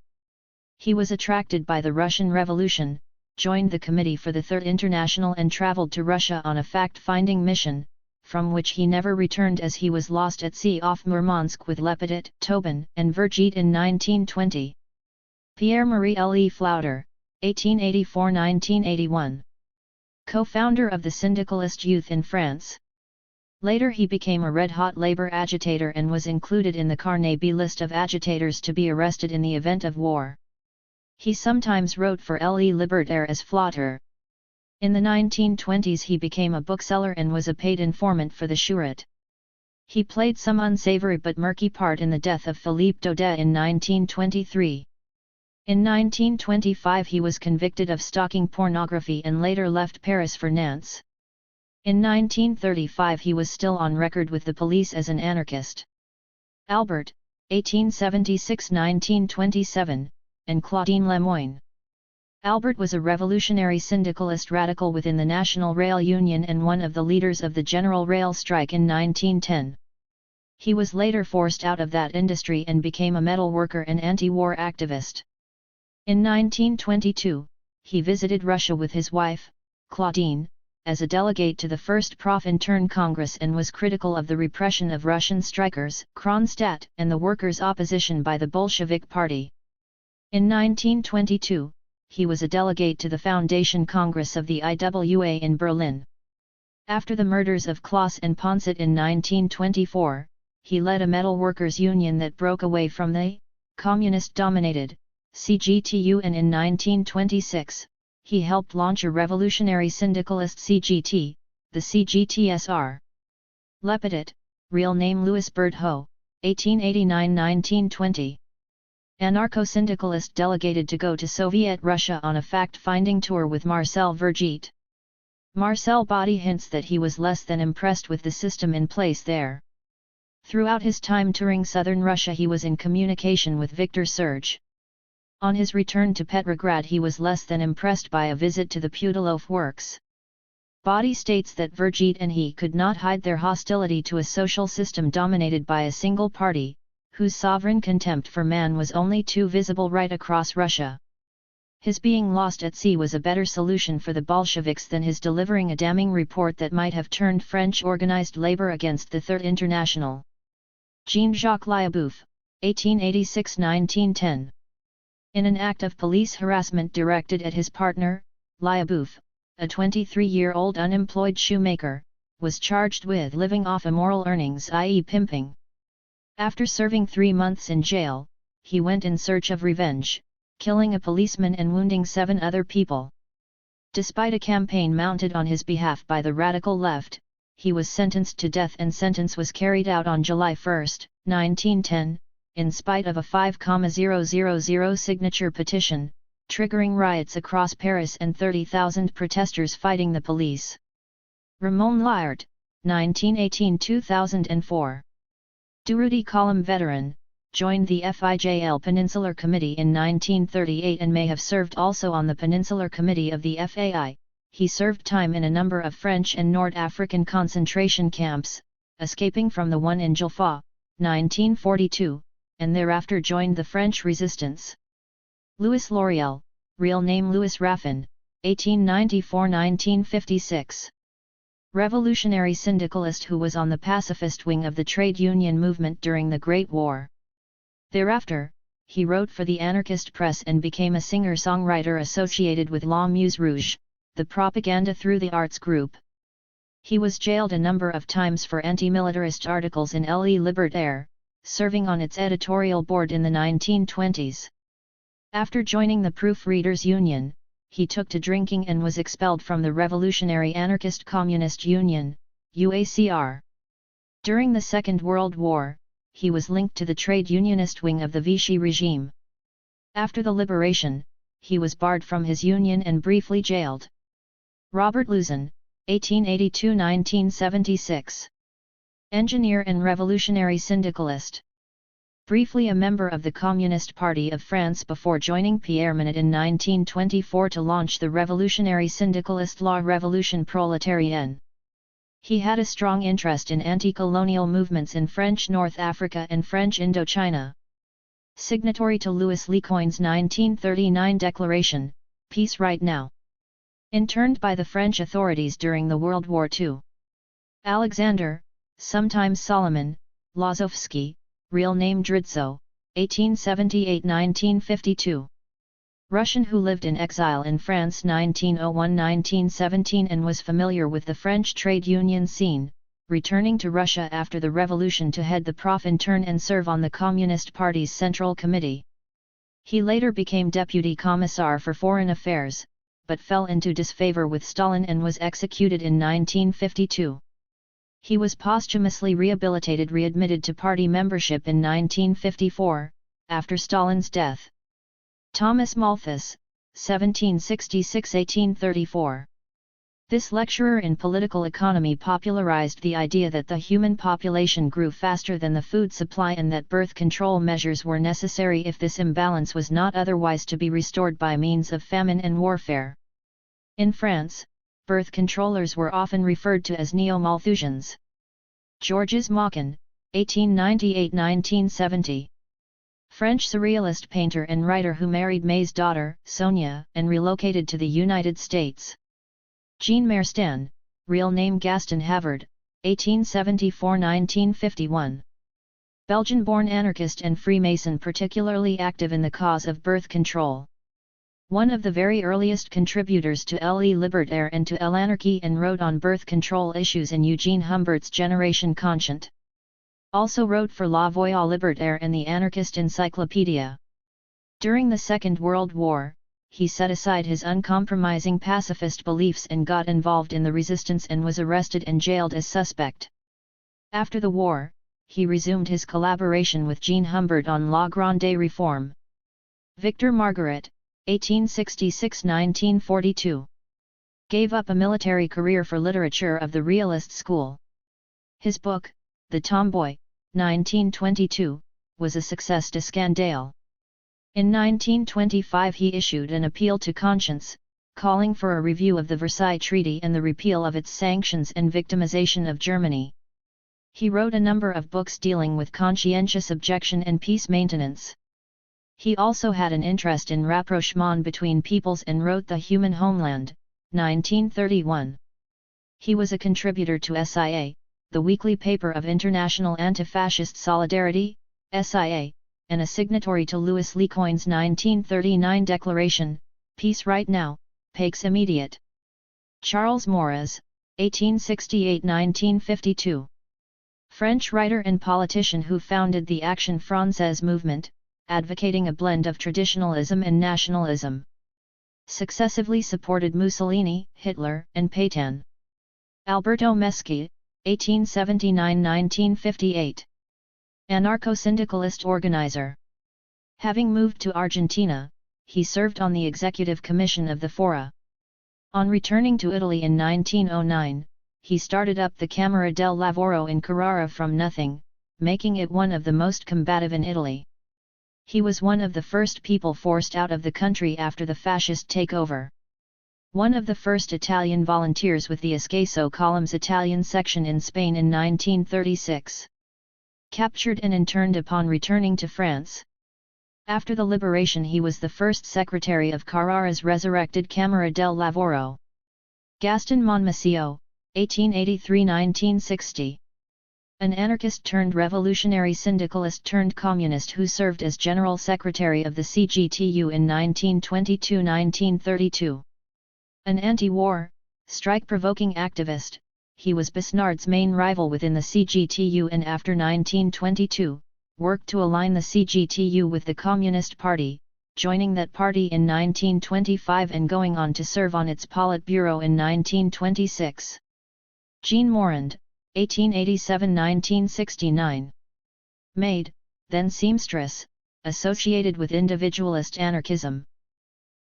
[SPEAKER 1] He was attracted by the Russian Revolution, joined the Committee for the Third International and traveled to Russia on a fact-finding mission, from which he never returned as he was lost at sea off Murmansk with Lepetit, Tobin, and Vergit in 1920. Pierre-Marie Le Flouter, 1884–1981. Co-founder of the Syndicalist Youth in France. Later he became a red-hot labor agitator and was included in the Carnet-B list of agitators to be arrested in the event of war. He sometimes wrote for Le Libertaire as Flouter. In the 1920s he became a bookseller and was a paid informant for the Charette. He played some unsavory but murky part in the death of Philippe Daudet in 1923. In 1925 he was convicted of stalking pornography and later left Paris for Nantes. In 1935 he was still on record with the police as an anarchist. Albert, 1876–1927, and Claudine Lemoyne. Albert was a revolutionary syndicalist radical within the National Rail Union and one of the leaders of the General Rail Strike in 1910. He was later forced out of that industry and became a metal worker and anti-war activist. In 1922, he visited Russia with his wife, Claudine, as a delegate to the First Profintern Congress and was critical of the repression of Russian strikers, Kronstadt, and the workers' opposition by the Bolshevik Party. In 1922, he was a delegate to the Foundation Congress of the IWA in Berlin. After the murders of Claus and Ponset in 1924, he led a metal workers' union that broke away from the communist-dominated CGTU, and in 1926, he helped launch a revolutionary syndicalist CGT, the CGTSR. Lepetit, real name Louis Berthaud, 1889–1920. Anarcho-syndicalist delegated to go to Soviet Russia on a fact-finding tour with Marcel Vergit. Marcel Body hints that he was less than impressed with the system in place there. Throughout his time touring southern Russia he was in communication with Victor Serge. On his return to Petrograd he was less than impressed by a visit to the Putilov works. Body states that Vergit and he could not hide their hostility to a social system dominated by a single party, whose sovereign contempt for man was only too visible right across Russia. His being lost at sea was a better solution for the Bolsheviks than his delivering a damning report that might have turned French organized labor against the Third International. Jean-Jacques Liabouf, 1886–1910. In an act of police harassment directed at his partner, Liabouf, a 23-year-old unemployed shoemaker, was charged with living off immoral earnings, i.e. pimping. After serving 3 months in jail, he went in search of revenge, killing a policeman and wounding 7 other people. Despite a campaign mounted on his behalf by the radical left, he was sentenced to death, and sentence was carried out on July 1, 1910, in spite of a 5,000 signature petition, triggering riots across Paris and 30,000 protesters fighting the police. Ramon Liart, 1918–2004. Durruti Column veteran, joined the FIJL Peninsular Committee in 1938 and may have served also on the Peninsular Committee of the FAI. He served time in a number of French and North African concentration camps, escaping from the one in Julfa, 1942, and thereafter joined the French resistance. Louis Loriel, real name Louis Raffin, 1894–1956. Revolutionary syndicalist who was on the pacifist wing of the trade union movement during the Great War. Thereafter, he wrote for the anarchist press and became a singer-songwriter associated with La Muse Rouge, the propaganda through the arts group. He was jailed a number of times for anti-militarist articles in Le Libertaire, serving on its editorial board in the 1920s. After joining the Proofreaders Union, he took to drinking and was expelled from the Revolutionary Anarchist Communist Union, UACR. During the Second World War, he was linked to the trade unionist wing of the Vichy regime. After the liberation, he was barred from his union and briefly jailed. Robert Luzon, 1882–1976. Engineer and revolutionary syndicalist. Briefly a member of the Communist Party of France before joining Pierre Minute in 1924 to launch the revolutionary syndicalist La Révolution Prolétarienne. He had a strong interest in anti-colonial movements in French North Africa and French Indochina. Signatory to Louis Lecoin's 1939 declaration, Peace Right Now. Interned by the French authorities during the World War II. Alexander, sometimes Solomon, Lazovsky, real name Dridzo, 1878–1952. Russian who lived in exile in France 1901–1917 and was familiar with the French trade union scene, returning to Russia after the revolution to head the Profintern and serve on the Communist Party's Central Committee. He later became Deputy Commissar for Foreign Affairs, but fell into disfavor with Stalin and was executed in 1952. He was posthumously readmitted to party membership in 1954, after Stalin's death. Thomas Malthus, 1766–1834. This lecturer in political economy popularized the idea that the human population grew faster than the food supply and that birth control measures were necessary if this imbalance was not otherwise to be restored by means of famine and warfare. In France, birth controllers were often referred to as neo-Malthusians. Georges Mauchin, 1898–1970. French surrealist painter and writer who married May's daughter, Sonia, and relocated to the United States. Jean Merstan, real name Gaston Havard, 1874–1951. Belgian-born anarchist and Freemason particularly active in the cause of birth control. One of the very earliest contributors to Le Libertaire and to L'Anarchy and wrote on birth control issues in Eugene Humbert's Generation Conscient. Also wrote for La Voix Libertaire and the Anarchist Encyclopedia. During the Second World War, he set aside his uncompromising pacifist beliefs and got involved in the resistance and was arrested and jailed as suspect. After the war, he resumed his collaboration with Jean Humbert on La Grande Réforme. Victor Margaret, 1866–1942. Gave up a military career for literature of the realist school. His book, The Tomboy, 1922, was a succès de scandale. In 1925 he issued an appeal to conscience, calling for a review of the Versailles Treaty and the repeal of its sanctions and victimization of Germany. He wrote a number of books dealing with conscientious objection and peace maintenance. He also had an interest in rapprochement between peoples and wrote The Human Homeland, 1931. He was a contributor to SIA, the weekly paper of International Anti-Fascist Solidarity, SIA, and a signatory to Louis Lecoin's 1939 declaration, Peace Right Now, Pax Immediate. Charles Maurras, 1868–1952. French writer and politician who founded the Action Française movement, advocating a blend of traditionalism and nationalism. Successively supported Mussolini, Hitler, and Pétain. Alberto Meschi, 1879–1958. Anarcho-syndicalist organizer. Having moved to Argentina, he served on the executive commission of the Fora. On returning to Italy in 1909, he started up the Camera del Lavoro in Carrara from nothing, making it one of the most combative in Italy. He was one of the first people forced out of the country after the fascist takeover. One of the first Italian volunteers with the Escaso Column's Italian section in Spain in 1936. Captured and interned upon returning to France. After the liberation he was the first secretary of Carrara's resurrected Camera del Lavoro. Gaston Monmasio, 1883–1960. An anarchist-turned-revolutionary syndicalist-turned-communist who served as general secretary of the CGTU in 1922–1932. An anti-war, strike-provoking activist, he was Besnard's main rival within the CGTU and after 1922, worked to align the CGTU with the Communist Party, joining that party in 1925 and going on to serve on its Politburo in 1926. Jean Morand, 1887–1969. Maid, then seamstress, associated with individualist anarchism.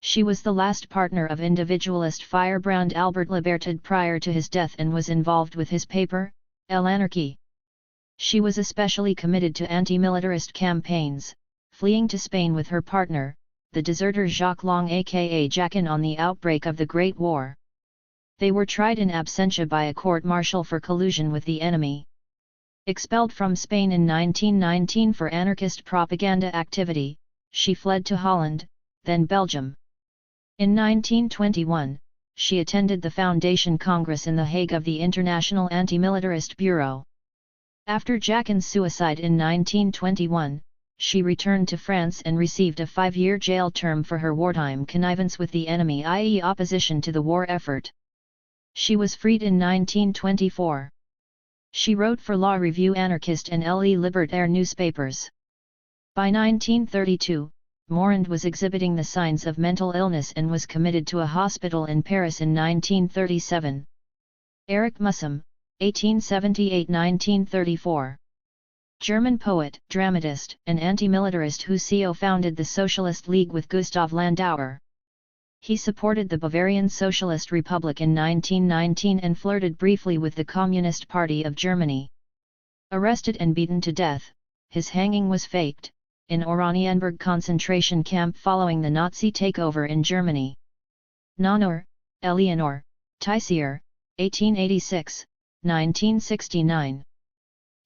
[SPEAKER 1] She was the last partner of individualist firebrand Albert Libertad prior to his death and was involved with his paper, L'Anarchy. She was especially committed to anti-militarist campaigns, fleeing to Spain with her partner, the deserter Jacques Long aka Jacquin on the outbreak of the Great War. They were tried in absentia by a court-martial for collusion with the enemy. Expelled from Spain in 1919 for anarchist propaganda activity, she fled to Holland, then Belgium. In 1921, she attended the Foundation Congress in The Hague of the International Anti-Militarist Bureau. After Jacquin's suicide in 1921, she returned to France and received a 5-year jail term for her wartime connivance with the enemy, i.e. opposition to the war effort. She was freed in 1924. She wrote for La Revue Anarchiste and Le Libertaire newspapers. By 1932, Morand was exhibiting the signs of mental illness and was committed to a hospital in Paris in 1937. Erich Mussum, 1878–1934. German poet, dramatist, and anti-militarist who co-founded the Socialist League with Gustav Landauer. He supported the Bavarian Socialist Republic in 1919 and flirted briefly with the Communist Party of Germany. Arrested and beaten to death, his hanging was faked, in Oranienburg concentration camp following the Nazi takeover in Germany. Nanor, Eleanor, Teissier, 1886, 1969.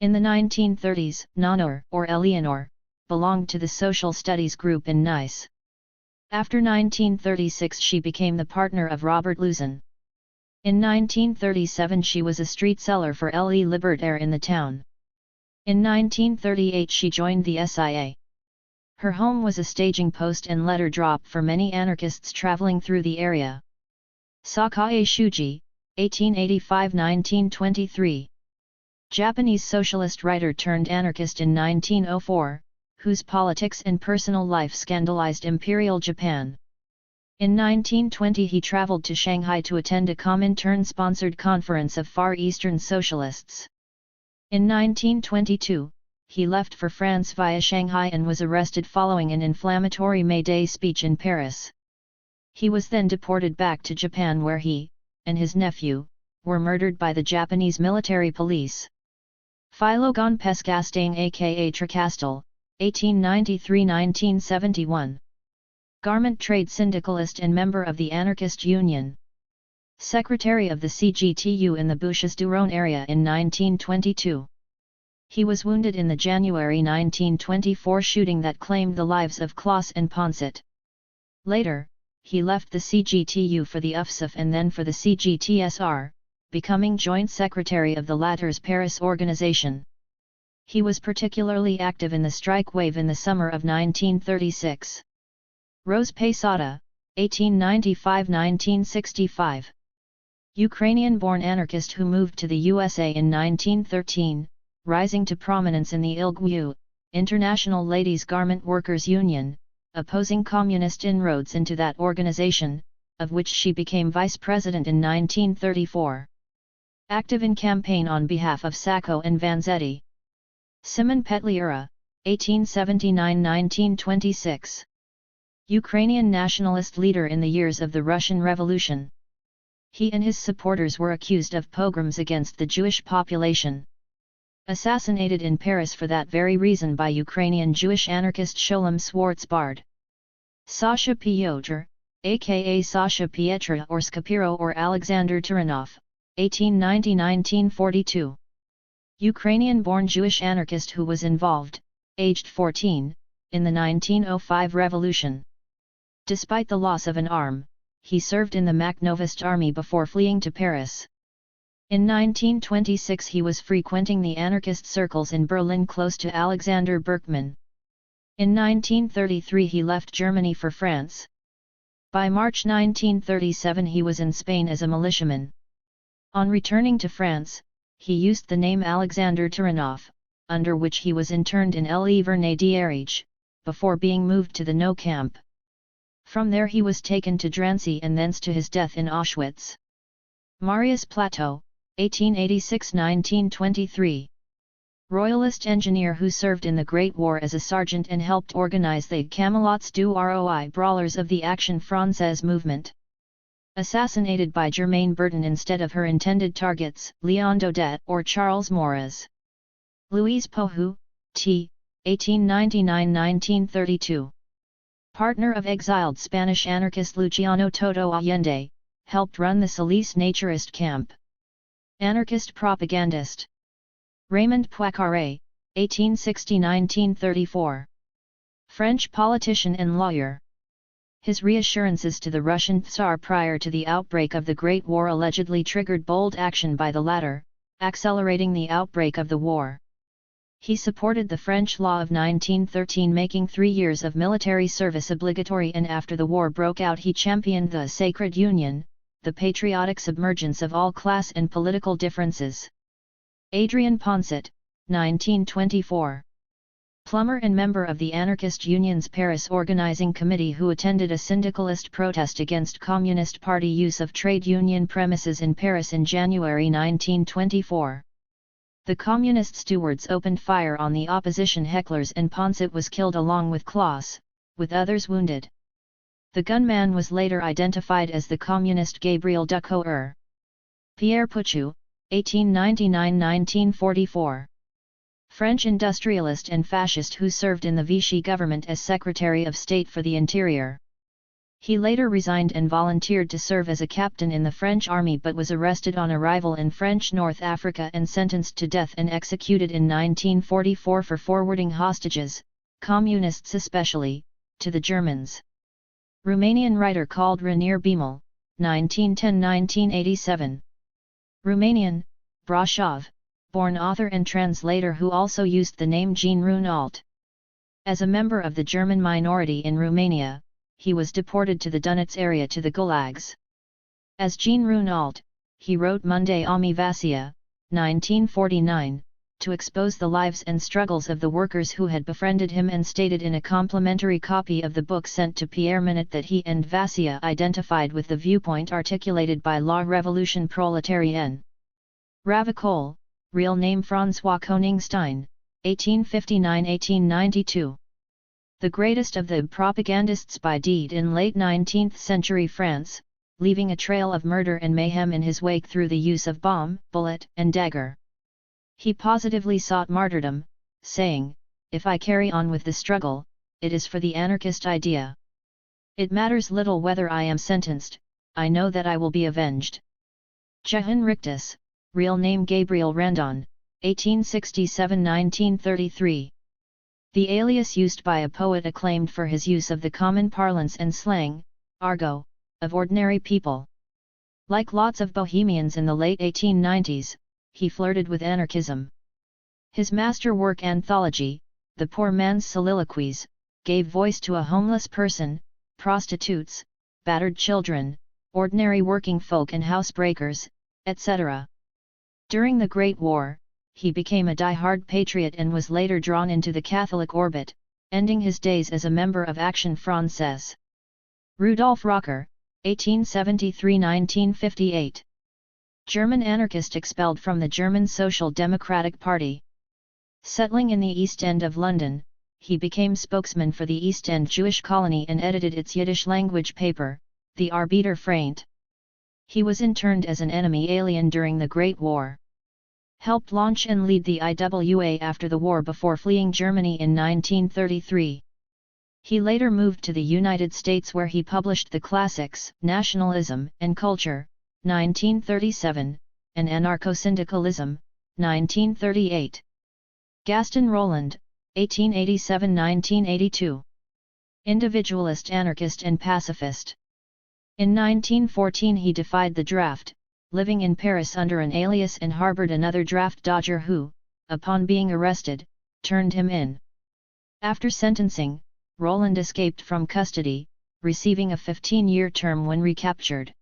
[SPEAKER 1] In the 1930s, Nanor, or Eleanor, belonged to the Social Studies group in Nice. After 1936 she became the partner of Robert Luzin. In 1937 she was a street seller for Le Libertaire in the town. In 1938 she joined the SIA. Her home was a staging post and letter drop for many anarchists traveling through the area. Sakae Shuji, 1885–1923. Japanese socialist writer turned anarchist in 1904, whose politics and personal life scandalized Imperial Japan. In 1920 he traveled to Shanghai to attend a Comintern-sponsored conference of Far Eastern socialists. In 1922, he left for France via Shanghai and was arrested following an inflammatory May Day speech in Paris. He was then deported back to Japan where he, and his nephew, were murdered by the Japanese military police. Philogon Pescastane aka Tricastel, 1893–1971. Garment trade syndicalist and member of the Anarchist Union. Secretary of the CGTU in the Bouches-du-Rhône area in 1922. He was wounded in the January 1924 shooting that claimed the lives of Claus and Ponset. Later, he left the CGTU for the UFSF and then for the CGTSR, becoming joint secretary of the latter's Paris organization. He was particularly active in the strike wave in the summer of 1936. Rose Pesada, 1895–1965. Ukrainian-born anarchist who moved to the USA in 1913, rising to prominence in the ILGWU, International Ladies Garment Workers Union, opposing communist inroads into that organization, of which she became vice president in 1934. Active in campaign on behalf of Sacco and Vanzetti. Simon Petliura, 1879–1926. Ukrainian nationalist leader in the years of the Russian Revolution. He and his supporters were accused of pogroms against the Jewish population. Assassinated in Paris for that very reason by Ukrainian Jewish anarchist Sholem Schwarzbard. Sasha Piotr, aka Sasha Pietra or Skapiro or Alexander Turanov, 1890–1942. Ukrainian-born Jewish anarchist who was involved, aged 14, in the 1905 revolution. Despite the loss of an arm, he served in the Makhnovist army before fleeing to Paris. In 1926 he was frequenting the anarchist circles in Berlin close to Alexander Berkman. In 1933 he left Germany for France. By March 1937 he was in Spain as a militiaman. On returning to France, he used the name Alexander Turanov, under which he was interned in Le Vernet d'Ariege, before being moved to the No camp. From there he was taken to Drancy and thence to his death in Auschwitz. Marius Plateau, 1886–1923. Royalist engineer who served in the Great War as a sergeant and helped organize the Camelots du Roi brawlers of the Action Française movement. Assassinated by Germaine Bertin instead of her intended targets, Léon Daudet or Charles Maurras. Louise Pohu, t. 1899–1932. Partner of exiled Spanish anarchist Luciano Toto Allende, helped run the Solis naturist camp. Anarchist propagandist. Raymond Picqueray, 1860–1934. French politician and lawyer. His reassurances to the Russian Tsar prior to the outbreak of the Great War allegedly triggered bold action by the latter, accelerating the outbreak of the war. He supported the French law of 1913 making 3 years of military service obligatory, and after the war broke out he championed the Sacred Union, the patriotic submergence of all class and political differences. Adrien Poncet, 1924. Plumber and member of the Anarchist Union's Paris Organizing Committee who attended a syndicalist protest against Communist Party use of trade union premises in Paris in January 1924. The Communist stewards opened fire on the opposition hecklers and Poncet was killed along with Claus, with others wounded. The gunman was later identified as the Communist Gabriel Ducour. Pierre Puchou, 1899–1944. French industrialist and fascist who served in the Vichy government as Secretary of State for the Interior. He later resigned and volunteered to serve as a captain in the French army but was arrested on arrival in French North Africa and sentenced to death and executed in 1944 for forwarding hostages, communists especially, to the Germans. Romanian writer called Rainier Beamel, 1910–1987. Romanian, Brașov, born author and translator who also used the name Jean Renault. As a member of the German minority in Romania, he was deported to the Donetsk area to the gulags. As Jean Renault, he wrote Munde Ami Vasia, 1949, to expose the lives and struggles of the workers who had befriended him, and stated in a complimentary copy of the book sent to Pierre Minute that he and Vasia identified with the viewpoint articulated by La Révolution Prolétarienne. Ravicole, real name François Koningstein, 1859–1892. The greatest of the propagandists by deed in late 19th century France, leaving a trail of murder and mayhem in his wake through the use of bomb, bullet, and dagger. He positively sought martyrdom, saying, "If I carry on with the struggle, it is for the anarchist idea. It matters little whether I am sentenced, I know that I will be avenged." Jehan Rictus, real name Gabriel Randon, 1867–1933. The alias used by a poet acclaimed for his use of the common parlance and slang, argot, of ordinary people. Like lots of bohemians in the late 1890s, he flirted with anarchism. His masterwork anthology, The Poor Man's Soliloquies, gave voice to a homeless person, prostitutes, battered children, ordinary working folk and housebreakers, etc. During the Great War, he became a die-hard patriot and was later drawn into the Catholic orbit, ending his days as a member of Action Française. Rudolf Rocker, 1873–1958. German anarchist expelled from the German Social Democratic Party. Settling in the East End of London, he became spokesman for the East End Jewish colony and edited its Yiddish-language paper, the Arbeiter Freund. He was interned as an enemy alien during the Great War. Helped launch and lead the IWA after the war before fleeing Germany in 1933. He later moved to the United States where he published the classics Nationalism and Culture, 1937, and Anarcho-Syndicalism, 1938. Gaston Roland, 1887–1982. Individualist anarchist and pacifist. In 1914 he defied the draft, living in Paris under an alias, and harbored another draft dodger who, upon being arrested, turned him in. After sentencing, Roland escaped from custody, receiving a 15-year term when recaptured.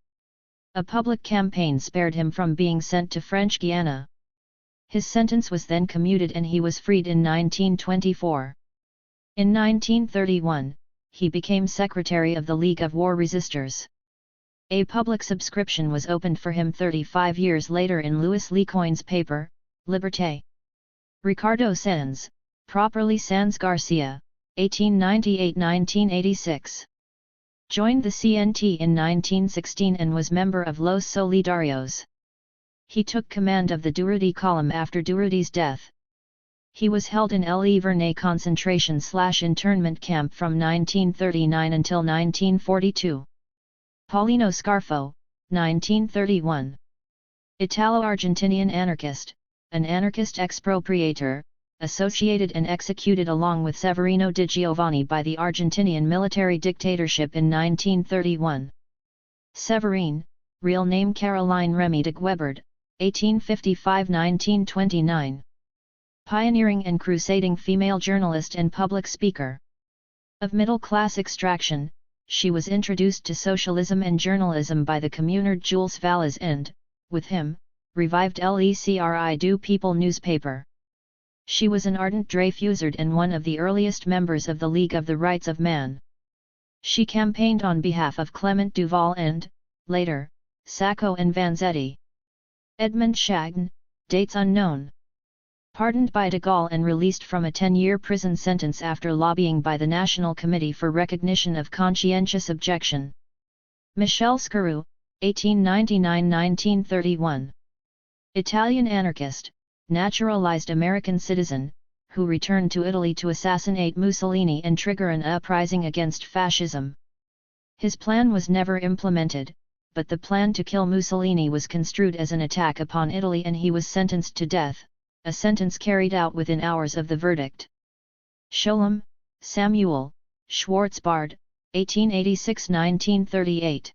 [SPEAKER 1] A public campaign spared him from being sent to French Guiana. His sentence was then commuted and he was freed in 1924. In 1931, he became secretary of the League of War Resisters. A public subscription was opened for him 35 years later in Louis Lecoin's paper, Liberté. Ricardo Sanz, properly Sanz Garcia, 1898–1986. Joined the CNT in 1916 and was member of Los Solidarios. He took command of the Durruti column after Durruti's death. He was held in Le Vernet concentration/internment camp from 1939 until 1942. Paulino Scarfo, 1931. Italo-Argentinian anarchist, an anarchist expropriator, associated and executed along with Severino di Giovanni by the Argentinian military dictatorship in 1931. Severine, real name Caroline Remy de Guebard, 1855–1929. Pioneering and crusading female journalist and public speaker. Of middle-class extraction, she was introduced to socialism and journalism by the communard Jules Valles and, with him, revived L'Ecri du People newspaper. She was an ardent Dreyfusard and one of the earliest members of the League of the Rights of Man. She campaigned on behalf of Clement Duval and, later, Sacco and Vanzetti. Edmond Chagnon, dates unknown. Pardoned by de Gaulle and released from a 10-year prison sentence after lobbying by the National Committee for Recognition of Conscientious Objection. Michel Scarou, 1899–1931. Italian anarchist, naturalized American citizen, who returned to Italy to assassinate Mussolini and trigger an uprising against fascism. His plan was never implemented, but the plan to kill Mussolini was construed as an attack upon Italy and he was sentenced to death, a sentence carried out within hours of the verdict. Sholem, Samuel, Schwarzbard, 1886–1938.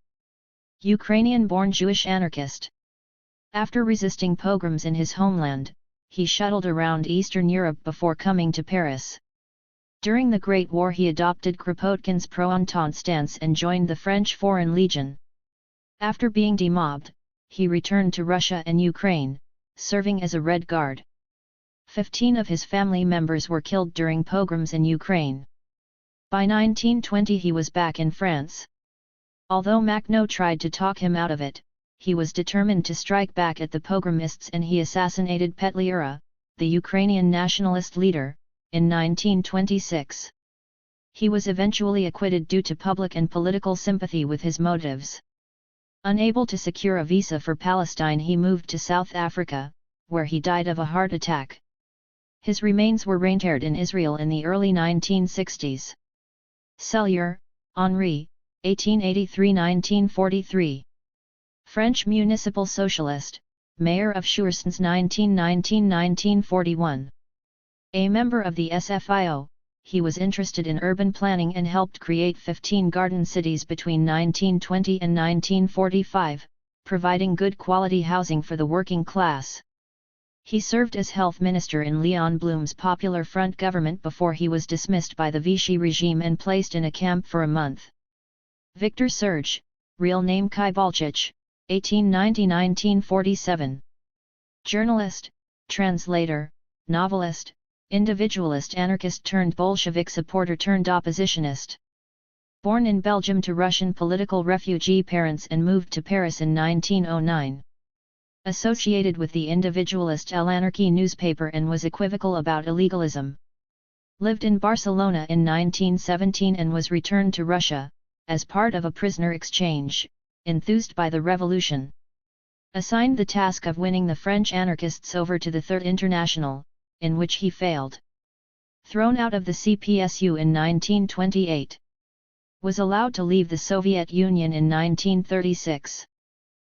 [SPEAKER 1] Ukrainian-born Jewish anarchist. After resisting pogroms in his homeland, he shuttled around Eastern Europe before coming to Paris. During the Great War he adopted Kropotkin's pro-Entente stance and joined the French Foreign Legion. After being demobbed, he returned to Russia and Ukraine, serving as a Red Guard. 15 of his family members were killed during pogroms in Ukraine. By 1920 he was back in France. Although Makhno tried to talk him out of it, he was determined to strike back at the pogromists and he assassinated Petliura, the Ukrainian nationalist leader, in 1926. He was eventually acquitted due to public and political sympathy with his motives. Unable to secure a visa for Palestine, he moved to South Africa, where he died of a heart attack. His remains were reinterred in Israel in the early 1960s. Sellier, Henri, 1883–1943. French municipal socialist, mayor of Choursins 1919–1941. A member of the SFIO, he was interested in urban planning and helped create 15 garden cities between 1920 and 1945, providing good quality housing for the working class. He served as health minister in Leon Blum's Popular Front government before he was dismissed by the Vichy regime and placed in a camp for a month. Victor Serge, real name Kai Balchich, 1890–1947. Journalist, translator, novelist, individualist anarchist turned Bolshevik supporter turned oppositionist. Born in Belgium to Russian political refugee parents and moved to Paris in 1909. Associated with the individualist L'Anarchy newspaper and was equivocal about illegalism. Lived in Barcelona in 1917 and was returned to Russia, as part of a prisoner exchange, enthused by the revolution. Assigned the task of winning the French anarchists over to the Third International, in which he failed. Thrown out of the CPSU in 1928. Was allowed to leave the Soviet Union in 1936.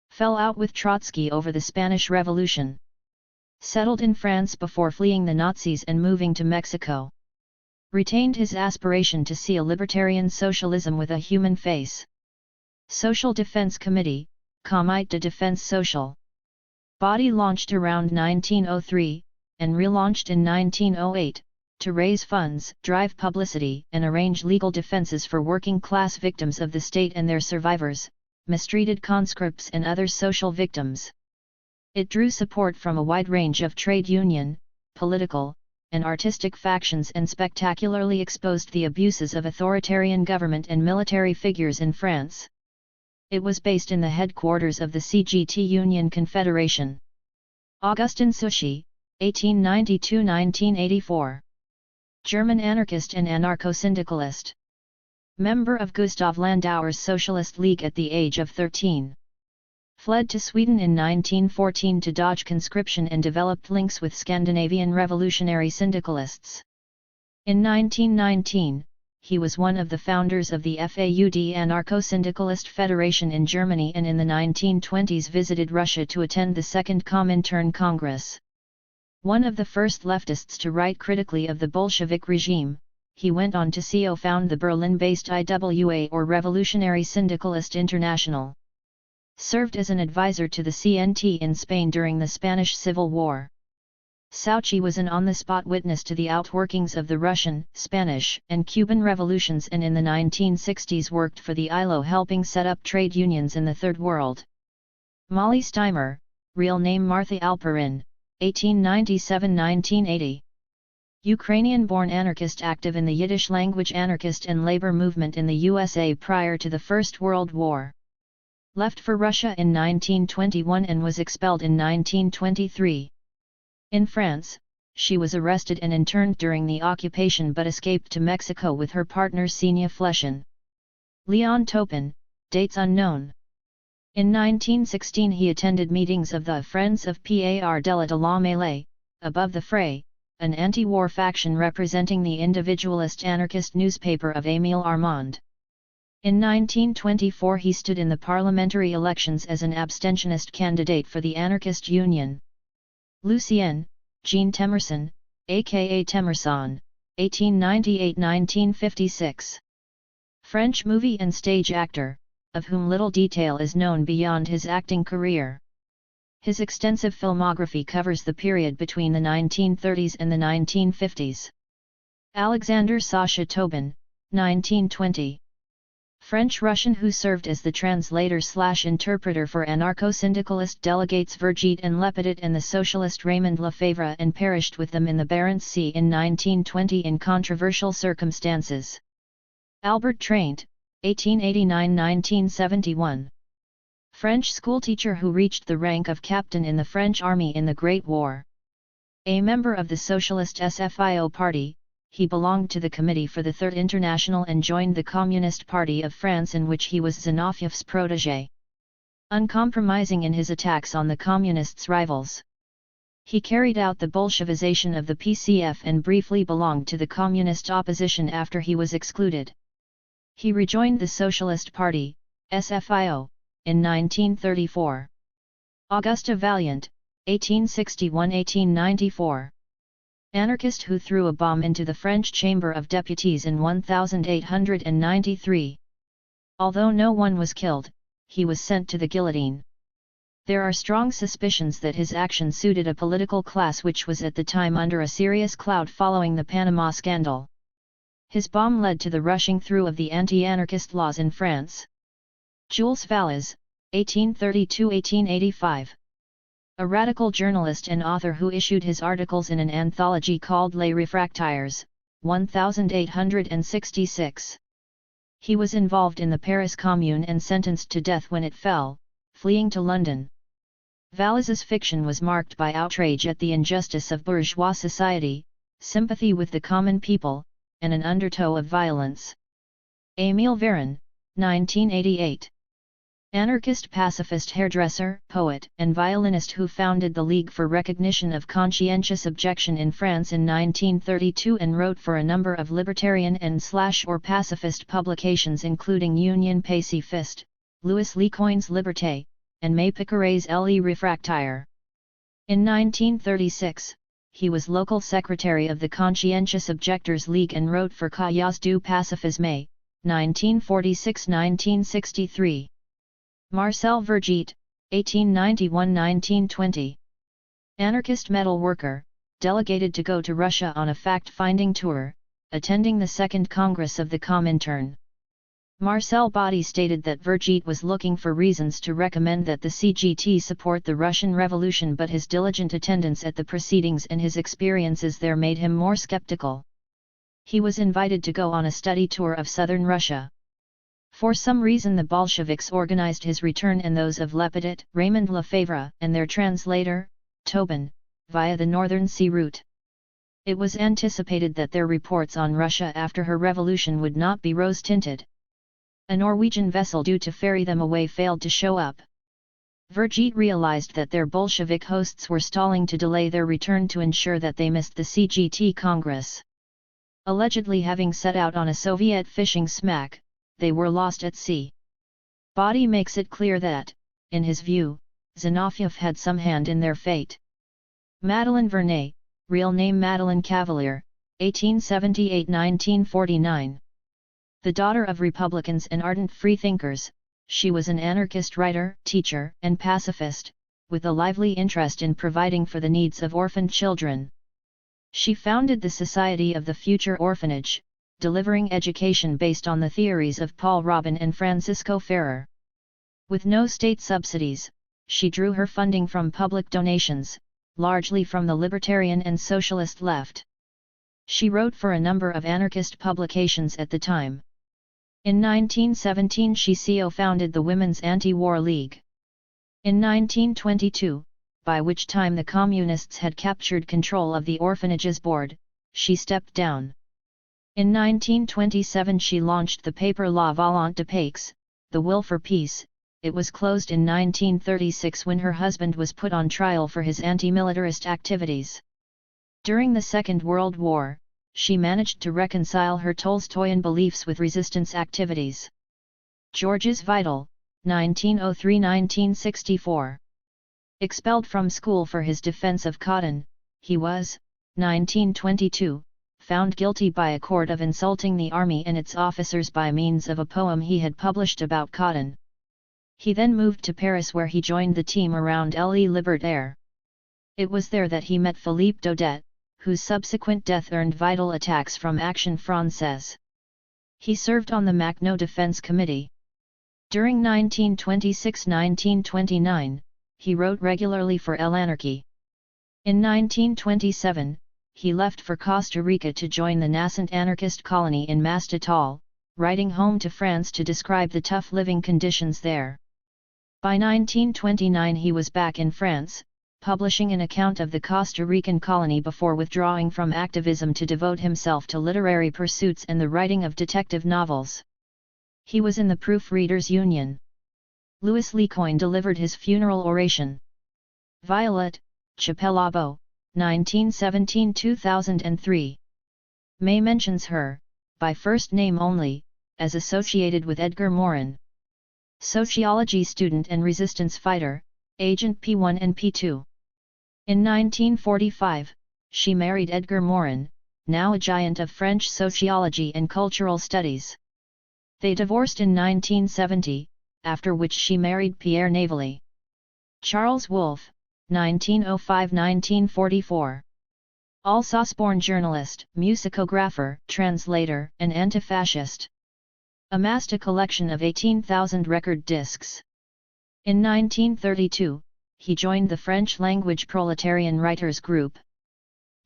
[SPEAKER 1] Fell out with Trotsky over the Spanish Revolution. Settled in France before fleeing the Nazis and moving to Mexico. Retained his aspiration to see a libertarian socialism with a human face. Social Defense Committee, Comité de Défense Sociale. Body launched around 1903, and relaunched in 1908, to raise funds, drive publicity, and arrange legal defenses for working-class victims of the state and their survivors, mistreated conscripts and other social victims. It drew support from a wide range of trade union, political, and artistic factions and spectacularly exposed the abuses of authoritarian government and military figures in France. It was based in the headquarters of the CGT Union Confederation. Augustin Souchy, 1892–1984. German anarchist and anarcho-syndicalist. Member of Gustav Landauer's Socialist League at the age of 13. Fled to Sweden in 1914 to dodge conscription and developed links with Scandinavian revolutionary syndicalists. In 1919, he was one of the founders of the FAUD Anarcho-Syndicalist Federation in Germany, and in the 1920s visited Russia to attend the Second Comintern Congress. One of the first leftists to write critically of the Bolshevik regime, he went on to co-found the Berlin-based IWA, or Revolutionary Syndicalist International. Served as an advisor to the CNT in Spain during the Spanish Civil War. Souchy was an on-the-spot witness to the outworkings of the Russian, Spanish, and Cuban revolutions, and in the 1960s worked for the ILO, helping set up trade unions in the Third World. Molly Steimer, real name Martha Alperin, 1897–1980. Ukrainian-born anarchist active in the Yiddish-language anarchist and labor movement in the USA prior to the First World War. Left for Russia in 1921 and was expelled in 1923. In France, she was arrested and interned during the occupation but escaped to Mexico with her partner Xenia Fleschen. Leon Topin, dates unknown. In 1916 he attended meetings of the Friends of Par de la Mêlée, Above the Fray, an anti-war faction representing the individualist anarchist newspaper of Émile Armand. In 1924 he stood in the parliamentary elections as an abstentionist candidate for the Anarchist Union. Lucien, Jean Temerson, aka Temerson, 1898–1956. French movie and stage actor, of whom little detail is known beyond his acting career. His extensive filmography covers the period between the 1930s and the 1950s. Alexander Sasha Tobin, 1920. French-Russian who served as the translator/interpreter for anarcho-syndicalist delegates Vergit and Lepidot and the socialist Raymond Lefebvre, and perished with them in the Barents Sea in 1920 in controversial circumstances. Albert Traint, 1889–1971. French schoolteacher who reached the rank of captain in the French army in the Great War. A member of the Socialist SFIO party, he belonged to the Committee for the Third International and joined the Communist Party of France, in which he was Xenophev's protégé. Uncompromising in his attacks on the Communists' rivals. He carried out the Bolshevization of the PCF and briefly belonged to the Communist opposition after he was excluded. He rejoined the Socialist Party, SFIO, in 1934. Augusta Valiant, 1861–1894. Anarchist who threw a bomb into the French Chamber of Deputies in 1893. Although no one was killed, he was sent to the guillotine. There are strong suspicions that his action suited a political class which was at the time under a serious cloud following the Panama scandal. His bomb led to the rushing through of the anti-anarchist laws in France. Jules Valles, 1832–1885. A radical journalist and author who issued his articles in an anthology called Les Réfractaires, 1866. He was involved in the Paris Commune and sentenced to death when it fell, fleeing to London. Valles's fiction was marked by outrage at the injustice of bourgeois society, sympathy with the common people, and an undertow of violence. Émile Véron, 1988. Anarchist pacifist hairdresser, poet, and violinist who founded the League for Recognition of Conscientious Objection in France in 1932 and wrote for a number of libertarian and/or pacifist publications including Union Pacifiste, Louis Lecoin's Liberté, and May Picqueray's Les Réfractaires. In 1936, he was local secretary of the Conscientious Objectors League and wrote for Cahiers du Pacifisme, 1946–1963. Marcel Vergit, 1891–1920. Anarchist metal worker, delegated to go to Russia on a fact-finding tour, attending the Second Congress of the Comintern. Marcel Body stated that Vergit was looking for reasons to recommend that the CGT support the Russian Revolution, but his diligent attendance at the proceedings and his experiences there made him more skeptical. He was invited to go on a study tour of southern Russia. For some reason the Bolsheviks organized his return and those of Lepetit, Raymond Lefebvre, and their translator, Tobin, via the Northern Sea route. It was anticipated that their reports on Russia after her revolution would not be rose-tinted. A Norwegian vessel due to ferry them away failed to show up. Vergeet realized that their Bolshevik hosts were stalling to delay their return to ensure that they missed the CGT Congress. Allegedly having set out on a Soviet fishing smack, they were lost at sea. Body makes it clear that, in his view, Zinoviev had some hand in their fate. Madeleine Vernet, real name Madeleine Cavalier, 1878–1949. The daughter of Republicans and ardent freethinkers, she was an anarchist writer, teacher, and pacifist, with a lively interest in providing for the needs of orphaned children. She founded the Society of the Future Orphanage, delivering education based on the theories of Paul Robin and Francisco Ferrer. With no state subsidies, she drew her funding from public donations, largely from the libertarian and socialist left. She wrote for a number of anarchist publications at the time. In 1917 she co-founded the Women's Anti-War League. In 1922, by which time the Communists had captured control of the orphanage's board, she stepped down. In 1927 she launched the paper La Volonté de Paix, The Will for Peace. It was closed in 1936 when her husband was put on trial for his anti-militarist activities. During the Second World War, she managed to reconcile her Tolstoyan beliefs with resistance activities. Georges Vidal, 1903–1964. Expelled from school for his defense of cotton, he was, 1922, found guilty by a court of insulting the army and its officers by means of a poem he had published about cotton. He then moved to Paris where he joined the team around Le Libertaire. It was there that he met Philippe Daudet, whose subsequent death earned Vidal attacks from Action Française. He served on the Mackinac Defense Committee. During 1926–1929, he wrote regularly for L'Anarchy. In 1927, he left for Costa Rica to join the nascent anarchist colony in Mastatal, writing home to France to describe the tough living conditions there. By 1929 he was back in France, publishing an account of the Costa Rican colony before withdrawing from activism to devote himself to literary pursuits and the writing of detective novels. He was in the Proofreaders' Union. Louis Lecoin delivered his funeral oration. Violet, Chapelabo, 1917–2003. May mentions her, by first name only, as associated with Edgar Morin. Sociology student and resistance fighter, Agent P1 and P2. In 1945, she married Edgar Morin, now a giant of French sociology and cultural studies. They divorced in 1970, after which she married Pierre Navali. Charles Wolfe, 1905–1944. Alsace-born journalist, musicographer, translator, and anti-fascist. Amassed a collection of 18,000 record discs. In 1932, he joined the French-language proletarian writers group.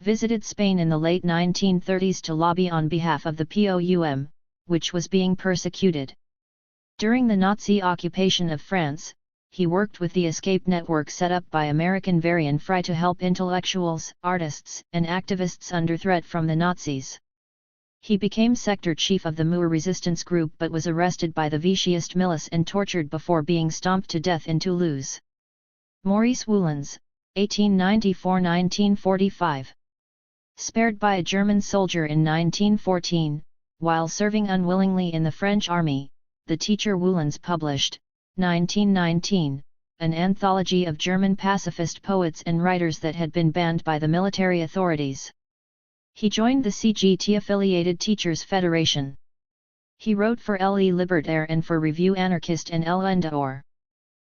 [SPEAKER 1] Visited Spain in the late 1930s to lobby on behalf of the POUM, which was being persecuted. During the Nazi occupation of France, he worked with the escape network set up by American Varian Fry to help intellectuals, artists, and activists under threat from the Nazis. He became sector chief of the Moor resistance group but was arrested by the Vichyist milice and tortured before being stomped to death in Toulouse. Maurice Woolens, 1894–1945. Spared by a German soldier in 1914, while serving unwillingly in the French army, the teacher Woolens published, 1919, an anthology of German pacifist poets and writers that had been banned by the military authorities. He joined the CGT-affiliated Teachers' Federation. He wrote for Le Libertaire and for Revue Anarchiste and El Endor.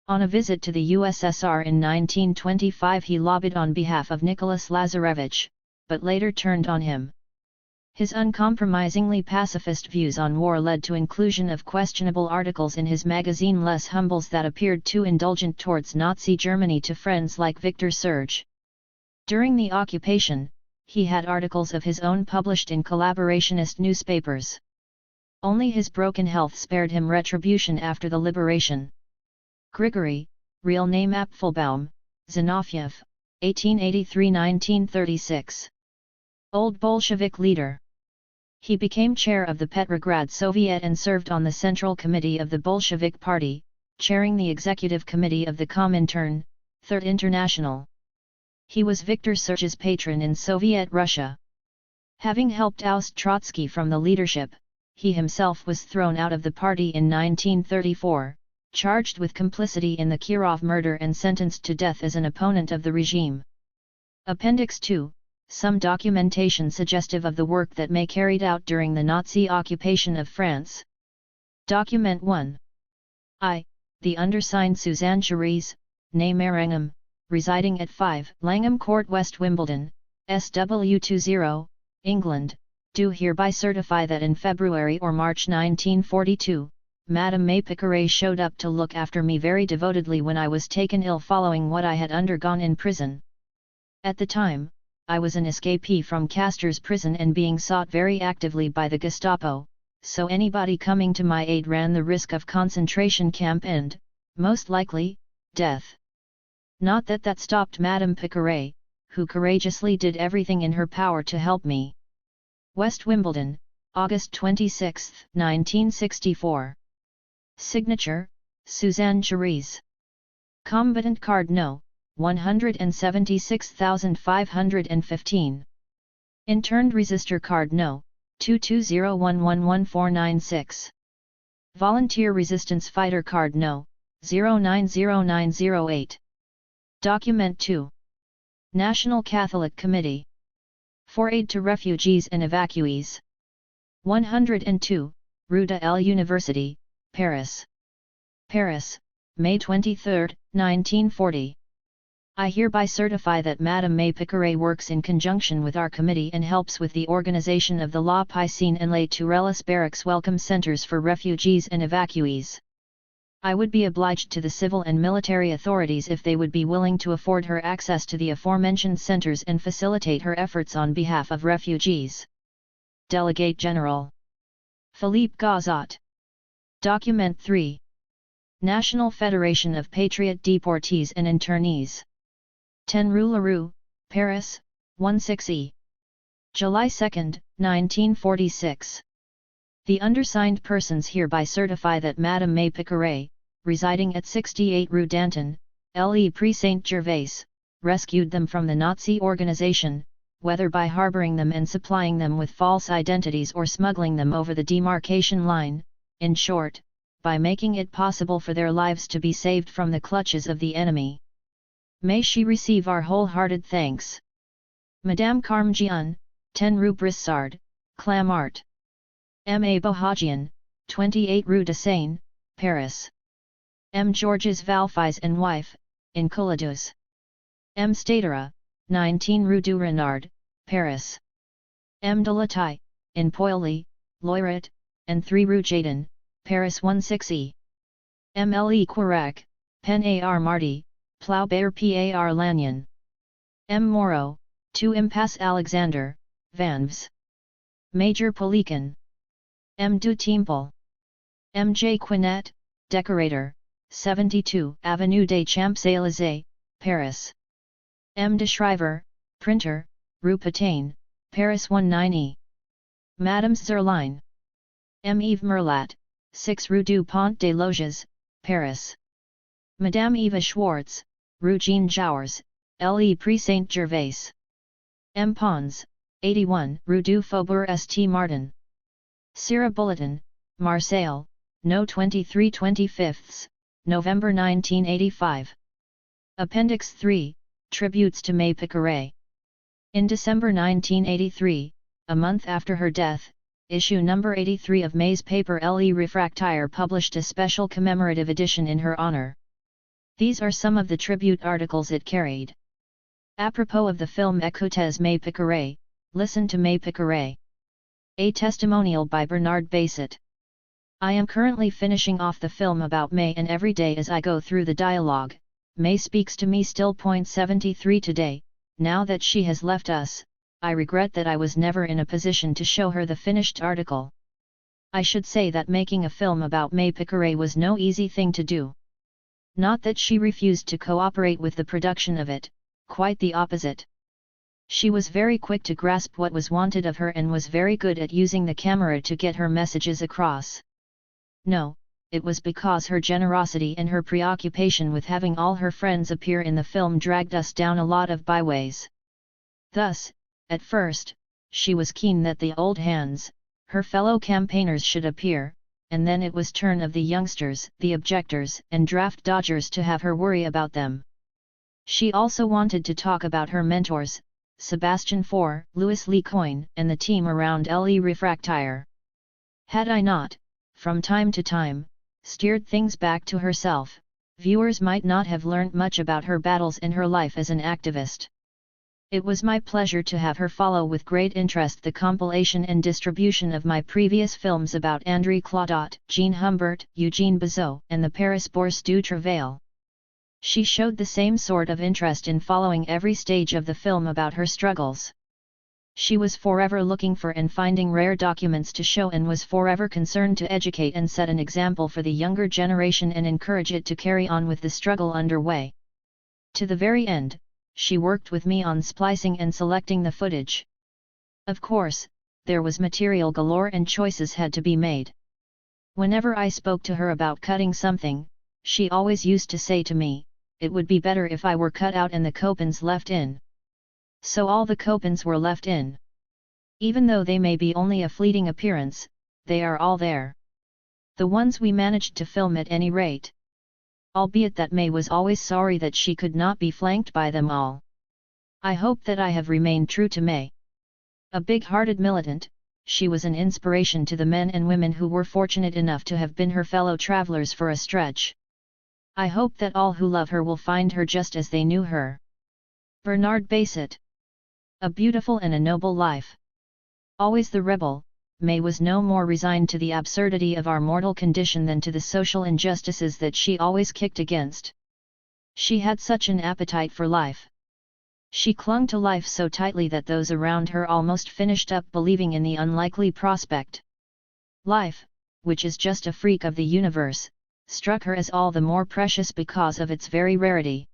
[SPEAKER 1] On a visit to the USSR in 1925 he lobbied on behalf of Nicholas Lazarevich, but later turned on him. His uncompromisingly pacifist views on war led to inclusion of questionable articles in his magazine Les Humbles that appeared too indulgent towards Nazi Germany to friends like Victor Serge. During the occupation, he had articles of his own published in collaborationist newspapers. Only his broken health spared him retribution after the liberation. Grigory, real name Apfelbaum, Zinoviev, 1883–1936. Old Bolshevik leader. He became chair of the Petrograd Soviet and served on the Central Committee of the Bolshevik Party, chairing the Executive Committee of the Comintern, Third International. He was Viktor Serge's patron in Soviet Russia. Having helped oust Trotsky from the leadership, he himself was thrown out of the party in 1934, charged with complicity in the Kirov murder and sentenced to death as an opponent of the regime. Appendix 2. Some documentation suggestive of the work that may carried out during the Nazi occupation of France. Document 1. I, the undersigned Suzanne Cherise, née Marangham, residing at 5 Langham Court, West Wimbledon, SW20, England, do hereby certify that in February or March 1942, Madame May Picqueray showed up to look after me very devotedly when I was taken ill following what I had undergone in prison. At the time, I was an escapee from Castor's prison and being sought very actively by the Gestapo, so anybody coming to my aid ran the risk of concentration camp and, most likely, death. Not that that stopped Madame Picqueray, who courageously did everything in her power to help me. West Wimbledon, August 26, 1964. Signature, Suzanne Cherise. Combatant card No. 176,515. Interned resistor card No. 220111496. Volunteer resistance fighter card No. 090908. Document 2. National Catholic Committee for Aid to Refugees and Evacuees. 102, Rue de l'Université, Paris. Paris, May 23, 1940. I hereby certify that Madame May Picqueray works in conjunction with our committee and helps with the organization of the La Piscine and Les Tourelles Barracks welcome centers for refugees and evacuees. I would be obliged to the civil and military authorities if they would be willing to afford her access to the aforementioned centers and facilitate her efforts on behalf of refugees. Delegate General Philippe Gazat. Document 3. National Federation of Patriot Deportees and Internees. 10 Rue Leroux, Paris, 16E. July 2, 1946. The undersigned persons hereby certify that Madame May Picqueray, residing at 68 Rue Danton, Le Prix Saint-Gervais, rescued them from the Nazi organization, whether by harboring them and supplying them with false identities or smuggling them over the demarcation line, in short, by making it possible for their lives to be saved from the clutches of the enemy. May she receive our wholehearted thanks. Madame Carmgian, 10 Rue Brissard, Clamart. M. A. Bohagian, 28 Rue de Seine, Paris. M. Georges Valfis and wife, in Couladous. M. Statera, 19 Rue du Renard, Paris. M. de la Taille, in Poilly, Loiret, and 3 Rue Jadon, Paris 16E. M. L. E. Quirac, Pen A. R. Marty, Ploubert P. A. R. Lanyon. M. Moreau, 2 Impasse Alexander, Vanves. Major Polican. M. du Temple. M. J. Quinet, decorator, 72 Avenue des Champs-Élysées, Paris. M. de Schrijver, printer, Rue Patain, Paris 19E. Madame Zerline. M. Yves Merlat, 6 Rue du Pont des Loges, Paris. Madame Eva Schwartz, Rue Jean Jouars, Le Prix Saint-Gervais. M. Pons, 81 Rue du Faubourg St. Martin. Sierra Bulletin, Marseille, No. 23/25, November 1985. Appendix 3, Tributes to May Picqueray. In December 1983, a month after her death, issue number 83 of May's paper Le Refractaire published a special commemorative edition in her honor. These are some of the tribute articles it carried. Apropos of the film Écoutez May Picqueray, Listen to May Picqueray. A testimonial by Bernard Bassett. I am currently finishing off the film about May, and every day as I go through the dialogue, May speaks to me still. 73 Today, now that she has left us, I regret that I was never in a position to show her the finished article. I should say that making a film about May Picqueray was no easy thing to do. Not that she refused to cooperate with the production of it, quite the opposite. She was very quick to grasp what was wanted of her and was very good at using the camera to get her messages across. No, it was because her generosity and her preoccupation with having all her friends appear in the film dragged us down a lot of byways. Thus, at first, she was keen that the old hands, her fellow campaigners, should appear, and then it was turn of the youngsters, the objectors and draft dodgers, to have her worry about them. She also wanted to talk about her mentors, Sebastian Faure, Louis Lecoin, and the team around Le Refractaire. Had I not, from time to time, steered things back to herself, viewers might not have learnt much about her battles and her life as an activist. It was my pleasure to have her follow with great interest the compilation and distribution of my previous films about André Claudot, Jean Humbert, Eugene Bizot, and the Paris Bourse du Travail. She showed the same sort of interest in following every stage of the film about her struggles. She was forever looking for and finding rare documents to show, and was forever concerned to educate and set an example for the younger generation and encourage it to carry on with the struggle underway. To the very end, she worked with me on splicing and selecting the footage. Of course, there was material galore and choices had to be made. Whenever I spoke to her about cutting something, she always used to say to me, "It would be better if I were cut out and the copins left in." So all the copins were left in. Even though they may be only a fleeting appearance, they are all there. The ones we managed to film at any rate. Albeit that May was always sorry that she could not be flanked by them all. I hope that I have remained true to May. A big-hearted militant, she was an inspiration to the men and women who were fortunate enough to have been her fellow travelers for a stretch. I hope that all who love her will find her just as they knew her. Bernard Basset. A beautiful and a noble life. Always the rebel, May was no more resigned to the absurdity of our mortal condition than to the social injustices that she always kicked against. She had such an appetite for life. She clung to life so tightly that those around her almost finished up believing in the unlikely prospect. Life, which is just a freak of the universe, struck her as all the more precious because of its very rarity.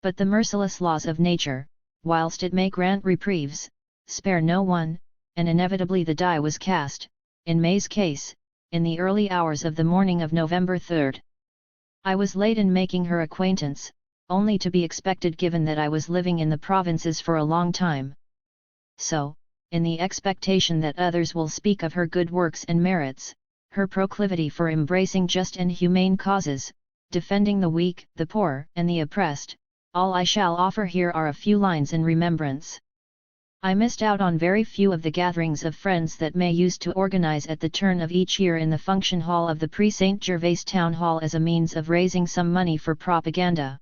[SPEAKER 1] But the merciless laws of nature, whilst it may grant reprieves, spare no one, and inevitably the die was cast, in May's case, in the early hours of the morning of November 3. I was late in making her acquaintance, only to be expected given that I was living in the provinces for a long time. So, in the expectation that others will speak of her good works and merits, her proclivity for embracing just and humane causes, defending the weak, the poor, and the oppressed, all I shall offer here are a few lines in remembrance. I missed out on very few of the gatherings of friends that May used to organize at the turn of each year in the function hall of the Pre-Saint Gervais Town Hall as a means of raising some money for propaganda.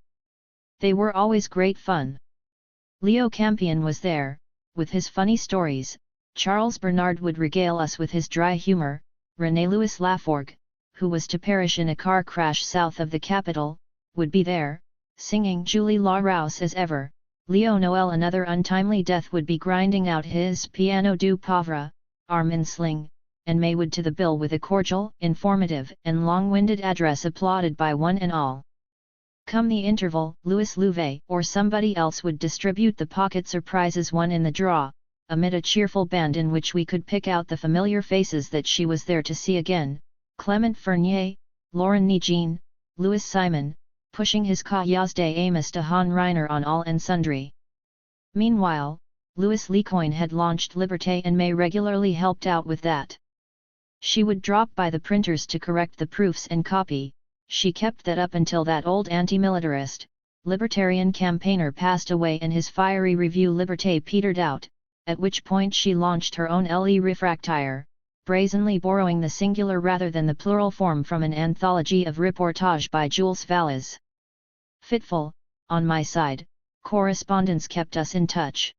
[SPEAKER 1] They were always great fun. Leo Campion was there, with his funny stories, Charles Bernard would regale us with his dry humor, René Louis Laforgue, who was to perish in a car crash south of the capital, would be there, singing Julie La Rouse as ever. Leo Noel, another untimely death, would be grinding out his Piano du Pauvre, Armand Sling, and May would to the bill with a cordial, informative, and long-winded address applauded by one and all. Come the interval, Louis Louvet or somebody else would distribute the pocket surprises won in the draw, amid a cheerful band in which we could pick out the familiar faces that she was there to see again, Clement Fournier, Lauren Nijin, Louis Simon, pushing his Cahiers d'Amos de Han Reiner on all and sundry. Meanwhile, Louis Lecoin had launched Liberté and May regularly helped out with that. She would drop by the printers to correct the proofs and copy. She kept that up until that old anti-militarist, libertarian campaigner passed away and his fiery review Liberté petered out, at which point she launched her own Le Refractaire, brazenly borrowing the singular rather than the plural form from an anthology of reportage by Jules Valles. Fitful, on my side, correspondence kept us in touch.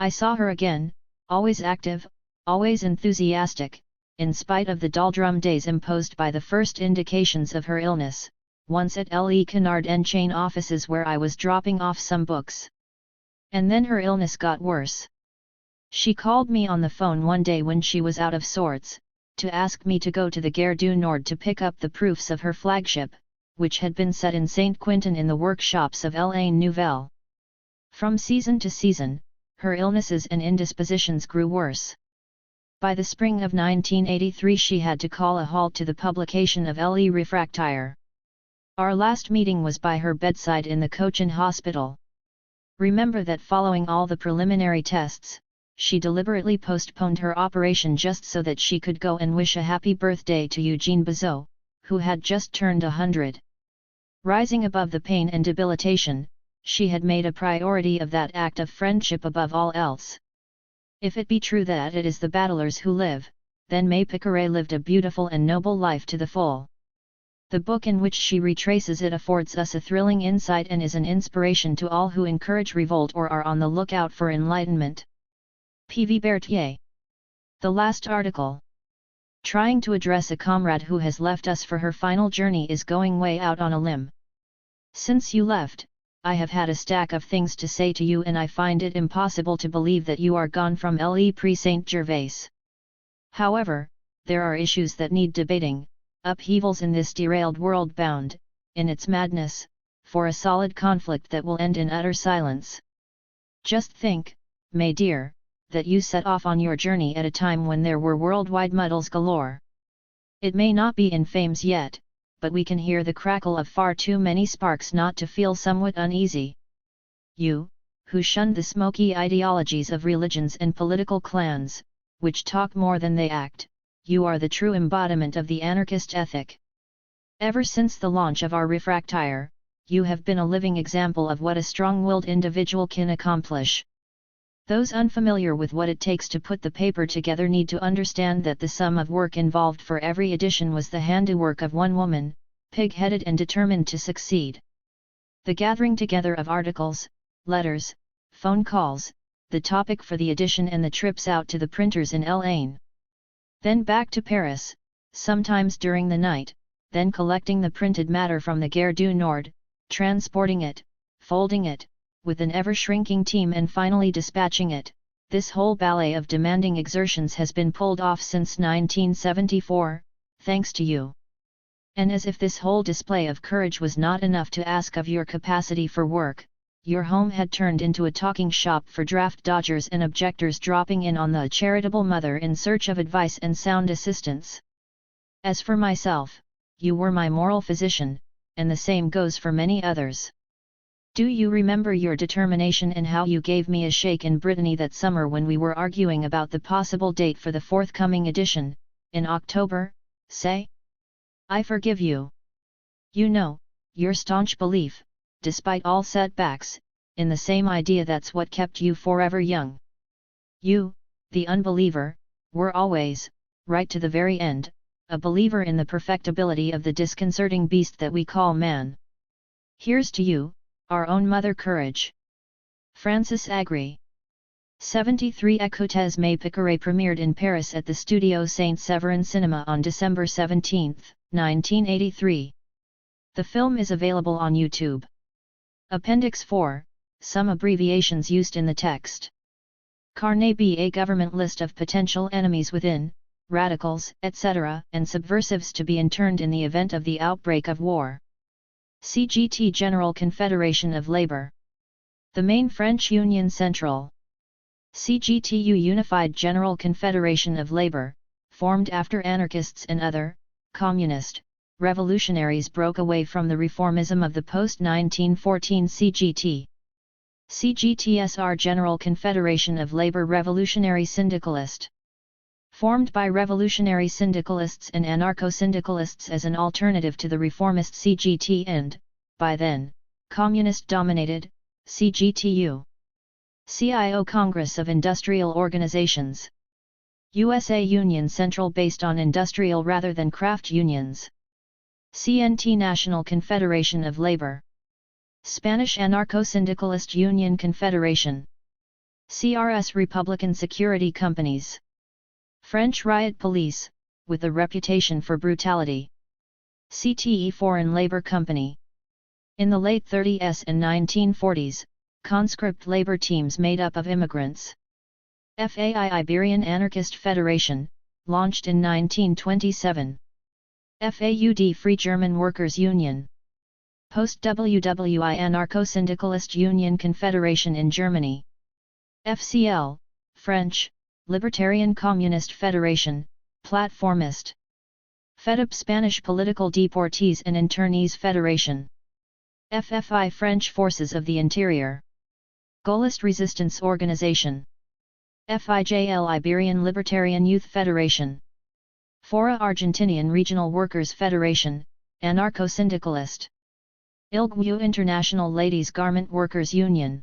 [SPEAKER 1] I saw her again, always active, always enthusiastic, in spite of the doldrum days imposed by the first indications of her illness, once at Le Canard and Chain offices where I was dropping off some books. And then her illness got worse. She called me on the phone one day when she was out of sorts, to ask me to go to the Gare du Nord to pick up the proofs of her flagship, which had been set in Saint Quentin in the workshops of La Nouvelle. From season to season, her illnesses and indispositions grew worse. By the spring of 1983 she had to call a halt to the publication of Le Refractaire. Our last meeting was by her bedside in the Cochin Hospital. Remember that following all the preliminary tests, she deliberately postponed her operation just so that she could go and wish a happy birthday to Eugene Bizot, who had just turned 100. Rising above the pain and debilitation, she had made a priority of that act of friendship above all else. If it be true that it is the battlers who live, then May Picqueray lived a beautiful and noble life to the full. The book in which she retraces it affords us a thrilling insight and is an inspiration to all who encourage revolt or are on the lookout for enlightenment. P.V. Berthier. The last article. Trying to address a comrade who has left us for her final journey is going way out on a limb. Since you left, I have had a stack of things to say to you and I find it impossible to believe that you are gone from Le Prix Saint-Gervais. However, there are issues that need debating, upheavals in this derailed world bound, in its madness, for a solid conflict that will end in utter silence. Just think, May dear, that you set off on your journey at a time when there were worldwide muddles galore. It may not be in flames yet, but we can hear the crackle of far too many sparks not to feel somewhat uneasy. You, who shunned the smoky ideologies of religions and political clans, which talk more than they act, you are the true embodiment of the anarchist ethic. Ever since the launch of our Refractaire, you have been a living example of what a strong-willed individual can accomplish. Those unfamiliar with what it takes to put the paper together need to understand that the sum of work involved for every edition was the handiwork of one woman, pig-headed and determined to succeed. The gathering together of articles, letters, phone calls, the topic for the edition and the trips out to the printers in L'Ain. Then back to Paris, sometimes during the night, then collecting the printed matter from the Gare du Nord, transporting it, folding it, with an ever-shrinking team and finally dispatching it. This whole ballet of demanding exertions has been pulled off since 1974, thanks to you. And as if this whole display of courage was not enough to ask of your capacity for work, your home had turned into a talking shop for draft dodgers and objectors dropping in on the charitable mother in search of advice and sound assistance. As for myself, you were my moral physician, and the same goes for many others. Do you remember your determination and how you gave me a shake in Brittany that summer when we were arguing about the possible date for the forthcoming edition, in October, say? I forgive you. You know, your staunch belief, despite all setbacks, in the same idea that's what kept you forever young. You, the unbeliever, were always, right to the very end, a believer in the perfectibility of the disconcerting beast that we call man. Here's to you, our own Mother Courage. Francis Agri. 73 Écoutez May Picqueray premiered in Paris at the Studio Saint-Séverin Cinema on December 17, 1983. The film is available on YouTube. Appendix 4, some abbreviations used in the text. Carnet B. A government list of potential enemies within, radicals, etc., and subversives to be interned in the event of the outbreak of war. CGT General Confederation of Labour. The main French Union Centrale. CGTU Unified General Confederation of Labour, formed after anarchists and other, communist, revolutionaries broke away from the reformism of the post-1914 CGT. CGTSR General Confederation of Labour Revolutionary Syndicalist. Formed by revolutionary syndicalists and anarcho-syndicalists as an alternative to the reformist CGT and, by then, communist-dominated, CGTU. CIO Congress of Industrial Organizations. USA Union Central based on industrial rather than craft unions. CNT National Confederation of Labor. Spanish Anarcho-Syndicalist Union Confederation. CRS Republican Security Companies. French Riot Police, with a reputation for brutality. CTE Foreign Labor Company. In the late 30s and 1940s, conscript labor teams made up of immigrants. FAI Iberian Anarchist Federation, launched in 1927. FAUD Free German Workers' Union. Post-WWI Anarcho-Syndicalist Union Confederation in Germany. FCL, French, Libertarian Communist Federation, Platformist. FEDUP Spanish Political Deportees and Internees Federation. FFI French Forces of the Interior. Gaullist Resistance Organization. FIJL Iberian Libertarian Youth Federation. Fora Argentinian Regional Workers Federation, Anarcho-Syndicalist. ILGWU International Ladies Garment Workers Union.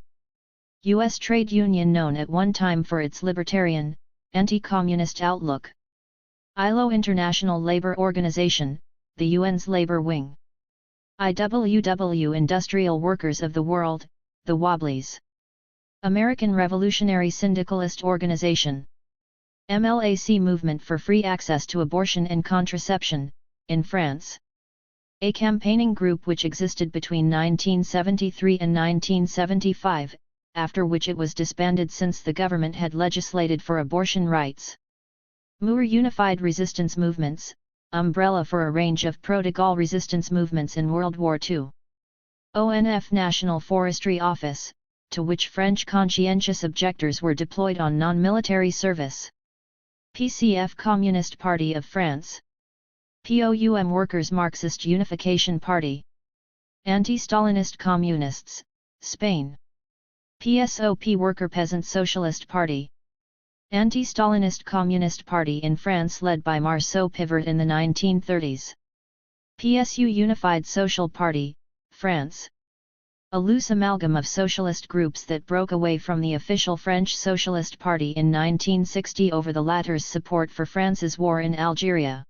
[SPEAKER 1] U.S. trade union known at one time for its libertarian, anti-communist outlook. ILO International Labour Organization, the UN's labor wing. IWW Industrial Workers of the World, the Wobblies. American Revolutionary Syndicalist Organization. MLAC Movement for Free Access to Abortion and Contraception, in France. A campaigning group which existed between 1973 and 1975, after which it was disbanded since the government had legislated for abortion rights. MUR Unified Resistance Movements, umbrella for a range of pro-de Gaulle resistance movements in World War II. ONF National Forestry Office, to which French conscientious objectors were deployed on non-military service. PCF Communist Party of France. POUM Workers' Marxist Unification Party. Anti-Stalinist Communists, Spain. PSOP Worker Peasant Socialist Party. Anti-Stalinist Communist Party in France led by Marceau Pivert in the 1930s. PSU Unified Social Party, France. A loose amalgam of socialist groups that broke away from the official French Socialist Party in 1960 over the latter's support for France's war in Algeria.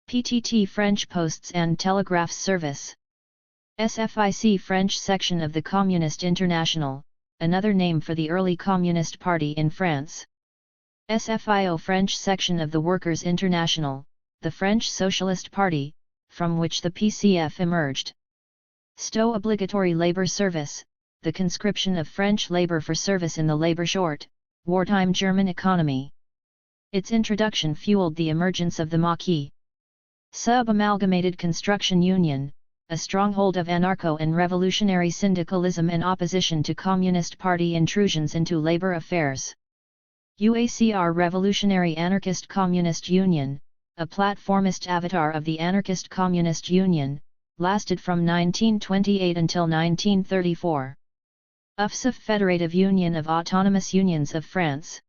[SPEAKER 1] PTT French Posts and Telegraphs Service. SFIC French section of the Communist International, another name for the early Communist Party in France. SFIO French section of the Workers' International, the French Socialist Party, from which the PCF emerged. STO Obligatory Labor Service, the conscription of French labor for service in the labor short, wartime German economy. Its introduction fueled the emergence of the Maquis. Sub-Amalgamated Construction Union, a stronghold of anarcho and revolutionary syndicalism in opposition to Communist Party intrusions into labor affairs. UACR Revolutionary Anarchist Communist Union, a platformist avatar of the Anarchist Communist Union, lasted from 1928 until 1934. UFSAF Federative Union of Autonomous Unions of France.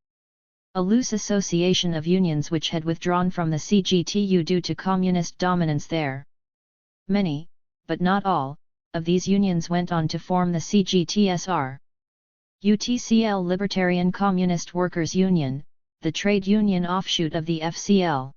[SPEAKER 1] A loose association of unions which had withdrawn from the CGTU due to communist dominance there. Many, but not all, of these unions went on to form the CGTSR. UTCL Libertarian Communist Workers Union, the trade union offshoot of the FCL.